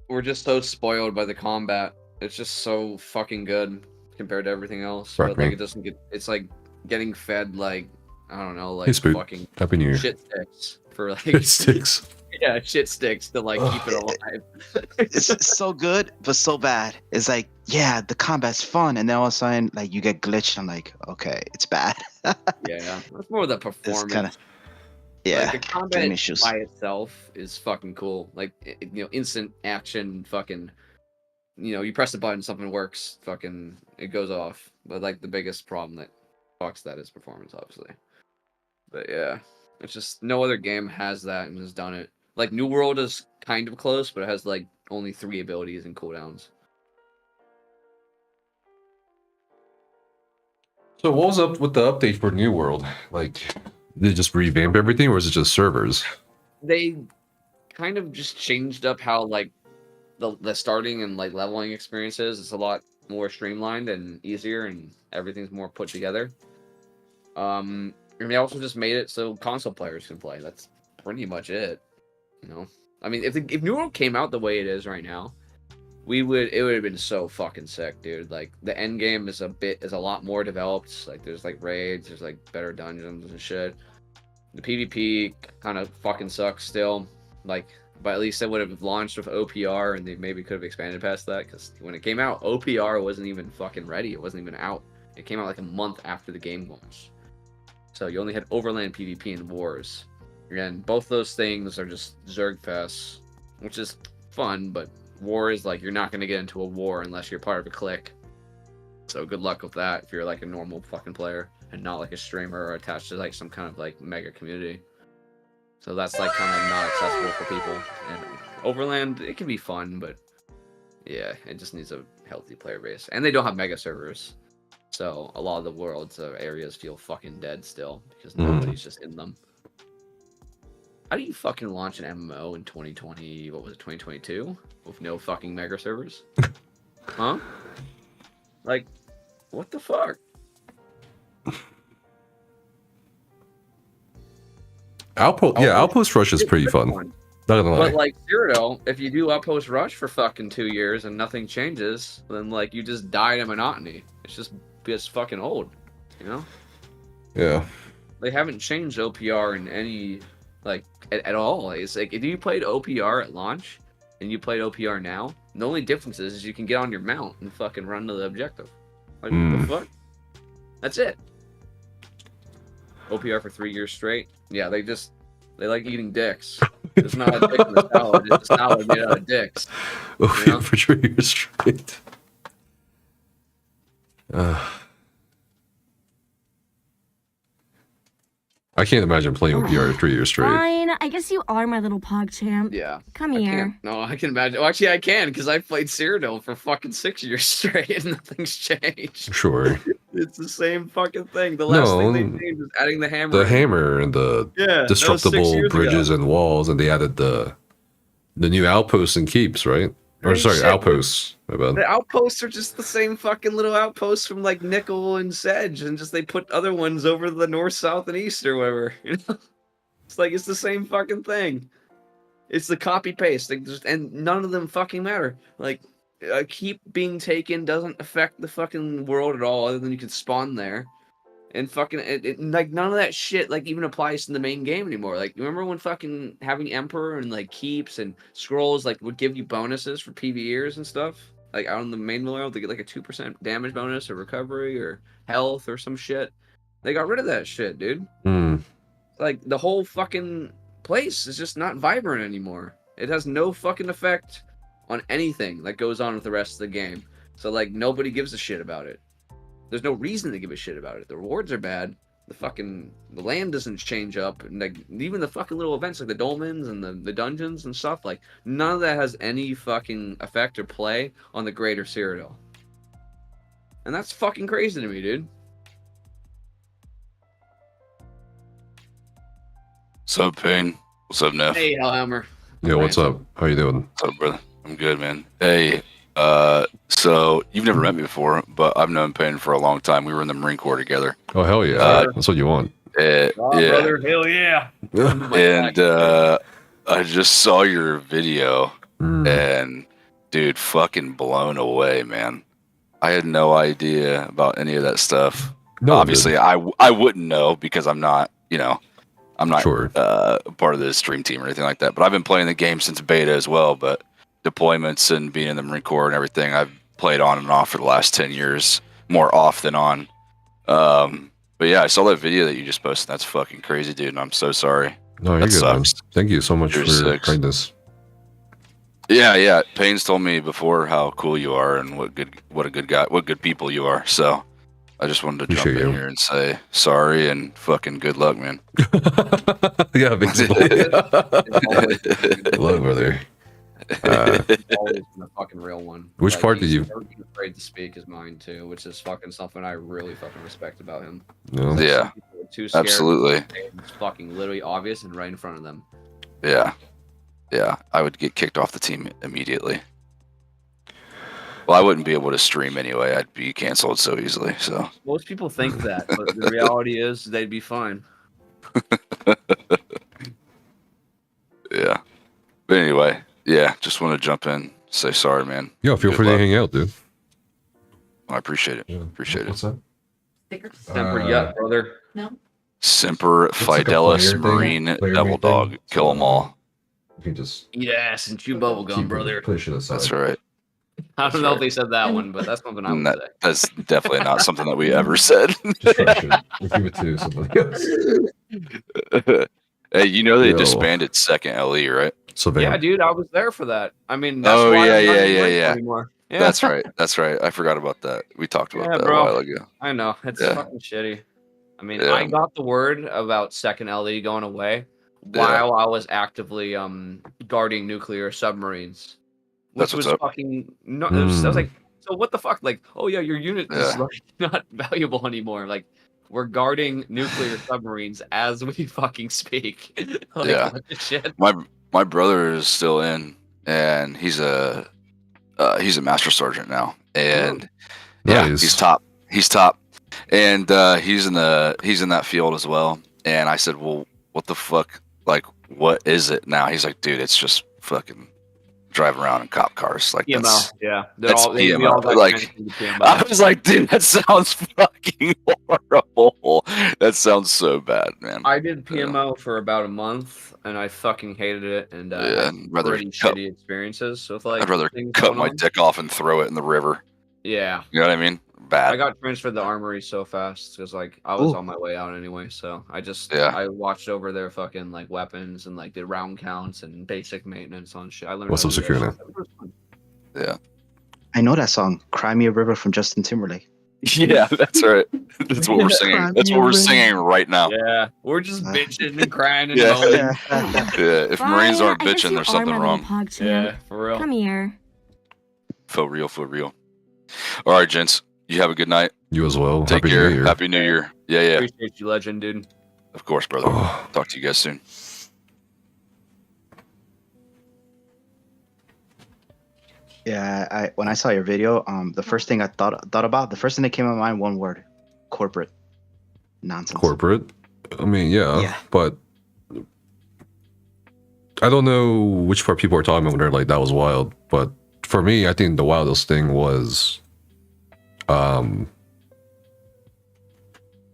We're just so spoiled by the combat. It's just so fucking good compared to everything else. Fuck but me. like it doesn't get. It's like getting fed like I don't know, like Hey, Spook. fucking Happy New Year. shit sticks for like Shit sticks. Yeah, shit sticks to like keep it alive. It's so good, but so bad. It's like, yeah, the combat's fun, and then all of a sudden, like, you get glitched. I'm like, okay, it's bad. Yeah, it's more the performance. kinda- yeah, like, the game combat issues. by itself is fucking cool. Like you know, instant action, fucking. You know, you press the button, something works, fucking, it goes off. But like the biggest problem that fucks that is performance, obviously. But yeah, it's just no other game has that and has done it. Like New World is kind of close, but it has like only 3 abilities and cooldowns. So what was up with the update for New World? Like, did they just revamp everything, or is it just servers? They kind of just changed up how like the starting and like leveling experiences. It's a lot more streamlined and easier, and everything's more put together. And they also just made it so console players can play. That's pretty much it. You know, I mean, if New World came out the way it is right now, it would have been so fucking sick, dude. Like the end game is a lot more developed. Like there's like raids, there's like better dungeons and shit. The PvP kind of fucking sucks still. Like, but at least they would have launched with OPR, and they maybe could have expanded past that. Because when it came out, OPR wasn't even fucking ready. It wasn't even out. It came out like a month after the game launched. So you only had Overland PvP and Wars. And both those things are just Zerg Fests, which is fun, but War is like you're not going to get into a war unless you're part of a clique. So good luck with that if you're like a normal fucking player and not like a streamer or attached to like some kind of like mega community. So that's like kind of not accessible for people. And Overland, it can be fun, but yeah, it just needs a healthy player base. And they don't have mega servers. So a lot of the world's areas feel fucking dead still because nobody's just in them. How do you fucking launch an MMO in 2020? What was it, 2022? With no fucking mega servers? Huh? Like, what the fuck? Outpost Rush is pretty fun. Not gonna lie. But like Cyrodiil, if you do Outpost Rush for fucking 2 years and nothing changes, then like you just die to monotony. It's just fucking old, you know? Yeah. They haven't changed OPR in any like at all. It's like if you played OPR at launch and you played OPR now, the only difference is you can get on your mount and fucking run to the objective. Like what the fuck? That's it. OPR for 3 years straight. Yeah, they like eating dicks. It's not a dick in the salad. It's a salad made out of dicks. OPR for 3 years straight. I can't imagine playing OPR 3 years straight. Fine, I guess you are my little PogChamp. Yeah. Come here. No, I can imagine. Well, actually, I can because I played Cyrodiil for fucking 6 years straight and nothing's changed. Sure. It's the same fucking thing. The last thing they changed was adding the hammer. The hammer and the that was 6 destructible years bridges ago. and walls, and they added the new outposts and keeps, right? Or Holy sorry, shit. outposts. My bad. The outposts are just the same fucking little outposts from like Nickel and Sedge, and just they put other ones over the north, south, and east or whatever. You know, it's like it's the same fucking thing. It's the copy paste, and none of them fucking matter. Like a keep being taken doesn't affect the fucking world at all, other than you can spawn there. And fucking like none of that shit like even applies to the main game anymore. Like remember when fucking having Emperor and like keeps and scrolls like would give you bonuses for PvEers and stuff? Like out in the main world, they get like a 2% damage bonus or recovery or health or some shit. They got rid of that shit, dude. Like the whole fucking place is just not vibrant anymore. It has no fucking effect on anything that goes on with the rest of the game. So like nobody gives a shit about it. There's no reason to give a shit about it. The rewards are bad. The land doesn't change up. And like even the fucking little events like the dolmens and the dungeons and stuff, like none of that has any fucking effect or play on the greater Cyrodiil. And that's fucking crazy to me, dude. What's up, Payne? What's up, Neff? Hey, Hellhammer. Yeah, what's up? How you doing? What's up, brother? I'm good, man. Hey, so you've never met me before, but I've known Payne for a long time. We were in the Marine Corps together. Oh hell yeah! That's what you want. Yeah. Brother, hell yeah. And I just saw your video, and dude, fucking blown away, man. I had no idea about any of that stuff. No, obviously, I wouldn't know because I'm not, I'm not Sure. part of the stream team or anything like that. But I've been playing the game since beta as well. But deployments and being in the Marine Corps and everything, I've played on and off for the last 10 years, more off than on. But yeah, I saw that video that you just posted. That's fucking crazy, dude. And I'm so sorry. No, you're That good, man. sucks. Thank you so much You're for your six. kindness. Yeah. Payne's told me before how cool you are and what a good guy, what good people you are. So I just wanted to jump Appreciate in you. here and say sorry and fucking good luck, man. Yeah, basically. Hello, brother. Always been a fucking real one. Which part did he's you- never been afraid to speak his mind too, which is fucking something I really fucking respect about him. No. Yeah, Some people are too scared. absolutely. It's fucking literally obvious and right in front of them. Yeah. I would get kicked off the team immediately. Well, I wouldn't be able to stream anyway. I'd be canceled so easily. So Most people think that, but the reality is they'd be fine. yeah. But anyway, yeah, just want to jump in, say sorry, man. Yeah, feel Good free luck. to hang out, dude. I appreciate it. Appreciate What's it. that? Semper Yut, brother. No. Semper like a Fidelis player thing, Marine player Devil made Dog. thing. Kill them all. You can just Eat ass and chew bubblegum, brother. push it aside. That's right. I don't know if they said that one, but that's something I would say. That's definitely not something that we ever said. Just crush it. We'll give it to somebody else. Hey, you know they Yo. disbanded Second LE, right? Sylvain. Yeah, dude, I was there for that. I mean, that's Oh, why yeah, I'm not yeah, in yeah, Lake yeah. anymore. Yeah. That's right. That's right. I forgot about that. We talked about Yeah, that a bro. while ago. I know. It's Yeah. fucking shitty. I mean, Yeah. I got the word about second LE going away Yeah. while I was actively guarding nuclear submarines, which That's what's was up. fucking no. I was Mm. like, so what the fuck? Like, oh yeah, your unit is Yeah. like not valuable anymore. Like, we're guarding nuclear submarines as we fucking speak. Like, Yeah. what the shit? My brother is still in, and he's a master sergeant now, and yeah, Nice. he's top. He's top, and he's in that field as well. And I said, well, what the fuck? Like, what is it now? He's like, dude, it's just fucking drive around in cop cars. Like PMO, that's yeah. that's We PMO. all got Like, transferred to PMO. I was like, dude, that sounds fucking horrible. That sounds so bad, man. I did PMO for about a month, and I fucking hated it, and Yeah, had I'd rather pretty cut- shitty experiences with like I'd rather things cut going my on. dick off and throw it in the river. Yeah, You know what I mean? Bad. I got transferred to the armory so fast because like I was Ooh. on my way out anyway. So I just Yeah. I watched over their fucking like weapons and like did round counts and basic maintenance on shit. I learned. What's how up, to do that Sakuna? shit. It was fun. Yeah. I know that song, "Cry Me a River" from Justin Timberlake. Yeah, that's right. That's what we're singing. That's what we're singing right now. Yeah, we're just bitching and crying and Yeah. moaning. Yeah. If Marines aren't Fine, I guess bitching, you there's are something my little wrong. pog champ. Yeah, for real. Come here. For real, for real. All right, gents. You have a good night. You as well. Take Happy care. New Year. Happy New Year. Yeah, yeah. Appreciate you, legend, dude. Of course, brother. Talk to you guys soon. Yeah, when I saw your video, the first thing I thought about, the first thing that came to my mind, one word: corporate nonsense. Corporate. I mean, yeah, Yeah. but I don't know which part people are talking about when they're like, that was wild. But for me, I think the wildest thing was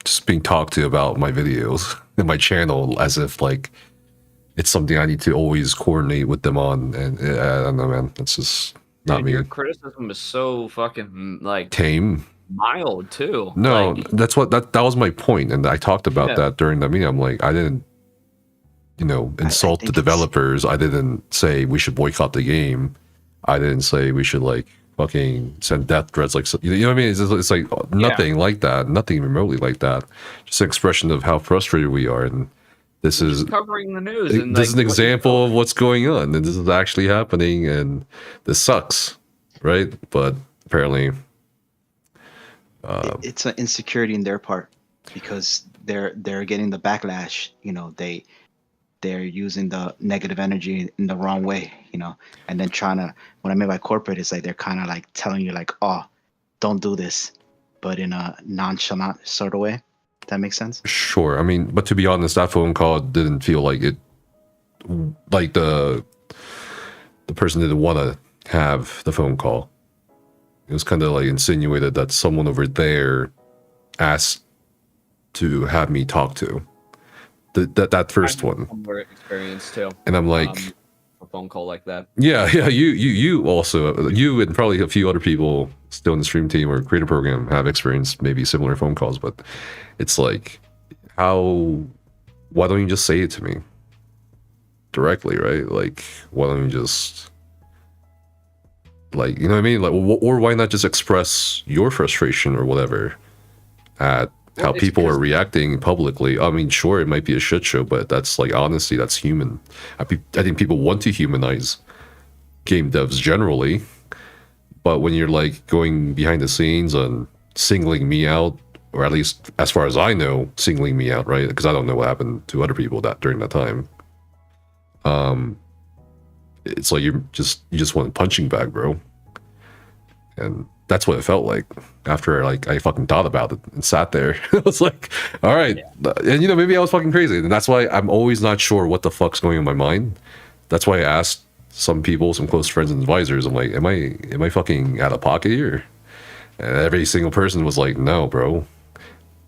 just being talked to about my videos and my channel as if like it's something I need to always coordinate with them on. And I don't know, man. It's just not Dude, me. your criticism is so fucking like Tame. mild too. No, Like, that's what that was my point, and I talked about Yeah. that during the meeting. I'm like, I didn't, insult the developers. I didn't say we should boycott the game. I didn't say we should like fucking send death threats. Like, you know what I mean? It's like nothing like that. Nothing remotely like that. Just an expression of how frustrated we are, and this is covering the news. And this is like, an example of what's going on, and this is actually happening, and this sucks, right? But apparently. It's an insecurity in their part because they're getting the backlash. You know, they're using the negative energy in the wrong way. You know, and then trying to. What I mean by corporate is like they're kind of like telling you like, oh, don't do this, but in a nonchalant sort of way. That makes sense. Sure. I mean, but to be honest, that phone call didn't feel like it. Like the person didn't want to have the phone call. It was kind of like insinuated that someone over there asked to have me talk to that first one, similar experience too. and I'm like, a phone call like that. yeah. You also, you and probably a few other people still in the stream team or creator program have experienced maybe similar phone calls, but it's like, why don't you just say it to me directly, right? Like, why don't you just, like, you know what I mean? Like, or why not just express your frustration or whatever at how it's people are because- reacting publicly? I mean, sure, it might be a shit show, but that's like, honestly, that's human. I think people want to humanize game devs generally, but when you're like going behind the scenes and singling me out, or at least as far as I know, singling me out, right? Because I don't know what happened to other people during that time. It's like you just want a punching bag, bro. And that's what it felt like after like I fucking thought about it and sat there. I was like, all right. And maybe I was fucking crazy. And that's why I'm always not sure what the fuck's going on in my mind. That's why I asked some people, some close friends and advisors, I'm like, am I fucking out of pocket here? And every single person was like, no, bro.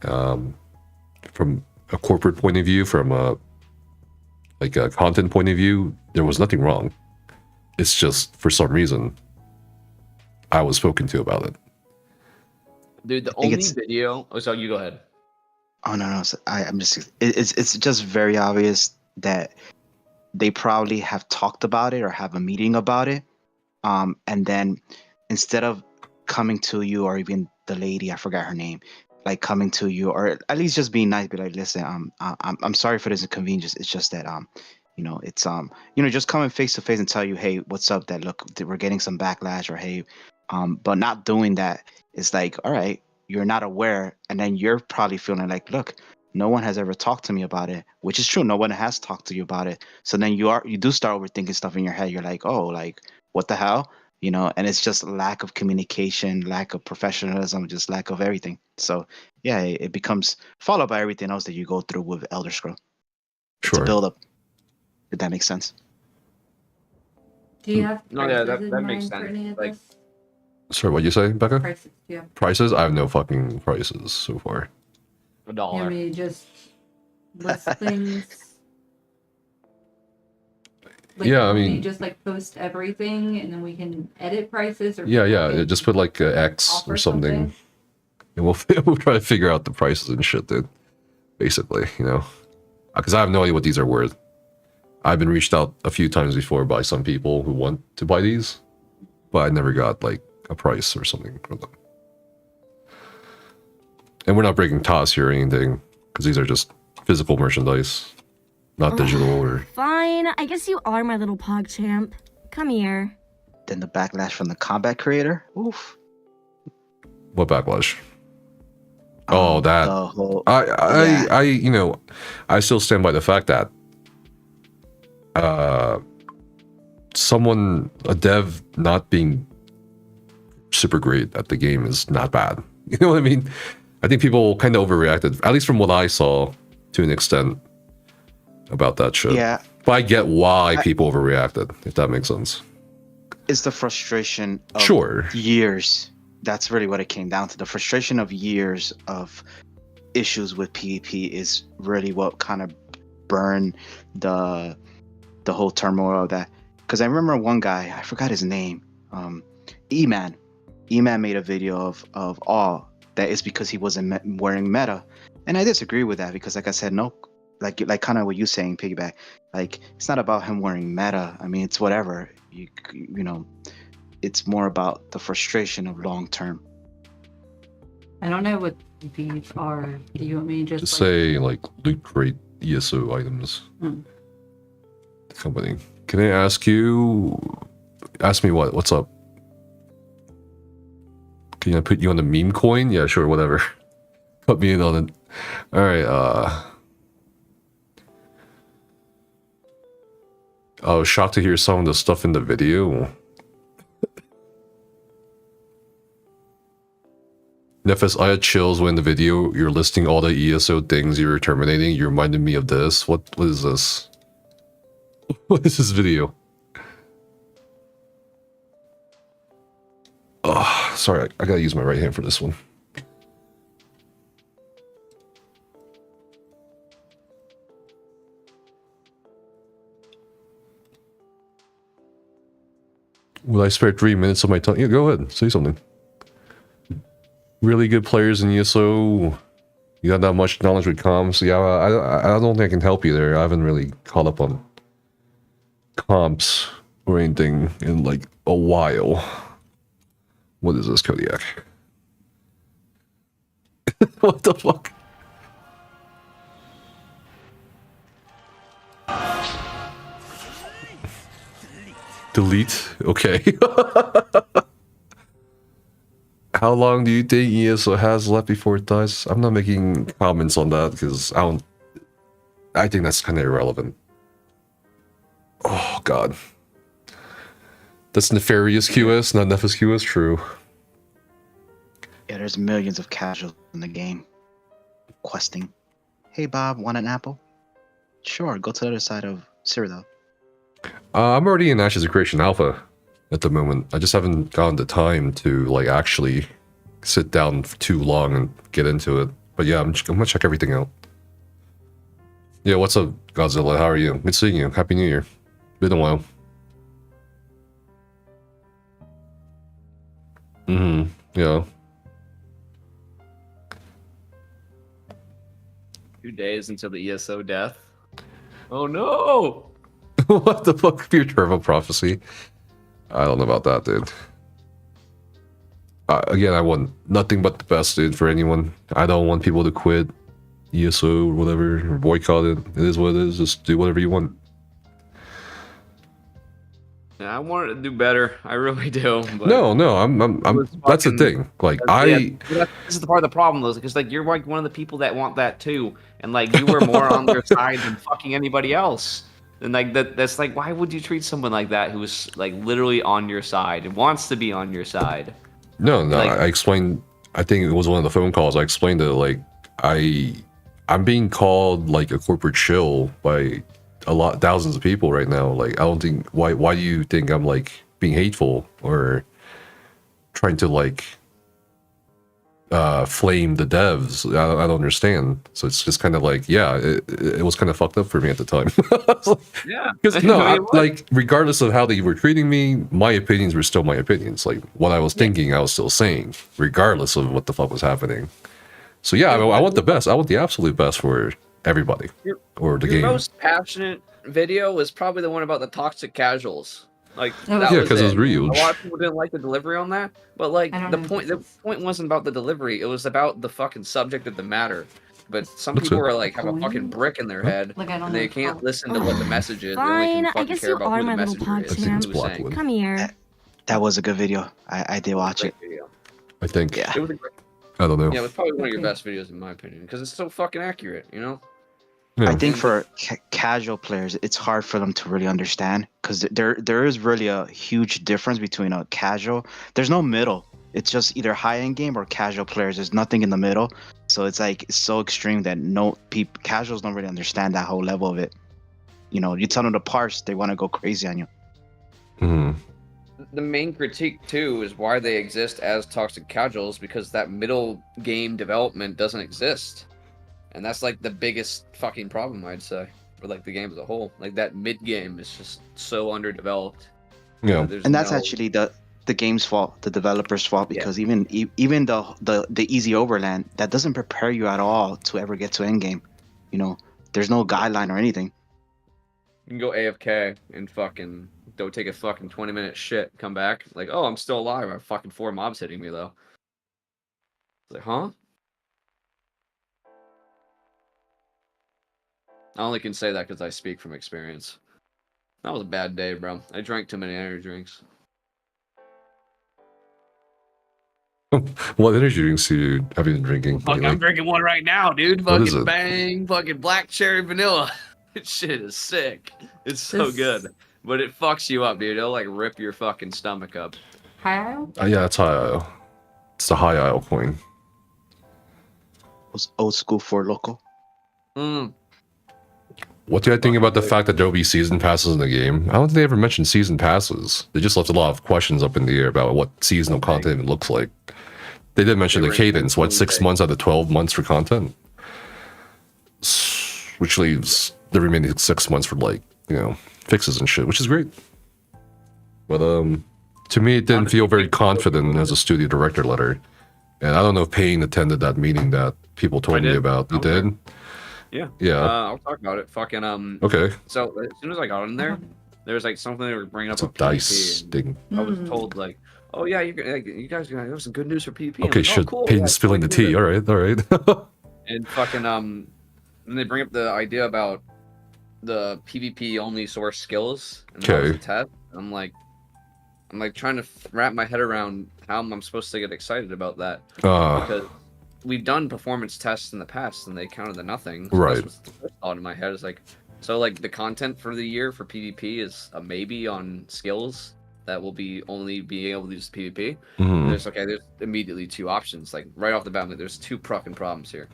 From a corporate point of view, from a content point of view, there was nothing wrong. It's just for some reason I was spoken to about it. Dude, the only video. Oh, so you go ahead. Oh no! So I'm just. It's just very obvious that they probably have talked about it or have a meeting about it, and then instead of coming to you, or even the lady, I forgot her name, like coming to you, or at least just being nice, be like, listen, I'm sorry for this inconvenience. It's just that it's just coming face to face and tell you, hey, what's up? That look, we're getting some backlash, or hey, but not doing that is like, all right, you're not aware, and then you're probably feeling like, look, no one has ever talked to me about it, which is true. No one has talked to you about it. So then you do start overthinking stuff in your head. You're like, oh, like what the hell? And it's just lack of communication, lack of professionalism, just lack of everything. So yeah, it becomes followed by everything else that you go through with Elder Scroll. It's a build up. If that makes sense. Do you have No, yeah, prices in that makes mind for sense. any of Like, this? Sorry, what'd you say, Becca? Prices, do you have Prices? I have no fucking prices so far. $1. You want me to just list things? Like, Yeah, I want me to mean- just like post everything and then we can edit prices, or Yeah, people yeah. can Just put like X offer or something, and we'll try to figure out the prices and shit, dude. Basically, because I have no idea what these are worth. I've been reached out a few times before by some people who want to buy these, but I never got like a price or something for them. And we're not breaking TOS here or anything, because these are just physical merchandise, not digital or. Fine, I guess you are my little pog champ. Come here. Then the backlash from the combat creator. Oof. What backlash? Oh, that. The whole, I still stand by the fact that a dev not being super great at the game is not bad. You know what I mean? I think people kind of overreacted, at least from what I saw, to an extent, about that shit. Yeah. But I get why people overreacted, if that makes sense. It's the frustration of Sure. years. That's really what it came down to. The frustration of years of issues with PvP is really what kind of burned the whole turmoil of that. Because I remember one guy, I forgot his name, E-Man. E-Man made a video of that is because he wasn't wearing meta. And I disagree with that, because like I said, no, like kind of what you're saying, Piggyback, like it's not about him wearing meta. I mean, it's whatever. It's more about the frustration of long term. I don't know what these are. Do you want me to Just like, say like loot crate ESO items. The company. Can I ask you? Ask me what? What's up? Can I put you on the meme coin? Yeah, sure, whatever. Put me in on it. All right. I was shocked to hear some of the stuff in the video. Nefes, I had chills when the video you're listing all the ESO things you were terminating. You reminded me of this. What is this? What is this video? Oh, sorry, I gotta use my right hand for this one. Will I spare 3 minutes of my time? Yeah, go ahead, say something. Really good players in ESO. You got that much knowledge with comps. Yeah, I don't think I can help you there. I haven't really caught up on comps or anything in like a while. What is this, Kodiak? What the fuck? Delete? Okay. How long do you think ESO has left before it dies? I'm not making comments on that because I think that's kind of irrelevant. Oh god. That's nefarious QS, not Nefis QS, true. Yeah, there's millions of casuals in the game. Questing. Hey Bob, want an apple? Sure, go to the other side of Cyrodiil. I'm already in Ashes of Creation Alpha at the moment. I just haven't gotten the time to like actually sit down for too long and get into it. But yeah, I'm gonna check everything out. Yeah, what's up, Godzilla? How are you? Good seeing you. Happy New Year. Been a while. Yeah. 2 days until the ESO death. Oh no! What the fuck? Pure Turbo Prophecy. I don't know about that, dude. again, I want nothing but the best, dude, for anyone. I don't want people to quit ESO or whatever, or boycott it. It is what it is. Just do whatever you want. Yeah, I wanted to do better. I really do. But No, that's the thing. Like, this is the part of the problem, though, because like you're like one of the people that want that too, and like you were more on their side than fucking anybody else. And like that's like, why would you treat someone like that who is like literally on your side and wants to be on your side? No, Like- I explained. I think it was one of the phone calls. I explained that like I'm being called like a corporate shill by thousands of people right now. Like, I don't think why do you think I'm like being hateful or trying to like flame the devs? I don't understand. So it's just kind of like, yeah, it was kind of fucked up for me at the time. Yeah, Because like regardless of how they were treating me, my opinions were still my opinions. Like, what I was thinking, I was still saying, regardless of what the fuck was happening. So yeah, I want the best. I want the absolute best for everybody or the Your game. most passionate video was probably the one about the toxic casuals. Like, Yeah, that because it was huge. A lot of people didn't like the delivery on that, but like I don't the know point wasn't about the delivery. It was about the fucking subject of the matter. But some That's people it. are like have a fucking brick in their head, Like, I don't and they know can't how- listen to what the message is. They only Fine, can I fucking guess care you about are who my the little messenger pog is. and champ. who's saying. Come here. That was a good video. I did watch it. Video. I think. Yeah. It was a great, I don't know. yeah, it was probably one of your best videos in my opinion because it's so fucking accurate. You know. I think for casual players, it's hard for them to really understand because there is really a huge difference between a casual. There's no middle. It's just either high end game or casual players. There's nothing in the middle. So it's like it's so extreme that casuals don't really understand that whole level of it. You know, you tell them to parse, they want to go crazy on you. The main critique too is why they exist as toxic casuals, because that middle game development doesn't exist, and that's like the biggest fucking problem, I'd say, for like the game as a whole. Like, that mid game is just so underdeveloped. Yeah, and that's actually the game's fault, the developer's fault, because even the easy overland, that doesn't prepare you at all to ever get to endgame. You know, there's no guideline or anything. You can go AFK and fucking go take a fucking 20-minute shit, come back, like, oh, I'm still alive. I have fucking 4 mobs hitting me though. It's like, huh? I only can say that because I speak from experience. That was a bad day, bro. I drank too many energy drinks. What energy drinks have you been drinking? Fuck, lately? I'm drinking one right now, dude. What is Fucking it? bang, fucking black cherry vanilla. This shit is sick. It's so good. But it fucks you up, dude. It'll like rip your fucking stomach up. High aisle? Yeah, it's high aisle. It's the high aisle coin. Was old school for local. What do I think about the fact that there'll be season passes in the game? I don't think they ever mentioned season passes. They just left a lot of questions up in the air about what seasonal content even looks like. They did mention the cadence. What, 6 months out of 12 months for content? Which leaves the remaining 6 months for, like, you know, fixes and shit, which is great. But to me, it didn't feel very confident as a studio director letter. And I don't know if Payne attended that meeting that people told me about. You did? Yeah. Yeah. I'll talk about it. Fucking Okay. So as soon as I got in there, there was like something they were bringing up It's a with dice PvP, thing. and I was told like, oh yeah, you guys are gonna have some good news for PvP. I'm Okay, like, oh, shit. cool, Payne's yeah, spilling the fucking tea. good. All right. And fucking then they bring up the idea about the PvP only source skills and how it's a Okay. test. I'm like trying to wrap my head around how I'm supposed to get excited about that, because we've done performance tests in the past and they counted to nothing. So Right. That's what's the first thought in my head is like, so like the content for the year for PvP is a maybe on skills that will be only being able to use PvP. Mhm. There's immediately 2 options, like right off the bat. Like, there's 2 fucking problems here.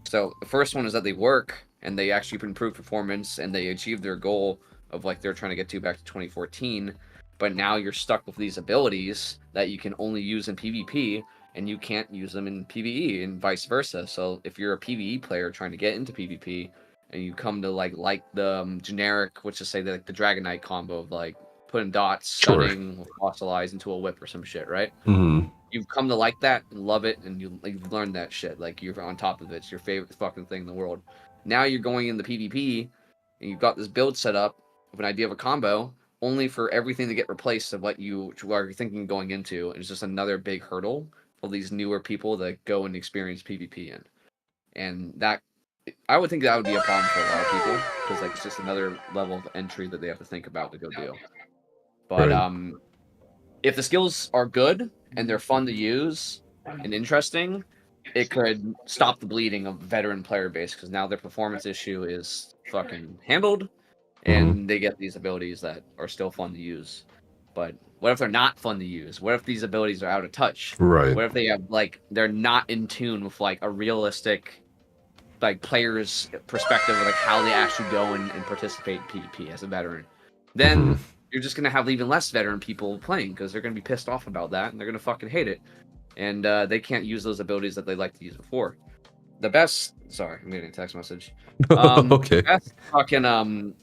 So the first one is that they work and they actually improve performance and they achieve their goal of like they're trying to get to back to 2014. But now you're stuck with these abilities that you can only use in PvP and you can't use them in PvE and vice versa. So if you're a PvE player trying to get into PvP and you come to like the generic, let's just say the Dragon Knight combo of like putting dots, Sure. stunning, fossilize into a whip or some shit, right? Mhm. You've come to like that and love it, and you've learned that shit. Like, you're on top of it. It's your favorite fucking thing in the world. Now you're going in the PvP, and you've got this build set up with an idea of a combo, only for everything to get replaced of what you are thinking going into, and it's just another big hurdle for these newer people that go and experience PvP in. And that, I would think that would be a problem for a lot of people, because like it's just another level of entry that they have to think about to go do. But if the skills are good and they're fun to use and interesting, it could stop the bleeding of veteran player base, because now their performance issue is fucking handled, and they get these abilities that are still fun to use. But what if they're not fun to use? What if these abilities are out of touch? Right. What if they have like they're not in tune with like a realistic like player's perspective of like how they actually go and participate in PvP as a veteran? Then you're just gonna have even less veteran people playing, because they're gonna be pissed off about that and they're gonna fucking hate it. And they can't use those abilities that they like to use before. The best, sorry, I'm getting a text message. Okay. Best fucking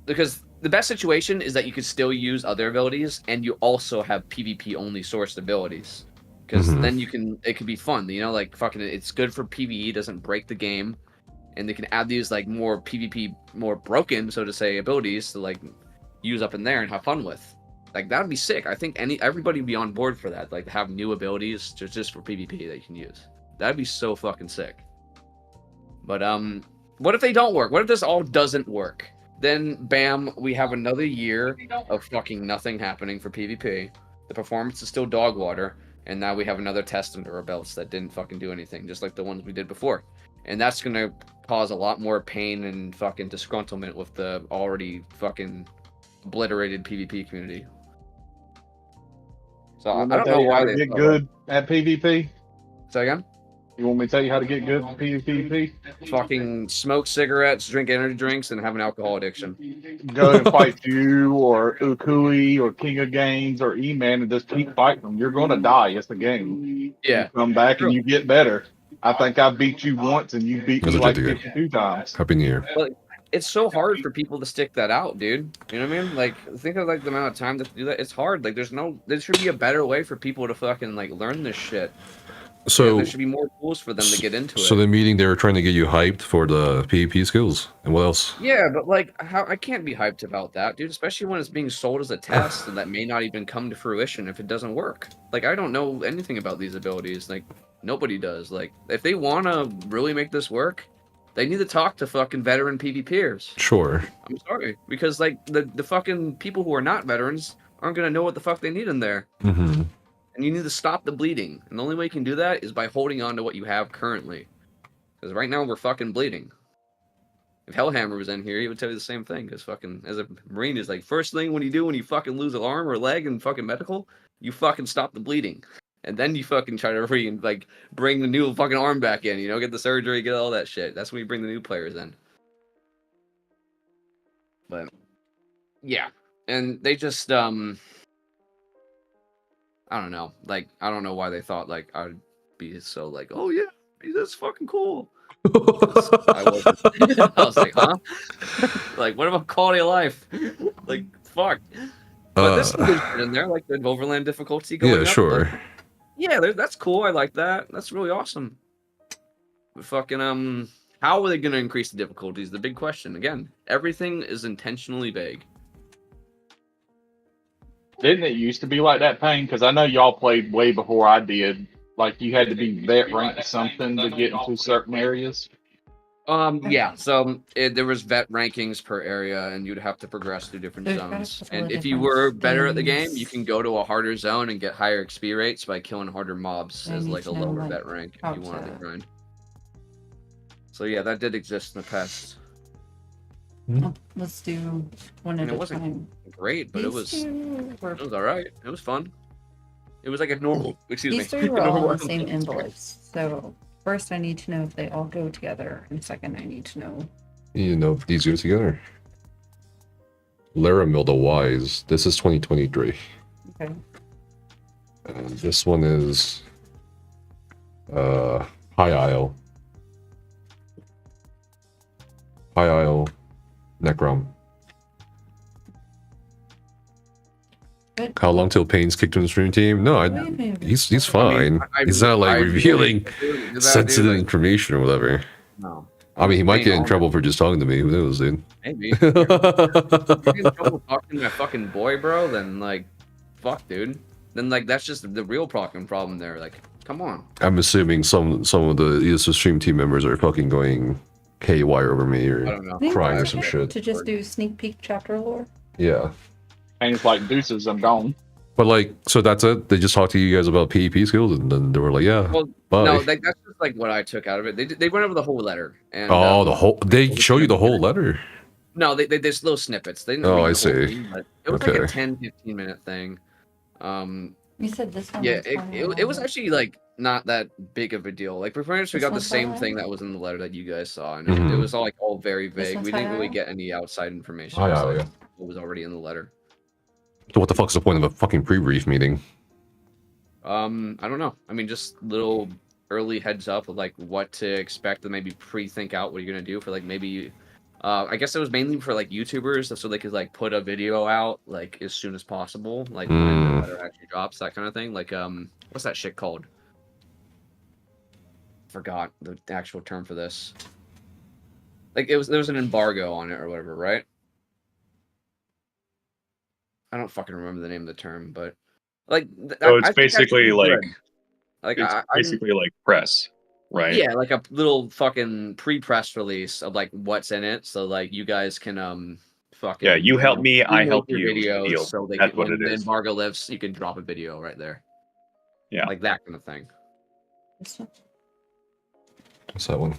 because the best situation is that you could still use other abilities, and you also have PvP only sourced abilities, because then it could be fun. You know, like fucking, it's good for PvE, doesn't break the game, and they can add these like more PvP, more broken, so to say, abilities to like use up in there and have fun with. Like that would be sick. I think everybody would be on board for that. Like to have new abilities just for PvP that you can use. That'd be so fucking sick. But what if they don't work? What if this all doesn't work? Then bam, we have another year of fucking nothing happening for PvP. The performance is still dog water, and now we have another test under our belts that didn't fucking do anything, just like the ones we did before. And that's gonna cause a lot more pain and fucking disgruntlement with the already fucking obliterated PvP community. So I don't know why they get good at PvP. Say again? You want me to tell you how to get good at PvP? Fucking smoke cigarettes, drink energy drinks, and have an alcohol addiction. Go and fight you or Ukui or King of Games or E-Man and just keep fighting them. You're gonna die. It's the game. Yeah. You come back and you get better. I think I beat you once and you beat me like 52 times. Happy New Year. But it's so hard for people to stick that out, dude. You know what I mean? Like, think of like the amount of time to do that. It's hard. Like, there should be a better way for people to fucking like learn this shit. So there should be more tools for them to get into it. So the meeting, they were trying to get you hyped for the PvP skills, and what else? Yeah, but like, how I can't be hyped about that, dude. Especially when it's being sold as a test and that may not even come to fruition if it doesn't work. Like, I don't know anything about these abilities. Like, nobody does. Like, if they want to really make this work, they need to talk to fucking veteran PvPers. Sure. I'm sorry, because like the fucking people who are not veterans aren't gonna know what the fuck they need in there. And you need to stop the bleeding. And the only way you can do that is by holding on to what you have currently. Because right now we're fucking bleeding. If Hellhammer was in here, he would tell you the same thing. Because fucking, as a Marine, is like, first thing when you fucking lose an arm or leg in fucking medical, you fucking stop the bleeding. And then you fucking try to bring the new fucking arm back in, you know, get the surgery, get all that shit. That's when you bring the new players in. But, yeah. And they just, I don't know. Like, I don't know why they thought, like, I'd be so, like, oh, yeah, that's fucking cool. I was like, huh? Like, what about quality of life? Like, fuck. But there's some good shit in there, like the overland difficulty going up. Yeah, sure. Like, yeah, that's cool. I like that. That's really awesome. But fucking, how are they going to increase the difficulties? The big question. Again, everything is intentionally vague. Didn't it used to be like that, Payne? Because I know y'all played way before I did. Like, you had to be vet ranked something to get into certain areas. Yeah. So there was vet rankings per area, and you'd have to progress through different zones. And if you were better at the game, you can go to a harder zone and get higher XP rates by killing harder mobs as like a lower vet rank if you wanted to grind. So yeah, that did exist in the past. Let's do one at a time. It wasn't great, but it was all right. It was fun. It was like a normal. Excuse me. These three were all in the same envelopes. So first, I need to know if they all go together, and second, I need to know. You know if these go together. Laramil the Wise. This is 2023. Okay. And this one is High Isle. High Isle Necrom. How long till Payne's kicked from the stream team? No, he's fine. He's not like revealing sensitive information or whatever. No. I mean, he might get in trouble for just talking to me. Who knows, dude? Maybe. If you're in trouble talking to my fucking boy, bro, then like, fuck, dude. Then like that's just the real fucking problem there. Like, come on. I'm assuming some of the ESO stream team members are fucking going KY over me or I don't know. crying or some shit. To just do sneak peek chapter lore. Yeah. And it's like deuces, I'm gone. But like, so that's it? They just talked to you guys about PvP skills, and then they were like, "Yeah, Well, bye." no, like that's just like what I took out of it. They went over the whole letter. And, The whole. They show you the whole letter. No, they there's little snippets. They didn't Oh, read I the whole see. thing, but it was like a Okay. 10-15 minute thing. You said this one. Yeah, was it was actually like not that big of a deal. Like we pretty much we This got the one's same fine. thing that was in the letter that you guys saw, and Mhm. it was all like all very This vague. one's We didn't really fine. get any outside information. Oh, yeah, besides yeah. what was already in the letter. So what the fuck's the point of a fucking pre-brief meeting? I don't know. I mean, just little early heads up of like what to expect and maybe pre-think out what you're gonna do for like maybe. I guess it was mainly for like YouTubers, so they could like put a video out like as soon as possible, like when the letter actually drops, that kind of thing. Like what's that shit called? Forgot the actual term for this. Like there was an embargo on it or whatever, right? I don't fucking remember the name of the term, but like So it's I think that's basically pretty like good. Like it's I'm- basically like press, right? Yeah, like a little fucking pre-press release of like what's in it, so like you guys can fucking Yeah, you help me, I remake help your you videos, deal. so they That's can, what when it the is. embargo lifts, you can drop a video right there. Yeah, Like that kind of thing. What's that one?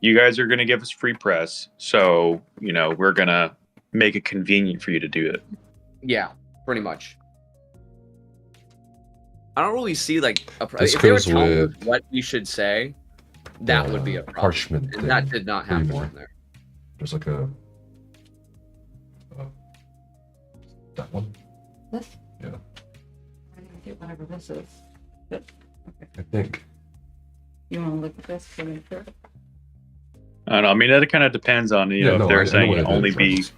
you guys are gonna give us free press, so you know we're gonna make it convenient for you to do it. Yeah, pretty much. I don't really see like This if they were goes telling us with, what we should say, that would be a problem. parchment And that thing. did not What do you happen mean? in there. There's like a that one. This? Yeah, I'm gonna get whatever this is. But, okay. I think. You want to look at this to make sure? I don't know. I mean, that kind of depends on Yeah, know no, if they're I know saying what it it only is, I be just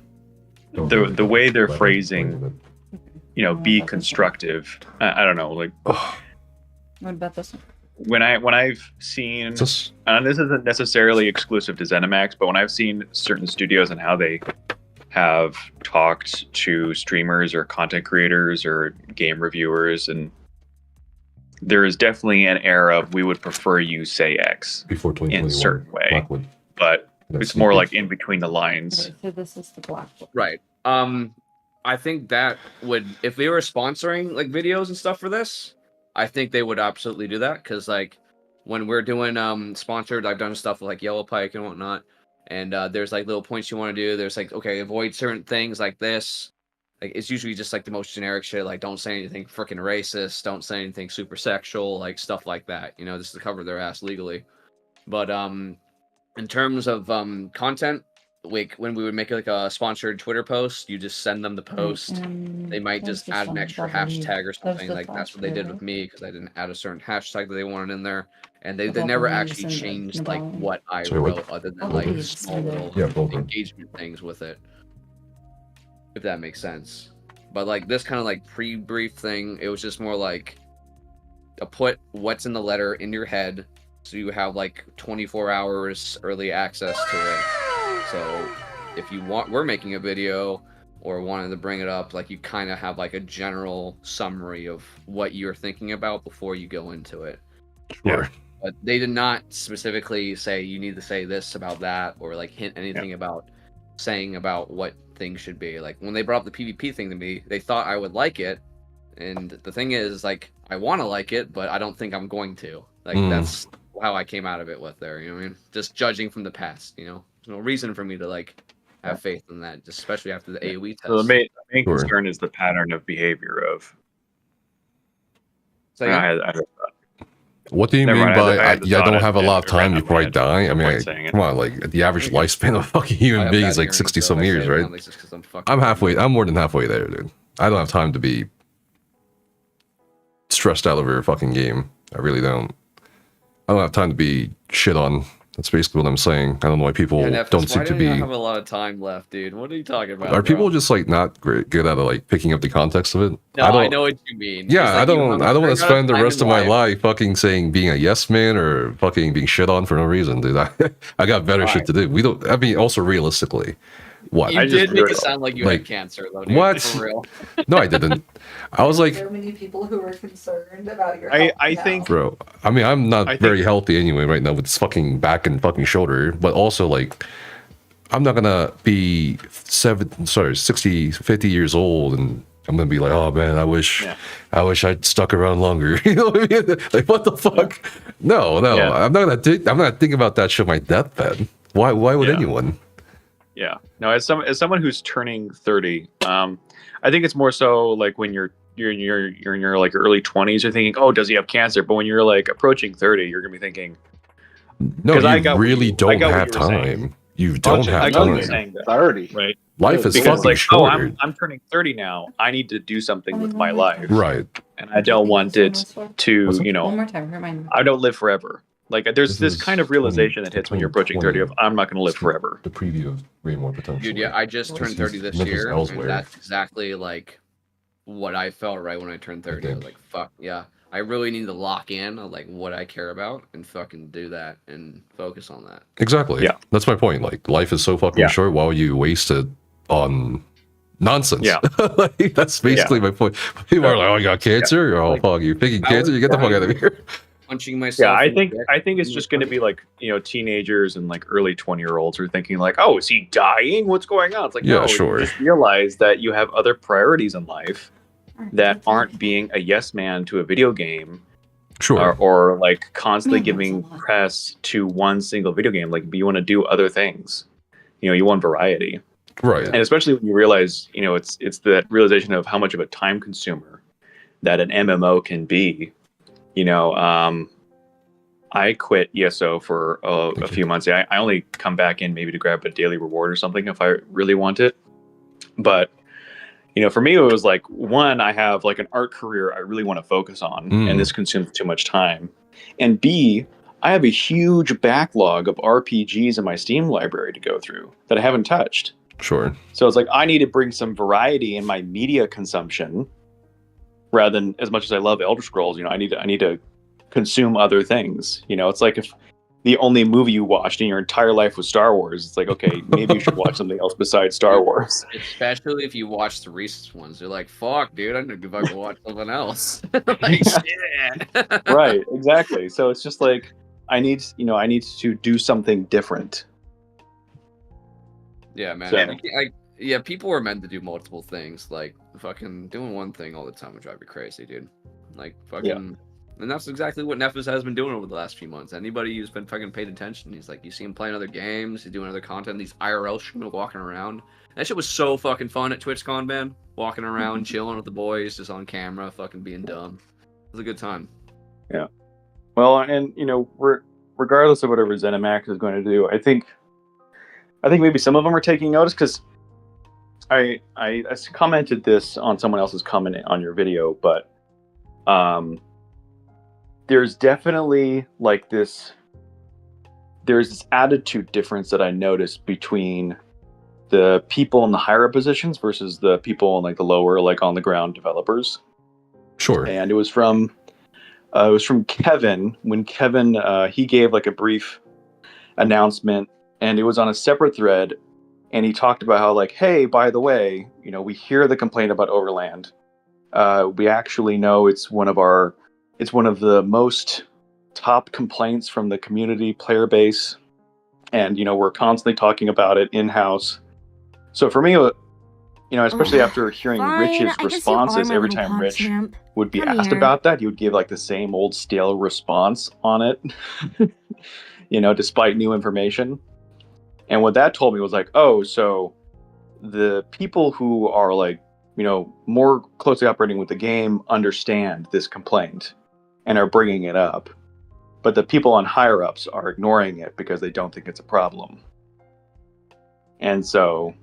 don't really the way they're but I phrasing. You know, be constructive. I don't know, like What about this one? when I've seen, and this isn't necessarily exclusive to ZeniMax, but when I've seen certain studios and how they have talked to streamers or content creators or game reviewers, and there is definitely an era of we would prefer you say X before in 2021. a certain way, Blackwood. but That's it's more sneaky. like in between the lines. Okay, so this is the black one. Right. I think that would, if they were sponsoring like videos and stuff for this, I think they would absolutely do that, because like when we're doing sponsored, I've done stuff with like Yellow Pike and whatnot, and there's like little points you want to do. There's like, okay, avoid certain things like this. Like it's usually just like the most generic shit, like don't say anything freaking racist, don't say anything super sexual, like stuff like that, you know, just to cover their ass legally. But in terms of content, like when we would make like a sponsored Twitter post, you just send them the post. They might just add an extra hashtag or something. Like that's what they did with me, because I didn't add a certain hashtag that they wanted in there, and they never actually changed like what I Sorry, what? wrote, other than like small little engagement things with it, if that makes sense. But like this kind of like pre-brief thing, it was just more like put what's in the letter in your head, so you have like 24 hours early access to it. So if you want, we're making a video or wanted to bring it up, like you kind of have like a general summary of what you're thinking about before you go into it. Sure. But they did not specifically say you need to say this about that, or like hint anything about saying about what things should be. Like when they brought up the PvP thing to me, they thought I would like it, and the thing is, like, I want to like it, but I don't think I'm going to. Like that's how I came out of it with there. You know what I mean? Just judging from the past. You know, there's no reason for me to like have faith in that, just especially after the AOE test. So the main concern is the pattern of behavior of. So What do you Never mean mind, by I had the I thought don't at- have a lot of at time random before I head. die? I mean, Point saying it. come on, like the average lifespan of a fucking human being is like 60 some years, right? I'm halfway. I'm more than halfway there, dude. I don't have time to be stressed out over a fucking game. I really don't. I don't have time to be shit on That's basically what I'm saying. I don't know why people Yeah, don't Nefis, seem why to do you be. have a lot of time left, dude? What are you talking about? Are people bro? just like not good at like picking up the context of it? No, I know what you mean. Yeah, It's like you have I don't want to a lot of spend the time rest in of my life. life fucking saying being a yes man or fucking being shit on for no reason, dude. I got better shit to do. We don't. I mean, also realistically, what? You did make it sound like you had cancer, though, dude. What? For real. No, I didn't. I was like, so many people who are concerned about your I health think, bro. I mean, I'm not very healthy anyway right now with this fucking back and fucking shoulder. But also, like, I'm not gonna be 60, 50 years old, and I'm gonna be like, oh man, I wish I'd stuck around longer. You know what I mean? Like, what the fuck? No, Yeah. I'm not gonna think about that shit on my deathbed. Why would anyone? Yeah. No, as someone who's turning 30, I think it's more so like when you're in your like early 20s, you're thinking, oh, does he have cancer? But when you're like approaching 30, you're gonna be thinking, No, I you got really what you- I don't got what have you were saying. time. You don't have I got what time. you're saying, 30, right? Life is because fucking like, short. I'm turning 30 now. I need to do something with my life, Right. and I don't want it to, One more time, remind me. I don't live forever. Like there's this kind of realization that hits when you're approaching 30 of I'm not going to live forever. The preview of way more potential. Dude, yeah, I just turned 30 this Memphis year, elsewhere. and that's exactly like what I felt right when I turned 30. I was like, fuck, yeah. I really need to lock in on like what I care about and fucking do that and focus on that. Exactly. Yeah. That's my point. Like, life is so fucking short. Why would you waste it on nonsense? Yeah. Like, that's basically my point. People are like, oh, you got cancer? You're all fuck. You're thinking cancer? You get the fuck out of here. Punching myself. Yeah, in the dick. I think it's just going to be like, teenagers and like early 20-year-olds are thinking like, oh, is he dying? What's going on? It's like, Yeah, no, sure. you just realize that you have other priorities in life that aren't being a yes man to a video game. Sure. Or like constantly giving press to one single video game. Like you want to do other things. You want variety. Right. And especially when you realize, it's that realization of how much of a time consumer that an MMO can be. I quit ESO for a few months. I only come back in maybe to grab a daily reward or something if I really want it. But for me, it was like, one, I have like an art career I really want to focus on, and this consumes too much time. And B, I have a huge backlog of RPGs in my Steam library to go through that I haven't touched. Sure. So it's like, I need to bring some variety in my media consumption rather than, as much as I love Elder Scrolls, I need to consume other things. It's like if the only movie you watched in your entire life was Star Wars, it's like, okay, maybe you should watch something else besides Star Wars. Especially if you watch the recent ones. You're like, fuck, dude, I'm gonna go watch something else. Like, shit. Right, exactly. So it's just like, I need to do something different. Yeah, man. So- People are meant to do multiple things. Like, fucking doing one thing all the time would drive you crazy, dude. Like, fucking... And that's exactly what Nefis has been doing over the last few months. Anybody who's been fucking paid attention, he's like, you see him playing other games, he's doing other content, these IRL streaming, walking around. That shit was so fucking fun at TwitchCon, man. Walking around, chilling with the boys, just on camera, fucking being dumb. It was a good time. Yeah. Well, and regardless of whatever ZeniMax is going to do, I think maybe some of them are taking notice, because I commented this on someone else's comment on your video, but there's definitely like there's this attitude difference that I noticed between the people in the higher up positions versus the people in like the lower, like on the ground developers. Sure. And it was from Kevin, when Kevin he gave like a brief announcement, and it was on a separate thread, and he talked about how like, hey, by the way, we hear the complaint about Overland. We actually know it's one of the most top complaints from the community player base. And, we're constantly talking about it in-house. So for me, especially after hearing Rich's responses, every time Rich would be asked about that, he would give like the same old stale response on it, despite new information. And what that told me was like, oh, so the people who are like, more closely operating with the game understand this complaint and are bringing it up, but the people on higher ups are ignoring it because they don't think it's a problem. And so,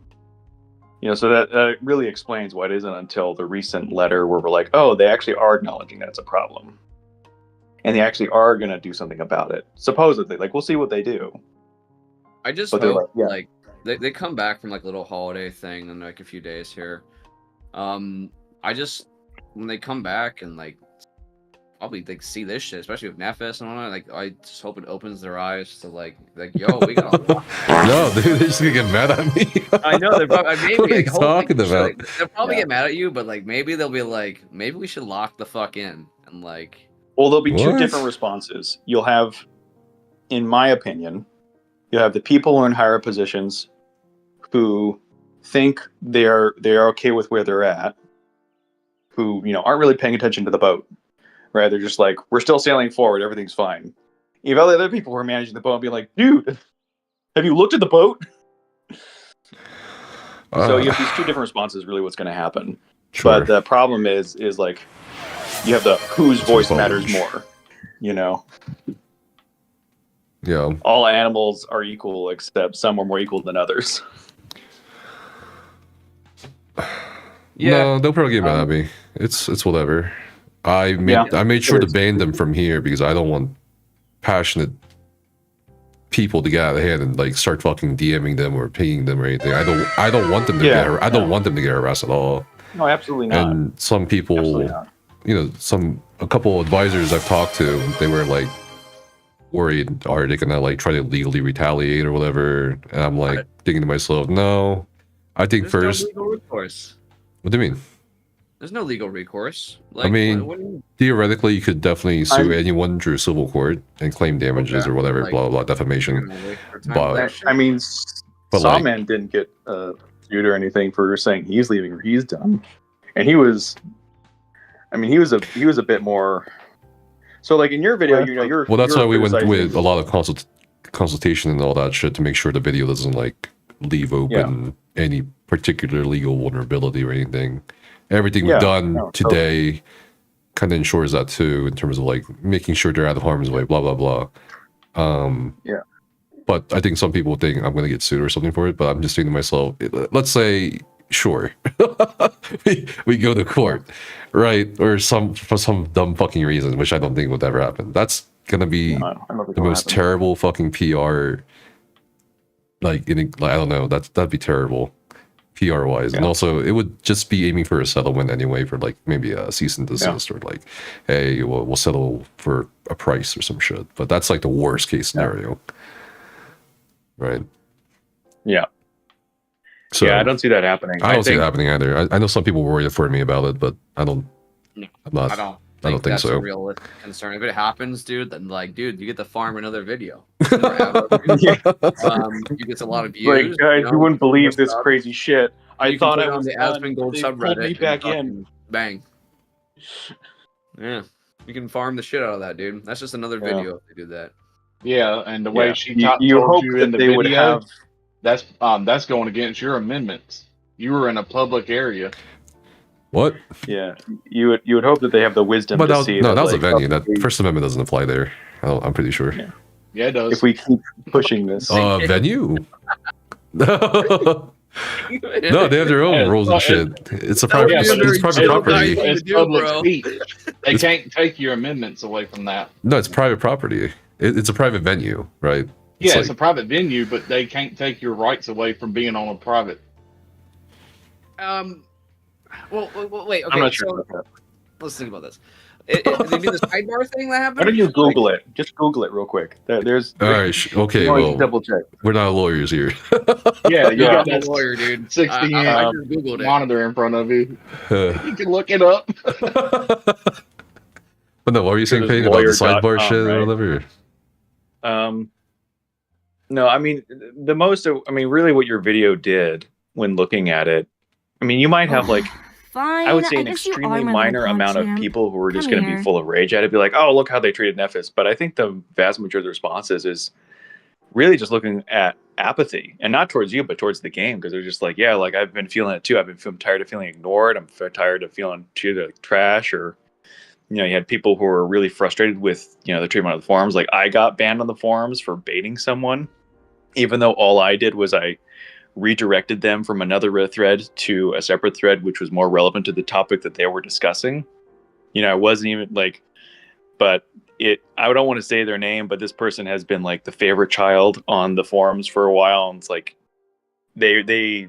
so that really explains why it isn't until the recent letter where we're like, oh, they actually are acknowledging that it's a problem. and they actually are going to do something about it. Supposedly, like we'll see what they do. I just But they're hope like, yeah. like they come back from like a little holiday thing in like a few days here. I just when they come back and like probably like see this shit, especially with Nefis and all that, like I just hope it opens their eyes to like yo, we got a lot. No, dude, they're just gonna get mad at me. I know they're probably maybe What are like, you hopefully, talking sure, about? like, they'll probably get mad at you, but like maybe they'll be like, maybe we should lock the fuck in and like. Well, there'll be two What? different responses. You'll have, in my opinion, you'll have the people who are in higher positions who think they're okay with where they're at, who aren't really paying attention to the boat. Right? They're just like, we're still sailing forward, everything's fine. You have other people who are managing the boat and be like, dude, have you looked at the boat? So you have these two different responses, really what's going to happen. Sure. But the problem is like, you have the whose voice matters more, Yeah. All animals are equal, except some are more equal than others. No, they'll probably get mad at me. It's whatever. I made sure to ban them from here because I don't want passionate people to get out of hand and like start fucking DMing them or pinging them or anything. I don't want them to want them to get harassed at all. No, absolutely not. And some people, a couple advisors I've talked to, they were like worried, are they gonna like try to legally retaliate or whatever? And I'm like thinking to myself, no. I think There's first. no legal recourse. What do you mean? There's no legal recourse. I mean, theoretically, you could definitely sue anyone through civil court and claim damages or whatever, blah, blah, blah, defamation. But, I mean, but like, Sawman didn't get sued or anything for saying he's leaving or he's done. And he was a bit more. So like in your video, you're well, that's you're why we went criticizing- with a lot of consultation and all that shit to make sure the video doesn't like leave open any particular legal vulnerability or anything. Everything we've done today kind of ensures that too, in terms of like making sure they're out of harm's way, blah blah blah. But I think some people think I'm going to get sued or something for it. But I'm just thinking to myself, let's say, sure, we go to court, right? Or for some dumb fucking reason, which I don't think would ever happen. That's gonna be the most terrible fucking PR. Like, I don't know. That'd be terrible. PR wise, and also it would just be aiming for a settlement anyway, for like maybe a cease and desist or like, hey, we'll settle for a price or some shit. But that's like the worst case scenario, right? Yeah. So I don't see that happening. I don't see it happening either. I know some people worry for me about it, but I don't. No, I'm not. I don't think that's so. a realistic concern. If it happens, dude, then like, dude, you get to farm another video. You get a lot of views. Like, guys, you wouldn't believe this crazy shit. I thought I was on the done. Aspen Gold They subreddit. pulled me and back fucking in. Bang. Yeah, you can farm the shit out of that, dude. That's just another video if they do that. Yeah, and the way she You told hope you that in the they video, would have. that's going against your amendments. You were in a public area. What? Yeah, you would hope that they have the wisdom But to that, see. no, that was a like, venue. That First Amendment doesn't apply there. I'm pretty sure. Yeah, it does. If we keep pushing this, venue. No, they have their own rules and shit. It's a private. It's private property. It's public speech. They can't take your amendments away from that. No, it's private property. It's a private venue, right? Yeah, It's it's a private venue, but they can't take your rights away from being on a private. Well, wait. Okay, I'm not sure so about that. let's think about this. They do the sidebar thing that happened. Why don't you Google it? Just Google it real quick. There's. all right. Okay, you always well, double check. we're not lawyers here. Yeah, you got I'm a that lawyer, dude. 60 I inch just Googled it. monitor in front of you. You can look it up. But no, what were you saying, Payne, about the sidebar lawyer.com, shit right? or whatever? No, I mean really what your video did when looking at it, I mean, you might have like, Fine. I would say an guess you extremely are my minor little amount of champ. people who are just Come going to here. be full of rage at it, be like, oh, look how they treated Nephis. But I think the vast majority of the responses is really just looking at apathy, and not towards you, but towards the game, because they're just like, yeah, like I've been feeling it too. I'm tired of feeling ignored. I'm tired of feeling treated like trash. Or, you had people who were really frustrated with, the treatment of the forums. Like I got banned on the forums for baiting someone, even though all I did was I redirected them from another thread to a separate thread, which was more relevant to the topic that they were discussing. I wasn't even like, but I don't want to say their name, but this person has been like the favorite child on the forums for a while, and it's like they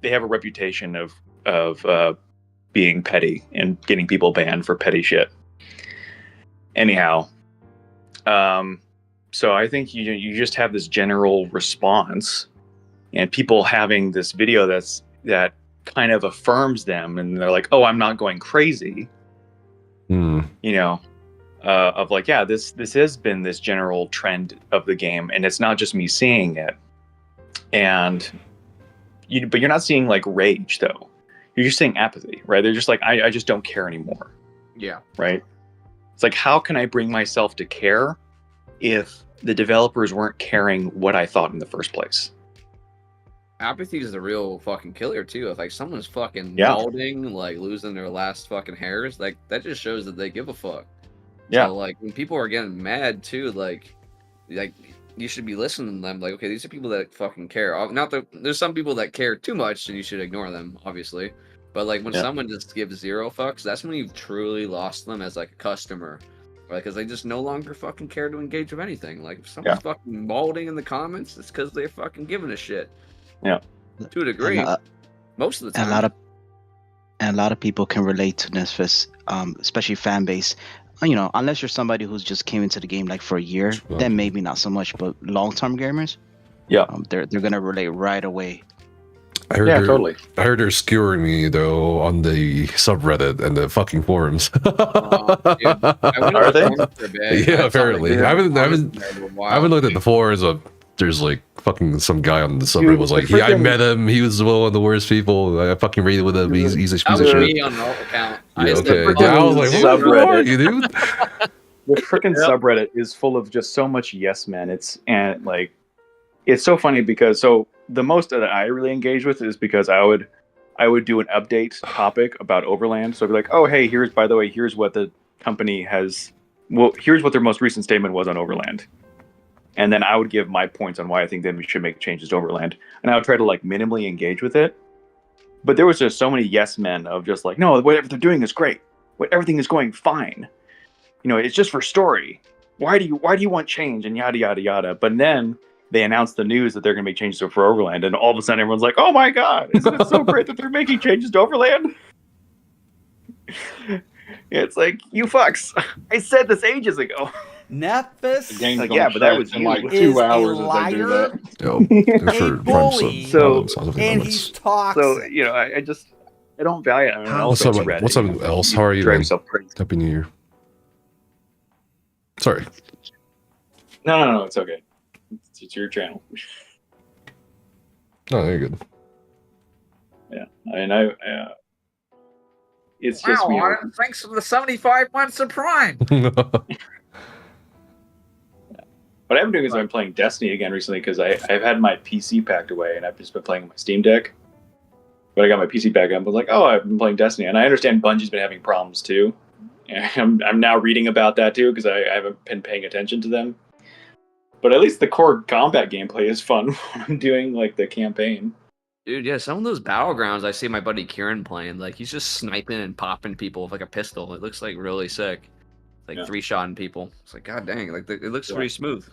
have a reputation of being petty and getting people banned for petty shit. Anyhow, so I think you just have this general response, and people having this video that kind of affirms them, and they're like, "Oh, I'm not going crazy." You know, of like, yeah, this has been this general trend of the game, and it's not just me seeing it. And but you're not seeing like rage though. You're just seeing apathy, right? They're just like, I just don't care anymore. Yeah. Right. It's like, how can I bring myself to care if the developers weren't caring what I thought in the first place? Apathy is the real fucking killer too. If like someone's fucking Yeah. balding, like losing their last fucking hairs, like that just shows that they give a fuck. Yeah. So like when people are getting mad too, like you should be listening to them. Like, okay, these are people that fucking care. Not that there's some people that care too much, and you should ignore them, obviously. But like when Yeah. someone just gives zero fucks, that's when you've truly lost them as like a customer, right? Because they just no longer fucking care to engage with anything. Like if someone's fucking balding in the comments, it's because they're fucking giving a shit. Yeah. To a degree. Most of the time. A lot of people can relate to this, especially fan base. You know, unless you're somebody who's just came into the game like for a year, then maybe not so much. But long-term gamers, they're gonna relate right away. I heard totally. I heard they're skewering me though on the subreddit and the fucking forums. Are they? Yeah, apparently. I haven't looked at the forums. There's like fucking some guy on the subreddit was like, I met him. He was one of the worst people. I fucking raided with him. He's a piece of shit. Me on the account. Yeah, okay. I was like, who are you, dude? The freaking subreddit is full of just so much yes men. It's so funny because the most that I really engage with is because I would do an update topic about Overland. So I'd be like, oh hey, here's what the company has. Well, here's what their most recent statement was on Overland. And then I would give my points on why I think that we should make changes to Overland. And I would try to like minimally engage with it. But there was just so many yes men of just like, no, whatever they're doing is great. Everything is going fine. You know, it's just for story. Why do you want change and yada yada yada? But then they announced the news that they're going to make changes for Overland, and all of a sudden everyone's like, oh my god, isn't it so great that they're making changes to Overland? It's like, you fucks. I said this ages ago. Nephis, The game's Like, gonna yeah, but that crash was in you. like is 2 a hours if they do liar, that. a bully, and he's toxic. So, you know, I don't value it. I mean, What's also up? Reddit, What's you up know, else? you How are you, drive man? yourself crazy. Happy New Year. Sorry. No, it's okay. It's your channel. No, you're good. Yeah, I mean, it's just weird. Thanks for the 75 months of Prime. What I've been doing is I've been playing Destiny again recently because I've had my PC packed away and I've just been playing on my Steam Deck. But I got my PC back up and was like, oh, I've been playing Destiny. And I understand Bungie's been having problems too. And I'm now reading about that too because I haven't been paying attention to them. But at least the core combat gameplay is fun when I'm doing like the campaign. Dude, yeah, some of those battlegrounds I see my buddy Kieran playing, like he's just sniping and popping people with like a pistol. It looks like really sick. Like 3-shotting people. It's like, god dang, like it looks pretty smooth.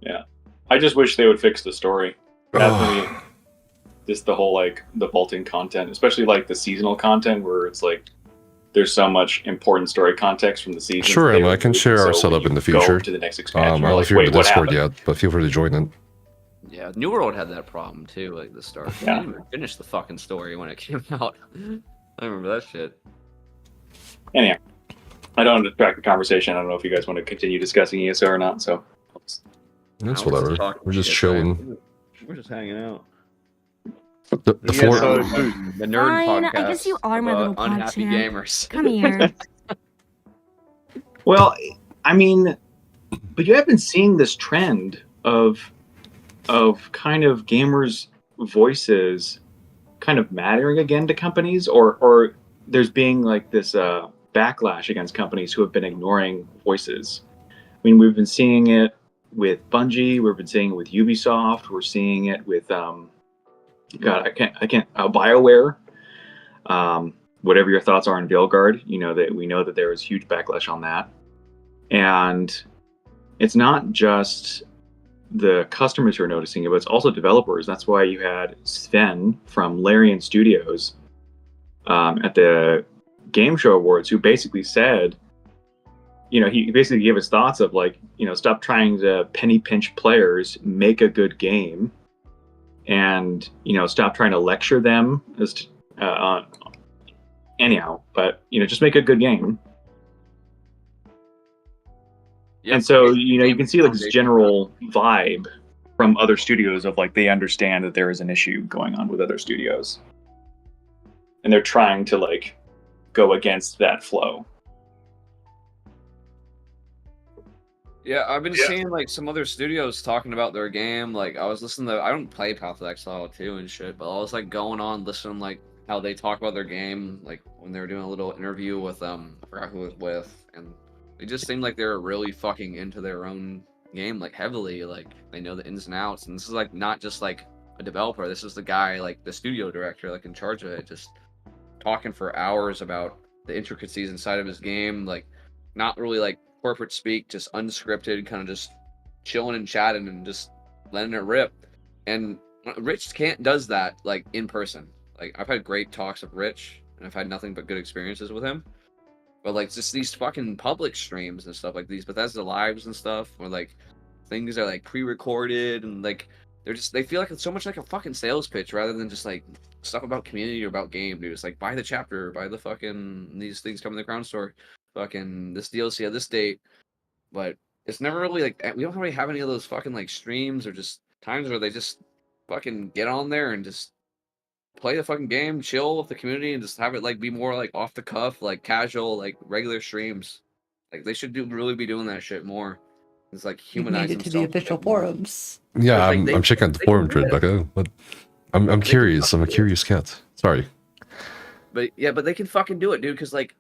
Yeah. I just wish they would fix the story. That's me. Just the whole like the vaulting content, especially like the seasonal content where it's like there's so much important story context from the season. Sure, Emma, I can share our setup in the future. To the next expansion, I don't know if you're in the Discord yet, but feel free to join it. Yeah, New World had that problem too, like the start. Yeah. I didn't even finish the fucking story when it came out. I remember that shit. Anyhow, I don't want to distract the conversation. I don't know if you guys want to continue discussing ESO or not, so That's whatever. We're just chilling. We're just hanging out. The nerd Fine, podcast. I guess you are my little pod unhappy champ. gamers. Come here. Well, I mean, but you have been seeing this trend of kind of gamers' voices kind of mattering again to companies, or there's being like this backlash against companies who have been ignoring voices. I mean, we've been seeing it with Bungie, we've been seeing it with Ubisoft, we're seeing it with BioWare. whatever your thoughts are on Veilguard, you know that we know that there was huge backlash on that. And it's not just the customers who are noticing it, but it's also developers. That's why you had Sven from Larian Studios at the Game Show Awards, who basically said, you know, he basically gave his thoughts of like, you know, stop trying to penny pinch players, make a good game, and, you know, stop trying to lecture them as to, anyhow, but, you know, just make a good game. Yeah, and so, you know, you can see like this general vibe from other studios of like, they understand that there is an issue going on with other studios. And they're trying to like go against that flow. Yeah, I've been seeing like some other studios talking about their game. Like I was listening to, I don't play Path of Exile 2 and shit, but I was like going on listening like how they talk about their game, like when they were doing a little interview with I forgot who it was with, and it just seemed like they were really fucking into their own game, like heavily, like they know the ins and outs. And this is like not just like a developer, this is the guy, like the studio director, like in charge of it, just talking for hours about the intricacies inside of his game, like not really like corporate speak, just unscripted, kind of just chilling and chatting and just letting it rip. And Rich does that like in person. Like I've had great talks with Rich, and I've had nothing but good experiences with him. But like just these fucking public streams and stuff, like these Bethesda lives and stuff, where like things are like pre-recorded and like they feel like it's so much like a fucking sales pitch rather than just like stuff about community or about game, dude. It's like buy the chapter, buy the fucking these things come in the Crown Store, fucking this DLC at this date. But it's never really like, we don't really have any of those fucking like streams or just times where they just fucking get on there and just play the fucking game, chill with the community, and just have it like be more like off the cuff, like casual, like regular streams. Like they should really be doing that shit more. It's like You've made humanize it to the official forums. Yeah, Like, I'm checking out the forum thread, Becca. But I'm curious. I'm a curious cat. Sorry. But yeah, but they can fucking do it, dude. Because like,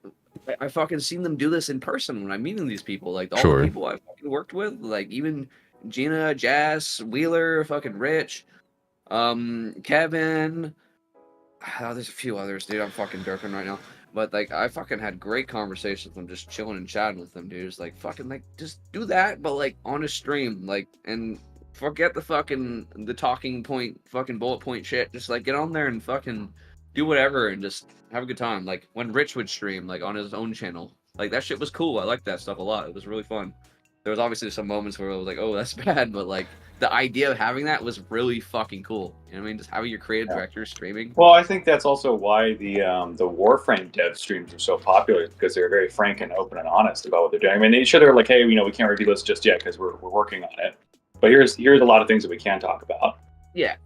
I fucking seen them do this in person when I'm meeting these people. Like all the people I fucking worked with, like even Gina, Jazz, Wheeler, fucking Rich, Kevin. Oh, there's a few others, dude. I'm fucking derping right now. But like, I fucking had great conversations with them, just chilling and chatting with them, dude. It's like fucking like just do that, but like on a stream, like, and forget the talking point, fucking bullet point shit. Just like get on there and fucking do whatever and just have a good time. Like when Rich would stream, like on his own channel, like that shit was cool. I liked that stuff a lot. It was really fun. There was obviously some moments where I was like, oh, that's bad, but like the idea of having that was really fucking cool. You know what I mean? Just having your creative director streaming. Well, I think that's also why the Warframe dev streams are so popular, because they're very frank and open and honest about what they're doing. I mean, they're like, hey, you know, we can't review this just yet because we're working on it. But here's a lot of things that we can talk about. Yeah.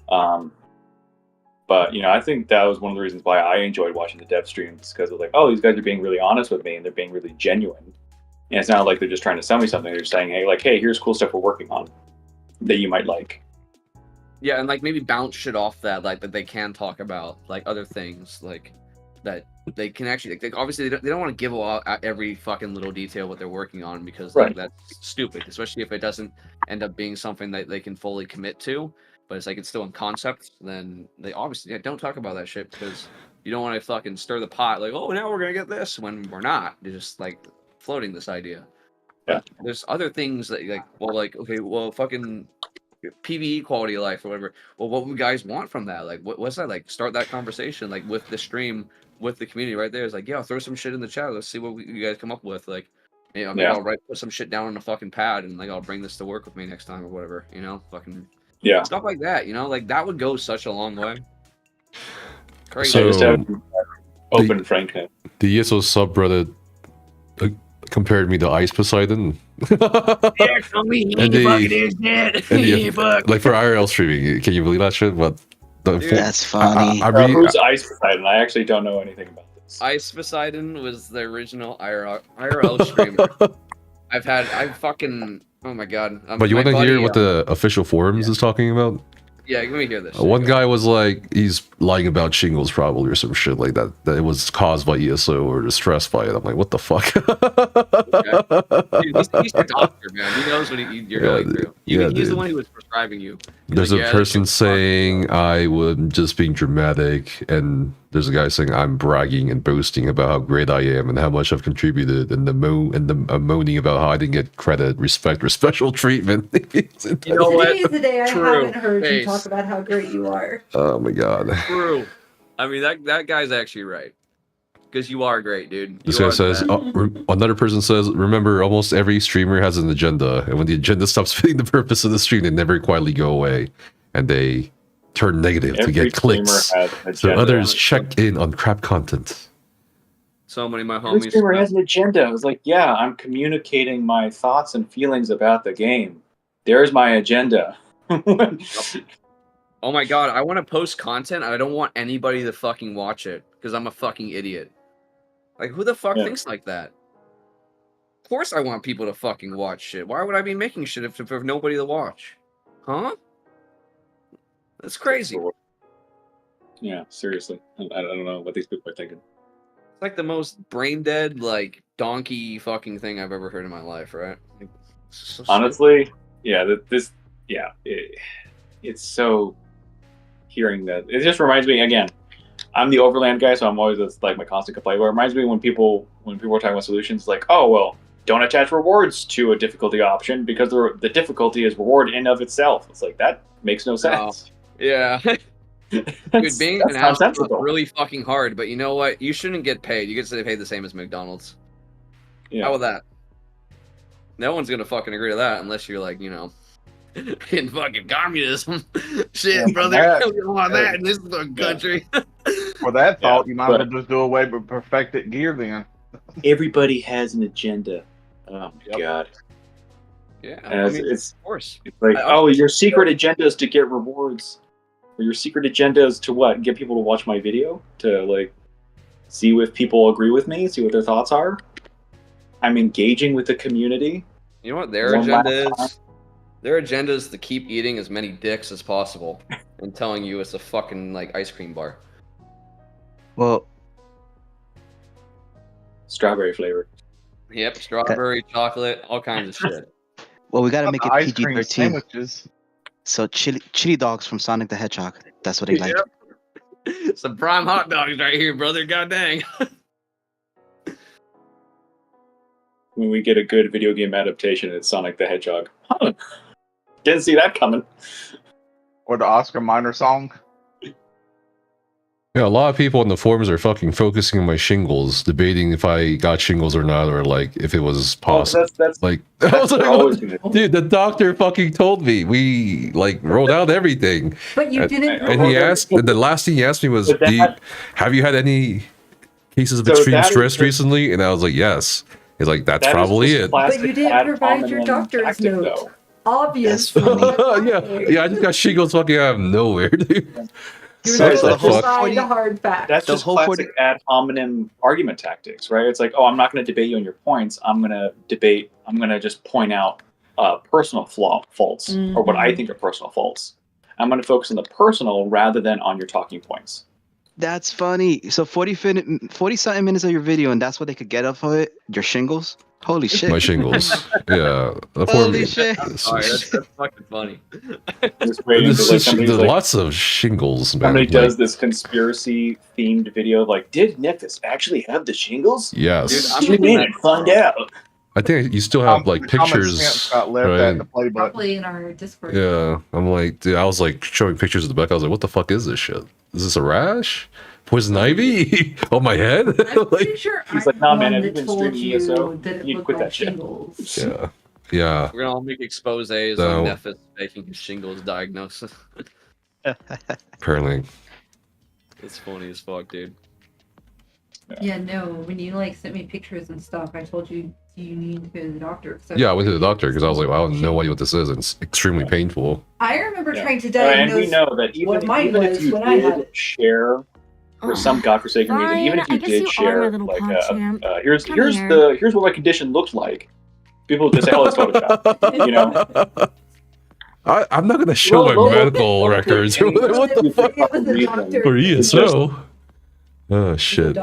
But you know, I think that was one of the reasons why I enjoyed watching the dev streams, because it was like, oh, these guys are being really honest with me and they're being really genuine. And it's not like they're just trying to sell me something. They're saying, hey, here's cool stuff we're working on that you might like. Yeah, and like maybe bounce shit off that, like that they can talk about, like other things, like that they can actually. Like, obviously, they don't want to give out every fucking little detail what they're working on, because like, that's stupid, especially if it doesn't end up being something that they can fully commit to. But it's like it's still in concept. Then they obviously don't talk about that shit, because you don't want to fucking stir the pot. Like, oh, now we're gonna get this when we're not. They're just like floating this idea. Yeah. There's other things that fucking PvE quality of life or whatever. Well, what would you guys want from that? Like, what's that? Like, start that conversation, like with the stream, with the community right there. It's like, yeah, throw some shit in the chat. Let's see what you guys come up with. Like, you know, maybe I'll put some shit down on a fucking pad and like I'll bring this to work with me next time or whatever. You know, fucking stuff like that. You know, like that would go such a long way. Crazy. So just have open frankness. The ESO subreddit compared me to Ice Poseidon. Yeah, tell me he fucking is dead. Like for IRL streaming, can you believe that shit? But that's funny. Who's Ice Poseidon? I actually don't know anything about this. Ice Poseidon was the original IRL streamer. Oh my god. But you want to hear what the official forums is talking about? Yeah, let me hear this. One guy was like, he's lying about shingles probably or some shit like that. That it was caused by ESO or distressed by it. I'm like, what the fuck? Dude, he's a doctor, man. He knows what you're going through. He's the one who was prescribing you. There's a person saying I would just being dramatic, and there's a guy saying I'm bragging and boasting about how great I am and how much I've contributed, and moaning about how I didn't get credit, respect, or special treatment. You know what? Today is the day I True. haven't heard you Face. talk about how great you are. Oh my god. True. I mean, that guy's actually right. Because you are great, dude. This You guy are says, another person says, remember, almost every streamer has an agenda, and when the agenda stops fitting the purpose of the stream, they never quietly go away, and they turn negative to Every get clicks. streamer has an So agenda. others check in on crap content. So many of my Every homies. streamer has an agenda. I was like, yeah, I'm communicating my thoughts and feelings about the game. There's my agenda. Oh my god, I want to post content and I don't want anybody to fucking watch it because I'm a fucking idiot. Like, who the fuck thinks like that? Of course I want people to fucking watch shit. Why would I be making shit if there's nobody to watch? Huh? That's crazy. Yeah, seriously. I don't know what these people are thinking. It's like the most brain dead, like, donkey fucking thing I've ever heard in my life, right? Like, so Honestly, yeah, it's so hearing that. It just reminds me, again, I'm the overland guy, so I'm always, that's like my constant complaint. But it reminds me when people are talking about solutions, like, oh, well, don't attach rewards to a difficulty option because the difficulty is reward in of itself. It's like, that makes no sense. Yeah. Dude, being that's an astronaut is nonsensical. really fucking hard, but you know what? You shouldn't get paid. You get to paid the same as McDonald's. Yeah. How about that? No one's gonna fucking agree to that unless you're like, you know, in fucking communism. Shit, Yeah, brother. We don't want that in this fucking country. For that thought, you might as well just do away with perfected gear then. Everybody has an agenda. Oh my god. Yeah, And it's of course. It's like, oh, your secret agenda is to get rewards. Or your secret agenda is to what? Get people to watch my video? To, like, see if people agree with me? See what their thoughts are? I'm engaging with the community. You know what their One agenda last time. is? Their agenda is to keep eating as many dicks as possible and telling you it's a fucking, like, ice cream bar. Well, strawberry flavor. Yep, strawberry, chocolate, all kinds of shit. well, we gotta make it Ice cream PG-13. sandwiches. So chili dogs from Sonic the Hedgehog. That's what they like. Yep. Some prime hot dogs right here, brother. God dang. When we get a good video game adaptation, it's Sonic the Hedgehog. Huh. Didn't see that coming. Or the Oscar Minor song. Yeah, a lot of people in the forums are fucking focusing on my shingles, debating if I got shingles or not, or like if it was possible. That's like, that's I was what like, I always what? gonna- Dude, the doctor fucking told me. We like wrote out everything. But you didn't. And he asked. And the last thing he asked me was, But that- "Have you had any cases of So extreme that is stress just- recently?" And I was like, "Yes." He's like, "That's that is probably just it." But you didn't provide your doctor's tactic, note. though. Obviously. yeah. I just got shingles fucking out of nowhere, dude. You So were it's supposed like to the provide the hard facts. That's just classic ad hominem argument tactics, right? It's like, oh, I'm not going to debate you on your points. I'm going to just point out personal faults, or what I think are personal faults. I'm going to focus on the personal rather than on your talking points. That's funny. So 40-something minutes of your video, and that's what they could get off of it? Your shingles? Holy shit. My shingles. Yeah. The Holy shit. Sorry, that's fucking funny. Just waiting This for, like, is- somebody's there's like- lots of shingles, man. Somebody Like, does this conspiracy themed video of like, did Nefis actually have the shingles? Yes. Tune in and find out. I think you still have like Common pictures, sense got left right? at the play button. Probably in our Discord. Yeah, I'm like, dude, I was like showing pictures of the back. I was like, what the fuck is this shit? Is this a rash? Poison ivy on my head? Pretty sure He's like, nah, man, one have you that been told streaming you ESO? that it You need to looked quit like that shit. shingles. Yeah, yeah. We're gonna all make exposés No. on Nephis making his shingles diagnosis. Apparently, It's funny as fuck, dude. Yeah, no. When you like sent me pictures and stuff, I told you you need to go to the doctor. yeah. I went to the doctor because I was like, well, I don't know what this is. And it's extremely painful. I remember trying to And diagnose we know that what mine even if was you when I had did it. share, for some godforsaken reason, even if you I guess did you are share, my little like, PogChamp. here's Come here's here. the here's what my condition looks like. People just say, oh, it's Photoshop. You know, I'm not gonna show Well, my well, medical well, records. well, What the fuck? It was the doctor. For ESO? Oh shit.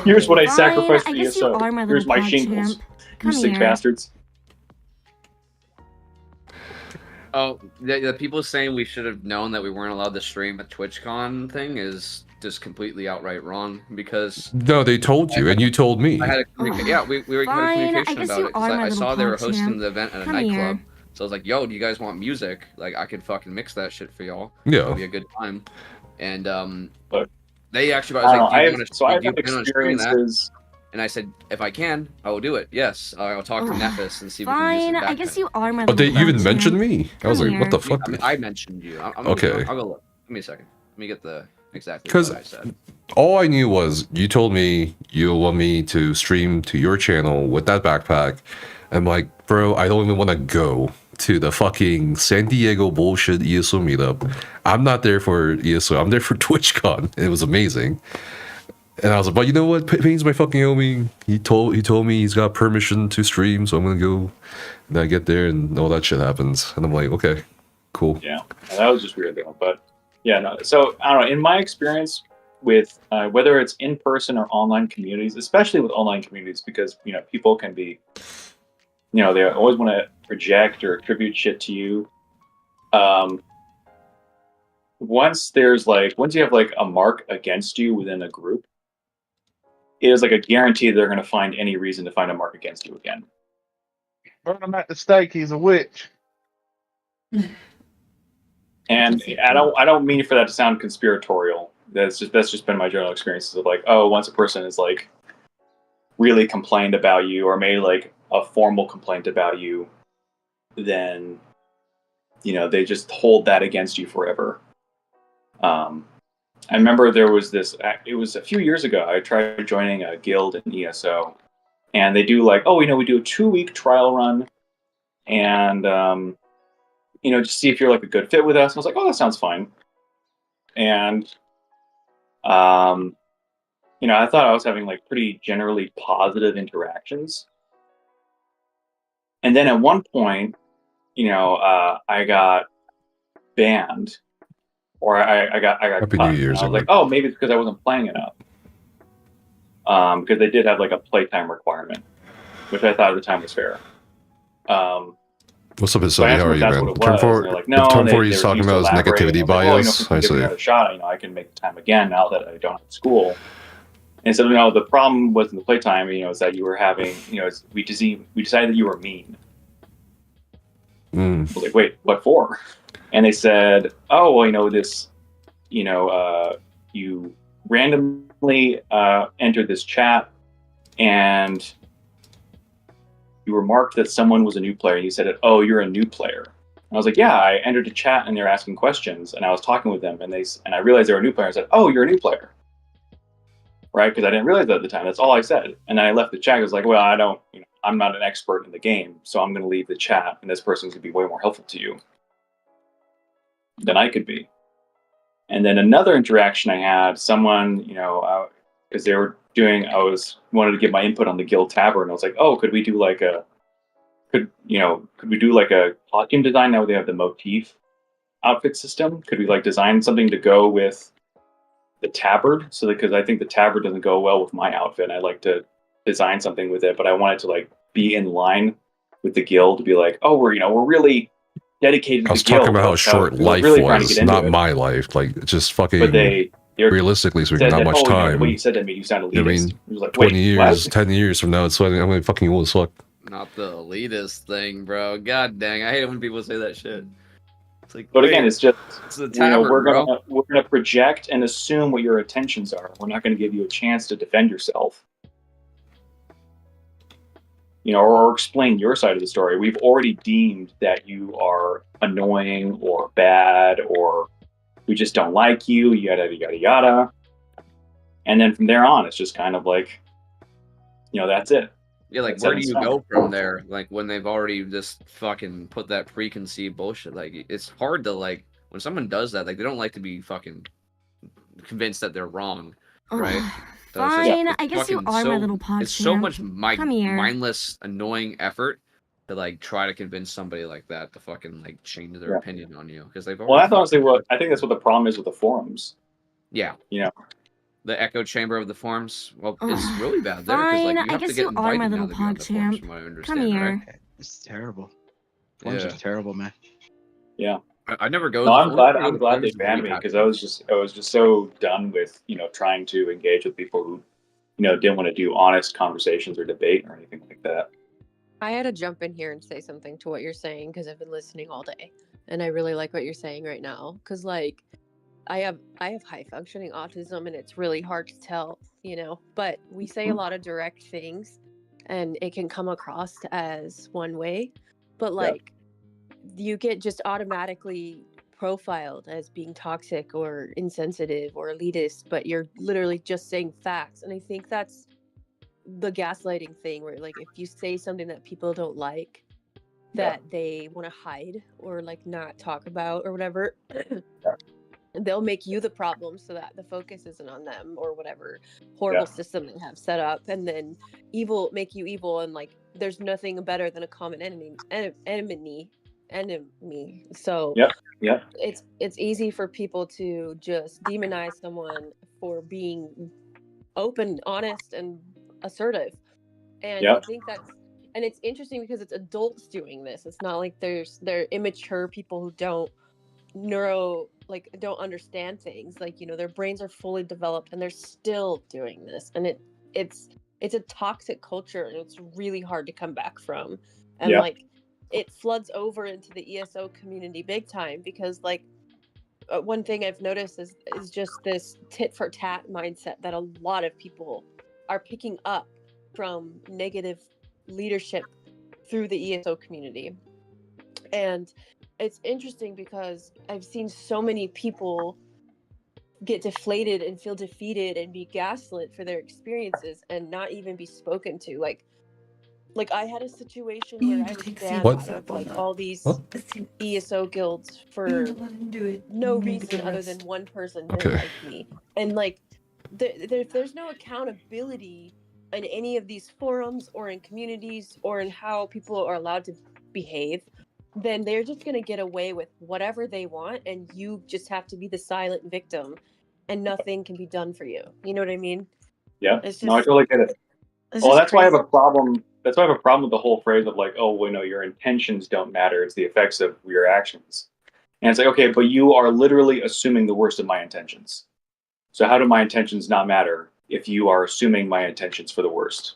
here's what I Fine, sacrificed I for guess you ESO. are my Here's little my shingles. PogChamp. You Come sick here. bastards. Oh, the people saying we should have known that we weren't allowed to stream a TwitchCon thing is just completely outright wrong because No, they told you, and you told me. I had a yeah, we had a Fine, communication I guess about you it because are my I little saw they were pog hosting champ. the event at a Come nightclub. here. So I was like, "Yo, do you guys want music? Like, I could fucking mix that shit for y'all. Yeah. It'll be a good time." And But they actually, I was like, "Do you want to? So I've do you had plan on streaming that?" experiences. And I said, "If I can, I will do it. Yes, I'll talk to Nephis and see if we can use Fine, his I guess backpack." you are my But they little even pog mentioned champ. me. I was Come like, what the here. fuck? I mean, I mentioned you. Okay. I'll go look. Give me a second. Let me get the exactly Because what I said. all I knew was you told me you want me to stream to your channel with that backpack. I'm like, bro, I don't even want to go to the fucking San Diego bullshit ESO meetup. I'm not there for ESO. I'm there for TwitchCon. It was amazing. And I was like, but you know what? Payne's my fucking homie. He told me he's got permission to stream, so I'm gonna go. And I get there and all that shit happens. And I'm like, okay, cool. Yeah, that was just weird though. But yeah, no. So I don't know. In my experience with whether it's in person or online communities, especially with online communities, because people can be, they always want to project or attribute shit to you. Once you have like a mark against you within a group, it is like a guarantee they're going to find any reason to find a mark against you again. Burn him at the stake. He's a witch. And I don't mean for that to sound conspiratorial. That's just been my general experiences of like, oh, once a person is like really complained about you or made like a formal complaint about you, then they just hold that against you forever. I remember there was this. It was a few years ago. I tried joining a guild in ESO, and they do like, we do a 2-week trial run, and just see if you're like a good fit with us. And I was like, oh, that sounds fine. And I thought I was having like pretty generally positive interactions. And then at one point, I got banned. Or I got Happy cut. New Year's, And I was like, oh, maybe it's because I wasn't playing enough. Because they did have like a playtime requirement, which I thought at the time was fair. What's up, his So I son? asked How them are if you, that's man? what it was, and they're like, no, Term they 4 he's talking refused to about his elaborate. negativity And I was like, well, bias. if we I give it see. another shot, I can make the time again now that I don't have school. And so, the problem wasn't the playtime, is that you were having, we decided that you were mean. I was like, wait, what for? And they said, oh, well, this, you randomly entered this chat and you remarked that someone was a new player. And you said, oh, you're a new player. And I was like, yeah, I entered a chat and they're asking questions and I was talking with them and I realized they were a new player. I said, oh, you're a new player. Right? Because I didn't realize that at the time. That's all I said. And then I left the chat. I was like, well, I'm not an expert in the game, so I'm going to leave the chat and this person's going to be way more helpful to you than I could be. And then another interaction I had, someone, because they were wanted to give my input on the guild tavern. I was like, oh, could we do like a costume design now they have the motif outfit system? Could we like design something to go with the tabard? So because I think the tabard doesn't go well with my outfit. I'd like to design something with it, but I wanted to like be in line with the guild to be like, oh, we're really dedicated to I was the guild. talking about how short life was, not my life. Like, just fucking But they realistically speaking, not much time. The way you said that made you sound elitist. I mean, It was like, 20 wait, years, what? 10 years from now, it's like, I'm like fucking old as fuck. Not the elitist thing, bro. God dang, I hate it when people say that shit. It's like, But again, it's just it's the tavern, we're bro. gonna project and assume what your intentions are. We're not gonna give you a chance to defend yourself. Or explain your side of the story. We've already deemed that you are annoying or bad, or we just don't like you, yada, yada, yada. And then from there on, it's just kind of like, that's it. Yeah, like, That's where it do in you stone. go from there? Like, when they've already just fucking put that preconceived bullshit. Like, it's hard to, like, when someone does that, like, they don't like to be fucking convinced that they're wrong, right? So it's just- Fine, it's I guess you fucking are my so- little pog It's so champ. much Come here. mindless, annoying effort to, like, try to convince somebody like that to fucking, like, change their Yeah. opinion on you. Because they've Well, already that's honestly I think that's what the problem is with the forums. Yeah. The echo chamber of the forums. Well, it's really bad there because, like, Fine, you I have to guess get you are invited my now little to be on pog the forums, champ. from what I Come understand, here. right? It's terrible. Forums Yeah. are terrible, man. Yeah. I never go. No, I'm only glad. time I go I'm to glad they forums is banned me Repack. because I was just so done with trying to engage with people who didn't want to do honest conversations or debate or anything like that. I had to jump in here and say something to what you're saying because I've been listening all day, and I really like what you're saying right now. Because like, I have high functioning autism, and it's really hard to tell, But we say a lot of direct things, and it can come across as one way, but like, you get just automatically profiled as being toxic or insensitive or elitist, but you're literally just saying facts, and I think that's the gaslighting thing where like if you say something that people don't like that they want to hide or like not talk about or whatever, they'll make you the problem so that the focus isn't on them or whatever horrible system they have set up, and then make you evil, and like there's nothing better than a common enemy. So it's easy for people to just demonize someone for being open, honest, and assertive. And I think and it's interesting because it's adults doing this. It's not like they're immature people who don't understand things. Like, their brains are fully developed and they're still doing this. And it's a toxic culture, and it's really hard to come back from. And like it floods over into the ESO community big time because like one thing I've noticed is just this tit for tat mindset that a lot of people are picking up from negative leadership through the ESO community. And it's interesting because I've seen so many people get deflated and feel defeated and be gaslit for their experiences and not even be spoken to. Like I had a situation where I was banned out of like all these ESO guilds for no reason other than one person didn't like me. And like there's no accountability in any of these forums or in communities or in how people are allowed to behave, then they're just going to get away with whatever they want, and you just have to be the silent victim and nothing can be done for you. You know what I mean? Yeah. It's No, I just, totally get it. it's Well, just that's why I have crazy. a problem. That's why I have a problem with the whole phrase of like, oh, well, no, your intentions don't matter. It's the effects of your actions. And it's like, okay, but you are literally assuming the worst of my intentions. So how do my intentions not matter if you are assuming my intentions for the worst?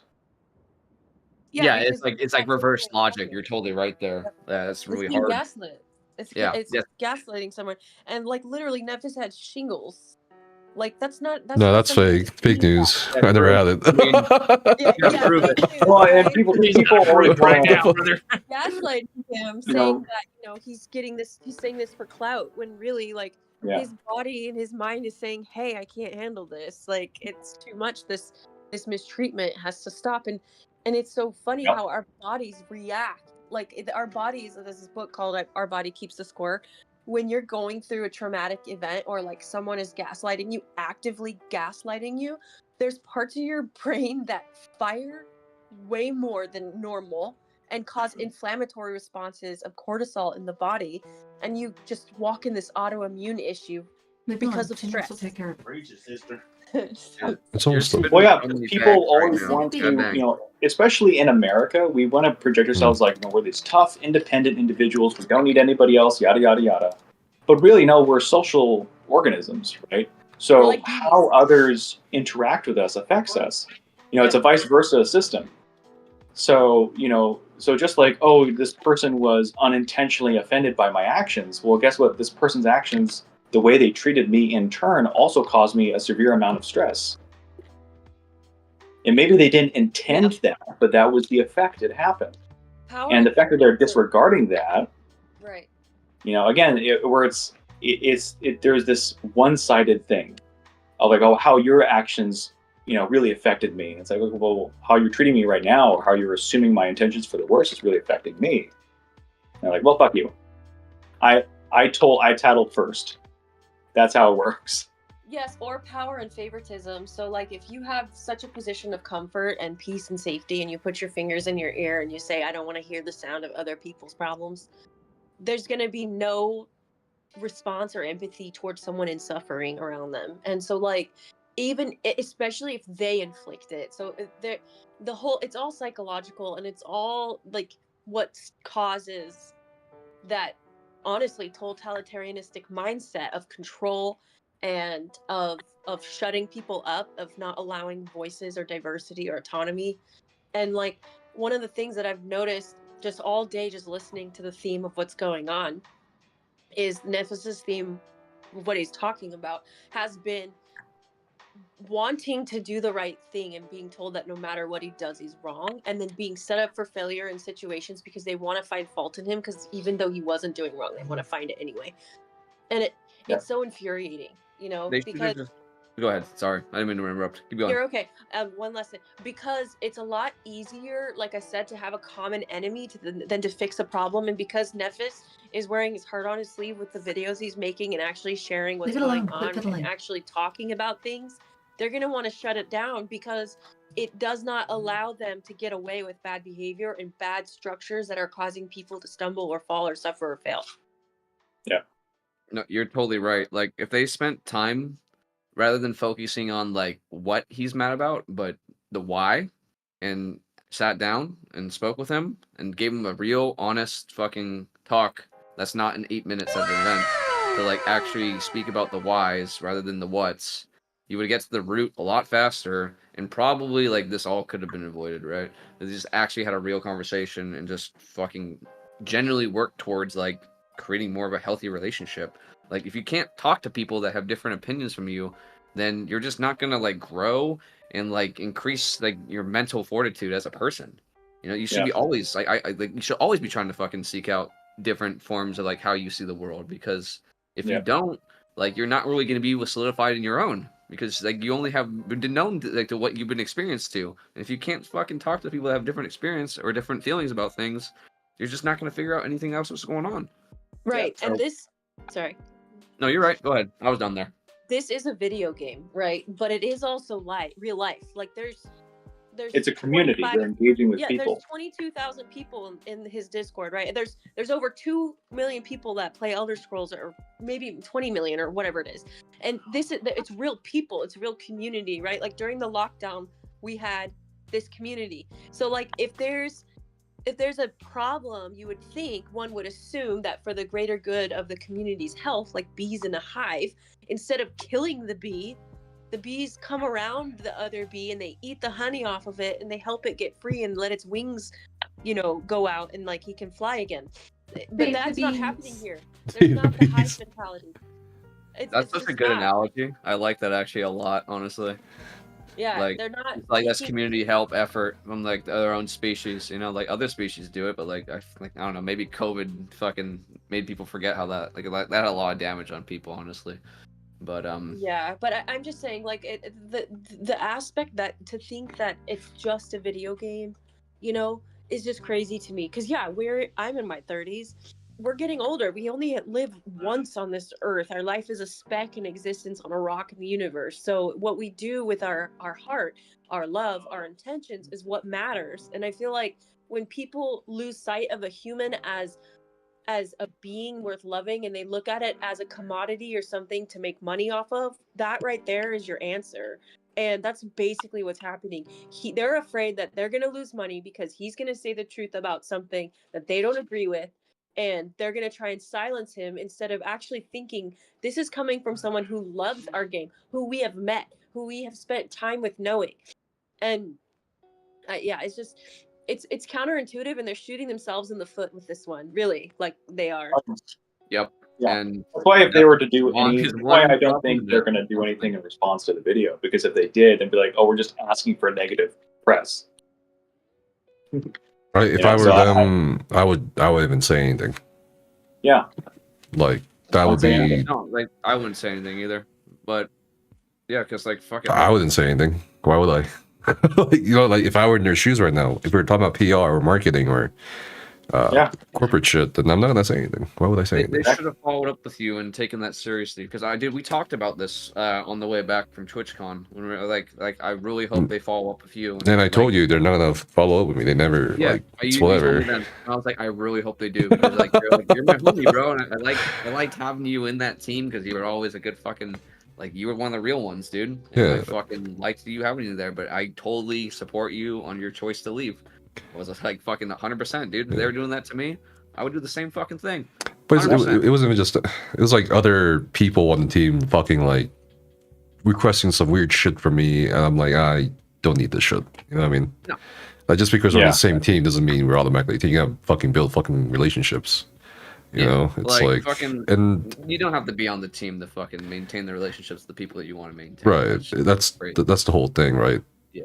Yeah, it's like reverse logic. You're totally right there. Yeah, that's really It's being hard. gaslit. It's Yeah. gaslighting someone, and like literally, Nev just had shingles. Like that's not No, that's something fake. Fake news. I never had it. Prove it. fake news, Well, and right? people always right want now, to, brother. Gaslighting him, saying that he's saying this for clout, when really like his body and his mind is saying, "Hey, I can't handle this. Like it's too much. This mistreatment has to stop." And it's so funny how our bodies react. Like our bodies. There's this book called "Our Body Keeps the Score." When you're going through a traumatic event or like someone is gaslighting you, actively gaslighting you, there's parts of your brain that fire way more than normal and cause inflammatory responses of cortisol in the body, and you just walk in this autoimmune issue because of stress. It's almost well, yeah, people always want to, especially in America, we want to project ourselves like, we're these tough, independent individuals. We don't need anybody else, yada, yada, yada. But really, no, we're social organisms, right? So how others interact with us affects us. It's a vice versa system. So, so just like, oh, this person was unintentionally offended by my actions. Well, guess what? This person's actions, the way they treated me in turn, also caused me a severe amount of stress. And maybe they didn't intend that, but that was the effect that happened. And the fact that they're disregarding that, right? Again, there's this one-sided thing of like, oh, how your actions, really affected me. And it's like, well, how you're treating me right now, or how you're assuming my intentions for the worst is really affecting me. And they're like, well, fuck you. I tattled first. That's how it works. Yes, or power and favoritism. So like if you have such a position of comfort and peace and safety, and you put your fingers in your ear and you say, I don't want to hear the sound of other people's problems, there's going to be no response or empathy towards someone in suffering around them. And so like, especially if they inflict it. So it's all psychological, and it's all like what causes that honestly totalitarianistic mindset of control and of shutting people up, of not allowing voices or diversity or autonomy. And like one of the things that I've noticed just all day, just listening to the theme of what's going on, is Nephis' theme, what he's talking about, has been wanting to do the right thing and being told that no matter what he does, he's wrong, and then being set up for failure in situations because they want to find fault in him, because even though he wasn't doing wrong, they want to find it anyway. And it's so infuriating, you know, They should because have just. Go ahead. Sorry, I didn't mean to interrupt. Keep going. you're okay. One last thing, because it's a lot easier, like I said, to have a common enemy than to fix a problem. And because Nephis is wearing his heart on his sleeve with the videos he's making and actually sharing what's Leave it alone. going on and actually talking about things, they're going to want to shut it down because it does not allow them to get away with bad behavior and bad structures that are causing people to stumble or fall or suffer or fail. Yeah. No, you're totally right. Like, if they spent time rather than focusing on like what he's mad about, but the why, and sat down and spoke with him and gave him a real, honest fucking talk that's not in 8 minutes of an event, to like actually speak about the whys rather than the whats, you would get to the root a lot faster, and probably like this all could have been avoided, right? If they just actually had a real conversation and just fucking genuinely work towards like creating more of a healthy relationship. Like, if you can't talk to people that have different opinions from you, then you're just not gonna like grow and like increase like your mental fortitude as a person. You know, you should be always like I like you should always be trying to fucking seek out different forms of like how you see the world, because if you don't, like, you're not really gonna be solidified in your own, because like you only have been known to, like, to what you've been experienced to. And if you can't fucking talk to people that have different experience or different feelings about things, you're just not gonna figure out anything else that's going on. Right. And this, sorry. No, you're right. Go ahead. I was done there. This is a video game, right? But it is also real life. Like there's it's a community. You're engaging with people. There's 22,000 people in his Discord, right? There's over 2 million people that play Elder Scrolls, or maybe 20 million or whatever it is. And it's real people. It's a real community, right? Like during the lockdown, we had this community. So like if there's a problem, you would think, one would assume that for the greater good of the community's health, like bees in a hive, instead of killing the bees come around the other bee and they eat the honey off of it and they help it get free and let its wings, go out, and like he can fly again. But that's not happening here. There's not the hive mentality. That's such a good analogy. I like that actually a lot, honestly. Yeah, like, they're not like that's community help effort from like their own species. Like other species do it, but like I don't know, maybe COVID fucking made people forget how that that had a lot of damage on people, honestly. But yeah, but I'm just saying, like, the aspect that to think that it's just a video game, is just crazy to me. Because I'm in my 30s. We're getting older. We only live once on this earth. Our life is a speck in existence on a rock in the universe. So what we do with our heart, our love, our intentions is what matters. And I feel like when people lose sight of a human as a being worth loving, and they look at it as a commodity or something to make money off of, that right there is your answer. And that's basically what's happening. They're afraid that they're going to lose money because he's going to say the truth about something that they don't agree with. And they're going to try and silence him instead of actually thinking, this is coming from someone who loves our game, who we have met, who we have spent time with knowing. And it's just... It's counterintuitive, and they're shooting themselves in the foot with this one. Really, like they are. Yep. Yeah. And that's why if they were to do that's why I don't think they're going to do anything in response to the video, because if they did, they'd be like, "Oh, we're just asking for negative press." Right? If I were them, I would even say anything. Yeah. Like that would be. No, like I wouldn't say anything either. But yeah, because like fuck it. I wouldn't say anything. Why would I? Like if I were in their shoes right now, if we were talking about PR or marketing or corporate shit, then I'm not gonna say anything. Why would I say anything? They should have followed up with you and taken that seriously, because we talked about this on the way back from TwitchCon when we were like I really hope they follow up with you. And I told you they're not gonna follow up with me. They never it's whatever. You told me then. I was like, I really hope they do, because you're my homie, bro, and I liked having you in that team because you were always a good fucking. Like, you were one of the real ones, dude. And I fucking liked you having you there, but I totally support you on your choice to leave. I was like fucking 100%, dude. If they were doing that to me, I would do the same fucking thing. But it wasn't even just. It was like other people on the team fucking like requesting some weird shit from me, and I'm like, I don't need this shit. You know what I mean? No. Like just because we're on the same team doesn't mean we're automatically taking up fucking build fucking relationships. You know, it's like fucking, and you don't have to be on the team to fucking maintain the relationships with the people that you want to maintain. right. That's the whole thing, right? Yeah.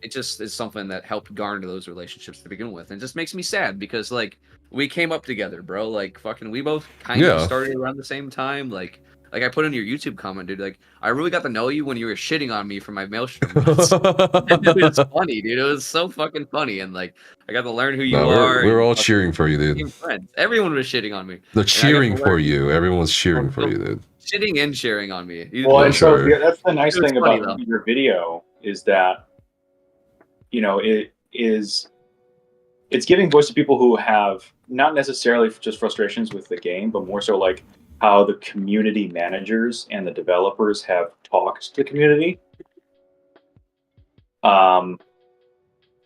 It just is something that helped garner those relationships to begin with, and it just makes me sad because like we came up together, bro. Like fucking, we both kind of started around the same time. Like I put in your YouTube comment, dude. Like I really got to know you when you were shitting on me for my maelstrom. It was funny, dude. It was so fucking funny, and like I got to learn who you are. We're all cheering for you, dude. Friends. Everyone was shitting on me. They're cheering for you. Everyone's cheering for you, dude. Shitting and cheering on me. Well, and so that's the nice thing about your video is that, you know, it's giving voice to people who have not necessarily just frustrations with the game, but more so like how the community managers and the developers have talked to the community.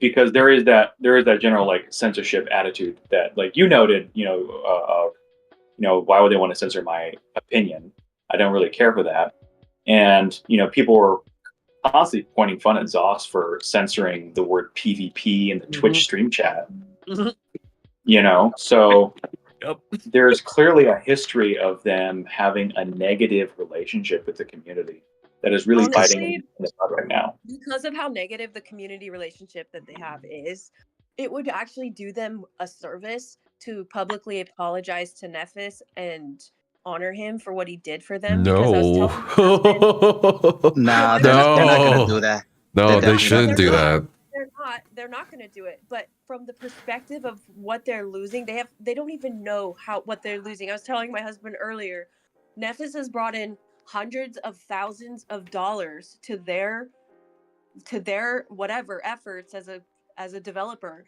Because there is that general like censorship attitude that, like you noted, why would they want to censor my opinion? I don't really care for that. And people were constantly pointing fun at Zoss for censoring the word PvP in the Twitch stream chat. So there's clearly a history of them having a negative relationship with the community that is really fighting in the butt right now. Because of how negative the community relationship that they have is, it would actually do them a service to publicly apologize to Nephis and honor him for what he did for them. No. Nah, they're not going to do that. No, they shouldn't do that. They're not going to do it. But from the perspective of what they're losing, they don't even know what they're losing. I was telling my husband earlier, Nephis has brought in hundreds of thousands of dollars to their whatever efforts as a developer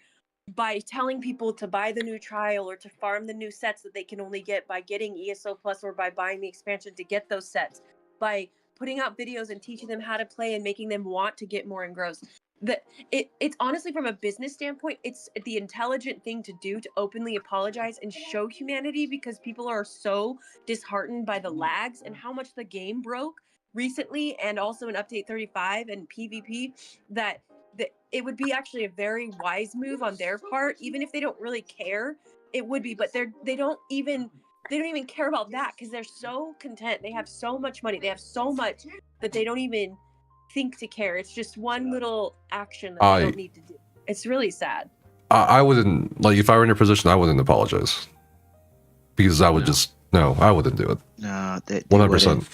by telling people to buy the new trial or to farm the new sets that they can only get by getting ESO Plus or by buying the expansion to get those sets, by putting out videos and teaching them how to play and making them want to get more engrossed. It's honestly, from a business standpoint, it's the intelligent thing to do, to openly apologize and show humanity, because people are so disheartened by the lags and how much the game broke recently, and also in update 35 and PvP, that it would be actually a very wise move on their part, even if they don't really care. It would be, but they don't even care about that, because they're so content. They have so much money. They have so much that they don't even think to care. It's just one little action that they don't need to do. It's really sad. I wouldn't, like, if I were in your position, I wouldn't apologize, because I would I wouldn't do it. No, 100%.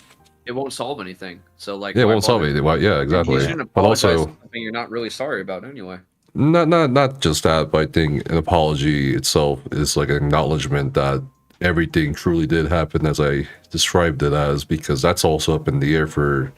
It won't solve anything. So like, it won't solve anything. Yeah, exactly. But also, something you're not really sorry about anyway. Not just that, but I think an apology itself is like an acknowledgement that everything truly did happen as I described it as, because that's also up in the air for.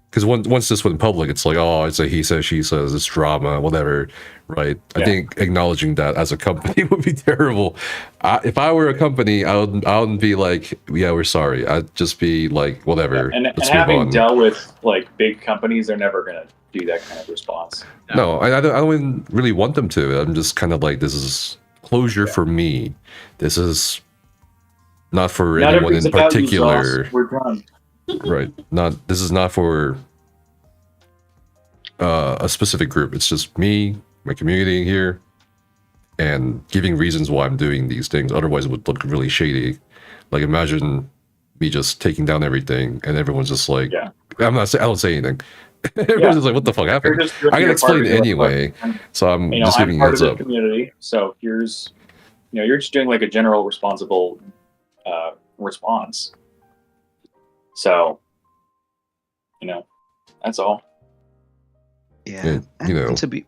Because once this went public, it's like, oh, it's a he says, she says, it's drama, whatever, right? Yeah. I think acknowledging that as a company would be terrible. If I were a company, I wouldn't be like, yeah, we're sorry. I'd just be like, whatever. Yeah. And having dealt with like big companies, they're never gonna do that kind of response. No, I don't really want them to. I'm just kind of like, this is closure for me. This is not for anyone in particular. We're done. Right. This is not for a specific group. It's just me, my community here, and giving reasons why I'm doing these things. Otherwise, it would look really shady. Like, imagine me just taking down everything, and everyone's just like, I don't say anything. Everyone's just like, what the fuck happened? I can explain it anyway. So I'm just giving you a heads up. Community. So here's, you're just doing like a general responsible response. So, that's all. Yeah, to be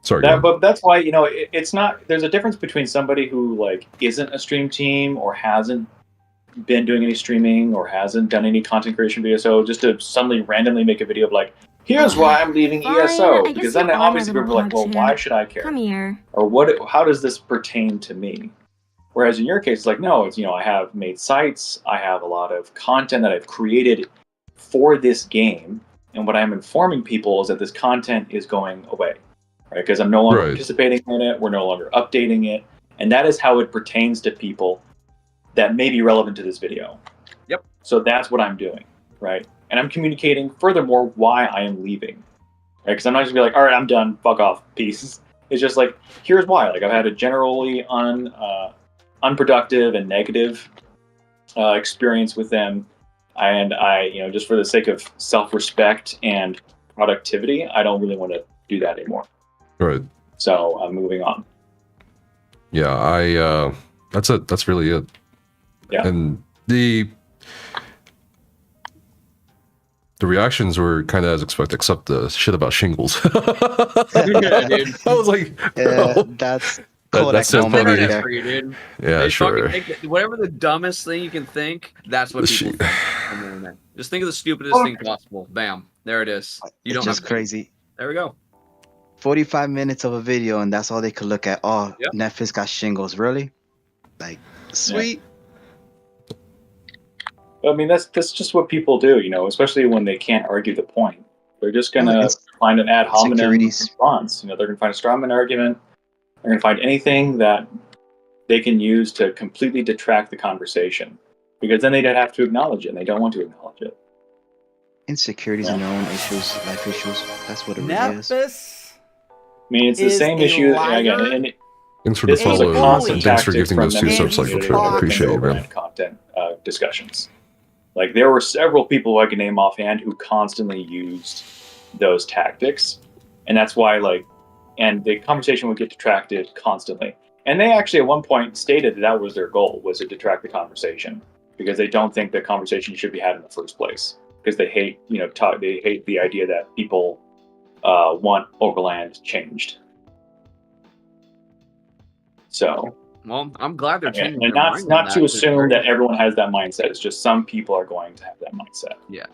sorry. But that's why it's not. There's a difference between somebody who like isn't a stream team or hasn't been doing any streaming or hasn't done any content creation video. So just to suddenly randomly make a video of like, here's why I'm leaving ESO, because then obviously people are like, well, why should I care? Come here. Or how does this pertain to me? Whereas in your case, it's like, no, it's, I have made sites, I have a lot of content that I've created for this game, and what I'm informing people is that this content is going away, right? Because I'm no longer participating in it, we're no longer updating it, and that is how it pertains to people that may be relevant to this video. Yep. So that's what I'm doing, right? And I'm communicating furthermore why I am leaving, right? Because I'm not just gonna be like, all right, I'm done, fuck off, peace. It's just like, here's why. Like I've had a generally unproductive and negative experience with them, and I, just for the sake of self-respect and productivity, I don't really want to do that anymore. Right. So I'm moving on. Yeah, that's really it. Yeah. And the reactions were kind of as expected, except the shit about shingles. Yeah, dude. I was like, Yeah, bro. that's That's so moment funny. right there. For you, dude. Yeah, They sure. fucking think whatever the dumbest thing you can think, that's what people think on the internet. Just think of the stupidest thing possible. Bam. There it is. You It's don't just have crazy. There we go. 45 minutes of a video, and that's all they could look at. Oh, Yep. Netflix got shingles. Really? Like, sweet. I mean, that's just what people do, especially when they can't argue the point. They're just gonna find an ad hominem response. They're gonna find a strawman argument. They're gonna find anything that they can use to completely detract the conversation, because then they'd have to acknowledge it, and they don't want to acknowledge it. Insecurities and their own issues, life issues. That's what it really is. Nephis I mean, it's the is same a issue liar. again. And Thanks for the this was a follow, constant and thanks for tactic gifting from those 2 them subs, like in for the appreciate it, man. overland content discussions. Like there were several people who I could name offhand who constantly used those tactics, and that's why and the conversation would get detracted constantly. And they actually at one point stated that was their goal, was to detract the conversation, because they don't think the conversation should be had in the first place, because they hate they hate the idea that people want overland changed. So. Well, I'm glad they're changing And their not mind on not that, to 'cause assume they're- that everyone has that mindset. It's just some people are going to have that mindset. Yeah.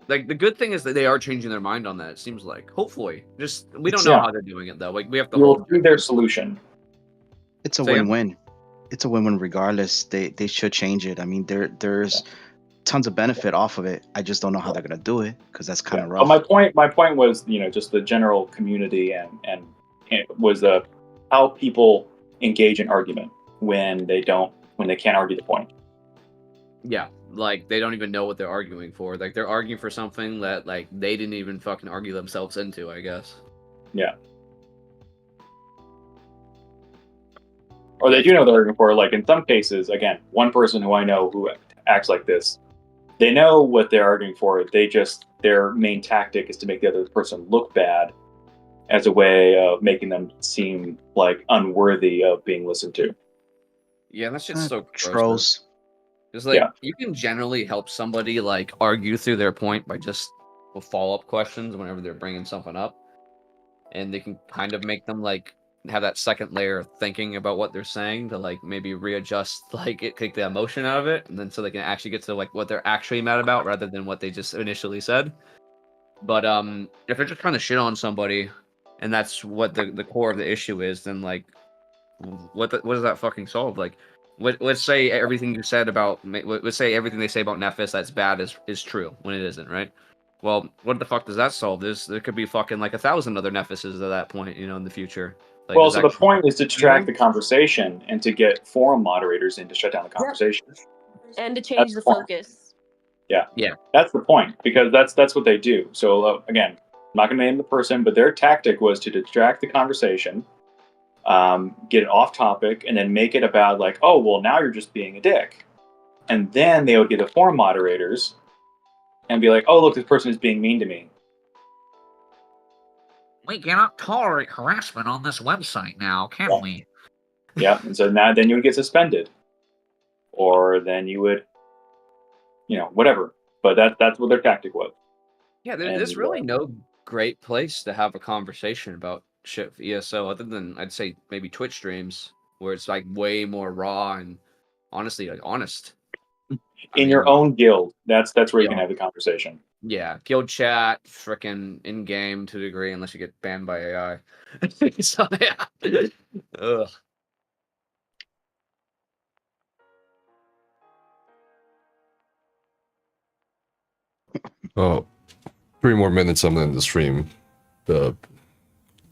Like the good thing is that they are changing their mind on that. It seems like, hopefully, just we don't know how they're doing it though. Like we have to We'll hold. do their solution. It's a So, yeah. win-win. It's a win-win regardless. They should change it. I mean, there's tons of benefit off of it. I just don't know how they're gonna do it, because that's kind of rough. But my point was, just the general community and it was how people engage in argument when they can't argue the point. Yeah, like they don't even know what they're arguing for. Like they're arguing for something that like they didn't even fucking argue themselves into, I guess. Yeah. Or they do know what they're arguing for. Like in some cases, again, one person who I know who acts like this, they know what they're arguing for. Their main tactic is to make the other person look bad, as a way of making them seem like unworthy of being listened to. Yeah, that shit's so gross. Trolls. It's like you can generally help somebody like argue through their point by just with follow-up questions whenever they're bringing something up, and they can kind of make them like have that second layer of thinking about what they're saying to like maybe readjust, take the emotion out of it, and then so they can actually get to like what they're actually mad about rather than what they just initially said. But if they're just trying to shit on somebody, and that's what the core of the issue is, then like what does that fucking solve? Like let's say everything you said about let's say everything they say about Nephis that's bad is true when it isn't, right? Well, what the fuck does that solve? There could be fucking like 1,000 other Nephises at that point, in the future. Like, Well, so the point is to detract the conversation and to get forum moderators in to shut down the conversation. And to change the focus. Yeah. Yeah. That's the point, because that's what they do. So again, I'm not going to name the person, but their tactic was to detract the conversation, get it off topic, and then make it about like, oh, well, now you're just being a dick. And then they would get the forum moderators and be like, oh, look, this person is being mean to me. We cannot tolerate harassment on this website now, can we? Yeah, and so then you would get suspended. Or then you would, whatever. But that's what their tactic was. Yeah, there's really no great place to have a conversation about shit for ESO other than I'd say maybe Twitch streams where it's like way more raw and honestly like honest. In your own guild, that's where you can have the conversation. Yeah, guild chat, freaking in game to a degree, unless you get banned by AI. So yeah. Ugh. Oh, 3 more minutes. I'm in the stream. The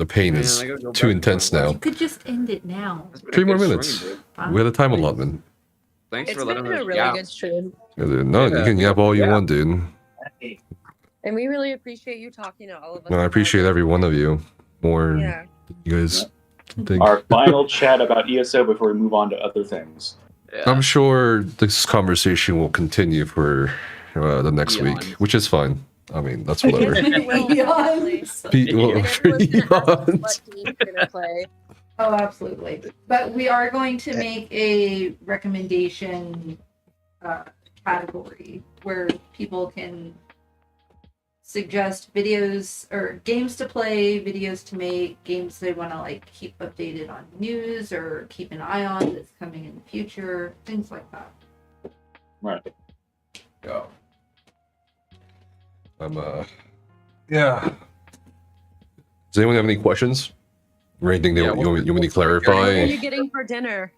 pain Man, is I gotta go too back intense now. You could just end it now. 3 more minutes. Fine. We had a time allotment. Thanks It's for letting been us a really yap. good stream, Yeah, dude, no, you can yap all you want, dude. and we really appreciate you talking to all of us. No, I appreciate every one of you more. Yeah. You guys think. Our final chat about ESO before we move on to other things. I'm sure this conversation will continue for the next week, which is fine. I mean, that's whatever. Oh, absolutely. But we are going to make a recommendation category where people can suggest videos or games to play, videos to make, games they want to like keep updated on news or keep an eye on that's coming in the future, things like that. Right. Yeah. Yeah. Does anyone have any questions? Or anything you want me to clarify? What are you getting for dinner?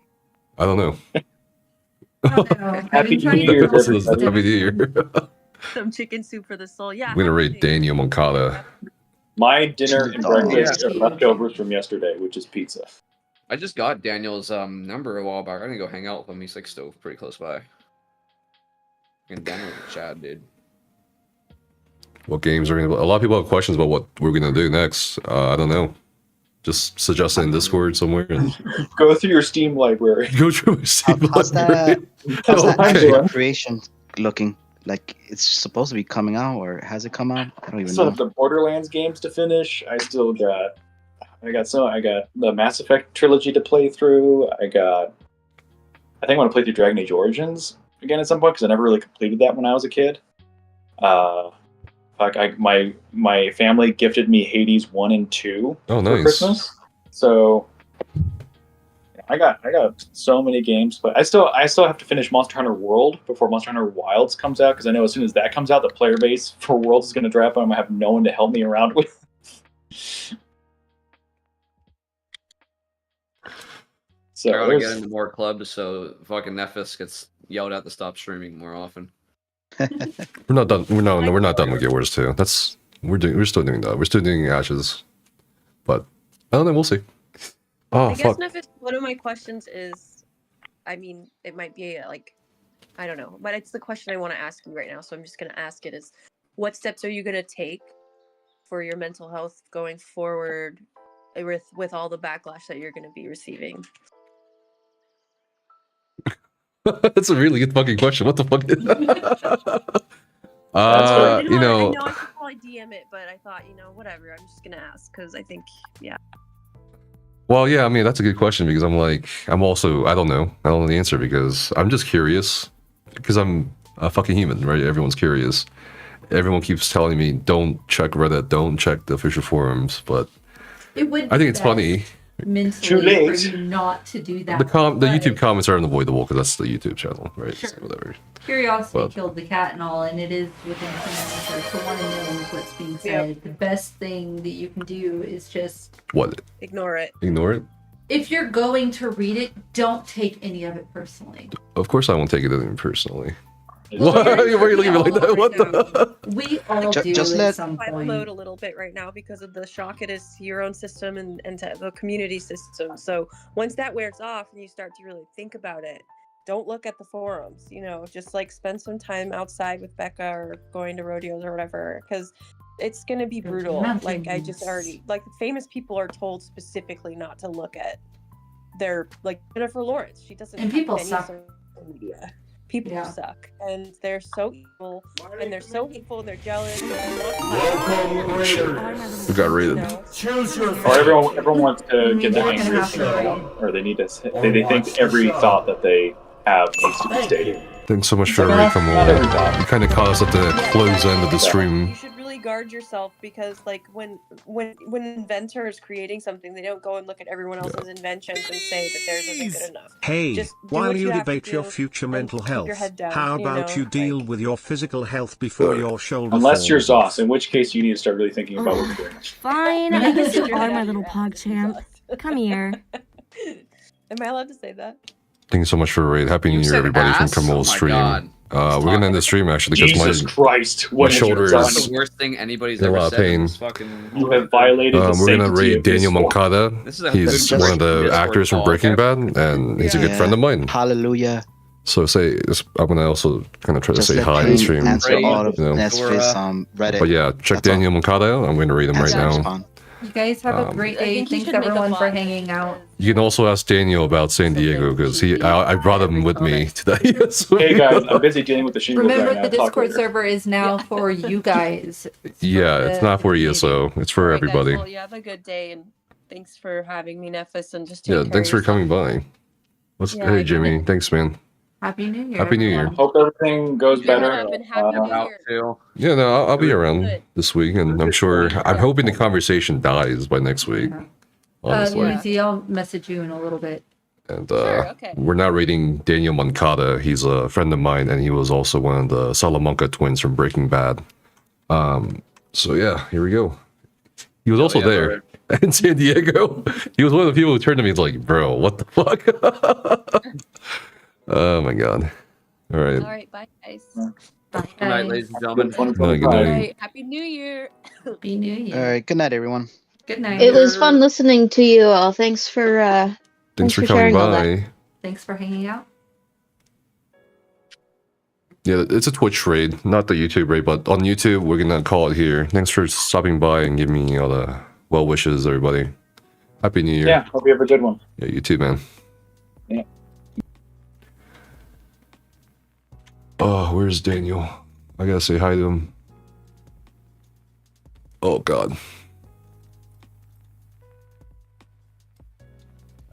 I don't know. Happy New Year, everybody. Happy New Year. Some chicken soup for the soul. Yeah. I'm gonna rate Daniel Moncada. My dinner and breakfast are leftovers from yesterday, which is pizza. I just got Daniel's number a while back. I'm gonna go hang out with him. He's like still pretty close by. And Daniel and Chad, dude. What games are gonna? A lot of people have questions about what we're gonna do next. I don't know. Just suggest it in Discord somewhere. And Go through your Steam library. Go through my Steam How's library. that Okay. actual creation looking? Like it's supposed to be coming out, or has it come out? I don't even Still know. have the Borderlands games to finish. I got the Mass Effect trilogy to play through. I think I want to play through Dragon Age Origins again at some point because I never really completed that when I was a kid. My family gifted me Hades 1 and 2 Oh, for nice. Christmas. So I got so many games, but I still have to finish Monster Hunter World before Monster Hunter Wilds comes out because I know as soon as that comes out, the player base for Worlds is going to drop, and I'm going to have no one to help me around with. So I gotta get there's- into more clubs so fucking Nephis gets yelled at to stop streaming more often. We're not done. We're not done with Guild Wars 2. We're still doing that. We're still doing Ashes, but I don't know. We'll see. Oh I guess fuck! Nephis, one of my questions is, I mean, it might be like, I don't know, but it's the question I want to ask you right now. So I'm just gonna ask it: is what steps are you gonna take for your mental health going forward with all the backlash that you're gonna be receiving? That's a really good fucking question. What the fuck? I you know. know I should probably DM it, but I thought, whatever. I'm just gonna ask because I think, yeah. Well, yeah, I mean, that's a good question because I'm also, I don't know the answer because I'm just curious because I'm a fucking human, right? Everyone's curious. Everyone keeps telling me, don't check Reddit, don't check the official forums, but It would. I think it's funny. mentally for you not to do that. The but YouTube comments are unavoidable because that's the YouTube channel, right? Sure. So whatever. Curiosity But- killed the cat and all, and it is within human nature to want to know what's being said. The best thing that you can do is just What? Ignore it. Ignore it? if you're going to read it, don't take any of it personally. Of course I won't take it in personally. Well, Why are you looking at me like that? What the? We all do just at let- some point. Load a little bit right now because of the shock it is to your own system and to the community system. So once that wears off and you start to really think about it, don't look at the forums. Just like spend some time outside with Becca or going to rodeos or whatever, because it's gonna be brutal. Like I just already like famous people are told specifically not to look at their like Jennifer Lawrence. She doesn't. And have people any suck. social media. People suck, and they're so evil, and they're so hateful, and they're jealous. And We got raided. Or everyone wants to get the hang of it, or they need to. They think every thought that they have needs to be stated. Thanks so much for the raid, Kamal. You kind of caught us at the close end of the stream. You should really guard yourself because, like, when an inventor is creating something, they don't go and look at everyone else's inventions and say that theirs isn't good enough. Hey, Just do while what you have to debate your do future and mental keep health, your head down, how about you deal with your physical health before your shoulder Unless you're falls? Zoss, in which case you need to start really thinking about what you're doing. Fine, I guess you are my little pog champ. Come here. Am I allowed to say that? Thank you so much for the raid. Happy New Year, said everybody, ass? from Kamal's Oh my stream. God. We're gonna end the stream actually because Jesus Christ! my What have you shoulder done? is the worst thing anybody's in a ever lot of said in pain. this fucking. You have violated the We're gonna sanctity raid of this Daniel form. Moncada. This is a He's good one of the Discord actors from call, Breaking okay? Bad, and he's a good Yeah. friend of mine. Hallelujah. So I'm gonna also kind of try to Just say let hi in Kane stream. answer all of you know. Nesfit's Reddit. But yeah, check That's all. Daniel Moncada out. I'm going to read him right Answer now. respond. You guys have a great I day. think you Thanks should make a everyone for bot hanging out. You can also ask Daniel about San Diego because I brought him with me today. So- Hey guys, I'm busy dealing with the Shinzu Remember, right now. the Talk Discord later. server is now for you guys. Yeah, it's not for ESO. It's for Alright, guys, everybody. well, you have a good day, and thanks for having me, Nephis, and just take Yeah, care thanks of for yourself. coming by. Yeah, I Hey, get Jimmy. it. Thanks, man. Happy New Year. Happy New Year. Hope everything goes Keep your better. head up and happy New Year. Too. Yeah, no, I'll be around Good. this week, and I'm sure. I'm hoping the conversation dies by next week. Honestly. Lucy, I'll message you in a little bit. And okay. we're not rating Daniel Moncada. He's a friend of mine, and he was also one of the Salamanca twins from Breaking Bad. So yeah, here we go. He was also there in San Diego. He was one of the people who turned to me and was like, "Bro, what the fuck?" Oh my god. All right. All right, bye, guys. Bye, Good night, ladies and gentlemen. Good night. All right, happy New Year. Happy New Year. All right. Good night, everyone. Good night. It was fun listening to you all. Thanks for Thanks for sharing coming all that. by. Thanks for hanging out. Yeah, it's a Twitch raid, not the YouTube raid, but on YouTube, we're gonna call it here. Thanks for stopping by and giving me all the well wishes, everybody. Happy New Year. Yeah, hope you have a good one. Yeah, you too, man. Yeah. Oh, where's Daniel? I gotta say hi to him. Oh, God.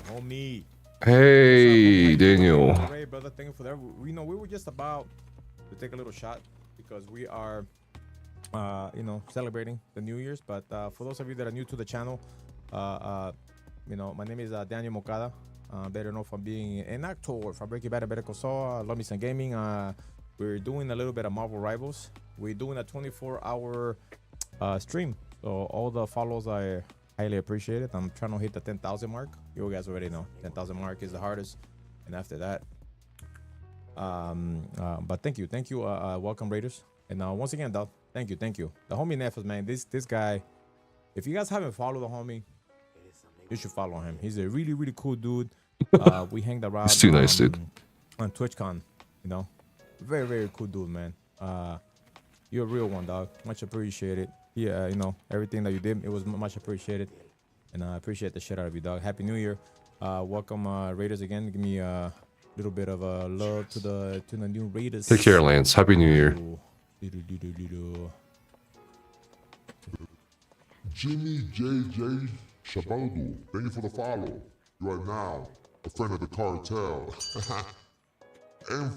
Homie. Hey, Daniel. Hey, brother. Thank you for that. We were just about to take a little shot because we are, celebrating the New Year's. But for those of you that are new to the channel, my name is Daniel Moncada. Better known for being an actor for Breaking Bad and Better Call Saul. Love Me Some Gaming. We're doing a little bit of Marvel Rivals. We're doing a 24-hour stream. So all the follows I highly appreciate it. I'm trying to hit the 10,000 mark. You guys already know 10,000 mark is the hardest, and after that, but thank you, welcome Raiders, and once again, dog, thank you, the homie Nephis, man. This guy, if you guys haven't followed the homie, you should follow him. He's a really cool dude. We hanged around. He's too nice, dude. On TwitchCon, very cool dude, man. You're a real one, dog. Much appreciated. Yeah, everything that you did, it was much appreciated, and I appreciate the shit out of you, dog. Happy New Year. Welcome Raiders again. Give me a little bit of love to the new Raiders. Take care, Lance. Happy New Year. Jimmy JJ Shabaldo, thank you for the follow. You are now a friend of the cartel. And